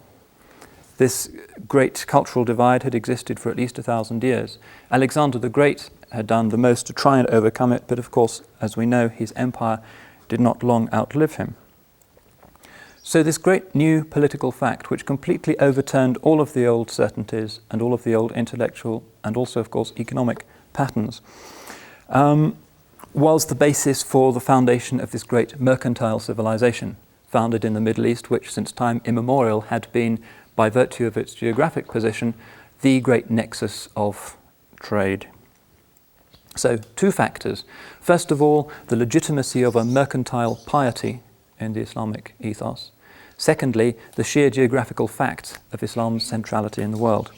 This great cultural divide had existed for at least 1,000 years. Alexander the Great had done the most to try and overcome it, but of course, as we know, his empire did not long outlive him. So this great new political fact, which completely overturned all of the old certainties and all of the old intellectual and also, of course, economic patterns, was the basis for the foundation of this great mercantile civilization, founded in the Middle East, which since time immemorial had been, by virtue of its geographic position, the great nexus of trade. So, two factors. First of all, the legitimacy of a mercantile piety in the Islamic ethos. Secondly, the sheer geographical fact of Islam's centrality in the world.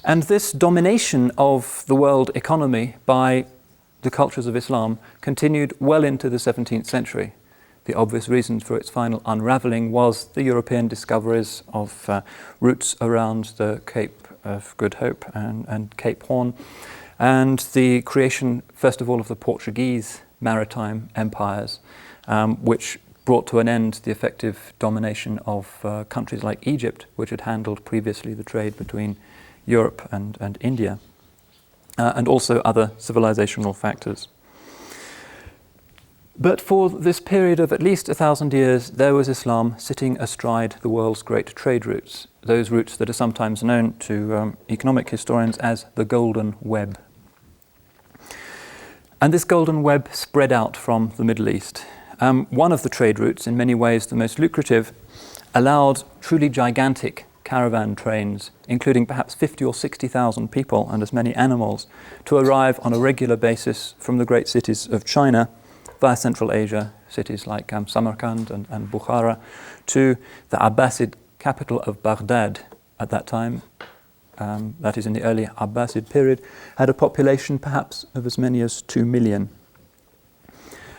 And this domination of the world economy by the cultures of Islam continued well into the 17th century. The obvious reason for its final unravelling was the European discoveries of routes around the Cape of Good Hope and Cape Horn, and the creation, first of all, of the Portuguese maritime empires, which brought to an end the effective domination of countries like Egypt, which had handled previously the trade between Europe and India, and also other civilizational factors. But for this period of at least 1,000 years, there was Islam sitting astride the world's great trade routes. those routes that are sometimes known to economic historians as the Golden Web. And this Golden Web spread out from the Middle East. One of the trade routes, in many ways the most lucrative, allowed truly gigantic caravan trains, including perhaps 50 or 60,000 people and as many animals, to arrive on a regular basis from the great cities of China via Central Asia, cities like Samarkand and Bukhara, to the Abbasid capital of Baghdad at that time, that is in the early Abbasid period, had a population perhaps of as many as 2 million.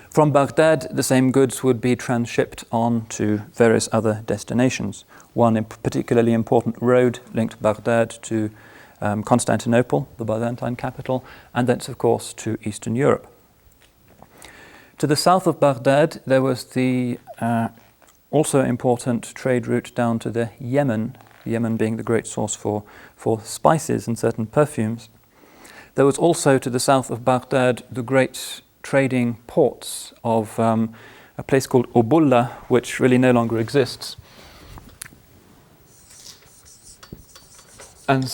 From Baghdad, the same goods would be transshipped on to various other destinations. One particularly important road linked Baghdad to Constantinople, the Byzantine capital, and thence, of course, to Eastern Europe. To the south of Baghdad, there was the also important trade route down to the Yemen being the great source for spices and certain perfumes. There was also to the south of Baghdad the great trading ports of a place called Ubulla, which really no longer exists. And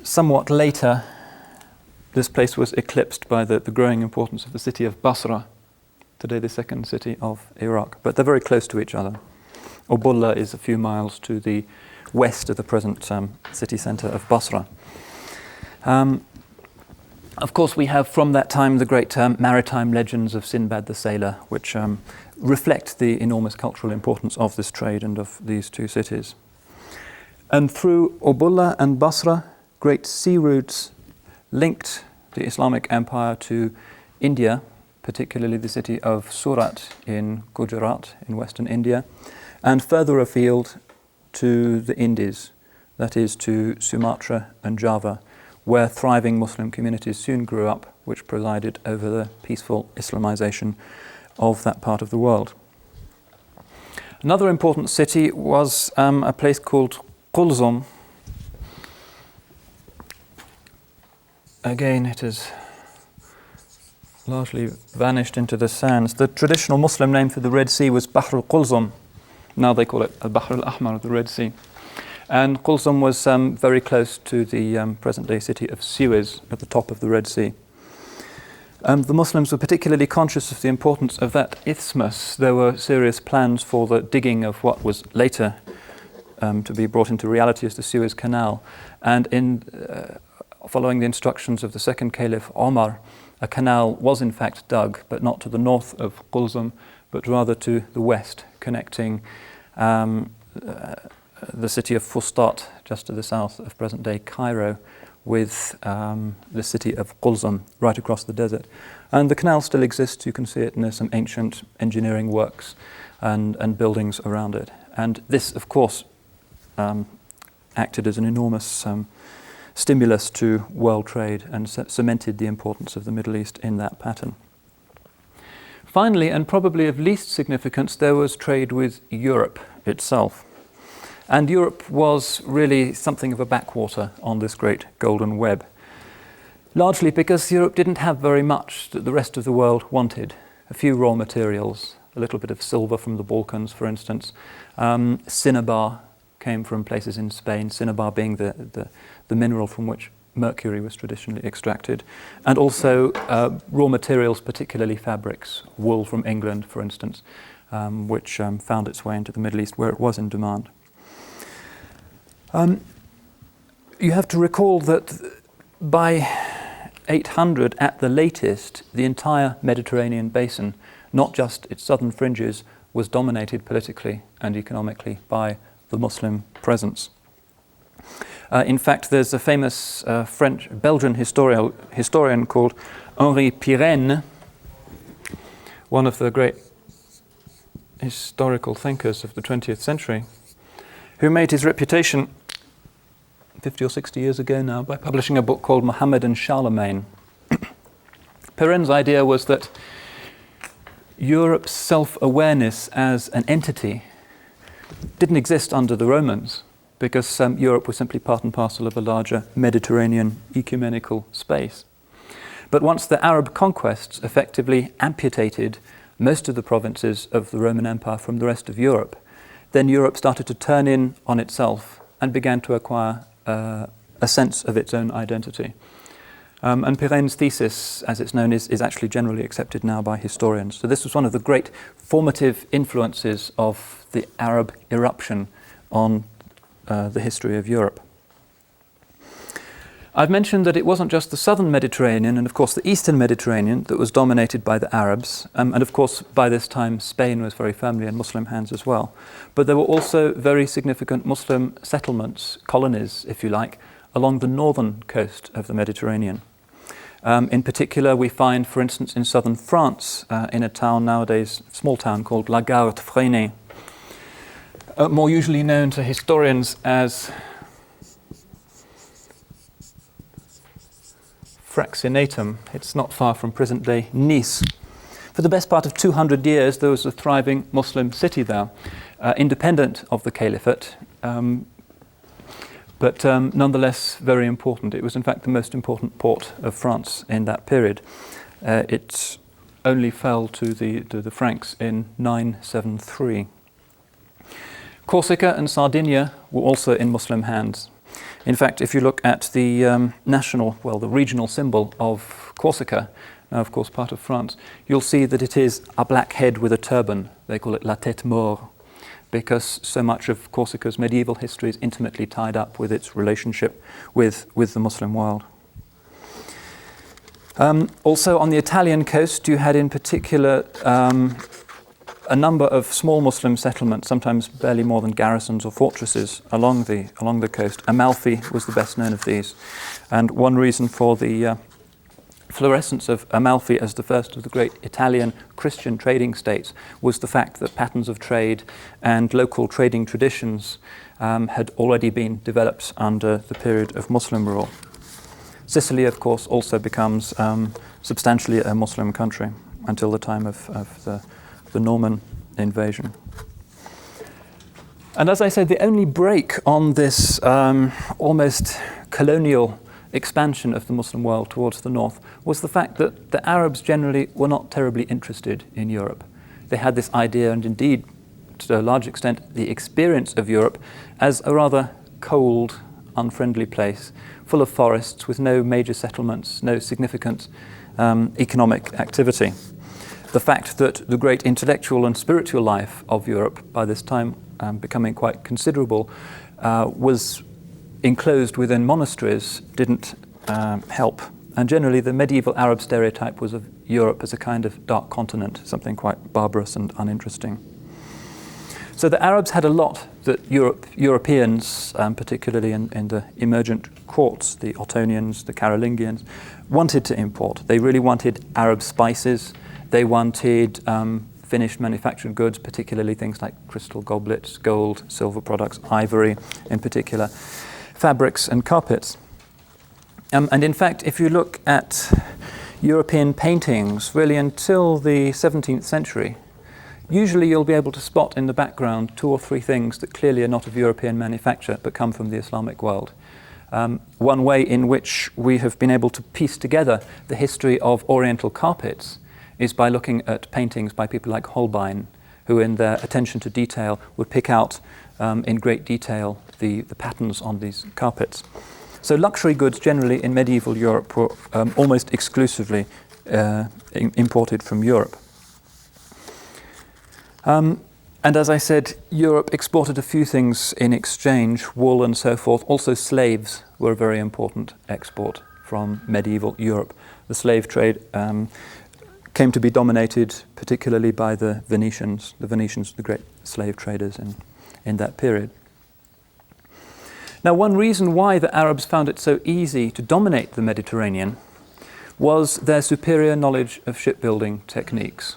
somewhat later, this place was eclipsed by the growing importance of the city of Basra, today the second city of Iraq. But they're very close to each other. Ubulla is a few miles to the west of the present city centre of Basra. Of course, we have from that time the great maritime legends of Sinbad the Sailor, which reflect the enormous cultural importance of this trade and of these two cities. And through Ubulla and Basra, great sea routes linked the Islamic Empire to India, particularly the city of Surat in Gujarat in western India, and further afield to the Indies, that is to Sumatra and Java, where thriving Muslim communities soon grew up, which presided over the peaceful Islamization of that part of the world. Another important city was a place called Qulzum. Again, it has largely vanished into the sands. The traditional Muslim name for the Red Sea was Bahr al-Qulzum. Now they call it al-Bahr al-Ahmar, the Red Sea. And Qulzum was very close to the present-day city of Suez at the top of the Red Sea. The Muslims were particularly conscious of the importance of that isthmus. There were serious plans for the digging of what was later to be brought into reality as the Suez Canal. And in following the instructions of the second Caliph Omar, a canal was in fact dug, but not to the north of Qulzum, but rather to the west, connecting the city of Fustat, just to the south of present-day Cairo, with the city of Qulzum, right across the desert. And the canal still exists, you can see it, and there's some ancient engineering works and buildings around it. And this, of course, acted as an enormous stimulus to world trade and cemented the importance of the Middle East in that pattern. Finally, and probably of least significance, there was trade with Europe itself. And Europe was really something of a backwater on this great golden web, largely because Europe didn't have very much that the rest of the world wanted. A few raw materials, a little bit of silver from the Balkans, for instance. Cinnabar came from places in Spain, cinnabar being the mineral from which mercury was traditionally extracted, and also raw materials, particularly fabrics, wool from England, for instance, which found its way into the Middle East where it was in demand. You have to recall that by 800 at the latest, the entire Mediterranean basin, not just its southern fringes, was dominated politically and economically by the Muslim presence. In fact, there's a famous Belgian historian called Henri Pirenne, one of the great historical thinkers of the 20th century, who made his reputation 50 or 60 years ago now by publishing a book called Muhammad and Charlemagne. Pirenne's idea was that Europe's self-awareness as an entity didn't exist under the Romans, because Europe was simply part and parcel of a larger Mediterranean ecumenical space. But once the Arab conquests effectively amputated most of the provinces of the Roman Empire from the rest of Europe, then Europe started to turn in on itself and began to acquire a sense of its own identity. And Piraine's thesis, as it's known, is actually generally accepted now by historians. So this was one of the great formative influences of the Arab eruption on the history of Europe. I've mentioned that it wasn't just the southern Mediterranean and of course the eastern Mediterranean that was dominated by the Arabs, and of course by this time Spain was very firmly in Muslim hands as well. But there were also very significant Muslim settlements, colonies if you like, along the northern coast of the Mediterranean. In particular, we find, for instance, in southern France, in a town nowadays, small town called La Garde-Freinet, more usually known to historians as Fraxinatum. It's not far from present-day Nice. For the best part of 200 years, there was a thriving Muslim city there, independent of the caliphate, but nonetheless very important. It was in fact the most important port of France in that period. It only fell to the Franks in 973. Corsica and Sardinia were also in Muslim hands. In fact, if you look at the the regional symbol of Corsica, now of course part of France, you'll see that it is a black head with a turban. They call it la tête mort, because so much of Corsica's medieval history is intimately tied up with its relationship with the Muslim world. Also on the Italian coast, you had in particular a number of small Muslim settlements, sometimes barely more than garrisons or fortresses along the coast. Amalfi was the best known of these, and one reason for the fluorescence of Amalfi as the first of the great Italian Christian trading states was the fact that patterns of trade and local trading traditions had already been developed under the period of Muslim rule. Sicily, of course, also becomes substantially a Muslim country until the time of the Norman invasion. And as I said, the only break on this almost colonial expansion of the Muslim world towards the north was the fact that the Arabs generally were not terribly interested in Europe. They had this idea, and indeed to a large extent the experience of Europe, as a rather cold, unfriendly place, full of forests with no major settlements, no significant economic activity. The fact that the great intellectual and spiritual life of Europe, by this time becoming quite considerable, was enclosed within monasteries didn't help. And generally the medieval Arab stereotype was of Europe as a kind of dark continent, something quite barbarous and uninteresting. So the Arabs had a lot that Europeans, particularly in the emergent courts, the Ottonians, the Carolingians, wanted to import. They really wanted Arab spices. They wanted finished manufactured goods, particularly things like crystal goblets, gold, silver products, ivory in particular, fabrics and carpets. And in fact, if you look at European paintings, really until the 17th century, usually you'll be able to spot in the background 2 or 3 things that clearly are not of European manufacture but come from the Islamic world. One way in which we have been able to piece together the history of Oriental carpets is by looking at paintings by people like Holbein, who in their attention to detail would pick out in great detail the patterns on these carpets. So luxury goods generally in medieval Europe were almost exclusively imported from Europe. And as I said, Europe exported a few things in exchange, wool and so forth. Also slaves were a very important export from medieval Europe. The slave trade came to be dominated particularly by the Venetians. The Venetians, the great slave traders in that period. Now, one reason why the Arabs found it so easy to dominate the Mediterranean was their superior knowledge of shipbuilding techniques.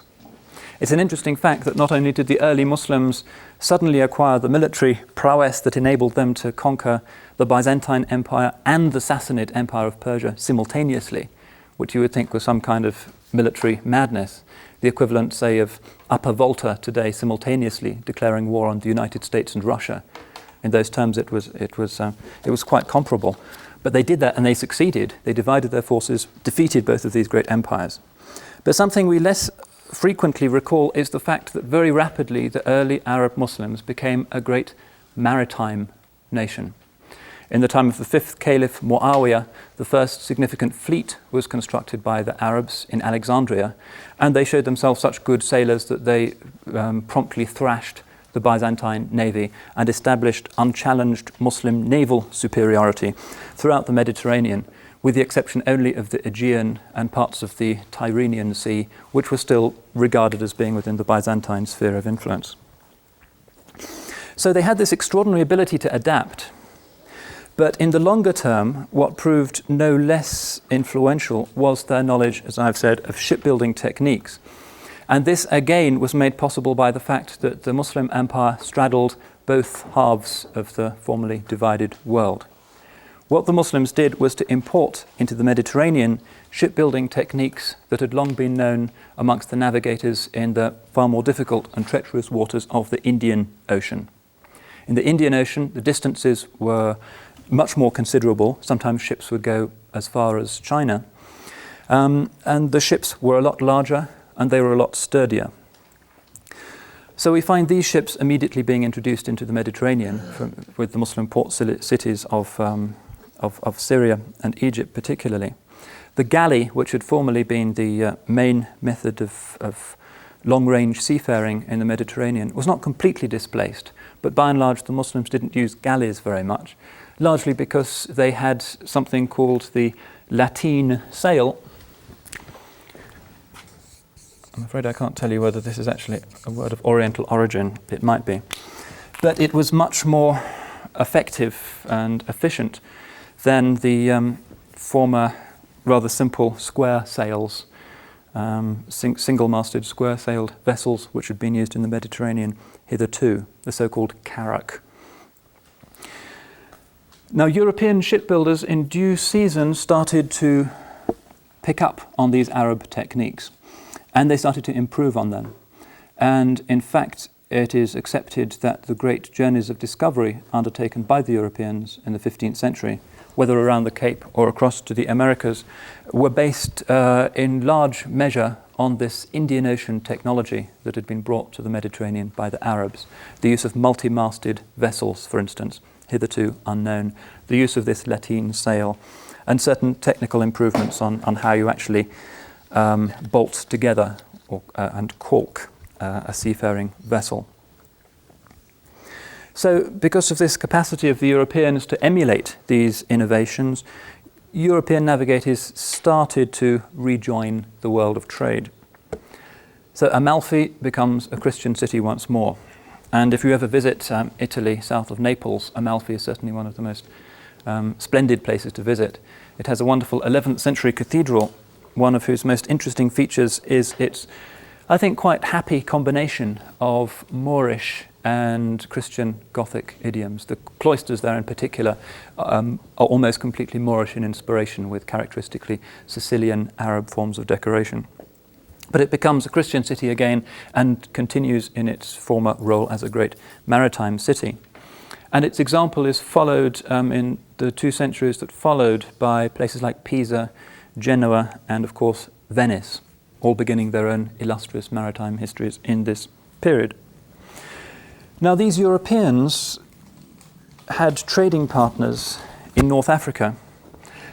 It's an interesting fact that not only did the early Muslims suddenly acquire the military prowess that enabled them to conquer the Byzantine Empire and the Sassanid Empire of Persia simultaneously, which you would think was some kind of military madness, the equivalent, say, of Upper Volta today simultaneously declaring war on the United States and Russia. In those terms, it was quite comparable. But they did that and they succeeded. They divided their forces, defeated both of these great empires. But something we less frequently recall is the fact that very rapidly the early Arab Muslims became a great maritime nation. In the time of the fifth Caliph Muawiyah, the first significant fleet was constructed by the Arabs in Alexandria, and they showed themselves such good sailors that they promptly thrashed the Byzantine navy and established unchallenged Muslim naval superiority throughout the Mediterranean, with the exception only of the Aegean and parts of the Tyrrhenian Sea, which were still regarded as being within the Byzantine sphere of influence. So they had this extraordinary ability to adapt. But in the longer term, what proved no less influential was their knowledge, as I've said, of shipbuilding techniques. And this again was made possible by the fact that the Muslim empire straddled both halves of the formerly divided world. What the Muslims did was to import into the Mediterranean shipbuilding techniques that had long been known amongst the navigators in the far more difficult and treacherous waters of the Indian Ocean. In the Indian Ocean, the distances were much more considerable. Sometimes ships would go as far as China. And the ships were a lot larger and they were a lot sturdier. So we find these ships immediately being introduced into the Mediterranean with the Muslim port cities of Syria and Egypt particularly. The galley, which had formerly been the main method of long-range seafaring in the Mediterranean, was not completely displaced, but by and large the Muslims didn't use galleys very much, largely because they had something called the lateen sail. I'm afraid I can't tell you whether this is actually a word of Oriental origin. It might be. But it was much more effective and efficient than the former rather simple square sails, single-masted square-sailed vessels which had been used in the Mediterranean hitherto, the so-called carrack. Now, European shipbuilders in due season started to pick up on these Arab techniques, and they started to improve on them. And in fact, it is accepted that the great journeys of discovery undertaken by the Europeans in the 15th century, whether around the Cape or across to the Americas, were based in large measure on this Indian Ocean technology that had been brought to the Mediterranean by the Arabs. The use of multi-masted vessels, for instance, hitherto unknown, the use of this lateen sail, and certain technical improvements on how you actually bolt together and caulk a seafaring vessel. So because of this capacity of the Europeans to emulate these innovations, European navigators started to rejoin the world of trade. So Amalfi becomes a Christian city once more. And if you ever visit Italy, south of Naples, Amalfi is certainly one of the most splendid places to visit. It has a wonderful 11th century cathedral, one of whose most interesting features is its, I think, quite happy combination of Moorish and Christian Gothic idioms. The cloisters there in particular are almost completely Moorish in inspiration, with characteristically Sicilian Arab forms of decoration. But it becomes a Christian city again and continues in its former role as a great maritime city. And its example is followed in the 2 centuries that followed by places like Pisa, Genoa, and of course Venice, all beginning their own illustrious maritime histories in this period. Now, these Europeans had trading partners in North Africa,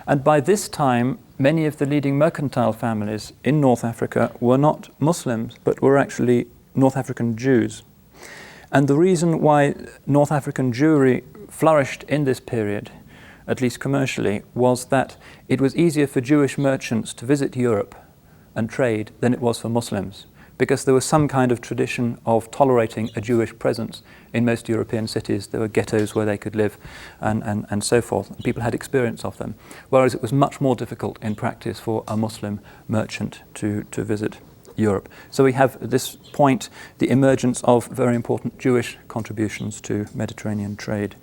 and by this time many of the leading mercantile families in North Africa were not Muslims, but were actually North African Jews. And the reason why North African Jewry flourished in this period, at least commercially, was that it was easier for Jewish merchants to visit Europe and trade than it was for Muslims, because there was some kind of tradition of tolerating a Jewish presence in most European cities. There were ghettos where they could live and so forth. And people had experience of them, whereas it was much more difficult in practice for a Muslim merchant to visit Europe. So we have at this point the emergence of very important Jewish contributions to Mediterranean trade.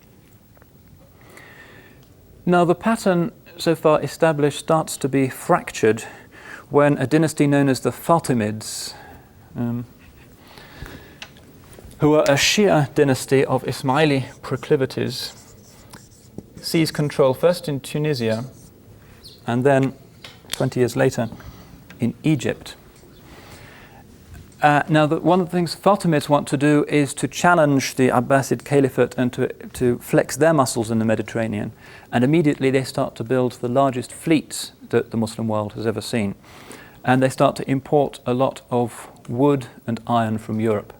Now, the pattern so far established starts to be fractured when a dynasty known as the Fatimids, who are a Shia dynasty of Ismaili proclivities, seize control first in Tunisia and then 20 years later in Egypt. Now, one of the things Fatimids want to do is to challenge the Abbasid Caliphate and to flex their muscles in the Mediterranean. And immediately they start to build the largest fleets that the Muslim world has ever seen. And they start to import a lot of wood and iron from Europe.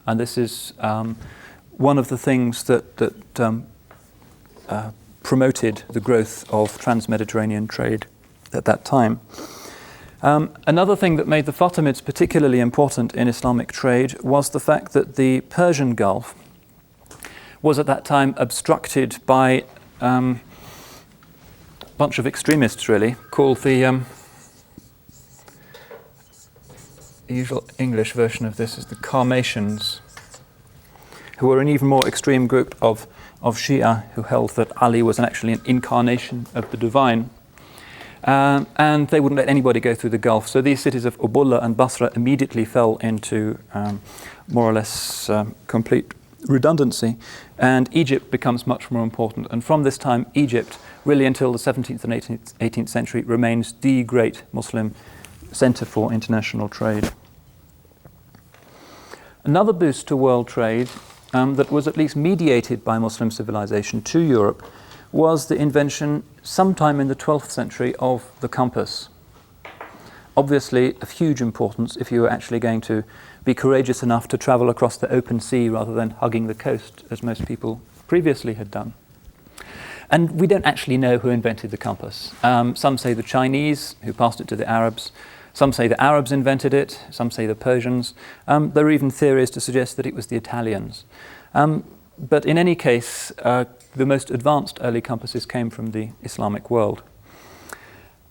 And this is one of the things that promoted the growth of trans-Mediterranean trade at that time. Another thing that made the Fatimids particularly important in Islamic trade was the fact that the Persian Gulf was at that time obstructed by a bunch of extremists, really, called the usual English version of this is the Karmatians, who were an even more extreme group of Shia who held that Ali was actually an incarnation of the divine. And they wouldn't let anybody go through the Gulf. So these cities of Ubulla and Basra immediately fell into more or less complete redundancy. And Egypt becomes much more important. And from this time, Egypt, really until the 17th and 18th century, remains the great Muslim center for international trade. Another boost to world trade that was at least mediated by Muslim civilization to Europe was the invention sometime in the 12th century of the compass. Obviously of huge importance if you were actually going to be courageous enough to travel across the open sea rather than hugging the coast as most people previously had done. And we don't actually know who invented the compass. Some say the Chinese, who passed it to the Arabs. Some say the Arabs invented it. Some say the Persians. There are even theories to suggest that it was the Italians. But in any case, the most advanced early compasses came from the Islamic world.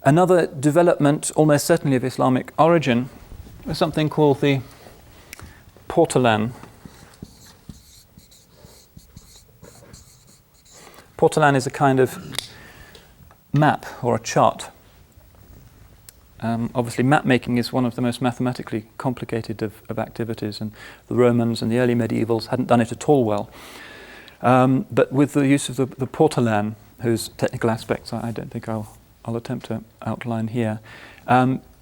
Another development, almost certainly of Islamic origin, was something called the portolan. Portolan is a kind of map or a chart. Obviously, map making is one of the most mathematically complicated of activities, and the Romans and the early medievals hadn't done it at all well. But with the use of the portolan, whose technical aspects I don't think I'll attempt to outline here,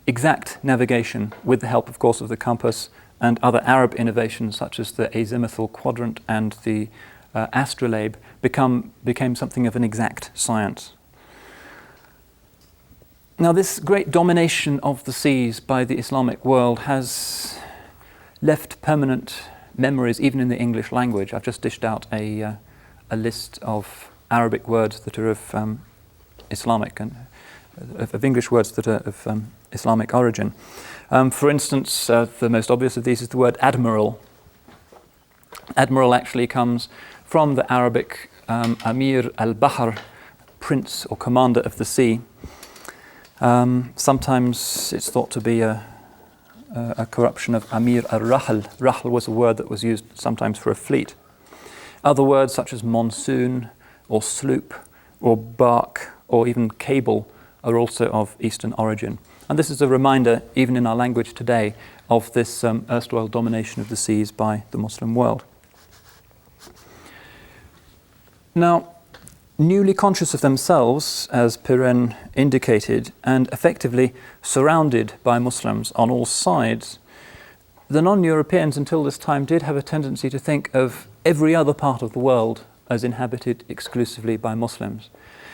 exact navigation with the help, of course, of the compass and other Arab innovations such as the azimuthal quadrant and the astrolabe became something of an exact science. Now, this great domination of the seas by the Islamic world has left permanent memories even in the English language. I've just dished out a list of Arabic words that are of Islamic and of English words that are of Islamic origin. For instance, the most obvious of these is the word admiral. Admiral actually comes from the Arabic Amir al-Bahr, prince or commander of the sea. Sometimes it's thought to be a corruption of Amir al-Rahl. Rahl was a word that was used sometimes for a fleet. Other words such as monsoon or sloop or bark or even cable are also of Eastern origin. And this is a reminder, even in our language today, of this erstwhile domination of the seas by the Muslim world. Now, newly conscious of themselves, as Pirenne indicated, and effectively surrounded by Muslims on all sides, the non-Europeans until this time did have a tendency to think of every other part of the world as inhabited exclusively by Muslims.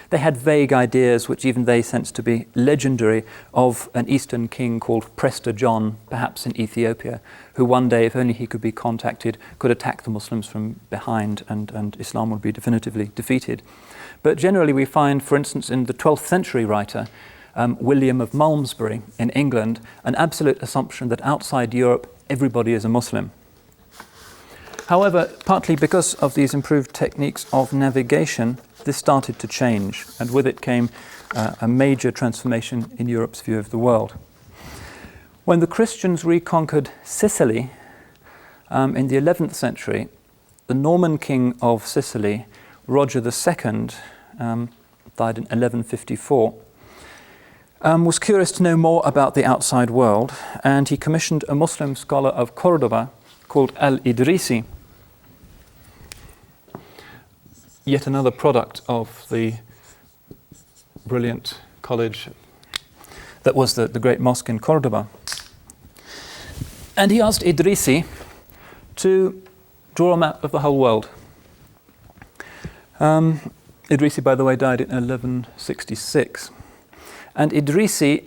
They had vague ideas, which even they sensed to be legendary, of an Eastern king called Prester John, perhaps in Ethiopia, who one day, if only he could be contacted, could attack the Muslims from behind and Islam would be definitively defeated. But generally we find, for instance, in the 12th century writer, William of Malmesbury in England, an absolute assumption that outside Europe everybody is a Muslim. However, partly because of these improved techniques of navigation, this started to change, and with it came a major transformation in Europe's view of the world. When the Christians reconquered Sicily in the 11th century, the Norman king of Sicily, Roger II, died in 1154, was curious to know more about the outside world, and he commissioned a Muslim scholar of Cordoba called al-Idrisi, yet another product of the brilliant college that was the great mosque in Cordoba. And he asked Idrisi to draw a map of the whole world. Idrisi, by the way, died in 1166. And Idrisi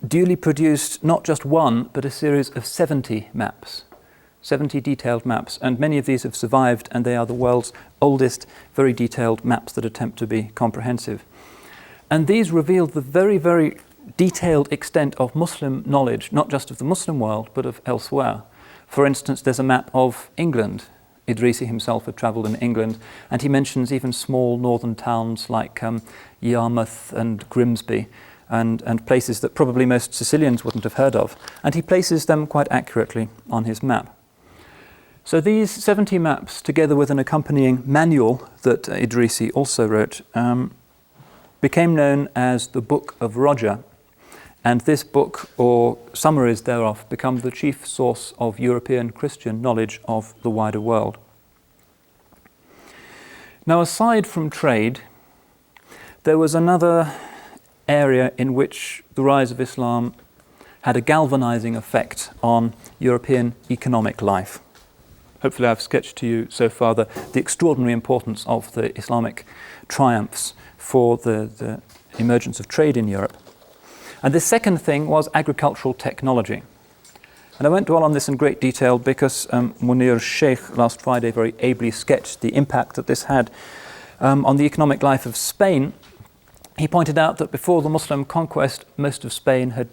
duly produced not just one, but a series of 70 maps, 70 detailed maps. And many of these have survived, and they are the world's oldest, very detailed maps that attempt to be comprehensive. And these revealed the very, very detailed extent of Muslim knowledge, not just of the Muslim world, but of elsewhere. For instance, there's a map of England. Idrisi himself had travelled in England, and he mentions even small northern towns like Yarmouth and Grimsby, and places that probably most Sicilians wouldn't have heard of. And he places them quite accurately on his map. So these 70 maps, together with an accompanying manual that Idrisi also wrote, became known as the Book of Roger. And this book, or summaries thereof, become the chief source of European Christian knowledge of the wider world. Now, aside from trade, there was another area in which the rise of Islam had a galvanizing effect on European economic life. Hopefully I've sketched to you so far the extraordinary importance of the Islamic triumphs for the emergence of trade in Europe. And the second thing was agricultural technology. And I won't dwell on this in great detail because Munir Sheikh last Friday very ably sketched the impact that this had on the economic life of Spain. He pointed out that before the Muslim conquest, most of Spain had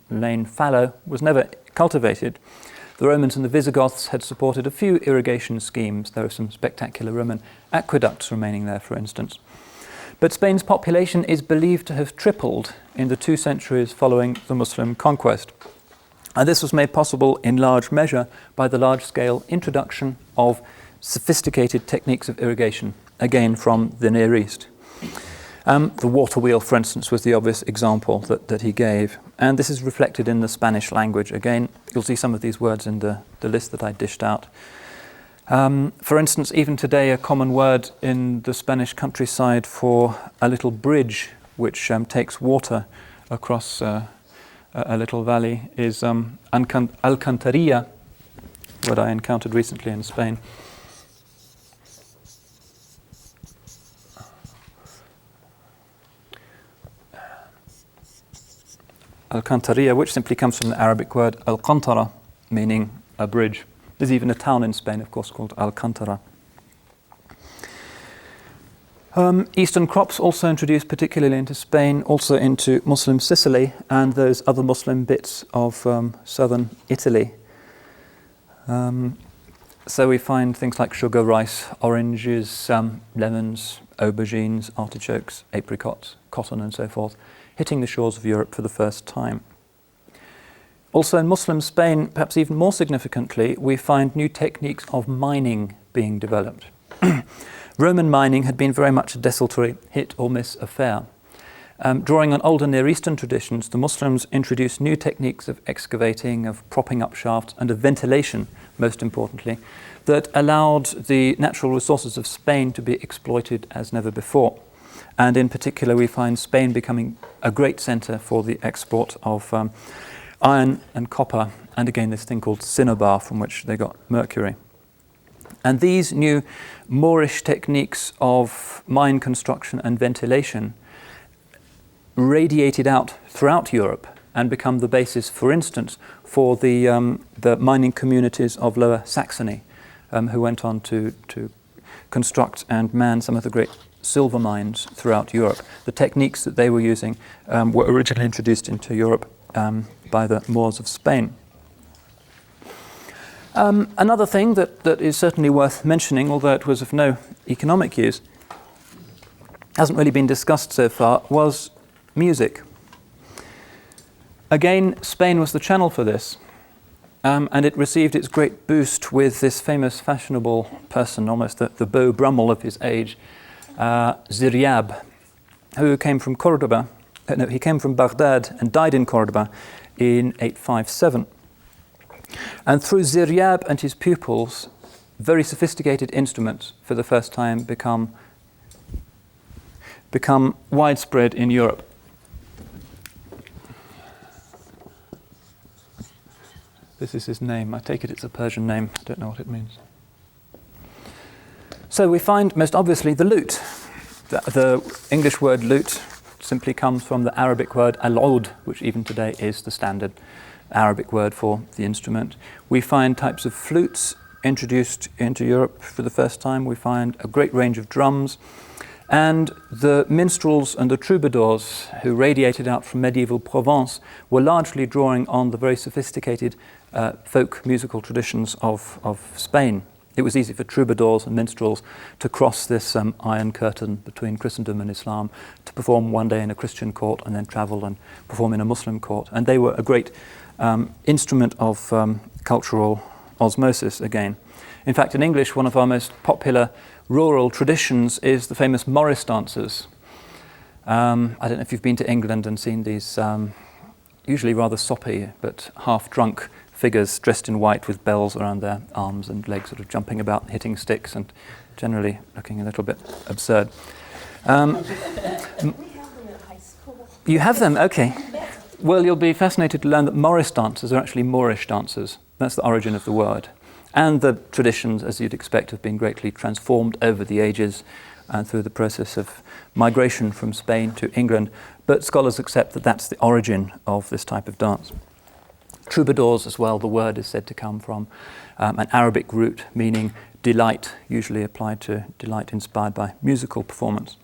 lain fallow, was never cultivated. The Romans and the Visigoths had supported a few irrigation schemes. There are some spectacular Roman aqueducts remaining there, for instance. But Spain's population is believed to have tripled in the 2 centuries following the Muslim conquest. And this was made possible in large measure by the large-scale introduction of sophisticated techniques of irrigation, again from the Near East. The water wheel, for instance, was the obvious example that he gave. And this is reflected in the Spanish language. Again, you'll see some of these words in the list that I dished out. For instance, even today, a common word in the Spanish countryside for a little bridge which takes water across a little valley is alcantarilla, what I encountered recently in Spain. Alcantarilla, which simply comes from the Arabic word al-qantara, meaning a bridge. There's even a town in Spain, of course, called Alcántara. Eastern crops also introduced particularly into Spain, also into Muslim Sicily and those other Muslim bits of southern Italy. So we find things like sugar, rice, oranges, lemons, aubergines, artichokes, apricots, cotton and so forth, hitting the shores of Europe for the first time. Also in Muslim Spain, perhaps even more significantly, we find new techniques of mining being developed. Roman mining had been very much a desultory hit or miss affair. Drawing on older Near Eastern traditions, the Muslims introduced new techniques of excavating, of propping up shafts, and of ventilation, most importantly, that allowed the natural resources of Spain to be exploited as never before. And in particular, we find Spain becoming a great centre for the export of iron and copper, and again this thing called cinnabar from which they got mercury. And these new Moorish techniques of mine construction and ventilation radiated out throughout Europe and become the basis, for instance, for the mining communities of Lower Saxony, who went on to construct and man some of the great silver mines throughout Europe. The techniques that they were using were originally introduced into Europe by the Moors of Spain. Another thing that is certainly worth mentioning, although it was of no economic use, hasn't really been discussed so far, was music. Again, Spain was the channel for this, and it received its great boost with this famous fashionable person, almost the Beau Brummel of his age, Ziryab, who came from Cordoba. No, he came from Baghdad and died in Cordoba in 857. And through Ziryab and his pupils, very sophisticated instruments for the first time become widespread in Europe. This is his name. I take it it's a Persian name. I don't know what it means. So we find most obviously the lute. The English word lute simply comes from the Arabic word al-ud, which even today is the standard Arabic word for the instrument. We find types of flutes introduced into Europe for the first time. We find a great range of drums. And the minstrels and the troubadours who radiated out from medieval Provence were largely drawing on the very sophisticated folk musical traditions of Spain. It was easy for troubadours and minstrels to cross this iron curtain between Christendom and Islam, to perform one day in a Christian court and then travel and perform in a Muslim court. And they were a great instrument of cultural osmosis again. In fact, in English, one of our most popular rural traditions is the famous Morris dances. I don't know if you've been to England and seen these usually rather soppy but half-drunk figures dressed in white with bells around their arms and legs, sort of jumping about, hitting sticks, and generally looking a little bit absurd. We have them at high school. You have them? Okay. Well, you'll be fascinated to learn that Morris dancers are actually Moorish dancers. That's the origin of the word. And the traditions, as you'd expect, have been greatly transformed over the ages and through the process of migration from Spain to England. But scholars accept that that's the origin of this type of dance. Troubadours as well, the word is said to come from an Arabic root meaning delight, usually applied to delight inspired by musical performance.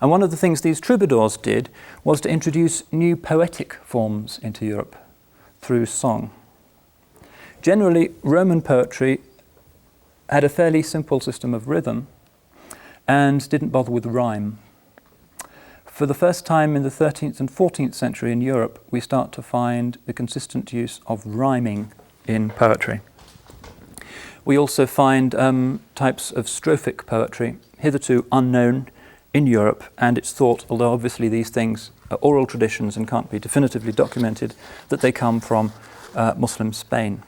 And one of the things these troubadours did was to introduce new poetic forms into Europe through song. Generally, Roman poetry had a fairly simple system of rhythm and didn't bother with rhyme. For the first time in the 13th and 14th century in Europe, we start to find the consistent use of rhyming in poetry. We also find types of strophic poetry, hitherto unknown in Europe, and it's thought, although obviously these things are oral traditions and can't be definitively documented, that they come from Muslim Spain.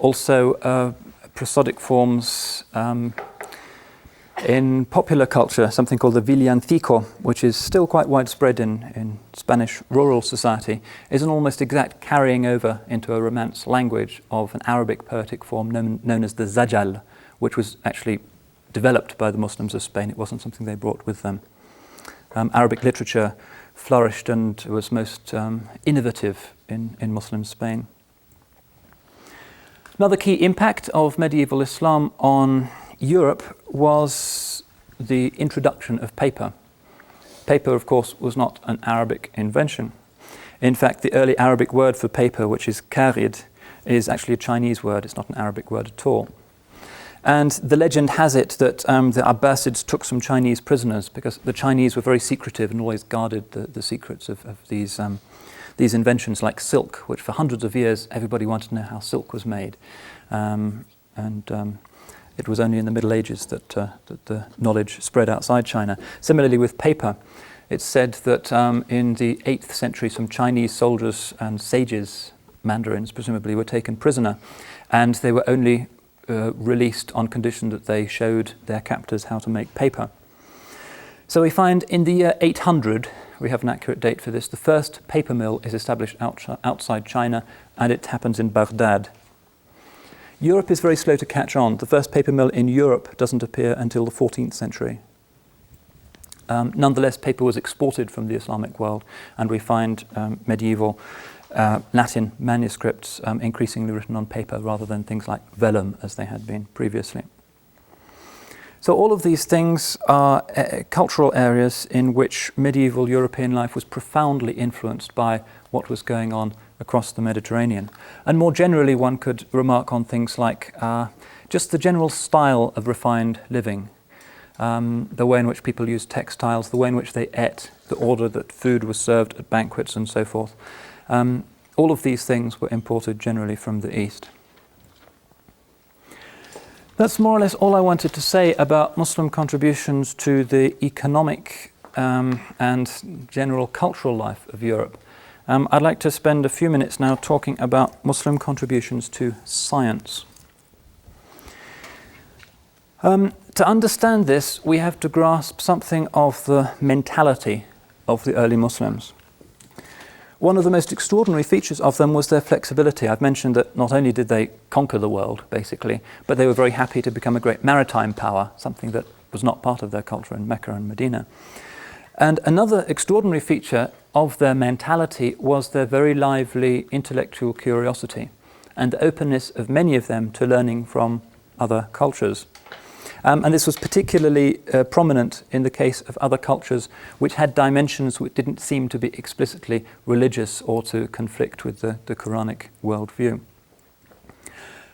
Also, prosodic forms in popular culture, something called the villancico, which is still quite widespread in Spanish rural society, is an almost exact carrying over into a Romance language of an Arabic poetic form known as the zajal, which was actually developed by the Muslims of Spain. It wasn't something they brought with them. Arabic literature flourished and was most innovative in Muslim Spain. Another key impact of medieval Islam on Europe was the introduction of paper. Paper, of course, was not an Arabic invention. In fact, the early Arabic word for paper, which is karid, is actually a Chinese word. It's not an Arabic word at all. And the legend has it that the Abbasids took some Chinese prisoners because the Chinese were very secretive and always guarded the secrets of these inventions like silk, which for hundreds of years everybody wanted to know how silk was made. It was only in the Middle Ages that the knowledge spread outside China. Similarly with paper, it's said that in the 8th century some Chinese soldiers and sages, mandarins presumably, were taken prisoner, and they were only released on condition that they showed their captors how to make paper. So we find in the year 800, we have an accurate date for this, the first paper mill is established outside China, and it happens in Baghdad. Europe is very slow to catch on. The first paper mill in Europe doesn't appear until the 14th century. Nonetheless, paper was exported from the Islamic world, and we find medieval Latin manuscripts increasingly written on paper rather than things like vellum as they had been previously. So all of these things are cultural areas in which medieval European life was profoundly influenced by what was going on across the Mediterranean. And more generally, one could remark on things like just the general style of refined living, the way in which people used textiles, the way in which they ate, the order that food was served at banquets and so forth. All of these things were imported generally from the East. That's more or less all I wanted to say about Muslim contributions to the economic and general cultural life of Europe. I'd like to spend a few minutes now talking about Muslim contributions to science. To understand this, we have to grasp something of the mentality of the early Muslims. One of the most extraordinary features of them was their flexibility. I've mentioned that not only did they conquer the world, basically, but they were very happy to become a great maritime power, something that was not part of their culture in Mecca and Medina. And another extraordinary feature of their mentality was their very lively intellectual curiosity and the openness of many of them to learning from other cultures. And this was particularly prominent in the case of other cultures which had dimensions which didn't seem to be explicitly religious or to conflict with the Qur'anic worldview.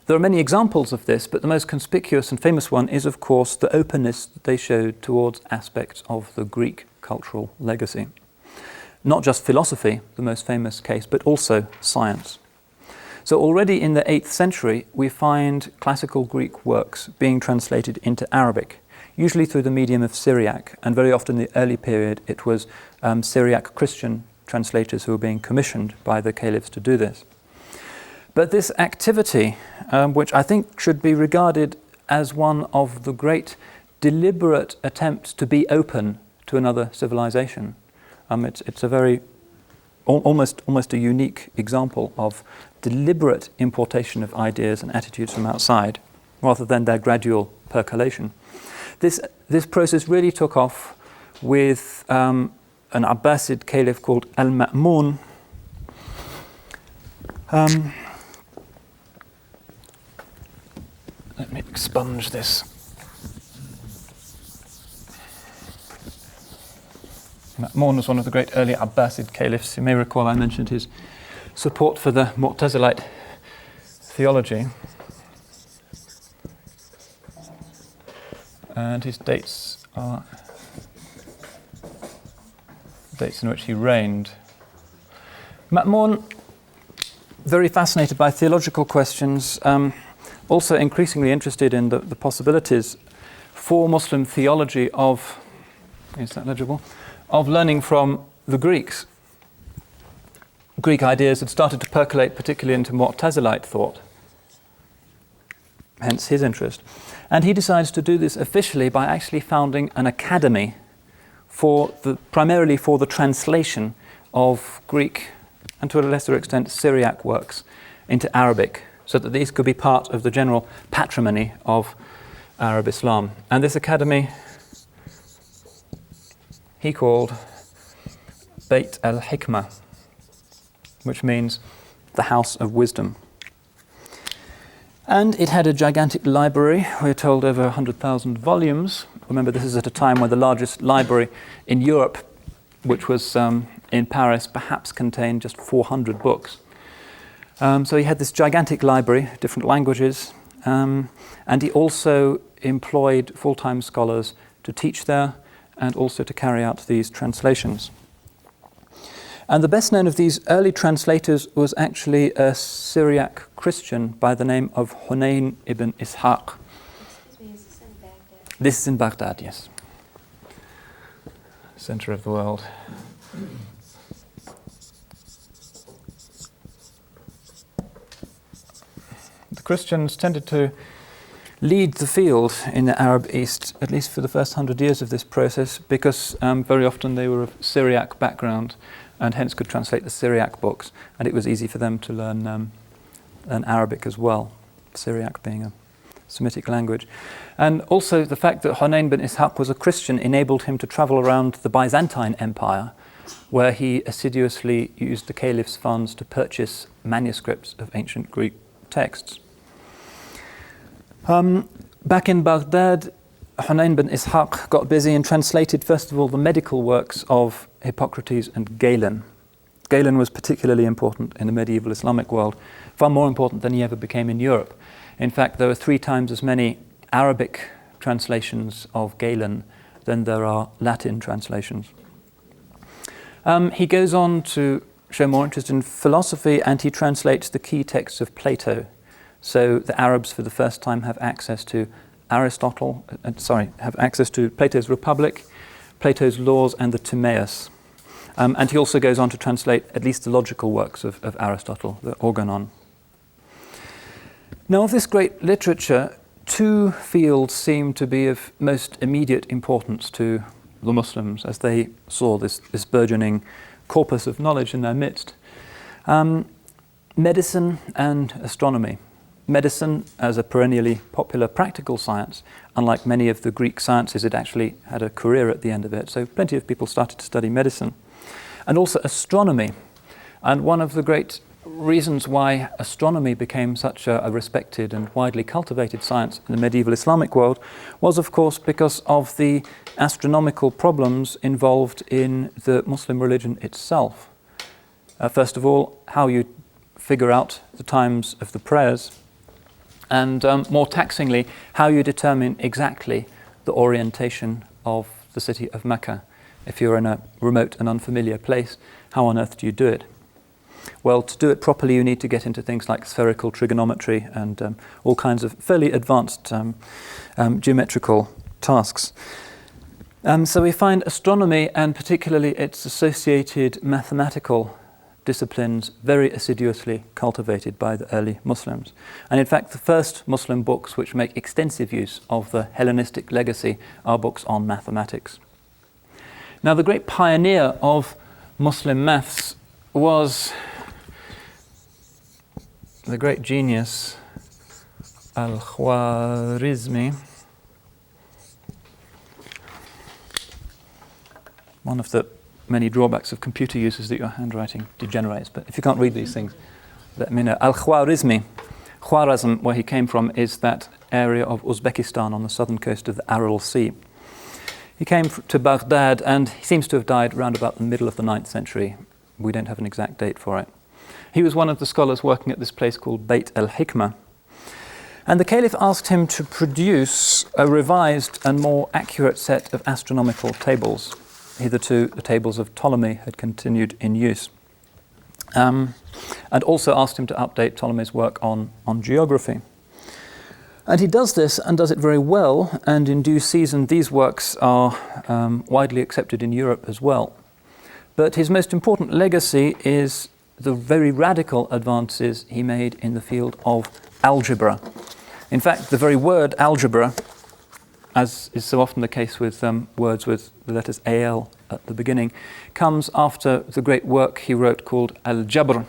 There are many examples of this, but the most conspicuous and famous one is, of course, the openness that they showed towards aspects of the Greek cultural legacy. Not just philosophy, the most famous case, but also science. So already in the 8th century, we find classical Greek works being translated into Arabic, usually through the medium of Syriac, and very often in the early period it was Syriac Christian translators who were being commissioned by the caliphs to do this. But this activity, which I think should be regarded as one of the great deliberate attempts to be open to another civilization, it's a very almost a unique example of deliberate importation of ideas and attitudes from outside, rather than their gradual percolation. This process really took off with an Abbasid caliph called al-Ma'mun. Let me expunge this. Ma'mun was one of the great early Abbasid caliphs. You may recall I mentioned his support for the Mu'tazilite theology. And his dates are dates in which he reigned. Ma'mun, very fascinated by theological questions, also increasingly interested in the possibilities for Muslim theology of, is that legible? Of learning from the Greeks. Greek ideas had started to percolate particularly into Mu'tazilite thought, hence his interest. And he decides to do this officially by actually founding an academy primarily for the translation of Greek and to a lesser extent Syriac works into Arabic, so that these could be part of the general patrimony of Arab Islam. And this academy he called Beit al-Hikmah, which means the house of wisdom. And it had a gigantic library, we're told over 100,000 volumes. Remember, this is at a time when the largest library in Europe, which was in Paris, perhaps contained just 400 books. So he had this gigantic library, different languages, and he also employed full-time scholars to teach there and also to carry out these translations. And the best known of these early translators was actually a Syriac Christian by the name of Hunayn ibn Ishaq. Excuse me, is this in Baghdad? This is in Baghdad, yes. Center of the world. The Christians tended to lead the field in the Arab East, at least for the first 100 years of this process, because very often they were of Syriac background and hence could translate the Syriac books, and it was easy for them to learn Arabic as well, Syriac being a Semitic language. And also the fact that Hunayn bin Ishaq was a Christian enabled him to travel around the Byzantine Empire, where he assiduously used the caliph's funds to purchase manuscripts of ancient Greek texts. Back in Baghdad, Hunayn bin Ishaq got busy and translated, first of all, the medical works of Hippocrates and Galen. Galen was particularly important in the medieval Islamic world, far more important than he ever became in Europe. In fact, there are 3 times as many Arabic translations of Galen than there are Latin translations. He goes on to show more interest in philosophy, and he translates the key texts of Plato. So the Arabs, for the first time, have access to have access to Plato's Republic, Plato's Laws, and the Timaeus. And he also goes on to translate at least the logical works of Aristotle, the Organon. Now, of this great literature, 2 fields seem to be of most immediate importance to the Muslims as they saw this burgeoning corpus of knowledge in their midst. Medicine and astronomy. Medicine, as a perennially popular practical science, unlike many of the Greek sciences, it actually had a career at the end of it. So plenty of people started to study medicine. And also astronomy. And one of the great reasons why astronomy became such a respected and widely cultivated science in the medieval Islamic world was, of course, because of the astronomical problems involved in the Muslim religion itself. First of all, how you figure out the times of the prayers, and more taxingly, how you determine exactly the orientation of the city of Mecca. If you're in a remote and unfamiliar place, how on earth do you do it? Well, to do it properly, you need to get into things like spherical trigonometry and all kinds of fairly advanced geometrical tasks. So we find astronomy, and particularly its associated mathematical disciplines, very assiduously cultivated by the early Muslims. And in fact, the first Muslim books which make extensive use of the Hellenistic legacy are books on mathematics. Now, the great pioneer of Muslim maths was the great genius al-Khwarizmi. One of the many drawbacks of computer use is that your handwriting degenerates, but if you can't read these things, let me know. Al-Khwarizmi, Khwarazm, where he came from, is that area of Uzbekistan on the southern coast of the Aral Sea. He came to Baghdad, and he seems to have died around about the middle of the 9th century. We don't have an exact date for it. He was one of the scholars working at this place called Beit al-Hikmah. And the Caliph asked him to produce a revised and more accurate set of astronomical tables. Hitherto, the tables of Ptolemy had continued in use. And also asked him to update Ptolemy's work on geography. And he does this, and does it very well, and in due season these works are widely accepted in Europe as well. But his most important legacy is the very radical advances he made in the field of algebra. In fact, the very word algebra, as is so often the case with words with the letters AL at the beginning, comes after the great work he wrote called Al-Jabr.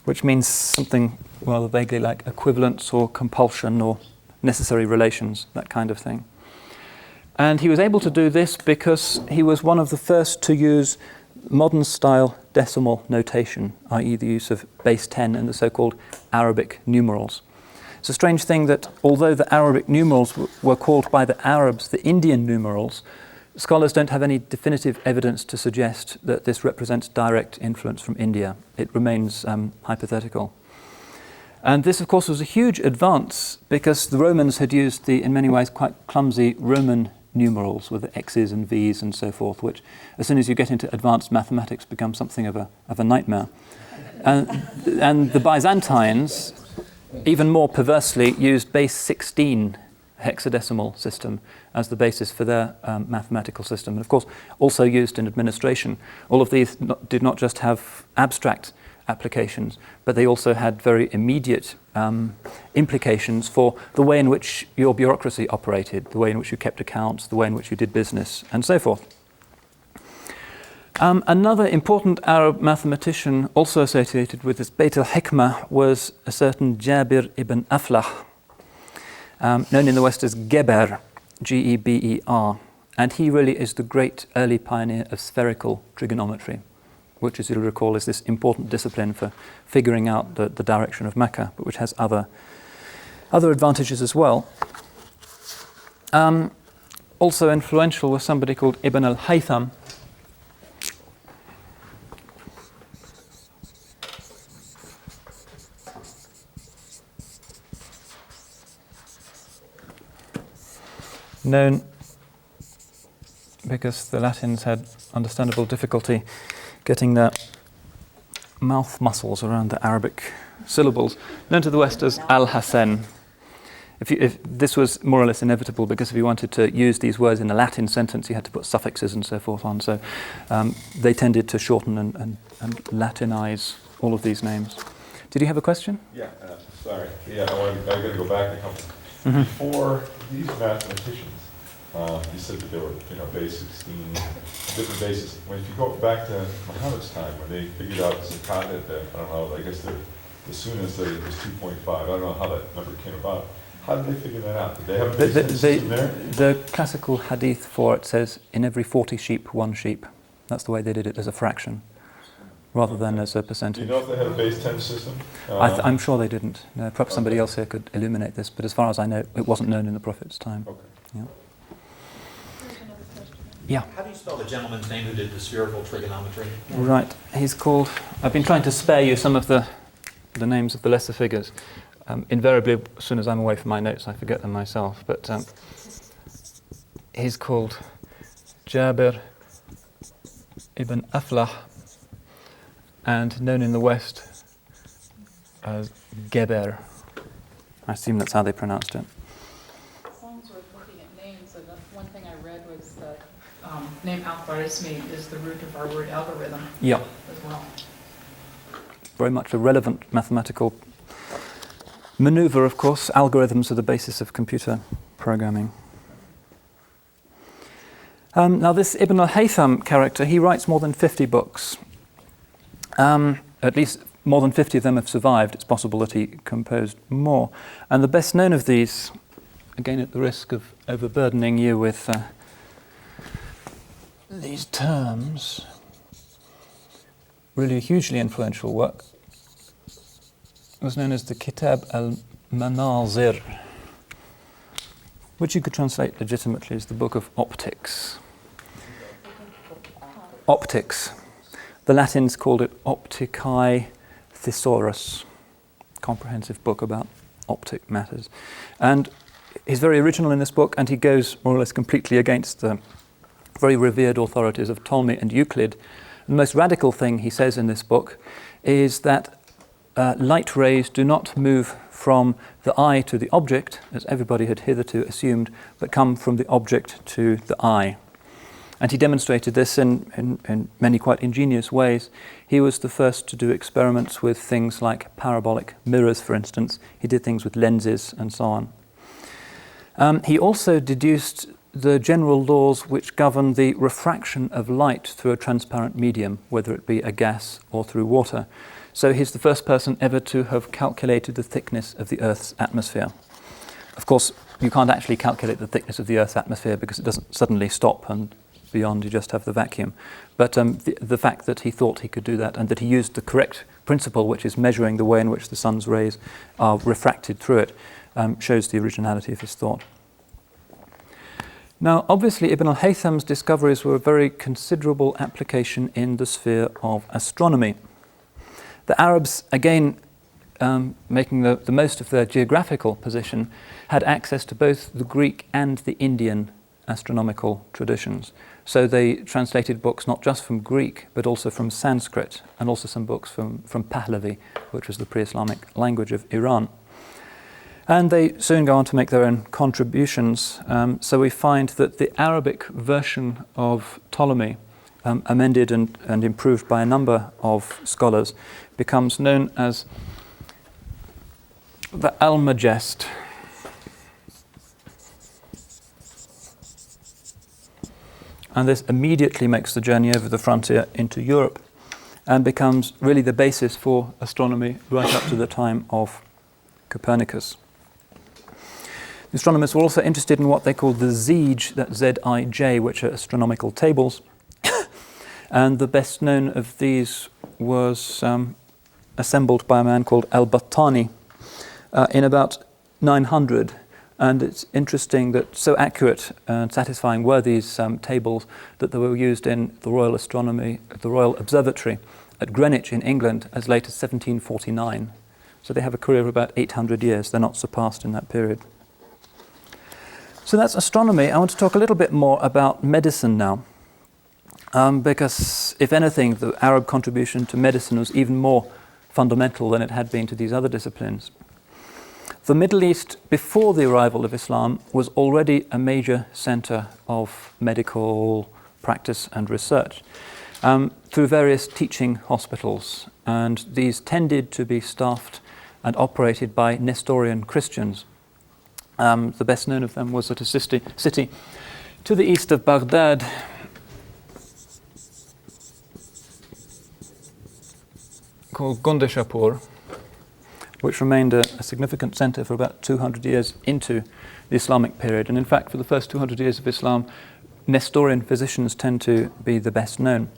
Which means something rather vaguely like equivalence or compulsion or necessary relations, that kind of thing. And he was able to do this because he was one of the first to use modern style decimal notation, i.e. the use of base 10 and the so-called Arabic numerals. It's a strange thing that although the Arabic numerals were called by the Arabs the Indian numerals, scholars don't have any definitive evidence to suggest that this represents direct influence from India. It remains hypothetical. And this, of course, was a huge advance because the Romans had used the, in many ways, quite clumsy Roman numerals with the X's and V's and so forth, which, as soon as you get into advanced mathematics, become something of a nightmare. And the Byzantines, even more perversely, used base 16 hexadecimal system as the basis for their mathematical system. And of course, also used in administration. All of these did not just have abstract applications, but they also had very immediate implications for the way in which your bureaucracy operated, the way in which you kept accounts, the way in which you did business, and so forth. Another important Arab mathematician also associated with this Beit al-Hikmah was a certain Jabir ibn Aflah, known in the West as Geber, G-E-B-E-R, and he really is the great early pioneer of spherical trigonometry, which, as you'll recall, is this important discipline for figuring out the direction of Mecca, but which has other advantages as well. Also influential was somebody called Ibn al-Haytham, known because the Latins had understandable difficulty getting their mouth muscles around the Arabic syllables, known to the West as Al-Hasan. If this was more or less inevitable, because if you wanted to use these words in a Latin sentence, you had to put suffixes and so forth on. So they tended to shorten and Latinize all of these names. Did you have a question? Yeah, sorry. Yeah, I got to go back a couple. Before these mathematicians, you said that there were, base 16, different bases. When if you go back to Muhammad's time, when they figured out zakat at the, I don't know, I guess the Sunnah said it was 2.5. I don't know how that number came about. How did they figure that out? Did they have a base system there? The classical hadith for it says, in every 40 sheep, 1 sheep. That's the way they did it, as a fraction, rather than as a percentage. Do you know if they had a base 10 system? I'm sure they didn't. No, perhaps somebody else here could illuminate this, but as far as I know, it wasn't known in the Prophet's time. Okay. Yeah. Yeah. How do you spell the gentleman's name who did the spherical trigonometry? Right. He's called... I've been trying to spare you some of the names of the lesser figures. Invariably, as soon as I'm away from my notes, I forget them myself. But he's called Jabir ibn Aflah, and known in the West as Geber. I assume that's how they pronounced it. As long as we're looking at names, one thing I read was that name algorithmic is the root of our word algorithm. Yeah. As well. Very much a relevant mathematical maneuver, of course. Algorithms are the basis of computer programming. Now this Ibn al-Haytham character, he writes more than 50 books. At least more than 50 of them have survived. It's possible that he composed more. And the best known of these, again at the risk of overburdening you with these terms, really a hugely influential work, was known as the Kitab al-Manazir, which you could translate legitimately as the Book of Optics. Optics. The Latins called it Opticae Thesaurus, comprehensive book about optic matters. And he's very original in this book, and he goes more or less completely against the very revered authorities of Ptolemy and Euclid. The most radical thing he says in this book is that light rays do not move from the eye to the object, as everybody had hitherto assumed, but come from the object to the eye. And he demonstrated this in many quite ingenious ways. He was the first to do experiments with things like parabolic mirrors, for instance. He did things with lenses and so on. He also deduced the general laws which govern the refraction of light through a transparent medium, whether it be a gas or through water. So he's the first person ever to have calculated the thickness of the Earth's atmosphere. Of course, you can't actually calculate the thickness of the Earth's atmosphere because it doesn't suddenly stop and beyond you just have the vacuum. But the fact that he thought he could do that and that he used the correct principle, which is measuring the way in which the sun's rays are refracted through it, shows the originality of his thought. Now, obviously, Ibn al-Haytham's discoveries were a very considerable application in the sphere of astronomy. The Arabs, again, making the most of their geographical position, had access to both the Greek and the Indian astronomical traditions. So they translated books not just from Greek, but also from Sanskrit, and also some books from Pahlavi, which was the pre-Islamic language of Iran. And they soon go on to make their own contributions. So we find that the Arabic version of Ptolemy, amended and improved by a number of scholars, becomes known as the Almagest. And this immediately makes the journey over the frontier into Europe and becomes really the basis for astronomy right up to the time of Copernicus. The astronomers were also interested in what they called the Zij, that's Z-I-J, which are astronomical tables. And the best known of these was assembled by a man called al-Battani in about 900. And it's interesting that so accurate and satisfying were these tables that they were used in the Royal Astronomy, the Royal Observatory at Greenwich in England as late as 1749. So they have a career of about 800 years. They're not surpassed in that period. So that's astronomy. I want to talk a little bit more about medicine now. Because, if anything, the Arab contribution to medicine was even more fundamental than it had been to these other disciplines. The Middle East, before the arrival of Islam, was already a major center of medical practice and research through various teaching hospitals. And these tended to be staffed and operated by Nestorian Christians. The best known of them was at a city to the east of Baghdad, called Gondeshapur, which remained a significant center for about 200 years into the Islamic period. And in fact, for the first 200 years of Islam, Nestorian physicians tend to be the best known.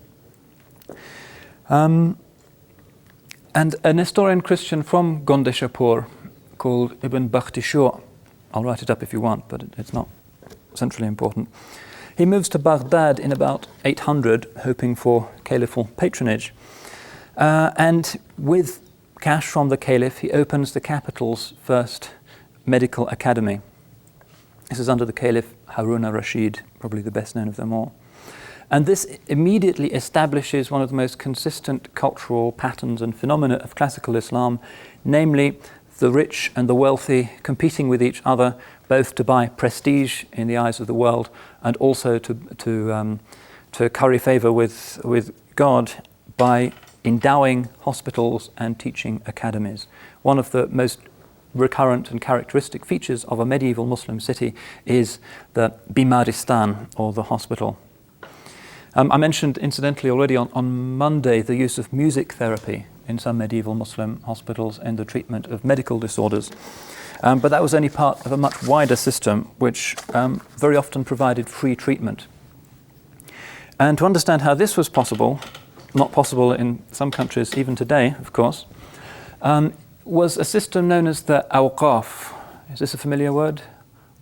And a Nestorian Christian from Gondeshapur called Ibn Bakhtishur, I'll write it up if you want, but it's not centrally important. He moves to Baghdad in about 800, hoping for caliphal patronage. And with cash from the caliph, he opens the capital's first medical academy. This is under the caliph Harun al-Rashid, probably the best known of them all. And this immediately establishes one of the most consistent cultural patterns and phenomena of classical Islam, namely the rich and the wealthy competing with each other, both to buy prestige in the eyes of the world and also to curry favor with God by endowing hospitals and teaching academies. One of the most recurrent and characteristic features of a medieval Muslim city is the bimaristan, or the hospital. I mentioned incidentally already on Monday the use of music therapy in some medieval Muslim hospitals in the treatment of medical disorders. But that was only part of a much wider system which very often provided free treatment. And to understand how this was possible, not possible in some countries even today, of course, was a system known as the awqaf. Is this a familiar word?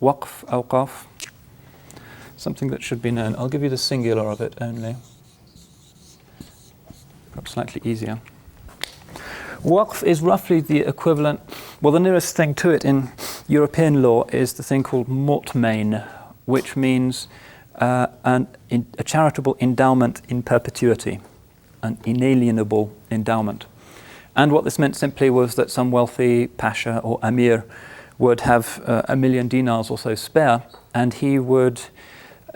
Waqf, awqaf? Something that should be known. I'll give you the singular of it only. Perhaps slightly easier. Waqf is roughly the equivalent, well, the nearest thing to it in European law is the thing called mutmain, which means a charitable endowment in perpetuity, an inalienable endowment. And what this meant simply was that some wealthy pasha or amir would have 1 million dinars or so spare, and he would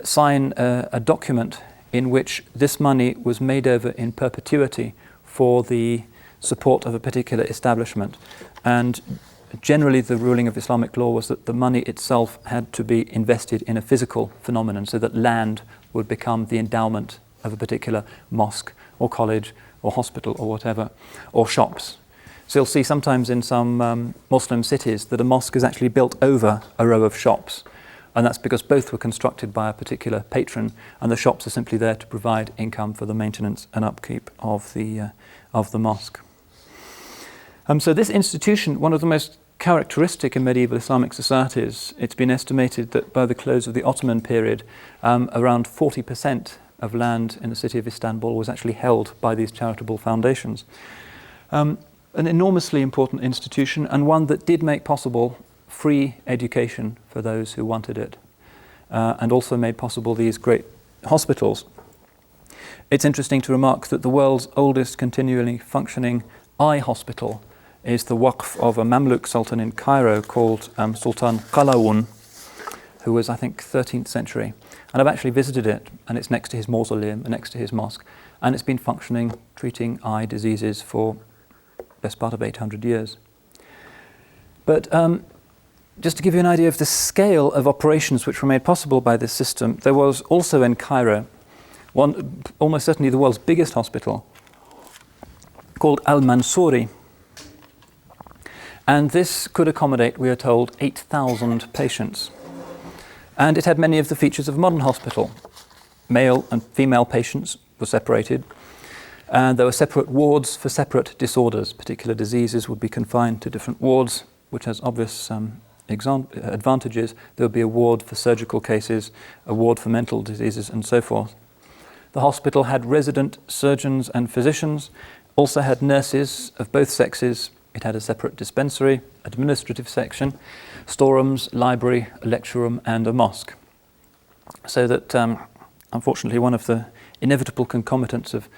sign a document in which this money was made over in perpetuity for the support of a particular establishment. And generally the ruling of Islamic law was that the money itself had to be invested in a physical phenomenon, so that land would become the endowment of a particular mosque or college or hospital or whatever, or shops. So you'll see sometimes in some Muslim cities that a mosque is actually built over a row of shops. And that's because both were constructed by a particular patron, and the shops are simply there to provide income for the maintenance and upkeep of the mosque. So this institution, one of the most characteristic in medieval Islamic societies, it's been estimated that by the close of the Ottoman period, around 40% of land in the city of Istanbul was actually held by these charitable foundations. An enormously important institution, and one that did make possible free education for those who wanted it, and also made possible these great hospitals. It's interesting to remark that the world's oldest continually functioning eye hospital is the waqf of a Mamluk sultan in Cairo called Sultan Qalawun, who was, I think, 13th century. And I've actually visited it, and it's next to his mausoleum and next to his mosque, and it's been functioning, treating eye diseases for the best part of 800 years. But just to give you an idea of the scale of operations which were made possible by this system, there was also in Cairo one, almost certainly the world's biggest hospital, called Al-Mansouri. And this could accommodate, we are told, 8,000 patients. And it had many of the features of a modern hospital. Male and female patients were separated, and there were separate wards for separate disorders. Particular diseases would be confined to different wards, which has obvious advantages. There would be a ward for surgical cases, a ward for mental diseases, and so forth. The hospital had resident surgeons and physicians, also had nurses of both sexes. It had a separate dispensary, administrative section, storerooms, library, a lecture room, and a mosque. So that, unfortunately, one of the inevitable concomitants of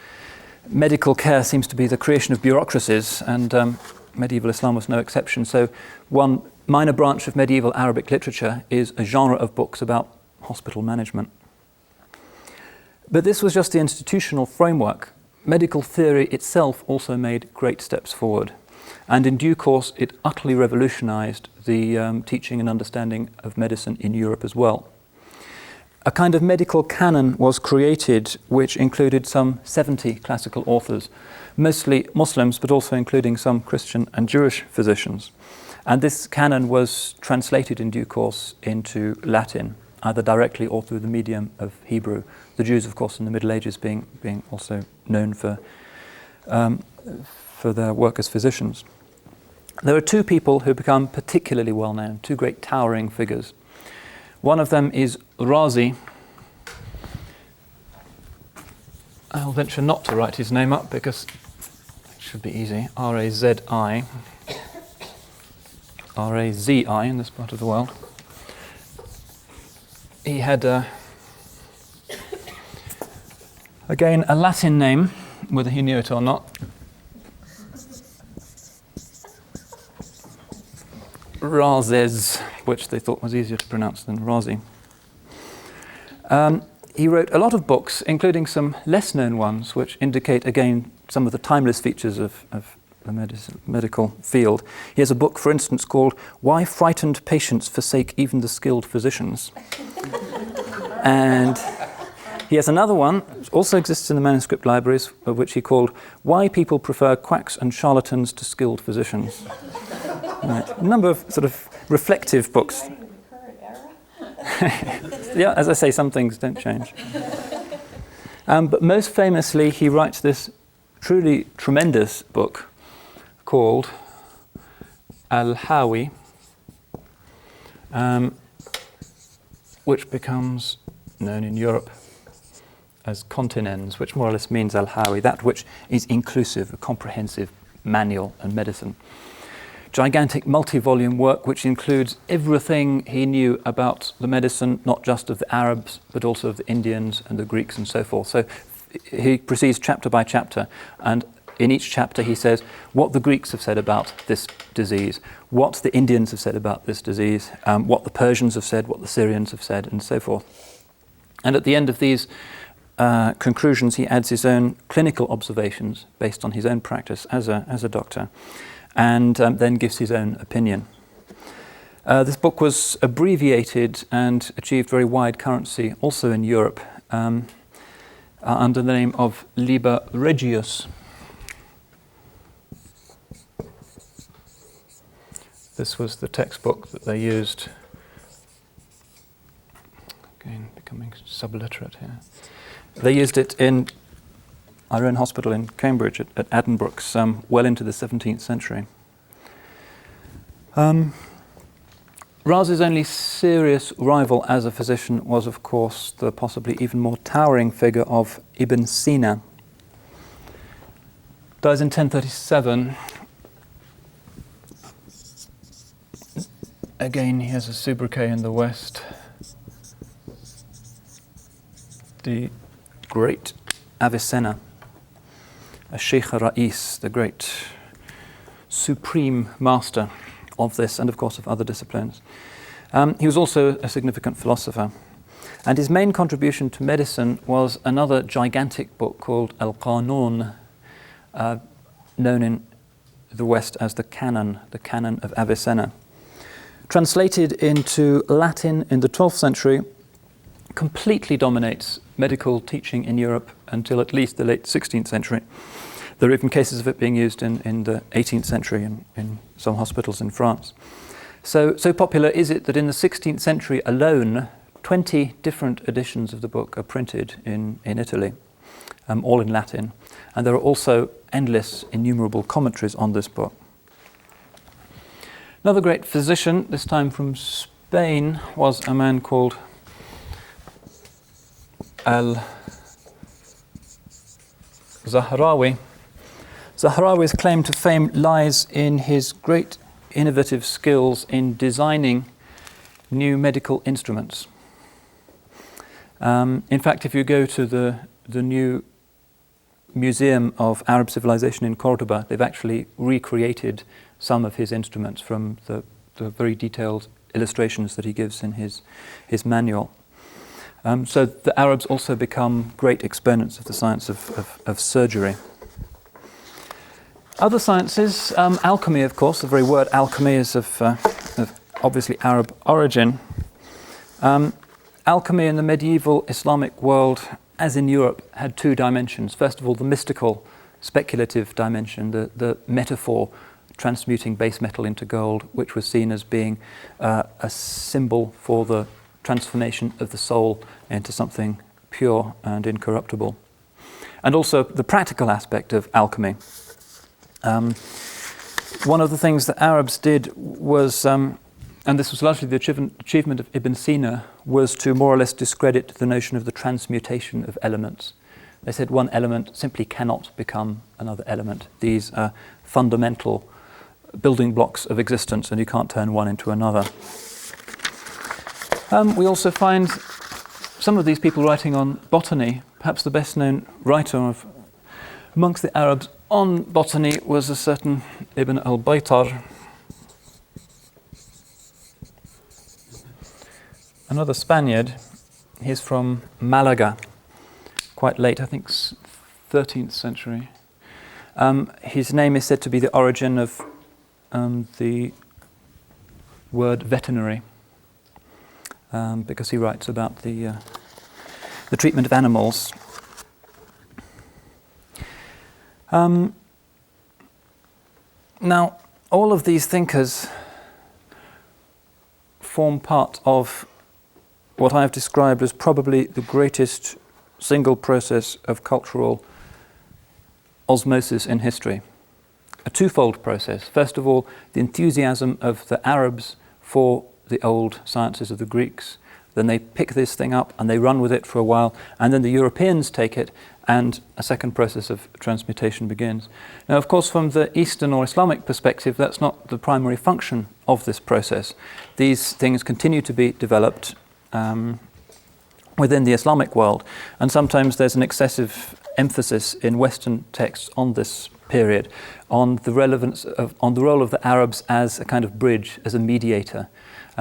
medical care seems to be the creation of bureaucracies, and medieval Islam was no exception. So one minor branch of medieval Arabic literature is a genre of books about hospital management. But this was just the institutional framework. Medical theory itself also made great steps forward. And in due course, it utterly revolutionized the teaching and understanding of medicine in Europe as well. A kind of medical canon was created which included some 70 classical authors, mostly Muslims, but also including some Christian and Jewish physicians. And this canon was translated in due course into Latin, either directly or through the medium of Hebrew. The Jews, of course, in the Middle Ages being also known for their work as physicians. There are two people who become particularly well known, two great towering figures. One of them is Razi. I'll venture not to write his name up because it should be easy. R-A-Z-I. R-A-Z-I in this part of the world. He had, again, a Latin name, whether he knew it or not. Razes, which they thought was easier to pronounce than Razi. He wrote a lot of books, including some less known ones, which indicate, again, some of the timeless features of the medical field. He has a book, for instance, called Why Frightened Patients Forsake Even the Skilled Physicians. And he has another one, which also exists in the manuscript libraries, of which he called Why People Prefer Quacks and Charlatans to Skilled Physicians. Right. A number of sort of reflective books. Yeah, as I say, some things don't change. But most famously, he writes this truly tremendous book called Al-Hawi, which becomes known in Europe as Continens, which more or less means Al-Hawi, that which is inclusive, a comprehensive manual on medicine. Gigantic multi-volume work which includes everything he knew about the medicine, not just of the Arabs, but also of the Indians and the Greeks and so forth. So he proceeds chapter by chapter, and in each chapter he says what the Greeks have said about this disease, what the Indians have said about this disease, what the Persians have said, what the Syrians have said, and so forth. And at the end of these conclusions, he adds his own clinical observations based on his own practice as a doctor, and then gives his own opinion. This book was abbreviated and achieved very wide currency also in Europe under the name of Liber Regius. This was the textbook that they used. Again, becoming subliterate here. They used it in our own hospital in Cambridge at Addenbrooke's well into the 17th century. Razi's only serious rival as a physician was, of course, the possibly even more towering figure of Ibn Sina. Dies in 1037. Again, he has a sobriquet in the West. The great Avicenna, a Shaykh Rais, the great supreme master of this and of course of other disciplines. He was also a significant philosopher, and his main contribution to medicine was another gigantic book called Al-Qanun, known in the West as the Canon of Avicenna. Translated into Latin in the 12th century, completely dominates medical teaching in Europe until at least the late 16th century. There are even cases of it being used in the 18th century in some hospitals in France. So popular is it that in the 16th century alone, 20 different editions of the book are printed in Italy, all in Latin. And there are also endless, innumerable commentaries on this book. Another great physician, this time from Spain, was a man called Al-Zahrawi. Zahrawi's claim to fame lies in his great innovative skills in designing new medical instruments. In fact, if you go to the new Museum of Arab Civilization in Cordoba, they've actually recreated some of his instruments from the very detailed illustrations that he gives in his manual. So the Arabs also become great exponents of the science of surgery. Other sciences, alchemy, of course, the very word alchemy is of obviously Arab origin. Alchemy in the medieval Islamic world, as in Europe, had two dimensions. First of all, the mystical, speculative dimension, the metaphor transmuting base metal into gold, which was seen as being a symbol for the transformation of the soul into something pure and incorruptible. And also the practical aspect of alchemy. One of the things that Arabs did was, and this was largely the achievement of Ibn Sina, was to more or less discredit the notion of the transmutation of elements. They said one element simply cannot become another element. These are fundamental building blocks of existence, and you can't turn one into another. We also find some of these people writing on botany. Perhaps the best known writer amongst the Arabs on botany was a certain Ibn al-Baytar, another Spaniard. He's from Malaga, quite late, I think 13th century. His name is said to be the origin of the word veterinary, because he writes about the treatment of animals. Now, all of these thinkers form part of what I have described as probably the greatest single process of cultural osmosis in history. A twofold process. First of all, the enthusiasm of the Arabs for the old sciences of the Greeks. Then they pick this thing up and they run with it for a while, and then the Europeans take it, and a second process of transmutation begins. Now, of course, from the Eastern or Islamic perspective, that's not the primary function of this process. These things continue to be developed within the Islamic world, and sometimes there's an excessive emphasis in Western texts on this period, on the relevance of, on the role of the Arabs as a kind of bridge, as a mediator.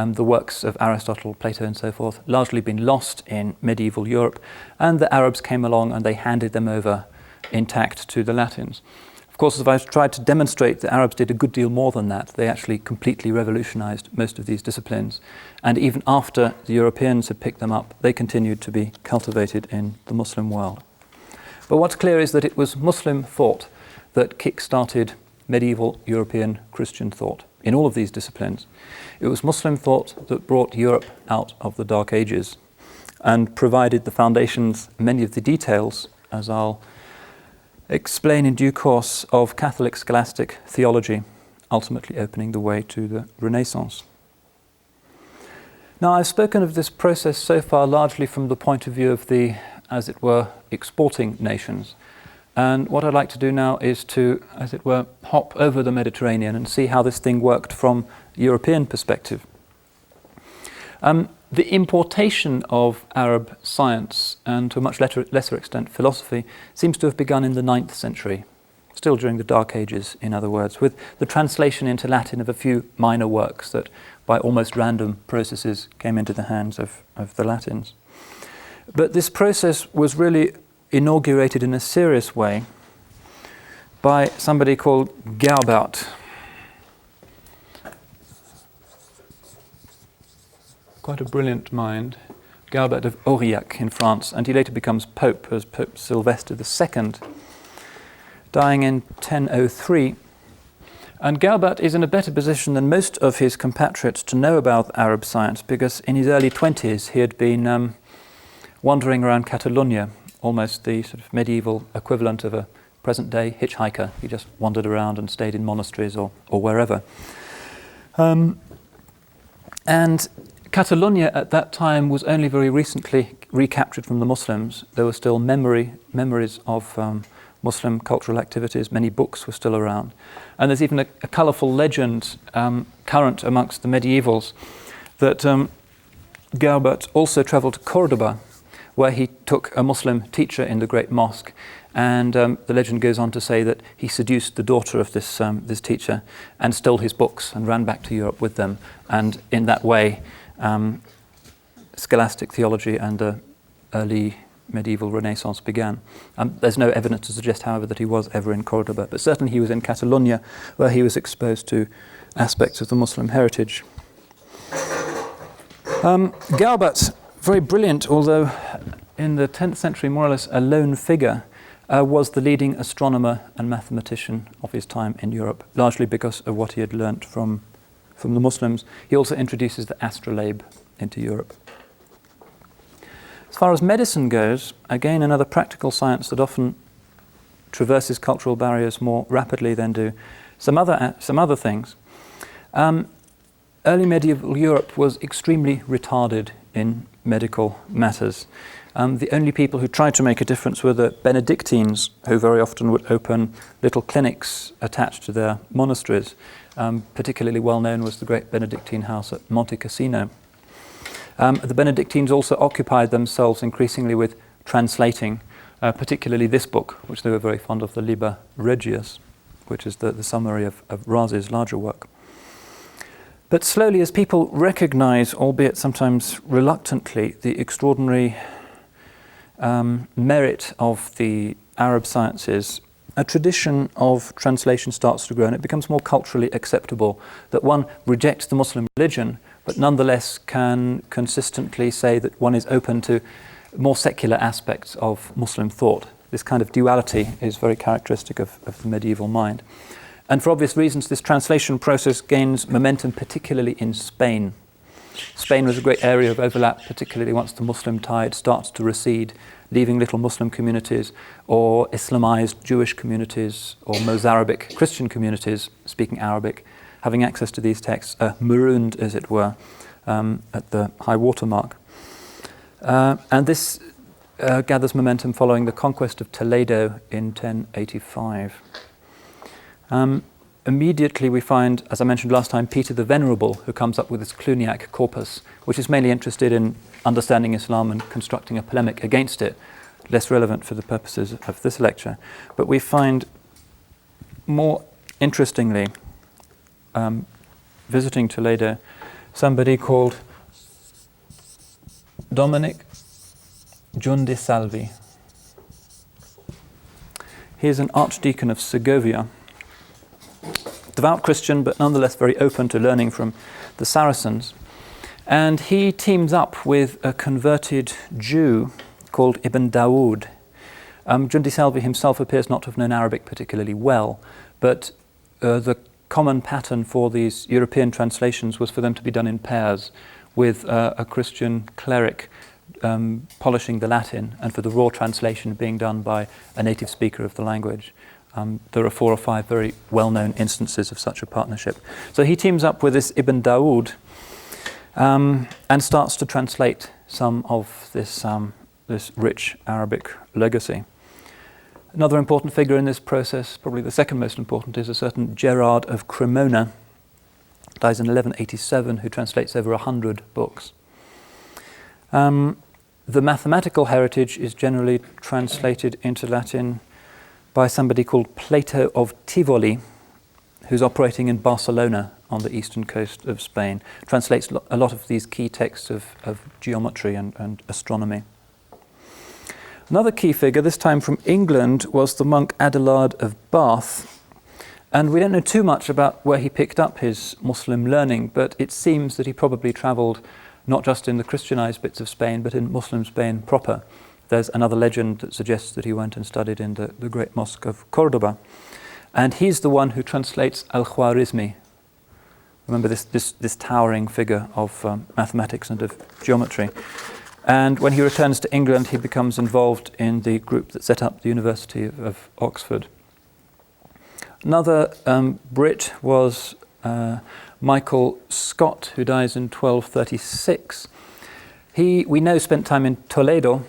The works of Aristotle, Plato and so forth, largely been lost in medieval Europe, and the Arabs came along and they handed them over intact to the Latins. Of course, as I've tried to demonstrate, the Arabs did a good deal more than that. They actually completely revolutionized most of these disciplines, and even after the Europeans had picked them up, they continued to be cultivated in the Muslim world. But what's clear is that it was Muslim thought that kick-started medieval European Christian thought in all of these disciplines. It was Muslim thought that brought Europe out of the Dark Ages and provided the foundations, many of the details, as I'll explain in due course, of Catholic scholastic theology, ultimately opening the way to the Renaissance. Now, I've spoken of this process so far largely from the point of view of the, as it were, exporting nations. And what I'd like to do now is to, as it were, hop over the Mediterranean and see how this thing worked from a European perspective. The importation of Arab science, and to a much lesser extent philosophy, seems to have begun in the 9th century, still during the Dark Ages, in other words, with the translation into Latin of a few minor works that, by almost random processes, came into the hands of the Latins. But this process was really inaugurated in a serious way by somebody called Gerbert. Quite a brilliant mind, Gerbert of Aurillac in France, and he later becomes Pope as Pope Sylvester II, dying in 1003. And Gerbert is in a better position than most of his compatriots to know about Arab science, because in his early 20s he had been wandering around Catalonia, almost the sort of medieval equivalent of a present-day hitchhiker. He just wandered around and stayed in monasteries or wherever. And Catalonia at that time was only very recently recaptured from the Muslims. There were still memories of Muslim cultural activities. Many books were still around. And there's even a colourful legend current amongst the medievals that Gerbert also travelled to Cordoba, where he took a Muslim teacher in the great mosque, and the legend goes on to say that he seduced the daughter of this teacher and stole his books and ran back to Europe with them, and in that way scholastic theology and the early medieval Renaissance began. There's no evidence to suggest, however, that he was ever in Cordoba, but certainly he was in Catalonia, where he was exposed to aspects of the Muslim heritage. Galbat, very brilliant, although in the 10th century more or less a lone figure, was the leading astronomer and mathematician of his time in Europe, largely because of what he had learnt from the Muslims. He also introduces the astrolabe into Europe. As far as medicine goes, again another practical science that often traverses cultural barriers more rapidly than do some other things. Early medieval Europe was extremely retarded in medical matters. The only people who tried to make a difference were the Benedictines, who very often would open little clinics attached to their monasteries. Particularly well known was the great Benedictine house at Monte Cassino. The Benedictines also occupied themselves increasingly with translating, particularly this book, which they were very fond of, the Liber Regius, which is the summary of Raz's larger work. But slowly, as people recognize, albeit sometimes reluctantly, the extraordinary merit of the Arab sciences, a tradition of translation starts to grow, and it becomes more culturally acceptable that one rejects the Muslim religion, but nonetheless can consistently say that one is open to more secular aspects of Muslim thought. This kind of duality is very characteristic of the medieval mind. And for obvious reasons, this translation process gains momentum, particularly in Spain. Spain was a great area of overlap, particularly once the Muslim tide starts to recede, leaving little Muslim communities or Islamized Jewish communities or Mozarabic Christian communities speaking Arabic, having access to these texts, marooned, as it were, at the high water mark. And this gathers momentum following the conquest of Toledo in 1085. Immediately we find, as I mentioned last time, Peter the Venerable, who comes up with this Cluniac corpus, which is mainly interested in understanding Islam and constructing a polemic against it, less relevant for the purposes of this lecture. But we find, more interestingly, visiting Toledo, somebody called Dominic Giundisalvi. He is an archdeacon of Segovia, devout Christian, but nonetheless very open to learning from the Saracens. And he teams up with a converted Jew called Ibn Dawood. Giundisalvi himself appears not to have known Arabic particularly well, but the common pattern for these European translations was for them to be done in pairs, with a Christian cleric polishing the Latin, and for the raw translation being done by a native speaker of the language. There are 4 or 5 very well-known instances of such a partnership. So he teams up with this Ibn Dawood and starts to translate some of this rich Arabic legacy. Another important figure in this process, probably the second most important, is a certain Gerard of Cremona, dies in 1187, who translates over 100 books. The mathematical heritage is generally translated into Latin by somebody called Plato of Tivoli, who's operating in Barcelona on the eastern coast of Spain. Translates a lot of these key texts of geometry and astronomy. Another key figure, this time from England, was the monk Adelard of Bath. And we don't know too much about where he picked up his Muslim learning, but it seems that he probably travelled not just in the Christianized bits of Spain, but in Muslim Spain proper. There's another legend that suggests that he went and studied in the great mosque of Cordoba. And he's the one who translates al-Khwarizmi. Remember this towering figure of mathematics and of geometry. And when he returns to England, he becomes involved in the group that set up the University of Oxford. Another Brit was Michael Scott, who dies in 1236. He, we know, spent time in Toledo,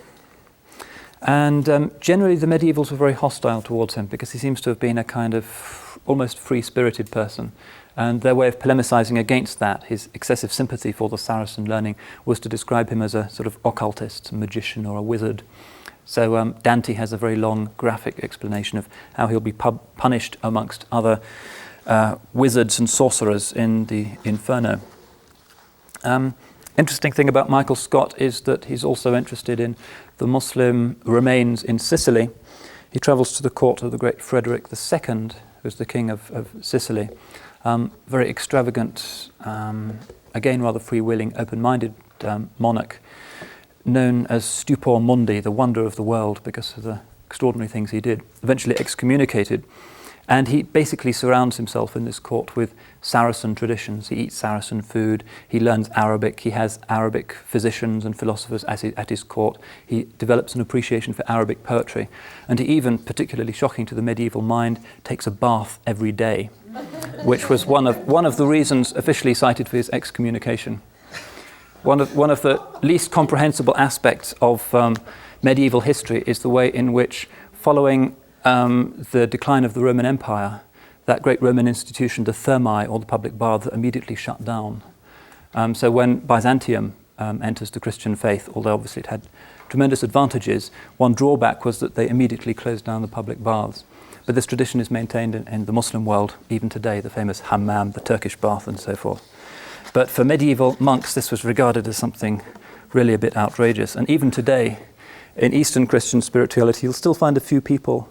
and generally the medievals were very hostile towards him because he seems to have been a kind of almost free-spirited person. And their way of polemicizing against that, his excessive sympathy for the Saracen learning, was to describe him as a sort of occultist, a magician or a wizard. So Dante has a very long graphic explanation of how he'll be punished amongst other wizards and sorcerers in the Inferno. Interesting thing about Michael Scott is that he's also interested in the Muslim remains in Sicily. He travels to the court of the great Frederick II, who's the king of Sicily. Very extravagant, again rather freewheeling, open-minded monarch, known as Stupor Mundi, the wonder of the world, because of the extraordinary things he did, eventually excommunicated. And he basically surrounds himself in this court with Saracen traditions. He eats Saracen food, he learns Arabic, he has Arabic physicians and philosophers at his court. He develops an appreciation for Arabic poetry. And he even, particularly shocking to the medieval mind, takes a bath every day, which was one of the reasons officially cited for his excommunication. One of the least comprehensible aspects of medieval history is the way in which, following the decline of the Roman Empire, that great Roman institution, the thermae, or the public baths, immediately shut down. So when Byzantium enters the Christian faith, although obviously it had tremendous advantages, one drawback was that they immediately closed down the public baths. But this tradition is maintained in the Muslim world even today, the famous hammam, the Turkish bath, and so forth. But for medieval monks, this was regarded as something really a bit outrageous. And even today, in Eastern Christian spirituality, you'll still find a few people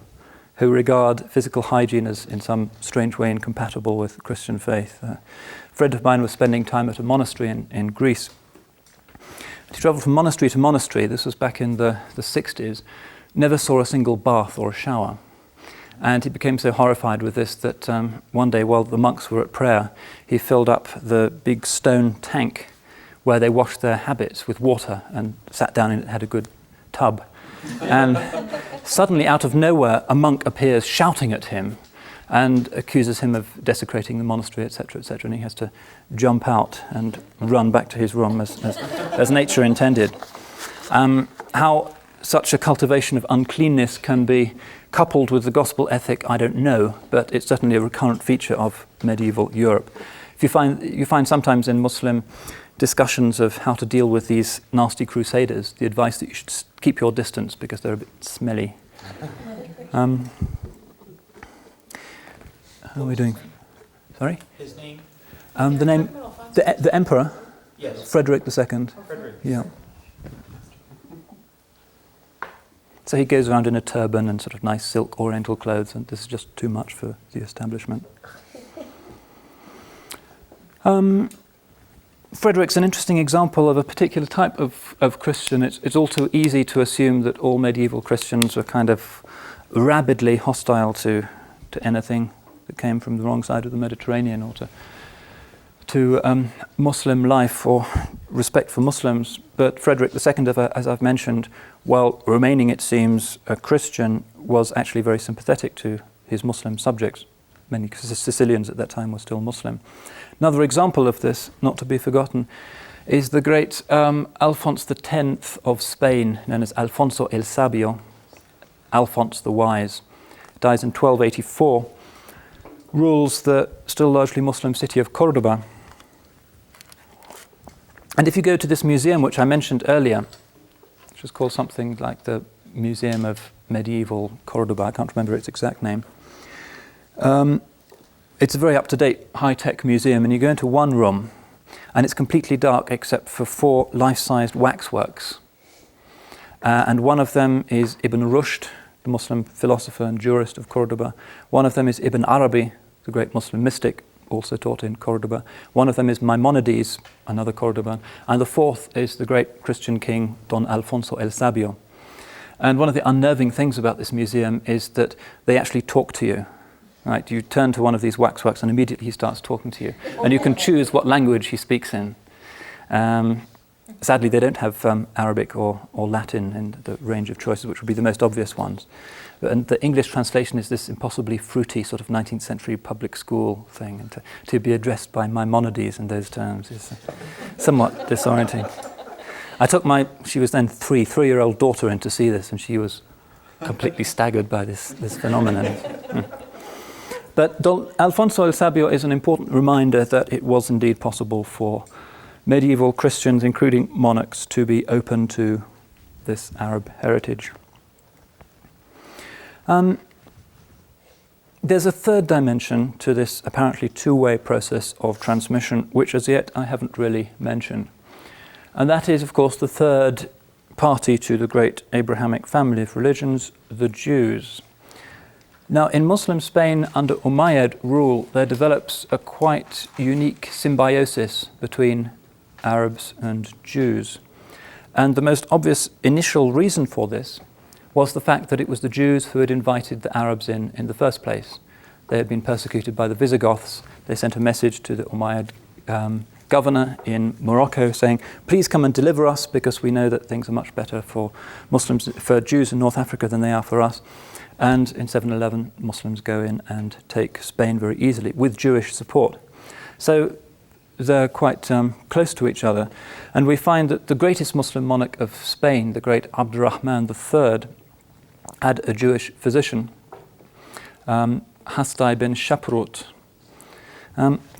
who regard physical hygiene as in some strange way incompatible with Christian faith. A friend of mine was spending time at a monastery in Greece. He travelled from monastery to monastery, this was back in the 60s, never saw a single bath or a shower. And he became so horrified with this that one day while the monks were at prayer, he filled up the big stone tank where they washed their habits with water and sat down and had a good tub. And suddenly out of nowhere, a monk appears shouting at him and accuses him of desecrating the monastery, etc., etc., and he has to jump out and run back to his room as nature intended. How such a cultivation of uncleanness can be coupled with the gospel ethic, I don't know, but it's certainly a recurrent feature of medieval Europe. You find sometimes in Muslim discussions of how to deal with these nasty crusaders, the advice that you should keep your distance because they're a bit smelly. How are we doing? Sorry? His name? The name, the emperor, Yes. Frederick II. Oh, Frederick. Yeah. So he goes around in a turban and sort of nice silk oriental clothes, and this is just too much for the establishment. Frederick's an interesting example of a particular type of Christian. It's all too easy to assume that all medieval Christians were kind of rabidly hostile to anything that came from the wrong side of the Mediterranean, or to Muslim life or respect for Muslims. But Frederick II, as I've mentioned, while remaining, it seems, a Christian, was actually very sympathetic to his Muslim subjects. Many Sicilians at that time were still Muslim. Another example of this, not to be forgotten, is the great Alphonse X of Spain, known as Alfonso el Sabio, Alphonse the Wise, dies in 1284, rules the still largely Muslim city of Cordoba. And if you go to this museum, which I mentioned earlier, which is called something like the Museum of Medieval Cordoba, I can't remember its exact name. It's a very up-to-date, high-tech museum, and you go into one room, and it's completely dark except for 4 life-sized waxworks. And one of them is Ibn Rushd, the Muslim philosopher and jurist of Cordoba. One of them is Ibn Arabi, the great Muslim mystic, also taught in Cordoba. One of them is Maimonides, another Cordoban. And the fourth is the great Christian king, Don Alfonso el Sabio. And one of the unnerving things about this museum is that they actually talk to you. Right? You turn to one of these waxworks and immediately he starts talking to you. And you can choose what language he speaks in. Sadly, they don't have Arabic or Latin in the range of choices, which would be the most obvious ones. And the English translation is this impossibly fruity sort of 19th century public school thing. And to be addressed by Maimonides in those terms is somewhat disorienting. I took she was then 3-year-old daughter in to see this, and she was completely staggered by this phenomenon. But Alfonso el Sabio is an important reminder that it was indeed possible for medieval Christians, including monarchs, to be open to this Arab heritage. There's a third dimension to this apparently two-way process of transmission, which as yet I haven't really mentioned. And that is, of course, the third party to the great Abrahamic family of religions, the Jews. Now, in Muslim Spain under Umayyad rule, there develops a quite unique symbiosis between Arabs and Jews. And the most obvious initial reason for this was the fact that it was the Jews who had invited the Arabs in the first place. They had been persecuted by the Visigoths. They sent a message to the Umayyad governor in Morocco saying, please come and deliver us because we know that things are much better for Jews in North Africa than they are for us. And in 711, Muslims go in and take Spain very easily with Jewish support. So they're quite close to each other. And we find that the greatest Muslim monarch of Spain, the great Abdurrahman III, had a Jewish physician, Hasdai bin Shaprut.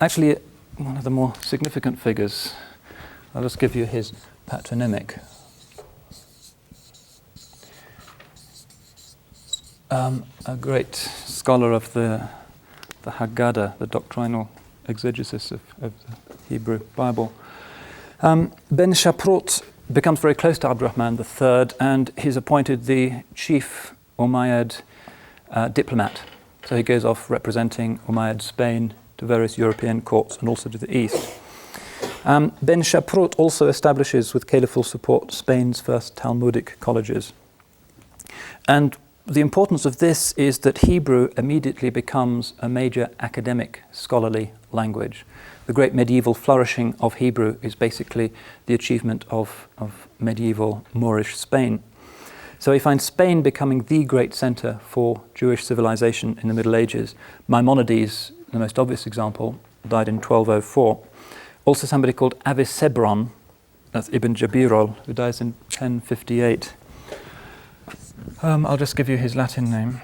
Actually, one of the more significant figures, I'll just give you his patronymic. A great scholar of the Haggadah, the doctrinal exegesis of the Hebrew Bible. Ben Shaprut becomes very close to Abdurrahman III, and he's appointed the chief Umayyad diplomat. So he goes off representing Umayyad Spain to various European courts and also to the east. Ben Shaprut also establishes, with caliphal support, Spain's first Talmudic colleges. And the importance of this is that Hebrew immediately becomes a major academic scholarly language. The great medieval flourishing of Hebrew is basically the achievement of medieval Moorish Spain. So we find Spain becoming the great centre for Jewish civilization in the Middle Ages. Maimonides, the most obvious example, died in 1204. Also somebody called Avicebron, that's Ibn Jabirol, who dies in 1058. I'll just give you his Latin name.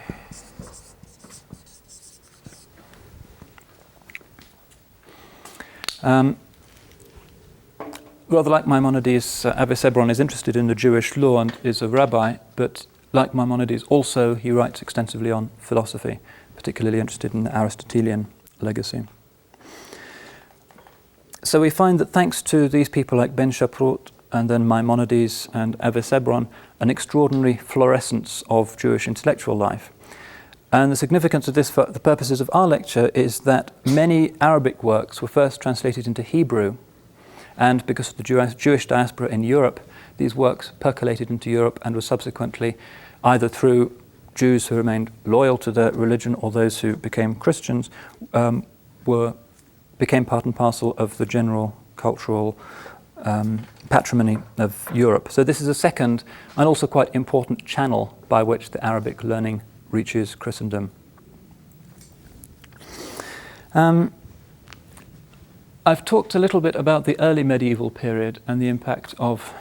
Rather like Maimonides, Avicebron is interested in the Jewish law and is a rabbi, but like Maimonides also he writes extensively on philosophy, particularly interested in the Aristotelian legacy. So we find that thanks to these people like Ben Shaprut and then Maimonides and Avicebron, an extraordinary fluorescence of Jewish intellectual life. And the significance of this for the purposes of our lecture is that many Arabic works were first translated into Hebrew, and because of the Jewish diaspora in Europe, these works percolated into Europe and were subsequently, either through Jews who remained loyal to their religion or those who became Christians, became part and parcel of the general cultural patrimony of Europe. So this is a second and also quite important channel by which the Arabic learning reaches Christendom. I've talked a little bit about the early medieval period and the impact of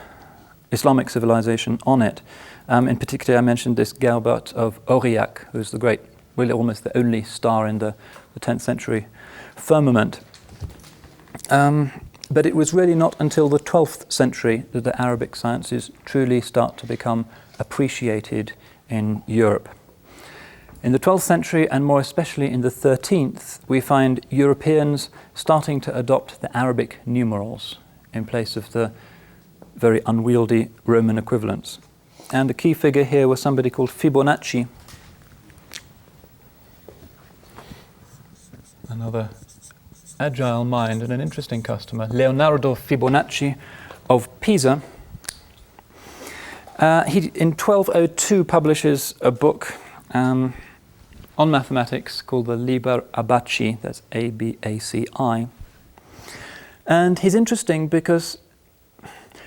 Islamic civilization on it. In particular, I mentioned this Gaubert of Aurillac, who's the great, really almost the only star in the 10th century firmament. But it was really not until the 12th century that the Arabic sciences truly start to become appreciated in Europe. In the 12th century, and more especially in the 13th, we find Europeans starting to adopt the Arabic numerals in place of the very unwieldy Roman equivalents. And the key figure here was somebody called Fibonacci. Another agile mind and an interesting customer, Leonardo Fibonacci of Pisa. He, in 1202, publishes a book on mathematics called the Liber Abaci, that's A-B-A-C-I. And he's interesting because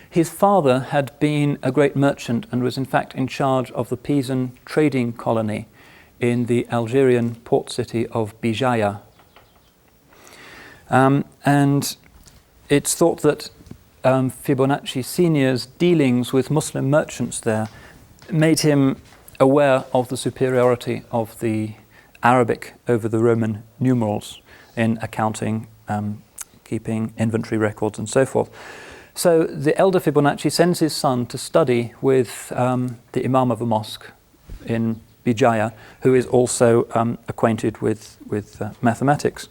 his father had been a great merchant and was in fact in charge of the Pisan trading colony in the Algerian port city of Bijaya. And it's thought that Fibonacci Sr.'s dealings with Muslim merchants there made him aware of the superiority of the Arabic over the Roman numerals in accounting, keeping inventory records and so forth. So the elder Fibonacci sends his son to study with the Imam of a mosque in Bijaya, who is also acquainted with mathematics.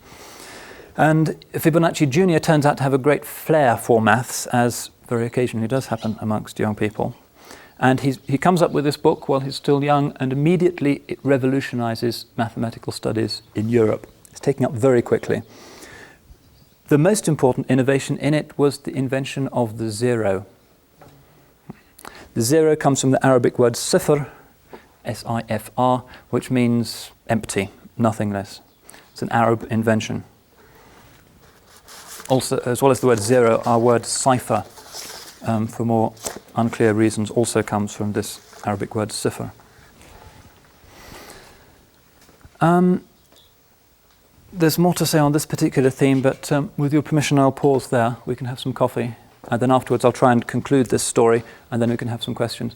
And Fibonacci Jr. turns out to have a great flair for maths, as very occasionally does happen amongst young people. And he comes up with this book while he's still young, and immediately it revolutionizes mathematical studies in Europe. It's taken up very quickly. The most important innovation in it was the invention of the zero. The zero comes from the Arabic word sifr, S-I-F-R, which means empty, nothingness. It's an Arab invention. Also, as well as the word zero, our word cipher, for more unclear reasons, also comes from this Arabic word sifr. There's more to say on this particular theme, but with your permission, I'll pause there. We can have some coffee, and then afterwards I'll try and conclude this story, and then we can have some questions.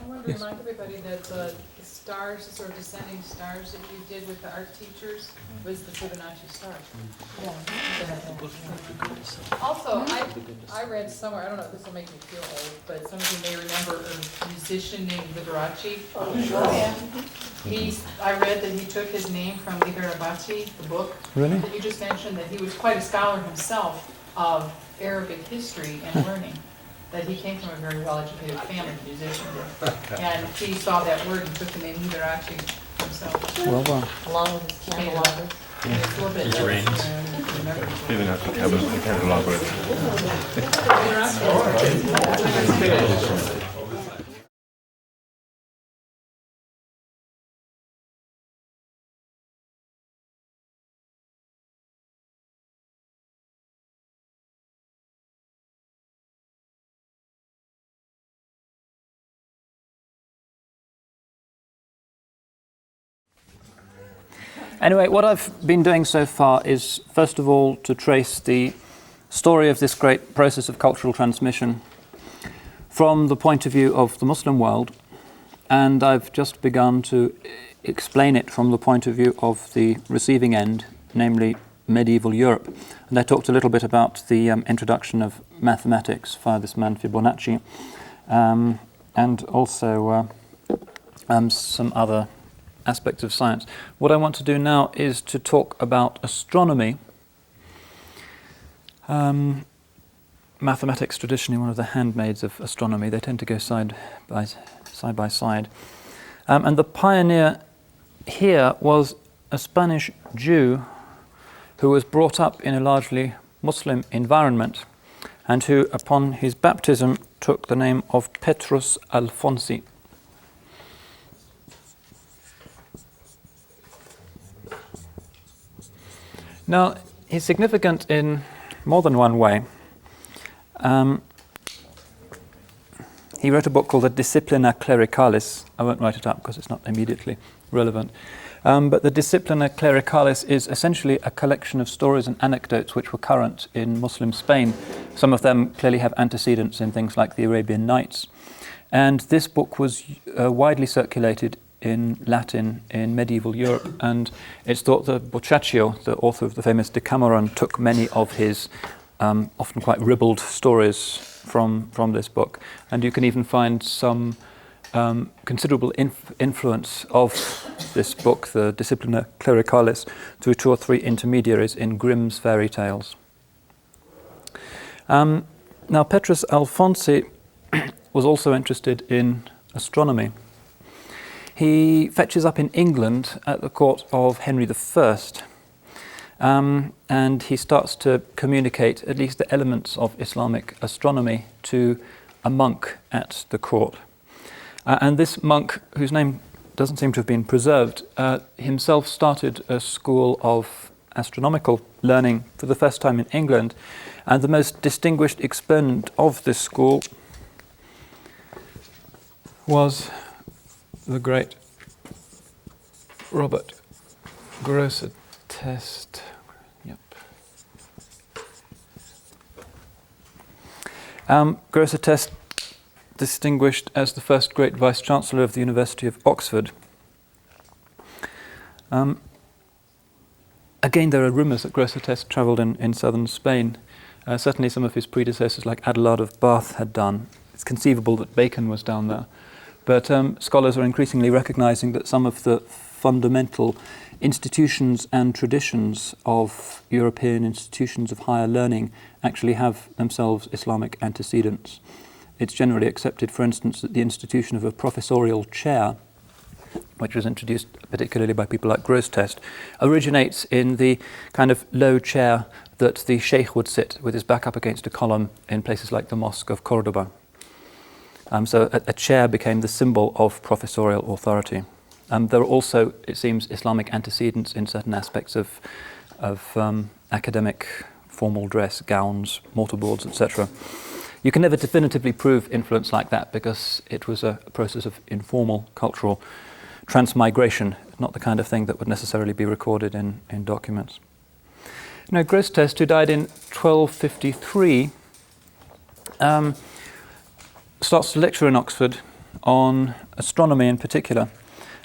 I want to remind everybody that the stars, the sort of descending stars that you did with the art teachers, was the Fibonacci star. Also, I read somewhere, I don't know if this will make me feel old, but some of you may remember a musician named Liberace. Oh, sure. Yeah. I read that he took his name from Liberace, the book Really? that you just mentioned, that he was quite a scholar himself of Arabic history and learning, that he came from a very well-educated family, musician, and he saw that word and took the name Liberace himself. Well done. Along with his candelabra. It's a little bit Even after candelabra. Anyway, what I've been doing so far is, first of all, to trace the story of this great process of cultural transmission from the point of view of the Muslim world, and I've just begun to explain it from the point of view of the receiving end, namely medieval Europe. And I talked a little bit about the introduction of mathematics via this man Fibonacci, and also some other aspects of science. What I want to do now is to talk about astronomy. Mathematics, traditionally one of the handmaids of astronomy, they tend to go side by side. And the pioneer here was a Spanish Jew who was brought up in a largely Muslim environment, and who, upon his baptism, took the name of Petrus Alfonsi. Now, he's significant in more than one way. He wrote a book called the Disciplina Clericalis. I won't write it up because it's not immediately relevant. But the Disciplina Clericalis is essentially a collection of stories and anecdotes which were current in Muslim Spain. Some of them clearly have antecedents in things like the Arabian Nights. And this book was widely circulated in Latin in medieval Europe, and it's thought that Boccaccio, the author of the famous Decameron, took many of his often quite ribald stories from this book. And you can even find some considerable influence of this book, the Disciplina Clericalis, through 2 or 3 intermediaries in Grimm's fairy tales. Now, Petrus Alfonsi was also interested in astronomy. He fetches up in England at the court of Henry I, and he starts to communicate at least the elements of Islamic astronomy to a monk at the court. And this monk, whose name doesn't seem to have been preserved, himself started a school of astronomical learning for the first time in England, and the most distinguished exponent of this school was the great Robert Grosseteste. Grosseteste, distinguished as the first great Vice-Chancellor of the University of Oxford. Again, there are rumours that Grosseteste travelled in southern Spain. Certainly some of his predecessors, like Adelard of Bath, had done. It's conceivable that Bacon was down there. But scholars are increasingly recognising that some of the fundamental institutions and traditions of European institutions of higher learning actually have themselves Islamic antecedents. It's generally accepted, for instance, that the institution of a professorial chair, which was introduced particularly by people like Grosseteste, originates in the kind of low chair that the sheikh would sit with his back up against a column in places like the Mosque of Cordoba. So a chair became the symbol of professorial authority. There are also, it seems, Islamic antecedents in certain aspects of academic formal dress, gowns, mortarboards, etc. You can never definitively prove influence like that because it was a process of informal cultural transmigration, not the kind of thing that would necessarily be recorded in documents. Now, Grosseteste, who died in 1253, starts to lecture in Oxford on astronomy in particular,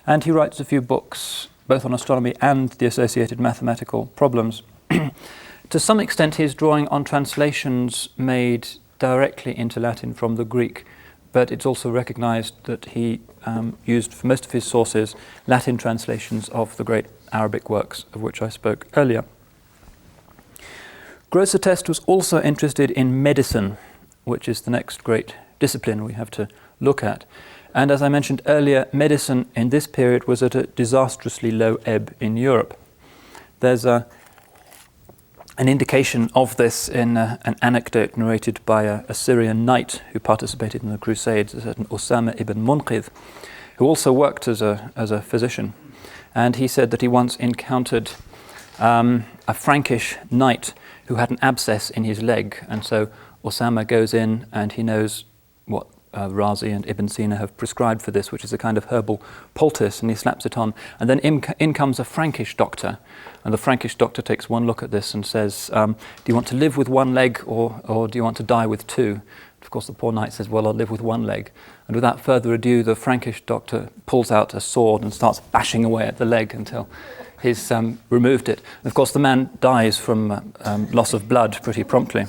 and he writes a few books both on astronomy and the associated mathematical problems. To some extent, he's drawing on translations made directly into Latin from the Greek, but it's also recognized that he used for most of his sources Latin translations of the great Arabic works of which I spoke earlier. Grosseteste was also interested in medicine, which is the next great discipline we have to look at. And as I mentioned earlier, medicine in this period was at a disastrously low ebb in Europe. There's an indication of this in an anecdote narrated by a Syrian knight who participated in the Crusades, a certain Osama ibn Munqidh, who also worked as a physician. And he said that he once encountered a Frankish knight who had an abscess in his leg, and so Osama goes in and he knows what Razi and Ibn Sina have prescribed for this, which is a kind of herbal poultice, and he slaps it on. And then in comes a Frankish doctor, and the Frankish doctor takes one look at this and says, do you want to live with one leg or do you want to die with two? Of course, the poor knight says, well, I'll live with one leg. And without further ado, the Frankish doctor pulls out a sword and starts bashing away at the leg until he's removed it. And of course, the man dies from loss of blood pretty promptly.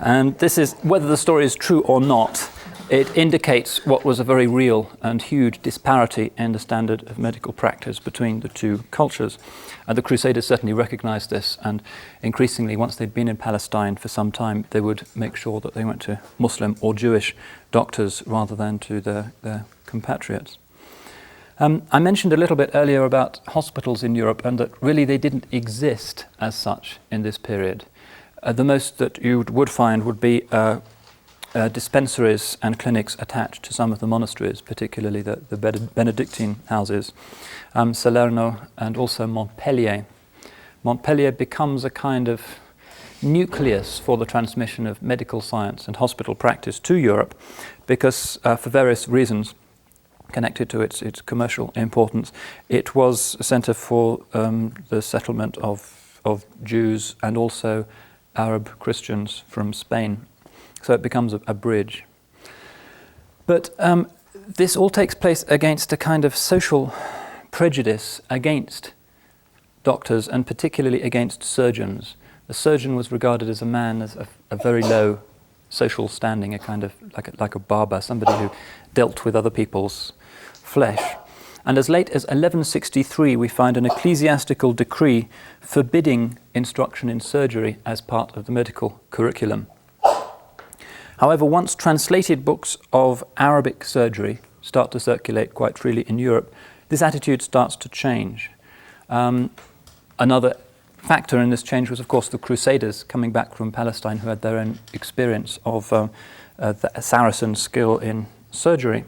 And this is, whether the story is true or not, it indicates what was a very real and huge disparity in the standard of medical practice between the two cultures. And the Crusaders certainly recognized this, and increasingly, once they'd been in Palestine for some time, they would make sure that they went to Muslim or Jewish doctors rather than to their compatriots. I mentioned a little bit earlier about hospitals in Europe, and that really they didn't exist as such in this period. The most that you would find would be dispensaries and clinics attached to some of the monasteries, particularly the Benedictine houses, Salerno and also Montpellier. Montpellier becomes a kind of nucleus for the transmission of medical science and hospital practice to Europe because, for various reasons connected to its commercial importance, it was a center for the settlement of Jews and also Arab Christians from Spain. So it becomes a bridge. But this all takes place against a kind of social prejudice against doctors and particularly against surgeons. The surgeon was regarded as a man as a very low social standing, a kind of like a barber, somebody who dealt with other people's flesh. And as late as 1163, we find an ecclesiastical decree forbidding instruction in surgery as part of the medical curriculum. However, once translated books of Arabic surgery start to circulate quite freely in Europe, this attitude starts to change. Another factor in this change was, of course, the Crusaders coming back from Palestine who had their own experience of the Saracen skill in surgery.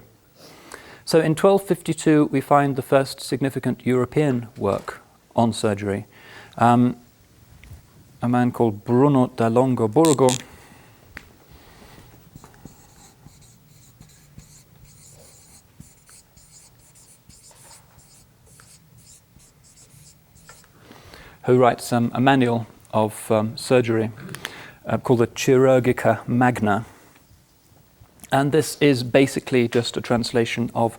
So in 1252, we find the first significant European work on surgery. A man called Bruno da Longoburgo who writes a manual of surgery called the Chirurgica Magna. And this is basically just a translation of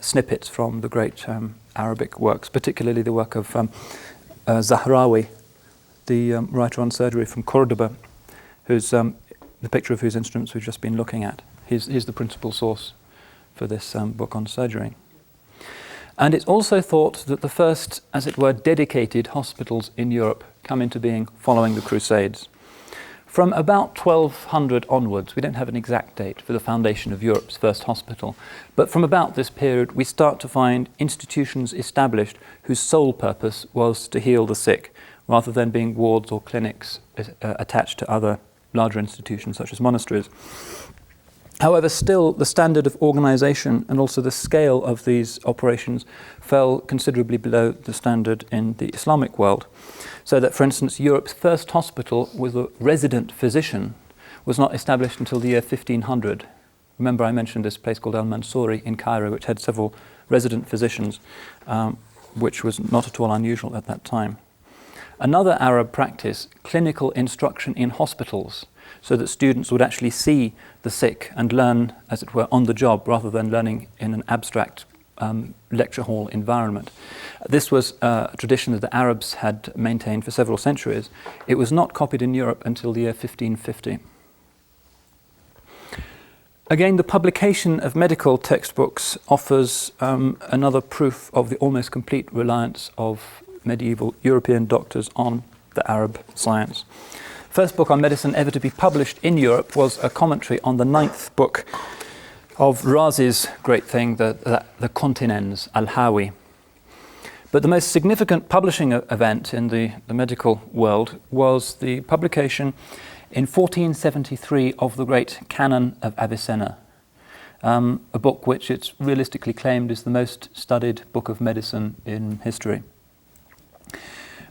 snippets from the great Arabic works, particularly the work of Zahrawi, the writer on surgery from Cordoba, who's the picture of whose instruments we've just been looking at. He's the principal source for this book on surgery. And it's also thought that the first, as it were, dedicated hospitals in Europe come into being following the Crusades. From about 1200 onwards, we don't have an exact date for the foundation of Europe's first hospital, but from about this period we start to find institutions established whose sole purpose was to heal the sick, rather than being wards or clinics attached to other larger institutions such as monasteries. However, still the standard of organisation and also the scale of these operations fell considerably below the standard in the Islamic world. So that, for instance, Europe's first hospital with a resident physician was not established until the year 1500. Remember, I mentioned this place called Al-Mansouri in Cairo, which had several resident physicians, which was not at all unusual at that time. Another Arab practice, clinical instruction in hospitals, so that students would actually see the sick and learn, as it were, on the job, rather than learning in an abstract lecture hall environment. This was a tradition that the Arabs had maintained for several centuries. It was not copied in Europe until the year 1550. Again, the publication of medical textbooks offers another proof of the almost complete reliance of medieval European doctors on the Arab science. First book on medicine ever to be published in Europe was a commentary on the 9th book of Razi's great thing, the Continens, Al-Hawi. But the most significant publishing event in the medical world was the publication in 1473 of the great Canon of Avicenna, a book which it's realistically claimed is the most studied book of medicine in history.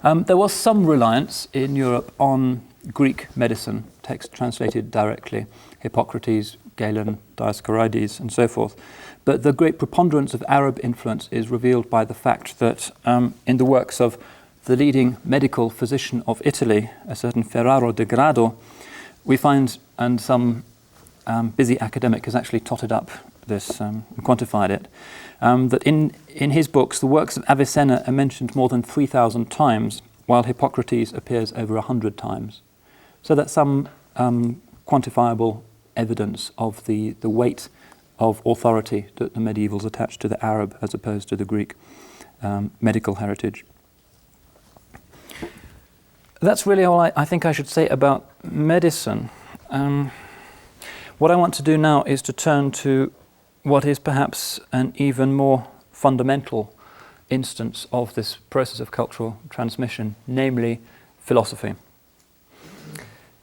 There was some reliance in Europe on Greek medicine, text translated directly, Hippocrates, Galen, Dioscorides, and so forth. But the great preponderance of Arab influence is revealed by the fact that in the works of the leading medical physician of Italy, a certain Ferraro de Grado, we find, and some busy academic has actually totted up this and quantified it, that in his books the works of Avicenna are mentioned more than 3,000 times, while Hippocrates appears over 100 times. So that's some quantifiable evidence of the weight of authority that the medievals attached to the Arab as opposed to the Greek medical heritage. That's really all I think I should say about medicine. What I want to do now is to turn to what is perhaps an even more fundamental instance of this process of cultural transmission, namely philosophy.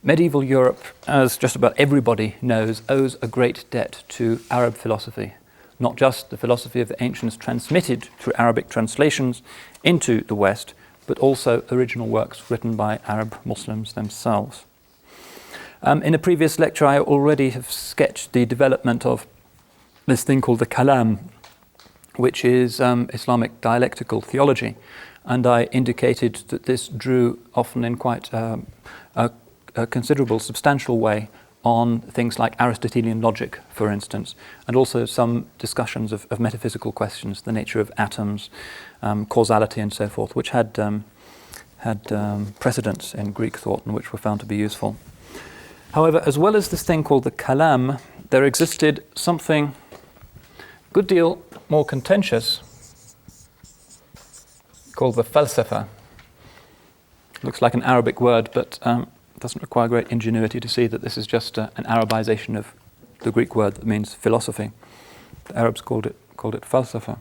Medieval Europe, as just about everybody knows, owes a great debt to Arab philosophy, not just the philosophy of the ancients transmitted through Arabic translations into the West, but also original works written by Arab Muslims themselves. In a previous lecture, I already have sketched the development of this thing called the Kalam, which is Islamic dialectical theology, and I indicated that this drew often in quite a considerable, substantial way on things like Aristotelian logic, for instance, and also some discussions of metaphysical questions, the nature of atoms, causality, and so forth, which had precedence in Greek thought and which were found to be useful. However, as well as this thing called the Kalam, there existed something a good deal more contentious called the Falsafa. Looks like an Arabic word, but doesn't require great ingenuity to see that this is just an Arabization of the Greek word that means philosophy. The Arabs called it Falsafa.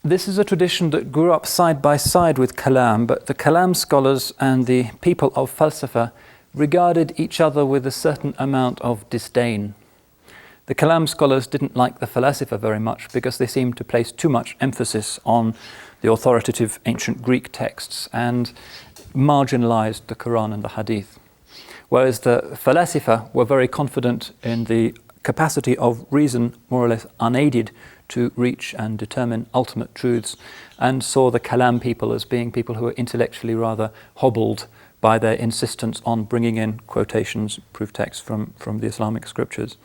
This is a tradition that grew up side by side with Kalam, but the Kalam scholars and the people of Falsafa regarded each other with a certain amount of disdain. The Kalam scholars didn't like the Falasifa very much because they seemed to place too much emphasis on the authoritative ancient Greek texts and marginalized the Quran and the Hadith. Whereas the Falasifa were very confident in the capacity of reason, more or less unaided, to reach and determine ultimate truths, and saw the Kalam people as being people who were intellectually rather hobbled by their insistence on bringing in quotations, proof texts from the Islamic scriptures.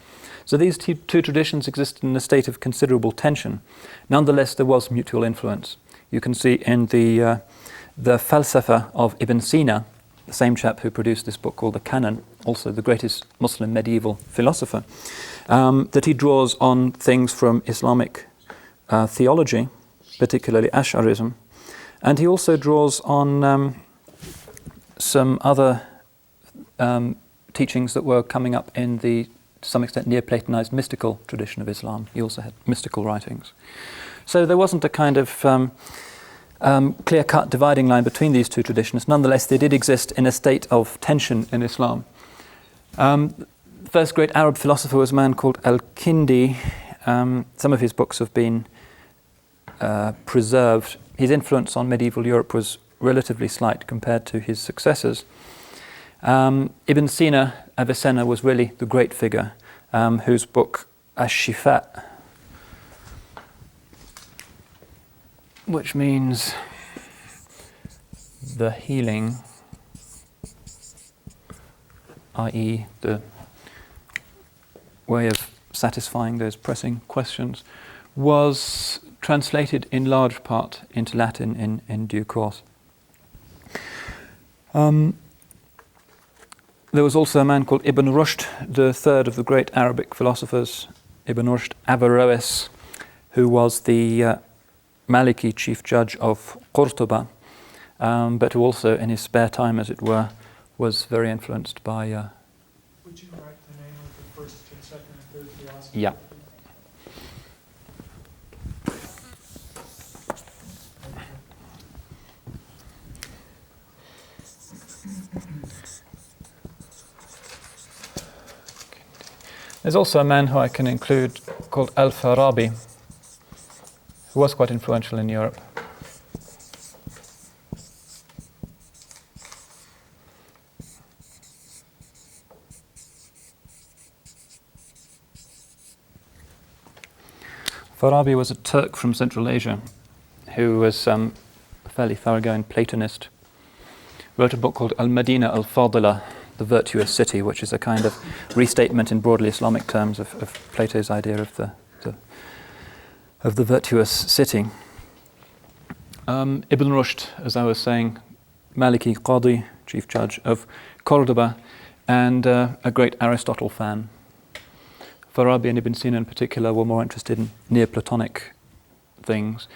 So these two traditions existed in a state of considerable tension. Nonetheless, there was mutual influence. You can see in the Falsafa of Ibn Sina, the same chap who produced this book called the Canon, also the greatest Muslim medieval philosopher, that he draws on things from Islamic theology, particularly Ash'arism, and he also draws on some other teachings that were coming up in the, to some extent, Neoplatonized mystical tradition of Islam. He also had mystical writings. So there wasn't a kind of clear-cut dividing line between these two traditions. Nonetheless, they did exist in a state of tension in Islam. The first great Arab philosopher was a man called al-Kindi. Some of his books have been preserved. His influence on medieval Europe was relatively slight compared to his successors. Ibn Sina, Avicenna, was really the great figure, whose book Ash-Shifa, which means the healing, i.e. the way of satisfying those pressing questions, was translated in large part into Latin in due course. There was also a man called Ibn Rushd, the third of the great Arabic philosophers, Ibn Rushd Averroes, who was the Maliki chief judge of Qurtuba, but who also, in his spare time, as it were, was very influenced by... Would you write the name of the first and second and third philosopher? Yeah. There's also a man who I can include called Al-Farabi, who was quite influential in Europe. Farabi was a Turk from Central Asia who was a fairly thoroughgoing Platonist. Wrote a book called Al-Madina al-Fadila, the virtuous city, which is a kind of restatement in broadly Islamic terms of Plato's idea of the virtuous city. Ibn Rushd, as I was saying, Maliki Qadi, chief judge of Cordoba, and a great Aristotle fan. Farabi and Ibn Sina in particular were more interested in Neoplatonic things.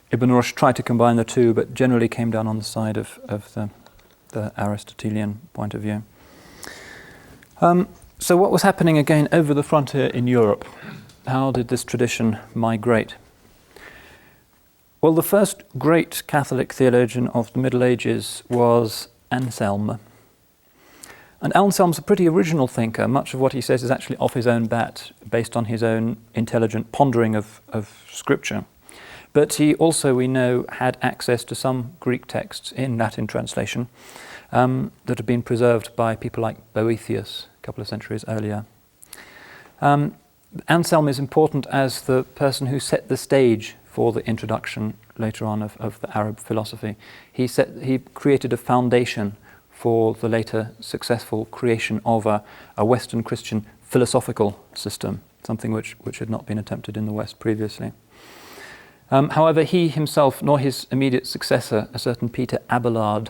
Ibn Rushd tried to combine the two, but generally came down on the side of the Aristotelian point of view. So what was happening again over the frontier in Europe? How did this tradition migrate? Well, the first great Catholic theologian of the Middle Ages was Anselm. And Anselm's a pretty original thinker. Much of what he says is actually off his own bat, based on his own intelligent pondering of Scripture. But he also, we know, had access to some Greek texts in Latin translation that had been preserved by people like Boethius a couple of centuries earlier. Anselm is important as the person who set the stage for the introduction later on of the Arab philosophy. He created a foundation for the later successful creation of a Western Christian philosophical system, something which had not been attempted in the West previously. However, he himself, nor his immediate successor, a certain Peter Abelard,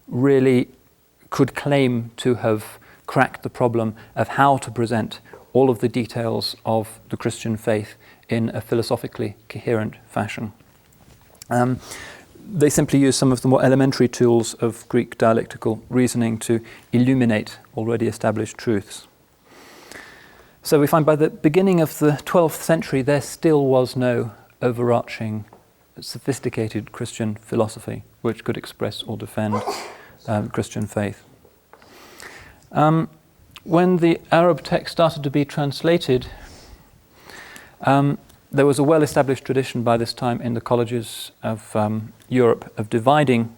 really could claim to have cracked the problem of how to present all of the details of the Christian faith in a philosophically coherent fashion. They simply use some of the more elementary tools of Greek dialectical reasoning to illuminate already established truths. So we find by the beginning of the 12th century there still was no overarching, sophisticated Christian philosophy which could express or defend Christian faith. When the Arab text started to be translated, there was a well-established tradition by this time in the colleges of Europe of dividing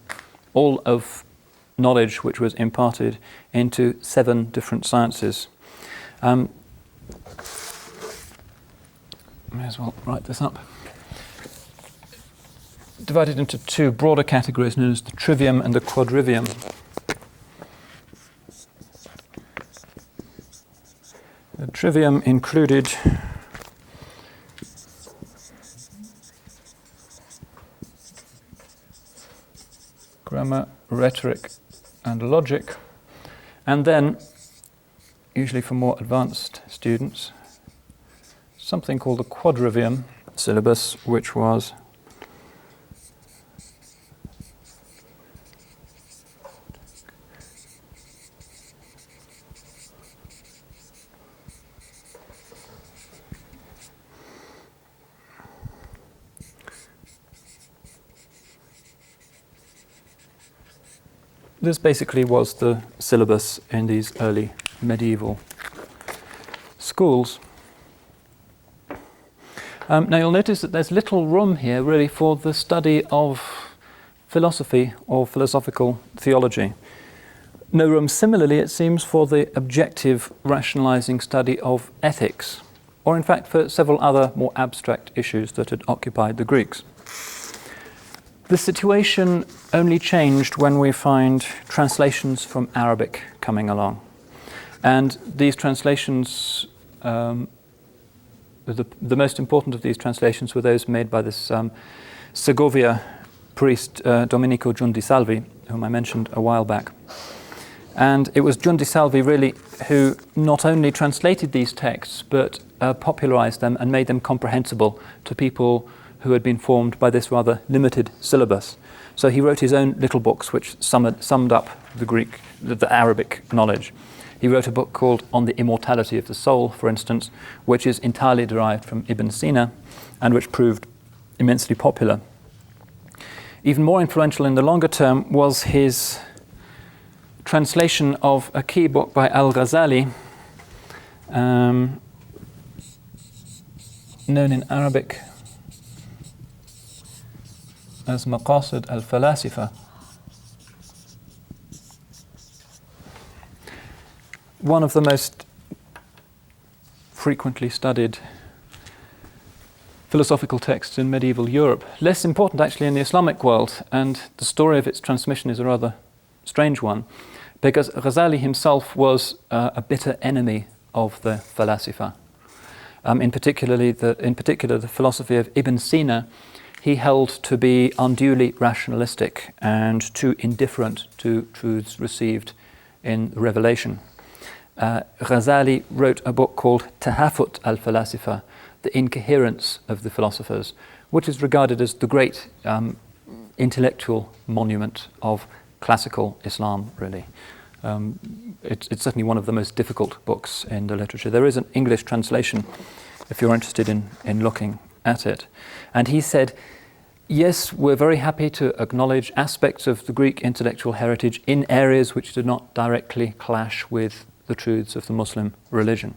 all of knowledge which was imparted into 7 different sciences. May as well write this up. Divided into 2 broader categories known as the trivium and the quadrivium. The trivium included grammar, rhetoric, and logic, and then, usually for more advanced students, something called the quadrivium, syllabus, which was this basically was the syllabus in these early medieval schools. Now you'll notice that there's little room here really for the study of philosophy or philosophical theology. No room similarly, it seems, for the objective rationalizing study of ethics, or in fact for several other more abstract issues that had occupied the Greeks. The situation only changed when we find translations from Arabic coming along. And these translations, the most important of these translations were those made by this Segovia priest, Domenico Giundisalvi, whom I mentioned a while back. And it was Giundisalvi really who not only translated these texts, but popularized them and made them comprehensible to people who had been formed by this rather limited syllabus. So he wrote his own little books which summed up the Arabic knowledge. He wrote a book called On the Immortality of the Soul, for instance, which is entirely derived from Ibn Sina and which proved immensely popular. Even more influential in the longer term was his translation of a key book by al-Ghazali, known in Arabic as Maqasid al-Falasifa. One of the most frequently studied philosophical texts in medieval Europe, less important actually in the Islamic world, and the story of its transmission is a rather strange one, because Ghazali himself was a bitter enemy of the Falasifa. In particular, the philosophy of Ibn Sina, he held to be unduly rationalistic and too indifferent to truths received in revelation. Ghazali wrote a book called Tahafut al-Falasifa, The Incoherence of the Philosophers, which is regarded as the great intellectual monument of classical Islam, really. It's certainly one of the most difficult books in the literature. There is an English translation, if you're interested in looking at it. And he said, yes, we're very happy to acknowledge aspects of the Greek intellectual heritage in areas which do not directly clash with the truths of the Muslim religion.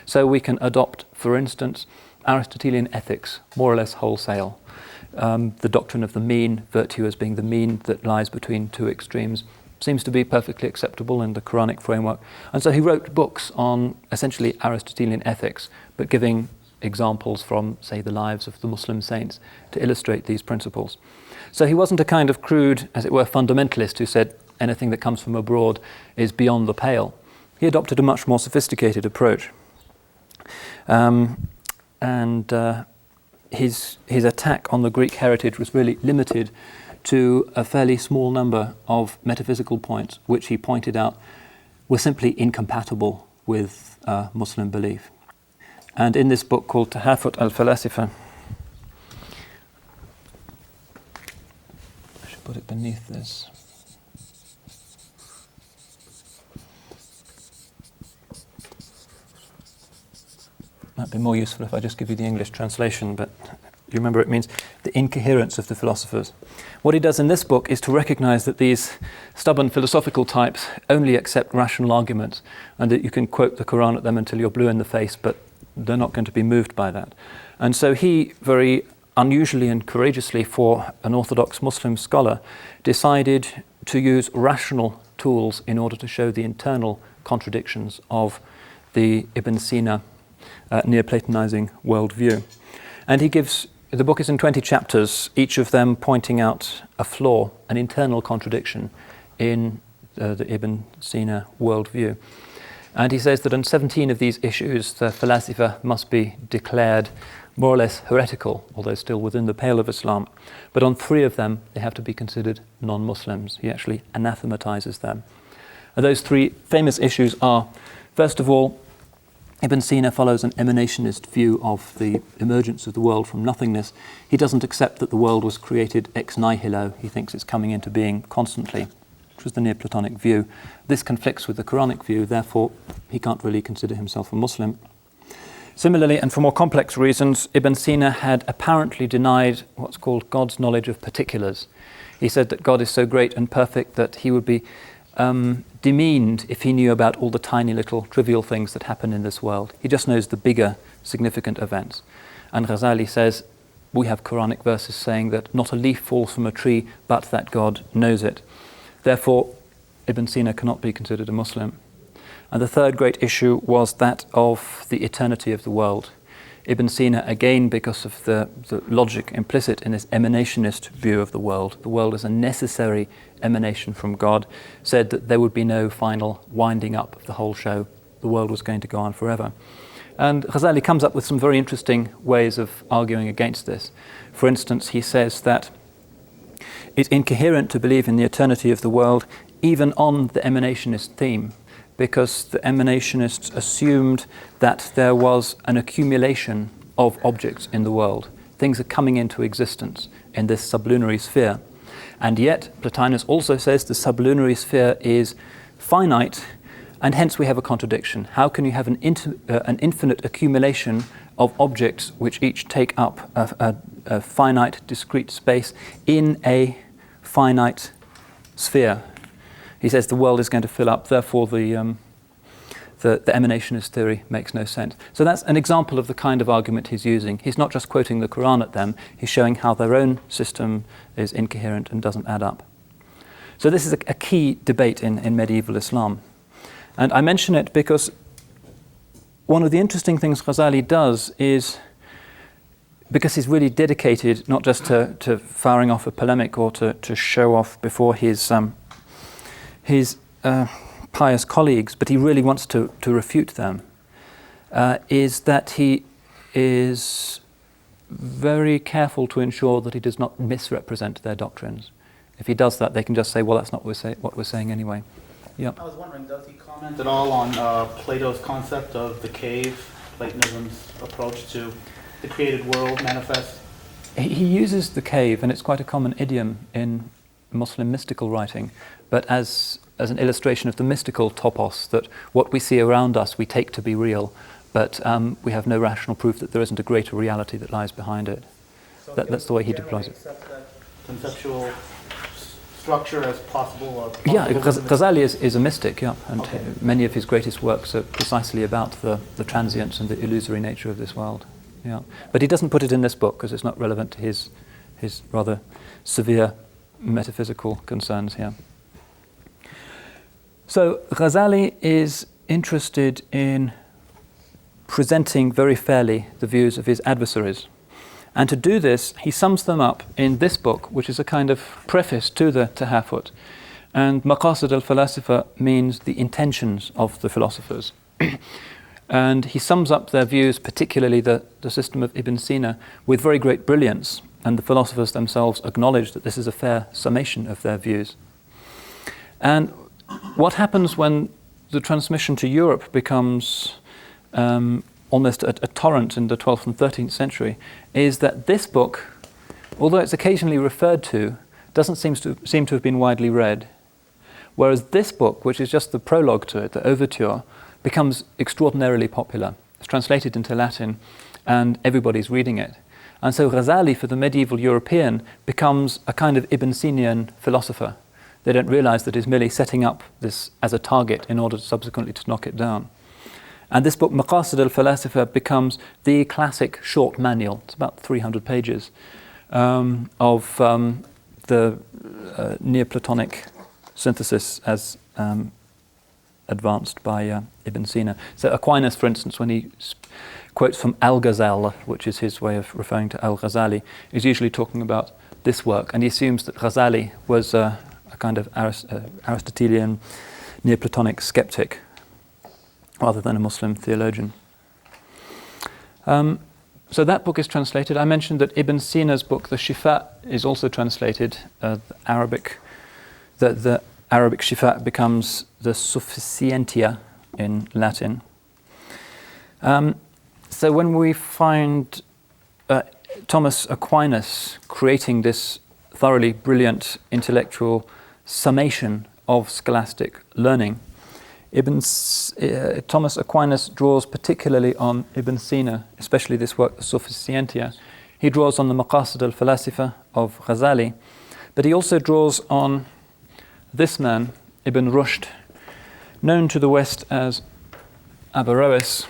So we can adopt, for instance, Aristotelian ethics, more or less wholesale. The doctrine of the mean, virtue as being the mean that lies between two extremes, seems to be perfectly acceptable in the Qur'anic framework. And so he wrote books on essentially Aristotelian ethics, but giving examples from, say, the lives of the Muslim saints to illustrate these principles. So he wasn't a kind of crude, as it were, fundamentalist who said anything that comes from abroad is beyond the pale. He adopted a much more sophisticated approach. His attack on the Greek heritage was really limited to a fairly small number of metaphysical points, which he pointed out were simply incompatible with Muslim belief. And in this book called Tahafut al-Falasifa, I should put it beneath this. Might be more useful if I just give you the English translation, but you remember it means the incoherence of the philosophers. What he does in this book is to recognize that these stubborn philosophical types only accept rational arguments, and that you can quote the Quran at them until you're blue in the face, but they're not going to be moved by that. And so he, very unusually and courageously for an Orthodox Muslim scholar, decided to use rational tools in order to show the internal contradictions of the Ibn Sina Neoplatonizing worldview. And he gives, the book is in 20 chapters, each of them pointing out a flaw, an internal contradiction in the Ibn Sina worldview. And he says that on 17 of these issues, the Falasifa must be declared more or less heretical, although still within the pale of Islam. But on 3 of them, they have to be considered non-Muslims. He actually anathematizes them. And those 3 famous issues are, first of all, Ibn Sina follows an emanationist view of the emergence of the world from nothingness. He doesn't accept that the world was created ex nihilo. He thinks it's coming into being constantly, which was the Neoplatonic view. This conflicts with the Qur'anic view, therefore he can't really consider himself a Muslim. Similarly, and for more complex reasons, Ibn Sina had apparently denied what's called God's knowledge of particulars. He said that God is so great and perfect that he would be demeaned if he knew about all the tiny little trivial things that happen in this world. He just knows the bigger significant events. And Ghazali says, we have Quranic verses saying that not a leaf falls from a tree but that God knows it. Therefore, Ibn Sina cannot be considered a Muslim. And the third great issue was that of the eternity of the world. Ibn Sina, again, because of the logic implicit in his emanationist view of the world is a necessary emanation from God, said that there would be no final winding up of the whole show. The world was going to go on forever. And Ghazali comes up with some very interesting ways of arguing against this. For instance, he says that it's incoherent to believe in the eternity of the world even on the emanationist theme, because the emanationists assumed that there was an accumulation of objects in the world. Things are coming into existence in this sublunary sphere. And yet, Plotinus also says the sublunary sphere is finite, and hence we have a contradiction. How can you have an infinite accumulation of objects which each take up a finite, discrete space in a finite sphere? He says the world is going to fill up, therefore the emanationist theory makes no sense. So that's an example of the kind of argument he's using. He's not just quoting the Quran at them, he's showing how their own system is incoherent and doesn't add up. So this is a key debate in medieval Islam. And I mention it because one of the interesting things Ghazali does is, because he's really dedicated not just to firing off a polemic or to show off before his pious colleagues, but he really wants to refute them, is that he is very careful to ensure that he does not misrepresent their doctrines. If he does that, they can just say, well, that's not what we're saying anyway. Yeah. I was wondering, does he comment at all on Plato's concept of the cave, Platonism's approach to the created world manifest? He uses the cave, and it's quite a common idiom in Muslim mystical writing, but as an illustration of the mystical topos, that what we see around us we take to be real, but we have no rational proof that there isn't a greater reality that lies behind it. So that's the way he deploys it. Accept that conceptual structure as possible? Yeah, Ghazali is a mystic, yeah, and many of his greatest works are precisely about the transience and the illusory nature of this world. Yeah, but he doesn't put it in this book because it's not relevant to his rather severe metaphysical concerns here. So Ghazali is interested in presenting very fairly the views of his adversaries. And to do this, he sums them up in this book, which is a kind of preface to the Tahafut. And Maqasid al-Falasifa means the intentions of the philosophers. And he sums up their views, particularly the system of Ibn Sina, with very great brilliance. And the philosophers themselves acknowledge that this is a fair summation of their views. And what happens when the transmission to Europe becomes almost a torrent in the 12th and 13th century is that this book, although it's occasionally referred to, doesn't seem to have been widely read. Whereas this book, which is just the prologue to it, the overture, becomes extraordinarily popular. It's translated into Latin and everybody's reading it. And so Ghazali, for the medieval European, becomes a kind of Ibn Sinian philosopher. They don't realize that he's merely setting up this as a target in order subsequently to knock it down. And this book, Maqasid al-Falasifa, becomes the classic short manual. It's about 300 pages of the Neoplatonic synthesis as advanced by Ibn Sina. So Aquinas, for instance, when he quotes from al-Ghazali, which is his way of referring to al-Ghazali, is usually talking about this work, and he assumes that Ghazali was a kind of Aristotelian Neoplatonic skeptic rather than a Muslim theologian. So that book is translated. I mentioned that Ibn Sina's book, the Shifa, is also translated. The Arabic Shifa becomes the Sufficientia in Latin. So when we find Thomas Aquinas creating this thoroughly brilliant intellectual summation of scholastic learning, Thomas Aquinas draws particularly on Ibn Sina, especially this work, Sufficientia. He draws on the Maqasid al-Falasifa of Ghazali, but he also draws on this man, Ibn Rushd, known to the West as Averroes.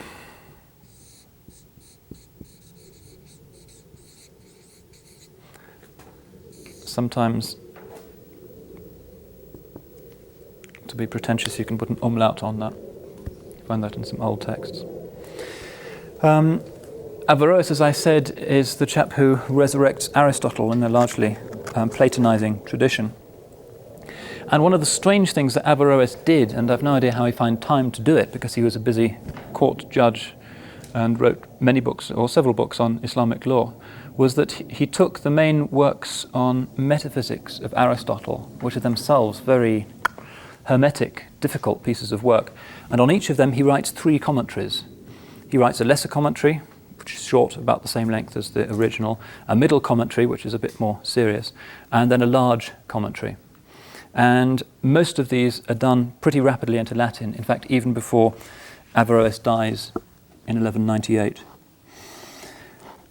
Sometimes, to be pretentious, you can put an umlaut on that. You find that in some old texts. Averroes, as I said, is the chap who resurrects Aristotle in a largely Platonizing tradition. And one of the strange things that Averroes did, and I've no idea how he found time to do it because he was a busy court judge and wrote many books, or several books on Islamic law, was that he took the main works on metaphysics of Aristotle, which are themselves very hermetic, difficult pieces of work, and on each of them he writes 3 commentaries. He writes a lesser commentary, which is short, about the same length as the original, a middle commentary, which is a bit more serious, and then a large commentary. And most of these are done pretty rapidly into Latin, in fact, even before Averroes dies in 1198.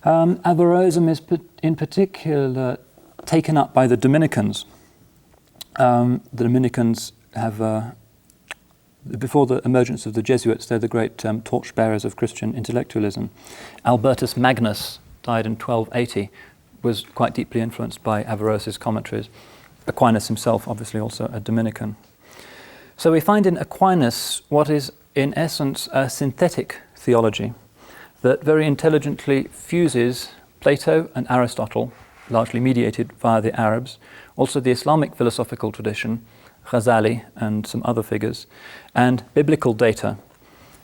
Averroism is in particular taken up by the Dominicans. The Dominicans have, before the emergence of the Jesuits, they're the great torchbearers of Christian intellectualism. Albertus Magnus died in 1280, was quite deeply influenced by Averroes' commentaries. Aquinas himself, obviously also a Dominican. So we find in Aquinas what is in essence a synthetic theology that very intelligently fuses Plato and Aristotle, largely mediated via the Arabs, also the Islamic philosophical tradition, Ghazali and some other figures, and biblical data,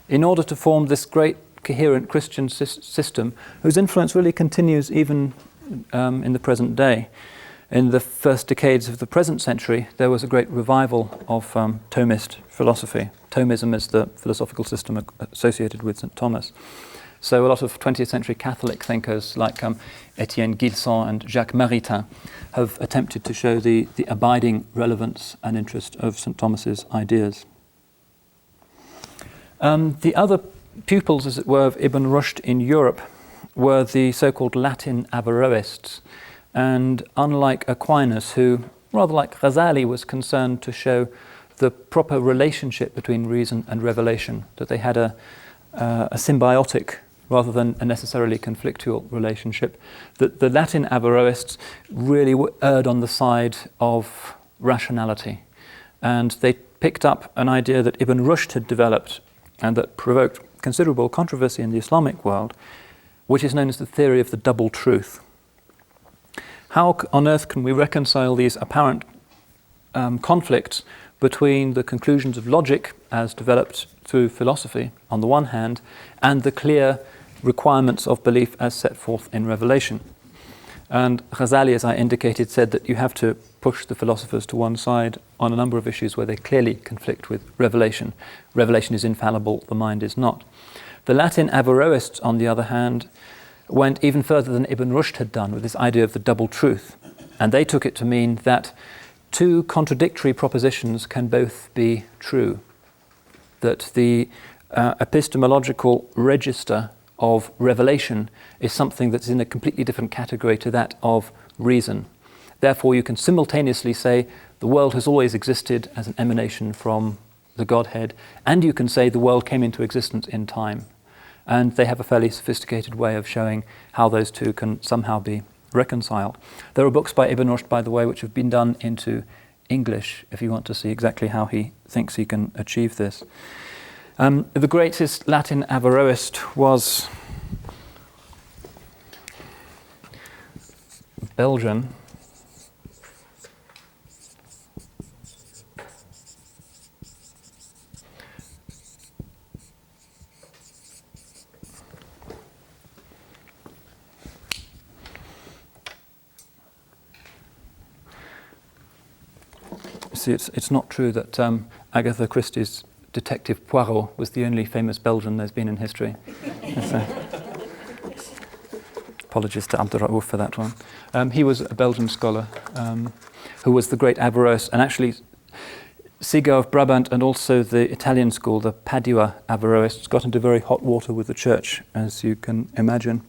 in order to form this great coherent Christian system whose influence really continues even in the present day. In the first decades of the present century, there was a great revival of Thomist philosophy. Thomism is the philosophical system associated with St. Thomas. So a lot of 20th century Catholic thinkers like Étienne Gilson and Jacques Maritain have attempted to show the abiding relevance and interest of St. Thomas's ideas. The other pupils, as it were, of Ibn Rushd in Europe were the so-called Latin Averroists. And unlike Aquinas, who, rather like Ghazali, was concerned to show the proper relationship between reason and revelation, that they had a symbiotic rather than a necessarily conflictual relationship, that the Latin Averroists really erred on the side of rationality. And they picked up an idea that Ibn Rushd had developed and that provoked considerable controversy in the Islamic world, which is known as the theory of the double truth. How on earth can we reconcile these apparent conflicts between the conclusions of logic as developed through philosophy on the one hand and the clear requirements of belief as set forth in revelation? And Ghazali, as I indicated, said that you have to push the philosophers to one side on a number of issues where they clearly conflict with revelation. Revelation is infallible, the mind is not. The Latin Averroists, on the other hand, went even further than Ibn Rushd had done with this idea of the double truth. And they took it to mean that 2 contradictory propositions can both be true. That the epistemological register of revelation is something that's in a completely different category to that of reason. Therefore, you can simultaneously say the world has always existed as an emanation from the Godhead, and you can say the world came into existence in time. And they have a fairly sophisticated way of showing how those 2 can somehow be reconciled. There are books by Ibn Rushd, by the way, which have been done into English, if you want to see exactly how he thinks he can achieve this. The greatest Latin Averroist was Belgian. See, it's not true that Agatha Christie's Detective Poirot was the only famous Belgian there's been in history. Apologies to Abdul Raouf for that one. He was a Belgian scholar who was the great Averroes, and actually Siga of Brabant and also the Italian school, the Padua Averroists, got into very hot water with the church, as you can imagine,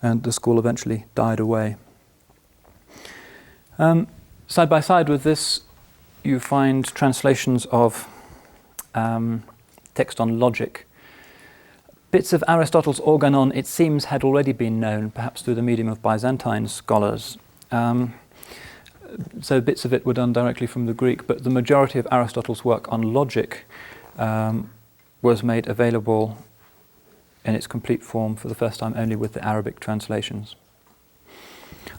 and the school eventually died away. Side by side with this, you find translations of text on logic. Bits of Aristotle's Organon, it seems, had already been known, perhaps through the medium of Byzantine scholars. So bits of it were done directly from the Greek, but the majority of Aristotle's work on logic was made available in its complete form for the first time only with the Arabic translations.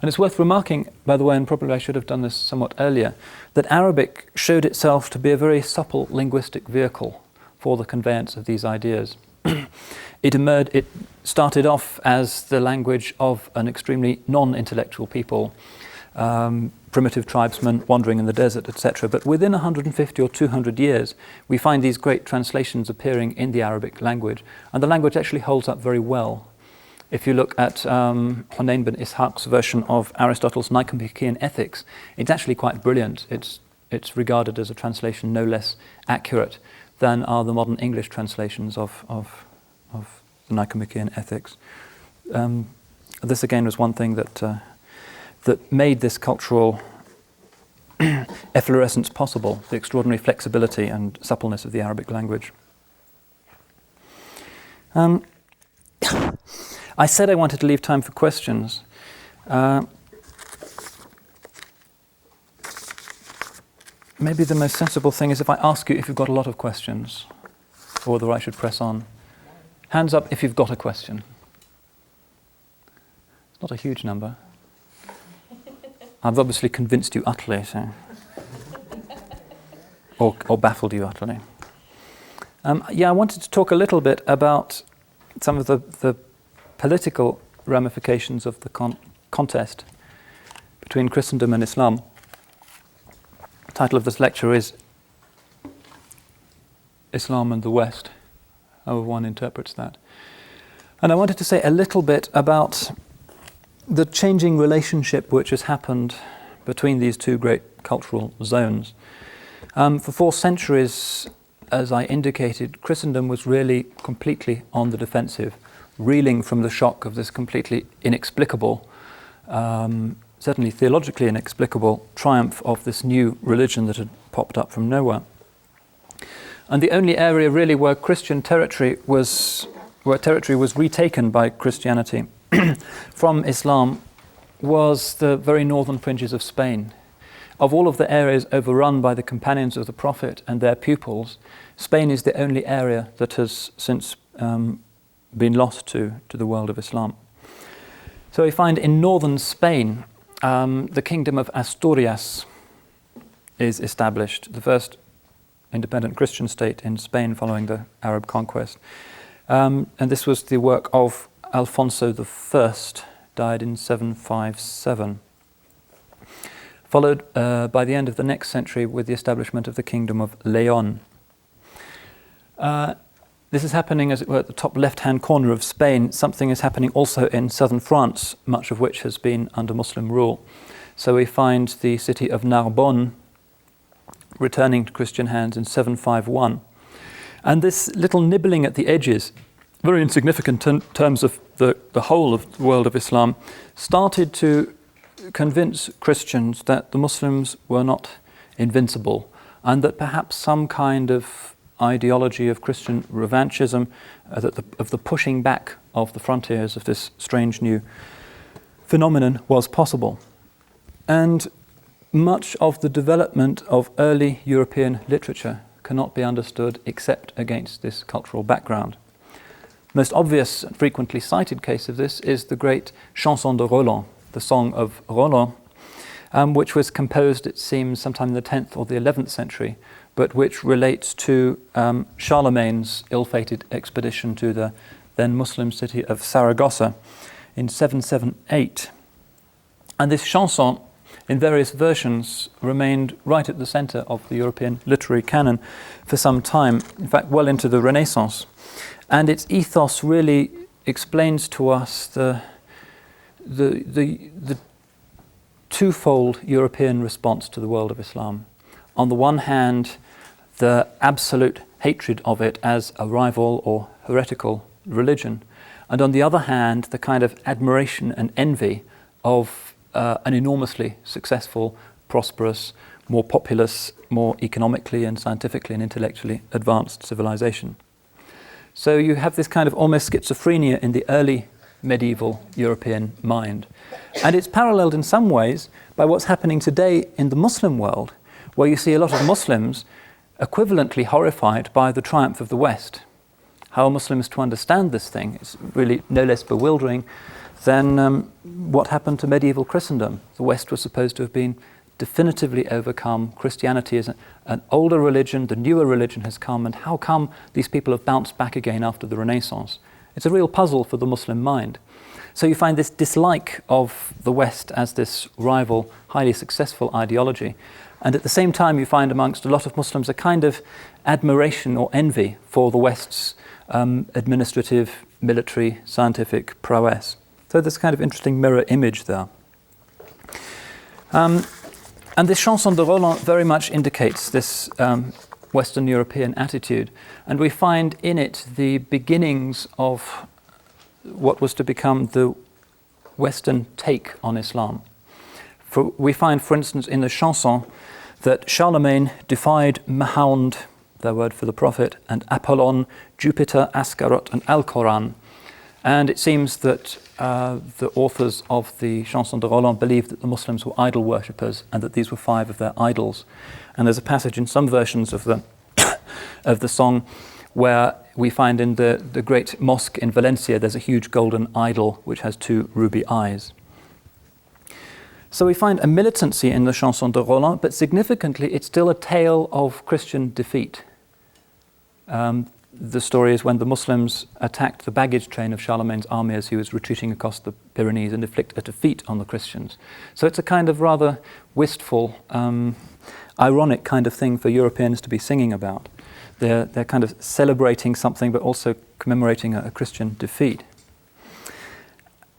And it's worth remarking, by the way, and probably I should have done this somewhat earlier, that Arabic showed itself to be a very supple linguistic vehicle for the conveyance of these ideas. It started off as the language of an extremely non-intellectual people, primitive tribesmen wandering in the desert, etc. But within 150 or 200 years, we find these great translations appearing in the Arabic language, and the language actually holds up very well. If you look at Hunayn bin Ishaq's version of Aristotle's Nicomachean Ethics, it's actually quite brilliant. It's regarded as a translation no less accurate than are the modern English translations of the Nicomachean Ethics. This again was one thing that made this cultural efflorescence possible, the extraordinary flexibility and suppleness of the Arabic language. I said I wanted to leave time for questions. Maybe the most sensible thing is if I ask you if you've got a lot of questions, or whether I should press on. Hands up if you've got a question. It's not a huge number. I've obviously convinced you utterly, so. or baffled you utterly. I wanted to talk a little bit about some of the political ramifications of the contest between Christendom and Islam. The title of this lecture is Islam and the West, however one interprets that. And I wanted to say a little bit about the changing relationship which has happened between these two great cultural zones. For 4 centuries, as I indicated, Christendom was really completely on the defensive, reeling from the shock of this completely inexplicable, certainly theologically inexplicable, triumph of this new religion that had popped up from nowhere. And the only area really where Christian territory was retaken by Christianity from Islam was the very northern fringes of Spain. Of all of the areas overrun by the companions of the Prophet and their pupils, Spain is the only area that has since been lost to the world of Islam. So we find in northern Spain, the kingdom of Asturias is established, the first independent Christian state in Spain following the Arab conquest. And this was the work of Alfonso I, died in 757. Followed by the end of the next century with the establishment of the kingdom of Leon. This is happening, as it were, at the top left-hand corner of Spain. Something is happening also in southern France, much of which has been under Muslim rule. So we find the city of Narbonne returning to Christian hands in 751. And this little nibbling at the edges, very insignificant in terms of the whole of the world of Islam, started to convince Christians that the Muslims were not invincible, and that perhaps some kind of ideology of Christian revanchism, of the pushing back of the frontiers of this strange new phenomenon was possible. And much of the development of early European literature cannot be understood except against this cultural background. Most obvious and frequently cited case of this is the great Chanson de Roland, the Song of Roland, which was composed, it seems, sometime in the 10th or the 11th century, but which relates to Charlemagne's ill-fated expedition to the then Muslim city of Saragossa in 778. And this chanson in various versions, remained right at the centre of the European literary canon for some time, in fact well into the Renaissance. And its ethos really explains to us the twofold European response to the world of Islam. On the one hand, the absolute hatred of it as a rival or heretical religion, and on the other hand, the kind of admiration and envy of an enormously successful, prosperous, more populous, more economically and scientifically and intellectually advanced civilization. So you have this kind of almost schizophrenia in the early medieval European mind. And it's paralleled in some ways by what's happening today in the Muslim world, where you see a lot of Muslims equivalently horrified by the triumph of the West. How are Muslims to understand this thing? It's really no less bewildering than what happened to medieval Christendom. The West was supposed to have been definitively overcome. Christianity is an older religion, the newer religion has come, and how come these people have bounced back again after the Renaissance? It's a real puzzle for the Muslim mind. So you find this dislike of the West as this rival, highly successful ideology. And at the same time, you find amongst a lot of Muslims a kind of admiration or envy for the West's administrative, military, scientific prowess. So there's a kind of interesting mirror image there. And this Chanson de Roland very much indicates this Western European attitude. And we find in it the beginnings of what was to become the Western take on Islam. We find, for instance, in the Chanson that Charlemagne defied Mahound, their word for the prophet, and Apollon, Jupiter, Ascaroth, and Alcoran. And it seems that the authors of the Chanson de Roland believed that the Muslims were idol worshippers and that these were 5 of their idols. And there's a passage in some versions of the of the song where we find in the great mosque in Valencia there's a huge golden idol which has 2 ruby eyes. So we find a militancy in the Chanson de Roland, but significantly it's still a tale of Christian defeat. The story is when the Muslims attacked the baggage train of Charlemagne's army as he was retreating across the Pyrenees and inflicted a defeat on the Christians. So it's a kind of rather wistful, ironic kind of thing for Europeans to be singing about. They're kind of celebrating something but also commemorating a Christian defeat.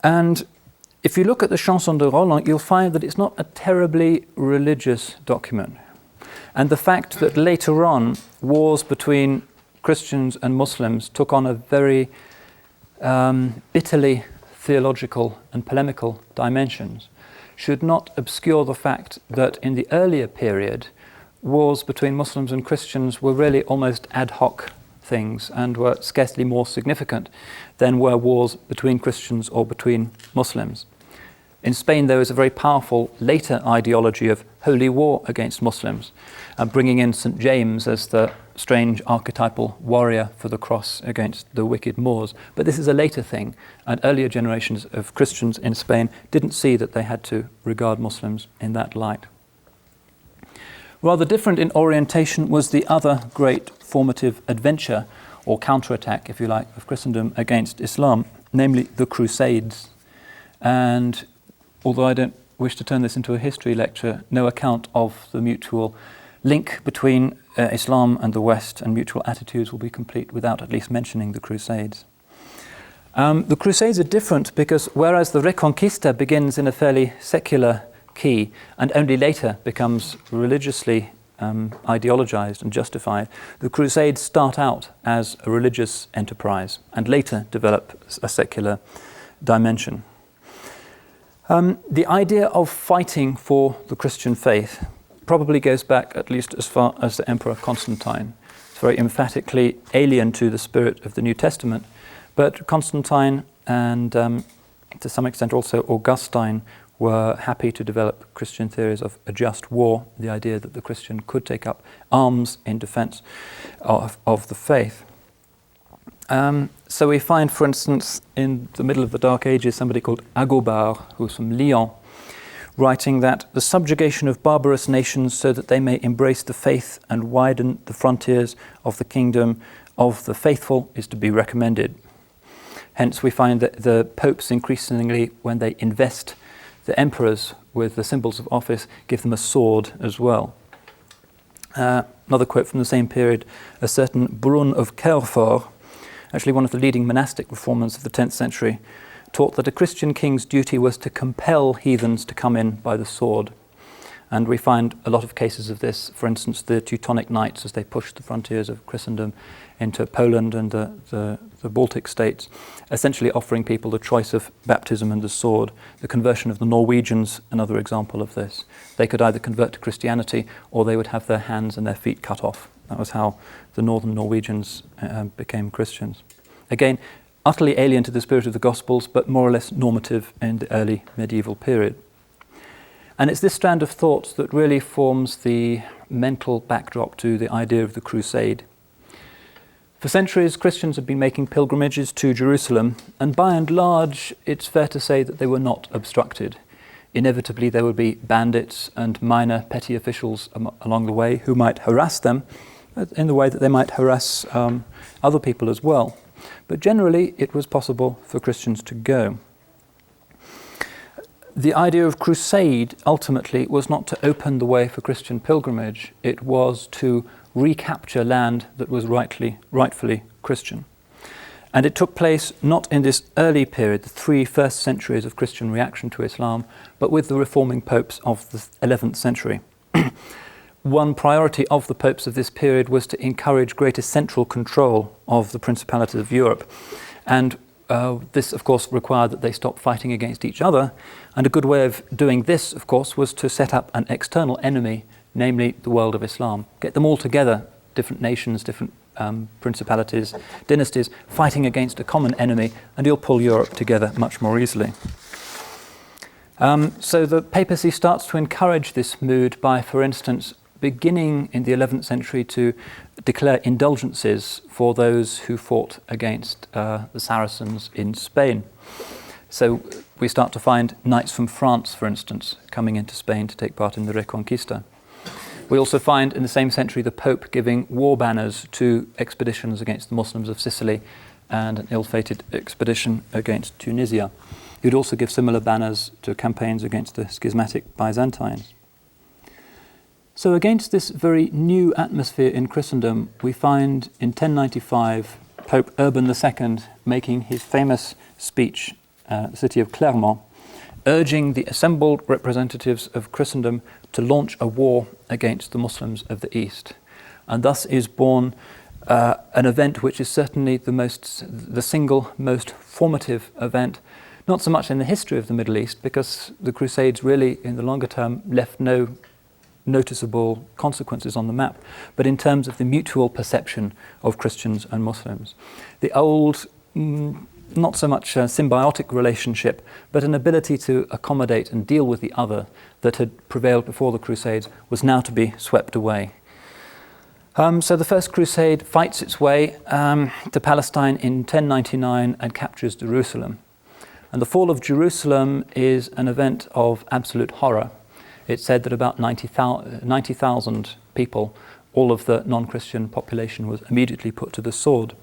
And if you look at the Chanson de Roland, you'll find that it's not a terribly religious document. And the fact that later on wars between Christians and Muslims took on a very bitterly theological and polemical dimensions should not obscure the fact that in the earlier period, wars between Muslims and Christians were really almost ad hoc things and were scarcely more significant than were wars between Christians or between Muslims. In Spain, there was a very powerful later ideology of holy war against Muslims, bringing in St. James as the strange archetypal warrior for the cross against the wicked Moors. But this is a later thing, and earlier generations of Christians in Spain didn't see that they had to regard Muslims in that light. Rather different in orientation was the other great formative adventure, or counterattack, if you like, of Christendom against Islam, namely the Crusades. And although I don't wish to turn this into a history lecture, no account of the mutual link between Islam and the West and mutual attitudes will be complete without at least mentioning the Crusades. The Crusades are different because whereas the Reconquista begins in a fairly secular key and only later becomes religiously ideologized and justified, the Crusades start out as a religious enterprise and later develop a secular dimension. The idea of fighting for the Christian faith probably goes back at least as far as the Emperor Constantine. It's very emphatically alien to the spirit of the New Testament, but Constantine and to some extent also Augustine were happy to develop Christian theories of a just war, the idea that the Christian could take up arms in defense of the faith. So we find, for instance, in the middle of the Dark Ages, somebody called Agobard, who's from Lyon, writing that the subjugation of barbarous nations so that they may embrace the faith and widen the frontiers of the kingdom of the faithful is to be recommended. Hence we find that the popes increasingly, when they invest the emperors with the symbols of office give them a sword as well. Another quote from the same period, a certain Brun of Querfort, actually one of the leading monastic reformers of the 10th century, taught that a Christian king's duty was to compel heathens to come in by the sword. And we find a lot of cases of this, for instance, the Teutonic Knights as they pushed the frontiers of Christendom into Poland and the Baltic states, essentially offering people the choice of baptism and the sword. The conversion of the Norwegians, another example of this. They could either convert to Christianity or they would have their hands and their feet cut off. That was how the northern Norwegians became Christians. Again, utterly alien to the spirit of the Gospels, but more or less normative in the early medieval period. And it's this strand of thought that really forms the mental backdrop to the idea of the crusade. For centuries, Christians have been making pilgrimages to Jerusalem, and by and large, it's fair to say that they were not obstructed. Inevitably, there would be bandits and minor petty officials along the way who might harass them in the way that they might harass other people as well. But generally, it was possible for Christians to go. The idea of crusade ultimately was not to open the way for Christian pilgrimage, it was to recapture land that was rightfully Christian. And it took place not in this early period, the 3 first centuries of Christian reaction to Islam, but with the reforming popes of the 11th century. One priority of the popes of this period was to encourage greater central control of the principalities of Europe. And this, of course, required that they stop fighting against each other. And a good way of doing this, of course, was to set up an external enemy, namely the world of Islam. Get them all together, different nations, different principalities, dynasties, fighting against a common enemy, and you'll pull Europe together much more easily. So the papacy starts to encourage this mood by, for instance, beginning in the 11th century to declare indulgences for those who fought against the Saracens in Spain. So we start to find knights from France, for instance, coming into Spain to take part in the Reconquista. We also find in the same century the Pope giving war banners to expeditions against the Muslims of Sicily and an ill-fated expedition against Tunisia. He would also give similar banners to campaigns against the schismatic Byzantines. So against this very new atmosphere in Christendom, we find in 1095 Pope Urban II making his famous speech at the city of Clermont, urging the assembled representatives of Christendom to launch a war against the Muslims of the East. And thus is born an event which is certainly the single most formative event, not so much in the history of the Middle East, because the Crusades really, in the longer term, left no noticeable consequences on the map, but in terms of the mutual perception of Christians and Muslims. The old, not so much a symbiotic relationship, but an ability to accommodate and deal with the other that had prevailed before the Crusades was now to be swept away. So the First Crusade fights its way to Palestine in 1099 and captures Jerusalem. And the fall of Jerusalem is an event of absolute horror. It's said that about 90,000 people, all of the non-Christian population, was immediately put to the sword.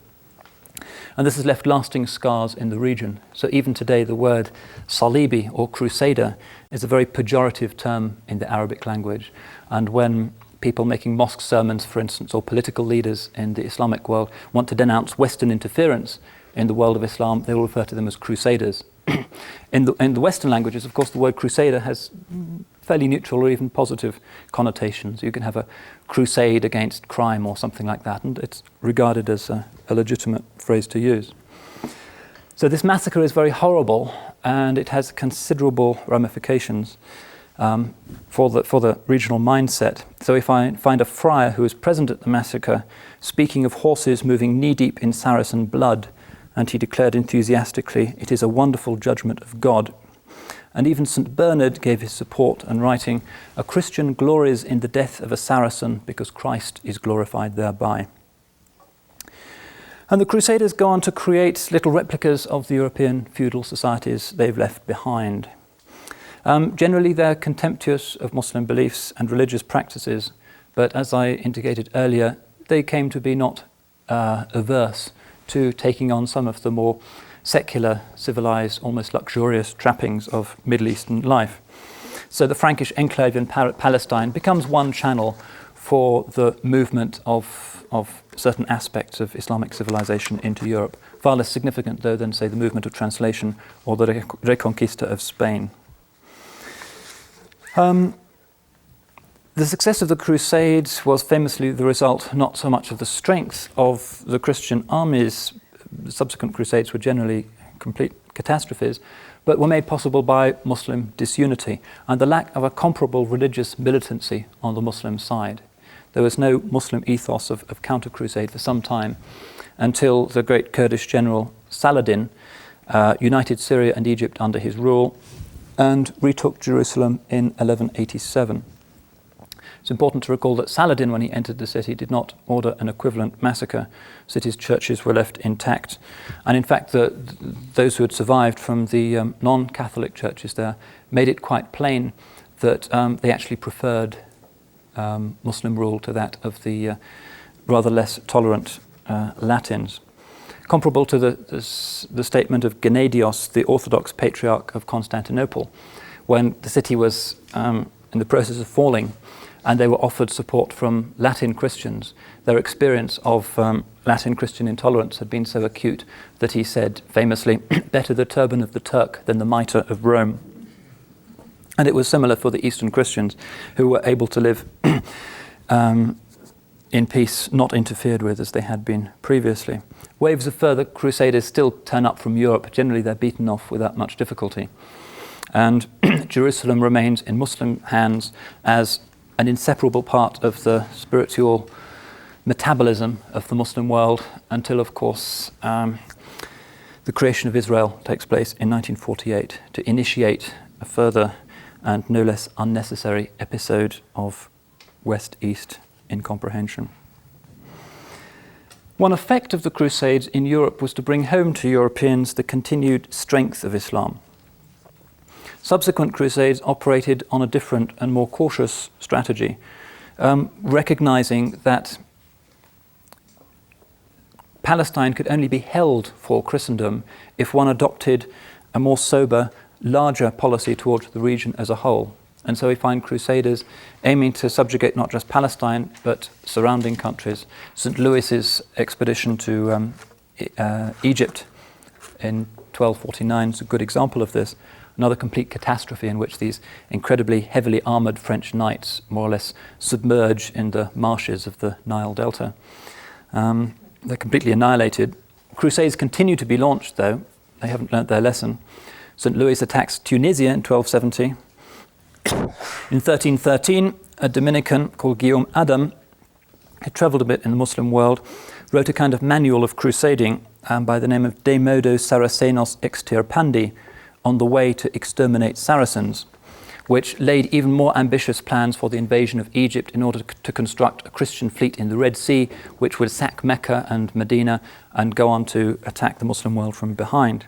And this has left lasting scars in the region. So even today the word Salibi or Crusader is a very pejorative term in the Arabic language. And when people making mosque sermons, for instance, or political leaders in the Islamic world want to denounce Western interference in the world of Islam, they will refer to them as Crusaders. In the Western languages, of course, the word Crusader has fairly neutral or even positive connotations. You can have a crusade against crime or something like that, and it's regarded as a legitimate phrase to use. So this massacre is very horrible, and it has considerable ramifications for the regional mindset. So if I find a friar who is present at the massacre speaking of horses moving knee-deep in Saracen blood, and he declared enthusiastically, "It is a wonderful judgment of God." And even St. Bernard gave his support and writing, "A Christian glories in the death of a Saracen because Christ is glorified thereby." And the Crusaders go on to create little replicas of the European feudal societies they've left behind. Generally, they're contemptuous of Muslim beliefs and religious practices, but as I indicated earlier, they came to be not averse to taking on some of the more secular, civilized, almost luxurious trappings of Middle Eastern life. So the Frankish enclave in Palestine becomes one channel for the movement of certain aspects of Islamic civilization into Europe, far less significant, though, than, say, the movement of translation or the Reconquista of Spain. The success of the Crusades was famously the result not so much of the strength of the Christian armies. The subsequent Crusades were generally complete catastrophes, but were made possible by Muslim disunity and the lack of a comparable religious militancy on the Muslim side. There was no Muslim ethos of counter-crusade for some time, until the great Kurdish general Saladin united Syria and Egypt under his rule and retook Jerusalem in 1187. It's important to recall that Saladin, when he entered the city, did not order an equivalent massacre. City's churches were left intact. And in fact, those who had survived from the non-Catholic churches there made it quite plain that they actually preferred Muslim rule to that of the rather less tolerant Latins. Comparable to the statement of Gennadios, the Orthodox Patriarch of Constantinople, when the city was in the process of falling and they were offered support from Latin Christians. Their experience of Latin Christian intolerance had been so acute that he said famously, "Better the turban of the Turk than the mitre of Rome." And it was similar for the Eastern Christians, who were able to live in peace, not interfered with as they had been previously. Waves of further crusaders still turn up from Europe. Generally, they're beaten off without much difficulty. And Jerusalem remains in Muslim hands as an inseparable part of the spiritual metabolism of the Muslim world until, of course, the creation of Israel takes place in 1948 to initiate a further and no less unnecessary episode of West-East incomprehension. One effect of the Crusades in Europe was to bring home to Europeans the continued strength of Islam. Subsequent Crusades operated on a different and more cautious strategy, recognizing that Palestine could only be held for Christendom if one adopted a more sober, larger policy towards the region as a whole. And so we find Crusaders aiming to subjugate not just Palestine, but surrounding countries. St. Louis's expedition to Egypt in 1249 is a good example of this. Another complete catastrophe in which these incredibly heavily armoured French knights more or less submerge in the marshes of the Nile Delta. They're completely annihilated. Crusades continue to be launched, though. They haven't learnt their lesson. St. Louis attacks Tunisia in 1270. In 1313, a Dominican called Guillaume Adam, who travelled a bit in the Muslim world, wrote a kind of manual of crusading by the name of De Modo Saracenos Extirpandi, on the way to exterminate Saracens, which laid even more ambitious plans for the invasion of Egypt in order to construct a Christian fleet in the Red Sea, which would sack Mecca and Medina and go on to attack the Muslim world from behind.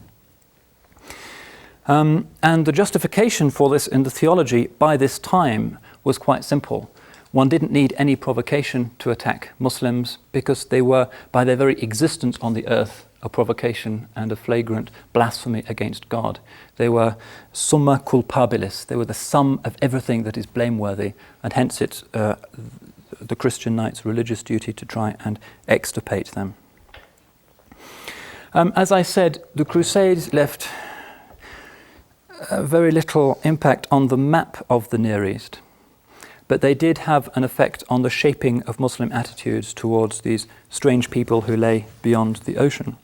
And the justification for this in the theology by this time was quite simple. One didn't need any provocation to attack Muslims because they were, by their very existence on the earth, a provocation and a flagrant blasphemy against God. They were summa culpabilis. They were the sum of everything that is blameworthy, and hence it's the Christian knight's religious duty to try and extirpate them. As I said, the Crusades left very little impact on the map of the Near East, but they did have an effect on the shaping of Muslim attitudes towards these strange people who lay beyond the ocean.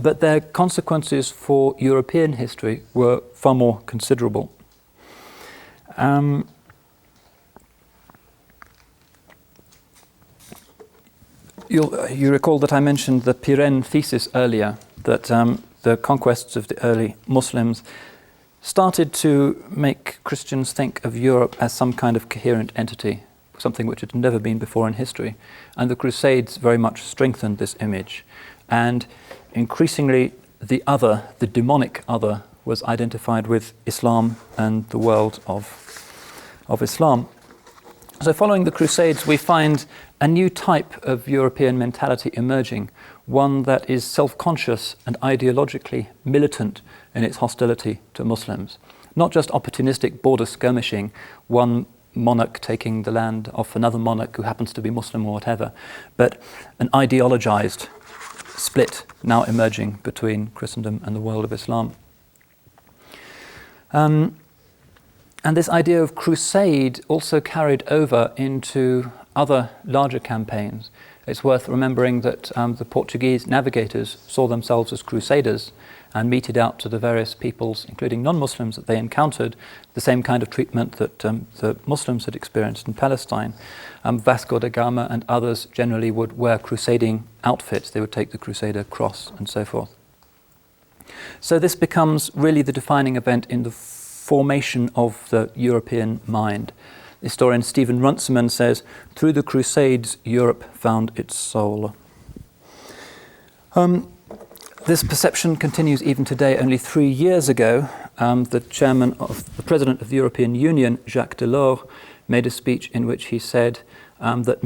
But their consequences for European history were far more considerable. You recall that I mentioned the Pirenne thesis earlier, that the conquests of the early Muslims started to make Christians think of Europe as some kind of coherent entity, something which had never been before in history. And the Crusades very much strengthened this image. And increasingly, the other, the demonic other, was identified with Islam and the world of Islam. So following the Crusades, we find a new type of European mentality emerging, one that is self-conscious and ideologically militant in its hostility to Muslims. Not just opportunistic border skirmishing, one monarch taking the land off another monarch who happens to be Muslim or whatever, but an ideologized split now emerging between Christendom and the world of Islam. And this idea of crusade also carried over into other larger campaigns. It's worth remembering that the Portuguese navigators saw themselves as crusaders and meted out to the various peoples, including non-Muslims, that they encountered the same kind of treatment that the Muslims had experienced in Palestine. Vasco da Gama and others generally would wear crusading outfits. They would take the Crusader cross and so forth. So this becomes really the defining event in the formation of the European mind. Historian Stephen Runciman says, "Through the Crusades, Europe found its soul." This perception continues even today. Only 3 years ago, the President of the European Union, Jacques Delors, made a speech in which he said that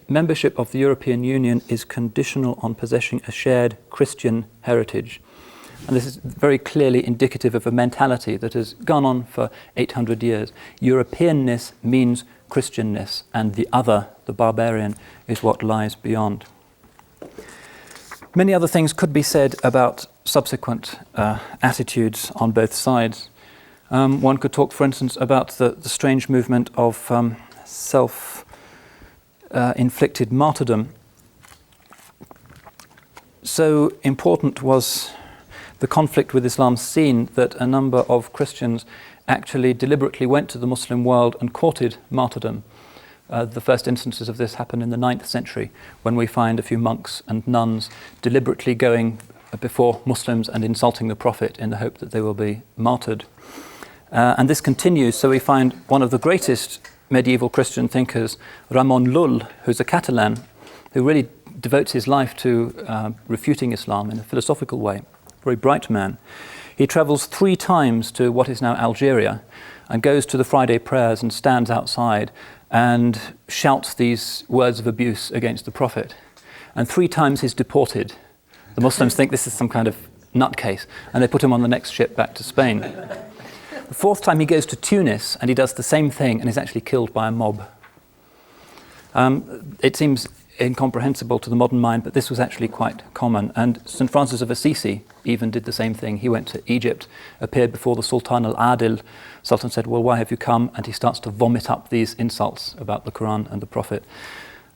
membership of the European Union is conditional on possessing a shared Christian heritage. And this is very clearly indicative of a mentality that has gone on for 800 years. Europeanness means Christianness, and the other, the barbarian, is what lies beyond. Many other things could be said about subsequent attitudes on both sides. One could talk, for instance, about the strange movement of self-inflicted martyrdom. So important was the conflict with Islam seen that a number of Christians actually deliberately went to the Muslim world and courted martyrdom. The first instances of this happened in the 9th century, when we find a few monks and nuns deliberately going before Muslims and insulting the Prophet in the hope that they will be martyred. And this continues, so we find one of the greatest medieval Christian thinkers, Ramon Lull, who's a Catalan, who really devotes his life to refuting Islam in a philosophical way. Very bright man. He travels 3 times to what is now Algeria and goes to the Friday prayers and stands outside and shouts these words of abuse against the Prophet. And 3 times he's deported. The Muslims think this is some kind of nutcase, and they put him on the next ship back to Spain. The 4th time he goes to Tunis and he does the same thing and is actually killed by a mob. It seems incomprehensible to the modern mind, but this was actually quite common. And St. Francis of Assisi even did the same thing. He went to Egypt, appeared before the Sultan al-Adil. Sultan said, "Well, why have you come?" And he starts to vomit up these insults about the Quran and the Prophet.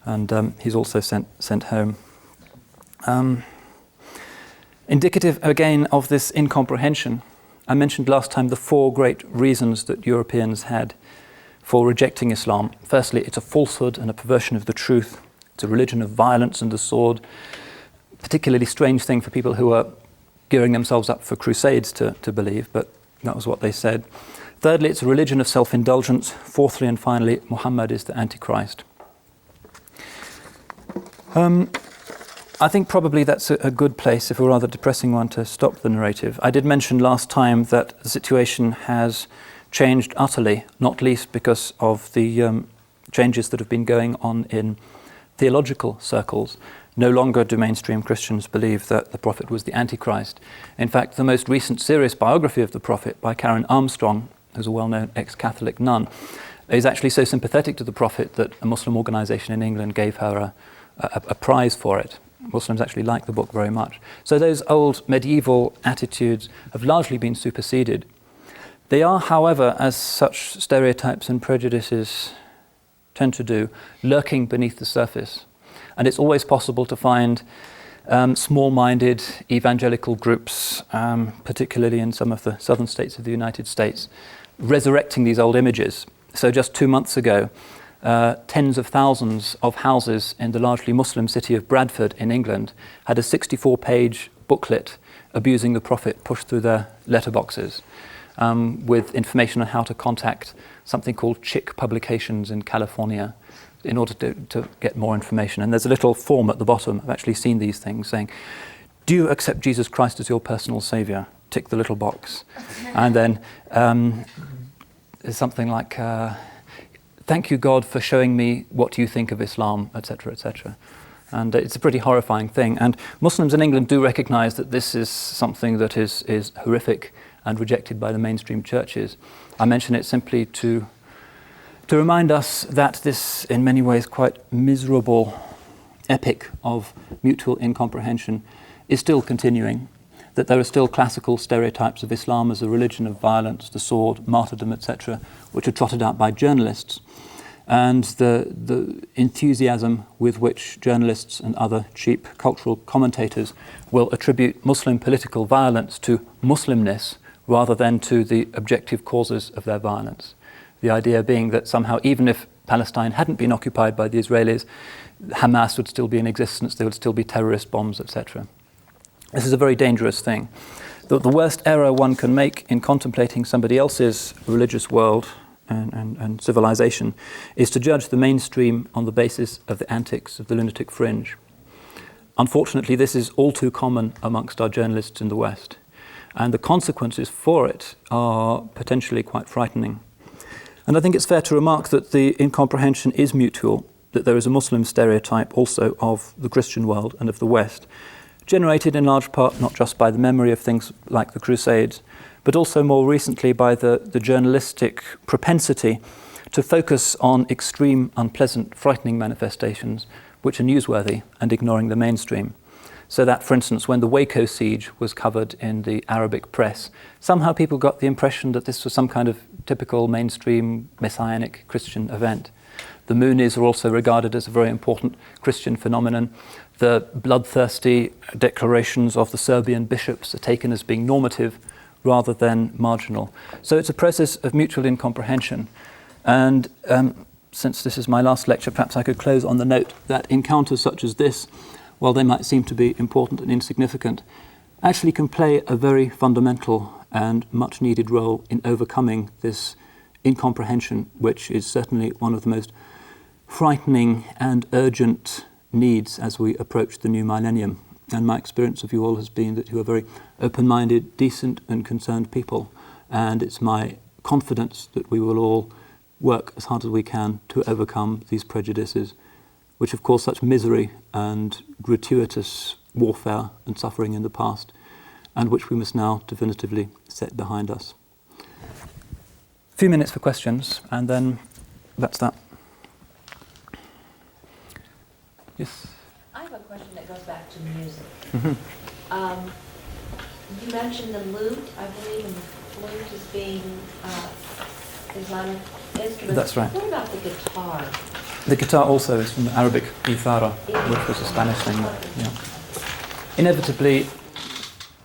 And he's also sent home. Indicative again of this incomprehension, I mentioned last time the 4 great reasons that Europeans had for rejecting Islam. Firstly, it's a falsehood and a perversion of the truth. It's a religion of violence and the sword. Particularly strange thing for people who are gearing themselves up for crusades to believe, but that was what they said. Thirdly, it's a religion of self-indulgence. Fourthly and finally, Muhammad is the Antichrist. I think probably that's a good place, if a rather depressing one, to stop the narrative. I did mention last time that the situation has changed utterly, not least because of the changes that have been going on in theological circles. No longer do mainstream Christians believe that the Prophet was the Antichrist. In fact, the most recent serious biography of the Prophet by Karen Armstrong, who's a well-known ex-Catholic nun, is actually so sympathetic to the Prophet that a Muslim organisation in England gave her a prize for it. Muslims actually like the book very much. So those old medieval attitudes have largely been superseded. They are, however, as such stereotypes and prejudices tend to do, lurking beneath the surface. And it's always possible to find small-minded evangelical groups, particularly in some of the southern states of the United States, resurrecting these old images. So just 2 months ago, tens of thousands of houses in the largely Muslim city of Bradford in England had a 64-page booklet abusing the Prophet pushed through their letterboxes, with information on how to contact something called Chick Publications in California in order to get more information. And there's a little form at the bottom, I've actually seen these things, saying, "Do you accept Jesus Christ as your personal saviour?" Tick the little box. And then there's something like, thank you, God, for showing me what you think of Islam, etc., etc. And it's a pretty horrifying thing. And Muslims in England do recognize that this is something that is horrific and rejected by the mainstream churches. I mention it simply to remind us that this, in many ways, quite miserable epic of mutual incomprehension is still continuing, that there are still classical stereotypes of Islam as a religion of violence, the sword, martyrdom, etc., which are trotted out by journalists. And the enthusiasm with which journalists and other cheap cultural commentators will attribute Muslim political violence to Muslimness rather than to the objective causes of their violence. The idea being that somehow, even if Palestine hadn't been occupied by the Israelis, Hamas would still be in existence, there would still be terrorist bombs, etc. This is a very dangerous thing. The worst error one can make in contemplating somebody else's religious world and civilization is to judge the mainstream on the basis of the antics of the lunatic fringe. Unfortunately, this is all too common amongst our journalists in the West, and the consequences for it are potentially quite frightening. And I think it's fair to remark that the incomprehension is mutual, that there is a Muslim stereotype also of the Christian world and of the West, generated in large part not just by the memory of things like the Crusades, but also more recently by the journalistic propensity to focus on extreme, unpleasant, frightening manifestations which are newsworthy and ignoring the mainstream. So that, for instance, when the Waco siege was covered in the Arabic press, somehow people got the impression that this was some kind of typical mainstream messianic Christian event. The Moonies are also regarded as a very important Christian phenomenon. The bloodthirsty declarations of the Serbian bishops are taken as being normative rather than marginal. So it's a process of mutual incomprehension. And since this is my last lecture, perhaps I could close on the note that encounters such as this, while they might seem to be important and insignificant, actually can play a very fundamental and much needed role in overcoming this incomprehension, which is certainly one of the most frightening and urgent needs as we approach the new millennium. And my experience of you all has been that you are very open-minded, decent and concerned people. And it's my confidence that we will all work as hard as we can to overcome these prejudices, which have caused such misery and gratuitous warfare and suffering in the past, and which we must now definitively set behind us. A few minutes for questions, and then that's that. Yes? I have a question that goes back to music. Mm-hmm. You mentioned the lute, I believe, and the flute as being Islamic instruments. That's right. What about the guitar? The guitar also is from the Arabic ithara, which was a Spanish thing. Yeah. Inevitably,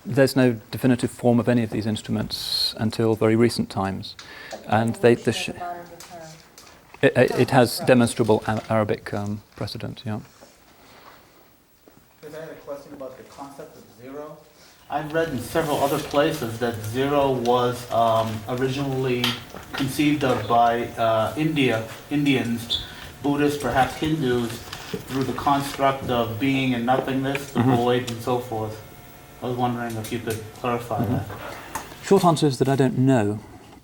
there's no definitive form of any of these instruments until very recent times, and it has demonstrable Arabic precedent. Yeah. I had a question about the concept of zero. I've read in several other places that zero was originally conceived of by Indians, Buddhists, perhaps Hindus, through the construct of being and nothingness, the void, and so forth. I was wondering if you could clarify that. Short answer is that I don't know.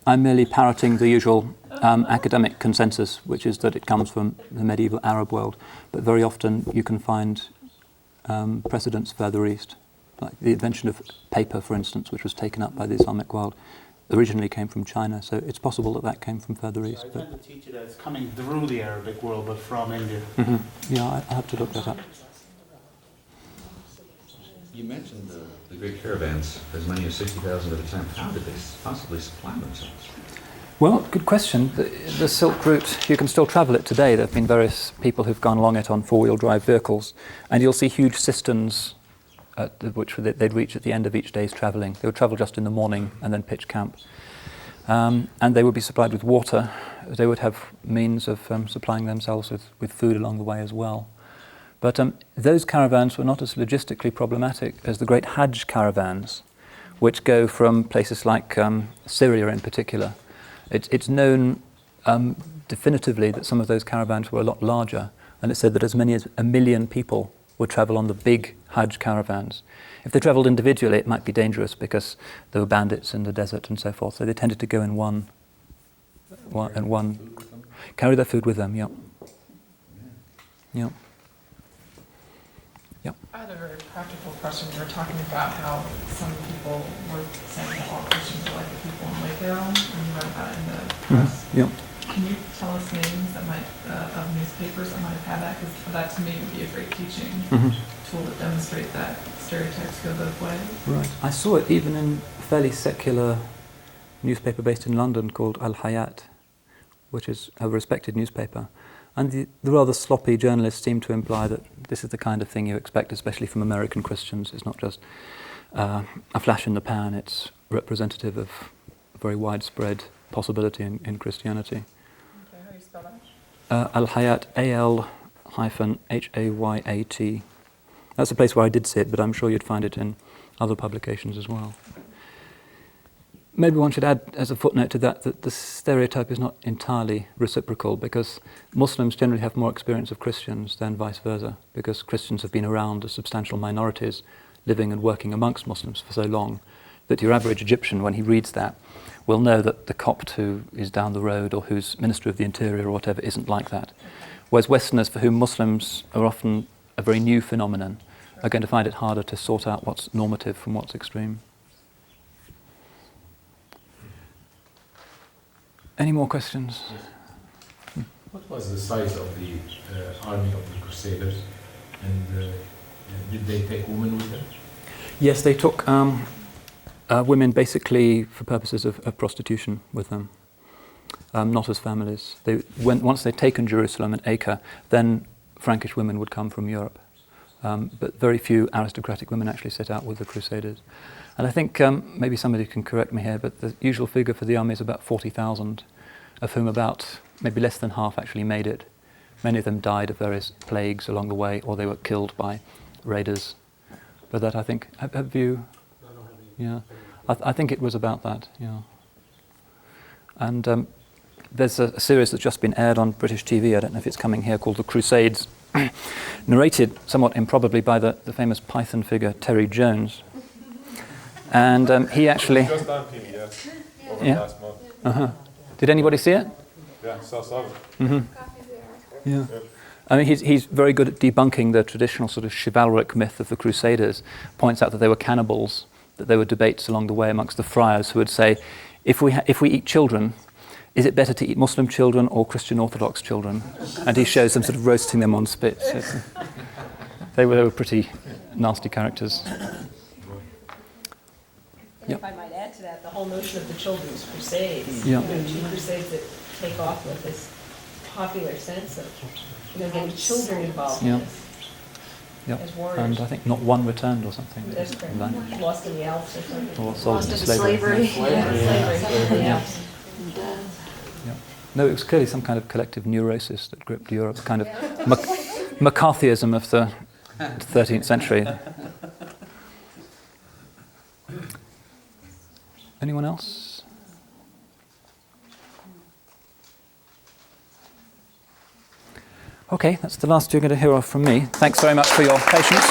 I'm merely parroting the usual academic consensus, which is that it comes from the medieval Arab world, but very often you can find precedents further east. Like the invention of paper, for instance, which was taken up by the Islamic world, originally came from China, so it's possible that that came from further east. I tend to teach it as coming through the Arabic world, but from India. Mm-hmm. Yeah, I have to look that up. You mentioned the great caravans, as many as 60,000 at a time. How did they possibly supply themselves? Well, good question. The Silk Route, you can still travel it today. There have been various people who've gone along it on four-wheel drive vehicles, and you'll see huge cisterns which they'd reach at the end of each day's travelling. They would travel just in the morning and then pitch camp. And they would be supplied with water. They would have means of supplying themselves with food along the way as well. But those caravans were not as logistically problematic as the great Hajj caravans, which go from places like Syria in particular. It's known definitively that some of those caravans were a lot larger, and it's said that as many as 1 million people would travel on the big Hajj caravans. If they travelled individually, it might be dangerous because there were bandits in the desert and so forth, so they tended to go in one. Carry their food with them, yep. Yep. Yep. I had a very practical question. You were talking about how some people were saying that all Christians are like the people in Waco, and you read about it in the press. Yep. Can you tell us names that might of newspapers that might have had that? Because that to me would be a great teaching tool to demonstrate that stereotypes go both ways. Right. I saw it even in a fairly secular newspaper based in London called Al-Hayat, which is a respected newspaper. And the rather sloppy journalists seem to imply that this is the kind of thing you expect, especially from American Christians. It's not just a flash in the pan, it's representative of a very widespread possibility in Christianity. Okay, how do you spell that? Al-Hayat, Al-Hayat. That's a place where I did see it, but I'm sure you'd find it in other publications as well. Maybe one should add, as a footnote to that, that the stereotype is not entirely reciprocal, because Muslims generally have more experience of Christians than vice versa, because Christians have been around as substantial minorities, living and working amongst Muslims for so long, that your average Egyptian, when he reads that, will know that the Copt who is down the road or who's Minister of the Interior or whatever isn't like that. Whereas Westerners, for whom Muslims are often a very new phenomenon, are going to find it harder to sort out what's normative from what's extreme. Any more questions? What was the size of the army of the Crusaders, and did they take women with them? Yes, they took women basically for purposes of prostitution with them, not as families. Once they'd taken Jerusalem and Acre, then Frankish women would come from Europe. But very few aristocratic women actually set out with the Crusaders. And I think maybe somebody can correct me here, but the usual figure for the army is about 40,000, of whom about maybe less than half actually made it. Many of them died of various plagues along the way, or they were killed by raiders. But that, I think, have you? Yeah, I think it was about that. Yeah. And there's a series that's just been aired on British TV. I don't know if it's coming here, called The Crusades, narrated somewhat improbably by the famous Python figure Terry Jones. And he actually... Just on PBS over the last month. Did anybody see it? Yeah, saw some. Yeah. I mean, he's very good at debunking the traditional sort of chivalric myth of the Crusaders, points out that they were cannibals, that there were debates along the way amongst the friars who would say, if we eat children, is it better to eat Muslim children or Christian Orthodox children? And he shows them sort of roasting them on spits. They were pretty nasty characters. And if I might add to that, the whole notion of the Children's Crusades, Yeah. two crusades that take off with this popular sense of, getting children involved in this as warriors. And I think not one returned or something. That's correct. Lost in the Alps or something. Or sold into slavery. Yeah. Yeah. Yeah. No, it was clearly some kind of collective neurosis that gripped Europe, kind of McCarthyism of the 13th century. Anyone else? Okay, that's the last you're going to hear from me. Thanks very much for your patience.